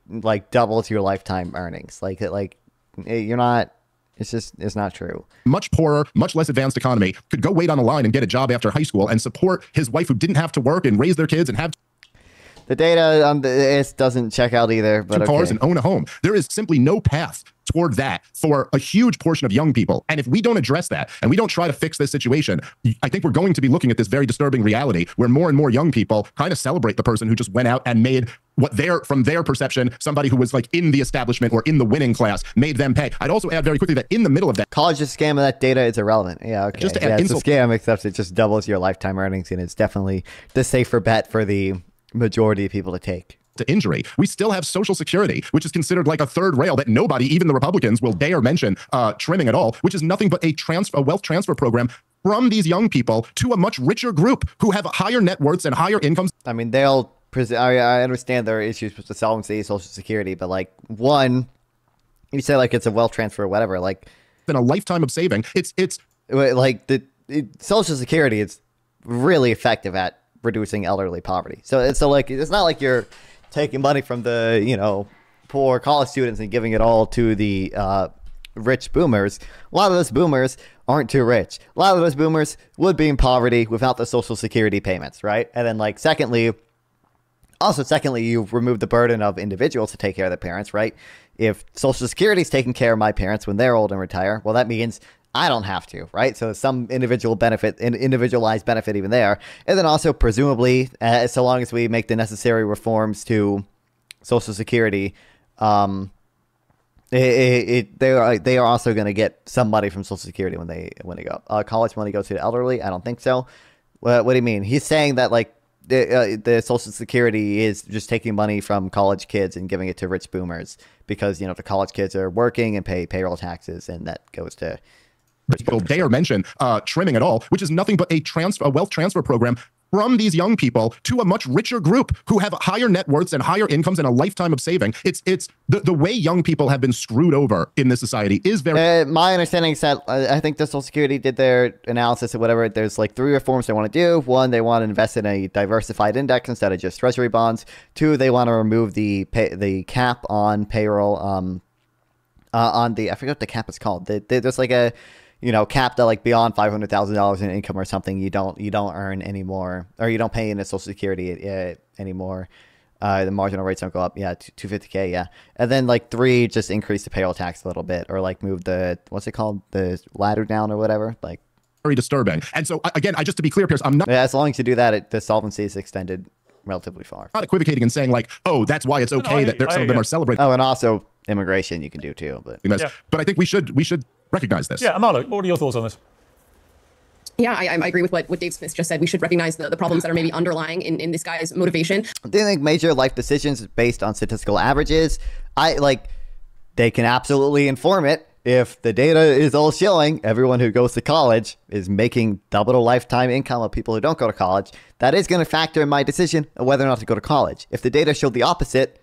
Speaker 1: doubles your lifetime earnings. You're not. It's not true.
Speaker 10: Much poorer, much less advanced economy could go wait on a line and get a job after high school and support his wife who didn't have to work and raise their kids and have.
Speaker 1: The data on this doesn't check out either. But
Speaker 10: 2 cars and own a home. There is simply no path toward that for a huge portion of young people. And if we don't address that and we don't try to fix this situation, I think we're going to be looking at this very disturbing reality where more and more young people kind of celebrate the person who just went out and made what from their perception, somebody who was in the establishment or in the winning class, made them pay. I'd also add very quickly that in the middle of that,
Speaker 1: college is a scam and that data is irrelevant. Yeah, okay.
Speaker 10: Just to add
Speaker 1: it's a scam, except it just doubles your lifetime earnings, and it's definitely the safer bet for the majority of people to take.
Speaker 10: To injury, we still have Social Security, which is considered like a third rail that nobody, even the Republicans, will dare mention trimming at all, which is nothing but a wealth transfer program from these young people to a much richer group who have higher net worths and higher incomes.
Speaker 1: I mean, I understand there are issues with the solvency of Social Security, but one, you say it's a wealth transfer or whatever,
Speaker 10: in a lifetime of saving, it's
Speaker 1: Social Security is really effective at reducing elderly poverty. So it's not like you're taking money from the poor college students and giving it all to the rich boomers. A lot of those boomers aren't too rich. A lot of those boomers would be in poverty without the Social Security payments, right? And then secondly, you've removed the burden of individuals to take care of their parents, right? If Social Security is taking care of my parents when they're old and retire, well, that means I don't have to, right? So some individualized benefit even there. And then also presumably, so long as we make the necessary reforms to Social Security, they are also going to get some money from Social Security when they go. College money goes to the elderly? I don't think so. What do you mean? He's saying that the Social Security is just taking money from college kids and giving it to rich boomers because the college kids are working and pay payroll taxes, and that goes to
Speaker 10: people dare mention trimming at all, which is nothing but a wealth transfer program from these young people to a much richer group who have higher net worths and higher incomes and a lifetime of saving. It's the way young people have been screwed over in this society is very.
Speaker 1: My understanding is that I think the Social Security did their analysis or whatever. There's like 3 reforms they want to do. 1, they want to invest in a diversified index instead of just treasury bonds. 2, they want to remove the cap on payroll. On the, I forget what the cap is called. There's like a, capped at like beyond $500,000 in income or something. You don't earn anymore, or you don't pay into Social Security anymore. The marginal rates don't go up. Yeah, 250K. Yeah, and then like 3, just increase the payroll tax a little bit, or like move the what's it called, the ladder down or whatever. Like
Speaker 10: very disturbing. And so again, just to be clear, Piers, I'm not.
Speaker 1: Yeah, as long as you do that, the solvency is extended relatively far.
Speaker 10: Not equivocating and saying like, oh, that's why it's okay that some of them are celebrating.
Speaker 1: Oh, and also immigration you can do too. But
Speaker 10: but I think we should recognize this.
Speaker 18: Yeah, Amalo, what are your thoughts on this?
Speaker 2: Yeah, I agree with what Dave Smith just said. We should recognize the problems that are maybe underlying in this guy's motivation.
Speaker 1: Do you think major life decisions based on statistical averages? They can absolutely inform it. If the data is all showing everyone who goes to college is making double the lifetime income of people who don't go to college, that is going to factor in my decision of whether or not to go to college. If the data showed the opposite,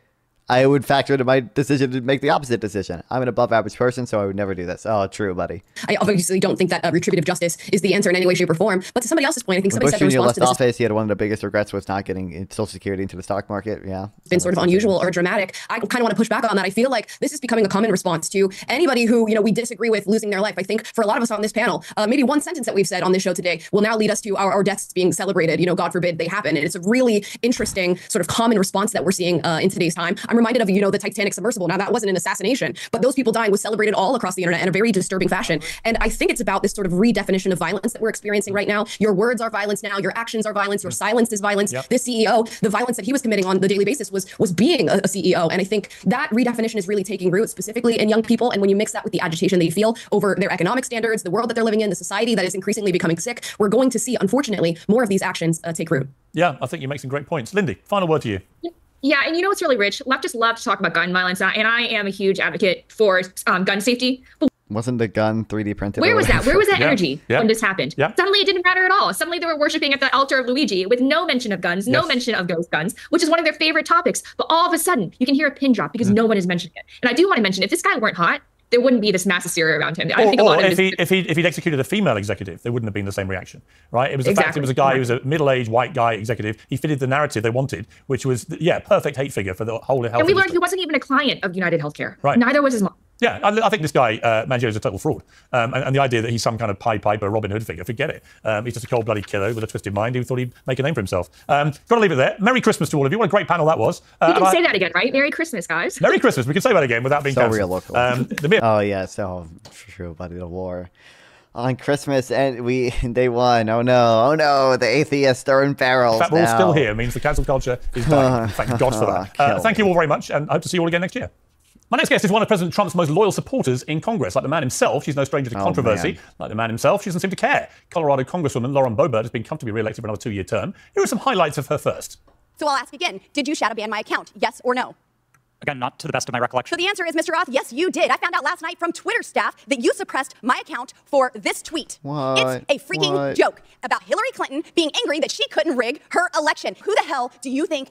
Speaker 1: I would factor into my decision to make the opposite decision. I'm an above average person, so I would never do this. Oh, true, buddy.
Speaker 2: I obviously don't think that retributive justice is the answer in any way, shape, or form. But to somebody else's point, I think somebody said in response to this
Speaker 1: office, he had one of the biggest regrets was not getting Social Security into the stock market. Yeah,
Speaker 2: it's been sort of unusual or dramatic. I kind of want to push back on that. I feel like this is becoming a common response to anybody who we disagree with losing their life. I think for a lot of us on this panel, maybe one sentence that we've said on this show today will now lead us to our deaths being celebrated. God forbid they happen. And it's a really interesting sort of common response that we're seeing in today's time. I'm reminded of the Titanic submersible. Now that wasn't an assassination, but those people dying was celebrated all across the internet in a very disturbing fashion. And I think it's about this sort of redefinition of violence that we're experiencing right now. Your words are violence now. Your actions are violence. Your silence is violence. Yep. This CEO, the violence that he was committing on the daily basis was being a CEO. And I think that redefinition is really taking root specifically in young people. And when you mix that with the agitation they feel over their economic standards, the world that they're living in, the society that is increasingly becoming sick, we're going to see, unfortunately, more of these actions take root.
Speaker 18: Yeah, I think you make some great points. Lindy, final word to you.
Speaker 19: Yeah, and what's really rich? Leftists love to talk about gun violence, and I am a huge advocate for gun safety. But
Speaker 1: wasn't the gun 3D printed?
Speaker 19: Where was that? Where was that energy
Speaker 18: when
Speaker 19: this happened? Suddenly it didn't matter at all. Suddenly they were worshiping at the altar of Luigi with no mention of guns, no mention of ghost guns, which is one of their favorite topics. But all of a sudden, you can hear a pin drop because no one is mentioning it. And I do want to mention, if this guy weren't hot, there wouldn't be this mass hysteria around him. I think a lot of
Speaker 18: if he'd executed a female executive, there wouldn't have been the same reaction, right? It was the fact it was a guy who was a middle-aged white guy executive. He fitted the narrative they wanted, which was perfect hate figure for the whole health.
Speaker 19: And we learned he wasn't even a client of United Healthcare.
Speaker 18: Right.
Speaker 19: Neither was his mom.
Speaker 18: Yeah, I think this guy, Mangio, is a total fraud. And the idea that he's some kind of Pied Piper, Robin Hood figure, forget it. He's just a cold-blooded killer with a twisted mind who thought he'd make a name for himself. Got to leave it there. Merry Christmas to all of you. What a great panel that was.
Speaker 19: We can say that again, right? Merry Christmas, guys.
Speaker 18: Merry Christmas. We can say that again without being
Speaker 1: so
Speaker 18: cancelled.
Speaker 1: Real local. Oh, yeah, so true, buddy, the war. On Christmas, and they won. Oh no, the atheists are in barrels.
Speaker 18: The fact we're all still here means the cancel culture is dying. Thank God for that. Thank you all very much, and I hope to see you all again next year. My next guest is one of President Trump's most loyal supporters in Congress. Like the man himself, she's no stranger to controversy.
Speaker 1: Man.
Speaker 18: Like the man himself, she doesn't seem to care. Colorado Congresswoman Lauren Boebert has been comfortably re-elected for another 2-year term. Here are some highlights of her first.
Speaker 6: So I'll ask again, did you shadow ban my account? Yes or no?
Speaker 13: Again, not to the best of my recollection.
Speaker 6: So the answer is, Mr. Roth, yes, you did. I found out last night from Twitter staff that you suppressed my account for this tweet.
Speaker 1: What?
Speaker 6: It's a freaking joke about Hillary Clinton being angry that she couldn't rig her election. Who the hell do you think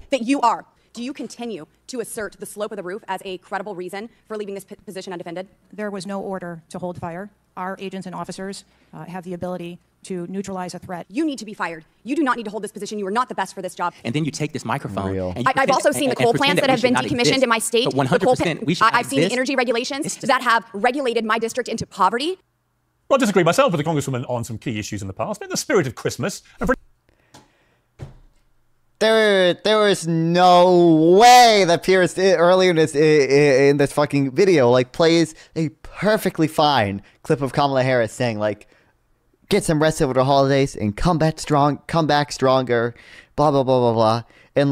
Speaker 6: that you are? Do you continue to assert the slope of the roof as a credible reason for leaving this position undefended?
Speaker 21: There was no order to hold fire. Our agents and officers have the ability to neutralize a threat.
Speaker 6: You need to be fired. You do not need to hold this position. You are not the best for this job.
Speaker 13: And then you take this microphone. And
Speaker 6: I've also seen the coal plants that have been decommissioned in my state.
Speaker 13: But 100%, we should
Speaker 6: I've seen the energy regulations that have regulated my district into poverty.
Speaker 18: Well, I disagree myself with the Congresswoman on some key issues in the past. But in the spirit of Christmas,
Speaker 1: There was no way that Piers earlier in this fucking video plays a perfectly fine clip of Kamala Harris saying get some rest over the holidays and come back stronger, blah blah blah blah blah, and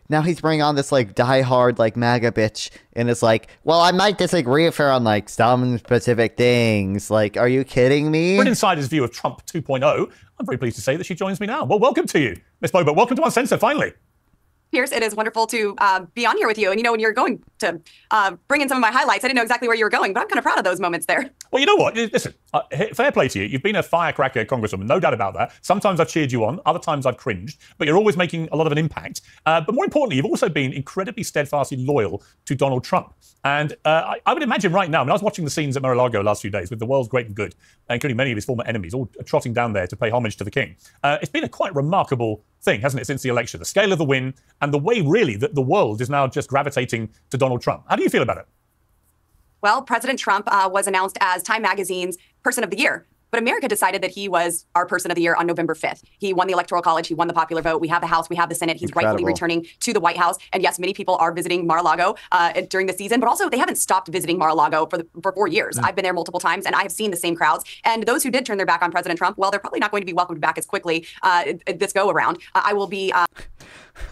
Speaker 1: now he's bringing on this diehard MAGA bitch, and it's well, I might disagree with her on some specific things. Are you kidding me?
Speaker 18: For an insider's view of Trump 2.0, I'm very pleased to say that she joins me now. Well, welcome to you, Ms. Boebert. Welcome to Uncensored, finally.
Speaker 6: Piers, it is wonderful to be on here with you. And when you're going to bring in some of my highlights, I didn't know exactly where you were going, but I'm kind of proud of those moments there.
Speaker 18: Well, you know what? Listen, fair play to you. You've been a firecracker congresswoman, no doubt about that. Sometimes I've cheered you on, other times I've cringed, but you're always making a lot of an impact. But more importantly, you've also been incredibly steadfastly loyal to Donald Trump. And I would imagine right now, I mean, I was watching the scenes at Mar-a-Lago the last few days with the world's great and good, including many of his former enemies, all trotting down there to pay homage to the king. It's been a quite remarkable thing, hasn't it, since the election? The scale of the win and the way, really, that the world is now just gravitating to Donald Trump. How do you feel about it?
Speaker 6: Well, President Trump was announced as Time Magazine's Person of the Year. But America decided that he was our Person of the Year on November 5th. He won the Electoral College. He won the popular vote. We have the House. We have the Senate. He's rightfully returning to the White House. And yes, many people are visiting Mar-a-Lago during the season, but also they haven't stopped visiting Mar-a-Lago for 4 years. I've been there multiple times, and I have seen the same crowds. And those who did turn their back on President Trump, well, they're probably not going to be welcomed back as quickly this go around. I will be...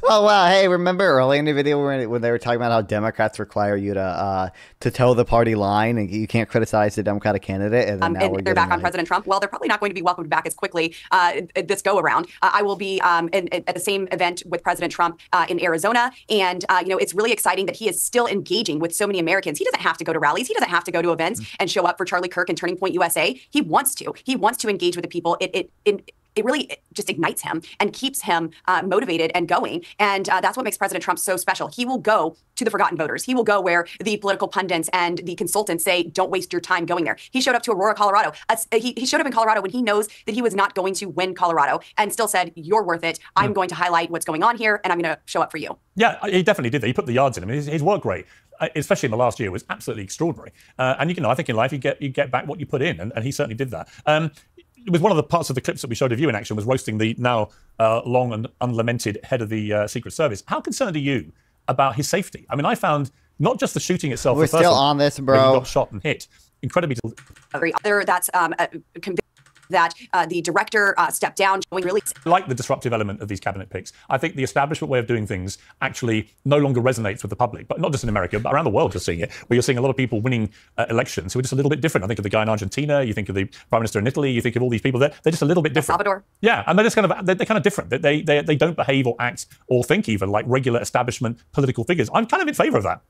Speaker 1: Oh, wow. Hey, remember early in the video when they were talking about how Democrats require you to toe the party line and you can't criticize the Democratic candidate? And then now
Speaker 6: and they're back on President Trump. Well, they're probably not going to be welcomed back as quickly this go around. I will be at the same event with President Trump in Arizona. And, it's really exciting that he is still engaging with so many Americans. He doesn't have to go to rallies. He doesn't have to go to events and show up for Charlie Kirk and Turning Point USA. He wants to. He wants to engage with the people. It really just ignites him and keeps him motivated and going. And that's what makes President Trump so special. He will go to the forgotten voters. He will go where the political pundits and the consultants say, don't waste your time going there. He showed up to Aurora, Colorado. He showed up in Colorado when he knows that he was not going to win Colorado and still said, you're worth it. I'm going to highlight what's going on here and I'm going to show up for you.
Speaker 18: Yeah, he definitely did that. He put the yards in. I mean, his work rate, especially in the last year, was absolutely extraordinary. And, I think in life you get back what you put in, and he certainly did that. It was one of the parts of the clips that we showed of you in action was roasting the now long and unlamented head of the Secret Service. How concerned are you about his safety? I mean, I found not just the shooting itself.
Speaker 1: We're still on this, bro.
Speaker 18: He got shot and hit. Incredibly.
Speaker 6: That's that the director stepped down, showing really...
Speaker 18: Like the disruptive element of these cabinet picks. I think the establishment way of doing things actually no longer resonates with the public, but not just in America, but around the world you're seeing it, where you're seeing a lot of people winning elections who are just a little bit different. I think of the guy in Argentina, you think of the Prime Minister in Italy, you think of all these people there. They're just a little bit different.
Speaker 6: Salvador.
Speaker 18: Yeah, and they're just they're kind of different. They don't behave or act or think even like regular establishment political figures. I'm kind of in favor of that.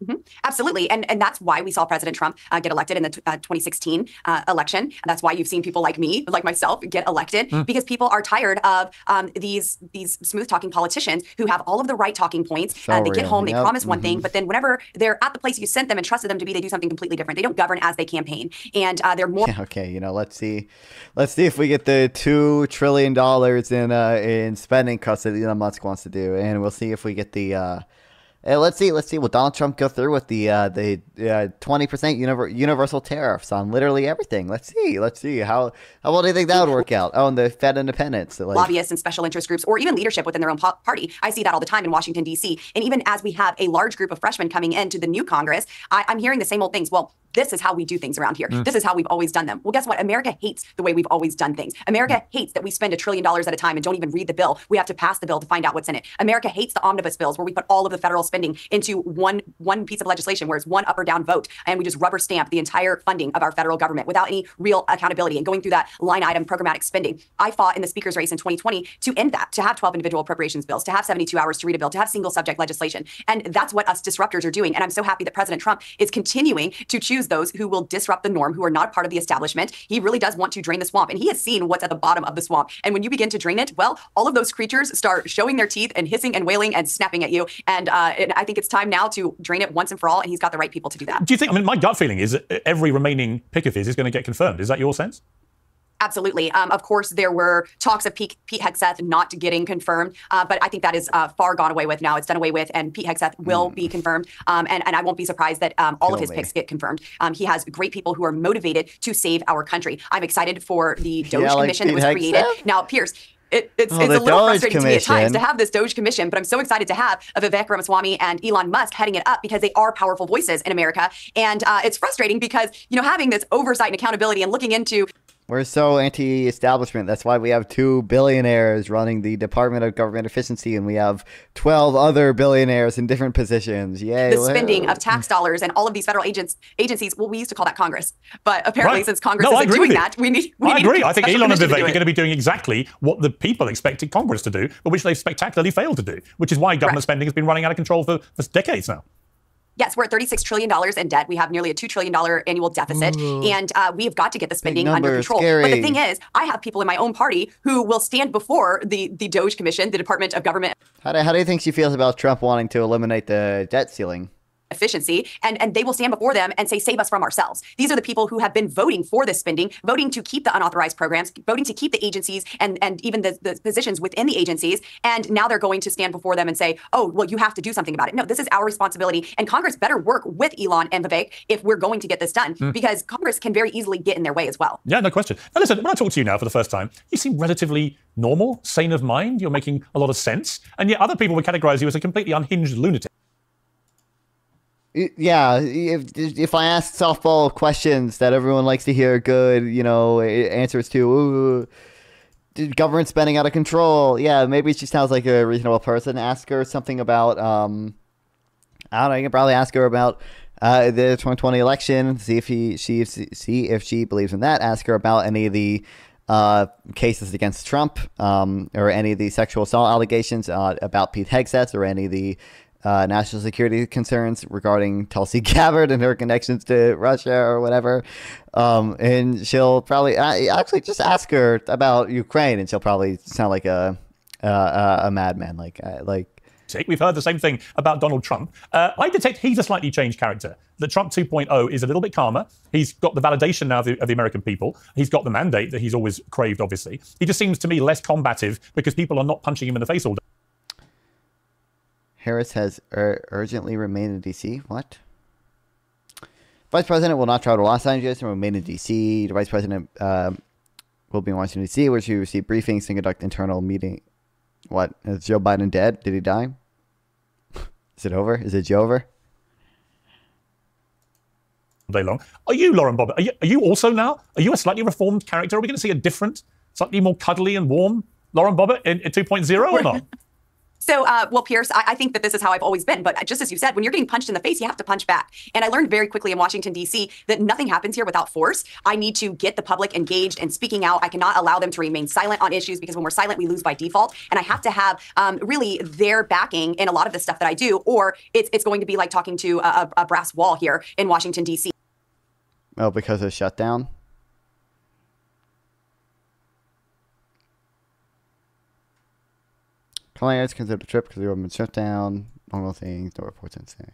Speaker 6: Mm-hmm. Absolutely. And that's why we saw President Trump get elected in the 2016 election. And that's why you've seen people like me, like myself, get elected, because people are tired of these smooth talking politicians who have all of the right talking points. They get home, they promise one thing, but then whenever they're at the place you sent them and trusted them to be, they do something completely different. They don't govern as they campaign. And they're more...
Speaker 1: Yeah, okay, let's see if we get the $2 trillion in spending cuts that Elon Musk wants to do. And we'll see if we get the... let's see. Will Donald Trump go through with the 20% universal tariffs on literally everything? Let's see. How well do you think that would work out? Oh, and the Fed independence.
Speaker 6: Lobbyists and special interest groups, or even leadership within their own party. I see that all the time in Washington, D.C. And even as we have a large group of freshmen coming into the new Congress, I'm hearing the same old things. Well, this is how we do things around here. This is how we've always done them. Well, guess what? America hates the way we've always done things. America hates that we spend $1 trillion at a time and don't even read the bill. We have to pass the bill to find out what's in it. America hates the omnibus bills where we put all of the federal spending into one piece of legislation where it's one up or down vote, and we just rubber stamp the entire funding of our federal government without any real accountability and going through that line item programmatic spending. I fought in the speaker's race in 2020 to end that, to have 12 individual appropriations bills, to have 72 hours to read a bill, to have single subject legislation. And that's what us disruptors are doing. And I'm so happy that President Trump is continuing to choose those who will disrupt the norm, who are not part of the establishment. He really does want to drain the swamp, and he has seen what's at the bottom of the swamp. And when you begin to drain it, well, all of those creatures start showing their teeth and hissing and wailing and snapping at you. And I think it's time now to drain it once and for all, and he's got the right people to do that.
Speaker 18: Do you think, my gut feeling is that every remaining pick of his is going to get confirmed. Is that your sense?
Speaker 6: Absolutely. Of course, there were talks of Pete Hegseth not getting confirmed, but I think that is far gone away with now. It's done away with, and Pete Hegseth will be confirmed. And I won't be surprised that all of his picks get confirmed. He has great people who are motivated to save our country. I'm excited for the Doge Commission that was created. Now, Piers, it's a little frustrating to me at times to have this Doge Commission, but I'm so excited to have Vivek Ramaswamy and Elon Musk heading it up because they are powerful voices in America. And it's frustrating because, having this oversight and accountability and looking into...
Speaker 1: We're so anti-establishment. That's why we have 2 billionaires running the Department of Government Efficiency, and we have 12 other billionaires in different positions. Yay!
Speaker 6: The spending of tax dollars and all of these federal agencies. Well, we used to call that Congress, but apparently since Congress isn't doing that, we need.
Speaker 18: I agree. I think Elon and Vivek are going to be doing exactly what the people expected Congress to do, but which they've spectacularly failed to do. Which is why government spending has been running out of control for decades now.
Speaker 6: Yes, we're at $36 trillion in debt. We have nearly a $2 trillion annual deficit, and we have got to get the spending under control.
Speaker 1: Scary.
Speaker 6: But the thing is, I have people in my own party who will stand before the Doge Commission, the Department of Government
Speaker 1: How do you think she feels about Trump wanting to eliminate the debt ceiling?
Speaker 6: efficiency, and they will stand before them and say, save us from ourselves. These are the people who have been voting for this spending, voting to keep the unauthorized programs, voting to keep the agencies and even the positions within the agencies. And now they're going to stand before them and say, oh, well, you have to do something about it. No, this is our responsibility. And Congress better work with Elon and Vivek if we're going to get this done, because Congress can very easily get in their way as well.
Speaker 18: Yeah, no question. Now listen, when I talk to you now for the first time, you seem relatively normal, sane of mind. You're making a lot of sense. And yet other people would categorize you as a completely unhinged lunatic.
Speaker 1: Yeah, if I ask softball questions that everyone likes to hear good, answers to, ooh, government spending out of control. Yeah, maybe she sounds like a reasonable person. Ask her something about, I don't know, you can probably ask her about the 2020 election, see if she believes in that. Ask her about any of the cases against Trump, or any of the sexual assault allegations about Pete Hegseth, or any of the national security concerns regarding Tulsi Gabbard and her connections to Russia or whatever. And she'll probably actually just ask her about Ukraine, and she'll probably sound like a madman.
Speaker 18: We've heard the same thing about Donald Trump. I detect he's a slightly changed character. The Trump 2.0 is a little bit calmer. He's got the validation now of the American people. He's got the mandate that he's always craved, obviously. He just seems to me less combative because people are not punching him in the face all day.
Speaker 1: Harris has urgently remained in D.C. What? Vice President will not travel to Los Angeles and remain in D.C. The Vice President will be in Washington, D.C., where she will receive briefings and conduct internal meeting. What? Is Joe Biden dead? Did he die? Is it over? Is it Joe over?
Speaker 18: Day long. Are you, Lauren Bobbitt? Are you also now? Are you a slightly reformed character? Are we going to see a different, slightly more cuddly and warm Lauren Bobbitt in 2.0 or not?
Speaker 6: So, well, Piers, I think that this is how I've always been. But just as you said, when you're getting punched in the face, you have to punch back. And I learned very quickly in Washington, D.C., that nothing happens here without force. I need to get the public engaged and speaking out. I cannot allow them to remain silent on issues, because when we're silent, we lose by default. And I have to have really their backing in a lot of the stuff that I do, or it's going to be like talking to a brass wall here in Washington, D.C.
Speaker 1: Oh, because of shutdown? Clients considered a trip because the government shut down. Normal things, no reports in say.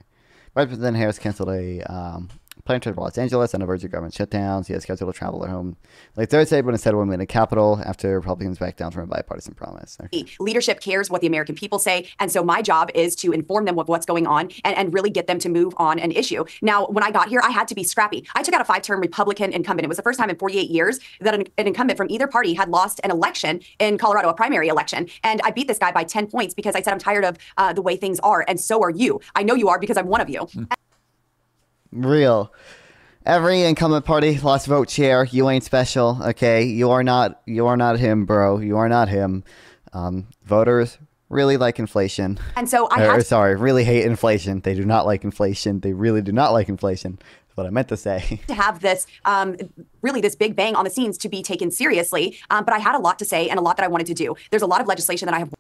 Speaker 1: Vice President Harris canceled a planned trip to Los Angeles on a verge of government shutdowns. He has scheduled to travel at home late Thursday, but instead went in the Capitol after Republicans backed down from a bipartisan promise. Okay.
Speaker 6: Leadership cares what the American people say. And so my job is to inform them of what's going on and really get them to move on an issue. Now, when I got here, I had to be scrappy. I took out a 5-term Republican incumbent. It was the first time in 48 years that an incumbent from either party had lost an election in Colorado, a primary election. And I beat this guy by 10 points because I said, I'm tired of the way things are. And so are you. I know you are, because I'm one of you.
Speaker 1: Real. Every incumbent party lost vote share. You ain't special, okay? You are not him, bro. You are not him. Voters really like inflation.
Speaker 6: And so
Speaker 1: really hate inflation. They do not like inflation. They really do not like inflation. That's what I meant to say.
Speaker 6: To have this, really this big bang on the scenes to be taken seriously. But I had a lot to say and a lot that I wanted to do. There's a lot of legislation that I have.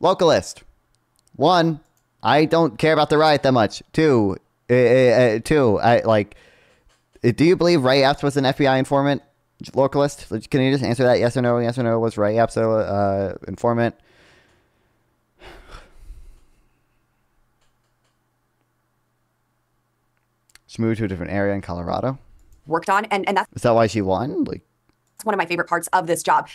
Speaker 1: Localist. 1, I don't care about the riot that much. 2, I like. Do you believe Ray Epps was an FBI informant? Localist. Can you just answer that? Yes or no? Yes or no? Was Ray Epps a informant? She moved to a different area in Colorado.
Speaker 6: Worked on, and that's.
Speaker 1: Is that why she won? Like,
Speaker 6: that's one of my favorite parts of this job.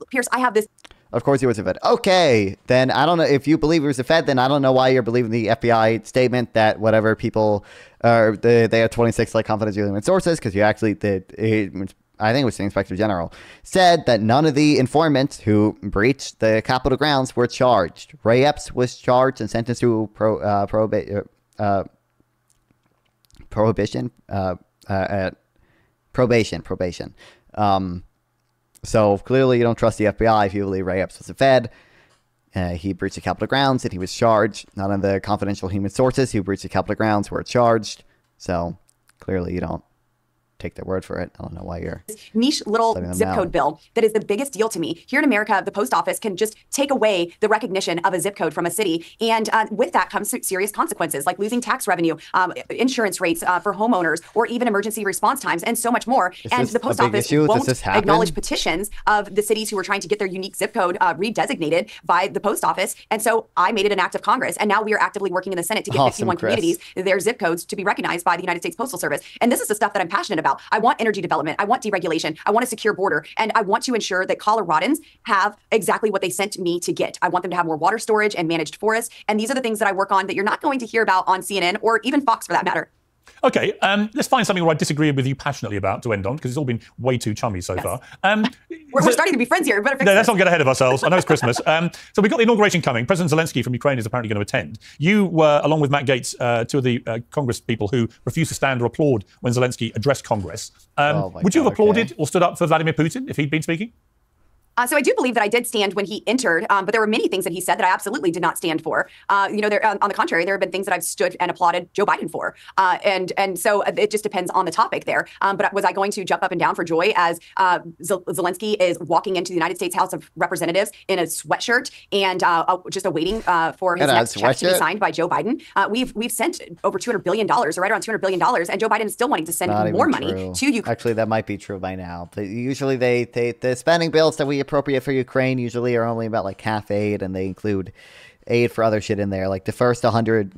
Speaker 6: Piers, I have this.
Speaker 1: Of course he was a Fed. Okay, then I don't know if you believe he was a Fed. Then I don't know why you're believing the FBI statement that whatever people they have 26 like confidential human sources, because you actually did. I think it was the Inspector General said that none of the informants who breached the Capitol grounds were charged. Ray Epps was charged and sentenced to probation. So clearly you don't trust the FBI if you believe Ray Epps was a Fed. He breached the Capitol grounds and he was charged. None of the confidential human sources who breached the Capitol grounds were charged. So clearly you don't take their word for it. I don't know why you're
Speaker 6: niche little
Speaker 1: letting them
Speaker 6: zip
Speaker 1: down.
Speaker 6: code bill that is the biggest deal to me. Here in America, the post office can just take away the recognition of a zip code from a city. And with that comes serious consequences like losing tax revenue, insurance rates for homeowners, or even emergency response times, and so much more. And the post office won't acknowledge petitions of the cities who are trying to get their unique zip code redesignated by the post office. And so I made it an act of Congress. And now we are actively working in the Senate to get 51 communities their zip codes to be recognized by the United States Postal Service. And this is the stuff that I'm passionate about. I want energy development. I want deregulation. I want a secure border. And I want to ensure that Coloradans have exactly what they sent me to get. I want them to have more water storage and managed forests. And these are the things that I work on that you're not going to hear about on CNN or even Fox for that matter.
Speaker 18: Okay, let's find something where I disagree with you passionately about to end on, because it's all been way too chummy so far.
Speaker 6: We're starting to be friends here. We better fix
Speaker 18: let's not get ahead of ourselves. I know it's Christmas. So we've got the inauguration coming. President Zelensky from Ukraine is apparently going to attend. You were, along with Matt Gaetz, two of the Congress people who refused to stand or applaud when Zelensky addressed Congress. Would you have applauded or stood up for Vladimir Putin if he'd been speaking?
Speaker 6: So I do believe that I did stand when he entered, but there were many things that he said that I absolutely did not stand for. On the contrary, there have been things that I've stood and applauded Joe Biden for. And so it just depends on the topic there. But was I going to jump up and down for joy as Zelensky is walking into the United States House of Representatives in a sweatshirt and just awaiting for his next check to be signed by Joe Biden? We've sent over $200 billion, or right around $200 billion, and Joe Biden is still wanting to send more money to Ukraine.
Speaker 1: Actually, that might be true by now. But usually the spending bills that we appropriate for Ukraine usually are only about like half aid, and they include aid for other shit in there. Like the first $100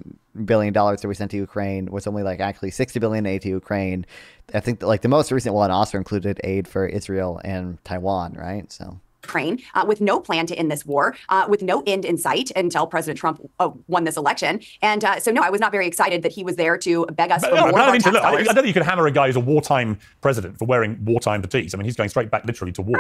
Speaker 1: billion that we sent to Ukraine was only like actually $60 billion aid to Ukraine. I think like the most recent one also included aid for Israel and Taiwan, right? So
Speaker 6: Ukraine with no plan to end this war, with no end in sight until President Trump won this election. And so, no, I was not very excited that he was there to beg us for more of our tax dollars.
Speaker 18: I don't think you can hammer a guy who's a wartime president for wearing wartime fatigues. I mean, he's going straight back literally to war.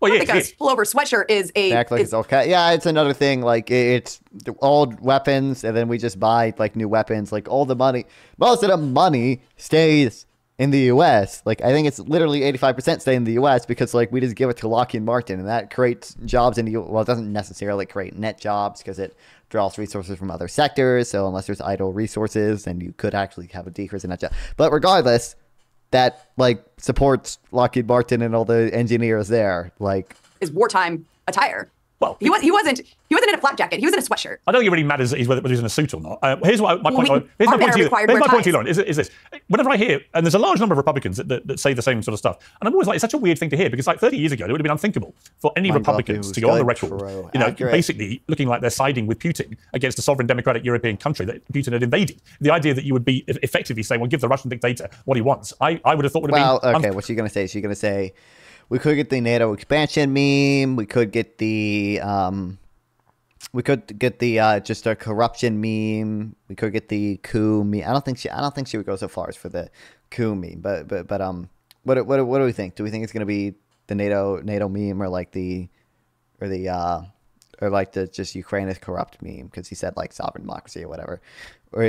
Speaker 6: Well, I think a pullover sweatshirt is a...
Speaker 1: Act like it's okay. Yeah, it's another thing. Like, it's the old weapons, and then we just buy, like, new weapons. Like, all the money... Most of the money stays in the U.S. Like, I think it's literally 85% stay in the U.S. because, like, we just give it to Lockheed Martin, and that creates jobs in the U.S. Well, it doesn't necessarily create net jobs because it draws resources from other sectors. So unless there's idle resources, then you could actually have a decrease in net job. But regardless... that like supports Lockheed Martin and all the engineers there, like
Speaker 6: is wartime attire.
Speaker 18: Well,
Speaker 6: he wasn't in a flak jacket. He was in a sweatshirt.
Speaker 18: I don't think it really matters whether he's in a suit or not. Here's what my point. Here's my point to you. Here's my point to you, Lauren. Is this? Whenever I hear, and there's a large number of Republicans that say the same sort of stuff, and I'm always like, it's such a weird thing to hear because like 30 years ago, it would have been unthinkable for any Republicans to go on the record, basically looking like they're siding with Putin against a sovereign democratic European country that Putin had invaded. The idea that you would be effectively saying, well, give the Russian dictator what he wants, I would have thought would have been.
Speaker 1: Okay, what's she going to say? She's going to say, we could get the NATO expansion meme. We could get the just a corruption meme. We could get the coup meme. I don't think she would go so far as for the coup meme. But what do we think? Do we think it's going to be the NATO meme or like the just Ukraine is corrupt meme because he said like sovereign democracy or whatever, or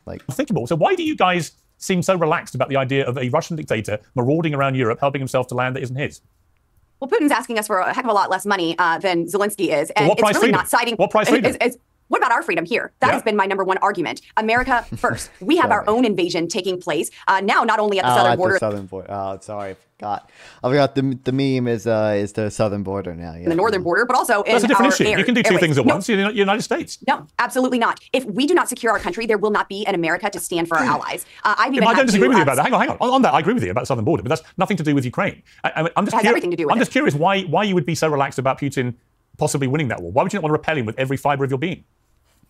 Speaker 1: like
Speaker 18: unthinkable. So why do you guys seem so relaxed about the idea of a Russian dictator marauding around Europe, helping himself to land that isn't his?
Speaker 6: Well, Putin's asking us for a heck of a lot less money than Zelensky is. And
Speaker 18: what price
Speaker 6: it's really
Speaker 18: freedom?
Speaker 6: not siding.
Speaker 18: What price freedom?
Speaker 6: What about our freedom here? That has been my number one argument. America first. We have our own invasion taking place now, not only at the southern border.
Speaker 1: The southern border. Oh, sorry, I forgot. The meme is the southern border now. Yeah.
Speaker 6: The northern border, but also in
Speaker 18: that's a different
Speaker 6: our
Speaker 18: issue. You can do two things at once. You're in the United States.
Speaker 6: No, absolutely not. If we do not secure our country, there will not be an America to stand for our allies. I don't
Speaker 18: disagree with you about that. Hang on. On that, I agree with you about the southern border, but that's nothing to do with Ukraine. I'm just
Speaker 6: everything to do with
Speaker 18: I'm just curious why you would be so relaxed about Putin possibly winning that war. Why would you not want to repel him with every fiber of your being?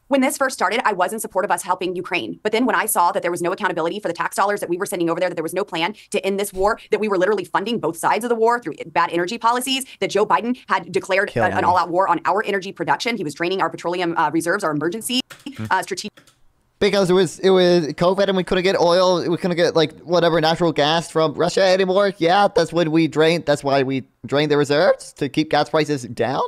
Speaker 6: When this first started, I was in support of us helping Ukraine. But then when I saw that there was no accountability for the tax dollars that we were sending over there, that there was no plan to end this war, that we were literally funding both sides of the war through bad energy policies, that Joe Biden had declared an all-out war on our energy production. He was draining our petroleum reserves, our emergency strategic.
Speaker 1: Because it was COVID and we couldn't get oil, we couldn't get like whatever natural gas from Russia anymore. Yeah, that's why we drained the reserves to keep gas prices down.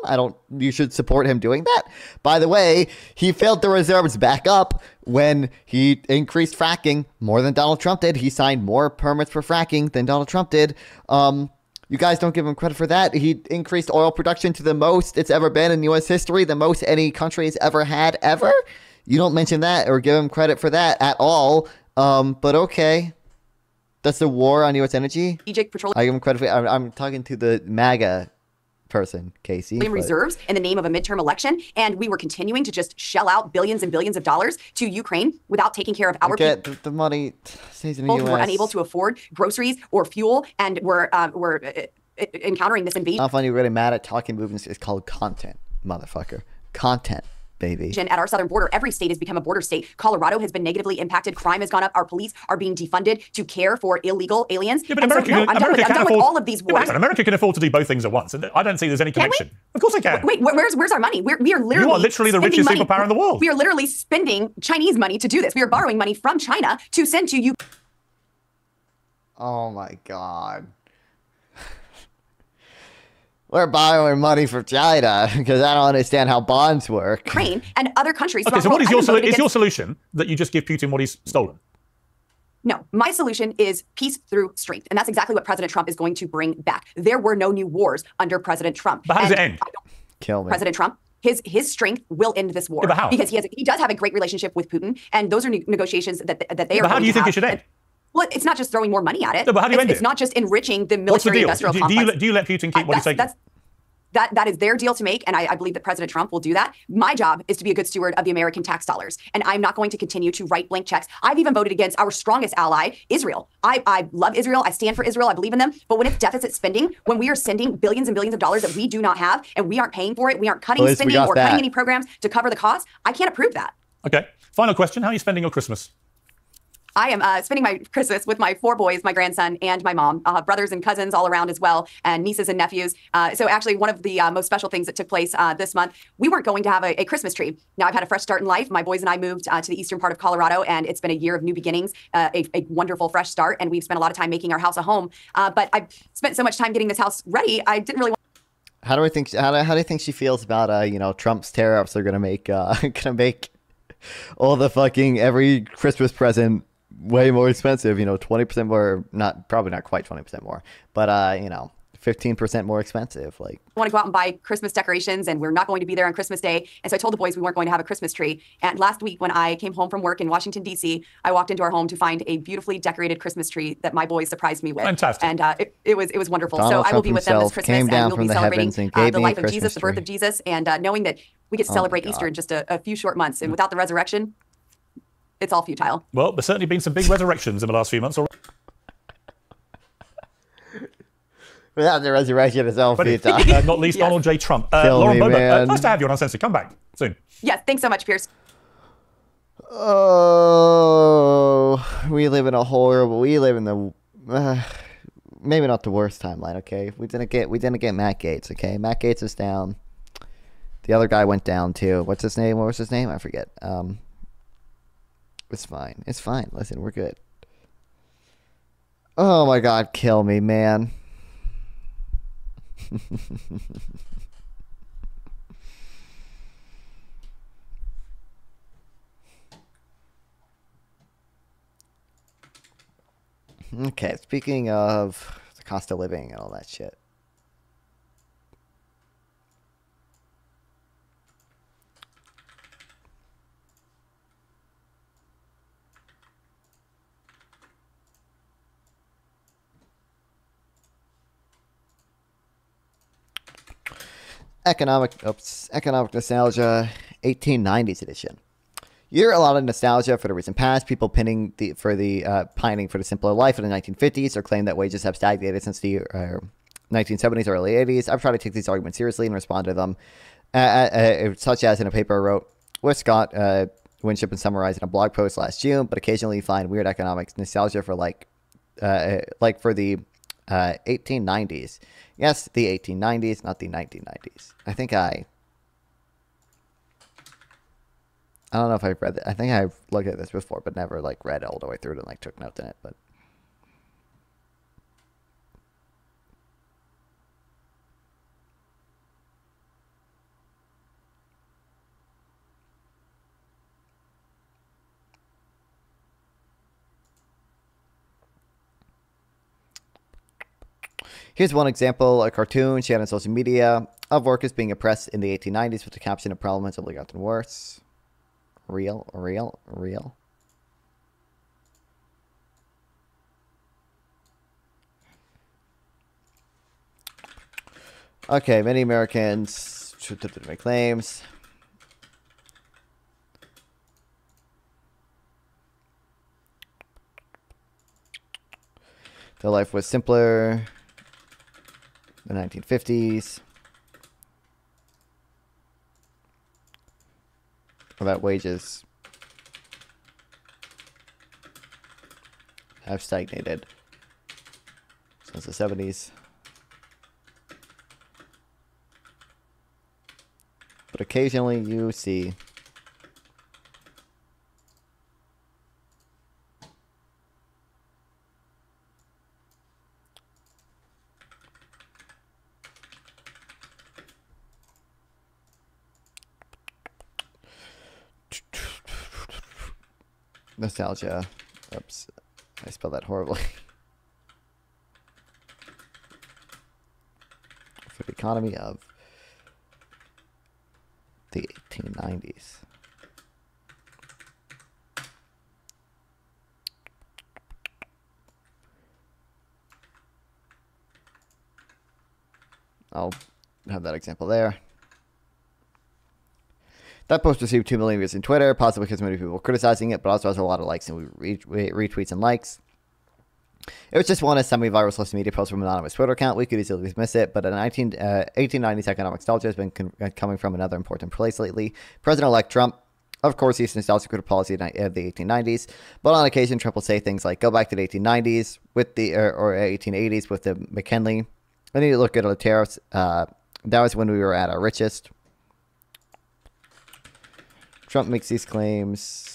Speaker 1: You should support him doing that. By the way, he filled the reserves back up when he increased fracking more than Donald Trump did. He signed more permits for fracking than Donald Trump did. You guys don't give him credit for that. He increased oil production to the most it's ever been in U.S. history, the most any country has ever had ever. You don't mention that or give him credit for that at all. But okay. That's the war on U.S. energy?
Speaker 6: Strategic petroleum
Speaker 1: I give him credit for I'm talking to the MAGA person, Casey.
Speaker 6: reserves in the name of a midterm election, and we were continuing to just shell out billions and billions of dollars to Ukraine without taking care of our people.
Speaker 1: The money stays in the
Speaker 6: Who
Speaker 1: U.S.
Speaker 6: were unable to afford groceries or fuel, and were encountering this invasion.
Speaker 1: I find you really mad at talking movements. It's called content, motherfucker. Content, baby.
Speaker 6: At our southern border, every state has become a border state. Colorado has been negatively impacted. Crime has gone up. Our police are being defunded to care for illegal aliens.
Speaker 18: Yeah, but
Speaker 6: And so,
Speaker 18: America,
Speaker 6: no, I'm done with all of these
Speaker 18: Yeah, but
Speaker 6: wars.
Speaker 18: hang on, America can afford to do both things at once. And I don't see there's any connection. Of course they can.
Speaker 6: Wait, where's our money? We are literally
Speaker 18: You are literally the
Speaker 6: spending
Speaker 18: richest
Speaker 6: money.
Speaker 18: superpower in the world.
Speaker 6: We are literally spending Chinese money to do this. We are borrowing money from China to send to you.
Speaker 1: Oh my god. We're borrowing money from China because I don't understand how bonds work.
Speaker 6: Ukraine and other countries.
Speaker 18: Okay,
Speaker 6: throughout
Speaker 18: so
Speaker 6: the
Speaker 18: what is
Speaker 6: world.
Speaker 18: your
Speaker 6: I haven't voted
Speaker 18: is your
Speaker 6: against-
Speaker 18: solution that you just give Putin what he's stolen?
Speaker 6: No, my solution is peace through strength. And that's exactly what President Trump is going to bring back. There were no new wars under President Trump.
Speaker 18: But how does it end?
Speaker 1: Kill me.
Speaker 6: President Trump, his strength will end this war.
Speaker 18: Yeah, but how?
Speaker 6: Because he does have a great relationship with Putin, and those are negotiations that they
Speaker 18: Yeah,
Speaker 6: are
Speaker 18: but how
Speaker 6: going
Speaker 18: do you
Speaker 6: to
Speaker 18: think
Speaker 6: have.
Speaker 18: it should end?
Speaker 6: Well, it's not just throwing more money at it.
Speaker 18: No, but how do you end
Speaker 6: It's
Speaker 18: it?
Speaker 6: not just enriching the
Speaker 18: What's the deal?
Speaker 6: military-industrial
Speaker 18: Do
Speaker 6: complex.
Speaker 18: you let Putin keep what he's taking?
Speaker 6: That is their deal to make, and I believe that President Trump will do that. My job is to be a good steward of the American tax dollars, and I'm not going to continue to write blank checks. I've even voted against our strongest ally, Israel. I love Israel. I stand for Israel. I believe in them. But when it's deficit spending, when we are sending billions and billions of dollars that we do not have, and we aren't paying for it, we aren't cutting
Speaker 1: Liz, we
Speaker 6: spending
Speaker 1: got
Speaker 6: or
Speaker 1: that.
Speaker 6: cutting any programs to cover the cost, I can't approve that.
Speaker 18: Okay. Final question. How are you spending your Christmas?
Speaker 6: I am spending my Christmas with my 4 boys, my grandson, and my mom. I'll have brothers and cousins all around as well, and nieces and nephews. So actually, one of the most special things that took place this month, we weren't going to have a Christmas tree. Now, I've had a fresh start in life. My boys and I moved to the eastern part of Colorado, and it's been a year of new beginnings, a wonderful fresh start, and we've spent a lot of time making our house a home. But I've spent so much time getting this house ready, I didn't really want.
Speaker 1: How do you think she feels about Trump's tariffs are gonna make all the fucking every Christmas present way more expensive, 20% more, probably not quite 20% more, but 15% more expensive. Like,
Speaker 6: I want to go out and buy Christmas decorations, and we're not going to be there on Christmas Day. And so I told the boys we weren't going to have a Christmas tree. And last week, when I came home from work in Washington, D.C., I walked into our home to find a beautifully decorated Christmas tree that my boys surprised me with.
Speaker 18: Fantastic.
Speaker 6: And it was wonderful.
Speaker 1: Donald
Speaker 6: so I will
Speaker 1: Trump
Speaker 6: be with them this
Speaker 1: himself
Speaker 6: Christmas,
Speaker 1: came down
Speaker 6: and we'll
Speaker 1: from
Speaker 6: be
Speaker 1: the
Speaker 6: celebrating
Speaker 1: heavens and gave
Speaker 6: the
Speaker 1: me a
Speaker 6: life of Jesus,
Speaker 1: Christmas
Speaker 6: the birth
Speaker 1: tree.
Speaker 6: of Jesus, and knowing that we get to
Speaker 1: Oh my
Speaker 6: celebrate Easter
Speaker 1: God.
Speaker 6: in just a few short months. And without the resurrection, it's all futile.
Speaker 18: Well, there's certainly been some big resurrections in the last few months.
Speaker 1: Without the resurrection, it's all futile.
Speaker 18: Not least Donald J. Trump.
Speaker 1: Kill
Speaker 18: Lauren
Speaker 1: me,
Speaker 18: Boebert,
Speaker 1: man.
Speaker 18: nice to have you on Uncensored. Come back soon.
Speaker 6: Yes, thanks so much, Piers.
Speaker 1: Oh, we live in the maybe not the worst timeline. Okay, we didn't get Matt Gaetz. Okay, Matt Gaetz is down. The other guy went down too. What's his name? What was his name? I forget. It's fine. It's fine. Listen, we're good. Oh my God, kill me, man. Okay, speaking of the cost of living and all that shit. Economic nostalgia, 1890s edition. You hear a lot of nostalgia for the recent past, people pining for the simpler life in the 1950s, or claim that wages have stagnated since the 1970s or early 80s. I've tried to take these arguments seriously and respond to them, such as in a paper I wrote with Scott Winship and summarized in a blog post last June, but occasionally you find weird economic nostalgia for like for the 1890s. Yes, the 1890s, not the 1990s. I don't know if I've read it. I think I've looked at this before, but never like read it all the way through it and like took notes in it. But here's one example, a cartoon shared on social media of workers being oppressed in the 1890s with the caption, "A problem has only gotten worse." Real. Okay, many Americans should make claims. Their life was simpler. The 1950s. That wages have stagnated since the 70s. But occasionally you see nostalgia. Oops, I spelled that horribly. For the economy of the 1890s. I'll have that example there. That post received 2 million views on Twitter, possibly because many people were criticizing it, but also has a lot of likes and retweets and likes. It was just one of semi-viral social media posts from an anonymous Twitter account. We could easily dismiss it, but an 1890s economic nostalgia has been coming from another important place lately. President-elect Trump, of course, used nostalgic policy of the 1890s, but on occasion, Trump will say things like, go back to the 1890s with the or 1880s with the McKinley. I need to look at the tariffs. That was when we were at our richest. Trump makes these claims.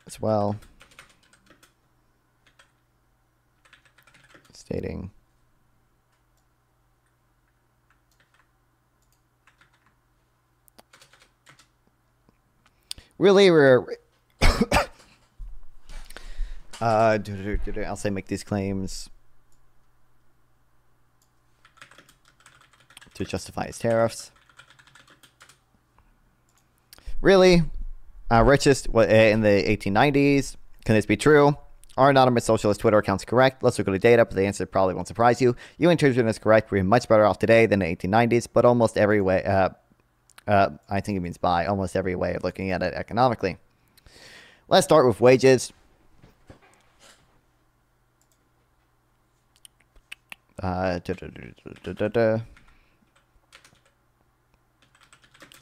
Speaker 1: As well, stating really we're I'll say make these claims to justify his tariffs. Really, richest in the 1890s. Can this be true? Are anonymous socialist Twitter accounts correct? Let's look at the data, but the answer probably won't surprise you. You interpretation is correct. We're much better off today than the 1890s, but almost every way, I think it means by almost every way of looking at it economically. Let's start with wages.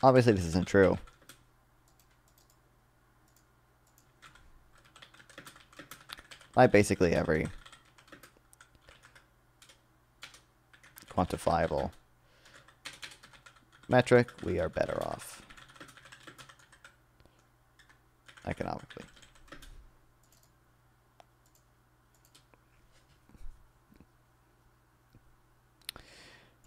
Speaker 1: Obviously, this isn't true. By basically every quantifiable metric, we are better off economically.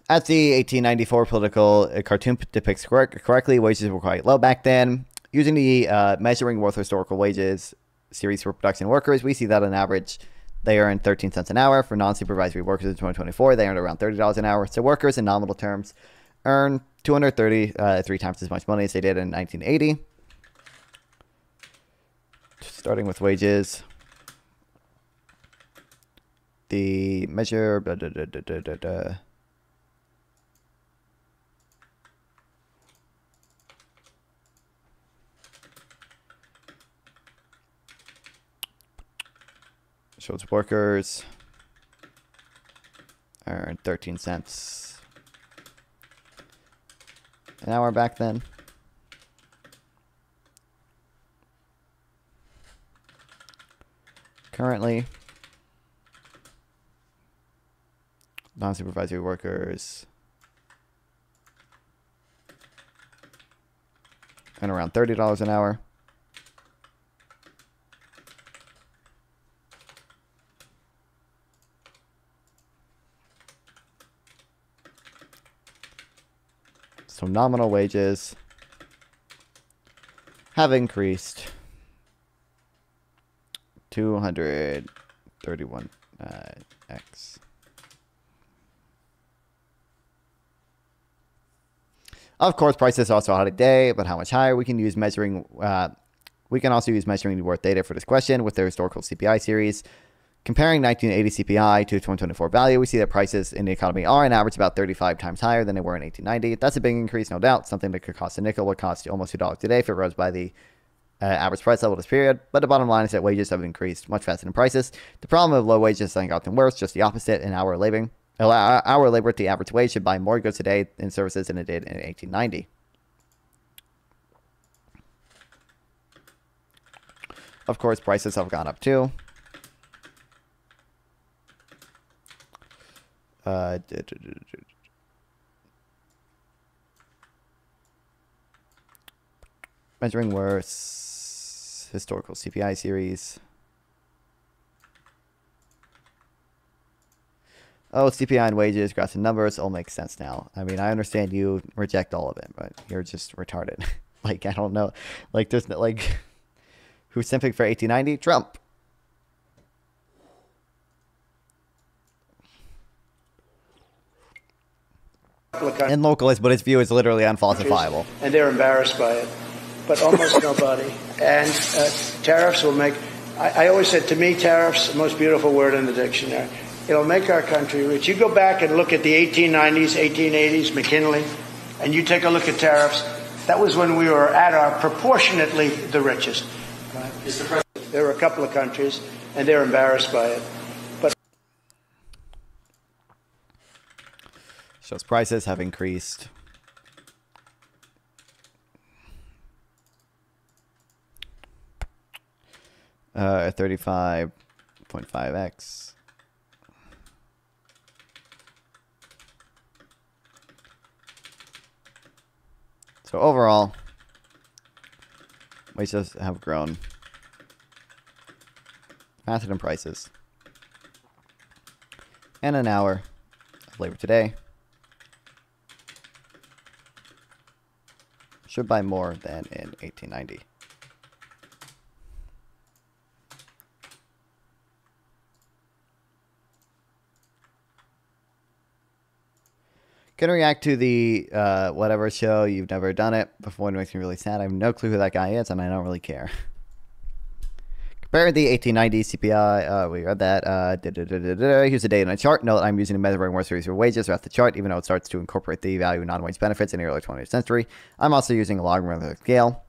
Speaker 1: As the 1894 political cartoon depicts correctly, wages were quite low back then. Using the Measuring Worth Historical Wages series for production workers, we see that on average they earn 13 cents an hour. For non-supervisory workers in 2024, they earn around $30 an hour. So workers in nominal terms earn 233 times as much money as they did in 1980. Starting with wages, the measure shows workers earn 13 cents an hour back then. Currently, non-supervisory workers earn around $30 an hour. So nominal wages have increased 231x. Of course, prices also high today, but how much higher? We can use measuring We can also use measuring worth data for this question with the historical CPI series. Comparing 1980 CPI to 2024 value, we see that prices in the economy are on average about 35 times higher than they were in 1890. That's a big increase, no doubt. Something that could cost a nickel would cost almost $2 today if it rose by the average price level this period. But the bottom line is that wages have increased much faster than prices. The problem of low wages hasn't gotten worse, just the opposite. In hour labor at the average wage should buy more goods today in services than it did in 1890. Of course, prices have gone up too. Measuring worth, historical CPI series. Oh, CPI and wages, graphs and numbers, all makes sense now. I mean, I understand you reject all of it, but you're just retarded. Like, I don't know. Like, there's no, like, who's simping for 1890? Trump. And localist, but his view is literally unfalsifiable.
Speaker 11: And they're embarrassed by it, but almost nobody. And tariffs will make, I always said, to me, tariffs, the most beautiful word in the dictionary. It'll make our country rich. You go back and look at the 1890s, 1880s, McKinley, and you take a look at tariffs. That was when we were at our proportionately the richest. Right? There were a couple of countries, and they're embarrassed by it.
Speaker 1: Shows prices have increased. At 35.5x. So overall, wages have grown faster than prices. And an hour of labor today should buy more than in 1890. Gonna react to the whatever show. You've never done it before. It makes me really sad. I have no clue who that guy is, and I don't really care. Compare the 1890 CPI. We read that. Here's the data in a chart. Note I'm using a measuring worth series for wages throughout the chart, even though it starts to incorporate the value of non-wage benefits in the early 20th century. I'm also using a logarithmic scale.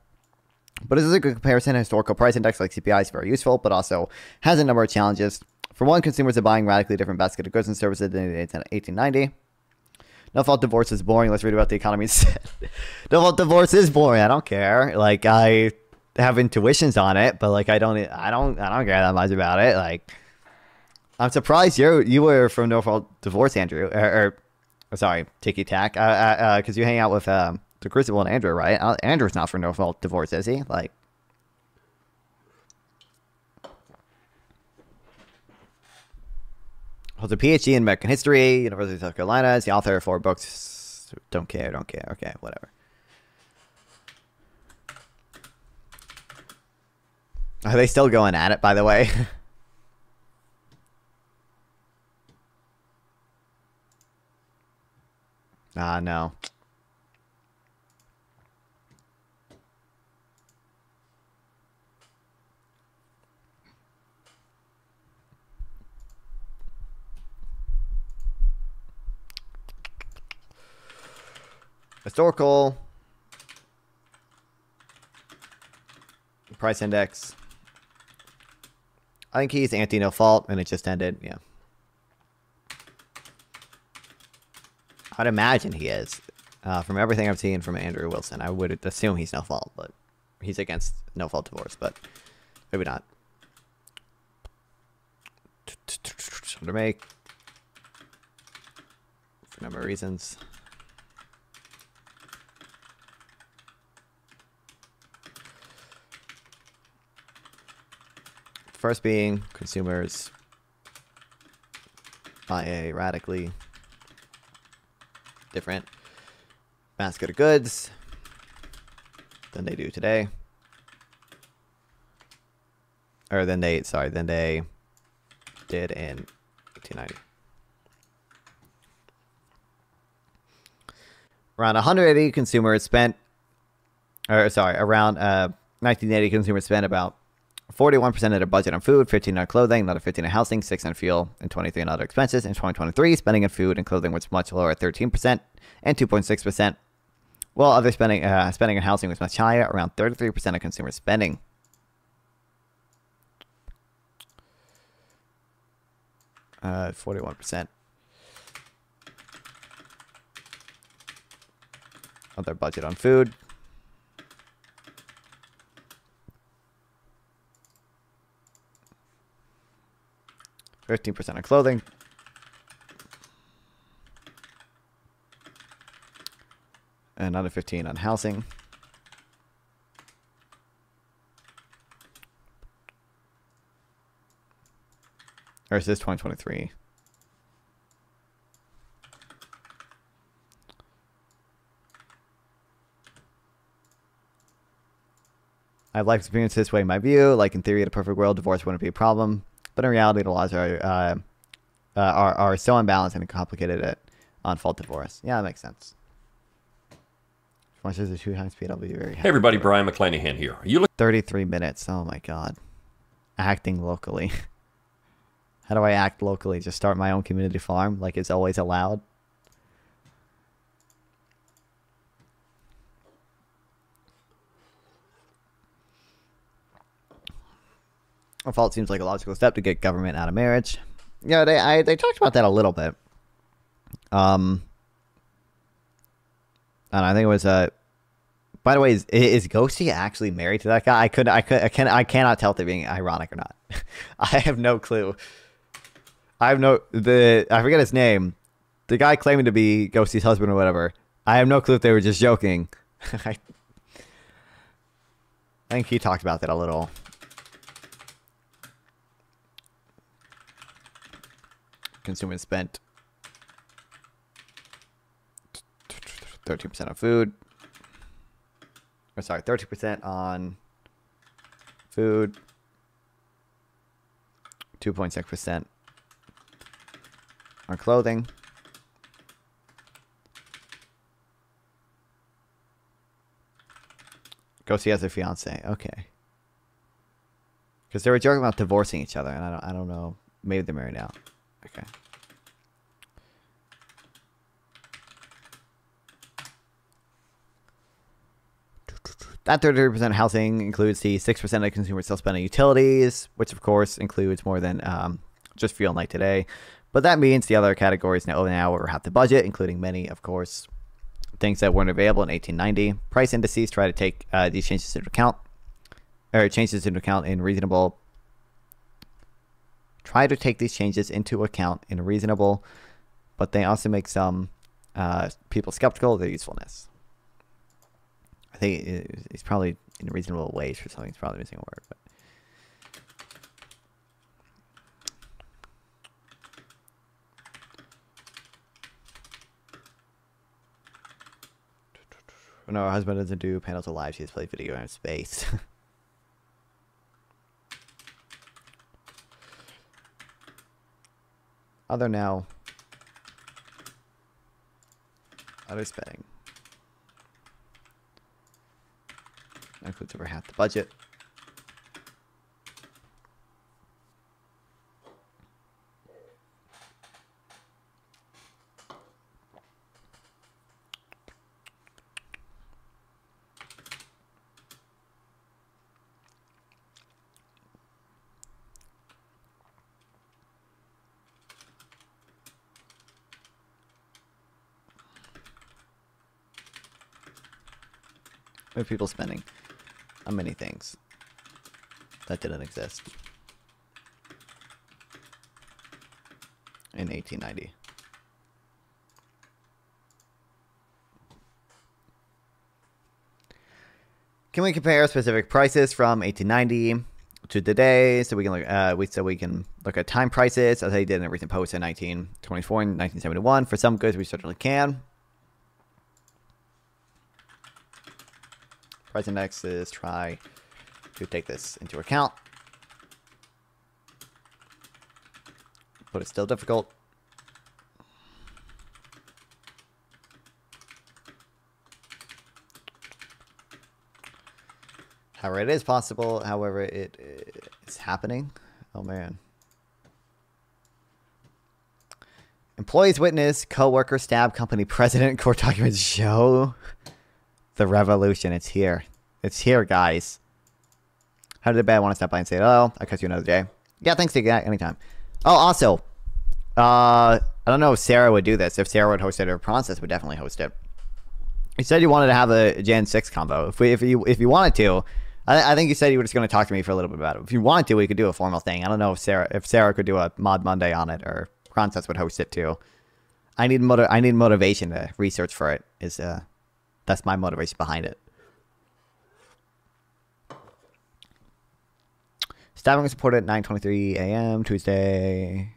Speaker 1: But this is a good comparison. A historical price index like CPI is very useful, but also has a number of challenges. For one, consumers are buying radically different basket of goods and services than in 1890. No-fault divorce is boring. Let's read about the economy instead. No-fault divorce is boring. I don't care. Like, I have intuitions on it, but like I don't care that much about it. Like, I'm surprised you were from No-Fault Divorce, Andrew, or sorry, Tiki Tack, because you hang out with the Crucible and Andrew, right? Andrew's not from No-Fault Divorce, is he? Like, holds a PhD in American history, University of South Carolina. Is the author of 4 books. Don't care. Okay, whatever. Are they still going at it, by the way? No. Historical price index. I think he's anti-no fault, and it just ended. Yeah, I'd imagine he is. From everything I've seen from Andrew Wilson, I would assume he's no fault, but he's against no fault divorce, but maybe not. To make for a number of reasons. First being consumers buy a radically different basket of goods than they do today. Or than they did in 1890. Around 180 consumers spent, or sorry, around 1980, consumers spent about 41% of their budget on food, 15% on clothing, another 15% on housing, 6% on fuel, and 23% on other expenses. In 2023, spending on food and clothing was much lower at 13% and 2.6%, while other spending on housing was much higher, around 33% of consumer spending. Uh, 41% of their budget on food. %15 on clothing. And another 15% on housing. Or is this 2023? I've life experience this way in my view. Like in theory, in a perfect world, divorce wouldn't be a problem. But in reality, the laws are so unbalanced and complicated at on-fault divorce. Yeah, that makes sense. As much as the 2 speed, I'll be very happy.
Speaker 15: Hey everybody, Brian McClanahan here. You look
Speaker 1: 33 minutes. Oh my god. Acting locally. How do I act locally? Just start my own community farm like it's always allowed? A fault seems like a logical step to get government out of marriage. Yeah, they talked about that a little bit. And I think it was by the way, is Ghosty actually married to that guy? I cannot tell if they're being ironic or not. I have no clue. I forget his name. The guy claiming to be Ghosty's husband or whatever. I have no clue if they were just joking. I think he talked about that a little. Consumers spent 13% on food. Or sorry, 30% on food. 2.6% on clothing. Ghosty has a fiance. Okay. Because they were joking about divorcing each other, and I don't know. Maybe they're married now. Okay. That 33% housing includes the 6% of consumers still spending utilities, which of course includes more than just fuel like today. But that means the other categories now over half the budget, including many, of course, things that weren't available in 1890. Price indices try to take these changes into account, Try to take these changes into account in reasonable, but they also make some people skeptical of their usefulness. I think it's probably in reasonable ways for something. It's probably missing a word, but. No, her husband doesn't do panels alive. She just plays video in space. Other spending. That includes over half the budget. What are people spending on many things that didn't exist in 1890? Can we compare specific prices from 1890 to today, so we can look at time prices as I did in a recent post in 1924 and 1971? For some goods, we certainly can. Price indexes try to take this into account, but it's still difficult. However, it is possible. However, it's happening. Oh, man. Employees witness co-worker stab company president. Court documents show the revolution. It's here. It's here, guys. How did I want to stop by and say hello? I'll catch you another day. Yeah, thanks, Dick. Anytime. Oh, also, I don't know if Sarah would do this. If Sarah would host it, or Process would definitely host it. You said you wanted to have a Jan 6 combo. If you wanted to, I think you said you were just going to talk to me for a little bit about it. If you wanted to, we could do a formal thing. I don't know if Sarah could do a Mod Monday on it, or Process would host it too. I need motivation to research for it. That's my motivation behind it. Stabbing was reported at 9:23 a.m. Tuesday.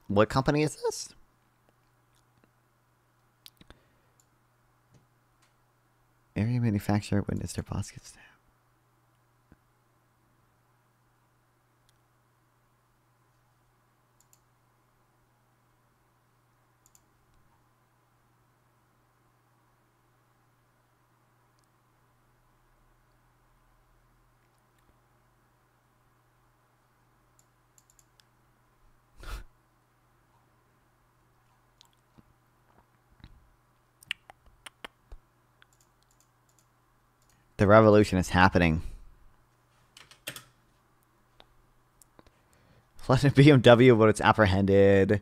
Speaker 1: What company is this? Area manufacturer witnessed their boss get stabbed. The revolution is happening. Flooded BMW, but it's apprehended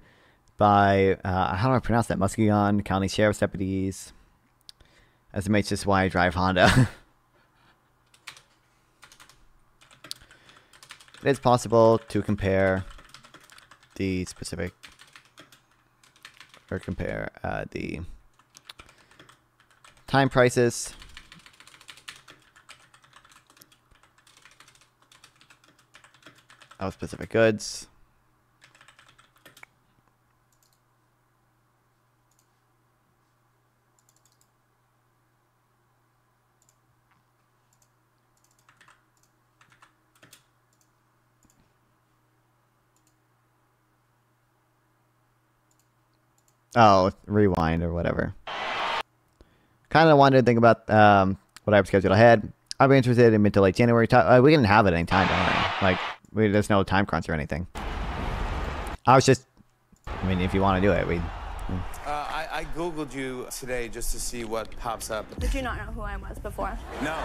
Speaker 1: by, how do I pronounce that? Muskegon County Sheriff's deputies. Estimates just why I drive Honda. It is possible to compare the specific, or compare the time prices of specific goods. Oh, rewind or whatever. Kind of wanted to think about what I have scheduled ahead. I'd be interested in mid to late January. We didn't have it any time, don't we? Like, there's no time crunch or anything. I was just, I mean, if you want to do it,
Speaker 16: I Googled you today just to see what pops up.
Speaker 22: Did you not know who I was before?
Speaker 16: No.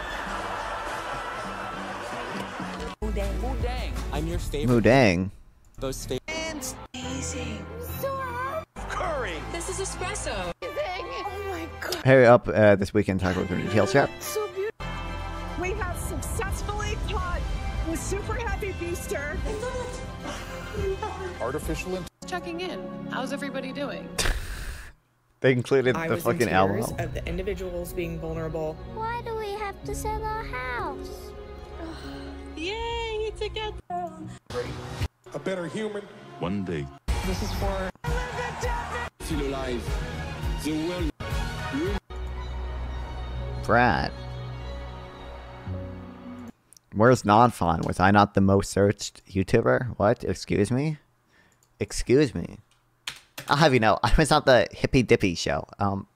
Speaker 13: Dang. I'm your favorite.
Speaker 1: Who dang?
Speaker 13: Those
Speaker 22: It's amazing. Curry. This is espresso. Oh my god.
Speaker 1: Hey, up this weekend, talk about the details chat.
Speaker 22: So beautiful.
Speaker 23: We have successfully caught the super heavy booster.
Speaker 16: Artificial intelligence.
Speaker 24: Checking in. How's everybody doing?
Speaker 1: They included the fucking album.
Speaker 23: Of the individuals being vulnerable.
Speaker 22: Why do we have to sell our house? Yay, together.
Speaker 16: A better human.
Speaker 25: One day.
Speaker 23: This is for
Speaker 16: Still alive. The world.
Speaker 1: Brad. Where's non-fun? Was I not the most searched YouTuber? What? Excuse me? Excuse me. I'll have you know, I was not the Hippy Dippy show. How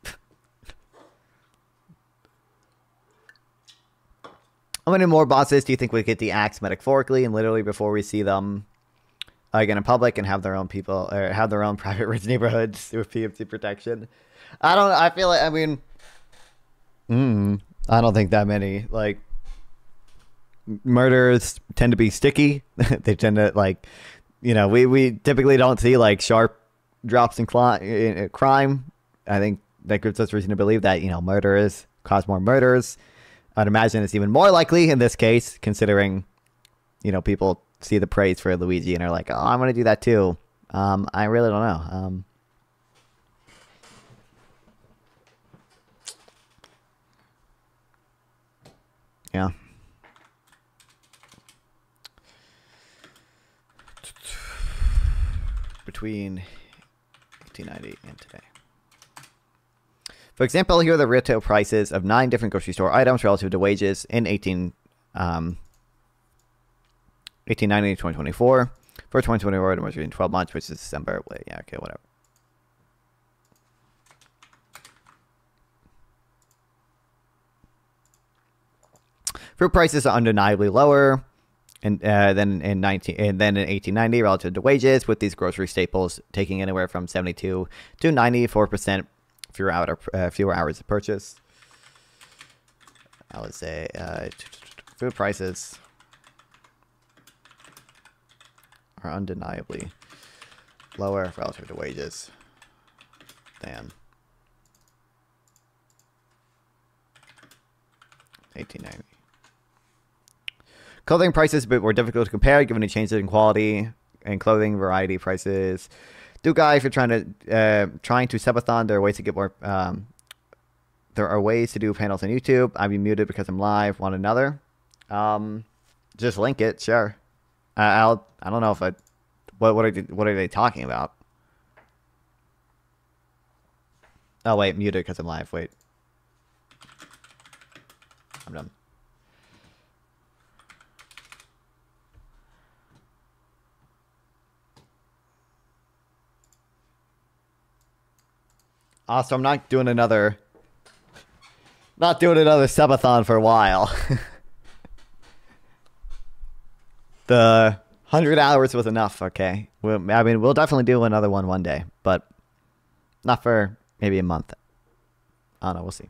Speaker 1: many more bosses do you think we get the axe metaphorically and literally before we see them again in public and have their own people, or have their own private rich neighborhoods with PMC protection? I feel like, I mean, I don't think that many, like, murders tend to be sticky. They tend to, like, you know, we typically don't see like sharp drops in crime. I think that gives us reason to believe that, you know, murderers cause more murders. I'd imagine it's even more likely in this case, considering, you know, people see the praise for Luigi and are like, oh, I'm going to do that too. I really don't know. Yeah. Between 1890 and today. For example, here are the retail prices of 9 different grocery store items relative to wages in 1890 to 2024. For 2024, it was in 12 months, which is December. Yeah, okay, whatever. Food prices are undeniably lower than in 1890 relative to wages, with these grocery staples taking anywhere from 72 to 94% fewer hours of purchase. I would say food prices are undeniably lower relative to wages than 1890. Clothing prices a bit more difficult to compare given the changes in quality and clothing variety prices. Do guys, if you're trying to subathon, there are ways to get more. There are ways to do panels on YouTube. I've been muted because I'm live. Want another? Just link it, sure. I don't know if what are they talking about? Oh wait, muted because I'm live. Wait, I'm done. Also, I'm not doing another subathon for a while. The 100 hours was enough, okay? We'll definitely do another one day, but not for maybe a month. I don't know, we'll see.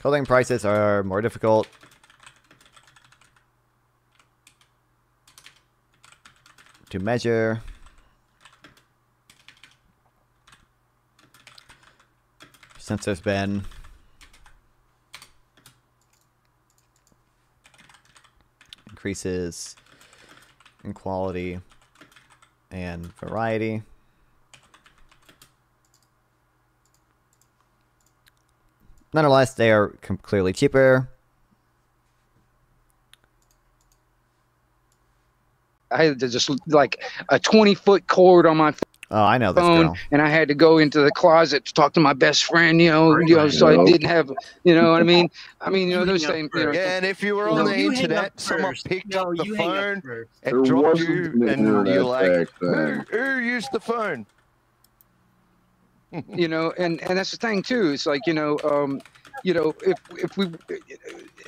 Speaker 1: Clothing prices are more difficult. To measure. Since there's been increases in quality and variety. Nonetheless, they are clearly cheaper.
Speaker 4: I had to just like a 20-foot cord on my
Speaker 1: Oh, I know this
Speaker 4: phone,
Speaker 1: girl.
Speaker 4: and I had to go into the closet to talk to my best friend, so I didn't have, you know what I mean? Those things.
Speaker 5: Yeah, and if you were on the internet, someone picked up the phone and dropped you, and you're like, who used the phone?
Speaker 4: And that's the thing too. It's like, if we,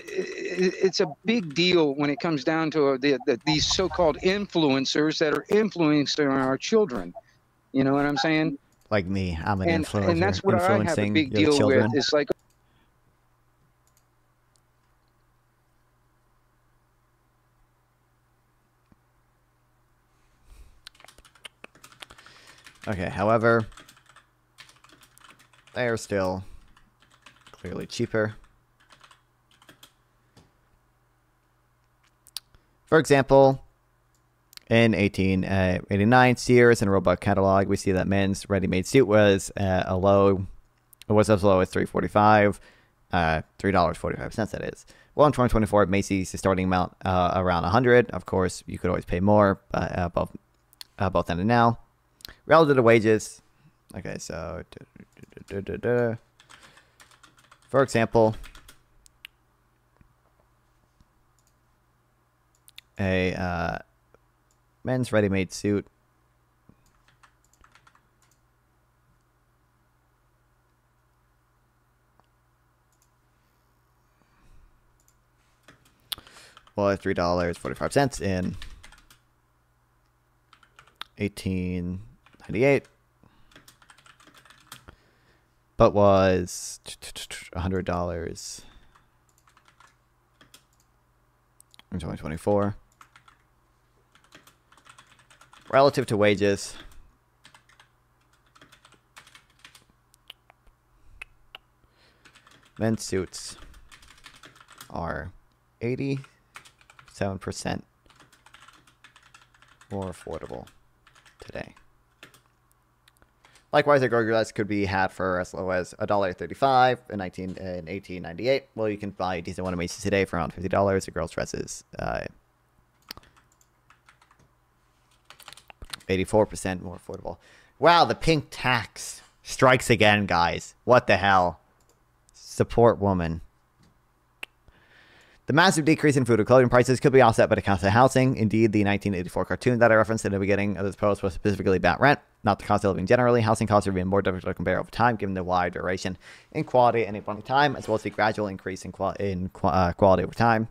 Speaker 4: it's a big deal when it comes down to these so-called influencers that are influencing our children. You know what I'm saying?
Speaker 1: Like me, I'm an influencer.
Speaker 4: And that's what I have a big deal with. It's like,
Speaker 1: okay, however, they are still clearly cheaper. For example, in 1889, Sears and Roebuck catalog, we see that men's ready-made suit was as low as $3.45, $3.45 that is. Well, in 2024, Macy's, the starting amount around $100. Of course, you could always pay more, but both then and now. Relative to wages, okay, so for example, a men's ready-made suit was $3.45 in 1898, but was $100 in 2024. Relative to wages, men's suits are 87% more affordable today. Likewise, a girl dress could be had for as low as $1.35 in 1898. Well, you can buy a decent one at Macy's today for around $50. A girl's dress is 84% more affordable. Wow, the pink tax strikes again, guys. What the hell? Support woman. The massive decrease in food and clothing prices could be offset by the cost of housing. Indeed, the 1984 cartoon that I referenced in the beginning of this post was specifically about rent, not the cost of living generally. Housing costs are being more difficult to compare over time, given the wide duration and quality at any point in time, as well as the gradual increase in quality over time.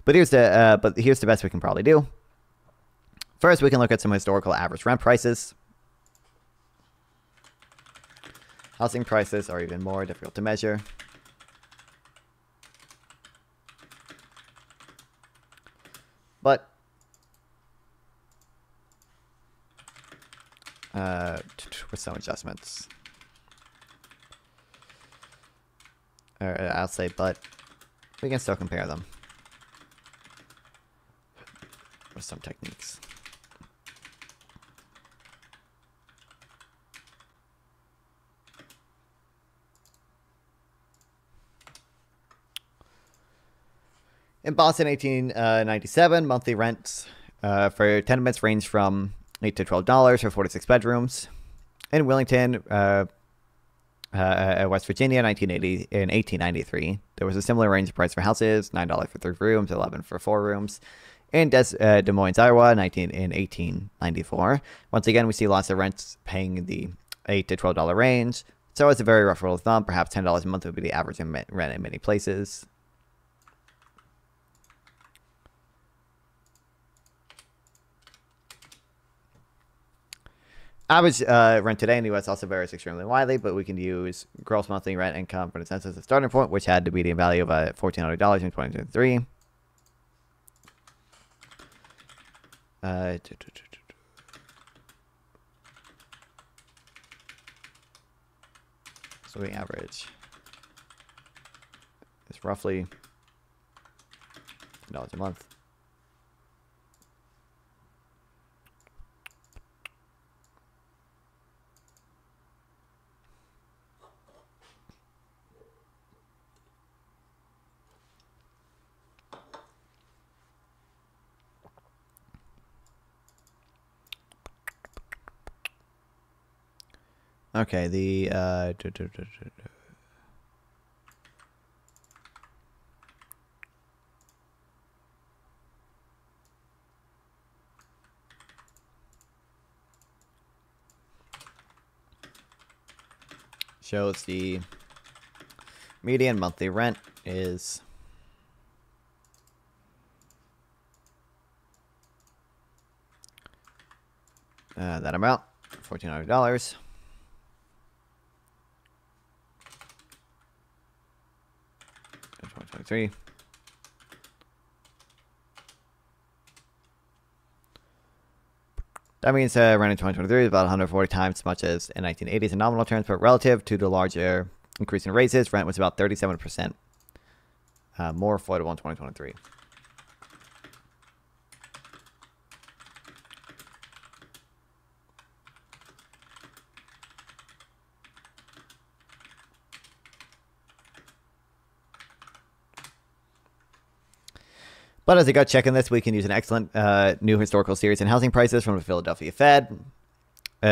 Speaker 1: But here's the best we can probably do. First, we can look at some historical average rent prices. Housing prices are even more difficult to measure. But with some adjustments, I'll say, but we can still compare them with some techniques. In Boston, 1897, monthly rents for tenements range from $8 to $12 for 46 bedrooms. In Wellington, West Virginia, in 1893, there was a similar range of price for houses: $9 for 3 rooms, $11 for 4 rooms. In Des Moines, Iowa, in 1894, once again, we see lots of rents paying the $8 to $12 range. So, as a very rough rule of thumb, perhaps $10 a month would be the average rent in many places. Average rent today in the U.S. also varies extremely widely, but we can use gross monthly rent income for the census as a starting point, which had the median value of $1,400 in 2023. So the average is roughly $10 a month. Okay, the shows the median monthly rent is that amount, $1,400. That means rent in 2023 is about 140 times as much as in 1980s in nominal terms, but relative to the larger increase in raises, rent was about 37% more affordable in 2023. But as a gut check on this, we can use an excellent new historical series in housing prices from the Philadelphia Fed.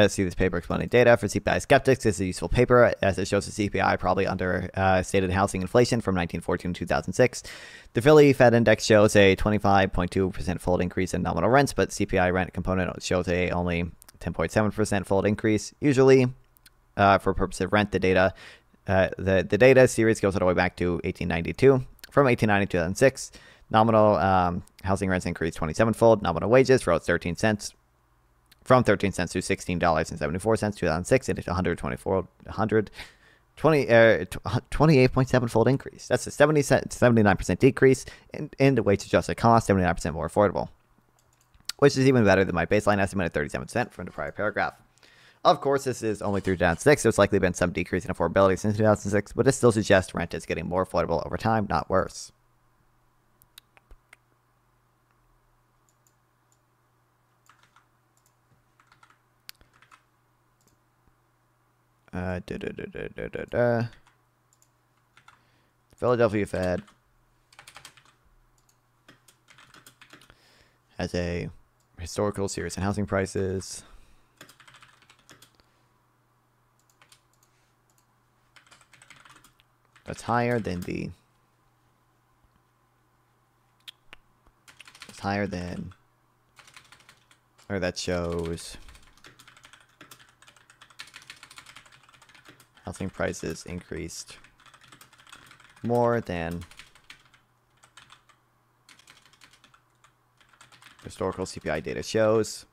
Speaker 1: See this paper explaining data for CPI skeptics. This is a useful paper as it shows the CPI probably understated housing inflation from 1914 to 2006. The Philly Fed index shows a 25.2% fold increase in nominal rents, but CPI rent component shows a only 10.7% fold increase. Usually, for purpose of rent, the data series goes all the way back to 1892. From 1890 to 2006. Nominal housing rents increased 27-fold. Nominal wages rose 13 cents, from 13 cents to $16.74 2006, and it's 28.7-fold increase. That's a 79% decrease in the wage-adjusted cost, 79% more affordable, which is even better than my baseline estimate of 37% from the prior paragraph. Of course, this is only through 2006, so it's likely been some decrease in affordability since 2006, but it still suggests rent is getting more affordable over time, not worse. Philadelphia Fed has a historical series in housing prices. That's higher than the higher than, or that shows housing prices increased more than historical CPI data shows.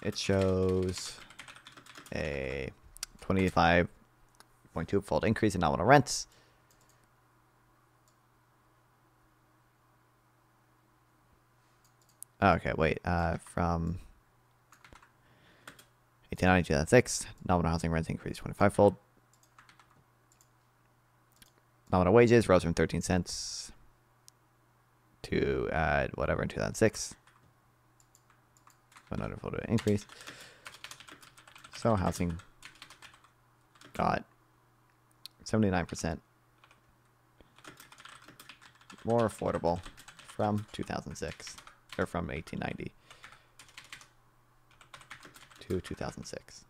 Speaker 1: It shows a 25.2-fold increase in nominal rents. Okay, wait. From 1890 to 2006, nominal housing rents increased 25-fold. Nominal wages rose from 13 cents to whatever in 2006. 100-fold increase. So housing got 79% more affordable from 2006, or from 1890 to 2006.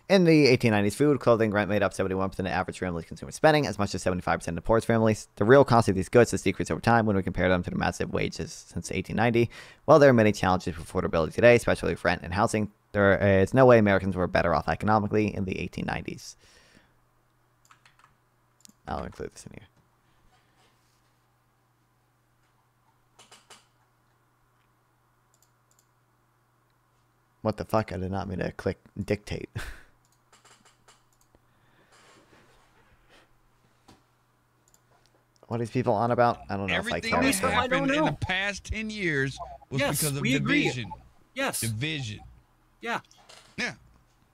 Speaker 1: In the 1890s, food, clothing, rent made up 71% of average family consumer spending, as much as 75% of the poorest families. The real cost of these goods has decreased over time when we compare them to the massive wages since 1890. While there are many challenges with affordability today, especially with rent and housing, there is no way Americans were better off economically in the 1890s. I'll include this in here. What the fuck? I did not mean to click dictate. What are these people on about? I don't know if I care.
Speaker 3: Everything that happened in the past 10 years was because of division.
Speaker 7: Yes.
Speaker 3: Division.
Speaker 7: Yeah.
Speaker 3: Yeah.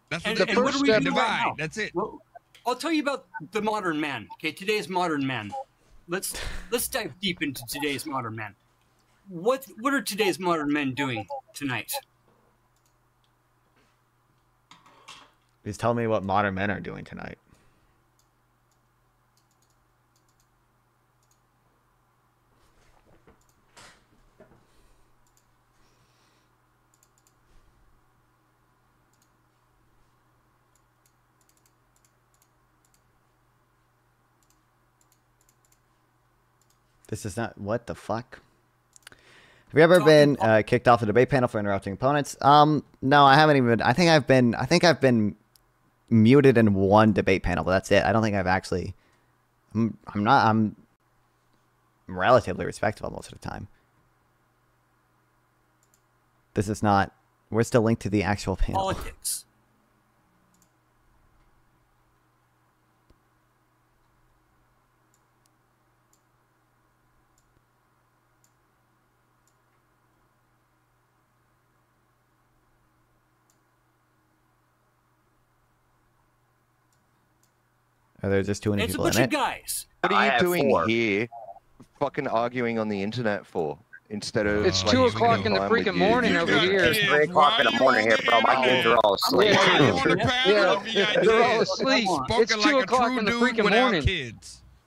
Speaker 3: That's
Speaker 7: And,
Speaker 3: what
Speaker 7: and what are we doing
Speaker 3: divide.
Speaker 7: right now?
Speaker 3: That's it.
Speaker 7: Well, I'll tell you about the modern man. Okay, today's modern man. Let's dive deep into today's modern man. What are today's modern men doing tonight?
Speaker 1: Please tell me what modern men are doing tonight. This is not, what the fuck? Have you ever been kicked off the debate panel for interrupting opponents? No, I haven't even. I think I've been muted in one debate panel, but that's it. I don't think I've actually. I'm relatively respectful most of the time. This is not. We're still linked to the actual panel.
Speaker 7: Politics.
Speaker 1: Are there just too many
Speaker 7: It's a
Speaker 1: people
Speaker 7: bunch
Speaker 1: in
Speaker 7: of
Speaker 1: it?
Speaker 7: guys.
Speaker 5: What are you doing here? Fucking arguing on the internet for? Instead of
Speaker 4: It's 2 o'clock in the freaking morning over here.
Speaker 8: It's 3 o'clock in the morning here, bro. My kids are all asleep.
Speaker 4: Yeah, they're all asleep. It's 2 o'clock in the freaking morning.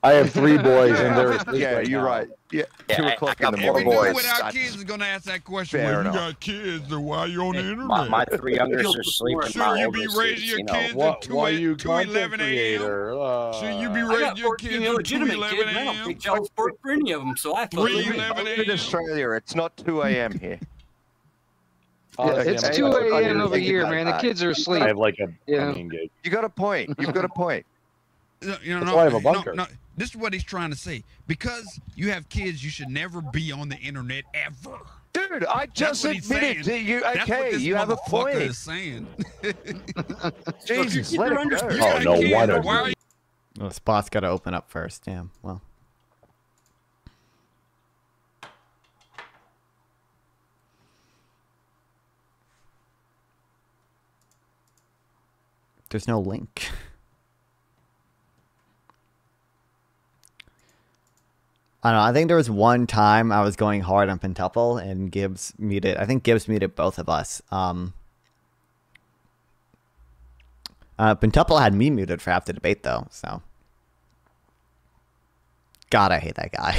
Speaker 17: I have 3 boys, and they're asleep.
Speaker 5: Yeah,
Speaker 17: right
Speaker 5: you're
Speaker 17: now.
Speaker 5: right. Yeah,
Speaker 8: Yeah,
Speaker 5: 2
Speaker 8: I
Speaker 5: o'clock
Speaker 8: got
Speaker 5: in the
Speaker 8: four
Speaker 5: morning.
Speaker 8: boys.
Speaker 3: Without kids is gonna ask that question.
Speaker 5: Fair
Speaker 3: Well, you
Speaker 5: enough.
Speaker 3: got kids, then why are you on the internet?
Speaker 8: My 3 youngest are sleeping.
Speaker 3: Should you be raising your kids at 2:11 a.m.? Should you be
Speaker 7: I got
Speaker 3: raising your
Speaker 7: 14
Speaker 3: kids at
Speaker 7: illegitimate
Speaker 3: 2:11
Speaker 7: kids. I don't
Speaker 3: a.m.?
Speaker 7: pay child support for any of them, so I thought.
Speaker 3: 3:11
Speaker 5: In Australia, it's not 2 a.m. here.
Speaker 4: It's 2 a.m. over here, man. The kids are asleep.
Speaker 17: I have like a
Speaker 4: Yeah.
Speaker 17: main gig.
Speaker 5: You got a point. You've got a point.
Speaker 3: You know,
Speaker 17: That's why I have a bunker.
Speaker 3: No, this is what he's trying to say. Because you have kids, you should never be on the internet ever.
Speaker 5: Dude, I just
Speaker 3: That's what he's
Speaker 5: admitted
Speaker 3: saying.
Speaker 5: to you.
Speaker 3: That's what
Speaker 5: Okay,
Speaker 3: this
Speaker 5: you have a
Speaker 3: motherfucker
Speaker 5: point.
Speaker 3: is saying.
Speaker 5: Jesus, let it go.
Speaker 3: You
Speaker 17: Oh,
Speaker 3: got
Speaker 17: no
Speaker 3: kids,
Speaker 17: wonder.
Speaker 3: why are you-
Speaker 1: Well, the spot's got to open up first. Damn. Well. There's no link. I don't know. I think there was one time I was going hard on Pentuple and Gibbs muted. I think Gibbs muted both of us. Pentuple had me muted for half the debate though, so God, I hate that guy.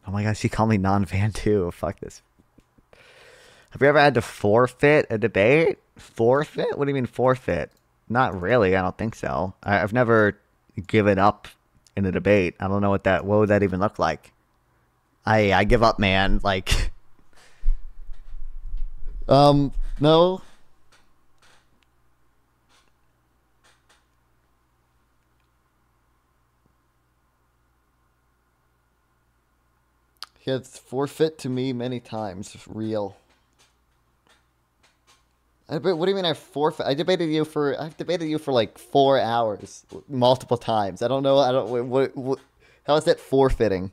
Speaker 1: Oh my gosh, she called me non-fan too. Fuck this. Have you ever had to forfeit a debate? Forfeit? What do you mean forfeit? Not really. I don't think so. I've never given up in a debate. I don't know what would that even look like? I give up, man. Like, no. Yeah, it's forfeit to me many times. Real. What do you mean I forfeit? I've debated you for like 4 hours, multiple times. I don't know. What how is that forfeiting?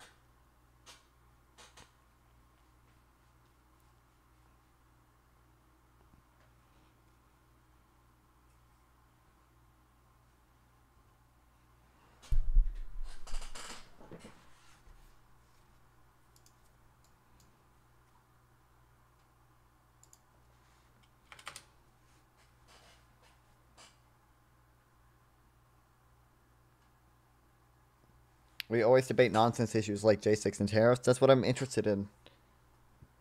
Speaker 1: We always debate nonsense issues like J6 and tariffs. That's what I'm interested in.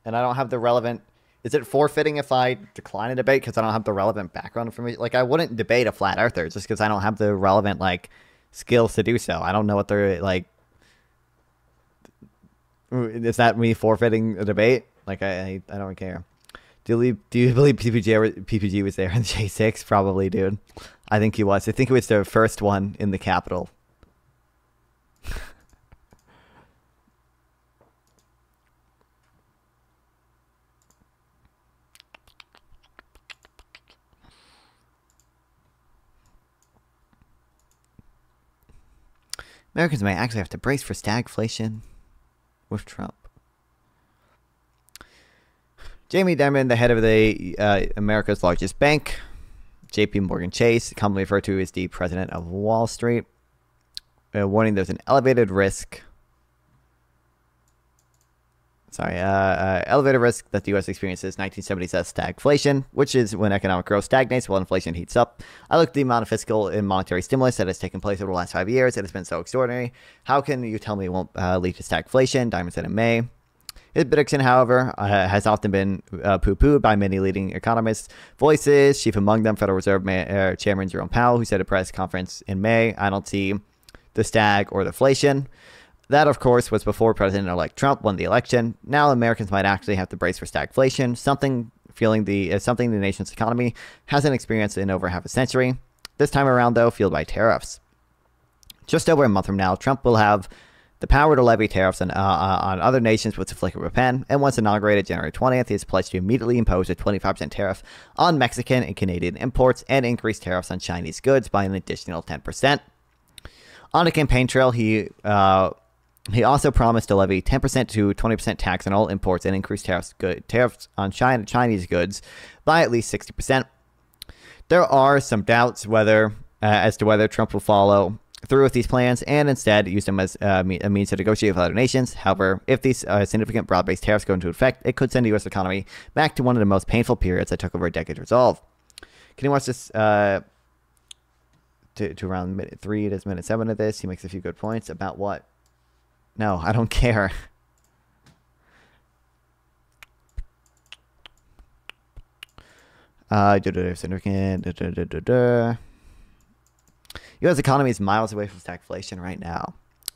Speaker 1: And I don't have the relevant... Is it forfeiting if I decline a debate because I don't have the relevant background information? Like, I wouldn't debate a flat earther just because I don't have the relevant, like, skills to do so. I don't know what they're, like... Is that me forfeiting a debate? Like, I don't care. Do you believe PPG was there in J6? Probably, dude. I think he was. I think it was the first one in the Capitol. Americans may actually have to brace for stagflation with Trump. Jamie Dimon, the head of the America's largest bank, J.P. Morgan Chase, commonly referred to as the president of Wall Street, warning there's an elevated risk. Elevated risk that the U.S. experiences 1970s stagflation, which is when economic growth stagnates while inflation heats up. I look at the amount of fiscal and monetary stimulus that has taken place over the last 5 years. It has been so extraordinary. How can you tell me it won't lead to stagflation? Dimon said in May. His prediction, however, has often been poo-pooed by many leading economists' voices, chief among them Federal Reserve Chairman Jerome Powell, who said at a press conference in May, "I don't see the stag or the inflation." That, of course, was before President-elect Trump won the election. Now Americans might actually have to brace for stagflation, something the nation's economy hasn't experienced in over half a century. This time around, though, fueled by tariffs. Just over a month from now, Trump will have the power to levy tariffs on other nations with a flick of a pen, and once inaugurated January 20th, he has pledged to immediately impose a 25% tariff on Mexican and Canadian imports and increase tariffs on Chinese goods by an additional 10%. On a campaign trail, he also promised to levy 10% to 20% tax on all imports and increase tariffs on Chinese goods by at least 60%. There are some doubts as to whether Trump will follow through with these plans and instead use them as a means to negotiate with other nations. However, if these significant broad-based tariffs go into effect, it could send the U.S. economy back to one of the most painful periods that took over a decade to resolve. Can you watch this to around minute 3? It is minute 7 of this. He makes a few good points about what? No, I don't care. U.S. economy is miles away from stagflation right now.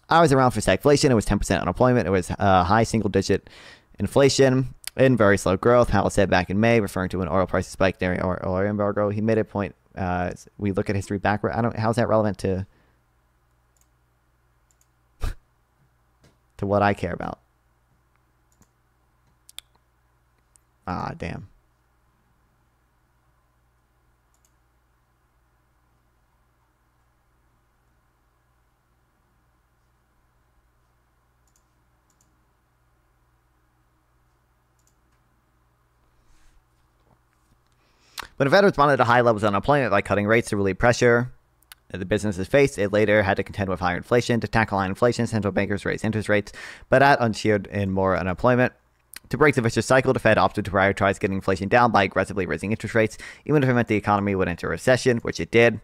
Speaker 1: I was around for stagflation. It was 10% unemployment. It was high single-digit inflation and very slow growth. Powell said back in May, referring to an oil price spike during oil embargo. He made a point. We look at history backward. How's that relevant to what I care about? Ah, damn. When the Fed responded to high levels of unemployment by cutting rates to relieve pressure the businesses faced, it later had to contend with higher inflation. To tackle high inflation, central bankers raised interest rates, but that ushered in more unemployment. To break the vicious cycle, the Fed opted to prioritize getting inflation down by aggressively raising interest rates, even if it meant the economy would enter a recession, which it did.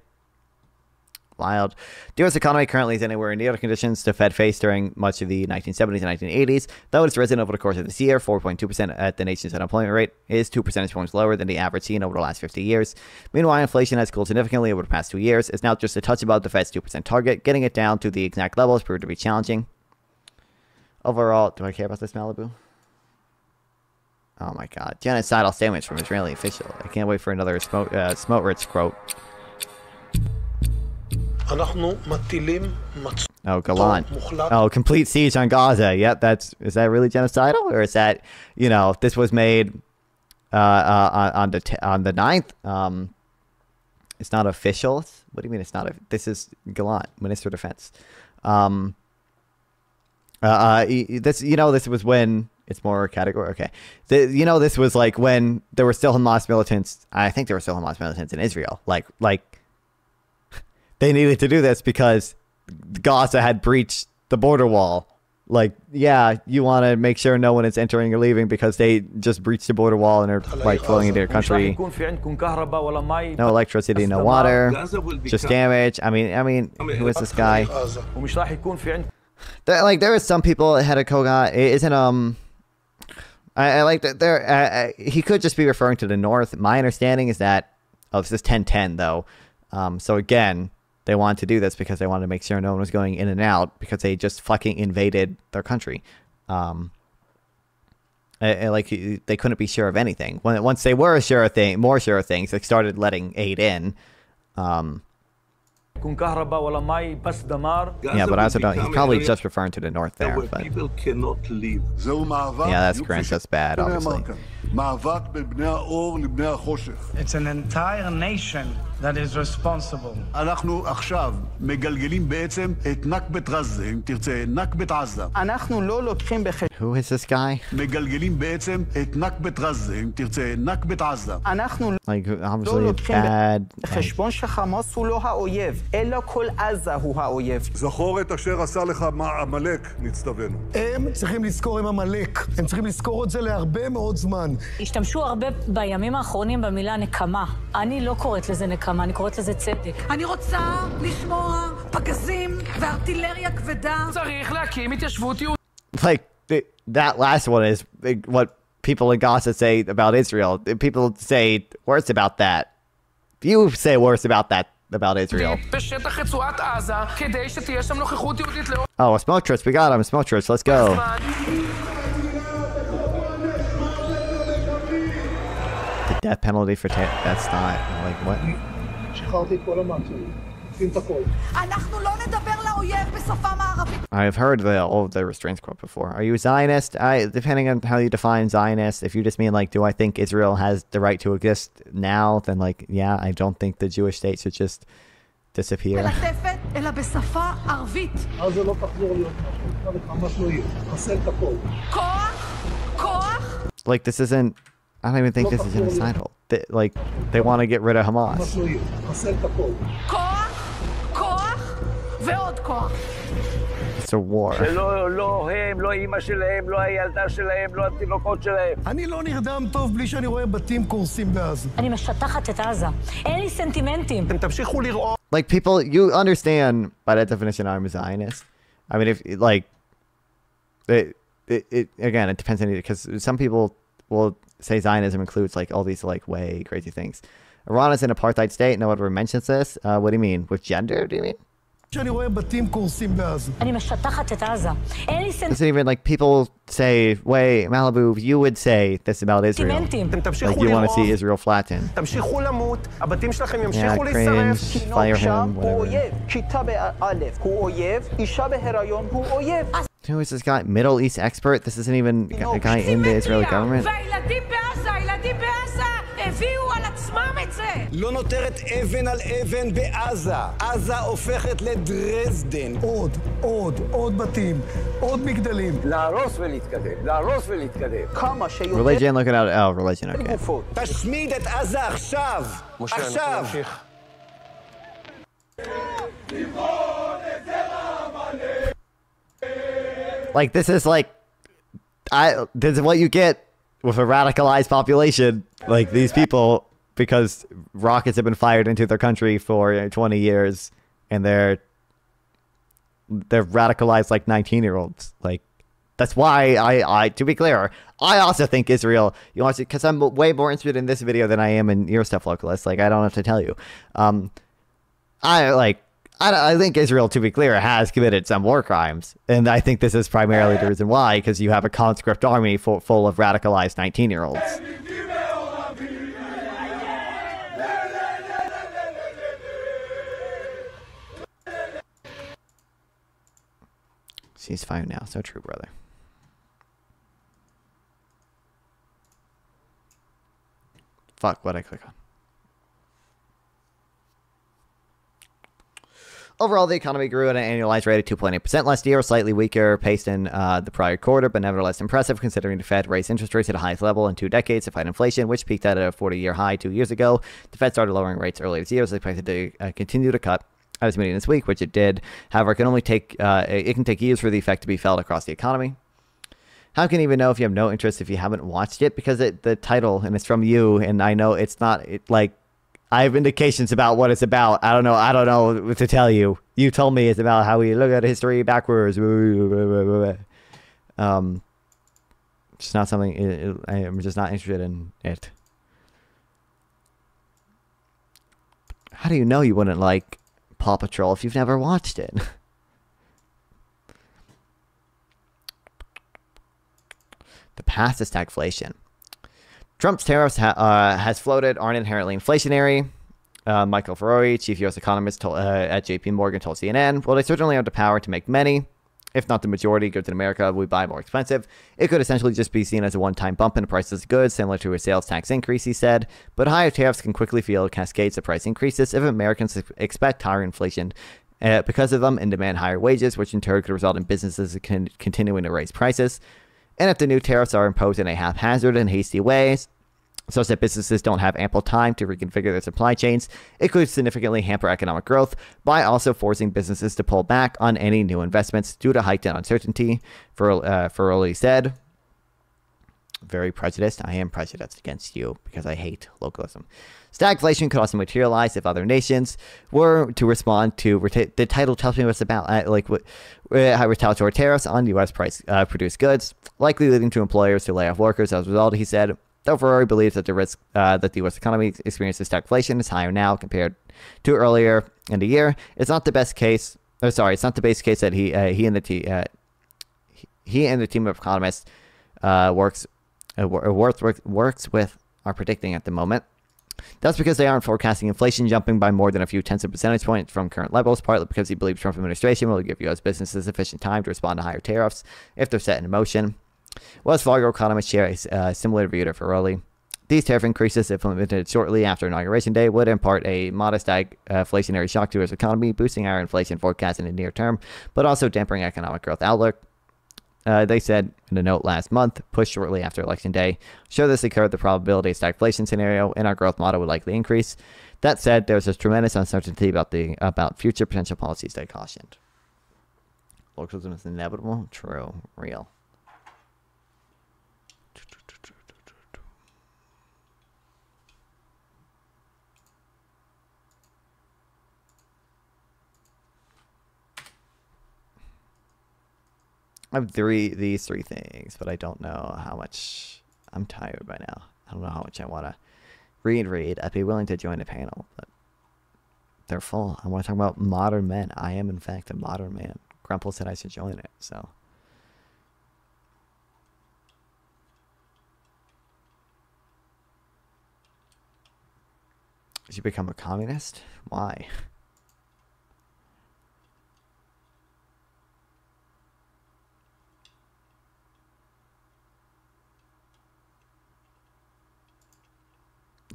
Speaker 1: Wild. The U.S. economy currently is anywhere near the conditions the Fed faced during much of the 1970s and 1980s, though it's risen over the course of this year. 4.2% at the nation's unemployment rate is 2 percentage points lower than the average seen over the last 50 years. Meanwhile, inflation has cooled significantly over the past 2 years. It's now just a touch above the Fed's 2% target. Getting it down to the exact levels proved to be challenging. Overall, do I care about this, Malibu? Oh my god. Genocidal statements from Israeli official. I can't wait for another Smotrich quote. Oh, Galan. Oh, complete siege on Gaza. Yep, is that really genocidal? Or is that, this was made on the 9th? It's not official. What do you mean it's not? This is Galan, Minister of Defense. This was when it's more category. Okay. This was like when there were still Hamas militants. I think there were still Hamas militants in Israel. Like they needed to do this because Gaza had breached the border wall. Like, yeah, you want to make sure no one is entering or leaving because they just breached the border wall and are like flowing into your country. No electricity, no water, just damage. I mean, who is this guy? There is some people ahead of Kogat. It isn't I like that there. He could just be referring to the north. My understanding is that this is 1010 though. So again, they wanted to do this because they wanted to make sure no one was going in and out because they just fucking invaded their country. They couldn't be sure of anything. Once they were more sure of things, they started letting aid in. Yeah, but I also don't. He's probably just referring to the north there. But
Speaker 9: people cannot leave.
Speaker 1: Yeah, that's Grinch. That's bad, obviously.
Speaker 11: It's an entire nation that is responsible.
Speaker 9: אנחנו עכשיו מגלגלים בעצם את נכבת עזה, אם תרצה, נכבת עזה.
Speaker 11: אנחנו לא לוקחים בחשבון.
Speaker 1: Who is this guy?
Speaker 9: מגלגלים בעצם את נכבת עזה, אם תרצה, נכבת עזה.
Speaker 11: אנחנו
Speaker 1: לא לוקחים
Speaker 11: בחשבון שחמאס הוא לא האויב, אלא כל עזה הוא האויב.
Speaker 9: זכור את אשר עשה לך עמלק, נצטווינו.
Speaker 12: הם צריכים לזכור עם עמלק. הם צריכים לזכור את זה להרבה מאוד זמן.
Speaker 14: השתמשו הרבה בימים האחרונים במילה נקמה. אני לא קוראת לזה נקמה, אני קוראת לזה צדק.
Speaker 23: אני רוצה לשמוע פגזים וארטילריה כבדה. צריך להקים התיישבות יהודית.
Speaker 1: That last one is what people in Gaza say about Israel. People say worse about that. You say worse about that about Israel.
Speaker 23: בשטח רצועת עזה כדי שתהיה שם נוכחות יהודית לאור.
Speaker 1: Oh, a smoke church. We got him. A smoke church. Let's go. The death penalty for that's not like what? I've heard all of the restraints quote before. Are you a Zionist? Depending on how you define Zionist, if you just mean do I think Israel has the right to exist now, then yeah, I don't think the Jewish state should just disappear. This isn't. I don't even think this is genocidal. They want to get rid of Hamas. It's a war.
Speaker 12: אני לא נרדם טוב בלי שאני רואה בתים קורסים בעזה.
Speaker 14: אני משטחת את עזה. אין לי סנטימנטים.
Speaker 12: אתם תמשיכו לראות.
Speaker 1: People, you understand by that definition I'm a Zionist. I mean, if again, it depends on you because some people will say Zionism includes all these way crazy things. Iran is an apartheid state. No one ever mentions this. What do you mean? With gender, do you mean?
Speaker 12: שאני רואה בתים קורסים בעזה.
Speaker 14: אני משטחת את עזה. אין לי
Speaker 1: It's even people say, wait, Malibu, you would say this about Israel. You want to see Israel flattened.
Speaker 11: תמשיכו למות, הבתים שלכם ימשיכו להישרף, כי נוח שם הוא אויב, כיתה באלף הוא אויב, אישה בהיריון הוא אויב.
Speaker 1: Who is this guy? Middle East expert? This isn't even a guy in the Israeli government.
Speaker 23: והילדים בעזה, הילדים בעזה הביאו על עצמם את עושה?
Speaker 12: לא נותרת אבן על אבן בעזה. עזה הופכת לדרזדן. עוד בתים, עוד מגדלים.
Speaker 2: להרוס ולהתקדם, להרוס ולהתקדם. כמה שיותר...
Speaker 1: Religion, look at oh, religion, okay.
Speaker 12: תשמיד את עזה עכשיו! עכשיו!
Speaker 1: Like, this is like, this is what you get with a radicalized population. Like, these people, because rockets have been fired into their country for 20 years, and they're radicalized like 19-year-olds. Like, that's why I, to be clear, I also think Israel, you want to, because I'm way more interested in this video than I am in your stuff, Localist. Like, I don't have to tell you. I think Israel, to be clear, has committed some war crimes. And I think this is primarily the reason why, because you have a conscript army full of radicalized 19-year-olds. Ceasefire now. So true, brother. Fuck, what'd I click on? Overall, the economy grew at an annualized rate of 2.8% last year, slightly weaker pace than the prior quarter, but nevertheless impressive considering the Fed raised interest rates at the highest level in 2 decades to fight inflation, which peaked at a 40-year high 2 years ago. The Fed started lowering rates earlier this year, is expected to continue to cut at its meeting this week, which it did. However, it can take years for the effect to be felt across the economy. How can you even know if you have no interest if you haven't watched it? Because the title, and it's from you, and I know it's not like. I have indications about what it's about. I don't know what to tell you. You told me it's about how we look at history backwards. It's not something. I'm just not interested in it. How do you know you wouldn't like Paw Patrol if you've never watched it? The path to stagflation. Trump's tariffs has floated aren't inherently inflationary. Michael Ferrari, chief U.S. economist at J.P. Morgan, told CNN, well, they certainly have the power to make many, if not the majority, goods in America we buy more expensive. It could essentially just be seen as a one-time bump in the prices of goods, similar to a sales tax increase, he said. But higher tariffs can quickly fuel cascades of price increases if Americans expect higher inflation because of them and demand higher wages, which in turn could result in businesses continuing to raise prices. And if the new tariffs are imposed in a haphazard and hasty way, such that businesses don't have ample time to reconfigure their supply chains, it could significantly hamper economic growth by also forcing businesses to pull back on any new investments due to heightened uncertainty, Ferrari said. Very prejudiced. I am prejudiced against you because I hate localism. Stagflation could also materialize if other nations were to respond to the title tells me what's about retaliatory tariffs on U.S. produced goods, likely leading to employers to lay off workers as a result, he said. Though Ferrari believes that the risk that the U.S. economy experiences stagflation is higher now compared to earlier in the year, it's not the best case. It's not the base case that he and the team of economists works with are predicting at the moment. That's because they aren't forecasting inflation jumping by more than a few tenths of percentage points from current levels, partly because he believes Trump administration will give U.S. businesses sufficient time to respond to higher tariffs if they're set in motion. Wells Fargo economists share a similar view to Ferrari. These tariff increases, if implemented shortly after Inauguration Day, would impart a modest inflationary shock to its economy, boosting our inflation forecast in the near term, but also dampening economic growth outlook. They said in a note last month, pushed shortly after Election Day, should this occur, the probability of stagflation scenario in our growth model would likely increase. That said, there's a tremendous uncertainty about future potential policies, they cautioned. Localism is inevitable? True. Real. I have these three things, but I don't know how much. I'm tired by now. I don't know how much I want to read. I'd be willing to join a panel, but they're full. I want to talk about modern men. I am, in fact, a modern man. Grumple said I should join it, so. Did you become a communist? Why?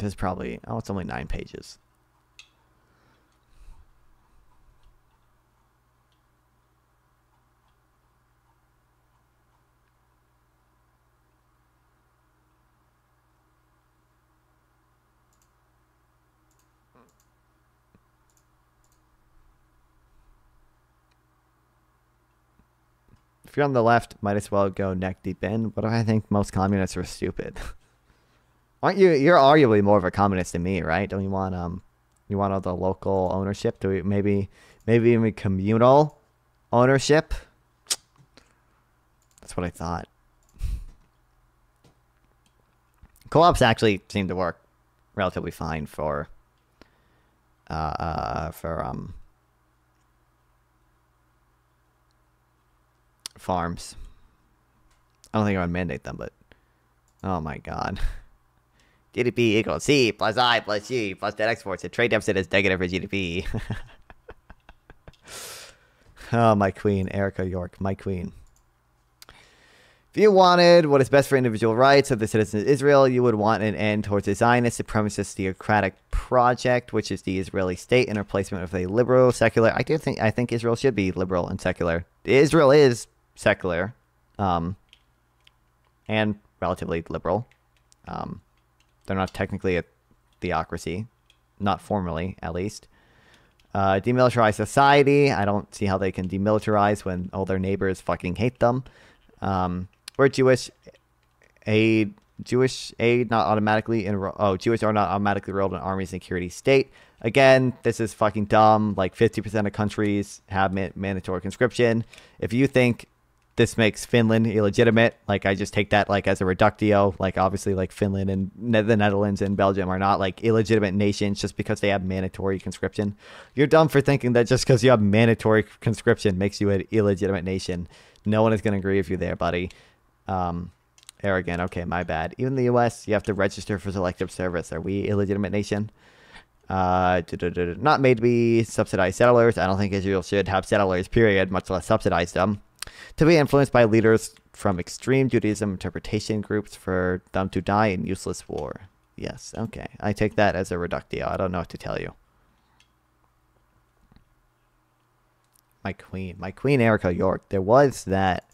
Speaker 1: There's probably, oh, it's only 9 pages. If you're on the left, might as well go neck deep in. But I think most communists are stupid. Aren't you? You're arguably more of a communist than me, right? Don't you want all the local ownership? Do we maybe even communal ownership? That's what I thought. Co-ops actually seem to work relatively fine for farms. I don't think I would mandate them, but oh my god. GDP equals C plus I plus G plus net exports. The trade deficit is negative for GDP. Oh, my queen, Erica York, my queen. If you wanted what is best for individual rights of the citizens of Israel, you would want an end towards a Zionist supremacist theocratic project, which is the Israeli state in replacement of a liberal secular. I think Israel should be liberal and secular. Israel is secular, and relatively liberal. They're not technically a theocracy, not formally, at least. Demilitarized society. I don't see how they can demilitarize when all their neighbors fucking hate them. We're Jewish aid not automatically Jewish are not automatically enrolled in army security state. Again, this is fucking dumb. Like 50% of countries have mandatory conscription. If you think this makes Finland illegitimate, like I just take that like as a reductio. Like obviously like Finland and the Netherlands and Belgium are not like illegitimate nations just because they have mandatory conscription. You're dumb for thinking that just because you have mandatory conscription makes you an illegitimate nation. No one is going to agree with you there, buddy. Arrogant. Okay, my bad. Even the U.S., you have to register for selective service. Are we illegitimate nation? Not made to be subsidized settlers. I don't think Israel should have settlers, period, much less subsidize them. To be influenced by leaders from extreme Judaism interpretation groups for them to die in useless war. Yes, okay. I take that as a reductio. I don't know what to tell you. My queen Erica York. There was that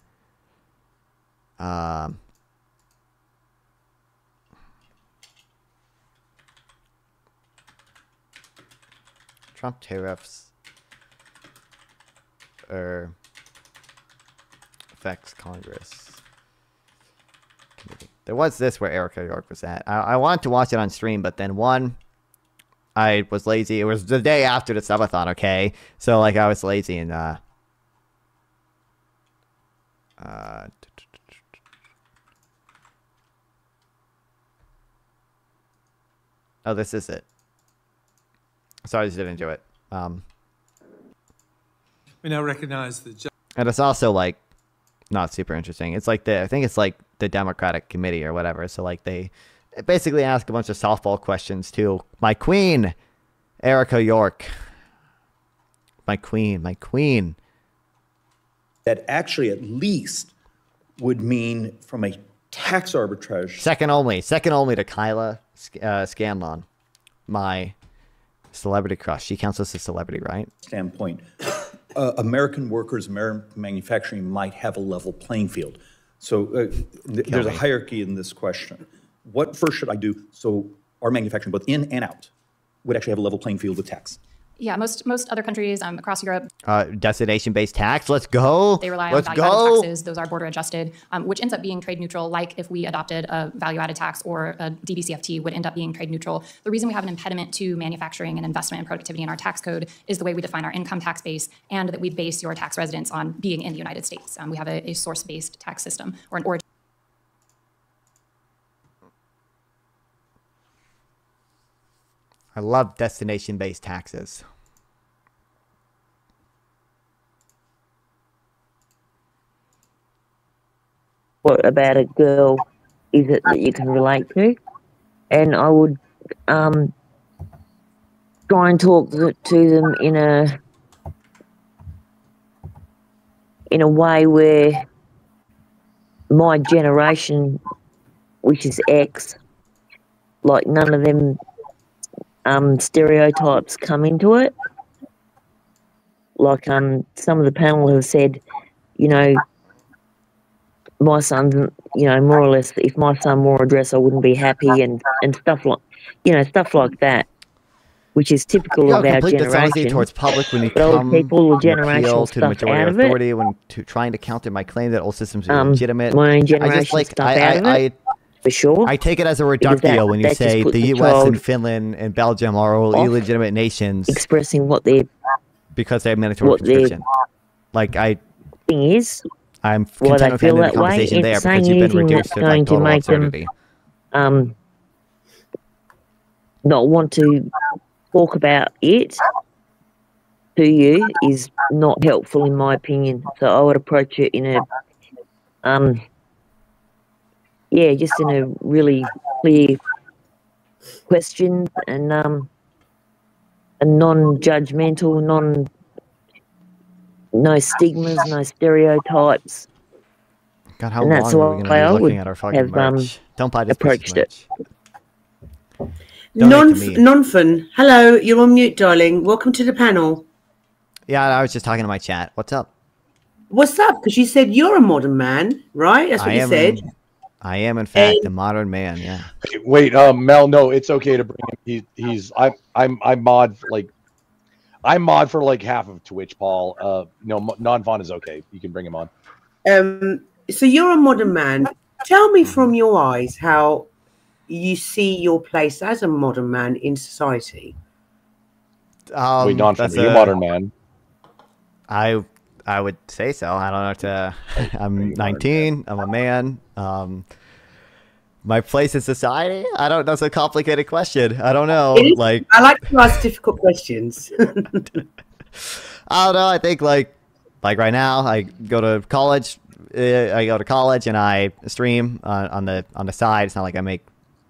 Speaker 1: Trump tariffs affects Congress committee. There was this where Erica York was at. I wanted to watch it on stream, but then I was lazy. It was the day after the subathon, okay? So, like, I was lazy and, oh, this is it. Sorry, I just didn't do it.
Speaker 10: We now recognize the...
Speaker 1: And it's also, like, not super interesting. It's like I think it's like the Democratic Committee or whatever. So, like, they basically ask a bunch of softball questions to my queen, Erica York. My queen.
Speaker 19: That actually at least would mean from a tax arbitrage.
Speaker 1: Second only to Kyla Scanlon, my celebrity crush. She counts as a celebrity, right?
Speaker 19: Standpoint. American workers, American manufacturing might have a level playing field. So there's a hierarchy in this question. What first should I do so our manufacturing, both in and out, would actually have a level playing field with tax?
Speaker 20: Yeah, most other countries across Europe.
Speaker 1: Destination-based tax. Let's go.
Speaker 20: They rely on value-added taxes. Those are border adjusted, which ends up being trade neutral. Like if we adopted a value-added tax or a DBCFT would end up being trade neutral. The reason we have an impediment to manufacturing and investment and productivity in our tax code is the way we define our income tax base and that we base your tax residence on being in the United States. We have a source-based tax system or an origin.
Speaker 1: I love destination-based taxes.
Speaker 21: What about a girl is it that you can relate to? And I would try and talk to them in a way where my generation, which is X, like none of them stereotypes come into it. Like some of the panel have said, you know, my son's, you know, more or less, if my son wore a dress, I wouldn't be happy, and stuff like, you know, stuff like that, which is typical
Speaker 1: You
Speaker 21: of
Speaker 1: know,
Speaker 21: our
Speaker 1: complete dishonesty
Speaker 21: generation.
Speaker 1: towards public when you
Speaker 21: But old
Speaker 1: come
Speaker 21: people with
Speaker 1: and appeal
Speaker 21: generational
Speaker 1: to the
Speaker 21: stuff
Speaker 1: majority
Speaker 21: out
Speaker 1: of
Speaker 21: of it.
Speaker 1: authority when trying to counter my claim that all systems are legitimate.
Speaker 21: My own
Speaker 1: I
Speaker 21: generation
Speaker 1: just like
Speaker 21: stuff out of it, for sure.
Speaker 1: I take it as a
Speaker 21: Because
Speaker 1: reductio when you
Speaker 21: that just
Speaker 1: say
Speaker 21: puts
Speaker 1: the
Speaker 21: the
Speaker 1: U.S.
Speaker 21: child
Speaker 1: and Finland and Belgium are all
Speaker 21: off
Speaker 1: illegitimate nations
Speaker 21: expressing what their
Speaker 1: because they have mandatory
Speaker 21: what their
Speaker 1: conscription. Like
Speaker 21: thing is,
Speaker 1: I'm
Speaker 21: why
Speaker 1: content
Speaker 21: they
Speaker 1: with
Speaker 21: feel
Speaker 1: ending the
Speaker 21: that way,
Speaker 1: conversation
Speaker 21: and
Speaker 1: there
Speaker 21: saying
Speaker 1: because you've been
Speaker 21: anything
Speaker 1: reduced
Speaker 21: that's
Speaker 1: to like
Speaker 21: going to
Speaker 1: total
Speaker 21: make
Speaker 1: absurdity.
Speaker 21: them not want to talk about it to you is not helpful in my opinion. So I would approach it in a yeah, just in a really clear question and a non-judgmental, no stigmas, no stereotypes.
Speaker 1: God, how
Speaker 21: And that's
Speaker 1: long are we going
Speaker 21: the
Speaker 1: to
Speaker 21: way
Speaker 1: be
Speaker 21: I
Speaker 1: looking
Speaker 21: would
Speaker 1: at our fucking
Speaker 21: have
Speaker 1: merch? Don't buy this piece
Speaker 21: approached it.
Speaker 6: Nonfun, hello, you're on mute, darling. Welcome to the panel.
Speaker 1: Yeah, I was just talking to my chat. What's up?
Speaker 6: What's up? Because you said you're a modern man, right? That's what you said.
Speaker 1: I am, in fact, a modern man. Yeah.
Speaker 17: Wait, Mel, no, it's okay to bring him. I'm mod for like half of Twitch, Paul. No, non-fun is okay. You can bring him on.
Speaker 6: So you're a modern man. Tell me from your eyes how you see your place as a modern man in society.
Speaker 17: Wait, non-fun, are you a modern man?
Speaker 1: I would say so. I don't know. I'm 19. I'm a man. My place in society? I don't. That's a complicated question. I don't know. Like,
Speaker 6: I like to ask difficult questions.
Speaker 1: I don't know. I think like right now, I go to college. And I stream on the side. It's not like I make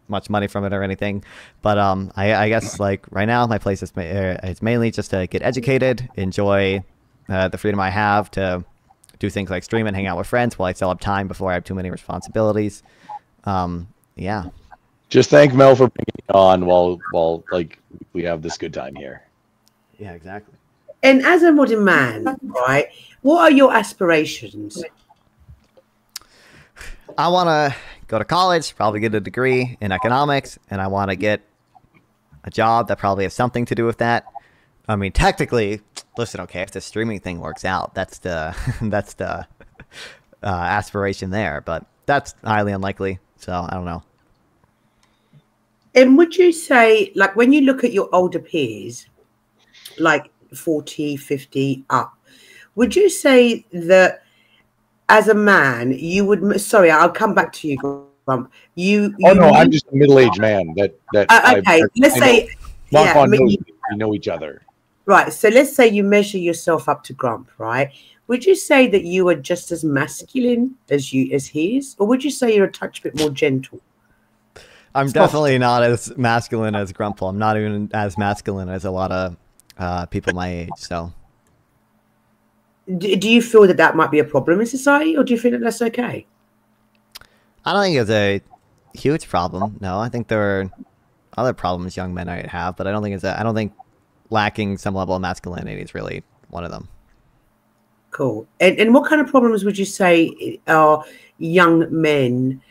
Speaker 1: much money from it or anything, but I guess like right now, my place is mainly just to get educated, enjoy the freedom I have to do things like stream and hang out with friends while I still have time before I have too many responsibilities. Yeah.
Speaker 17: Just thank Mel for bringing it on while like we have this good time here.
Speaker 1: Yeah, exactly.
Speaker 6: And as a modern man, right, what are your aspirations?
Speaker 1: I want to go to college, probably get a degree in economics, and I want to get a job that probably has something to do with that. I mean, technically, listen, okay, if the streaming thing works out, that's the aspiration there, but that's highly unlikely, so I don't know.
Speaker 6: And would you say, like, when you look at your older peers, like 40, 50 up, would you say that as a man, you would, sorry, I'll come back to you, Grump.
Speaker 17: I'm just a middle-aged man
Speaker 6: okay, let's say,
Speaker 17: yeah, we know each other.
Speaker 6: Right, so let's say you measure yourself up to Grump, right? Would you say that you are just as masculine as he is, or would you say you're a touch bit more gentle?
Speaker 1: I'm definitely not as masculine as Grumple. I'm not even as masculine as a lot of people my age. So,
Speaker 6: do you feel that that might be a problem in society, or do you feel that that's okay?
Speaker 1: I don't think it's a huge problem. No, I think there are other problems young men might have, but I don't think lacking some level of masculinity is really one of them.
Speaker 6: Cool. And what kind of problems would you say are young men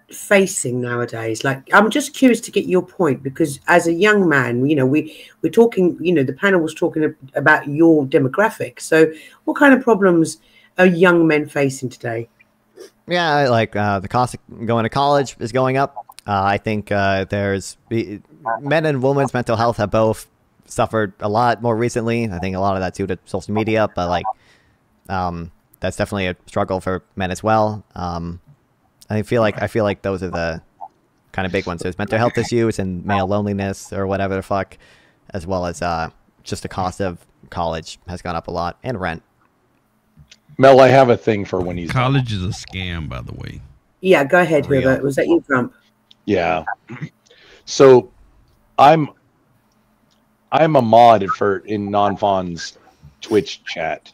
Speaker 6: facing nowadays? Like, I'm just curious to get your point, because as a young man, you know, we're talking, you know, the panel was talking about your demographic. So what kind of problems are young men facing today?
Speaker 1: Yeah, like the cost of going to college is going up. I think there's men and women's mental health have both suffered a lot more recently. I think a lot of that's due to social media, but like that's definitely a struggle for men as well. I feel like those are the kind of big ones. There's mental health issues and male loneliness or whatever the fuck, as well as just the cost of college has gone up a lot, and rent.
Speaker 17: Mel, I have a thing for when he's
Speaker 3: college is a scam, by the way.
Speaker 6: Yeah, go ahead, Herbert. Was that you, Grump?
Speaker 17: Yeah. So I'm a mod in Non-Fawn's Twitch chat.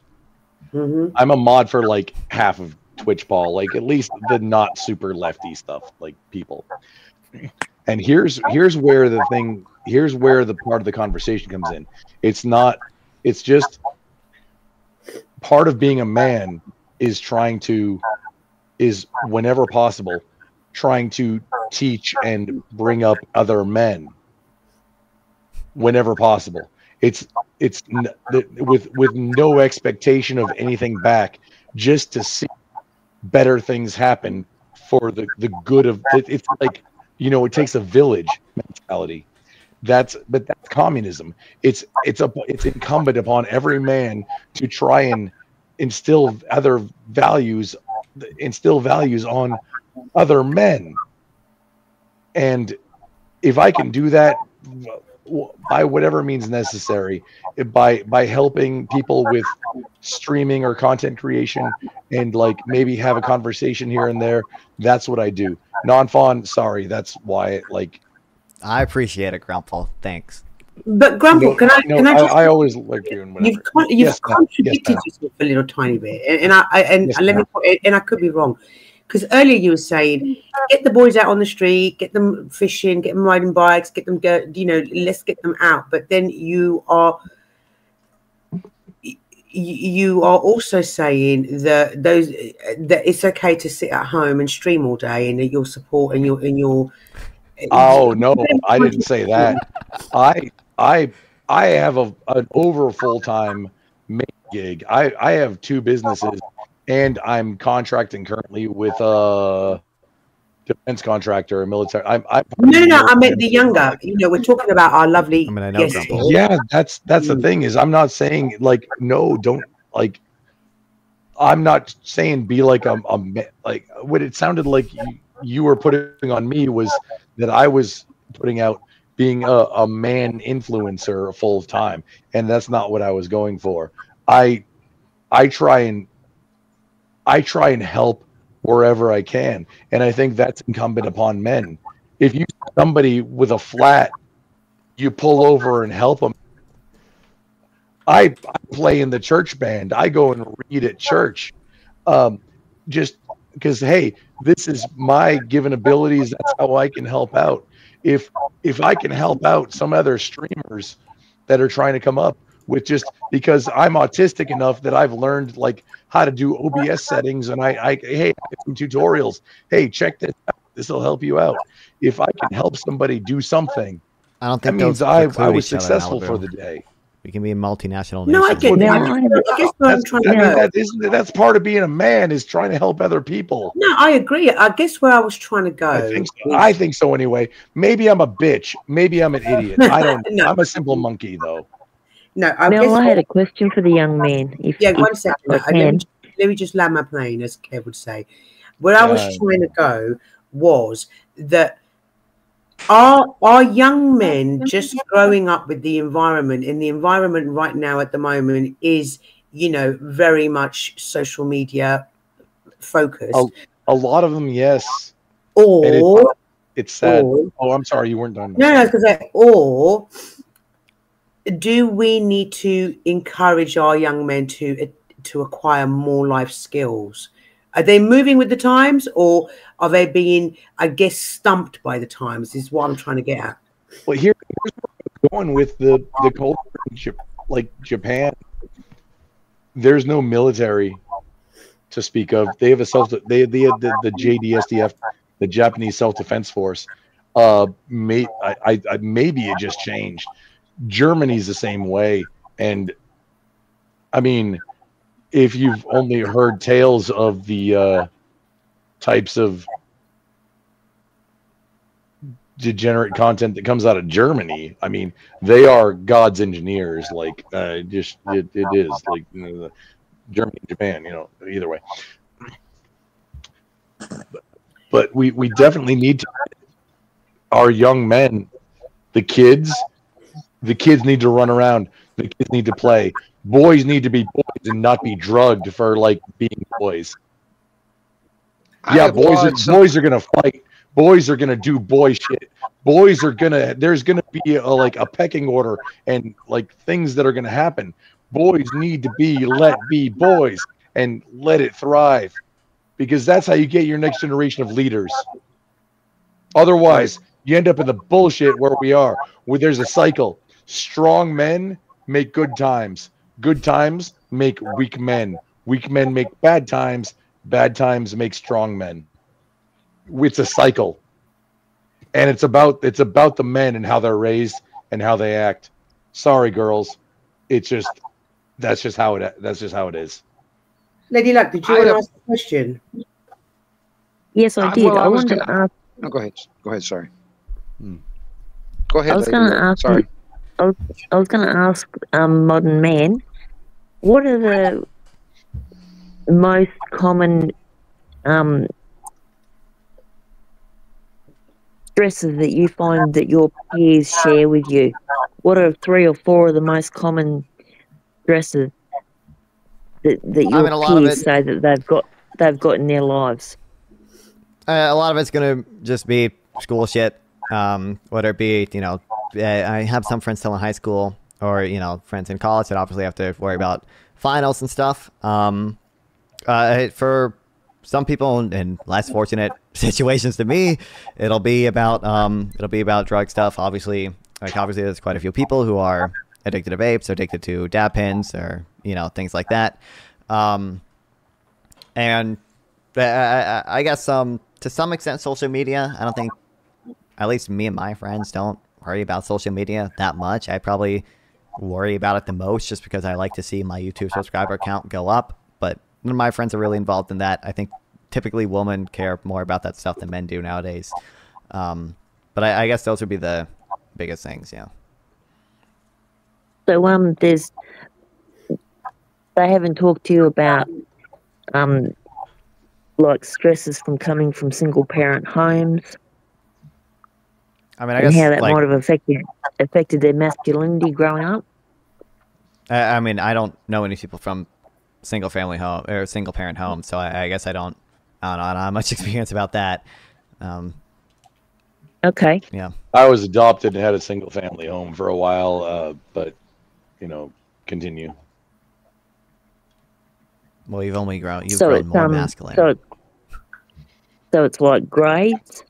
Speaker 6: Mm-hmm.
Speaker 17: I'm a mod for like half of Twitch, Paul, like at least the not super lefty stuff, like people.
Speaker 13: And here's where the part of the conversation comes in. It's just part of being a man is whenever possible trying to teach and bring up other men whenever possible. It's with no expectation of anything back, just to see better things happen for the good of it. It's like, it takes a village mentality. That's communism. It's incumbent upon every man to try and instill values on other men. And if I can do that by whatever means necessary, by helping people with streaming or content creation, and like maybe have a conversation here and there, that's what I do. Non-fawn, sorry, that's why
Speaker 1: I appreciate it, Grumple. Thanks.
Speaker 6: But Grumple, can I just?
Speaker 13: I always like you and whatever.
Speaker 6: You've contradicted yourself a little tiny bit, and I could be wrong, because earlier you were saying get the boys out on the street, get them fishing, get them riding bikes, get them let's get them out. But then you are also saying that it's okay to sit at home and stream all day, and that you'll support and you're.
Speaker 13: Oh no, I didn't say that. I have an over full-time main gig. I have 2 businesses, and I'm contracting currently with a defense contractor, a military.
Speaker 6: No, I meant the younger. We're talking about our lovely. Guests.
Speaker 13: Yeah, that's the thing is, I'm not saying no, don't I'm not saying be like what it sounded like you were putting on me was that I was putting out being a man influencer full time, and that's not what I was going for. I try and help wherever I can, and I think that's incumbent upon men. If you see somebody with a flat, you pull over and help them. I play in the church band. I go and read at church, just because, hey, this is my given abilities. That's how I can help out. If I can help out some other streamers that are trying to come up with, just because I'm autistic enough that I've learned how to do OBS settings, and I have some tutorials. Hey, check this out. This will help you out. If I can help somebody do something,
Speaker 1: I don't think
Speaker 13: that means I was successful for the day.
Speaker 1: We can be a multinational.
Speaker 6: No, I get that. I guess what I'm trying to go.
Speaker 13: That's part of being a man, is trying to help other people.
Speaker 6: No, I agree. I guess where I was trying to go.
Speaker 13: I think so anyway. Maybe I'm a bitch. Maybe I'm an idiot. I don't know. No. I'm a simple monkey, though.
Speaker 6: No,
Speaker 21: I had a question for the young man.
Speaker 6: One second. Let me just land my plane, as Kev would say. Where I was trying to go was that are young men just growing up with the environment, and the environment right now at the moment is, very much social media focused.
Speaker 13: A lot of them, yes.
Speaker 6: Or
Speaker 13: it's sad. I'm sorry, you weren't done.
Speaker 6: No, because or do we need to encourage our young men to acquire more life skills? Are they moving with the times, or are they being, I guess, stumped by the times? Is what I'm trying to get at.
Speaker 13: Well, here's where I'm going with the culture, like Japan. There's no military to speak of. They have the JDSDF, the Japanese Self-Defense Force. Maybe it just changed. Germany's the same way, and I mean, if you've only heard tales of the types of degenerate content that comes out of Germany, I mean, they are God's engineers. It is like Germany and Japan, either way. But we definitely need to, our young men, the kids need to run around. The kids need to play. Boys need to be boys and not be drugged for being boys. Yeah, boys are gonna fight. Boys are gonna do boy shit. There's gonna be a pecking order and things that are gonna happen. Boys need to be let be boys and let it thrive, because that's how you get your next generation of leaders. Otherwise, You end up in the bullshit where we are, where there's a cycle. Strong men make good times. Good times make weak men. Weak men make bad times. Bad times make strong men. It's a cycle. And it's about the men and how they're raised and how they act. Sorry, girls. That's just how it is.
Speaker 6: Lady Luck, did you want to ask a question?
Speaker 21: Yes, I did.
Speaker 4: Well,
Speaker 21: I
Speaker 4: was
Speaker 21: wanted
Speaker 4: gonna.
Speaker 21: to ask.
Speaker 4: No, go ahead. Go ahead. Sorry. Go ahead.
Speaker 21: I was
Speaker 4: Lady
Speaker 21: going to
Speaker 4: Luck.
Speaker 21: ask.
Speaker 4: Sorry.
Speaker 21: I was going to ask modern man, what are the most common stresses that you find that your peers share with you? What are 3 or 4 of the most common stresses that your
Speaker 1: a lot of
Speaker 21: peers
Speaker 1: it,
Speaker 21: say that they've got in their lives?
Speaker 1: a lot of it's gonna just be school shit. Whether it be, I have some friends still in high school, or friends in college that obviously have to worry about finals and stuff. For some people in less fortunate situations than me, it'll be about drug stuff. Obviously, there's quite a few people who are addicted to vapes, or addicted to dab pens, or things like that. And I guess to some extent, social media. I don't think, at least me and my friends, don't worry about social media that much. I probably worry about it the most, just because I like to see my YouTube subscriber count go up. But none of my friends are really involved in that. I think typically women care more about that stuff than men do nowadays. But I guess those would be the biggest things, yeah.
Speaker 21: So they haven't talked to you about like stresses from coming from single parent homes.
Speaker 1: I mean,
Speaker 21: and how that might have affected their masculinity growing up.
Speaker 1: I mean, I don't know any people from single family home or single parent home, so I guess I don't have much experience about that.
Speaker 21: Okay.
Speaker 1: Yeah.
Speaker 13: I was adopted and had a single family home for a while, but continue.
Speaker 1: Well, you've grown
Speaker 21: it's,
Speaker 1: more masculine.
Speaker 21: So it's like grades,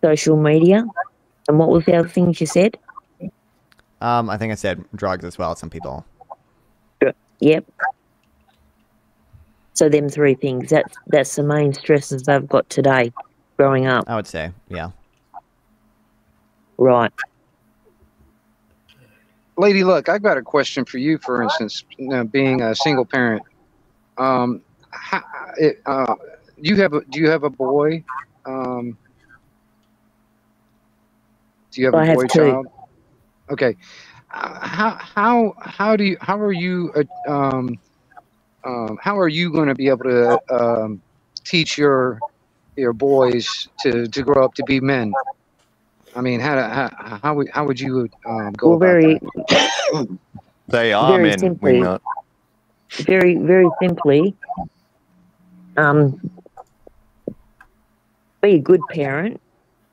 Speaker 21: social media, and what was the other things you said?
Speaker 1: I think I said drugs as well. Some people.
Speaker 21: Yep. So them 3 things. That's the main stresses they've got today, growing up.
Speaker 1: I would say, yeah.
Speaker 21: Right.
Speaker 4: Lady Luck, I've got a question for you. For instance, being a single parent, do you have a boy? Do you have a boy child? Okay. How are you going to be able to teach your boys to grow up to be men? I mean, how would you go about that?
Speaker 5: They are men.
Speaker 21: Simply,
Speaker 5: we're not.
Speaker 21: Very, very simply, be a good parent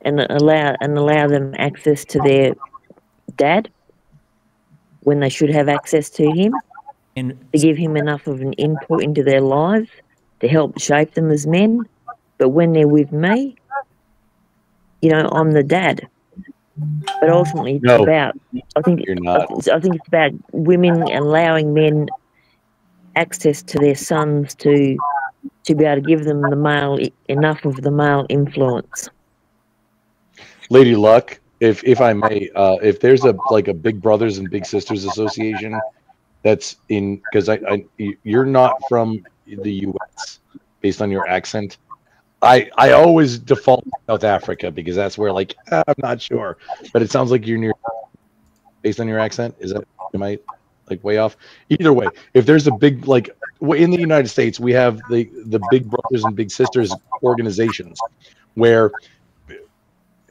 Speaker 21: and allow them access to their dad when they should have access to him, and to give him enough of an input into their lives to help shape them as men. But when they're with me, I'm the dad. But ultimately, it's about, I think it's about women allowing men access to their sons to be able to give them enough of the male influence.
Speaker 13: Lady Luck, if I may, if there's a Big Brothers and Big Sisters Association that's in, because you're not from the U.S. based on your accent. I always default to South Africa because that's where I'm not sure, but it sounds like you're near, based on your accent. Is that, am I way off? Either way, if there's a big in the United States, we have the Big Brothers and Big Sisters organizations where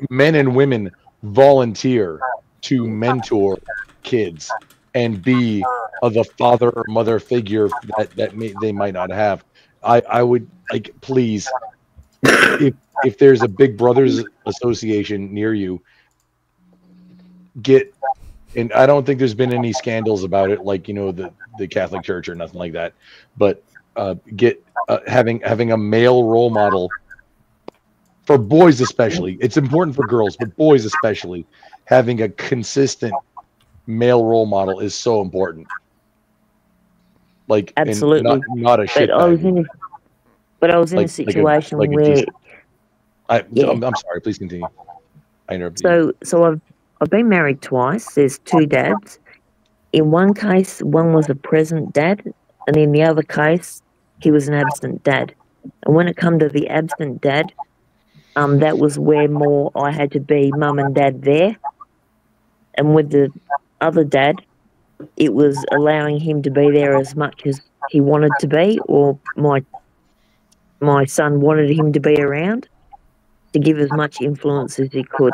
Speaker 13: men and women volunteer to mentor kids and be the father or mother figure that they might not have. I would please, if there's a Big Brothers Association near you, and I don't think there's been any scandals about it, the Catholic Church or nothing like that, but having a male role model for boys especially, it's important for girls, but boys especially, having a consistent male role model is so important. Like,
Speaker 21: Absolutely.
Speaker 13: and not a shit
Speaker 21: But I was
Speaker 13: bag.
Speaker 21: in a, but I was in a situation where
Speaker 13: I'm sorry. Please continue. I interrupted you.
Speaker 21: So I've been married twice. There's two dads. In one case, one was a present dad, and in the other case, he was an absent dad. And when it come to the absent dad, that was where more I had to be mum and dad there. And with the other dad, it was allowing him to be there as much as he wanted to be, or my son wanted him to be around to give as much influence as he could.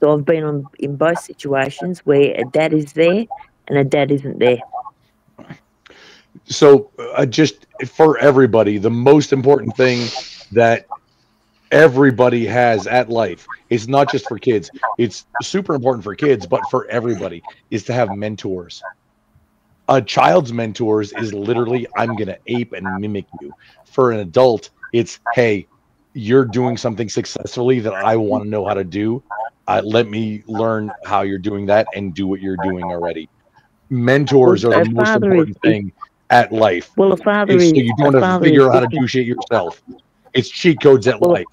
Speaker 21: So I've been in both situations where a dad is there and a dad isn't there.
Speaker 13: So just for everybody, the most important thing that everybody has at life, it's not just for kids, it's super important for kids, but for everybody, is to have mentors. A child's mentors is literally, I'm going to ape and mimic you. For an adult, it's, hey, you're doing something successfully that I want to know how to do. Let me learn how you're doing that and do what you're doing already. Mentors are the most important thing at life.
Speaker 21: Well, a father is,
Speaker 13: so you don't have to figure out how to do shit yourself. It's cheat codes at life.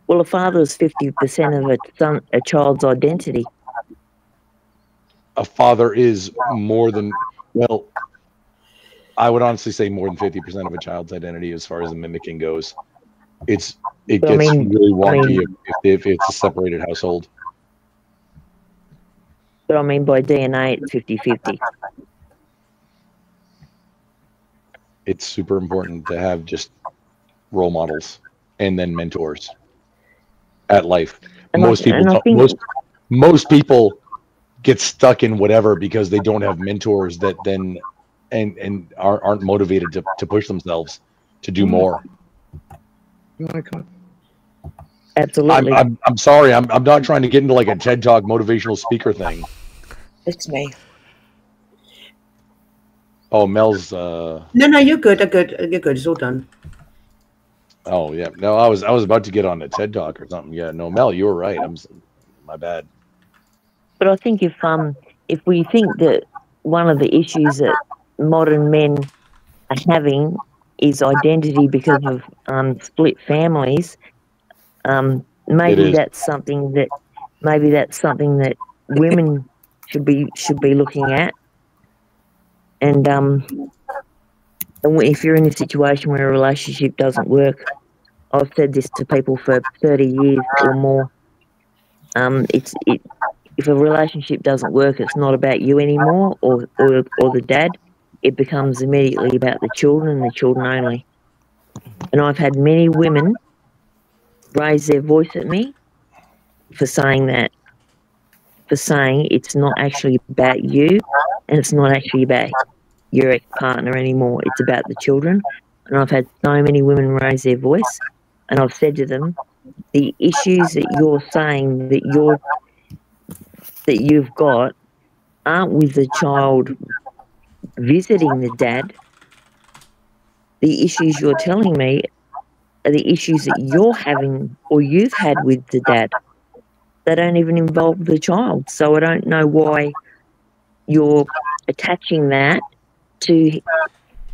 Speaker 21: Well, a father is 50% of a child's identity.
Speaker 13: A father is more than, well, I would honestly say more than 50% of a child's identity as far as the mimicking goes. It gets really wonky if it's a separated household.
Speaker 21: But I mean, by DNA, it's 50-50.
Speaker 13: It's super important to have just role models and then mentors at life.
Speaker 21: And
Speaker 13: most people get stuck in whatever because they don't have mentors that then and aren't motivated to push themselves to do more.
Speaker 21: Absolutely.
Speaker 13: I'm sorry. I'm not trying to get into like a TED Talk motivational speaker thing.
Speaker 6: It's me.
Speaker 13: Oh, Mel's.
Speaker 6: No, you're good. You're good. It's all done.
Speaker 13: Oh yeah. No, I was about to get on a TED Talk or something. Yeah. No, Mel, you were right. My bad.
Speaker 21: But I think if we think that one of the issues that modern men are having is identity because of split families, maybe that's something that women should be looking at. And if you're in a situation where a relationship doesn't work, I've said this to people for 30 years or more. If a relationship doesn't work, it's not about you anymore or the dad. It becomes immediately about the children and the children only. And I've had many women raise their voice at me for saying that, for saying it's not actually about you and it's not actually about your ex-partner anymore. It's about the children. And I've had so many women raise their voice, and I've said to them, the issues that you're saying that you've got aren't with the child visiting the dad. The issues you're telling me are the issues that you're having or you've had with the dad. They don't even involve the child. So I don't know why you're attaching that to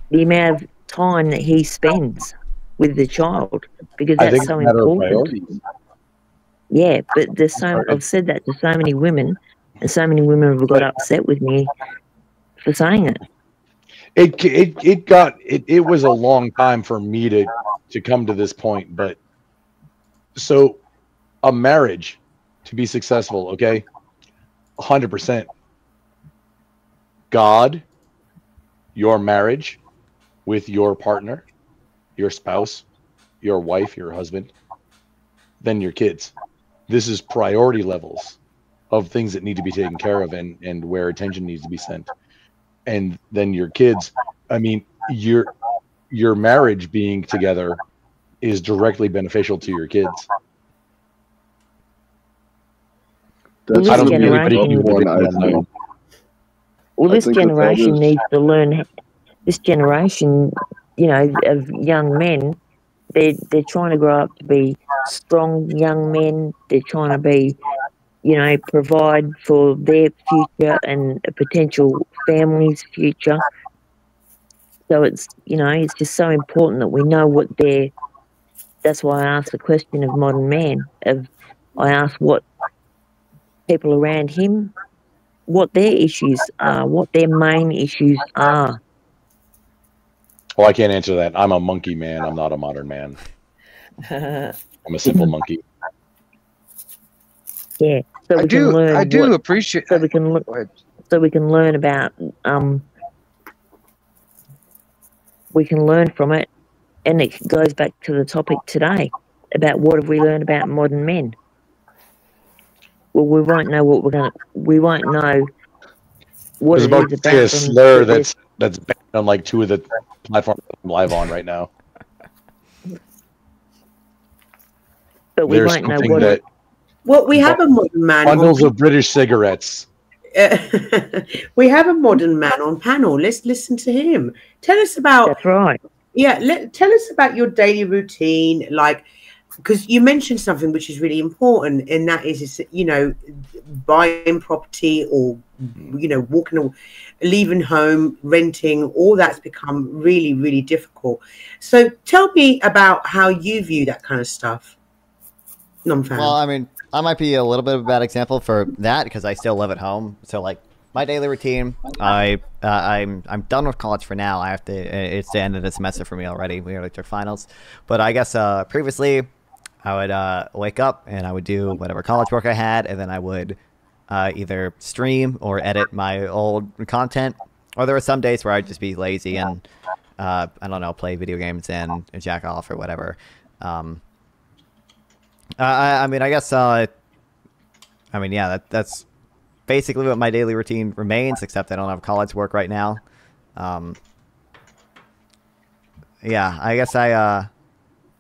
Speaker 21: the amount of time that he spends with the child, because that's so important. Yeah, but I've said that to so many women, and so many women have got upset with me for saying it.
Speaker 13: It was a long time for me to come to this point, but so a marriage to be successful, okay, 100%. God, your marriage with your partner, your spouse, your wife, your husband, then your kids. This is priority levels of things that need to be taken care of and where attention needs to be sent. And then your kids, I mean, your marriage being together is directly beneficial to your kids.
Speaker 21: Well, this generation needs to learn. This generation, of young men they're trying to grow up to be strong young men. They're trying to be, you know, provide for their future and a potential family's future. So it's, you know, it's just so important that we know what they're. That's why I asked the question of modern man. I asked what people around him, what their issues are, what their main issues are.
Speaker 13: Well, I can't answer that. I'm a monkey man. I'm not a modern man. I'm a simple monkey.
Speaker 21: Yeah. So we can learn.
Speaker 4: I do appreciate.
Speaker 21: So we can look. So we can learn about. We can learn from it, and it goes back to the topic today about what have we learned about modern men. Well, we won't know what we're gonna. We won't know what
Speaker 13: There's
Speaker 21: it
Speaker 13: about
Speaker 21: is
Speaker 13: to say a
Speaker 21: about them.
Speaker 13: slur that's banned on like 2 of the platforms I'm live on right now.
Speaker 21: But we
Speaker 13: There's
Speaker 21: won't know
Speaker 13: something
Speaker 21: what.
Speaker 13: that
Speaker 6: Well, we have a modern man.
Speaker 13: bundles of British cigarettes.
Speaker 6: We have a modern man on panel. Let's listen to him. Tell us about.
Speaker 21: That's right.
Speaker 6: Yeah, tell us about your daily routine, like, because you mentioned something which is really important, and that is, you know, buying property or, you know, leaving home, renting, all that's become really, really difficult. So tell me about how you view that kind of stuff. Non-fan.
Speaker 1: Well, I mean, I might be a little bit of a bad example for that because I still live at home. So, like, my daily routine, I'm done with college for now. I have to. It's the end of the semester for me already. We already took finals, but I guess previously, I would wake up and I would do whatever college work I had, and then I would either stream or edit my old content. Or there were some days where I'd just be lazy and I don't know, play video games and jack off or whatever. I mean, I guess, I mean, yeah, that's basically what my daily routine remains, except I don't have college work right now. Yeah, I guess I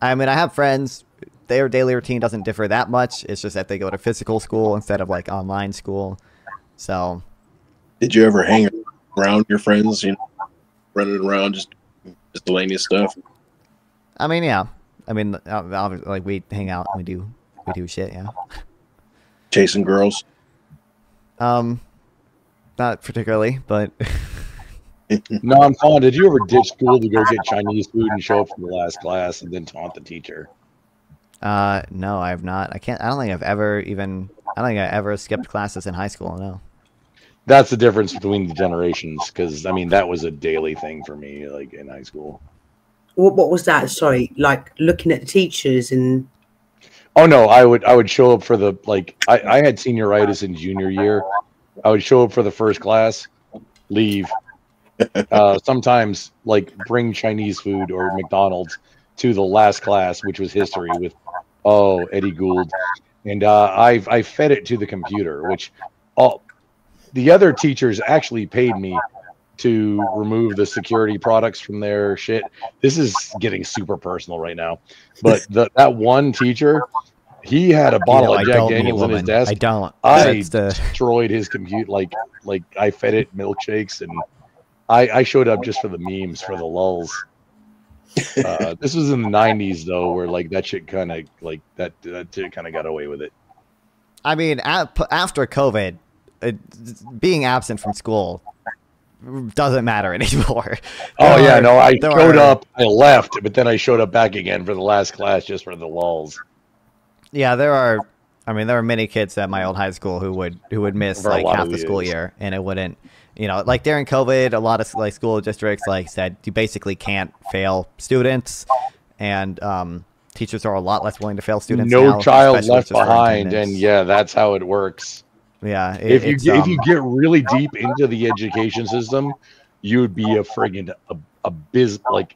Speaker 1: mean, I have friends. Their daily routine doesn't differ that much. It's just that they go to physical school instead of, like, online school. So.
Speaker 15: Did you ever hang around your friends, you know, running around, just miscellaneous stuff?
Speaker 1: I mean, yeah. I mean, like, we hang out and we do shit, yeah.
Speaker 15: Chasing girls?
Speaker 1: Not particularly, but
Speaker 13: No, I'm calling. Did you ever ditch school to go get Chinese food and show up for the last class and then taunt the teacher?
Speaker 1: No, I have not. I don't think I ever skipped classes in high school, no.
Speaker 13: That's the difference between the generations, because I mean that was a daily thing for me, like in high school.
Speaker 6: What was that? Sorry, like looking at the teachers and.
Speaker 13: Oh no, I would show up for the, like, I had senioritis in junior year. I would show up for the first class, leave. Sometimes like bring Chinese food or McDonald's to the last class, which was history with Eddie Gould, and I fed it to the computer, which all the other teachers actually paid me to remove the security products from their shit. This is getting super personal right now, but that one teacher, he had a bottle of Jack Daniels in his desk. I destroyed his computer. Like I fed it milkshakes, and I showed up just for the memes, for the lulz. This was in the 90s though, where like that shit kind of like that shit kind of got away with it.
Speaker 1: I mean, after COVID, being absent from school doesn't matter anymore.
Speaker 13: I showed up, I left, but then I showed up back again for the last class just for the lulz.
Speaker 1: Yeah, there are many kids at my old high school who would miss like half the school year, and it wouldn't, you know, like during COVID, a lot of like school districts like said you basically can't fail students, and teachers are a lot less willing to fail students.
Speaker 13: No
Speaker 1: now,
Speaker 13: child left behind, and yeah, that's how it works.
Speaker 1: Yeah,
Speaker 13: if you get really deep into the education system, you'd be a friggin' like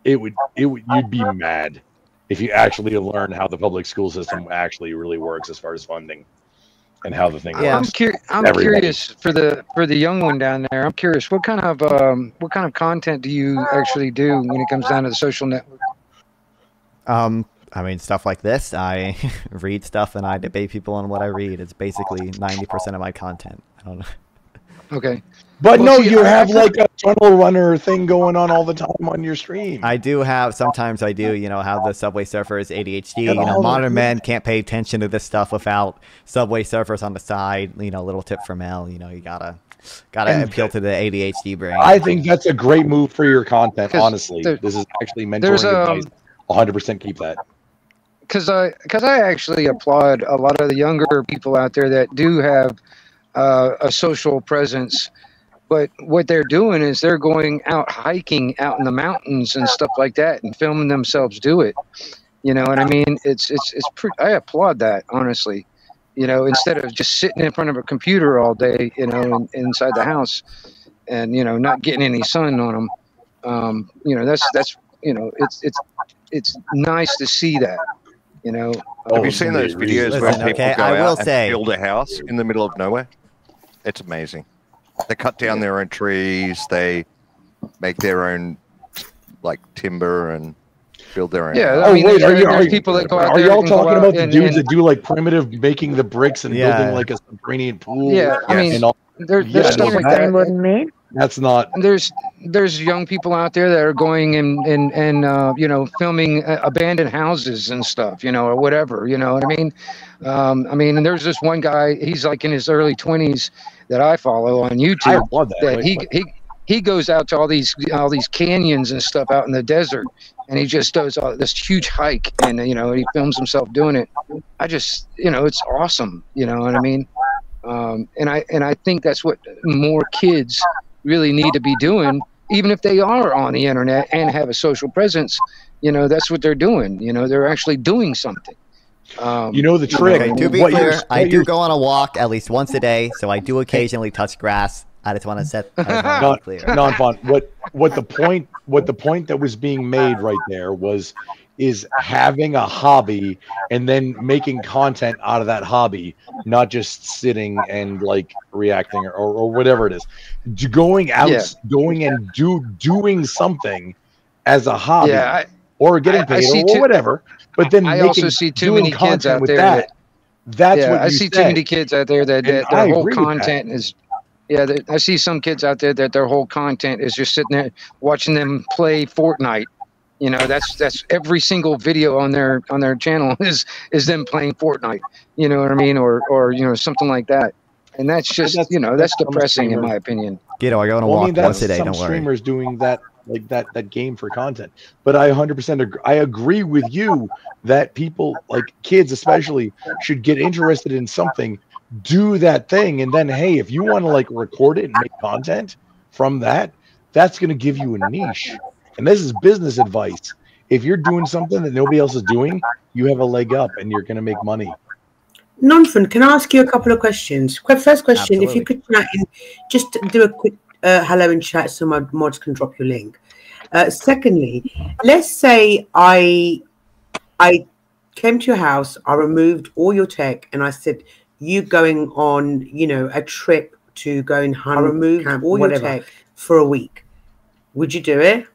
Speaker 13: you'd be mad if you actually learn how the public school system actually really works as far as funding and how the thing works.
Speaker 4: I'm curious for the young one down there. I'm curious what kind of content do you actually do when it comes down to the social network?
Speaker 1: I mean, stuff like this. I read stuff and I debate people on what I read. It's basically 90% of my content. I don't know.
Speaker 4: Okay.
Speaker 13: But
Speaker 4: Well,
Speaker 13: no,
Speaker 4: see,
Speaker 13: you
Speaker 4: I-
Speaker 13: have like a tunnel runner thing going on all the time on your stream.
Speaker 1: I do have, sometimes I do, have the Subway Surfers ADHD.
Speaker 13: Get all
Speaker 1: Modern
Speaker 13: the-
Speaker 1: men can't pay attention to this stuff without Subway Surfers on the side. Little tip from Mel, you gotta
Speaker 13: And
Speaker 1: appeal to the ADHD brain.
Speaker 13: I think that's a great move for your content, honestly.
Speaker 4: there-
Speaker 13: This is actually
Speaker 4: there's,
Speaker 13: mentoring advice. 100% keep that.
Speaker 4: Because I actually applaud a lot of the younger people out there that do have a social presence, but what they're doing is they're going out hiking out in the mountains and stuff like that and filming themselves do it. You know what I mean? It's I applaud that, honestly. Instead of just sitting in front of a computer all day, inside the house, and not getting any sun on them. That's it's nice to see that.
Speaker 16: Have you seen those videos where
Speaker 1: Listen,
Speaker 16: people
Speaker 1: okay,
Speaker 16: go
Speaker 1: I will
Speaker 16: out and
Speaker 1: say-
Speaker 16: build a house in the middle of nowhere? It's amazing. They cut down their own trees. They make their own timber and build their own.
Speaker 4: Yeah,
Speaker 16: house.
Speaker 4: I mean,
Speaker 13: wait,
Speaker 4: there's people that go out
Speaker 13: are
Speaker 4: there
Speaker 13: y'all
Speaker 4: and go
Speaker 13: talking
Speaker 4: out
Speaker 13: about the
Speaker 4: and-
Speaker 13: dudes
Speaker 4: and-
Speaker 13: that do like primitive making the bricks and
Speaker 1: Yeah.
Speaker 13: building like a subterranean pool?
Speaker 4: Yeah, I mean,
Speaker 13: and all,
Speaker 4: there's
Speaker 13: Yeah,
Speaker 4: stuff
Speaker 13: no,
Speaker 4: like
Speaker 21: Iron
Speaker 4: that.
Speaker 21: Modern Man.
Speaker 13: that's not.
Speaker 4: There's young people out there that are going and filming abandoned houses and stuff, or whatever. You know what I mean? And there's this one guy. He's like in his early 20s that I follow on YouTube.
Speaker 13: I applaud that.
Speaker 4: He goes out to all these canyons and stuff out in the desert, and he just does this huge hike, and he films himself doing it. I just it's awesome. You know what I mean? And I think that's what more kids really need to be doing, even if they are on the internet and have a social presence. That's what they're doing. They're actually doing something.
Speaker 13: The trick.
Speaker 1: Okay, to be
Speaker 13: what
Speaker 1: clear,
Speaker 13: you're-
Speaker 1: I
Speaker 13: what
Speaker 1: do
Speaker 13: you're-
Speaker 1: go on a walk at least once a day, so I do occasionally touch grass. I just want to set. I just wanna be clear.
Speaker 13: Non-fun. What the point that was being made right there is having a hobby and then making content out of that hobby, not just sitting and reacting or whatever it is. Going out, going and doing something as a hobby, or getting paid or whatever. But then
Speaker 4: I also see too many kids out there
Speaker 13: That's what
Speaker 4: I
Speaker 13: you
Speaker 4: see
Speaker 13: said.
Speaker 4: too many kids out there that
Speaker 13: And
Speaker 4: their
Speaker 13: I
Speaker 4: whole
Speaker 13: agree with
Speaker 4: content is. Yeah, I see some kids out there that their whole content is just sitting there watching them play Fortnite. That's every single video on their channel is them playing Fortnite. You know what I mean, or something like that. And that's just that's depressing in my opinion.
Speaker 1: Gito, I go on a
Speaker 13: Well, I
Speaker 1: walk
Speaker 13: mean, that's
Speaker 1: once a day.
Speaker 13: some
Speaker 1: Don't worry.
Speaker 13: streamers doing that, that game for content. But I 100% I agree with you that people, kids especially, should get interested in something, do that thing, and then hey, if you want to record it and make content from that, that's going to give you a niche. And this is business advice. If you're doing something that nobody else is doing, you have a leg up, and you're going to make money.
Speaker 6: Nonfun, can I ask you a couple of questions? First question, if you could chat in, just do a quick hello in chat so my mods can drop your link. Secondly, let's say I came to your house, I removed all your tech, and I said, you going on, a trip to go and hunt, I removed all your tech for a week. Would you do it?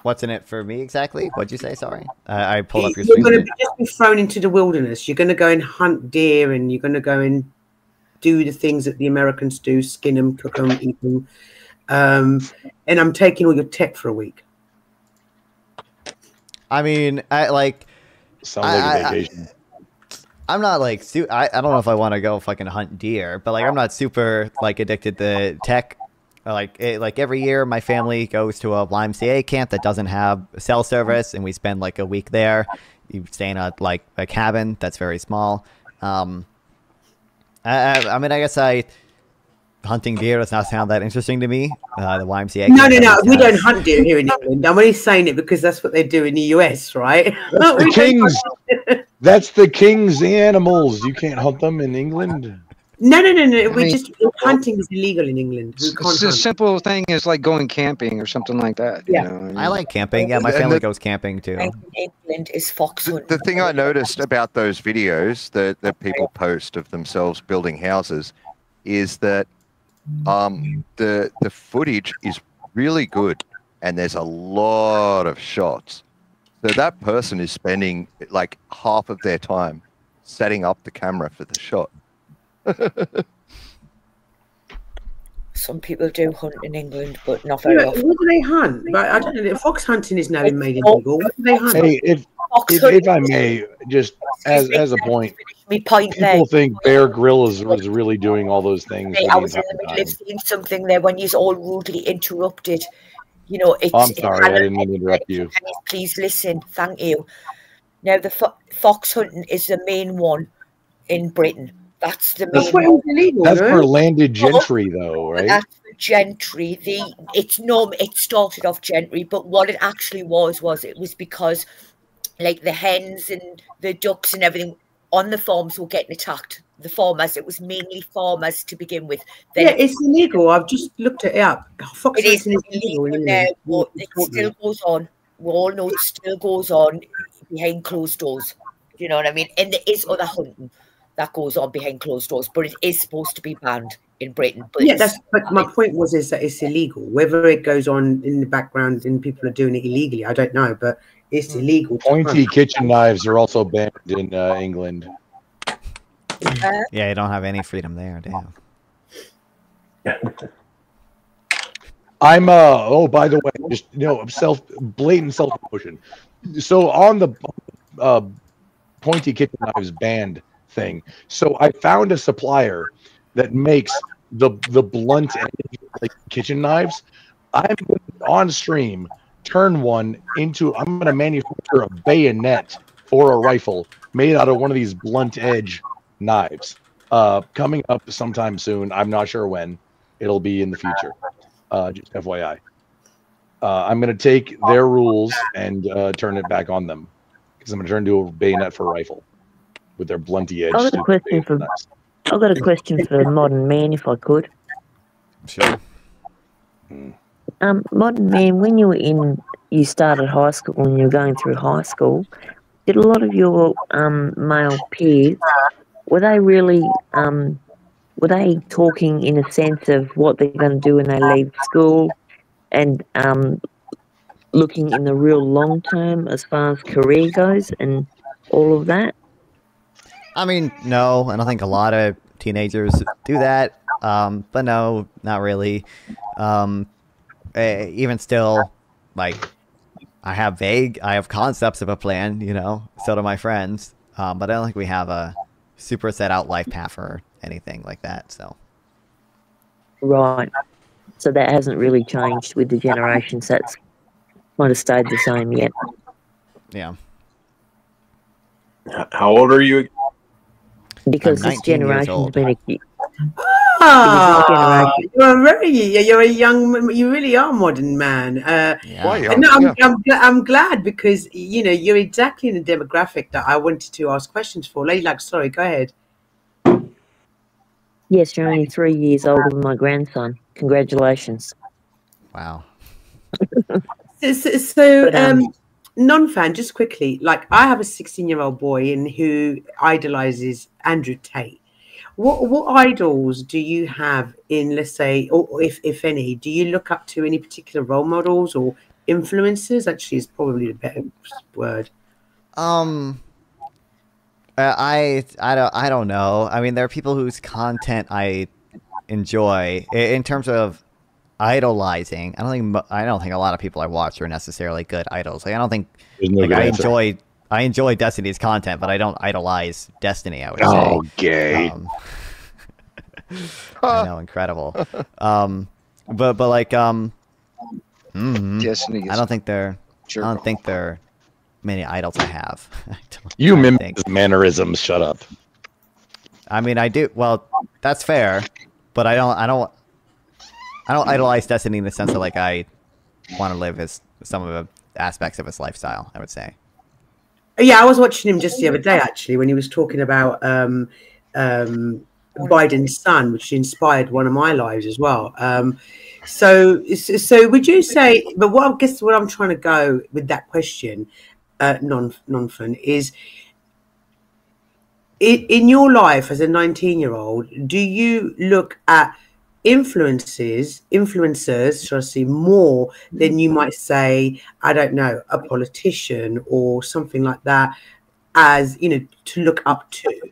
Speaker 1: What's in it for me exactly? What'd you say? Sorry, I pulled up your
Speaker 6: You're
Speaker 1: screen.
Speaker 6: going to just be thrown into the wilderness. You're going to go and hunt deer, and you're going to go and do the things that the Americans do: skin them, cook them, eat them. And I'm taking all your tech for a week.
Speaker 1: I mean, I
Speaker 13: sounds like a vacation.
Speaker 1: I'm not I don't know if I want to go fucking hunt deer, but I'm not super addicted to tech. Every year, my family goes to a YMCA camp that doesn't have cell service, and we spend a week there. You stay in a cabin that's very small. I mean, I guess hunting deer does not sound that interesting to me. The YMCA.
Speaker 6: No. We don't hunt deer here in England. I'm only saying it because that's what they do in the US, right?
Speaker 13: That's the kings. That's the king's animals. You can't hunt them in England.
Speaker 6: No. Hunting is illegal in England. We can't
Speaker 4: It's a
Speaker 6: hunt.
Speaker 4: simple thing as going camping or something like that.
Speaker 6: Yeah.
Speaker 4: You know what I mean?
Speaker 1: I like camping. Yeah, my family goes camping too.
Speaker 21: England is fox hunting.
Speaker 16: The thing I noticed about those videos that people post of themselves building houses is that the footage is really good, and there's a lot of shots. So that person is spending half of their time setting up the camera for the shot.
Speaker 21: some people do hunt in England, but not very often.
Speaker 6: What do they hunt? But I don't know. Fox hunting is now made illegal. What do they hunt?
Speaker 13: Hey, if I may, just as a point, people think Bear Grylls was really doing all those things for
Speaker 21: I
Speaker 13: the
Speaker 21: was in
Speaker 13: entire
Speaker 21: the middle
Speaker 13: time.
Speaker 21: of saying something there when you're all rudely interrupted. You know, it's.
Speaker 13: I'm sorry, I didn't mean to interrupt you.
Speaker 21: Please listen. Thank you. Now, the fox hunting is the main one in Britain. That's the main one.
Speaker 6: Illegal,
Speaker 13: That's for landed gentry, though, right?
Speaker 21: That's for gentry. It started off gentry, but what it actually was it was because, like, the hens and the ducks and everything on the farms were getting attacked. The farmers, it was mainly farmers to begin with. Then
Speaker 6: yeah, it's illegal. I've just looked it up. Fox hunting is illegal
Speaker 21: now, but it still goes on. We all know it still goes on behind closed doors. You know what I mean? And there is other hunting that goes on behind closed doors, but it is supposed to be banned in Britain. But
Speaker 6: yeah, but my point is that it's illegal. Whether it goes on in the background and people are doing it illegally, I don't know, but it's illegal.
Speaker 13: Pointy kitchen knives are also banned in England.
Speaker 1: Yeah, you don't have any freedom there. Damn.
Speaker 13: I'm oh, by the way, just blatant self-promotion. So on the pointy kitchen knives banned thing, so I found a supplier that makes the blunt end kitchen knives. I'm on stream turn one into, I'm going to manufacture a bayonet for a rifle made out of one of these blunt edge knives. Coming up sometime soon. I'm not sure when. It'll be in the future. Just FYI. I'm going to take their rules and turn it back on them, because I'm going to turn into a bayonet for a rifle with their blunty edge.
Speaker 21: I've got a question for Modern Man, if I could.
Speaker 1: Sure.
Speaker 21: Modern Man, when you started high school, when you were going through high school, did a lot of your male peers, were they really were they talking in a sense of what they're going to do when they leave school, and looking in the real long term as far as career goes and all of that?
Speaker 1: I mean, no, I don't think a lot of teenagers do that. But no, not really. Even still, like, I have concepts of a plan, so do my friends. But I don't think we have a super set out life path or anything like that, so.
Speaker 21: Right. So that hasn't really changed with the generations. That's might have stayed the same yet.
Speaker 1: Yeah.
Speaker 15: How old are you?
Speaker 21: Because this generation's been
Speaker 6: you're a young, you really are modern man. I'm glad, because you're exactly in the demographic that I wanted to ask questions for. Lady Luck, sorry, go ahead.
Speaker 21: Yes, you're only 3 years older than my grandson. Congratulations.
Speaker 1: Wow.
Speaker 6: Non-fan, just quickly, like, I have a 16-year-old boy who idolizes Andrew Tate. What idols do you have in, let's say, or if any, do you look up to any particular role models or influencers? Actually, is probably the better word.
Speaker 1: I don't know. I mean, there are people whose content I enjoy. In terms of idolizing, I don't think a lot of people I watch are necessarily good idols. Like, I don't think I enjoy Destiny's content, but I don't idolize Destiny, I would say.
Speaker 13: Oh, gay.
Speaker 1: I know, incredible. But like
Speaker 4: Destiny.
Speaker 1: I don't think there are many idols I have.
Speaker 13: You mimic his mannerisms. Shut up.
Speaker 1: I mean, I do. Well, that's fair, but I don't idolize Destiny in the sense that, like, I want to live some of the aspects of his lifestyle, I would say.
Speaker 6: Yeah, I was watching him just the other day, actually, when he was talking about Biden's son, which inspired one of my lives as well. So would you say? But I guess what I'm trying to go with that question, non-fun, is in your life as a 19-year-old, do you look at influencers, shall I say, more than you might say, I don't know, a politician or something like that, as to look up to?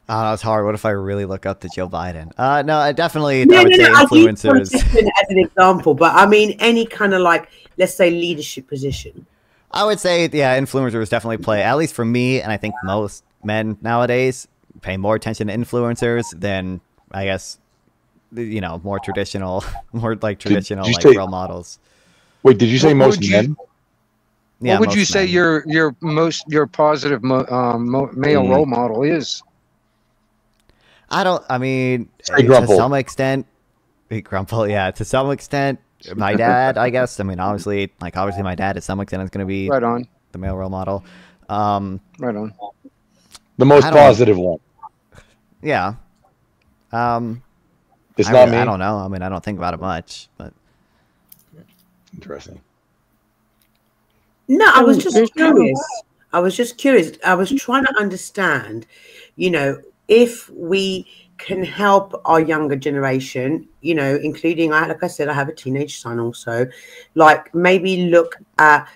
Speaker 1: Oh, it's hard. What if I really look up to Joe Biden? No, I definitely
Speaker 6: No,
Speaker 1: I would
Speaker 6: no,
Speaker 1: say
Speaker 6: no. I use
Speaker 1: influencers.
Speaker 6: politician as an example, but I mean any kind of like, let's say, leadership position.
Speaker 1: I would say, yeah, influencers definitely play, at least for me, and I think most men nowadays pay more attention to influencers than, I guess, more traditional,
Speaker 13: Did you
Speaker 1: like
Speaker 13: say-
Speaker 1: role models.
Speaker 13: Wait, did you say
Speaker 4: What
Speaker 13: most
Speaker 4: would
Speaker 13: men?
Speaker 1: Yeah,
Speaker 4: what would
Speaker 1: most
Speaker 4: you say
Speaker 1: men.
Speaker 4: your positive male role model is?
Speaker 1: I mean,
Speaker 13: Say
Speaker 1: to
Speaker 13: Grumple.
Speaker 1: some extent, Grumple, yeah, to some extent, my dad, I guess. I mean, obviously my dad to some extent is going to be
Speaker 4: Right on.
Speaker 1: the male role model.
Speaker 4: Right on.
Speaker 13: The most
Speaker 1: I don't-
Speaker 13: positive one.
Speaker 1: Yeah.
Speaker 13: It's not me.
Speaker 1: I don't know. I mean, I don't think about it much, but
Speaker 13: Interesting.
Speaker 6: No, I was just curious. I was trying to understand, if we can help our younger generation, including, like I said, I have a teenage son also, like maybe look at,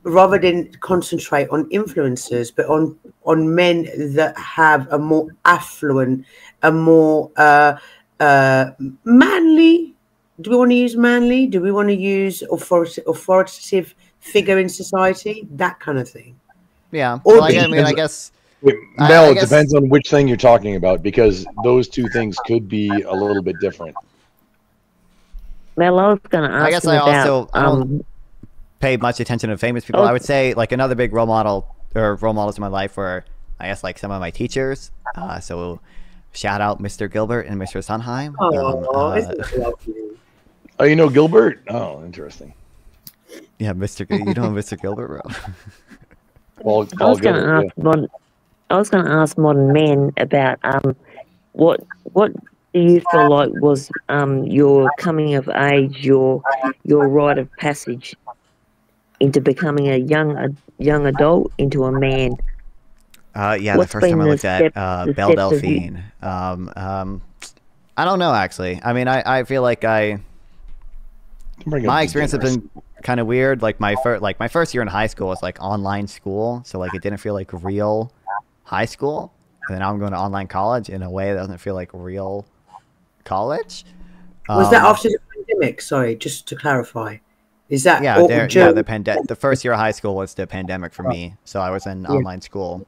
Speaker 6: rather than concentrate on influencers, but on men that have a more affluent, a more manly. Do we want to use manly? Do we want to use authoritative figure in society? That kind of thing.
Speaker 1: yeah.
Speaker 6: Or
Speaker 1: Well, I guess.
Speaker 13: Mel,
Speaker 1: I
Speaker 13: it
Speaker 1: guess-
Speaker 13: depends on which thing you're talking about because those two things could be a little bit different.
Speaker 21: Mel, I was going to ask
Speaker 1: I guess
Speaker 21: him
Speaker 1: I
Speaker 21: about,
Speaker 1: also I don't pay much attention to famous people.
Speaker 21: Oh.
Speaker 1: I would say like another big role model or role models in my life were, I guess, like some of my teachers. So shout out Mr. Gilbert and Mr. Sunheim.
Speaker 13: Oh, you know Gilbert? Oh, interesting.
Speaker 1: Yeah, you know Mr. Gilbert, bro.
Speaker 13: Paul
Speaker 21: I was going
Speaker 13: Gilbert,
Speaker 21: to ask modern men about what do you feel like was your coming of age, your rite of passage into becoming a young adult into a man?
Speaker 1: Yeah,
Speaker 21: What's
Speaker 1: the first time
Speaker 21: been
Speaker 1: I
Speaker 21: the
Speaker 1: looked
Speaker 21: step-
Speaker 1: at
Speaker 21: the
Speaker 1: Belle
Speaker 21: steps of you-
Speaker 1: Delphine. I don't know actually. I mean, I feel like my experience has been kind of weird. Like my first year in high school was like online school, so like it didn't feel like real high school. And then now I'm going to online college in a way that doesn't feel like real college.
Speaker 6: Was that after the pandemic? Sorry, just to clarify. Is that
Speaker 1: the first year of high school was the pandemic for me, so I was in online school.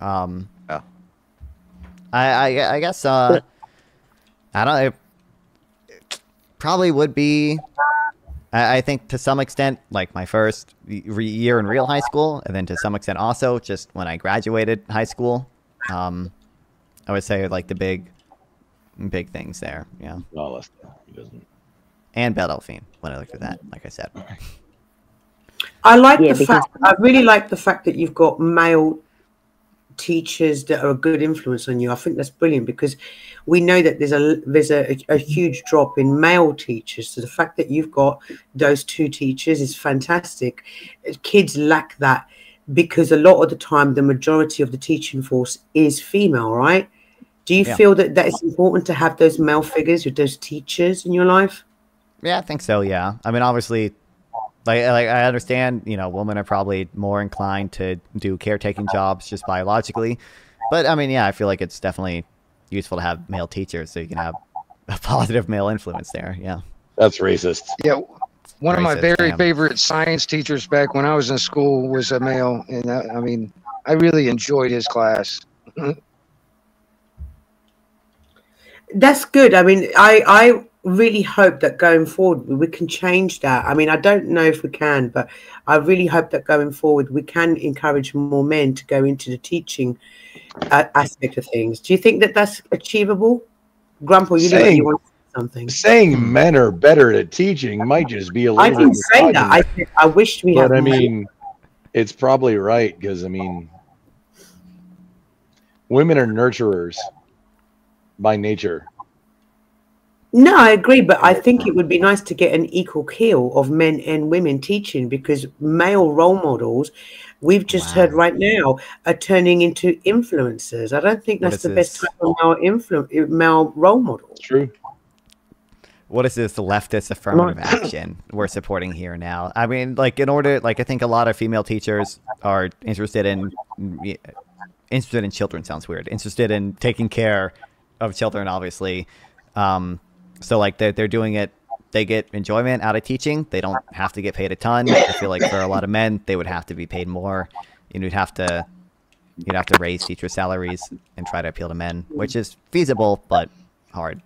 Speaker 1: I guess I don't. It probably would be. I think to some extent, like my first year in real high school, and then to some extent also just when I graduated high school. I would say like the big things there. Yeah.
Speaker 13: No, he doesn't.
Speaker 1: And Belle Delphine when I looked at that, like I said.
Speaker 6: I really like the fact that you've got male teachers that are a good influence on you. I think that's brilliant because we know that there's a huge drop in male teachers. So the fact that you've got those two teachers is fantastic. Kids lack that because a lot of the time the majority of the teaching force is female, right? Do you feel that it's important to have those male figures with those teachers in your life?
Speaker 1: Yeah, I think so. Yeah, I mean, obviously, like I understand, women are probably more inclined to do caretaking jobs just biologically, but I mean, yeah, I feel like it's definitely useful to have male teachers so you can have a positive male influence there. Yeah,
Speaker 13: that's racist.
Speaker 4: Yeah, one of my
Speaker 1: Racist,
Speaker 4: very
Speaker 1: damn.
Speaker 4: favorite science teachers back when I was in school was a male, and I mean, I really enjoyed his class.
Speaker 6: That's good. I mean, I really hope that going forward we can change that. I mean, I don't know if we can, but I really hope that going forward we can encourage more men to go into the teaching aspect of things. Do you think that that's achievable? Grandpa, you know you want to say something.
Speaker 13: Saying men are better at teaching might just be a little
Speaker 6: I didn't say that. I said I wish we had.
Speaker 13: But I
Speaker 6: more.
Speaker 13: mean, it's probably right because I mean, women are nurturers by nature.
Speaker 6: No, I agree, but I think it would be nice to get an equal keel of men and women teaching because male role models, we've just heard right now, are turning into influencers. I don't think that's the best type of male role model.
Speaker 13: True.
Speaker 1: What is this leftist affirmative action we're supporting here now? I mean, like I think a lot of female teachers are interested in interested in children sounds weird. Interested in taking care of children, obviously. So like they're doing it. They get enjoyment out of teaching. They don't have to get paid a ton. I feel like for a lot of men, they would have to be paid more. You'd have to raise teacher salaries and try to appeal to men, which is feasible but hard.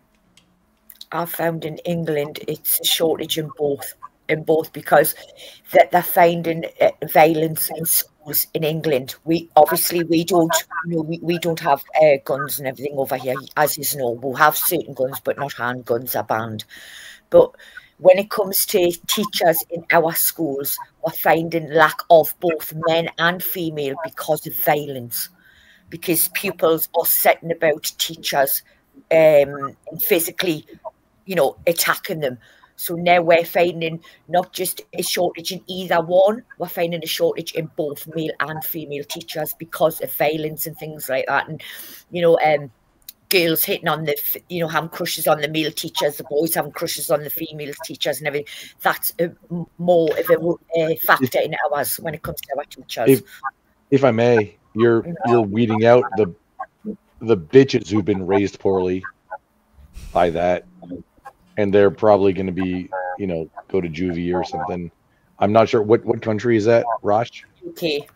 Speaker 8: I found in England it's a shortage in both because they're finding violence in schools in England. We don't, we don't have guns and everything over here, as you know. We'll have certain guns, but not handguns are banned. But when it comes to teachers in our schools, we're finding lack of both men and female because of violence, because pupils are setting about teachers and physically, attacking them. So now we're finding not just a shortage in either one, we're finding a shortage in both male and female teachers because of violence and things like that. And, girls hitting on having crushes on the male teachers, the boys having crushes on the female teachers and everything. That's more of a factor in ours when it comes to our teachers.
Speaker 13: If I may, you're weeding out the bitches who've been raised poorly by that, and they're probably going to be, go to juvie or something. I'm not sure what country is that, Rosh?
Speaker 8: UK.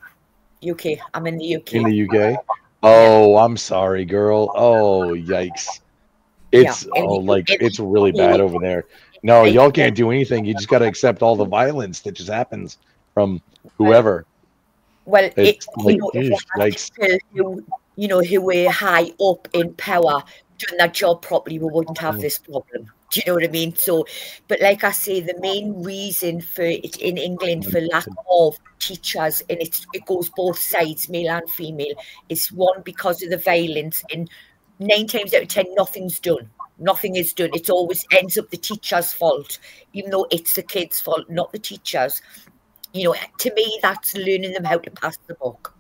Speaker 8: I'm in the UK.
Speaker 13: In the UK. Oh, I'm sorry, girl. Oh, yikes. It's it's really bad over there. No, y'all can't do anything. You just got to accept all the violence that just happens from whoever.
Speaker 8: Well,
Speaker 13: yikes.
Speaker 8: Who were high up in power doing that job properly, we wouldn't have this problem. Do you know what I mean? So, but like I say, the main reason for it in England for lack of teachers, and it goes both sides, male and female, is one, because of the violence, and 9 times out of 10, nothing's done. Nothing is done. It always ends up the teacher's fault, even though it's the kids' fault, not the teacher's. To me, that's learning them how to pass the buck.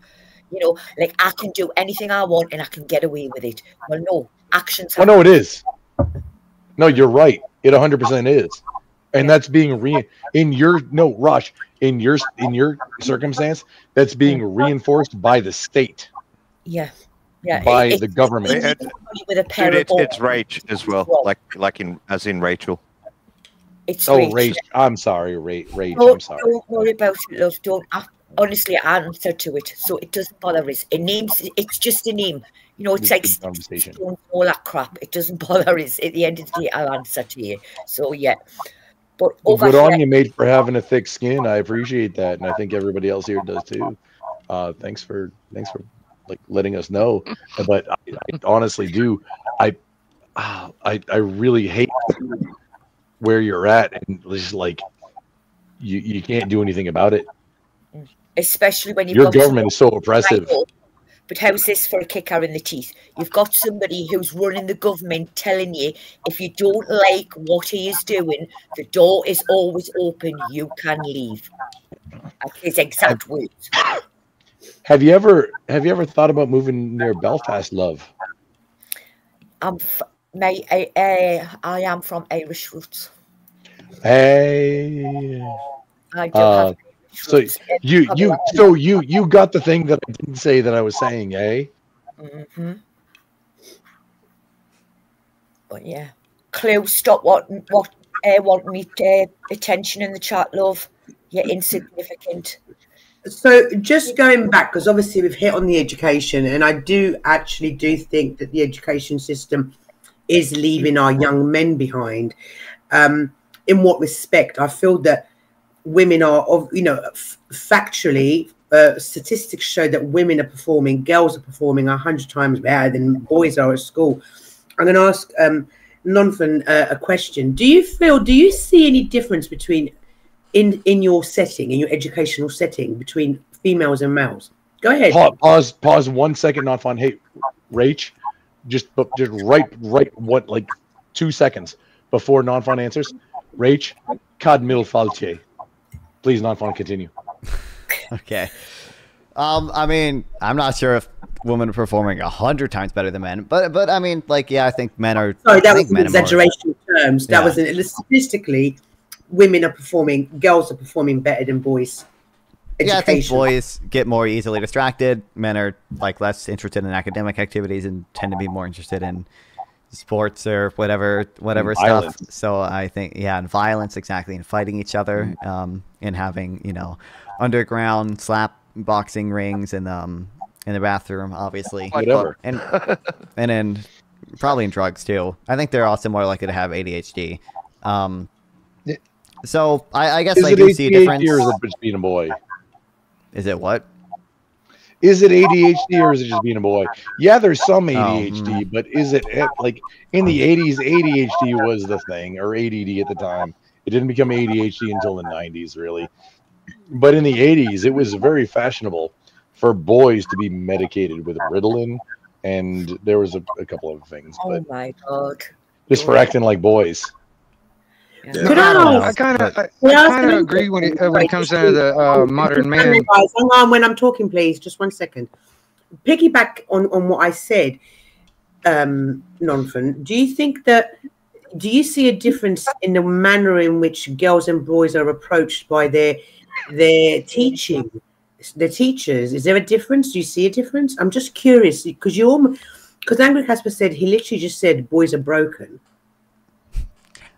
Speaker 8: Like, I can do anything I want and I can get away with it. Well, no, actions.
Speaker 13: Oh, no, it is. No, you're right. It 100% is, and that's being Rush, in your circumstance, that's being reinforced by the state.
Speaker 8: Yeah.
Speaker 13: By the government.
Speaker 16: It's rage as well, like in Rachel.
Speaker 8: It's
Speaker 13: rage. I'm sorry, rage. I'm sorry.
Speaker 8: Don't worry about it, love. Don't. Honestly, I answer to it, so it doesn't bother us. It's just a name. It's like all that crap. It doesn't bother us. At the end of the day, I'll answer to you. So yeah. But
Speaker 13: good on you, mate, for having a thick skin. I appreciate that, and I think everybody else here does too. Thanks for letting us know. But I honestly do. I really hate where you're at, and just you can't do anything about it.
Speaker 8: Especially when
Speaker 13: your government is so oppressive.
Speaker 8: But how's this for a kicker in the teeth? You've got somebody who's running the government telling you if you don't like what he is doing, the door is always open. You can leave. That's his exact words.
Speaker 13: Have you ever thought about moving near Belfast, love?
Speaker 8: I am from Irish roots.
Speaker 13: Hey.
Speaker 8: I do have.
Speaker 13: So you got the thing that I didn't say that I was saying, eh?
Speaker 8: Mm-hmm. But yeah, Clue, stop wanting me attention in the chat, love. You're insignificant.
Speaker 6: So just going back, because obviously we've hit on the education, and I do think that the education system is leaving our young men behind. In what respect? I feel that women are, factually, statistics show that girls are performing 100 times better than boys are at school. I'm going to ask Nonfan a question. Do you see any difference between, in your setting, in your educational setting, between females and males? Go ahead.
Speaker 13: Pause 1 second, Nonfan. Hey, Rach, just right, 2 seconds before Nonfan answers. Rach, cad mil falche. Please, Nonfan, continue.
Speaker 1: Okay. I mean, I'm not sure if women are performing 100 times better than men, but I mean, I think men are.
Speaker 6: Sorry, that was an exaggeration terms. That was statistically, girls are performing better than boys.
Speaker 1: Yeah, I think boys get more easily distracted. Men are like less interested in academic activities and tend to be more interested in sports or whatever stuff. So I think, yeah, and violence, exactly, and fighting each other, and having, you know, underground slap boxing rings in the bathroom, obviously,
Speaker 13: whatever,
Speaker 1: and then probably in drugs too. I think they're also more likely to have ADHD. So I guess I do see a difference.
Speaker 13: Or is it just being a boy?
Speaker 1: Is it what?
Speaker 13: Is it ADHD or is it just being a boy? Yeah, there's some ADHD, but is it like in the 80s, ADHD was the thing, or ADD at the time. It didn't become ADHD until the 90s, really. But in the 80s, it was very fashionable for boys to be medicated with Ritalin, and there was a couple of things.
Speaker 8: Oh my God.
Speaker 13: Just for acting like boys.
Speaker 4: I kind of agree when it comes down to the modern man.
Speaker 6: Guys, hang on when I'm talking, please. Just 1 second. Piggyback on what I said, Nonfun. Do you see a difference in the manner in which girls and boys are approached by their teaching, the teachers? Is there a difference? Do you see a difference? I'm just curious because Angry Casper said, he literally just said boys are broken.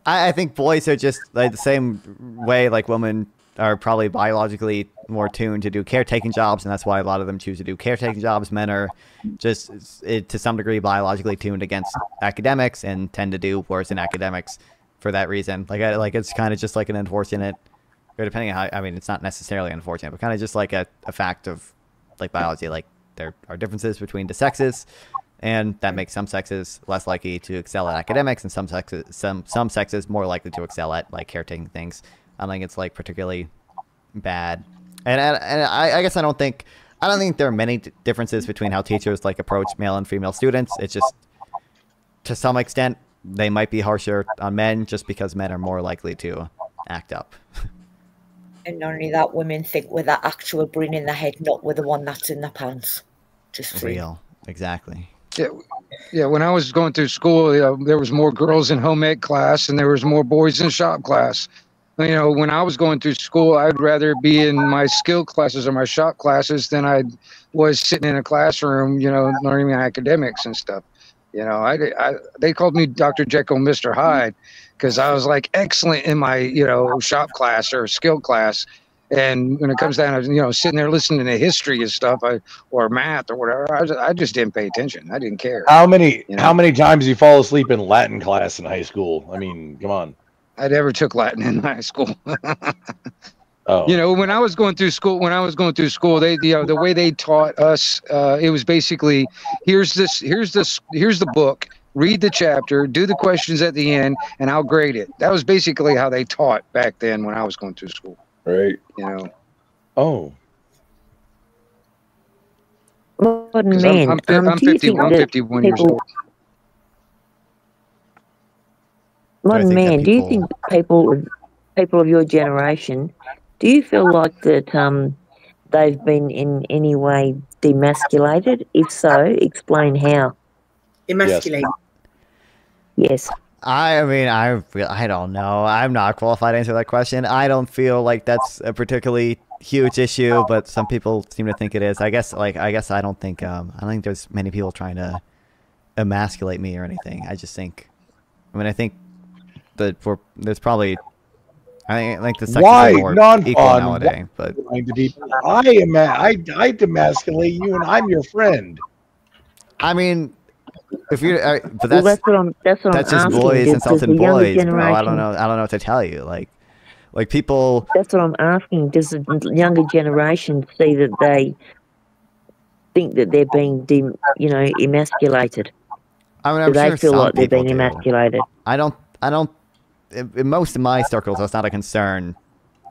Speaker 1: I think boys are just like the same way like women are probably biologically more tuned to do caretaking jobs, and that's why a lot of them choose to do caretaking jobs. Men are just to some degree biologically tuned against academics and tend to do worse in academics for that reason. Like it's kind of just like an unfortunate, or depending on how, I mean, it's not necessarily unfortunate, but kind of just like a fact of like biology. Like there are differences between the sexes, and that makes some sexes less likely to excel at academics, and some sexes more likely to excel at like caretaking things. I don't think it's like particularly bad, and I guess I don't think there are many differences between how teachers like approach male and female students. It's just to some extent they might be harsher on men just because men are more likely to act up.
Speaker 8: And not only that, women think with that actual brain in the head, not with the one that's in the pants. Just
Speaker 1: real, exactly.
Speaker 4: Yeah. When I was going through school, there was more girls in home ec class, and there was more boys in shop class. You know, when I was going through school, I'd rather be in my skill classes or my shop classes than I was sitting in a classroom, you know, learning academics and stuff. You know, they called me Dr. Jekyll, Mr. Hyde, because I was like excellent in my, you know, shop class or skill class. And when it comes down to, you know, sitting there listening to history and stuff, or math or whatever, I just didn't pay attention. I didn't care.
Speaker 13: How many times do you fall asleep in Latin class in high school? I mean, come on.
Speaker 4: I never took Latin in high school.
Speaker 13: Oh.
Speaker 4: You know, when I was going through school, they, you know, the way they taught us, it was basically, here's the book, read the chapter, do the questions at the end, and I'll grade it. That was basically how they taught back then when I was going through school.
Speaker 13: Right.
Speaker 4: You know.
Speaker 13: Oh.
Speaker 21: Modern man.
Speaker 4: I'm 51 years old.
Speaker 21: Modern man, do you think people of your generation, do you feel like that they've been in any way demasculated? If so, explain how.
Speaker 6: Emasculated.
Speaker 21: Yes.
Speaker 1: I mean, I don't know. I'm not qualified to answer that question. I don't feel like that's a particularly huge issue, but some people seem to think it is. I guess I don't think there's many people trying to emasculate me or anything. I just think, I think that there's probably, I think the sexes are more equal nowadays. But
Speaker 13: I demasculate you, and I'm your friend.
Speaker 1: I mean, if you're, but
Speaker 21: that's what I'm
Speaker 1: just
Speaker 21: asking,
Speaker 1: boys insulting boys, bro. I don't
Speaker 21: generation-
Speaker 1: know what to tell you. Like people.
Speaker 21: That's what I'm asking. Does the younger generation see that they think that they're being, emasculated?
Speaker 1: I mean,
Speaker 21: do
Speaker 1: I'm
Speaker 21: they
Speaker 1: sure
Speaker 21: feel
Speaker 1: some
Speaker 21: like they're
Speaker 1: people
Speaker 21: being
Speaker 1: do.
Speaker 21: emasculated?
Speaker 1: I don't. In most of my circles, that's not a concern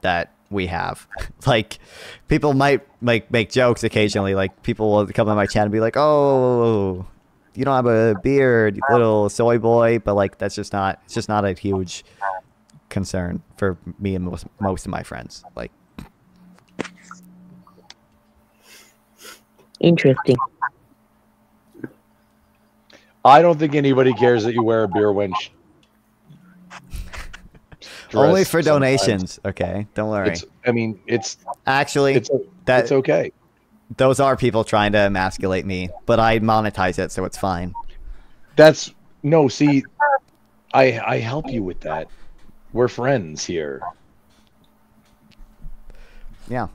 Speaker 1: that we have. Like, people might make jokes occasionally. Like, people will come on my chat and be like, "Oh, you don't have a beard, you little soy boy." But like, it's just not a huge concern for me and most of my friends. Like,
Speaker 21: interesting.
Speaker 13: I don't think anybody cares that you wear a beer wench.
Speaker 1: Only for donations. Okay, don't worry.
Speaker 13: It's
Speaker 1: actually
Speaker 13: it's okay.
Speaker 1: Those are people trying to emasculate me, but I monetize it, so it's fine.
Speaker 13: That's no. See, I help you with that. We're friends here.
Speaker 1: Yeah.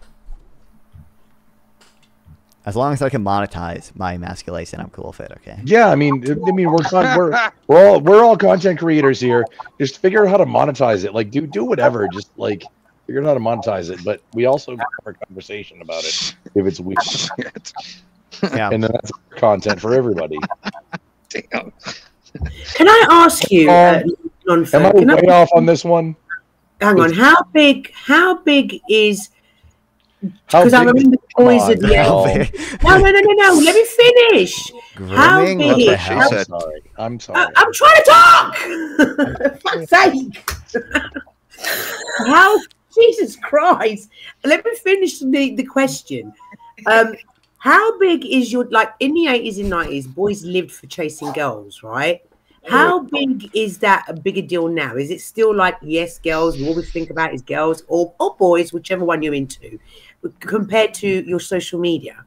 Speaker 1: As long as I can monetize my emasculation, I'm cool with it. Okay.
Speaker 13: Yeah, I mean, we're all content creators here. Just figure out how to monetize it. Like, do whatever. Just like figure out how to monetize it. But we also have a conversation about it if it's weird.
Speaker 1: Yeah.
Speaker 13: And then that's content for everybody.
Speaker 4: Damn.
Speaker 6: Can I ask you?
Speaker 13: Am I way off on this one?
Speaker 6: Hang on. How big is? Because I remember the boys at the end. No. Let me finish. How
Speaker 1: Grooming?
Speaker 6: big?
Speaker 1: What the hell?
Speaker 13: I'm sorry.
Speaker 6: I'm trying to talk. For fuck's sake. How? Jesus Christ. Let me finish the question. How big is your, like in the 80s and 90s, boys lived for chasing girls, right? How big is that a bigger deal now? Is it still like, yes, girls, we always think about is girls or boys, whichever one you're into, compared to your social media?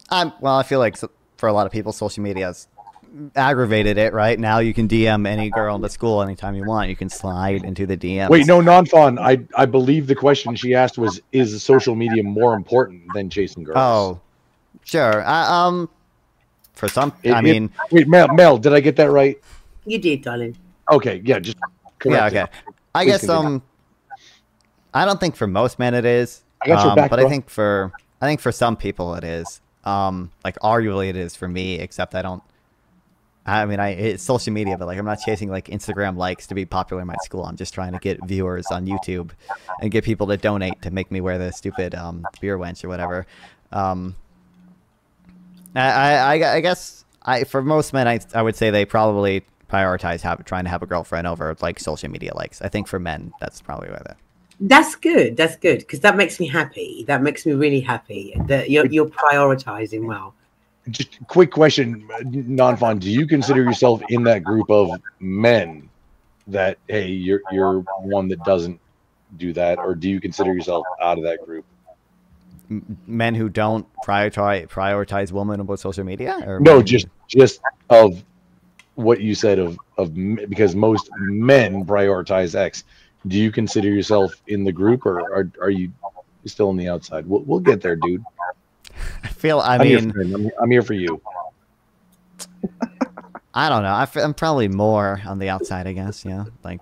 Speaker 1: Well, I feel like for a lot of people, social media has aggravated it, right? Now you can DM any girl in the school anytime you want. You can slide into the DMs.
Speaker 13: Wait, no, non-fun. I believe the question she asked was, is social media more important than chasing girls?
Speaker 1: Oh, sure. For some,
Speaker 13: wait, Mel, did I get that right?
Speaker 6: You did, darling.
Speaker 13: Okay, yeah, just correct
Speaker 1: yeah, okay. I
Speaker 13: Please
Speaker 1: guess
Speaker 13: continue.
Speaker 1: I don't think for most men it is.
Speaker 13: I got your back,
Speaker 1: but
Speaker 13: bro.
Speaker 1: I think for some people it is. Like arguably it is for me, except it's social media, but like I'm not chasing like Instagram likes to be popular in my school. I'm just trying to get viewers on YouTube and get people to donate to make me wear the stupid beer wench or whatever. I guess for most men, I would say they probably prioritize trying to have a girlfriend over like social media likes. I think for men, that's probably why that.
Speaker 6: That's good. That's good because that makes me happy. That makes me really happy that you're prioritizing well.
Speaker 13: Just a quick question, non-fun. Do you consider yourself in that group of men that, hey, you're one that doesn't do that, or do you consider yourself out of that group?
Speaker 1: Men who don't prioritize women about social media, or
Speaker 13: no, just of what you said of because most men prioritize X. Do you consider yourself in the group, or are you still on the outside? We'll get there, dude.
Speaker 1: I feel.
Speaker 13: I'm here for you.
Speaker 1: I don't know. I'm probably more on the outside, I guess. Yeah, like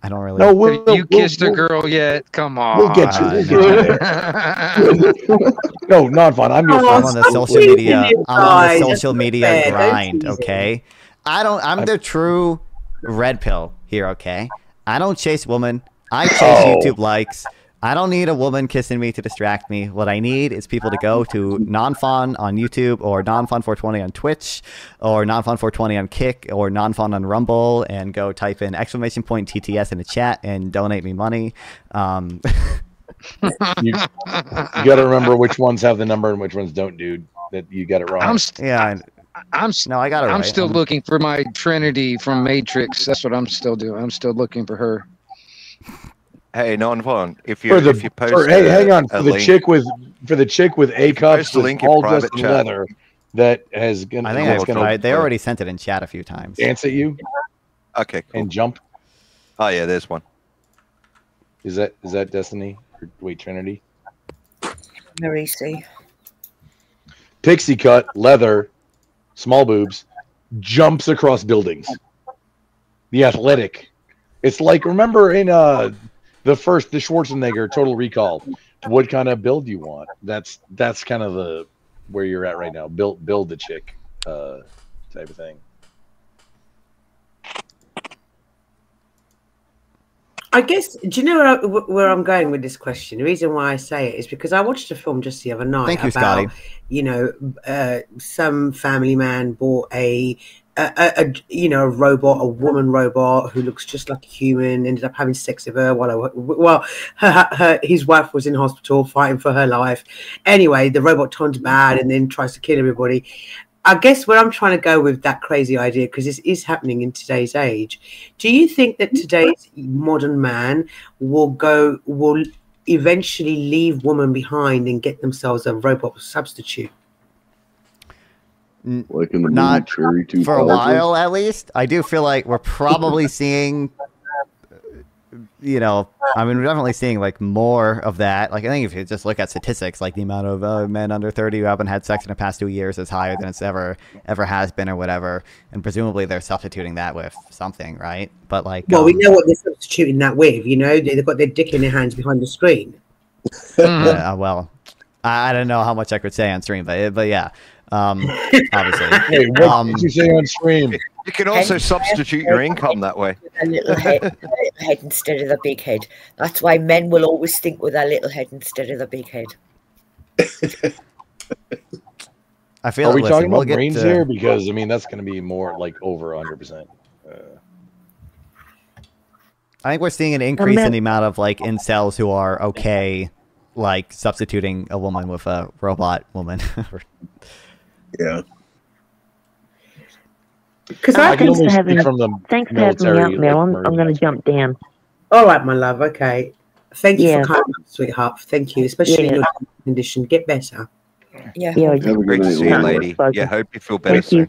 Speaker 1: I don't really.
Speaker 4: No, have you kissed a girl yet? Come on.
Speaker 13: We'll get you. No, not fun. I'm
Speaker 1: on the social media. I'm on the social media grind. Okay, I'm the true red pill here. Okay, I don't chase women. I chase YouTube likes. I don't need a woman kissing me to distract me. What I need is people to go to nonfun on YouTube or nonfun420 on Twitch or nonfun420 on Kick or nonfun on Rumble and go type in !TTS in the chat and donate me money.
Speaker 13: You got to remember which ones have the number and which ones don't, dude. That you got it wrong.
Speaker 1: I got it right.
Speaker 4: I'm still looking for my Trinity from Matrix. That's what I'm still doing. I'm still looking for her.
Speaker 16: Hey, non-fun. If you post,
Speaker 13: hang on for the chick with A cups
Speaker 16: post a link
Speaker 13: all
Speaker 16: in private
Speaker 13: dressed in
Speaker 16: chat.
Speaker 13: leather that has gonna.
Speaker 1: I think they already sent it in chat a few times.
Speaker 13: Dance at you.
Speaker 16: Okay, cool.
Speaker 13: And jump.
Speaker 16: Oh yeah, there's one.
Speaker 13: Is that Destiny? Or, wait, Trinity.
Speaker 8: Marisi.
Speaker 13: Pixie cut, leather, small boobs, jumps across buildings. The athletic. It's like, remember in the Schwarzenegger Total Recall, what kind of build you want? That's kind of where you're at right now. Build the chick type of thing.
Speaker 6: I guess, do you know where I'm going with this question? The reason why I say it is because I watched a film just the other night
Speaker 1: Thank you,
Speaker 6: about,
Speaker 1: Scotty.
Speaker 6: some family man bought a robot, a woman robot who looks just like a human, ended up having sex with her while his wife was in hospital fighting for her life. Anyway, the robot turns bad and then tries to kill everybody. I guess where I'm trying to go with that crazy idea, because this is happening in today's age, do you think that today's modern man will eventually leave woman behind and get themselves a robot substitute?
Speaker 1: Like in the not Cherry 2000? For a while, at least. I do feel like we're probably seeing, you know, I mean, we're definitely seeing like more of that. Like, I think if you just look at statistics, like the amount of men under 30 who haven't had sex in the past 2 years is higher than it's ever has been or whatever. And presumably they're substituting that with something, right? But like,
Speaker 6: well, we know what they're substituting that with. You know, they've got their dick in their hands behind the screen.
Speaker 1: Yeah, well, I don't know how much I could say on stream, but yeah. Obviously.
Speaker 13: Hey, what did you say on stream?
Speaker 16: You can also substitute your income that way.
Speaker 8: A little head instead of the big head. That's why men will always think with a little head instead of the big head.
Speaker 1: I feel.
Speaker 13: Are we talking about brains here? Because I mean, that's going to be more like over 100%.
Speaker 1: I think we're seeing an increase in the amount of like incels who are okay, like substituting a woman with a robot woman.
Speaker 15: Yeah.
Speaker 6: Because
Speaker 21: thanks for having me out, Mel. I'm going to jump down.
Speaker 6: All right, my love. Okay. Thank you for coming, sweetheart. Thank you, especially in your condition. Get better.
Speaker 8: Yeah.
Speaker 16: Great to see you, lady. Yeah, hope you feel better soon.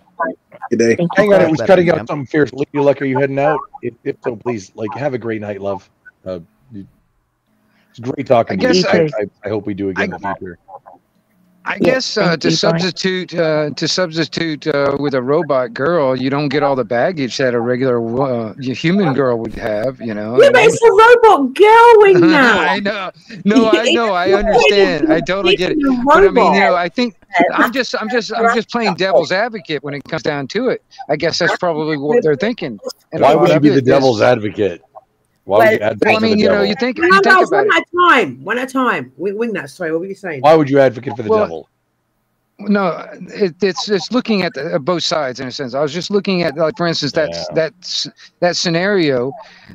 Speaker 15: Good day.
Speaker 13: Hang on, I was cutting out something fierce. Lady Luck, are you heading out? If so, please, like, have a great night, love. It's great talking to you. I hope we do again in the future.
Speaker 4: I guess to substitute with a robot girl, you don't get all the baggage that a regular human girl would have. You know.
Speaker 6: Yeah, but it's a robot girl now.
Speaker 4: I know. No, I know. I understand. I totally get it. But I mean, you know, I think I'm just playing devil's advocate when it comes down to it. I guess that's probably what they're thinking. And
Speaker 13: why would you be the devil's advocate? Why would you advocate
Speaker 4: I mean, you know, you think
Speaker 6: one
Speaker 4: about it.
Speaker 6: One at a time. Wing that. Sorry, what were you saying?
Speaker 13: Why would you advocate for the devil?
Speaker 4: No, it's looking at both sides in a sense. I was just looking at, like, for instance, that scenario.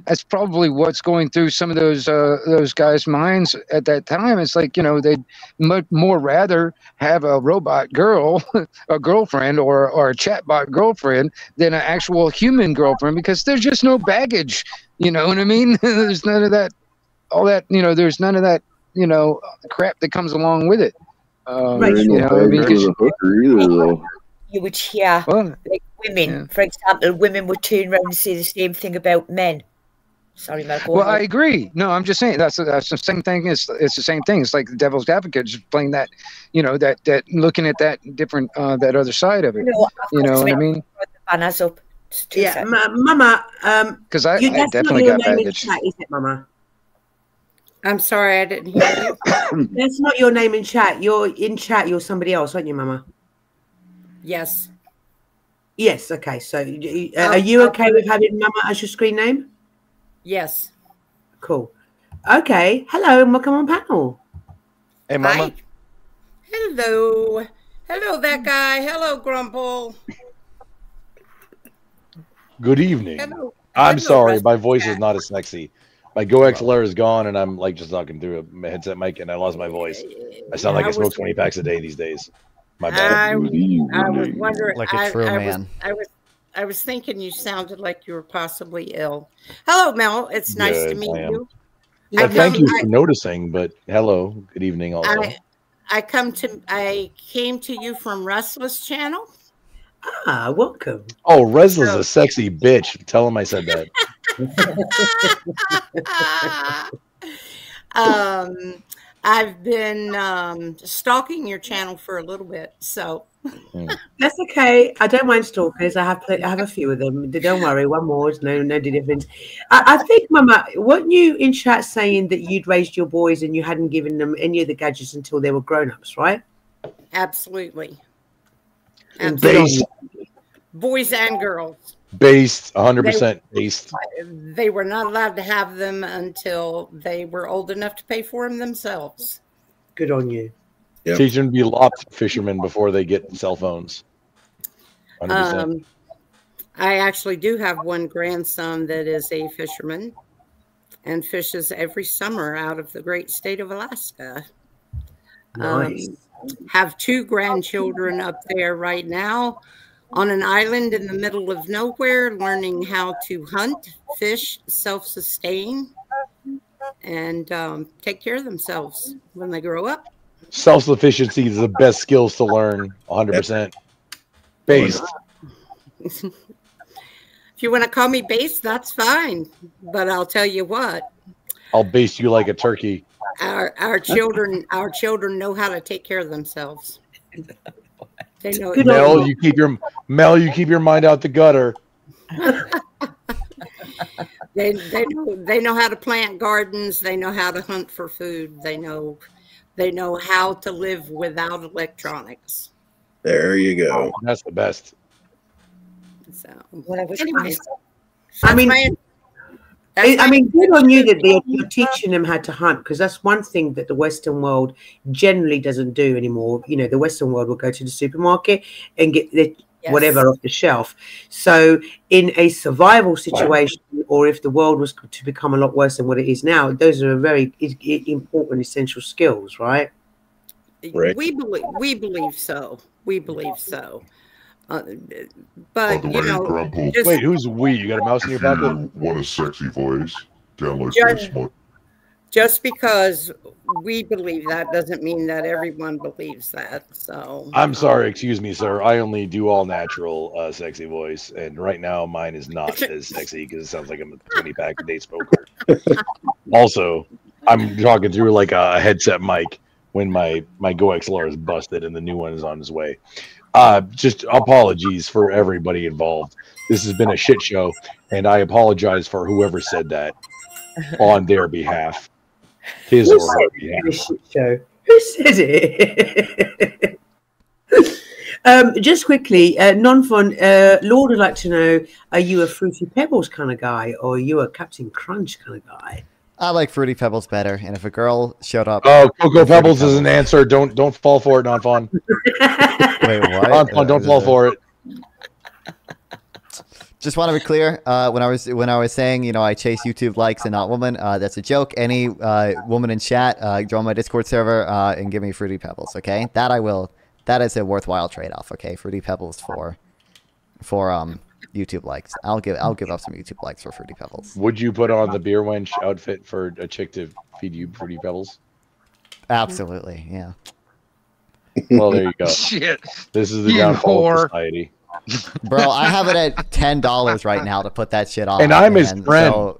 Speaker 4: That's probably what's going through some of those guys' minds at that time. It's like, you know, they'd much more rather have a robot girl, a girlfriend, or a chatbot girlfriend than an actual human girlfriend, because there's just no baggage. You know what I mean? There's none of that, all that. You know, there's none of that. You know, crap that comes along with it.
Speaker 8: Right.
Speaker 4: You know, I mean,
Speaker 8: you would hear like women, for example, women would turn around and say the same thing about men. Sorry, Mel.
Speaker 4: Well, I agree. No, I'm just saying that's the same thing. It's the same thing. It's like the devil's advocate, just playing that, you know, that looking at that different that other side of it. You know what I mean?
Speaker 8: Banners up.
Speaker 6: Yeah, Mama.
Speaker 4: Because I definitely got baggage.
Speaker 6: Chat, is it, Mama?
Speaker 7: I'm sorry, I didn't hear you.
Speaker 6: That's not your name in chat. You're in chat. You're somebody else, aren't you, Mama?
Speaker 7: Yes.
Speaker 6: Yes. Okay. So, are you okay with having Mama as your screen name?
Speaker 7: Yes.
Speaker 6: Cool. Okay. Hello, and welcome on panel.
Speaker 16: Hey, Mama.
Speaker 7: Hi. Hello. Hello, that guy. Hello, Grumble.
Speaker 13: Good evening.
Speaker 7: Hello.
Speaker 13: I'm sorry, my voice is not as sexy. My GoXLR is gone, and I'm like just talking through a headset mic, and I lost my voice. I sound like I smoke 20 packs a day these days. My bad.
Speaker 7: I was wondering,
Speaker 1: like a true man.
Speaker 7: I was thinking you sounded like you were possibly ill. Hello, Mel. It's nice to meet you.
Speaker 13: Thank you for noticing, but hello, good evening also.
Speaker 7: I came to you from Restless Channel.
Speaker 6: Ah, welcome.
Speaker 13: Oh, Restless is a sexy bitch. Tell him I said that.
Speaker 7: I've been stalking your channel for a little bit, so
Speaker 6: that's okay. I don't mind stalkers. I have a few of them. Don't worry. One more is no difference. I think, Mama, weren't you in chat saying that you'd raised your boys and you hadn't given them any of the gadgets until they were grown-ups, right?
Speaker 7: Absolutely.
Speaker 13: Based.
Speaker 7: Boys and girls.
Speaker 13: Based, 100% based.
Speaker 7: They were not allowed to have them until they were old enough to pay for them themselves.
Speaker 6: Good on you.
Speaker 13: Yep. Teach them to be lobster fishermen before they get cell phones. 100%.
Speaker 7: I actually do have one grandson that is a fisherman and fishes every summer out of the great state of Alaska.
Speaker 6: Nice.
Speaker 7: have 2 grandchildren up there right now on an island in the middle of nowhere, learning how to hunt, fish, self-sustain, and take care of themselves when they grow up.
Speaker 13: Self-sufficiency is the best skills to learn, 100%. Based.
Speaker 7: If you want to call me based, that's fine. But I'll tell you what.
Speaker 13: I'll baste you like a turkey.
Speaker 7: Our children know how to take care of themselves. They know.
Speaker 13: Mel, you keep your mind out the gutter.
Speaker 7: They know how to plant gardens. They know how to hunt for food. They know how to live without electronics.
Speaker 15: There you go.
Speaker 13: That's the best.
Speaker 7: So,
Speaker 6: anyways, I mean, good on you that you're teaching them how to hunt, because that's one thing that the Western world generally doesn't do anymore. You know, the Western world will go to the supermarket and get whatever off the shelf. So in a survival situation, or if the world was to become a lot worse than what it is now, those are very important, essential skills, right?
Speaker 7: Right. We believe so. We believe so. But
Speaker 9: By the way, Grandpa,
Speaker 13: wait, who's we? You got a mouse in your pocket?
Speaker 9: You want a sexy voice? Download this one.
Speaker 7: Just because we believe that doesn't mean that everyone believes that. So
Speaker 13: I'm sorry, excuse me, sir. I only do all natural sexy voice, and right now mine is not as sexy because it sounds like I'm a 20-pack a day smoker. Also, I'm talking through like a headset mic when my Go XLR is busted and the new one is on its way. Just apologies for everybody involved. This has been a shit show, and I apologize for whoever said that on their behalf. His or her behalf.
Speaker 6: Shit show. Who said it? Just quickly, non-fun. Lord would like to know: are you a Fruity Pebbles kind of guy, or are you a Captain Crunch kind of guy?
Speaker 1: I like Fruity Pebbles better, and if a girl showed up,
Speaker 13: Cocoa Pebbles is an answer. Don't fall for it, non-fun.
Speaker 1: Wait, what?
Speaker 13: Non-fun, don't fall for it.
Speaker 1: Just want to be clear. When I was saying, you know, I chase YouTube likes and not women, that's a joke. Any woman in chat, join my Discord server and give me Fruity Pebbles. Okay, that I will. That is a worthwhile trade-off. Okay, Fruity Pebbles for YouTube likes. I'll give up some YouTube likes for Fruity Pebbles.
Speaker 13: Would you put on the beer wench outfit for a chick to feed you Fruity Pebbles?
Speaker 1: Absolutely, yeah.
Speaker 13: Well, there you go.
Speaker 4: Shit.
Speaker 13: This is the downfall of society.
Speaker 1: Bro, I have it at $10 right now to put that shit on.
Speaker 13: And I'm his friend.
Speaker 1: So...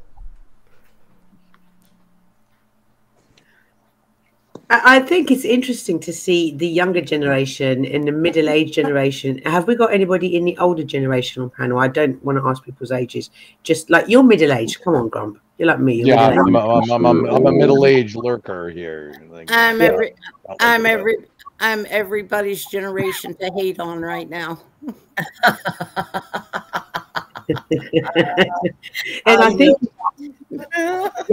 Speaker 6: I think it's interesting to see the younger generation and the middle-aged generation. Have we got anybody in the older generation on panel? I don't want to ask people's ages. Just like you're middle-aged. Come on, Grump. You're like me. You're
Speaker 13: I'm a middle-aged lurker here. Like,
Speaker 7: I'm everybody's generation to hate on right now.
Speaker 6: And I think,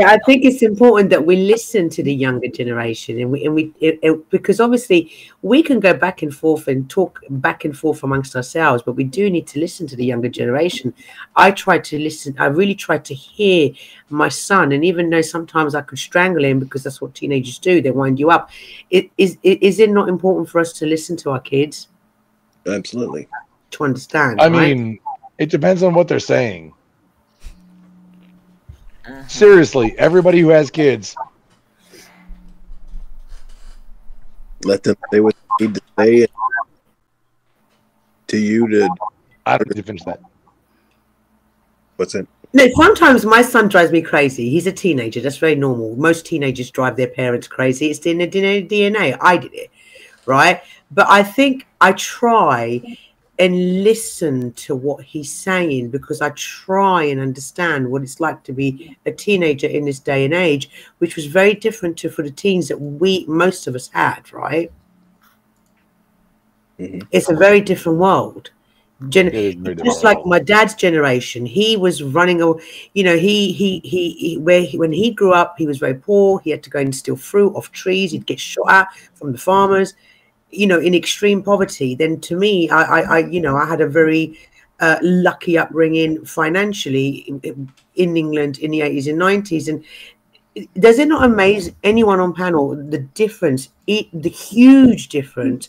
Speaker 6: I think it's important that we listen to the younger generation, and because obviously we can go back and forth and talk back and forth amongst ourselves, but we do need to listen to the younger generation. I try to listen. I really try to hear my son, and even though sometimes I could strangle him because that's what teenagers do, they wind you up. Is it not important for us to listen to our kids?
Speaker 15: Absolutely.
Speaker 6: To understand.
Speaker 13: I mean, it depends on what they're saying. Seriously, everybody who has kids,
Speaker 15: let them say what they need to say to you to.
Speaker 13: I don't need to finish that.
Speaker 15: What's it?
Speaker 6: No, sometimes my son drives me crazy. He's a teenager. That's very normal. Most teenagers drive their parents crazy. It's in the DNA. I did it, right? But I think I try and listen to what he's saying, because I try and understand what it's like to be a teenager in this day and age, which was very different for the teens that most of us had, right? Mm-hmm. It's a very different world. Just like my dad's generation, he was running when he grew up, he was very poor. He had to go and steal fruit off trees. He'd get shot at from the farmers, in extreme poverty. Then to me, I had a very lucky upbringing financially in England in the 80s and 90s. And does it not amaze anyone on panel the difference, the huge difference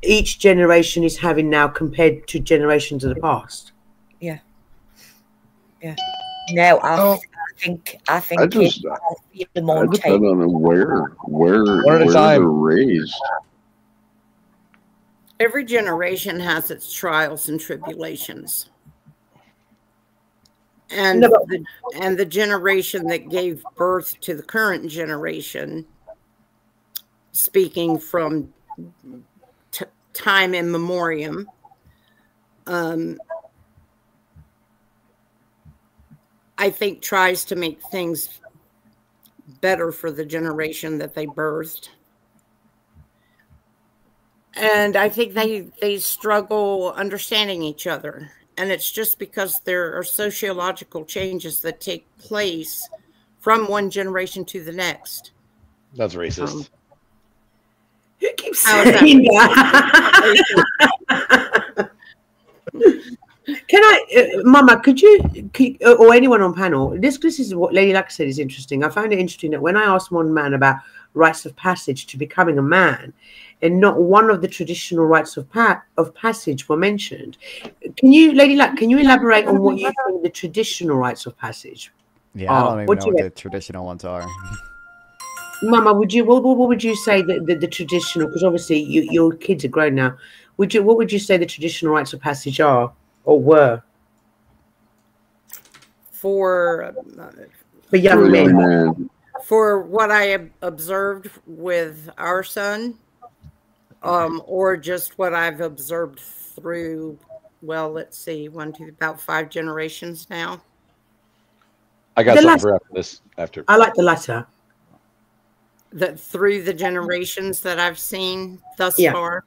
Speaker 6: each generation is having now compared to generations of the past?
Speaker 8: Yeah. No, I think
Speaker 15: I
Speaker 8: kids
Speaker 15: just
Speaker 8: feel them on
Speaker 15: I depend
Speaker 8: tape.
Speaker 15: on where
Speaker 13: One at a time.
Speaker 15: they're raised.
Speaker 7: Every generation has its trials and tribulations. And the generation that gave birth to the current generation, speaking from time in memoriam, I think tries to make things better for the generation that they birthed. And I think they struggle understanding each other. And it's just because there are sociological changes that take place from one generation to the next.
Speaker 13: That's racist.
Speaker 6: Who keeps saying that? Can I, Mama, could you, or anyone on panel, this is what Lady Luck said is interesting. I found it interesting that when I asked one man about rites of passage to becoming a man, and not one of the traditional rites of passage were mentioned. Can you, Lady Luck, can you elaborate on what you think the traditional rites of passage
Speaker 1: Yeah, I don't even know what the traditional ones are.
Speaker 6: Mama, what would you say the traditional, because obviously your kids are grown now, what would you say the traditional rites of passage are or were?
Speaker 7: For
Speaker 6: young men.
Speaker 7: For what I have observed with our son, or just what I've observed through, well, let's see, about 5 generations now.
Speaker 13: I got something for after this.
Speaker 6: I like the latter.
Speaker 7: That through the generations that I've seen thus far.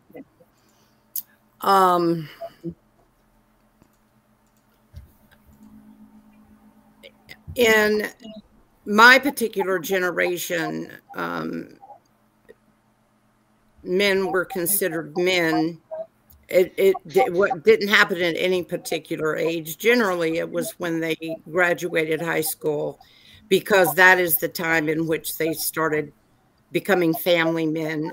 Speaker 7: In my particular generation, men were considered men. What didn't happen at any particular age. Generally, it was when they graduated high school, because that is the time in which they started becoming family men.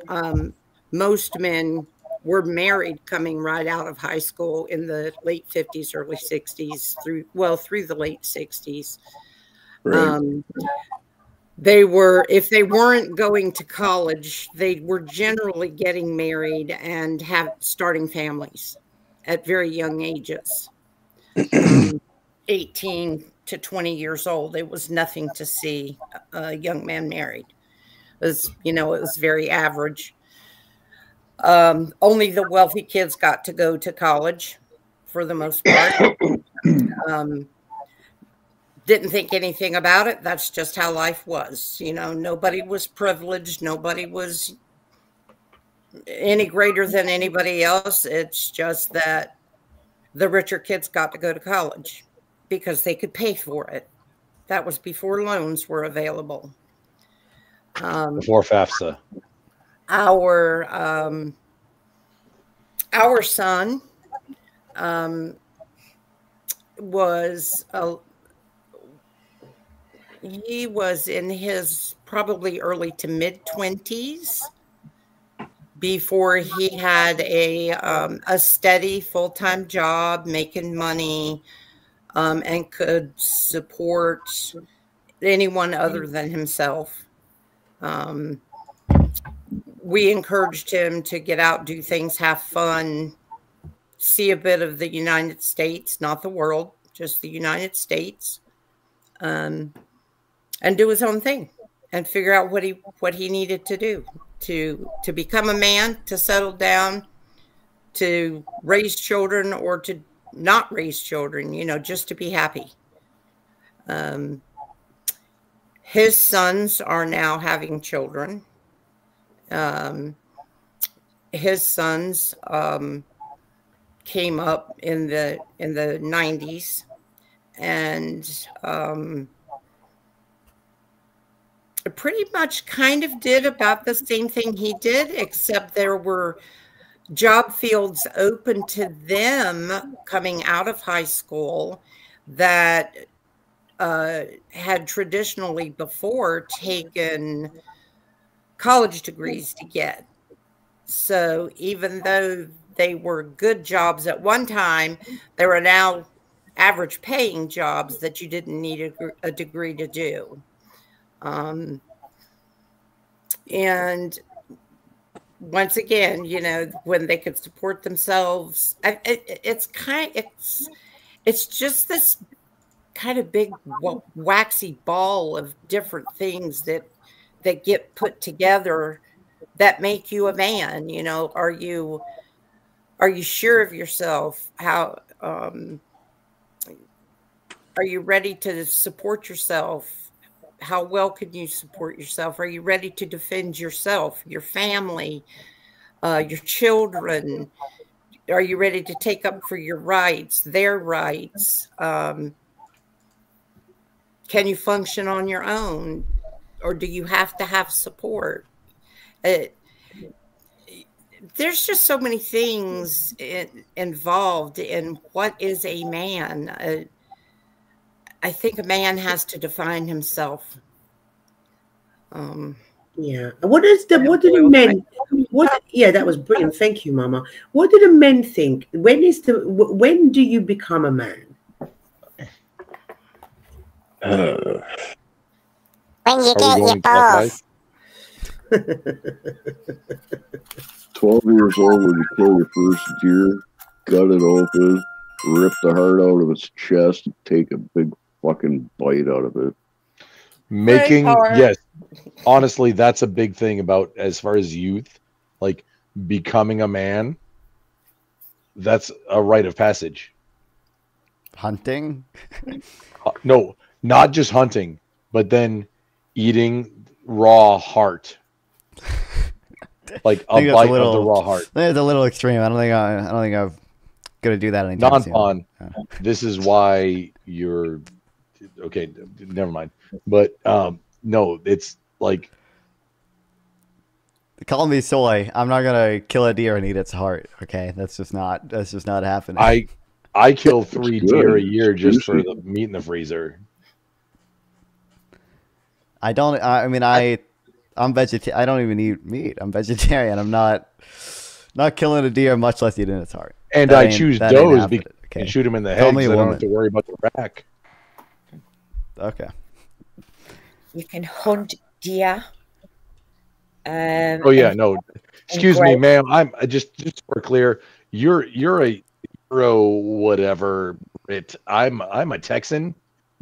Speaker 7: Most men were married coming right out of high school in the late 50s, early 60s, through the late 60s.
Speaker 15: Right.
Speaker 7: They were, if they weren't going to college, they were generally getting married and starting families at very young ages. 18 to 20 years old, it was nothing to see a young man married. It was very average. Only the wealthy kids got to go to college for the most part. Didn't think anything about it. That's just how life was. Nobody was privileged. Nobody was any greater than anybody else. It's just that the richer kids got to go to college because they could pay for it. That was before loans were available.
Speaker 13: Before FAFSA.
Speaker 7: Our son he was in his probably early to mid 20s before he had a steady full-time job, making money, and could support anyone other than himself. We encouraged him to get out, do things, have fun, see a bit of the United States, not the world, just the United States, and do his own thing and figure out what he needed to do to become a man, to settle down, to raise children or to not raise children, just to be happy. His sons are now having children. His sons came up in the 90s and pretty much kind of did about the same thing he did, except there were job fields open to them coming out of high school that had traditionally before taken college degrees to get. So even though they were good jobs at one time, there are now average paying jobs that you didn't need a degree to do. And once again, you know, when they could support themselves, it's just this kind of big waxy ball of different things that get put together that make you a man. You know, are you sure of yourself? How are you ready to support yourself? How well can you support yourself? Are you ready to defend yourself, your family, your children? Are you ready to take up for your rights, their rights? Can you function on your own, or do you have to have support? There's just so many things involved in what is a man. I think a man has to define himself.
Speaker 6: Yeah. What do the men? Yeah, that was brilliant. Thank you, Mama. What do the men think? When do you become a man?
Speaker 14: When you get your balls.
Speaker 15: 12 years old when you kill your first deer, cut it open, rip the heart out of its chest, and take a big fucking bite out of it.
Speaker 13: Yes, honestly, that's a big thing about as far as youth, like becoming a man. That's a rite of passage.
Speaker 1: Hunting?
Speaker 13: No, not just hunting, but then eating raw heart. Like a bite of the raw heart.
Speaker 1: That's a little extreme. I don't think I'm gonna do that anytime soon.
Speaker 13: Non-pawn. This is why you're okay. Never mind. But no, it's like
Speaker 1: call me soy. I'm not gonna kill a deer and eat its heart. Okay, that's just not happening.
Speaker 13: I kill 3 deer a year just for the meat in the freezer.
Speaker 1: I'm vegetarian. I don't even eat meat. I'm vegetarian. I'm not killing a deer, much less eating its heart.
Speaker 13: And I choose does because I can shoot them in the head because I don't have to worry about the back.
Speaker 1: Okay.
Speaker 8: You can hunt deer.
Speaker 13: Oh yeah, no. Excuse me, ma'am. I'm just so we're clear. You're a Euro whatever. I'm a Texan.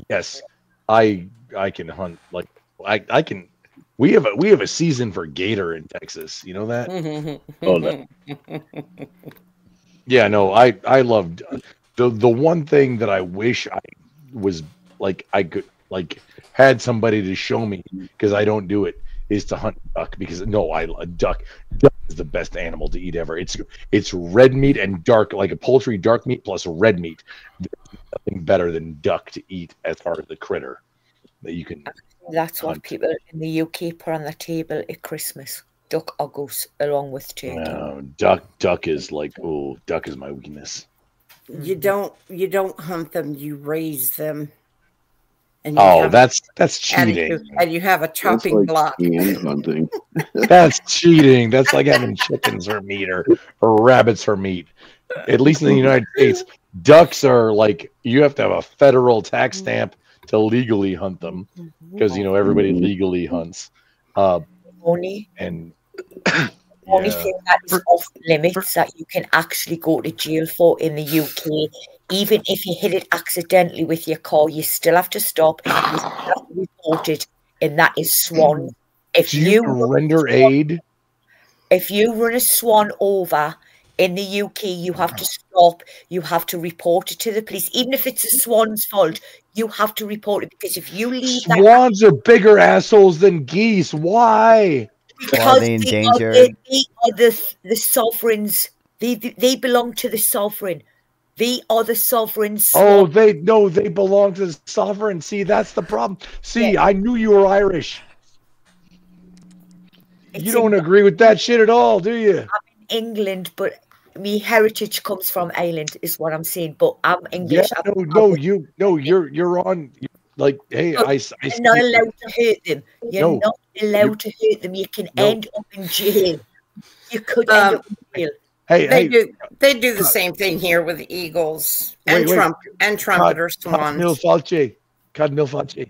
Speaker 13: Yes, I can hunt like I can. We have a season for gator in Texas. You know that? Oh, that. Yeah, no. I loved the one thing that I wish I was like I could like had somebody to show me because I don't do it is to hunt duck because duck is the best animal to eat ever. It's red meat and dark like a poultry dark meat plus red meat. There's nothing better than duck to eat as far as the critter that you can.
Speaker 8: That's what people in the UK put on the table at Christmas. Duck or goose along with turkey.
Speaker 13: No, duck is like duck is my weakness.
Speaker 7: You don't hunt them, you raise them. And
Speaker 13: that's cheating.
Speaker 7: And you have a chopping block.
Speaker 15: Hunting.
Speaker 13: That's cheating. That's like having chickens for meat or rabbits for meat. At least in the United States, ducks are like you have to have a federal tax stamp to legally hunt them because everybody legally hunts.
Speaker 8: Only thing that is off limits that you can actually go to jail for in the UK, even if you hit it accidentally with your car, you still have to stop. You still have to report it, and that is swan. If you
Speaker 13: render aid,
Speaker 8: if you run a swan over in the UK, you have to stop. You have to report it to the police, even if it's a swan's fault. You have to report it because if you leave
Speaker 13: swans are bigger assholes than geese. Why?
Speaker 8: Because they are the sovereigns. They belong to the sovereign. They are the sovereigns.
Speaker 13: Oh, they belong to the sovereign. See, that's the problem. See, yeah. I knew you were Irish. You don't agree with that shit at all, do you?
Speaker 8: I'm in England, but my heritage comes from Ireland, is what I'm saying. But I'm English.
Speaker 13: Yeah, you're like, hey,
Speaker 8: Look,
Speaker 13: I
Speaker 8: you're not allowed to hurt them. You're
Speaker 13: No.
Speaker 8: not allowed to hurt them. You can
Speaker 13: No.
Speaker 8: end up in jail. You could end up in jail.
Speaker 13: Hey,
Speaker 7: They do the same thing here with eagles and
Speaker 13: Wait.
Speaker 7: trumpeters to one.
Speaker 13: Cad mil face.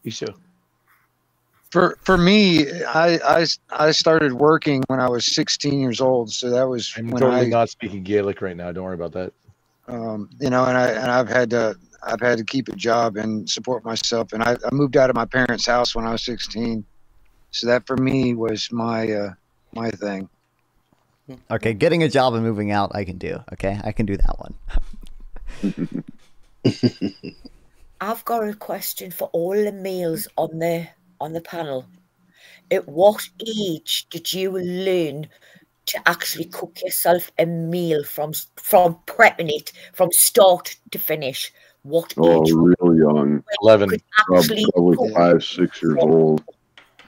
Speaker 13: You sure?
Speaker 4: For me, I started working when I was 16 years old, so that was
Speaker 13: I'm
Speaker 4: when
Speaker 13: totally not speaking Gaelic right now. Don't worry about that.
Speaker 4: you know, and I've had to keep a job and support myself, and I moved out of my parents' house when I was 16, so that for me was my my thing.
Speaker 1: Okay, getting a job and moving out, I can do. Okay, I can do that one.
Speaker 8: I've got a question for all the males on the panel. At what age did you learn to actually cook yourself a meal from prepping it from start to finish? What age?
Speaker 15: Real young.
Speaker 13: 11.
Speaker 15: Probably 5, 6 years old.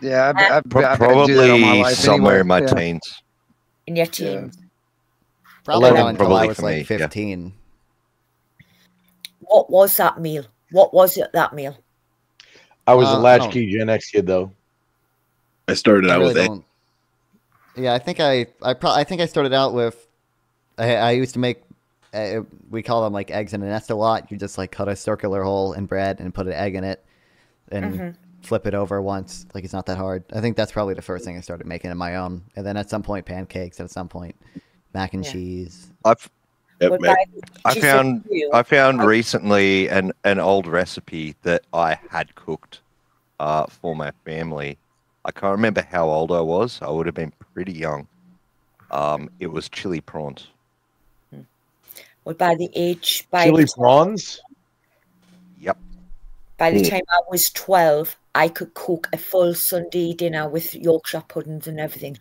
Speaker 4: Yeah, I've
Speaker 16: Probably somewhere in my teens.
Speaker 8: In your teens.
Speaker 1: Probably not until
Speaker 16: Probably
Speaker 1: I was
Speaker 16: for
Speaker 1: like
Speaker 16: me, yeah.
Speaker 1: 15.
Speaker 8: What was that meal? What was it, that meal?
Speaker 13: I was a
Speaker 1: I
Speaker 13: latchkey Gen X kid, though.
Speaker 11: I started
Speaker 1: I
Speaker 11: out
Speaker 1: really
Speaker 11: with
Speaker 1: don't. Yeah, I think I started out with. I used to make. We call them like eggs in a nest a lot. You just like cut a circular hole in bread and put an egg in it, and flip it over once. Like it's not that hard. I think that's probably the first thing I started making in my own, and then at some point pancakes. At some point, mac and cheese.
Speaker 16: I found recently an old recipe that I had cooked for my family. I can't remember how old I was. I would have been pretty young. It was chili prawns.
Speaker 8: Well, by the
Speaker 13: prawns?
Speaker 16: Yep.
Speaker 8: By the time I was 12, I could cook a full Sunday dinner with Yorkshire puddings and everything.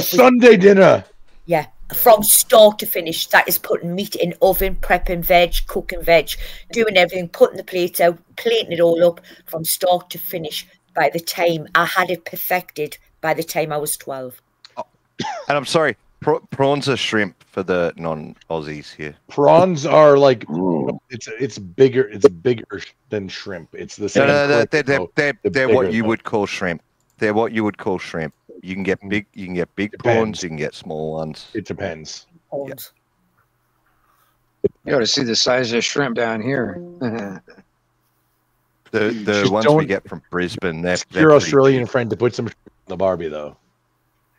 Speaker 13: Sunday dinner?
Speaker 8: Yeah, from start to finish. That is putting meat in oven, prepping veg, cooking veg, doing everything, putting the plates out, plating it all up from start to finish. By the time I had it perfected, by the time I was 12.
Speaker 16: Oh, and I'm sorry, prawns are shrimp for the non-Aussies here.
Speaker 13: Prawns are like it's bigger than shrimp. It's the same.
Speaker 16: No, they're what you would call shrimp. They're what you would call shrimp. You can get big prawns. You can get small ones.
Speaker 13: It depends.
Speaker 16: Yeah.
Speaker 4: You ought to see the size of shrimp down here.
Speaker 16: The ones we get from Brisbane, they're
Speaker 13: your Australian friend to put some in the Barbie though.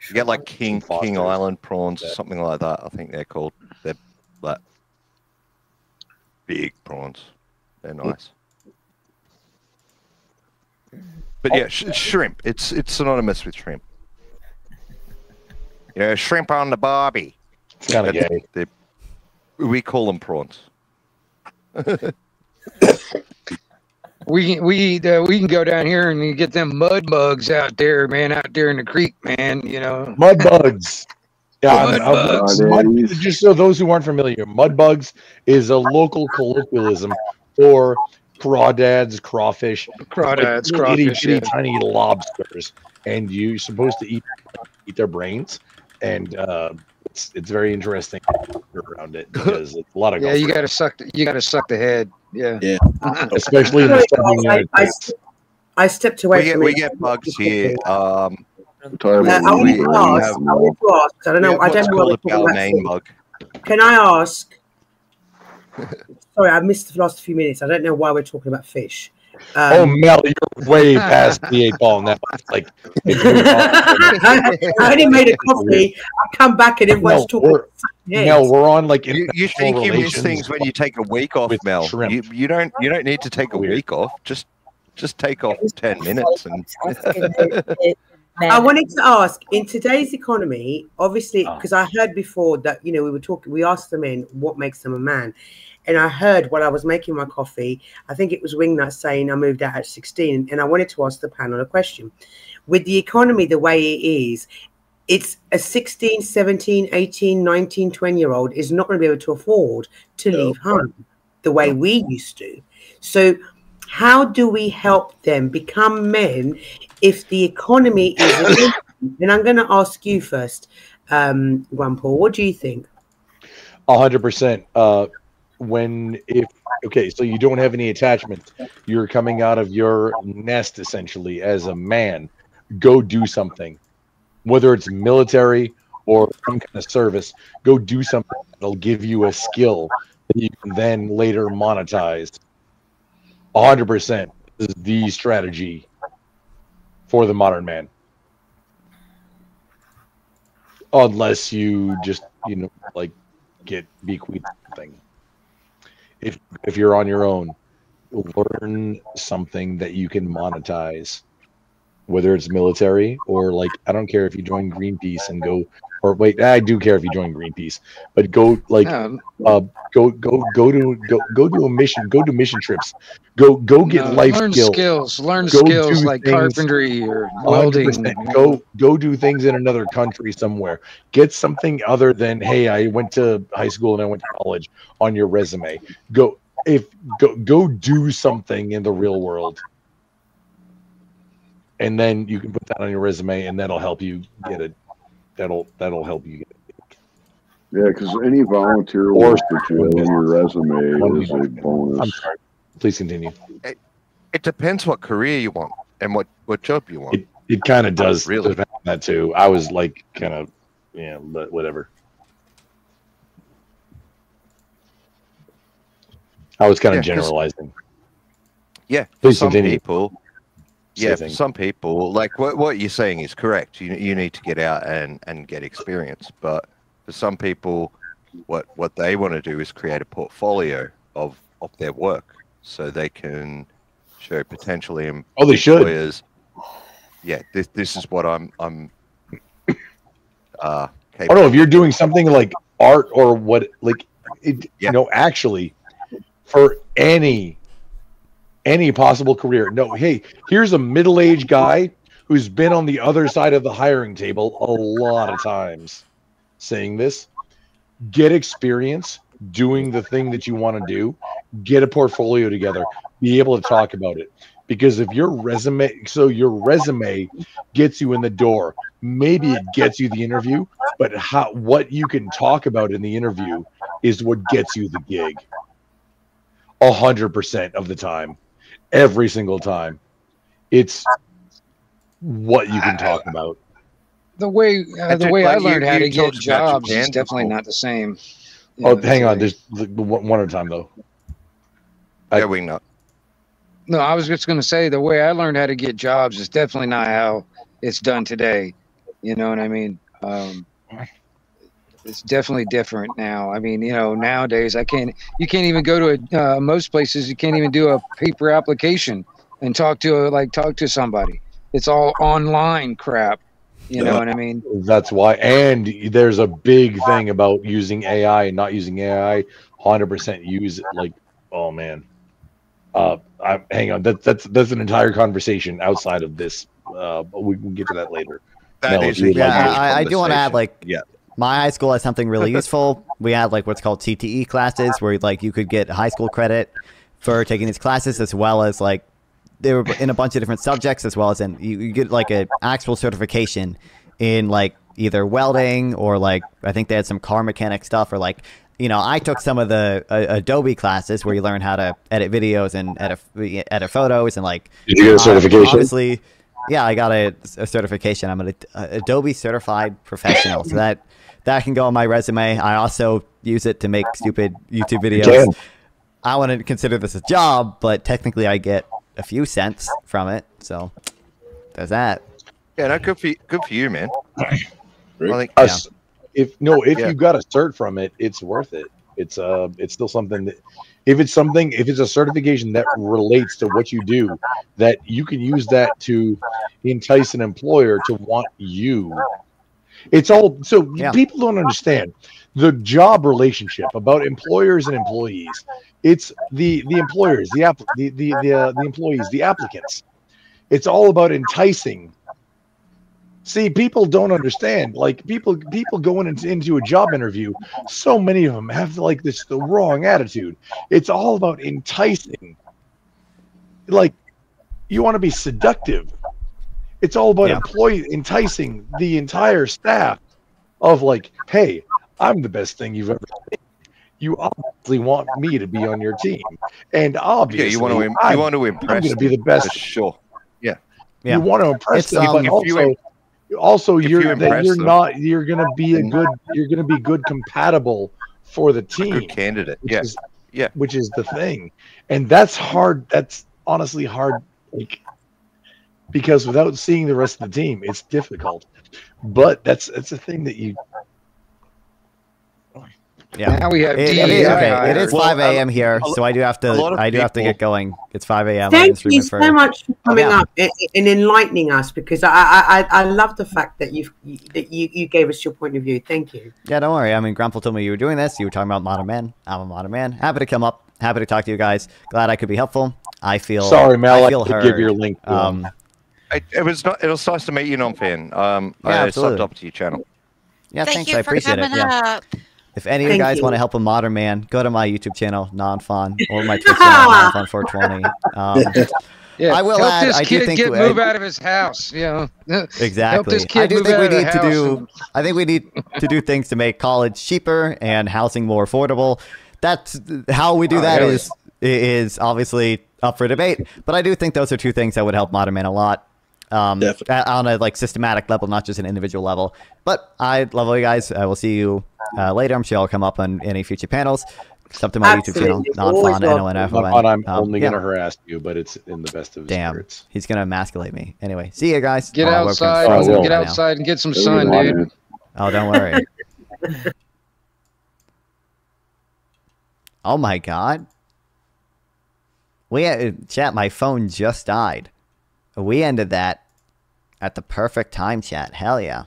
Speaker 16: You get like King Island prawns or something like that. I think they're called. They're like big prawns. They're nice. But yeah, shrimp. It's synonymous with shrimp. Yeah, shrimp on the Barbie.
Speaker 13: It's kind of gay.
Speaker 16: We call them prawns.
Speaker 4: We can go down here and get them mud bugs out there, man, out there in the creek, man. You know,
Speaker 13: mud bugs. Yeah,
Speaker 4: bugs.
Speaker 13: Just so those who aren't familiar, mud bugs is a local colloquialism for crawdads, crawfish,
Speaker 4: crawdads,
Speaker 13: like
Speaker 4: crawfish,
Speaker 13: itty tiny lobsters, and you're supposed to eat their brains, and it's very interesting around it because it's a lot of
Speaker 4: you gotta suck the head. Yeah.
Speaker 13: Especially in the Southern United States.
Speaker 6: I stepped away from it.
Speaker 16: We get bugs here.
Speaker 6: I wanted to ask. I don't know. I don't know what we're talking about. Can I ask? Sorry, I missed the last few minutes. I don't know why we're talking about fish.
Speaker 13: Oh, Mel, you're way past the 8 ball now. Like,
Speaker 6: I only made a coffee. I come back and everyone's talking.
Speaker 13: Mel, we're on like
Speaker 16: you think you miss things when you take a week off, Mel. You don't need to take a week off. Just take off 10 minutes and.
Speaker 6: I wanted to ask, in today's economy, obviously, because I heard before that we asked the men what makes them a man. And I heard while I was making my coffee, I think it was Wingnut saying I moved out at 16. And I wanted to ask the panel a question. With the economy the way it is, it's a 16, 17, 18, 19, 20-year-old is not going to be able to afford to leave home the way we used to. So how do we help them become men if the economy is... And I'm going to ask you first, Grandpa, what do you think?
Speaker 13: 100%. so you don't have any attachments. You're coming out of your nest essentially as a man. Go do something, whether it's military or some kind of service. Go do something that'll give you a skill that you can then later monetize. 100% is the strategy for the modern man. Unless you just, like get bequeathed something. If you're on your own, learn something that you can monetize, whether it's military or like, I don't care if you join Greenpeace and go, or wait, I do care if you join Greenpeace, but go like, go do a mission, go do mission trips, go get life skills,
Speaker 4: learn
Speaker 13: go
Speaker 4: skills
Speaker 13: do
Speaker 4: like
Speaker 13: things,
Speaker 4: carpentry or welding.
Speaker 13: 100%. Go do things in another country somewhere. Get something other than, hey, I went to high school and I went to college on your resume. Go do something in the real world. And then you can put that on your resume and that'll help you get it. That'll help you get it.
Speaker 15: Yeah, because any volunteer work that you have on your resume is a bonus.
Speaker 13: I'm sorry. Please continue.
Speaker 16: It depends what career you want and what job you want.
Speaker 13: It kind of does
Speaker 16: really
Speaker 13: depend on that too. I was like kind of, but whatever. I was kind of generalizing.
Speaker 16: Yeah,
Speaker 13: Please
Speaker 16: some
Speaker 13: continue.
Speaker 16: people. Yeah, for some people, like what you're saying is correct. You need to get out and get experience. But for some people, what they want to do is create a portfolio of their work so they can show potentially
Speaker 13: they should.
Speaker 16: employers. Yeah, this is what I'm
Speaker 13: I don't know if you're doing something like art or what, like actually for any possible career. No, hey, here's a middle-aged guy who's been on the other side of the hiring table a lot of times saying this. Get experience doing the thing that you want to do. Get a portfolio together. Be able to talk about it. Because if your resume gets you in the door, maybe it gets you the interview, but what you can talk about in the interview is what gets you the gig. 100% of the time. Every single time, it's what you can talk about.
Speaker 4: The way I learned how to get jobs is definitely not the same.
Speaker 13: Hang on, there's one at a time though.
Speaker 16: We know.
Speaker 4: No, I was just going to say the way I learned how to get jobs is definitely not how it's done today. You know what I mean? It's definitely different now. I mean, nowadays you can't even go to most places. You can't even do a paper application and talk to somebody. It's all online crap. You know what I mean?
Speaker 13: That's why. And there's a big thing about using AI and not using AI. 100% use it. Like, oh man. Hang on. That's an entire conversation outside of this. But we can get to that later.
Speaker 1: I do want to add my high school has something really useful. We had what's called CTE classes where you could get high school credit for taking these classes, as well as they were in a bunch of different subjects, as well as you get an actual certification in either welding or I think they had some car mechanic stuff, or I took some of the Adobe classes where you learn how to edit videos and edit photos and
Speaker 13: Did you get a certification?
Speaker 1: Obviously, yeah, I got a certification. I'm an Adobe certified professional, so that can go on my resume. I also use it to make stupid YouTube videos. I wouldn't consider this a job, but technically I get a few cents from it. So there's that.
Speaker 16: Yeah, no, good for you, man. I think
Speaker 13: if you got a cert from it, it's worth it. It's still something that if it's a certification that relates to what you do, that you can use that to entice an employer to want you. It's all people don't understand the job relationship about employers and employees. It's the employers, the employees, the applicants. It's all about enticing. See, people don't understand. People going into a job interview, so many of them have the wrong attitude. It's all about enticing. You want to be seductive. It's all about enticing the entire staff of hey, I'm the best thing you've ever seen. you obviously want me to be on your team, and obviously
Speaker 16: you want to
Speaker 13: I'm
Speaker 16: impress.
Speaker 13: going to be the best.
Speaker 16: For sure. Yeah.
Speaker 13: You want to impress them, but
Speaker 16: if you impress them,
Speaker 13: you're going to be good compatible for the team.
Speaker 16: Good candidate.
Speaker 13: Which is the thing, and that's hard. That's honestly hard, like, because without seeing the rest of the team, it's difficult. But that's a thing that you.
Speaker 1: Yeah.
Speaker 4: Now we have
Speaker 1: it is 5 a.m. here, so I do have to get going. It's 5 a.m.
Speaker 6: Thank you so much for coming up and enlightening us, because I love the fact that you gave us your point of view. Thank you.
Speaker 1: Yeah, don't worry. I mean, Grumple told me you were doing this. You were talking about modern man. I'm a modern man. Happy to come up. Happy to talk to you guys. Glad I could be helpful. I feel
Speaker 13: sorry, Mel.
Speaker 1: I feel
Speaker 13: I
Speaker 1: heard.
Speaker 13: give your link.
Speaker 16: It was nice to meet you, non-fan. I subbed up to your channel.
Speaker 1: Yeah, thanks. I appreciate it. Yeah. If any of you guys want to help a modern man, go to my YouTube channel, Non-Fun, or my Twitch channel, Non-Fun420.
Speaker 4: Yeah,
Speaker 1: I will
Speaker 4: help
Speaker 1: add.
Speaker 4: this
Speaker 1: I do
Speaker 4: kid
Speaker 1: think
Speaker 4: move out of his house.
Speaker 1: Exactly.
Speaker 4: Help this kid
Speaker 1: I do
Speaker 4: move
Speaker 1: think
Speaker 4: out
Speaker 1: we
Speaker 4: of the
Speaker 1: need to
Speaker 4: house
Speaker 1: do. I think we need to do things to make college cheaper and housing more affordable. That's how we do that. Is obviously up for debate. But I do think those are two things that would help modern man a lot. On a systematic level, not just an individual level. But I love all you guys. I will see you later. I'm sure I'll come up on any future panels. Sub to my YouTube channel, Non-Fun, NONFON.
Speaker 13: I'm only going to harass you, but it's in the best of his spirits.
Speaker 1: He's going to emasculate me. Anyway, see you guys.
Speaker 4: Get outside. Get outside and get some sun, dude.
Speaker 1: Oh, don't worry. Oh my God. Chat, my phone just died. We ended that at the perfect time, chat. Hell yeah.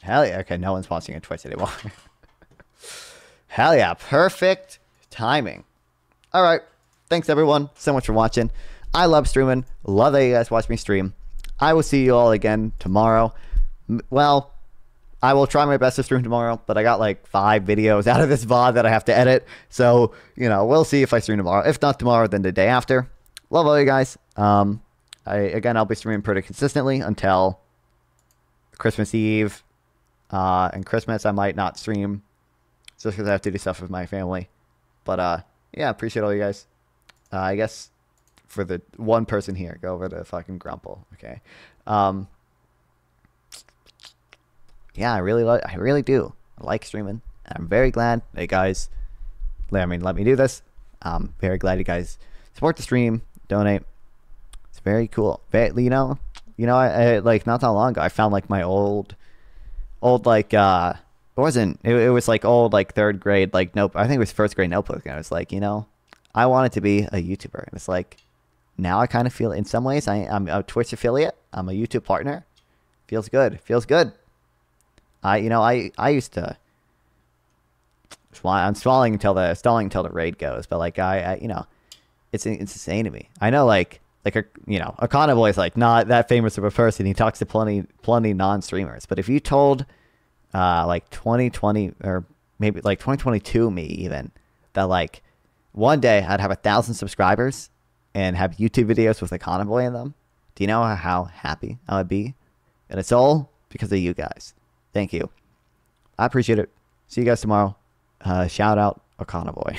Speaker 1: Hell yeah. Okay, no one's watching on Twitch anymore. Hell yeah. Perfect timing. All right. Thanks, everyone, so much for watching. I love streaming. Love that you guys watch me stream. I will see you all again tomorrow. Well, I will try my best to stream tomorrow, but I got like 5 videos out of this VOD that I have to edit. So, we'll see if I stream tomorrow. If not tomorrow, then the day after. Love all you guys. I'll be streaming pretty consistently until Christmas Eve. And Christmas, I might not stream just because I have to do stuff with my family. But, yeah, appreciate all you guys. I guess for the one person here, go over to fucking Grumple, okay? Yeah, I really do. I like streaming. I'm very glad that you guys, let me do this. I'm very glad you guys support the stream, donate. It's very cool. I like not that long ago, I found like my old like it was like old like 3rd grade like notebook. I think it was 1st grade notebook, and I was like, I wanted to be a YouTuber, and it's like now I kind of feel in some ways I'm a Twitch affiliate. I'm a YouTube partner. Feels good. I used to. I'm stalling until the raid goes, but like it's insane to me. I know like a Kana boy is like not that famous of a person. He talks to plenty non-streamers, but if you told like 2020 or maybe like 2022 me even that like one day I'd have 1,000 subscribers and have YouTube videos with a Kana boy in them, do you know how happy I would be? And it's all because of you guys. Thank you. I appreciate it. See you guys tomorrow. Shout out Okana Boy.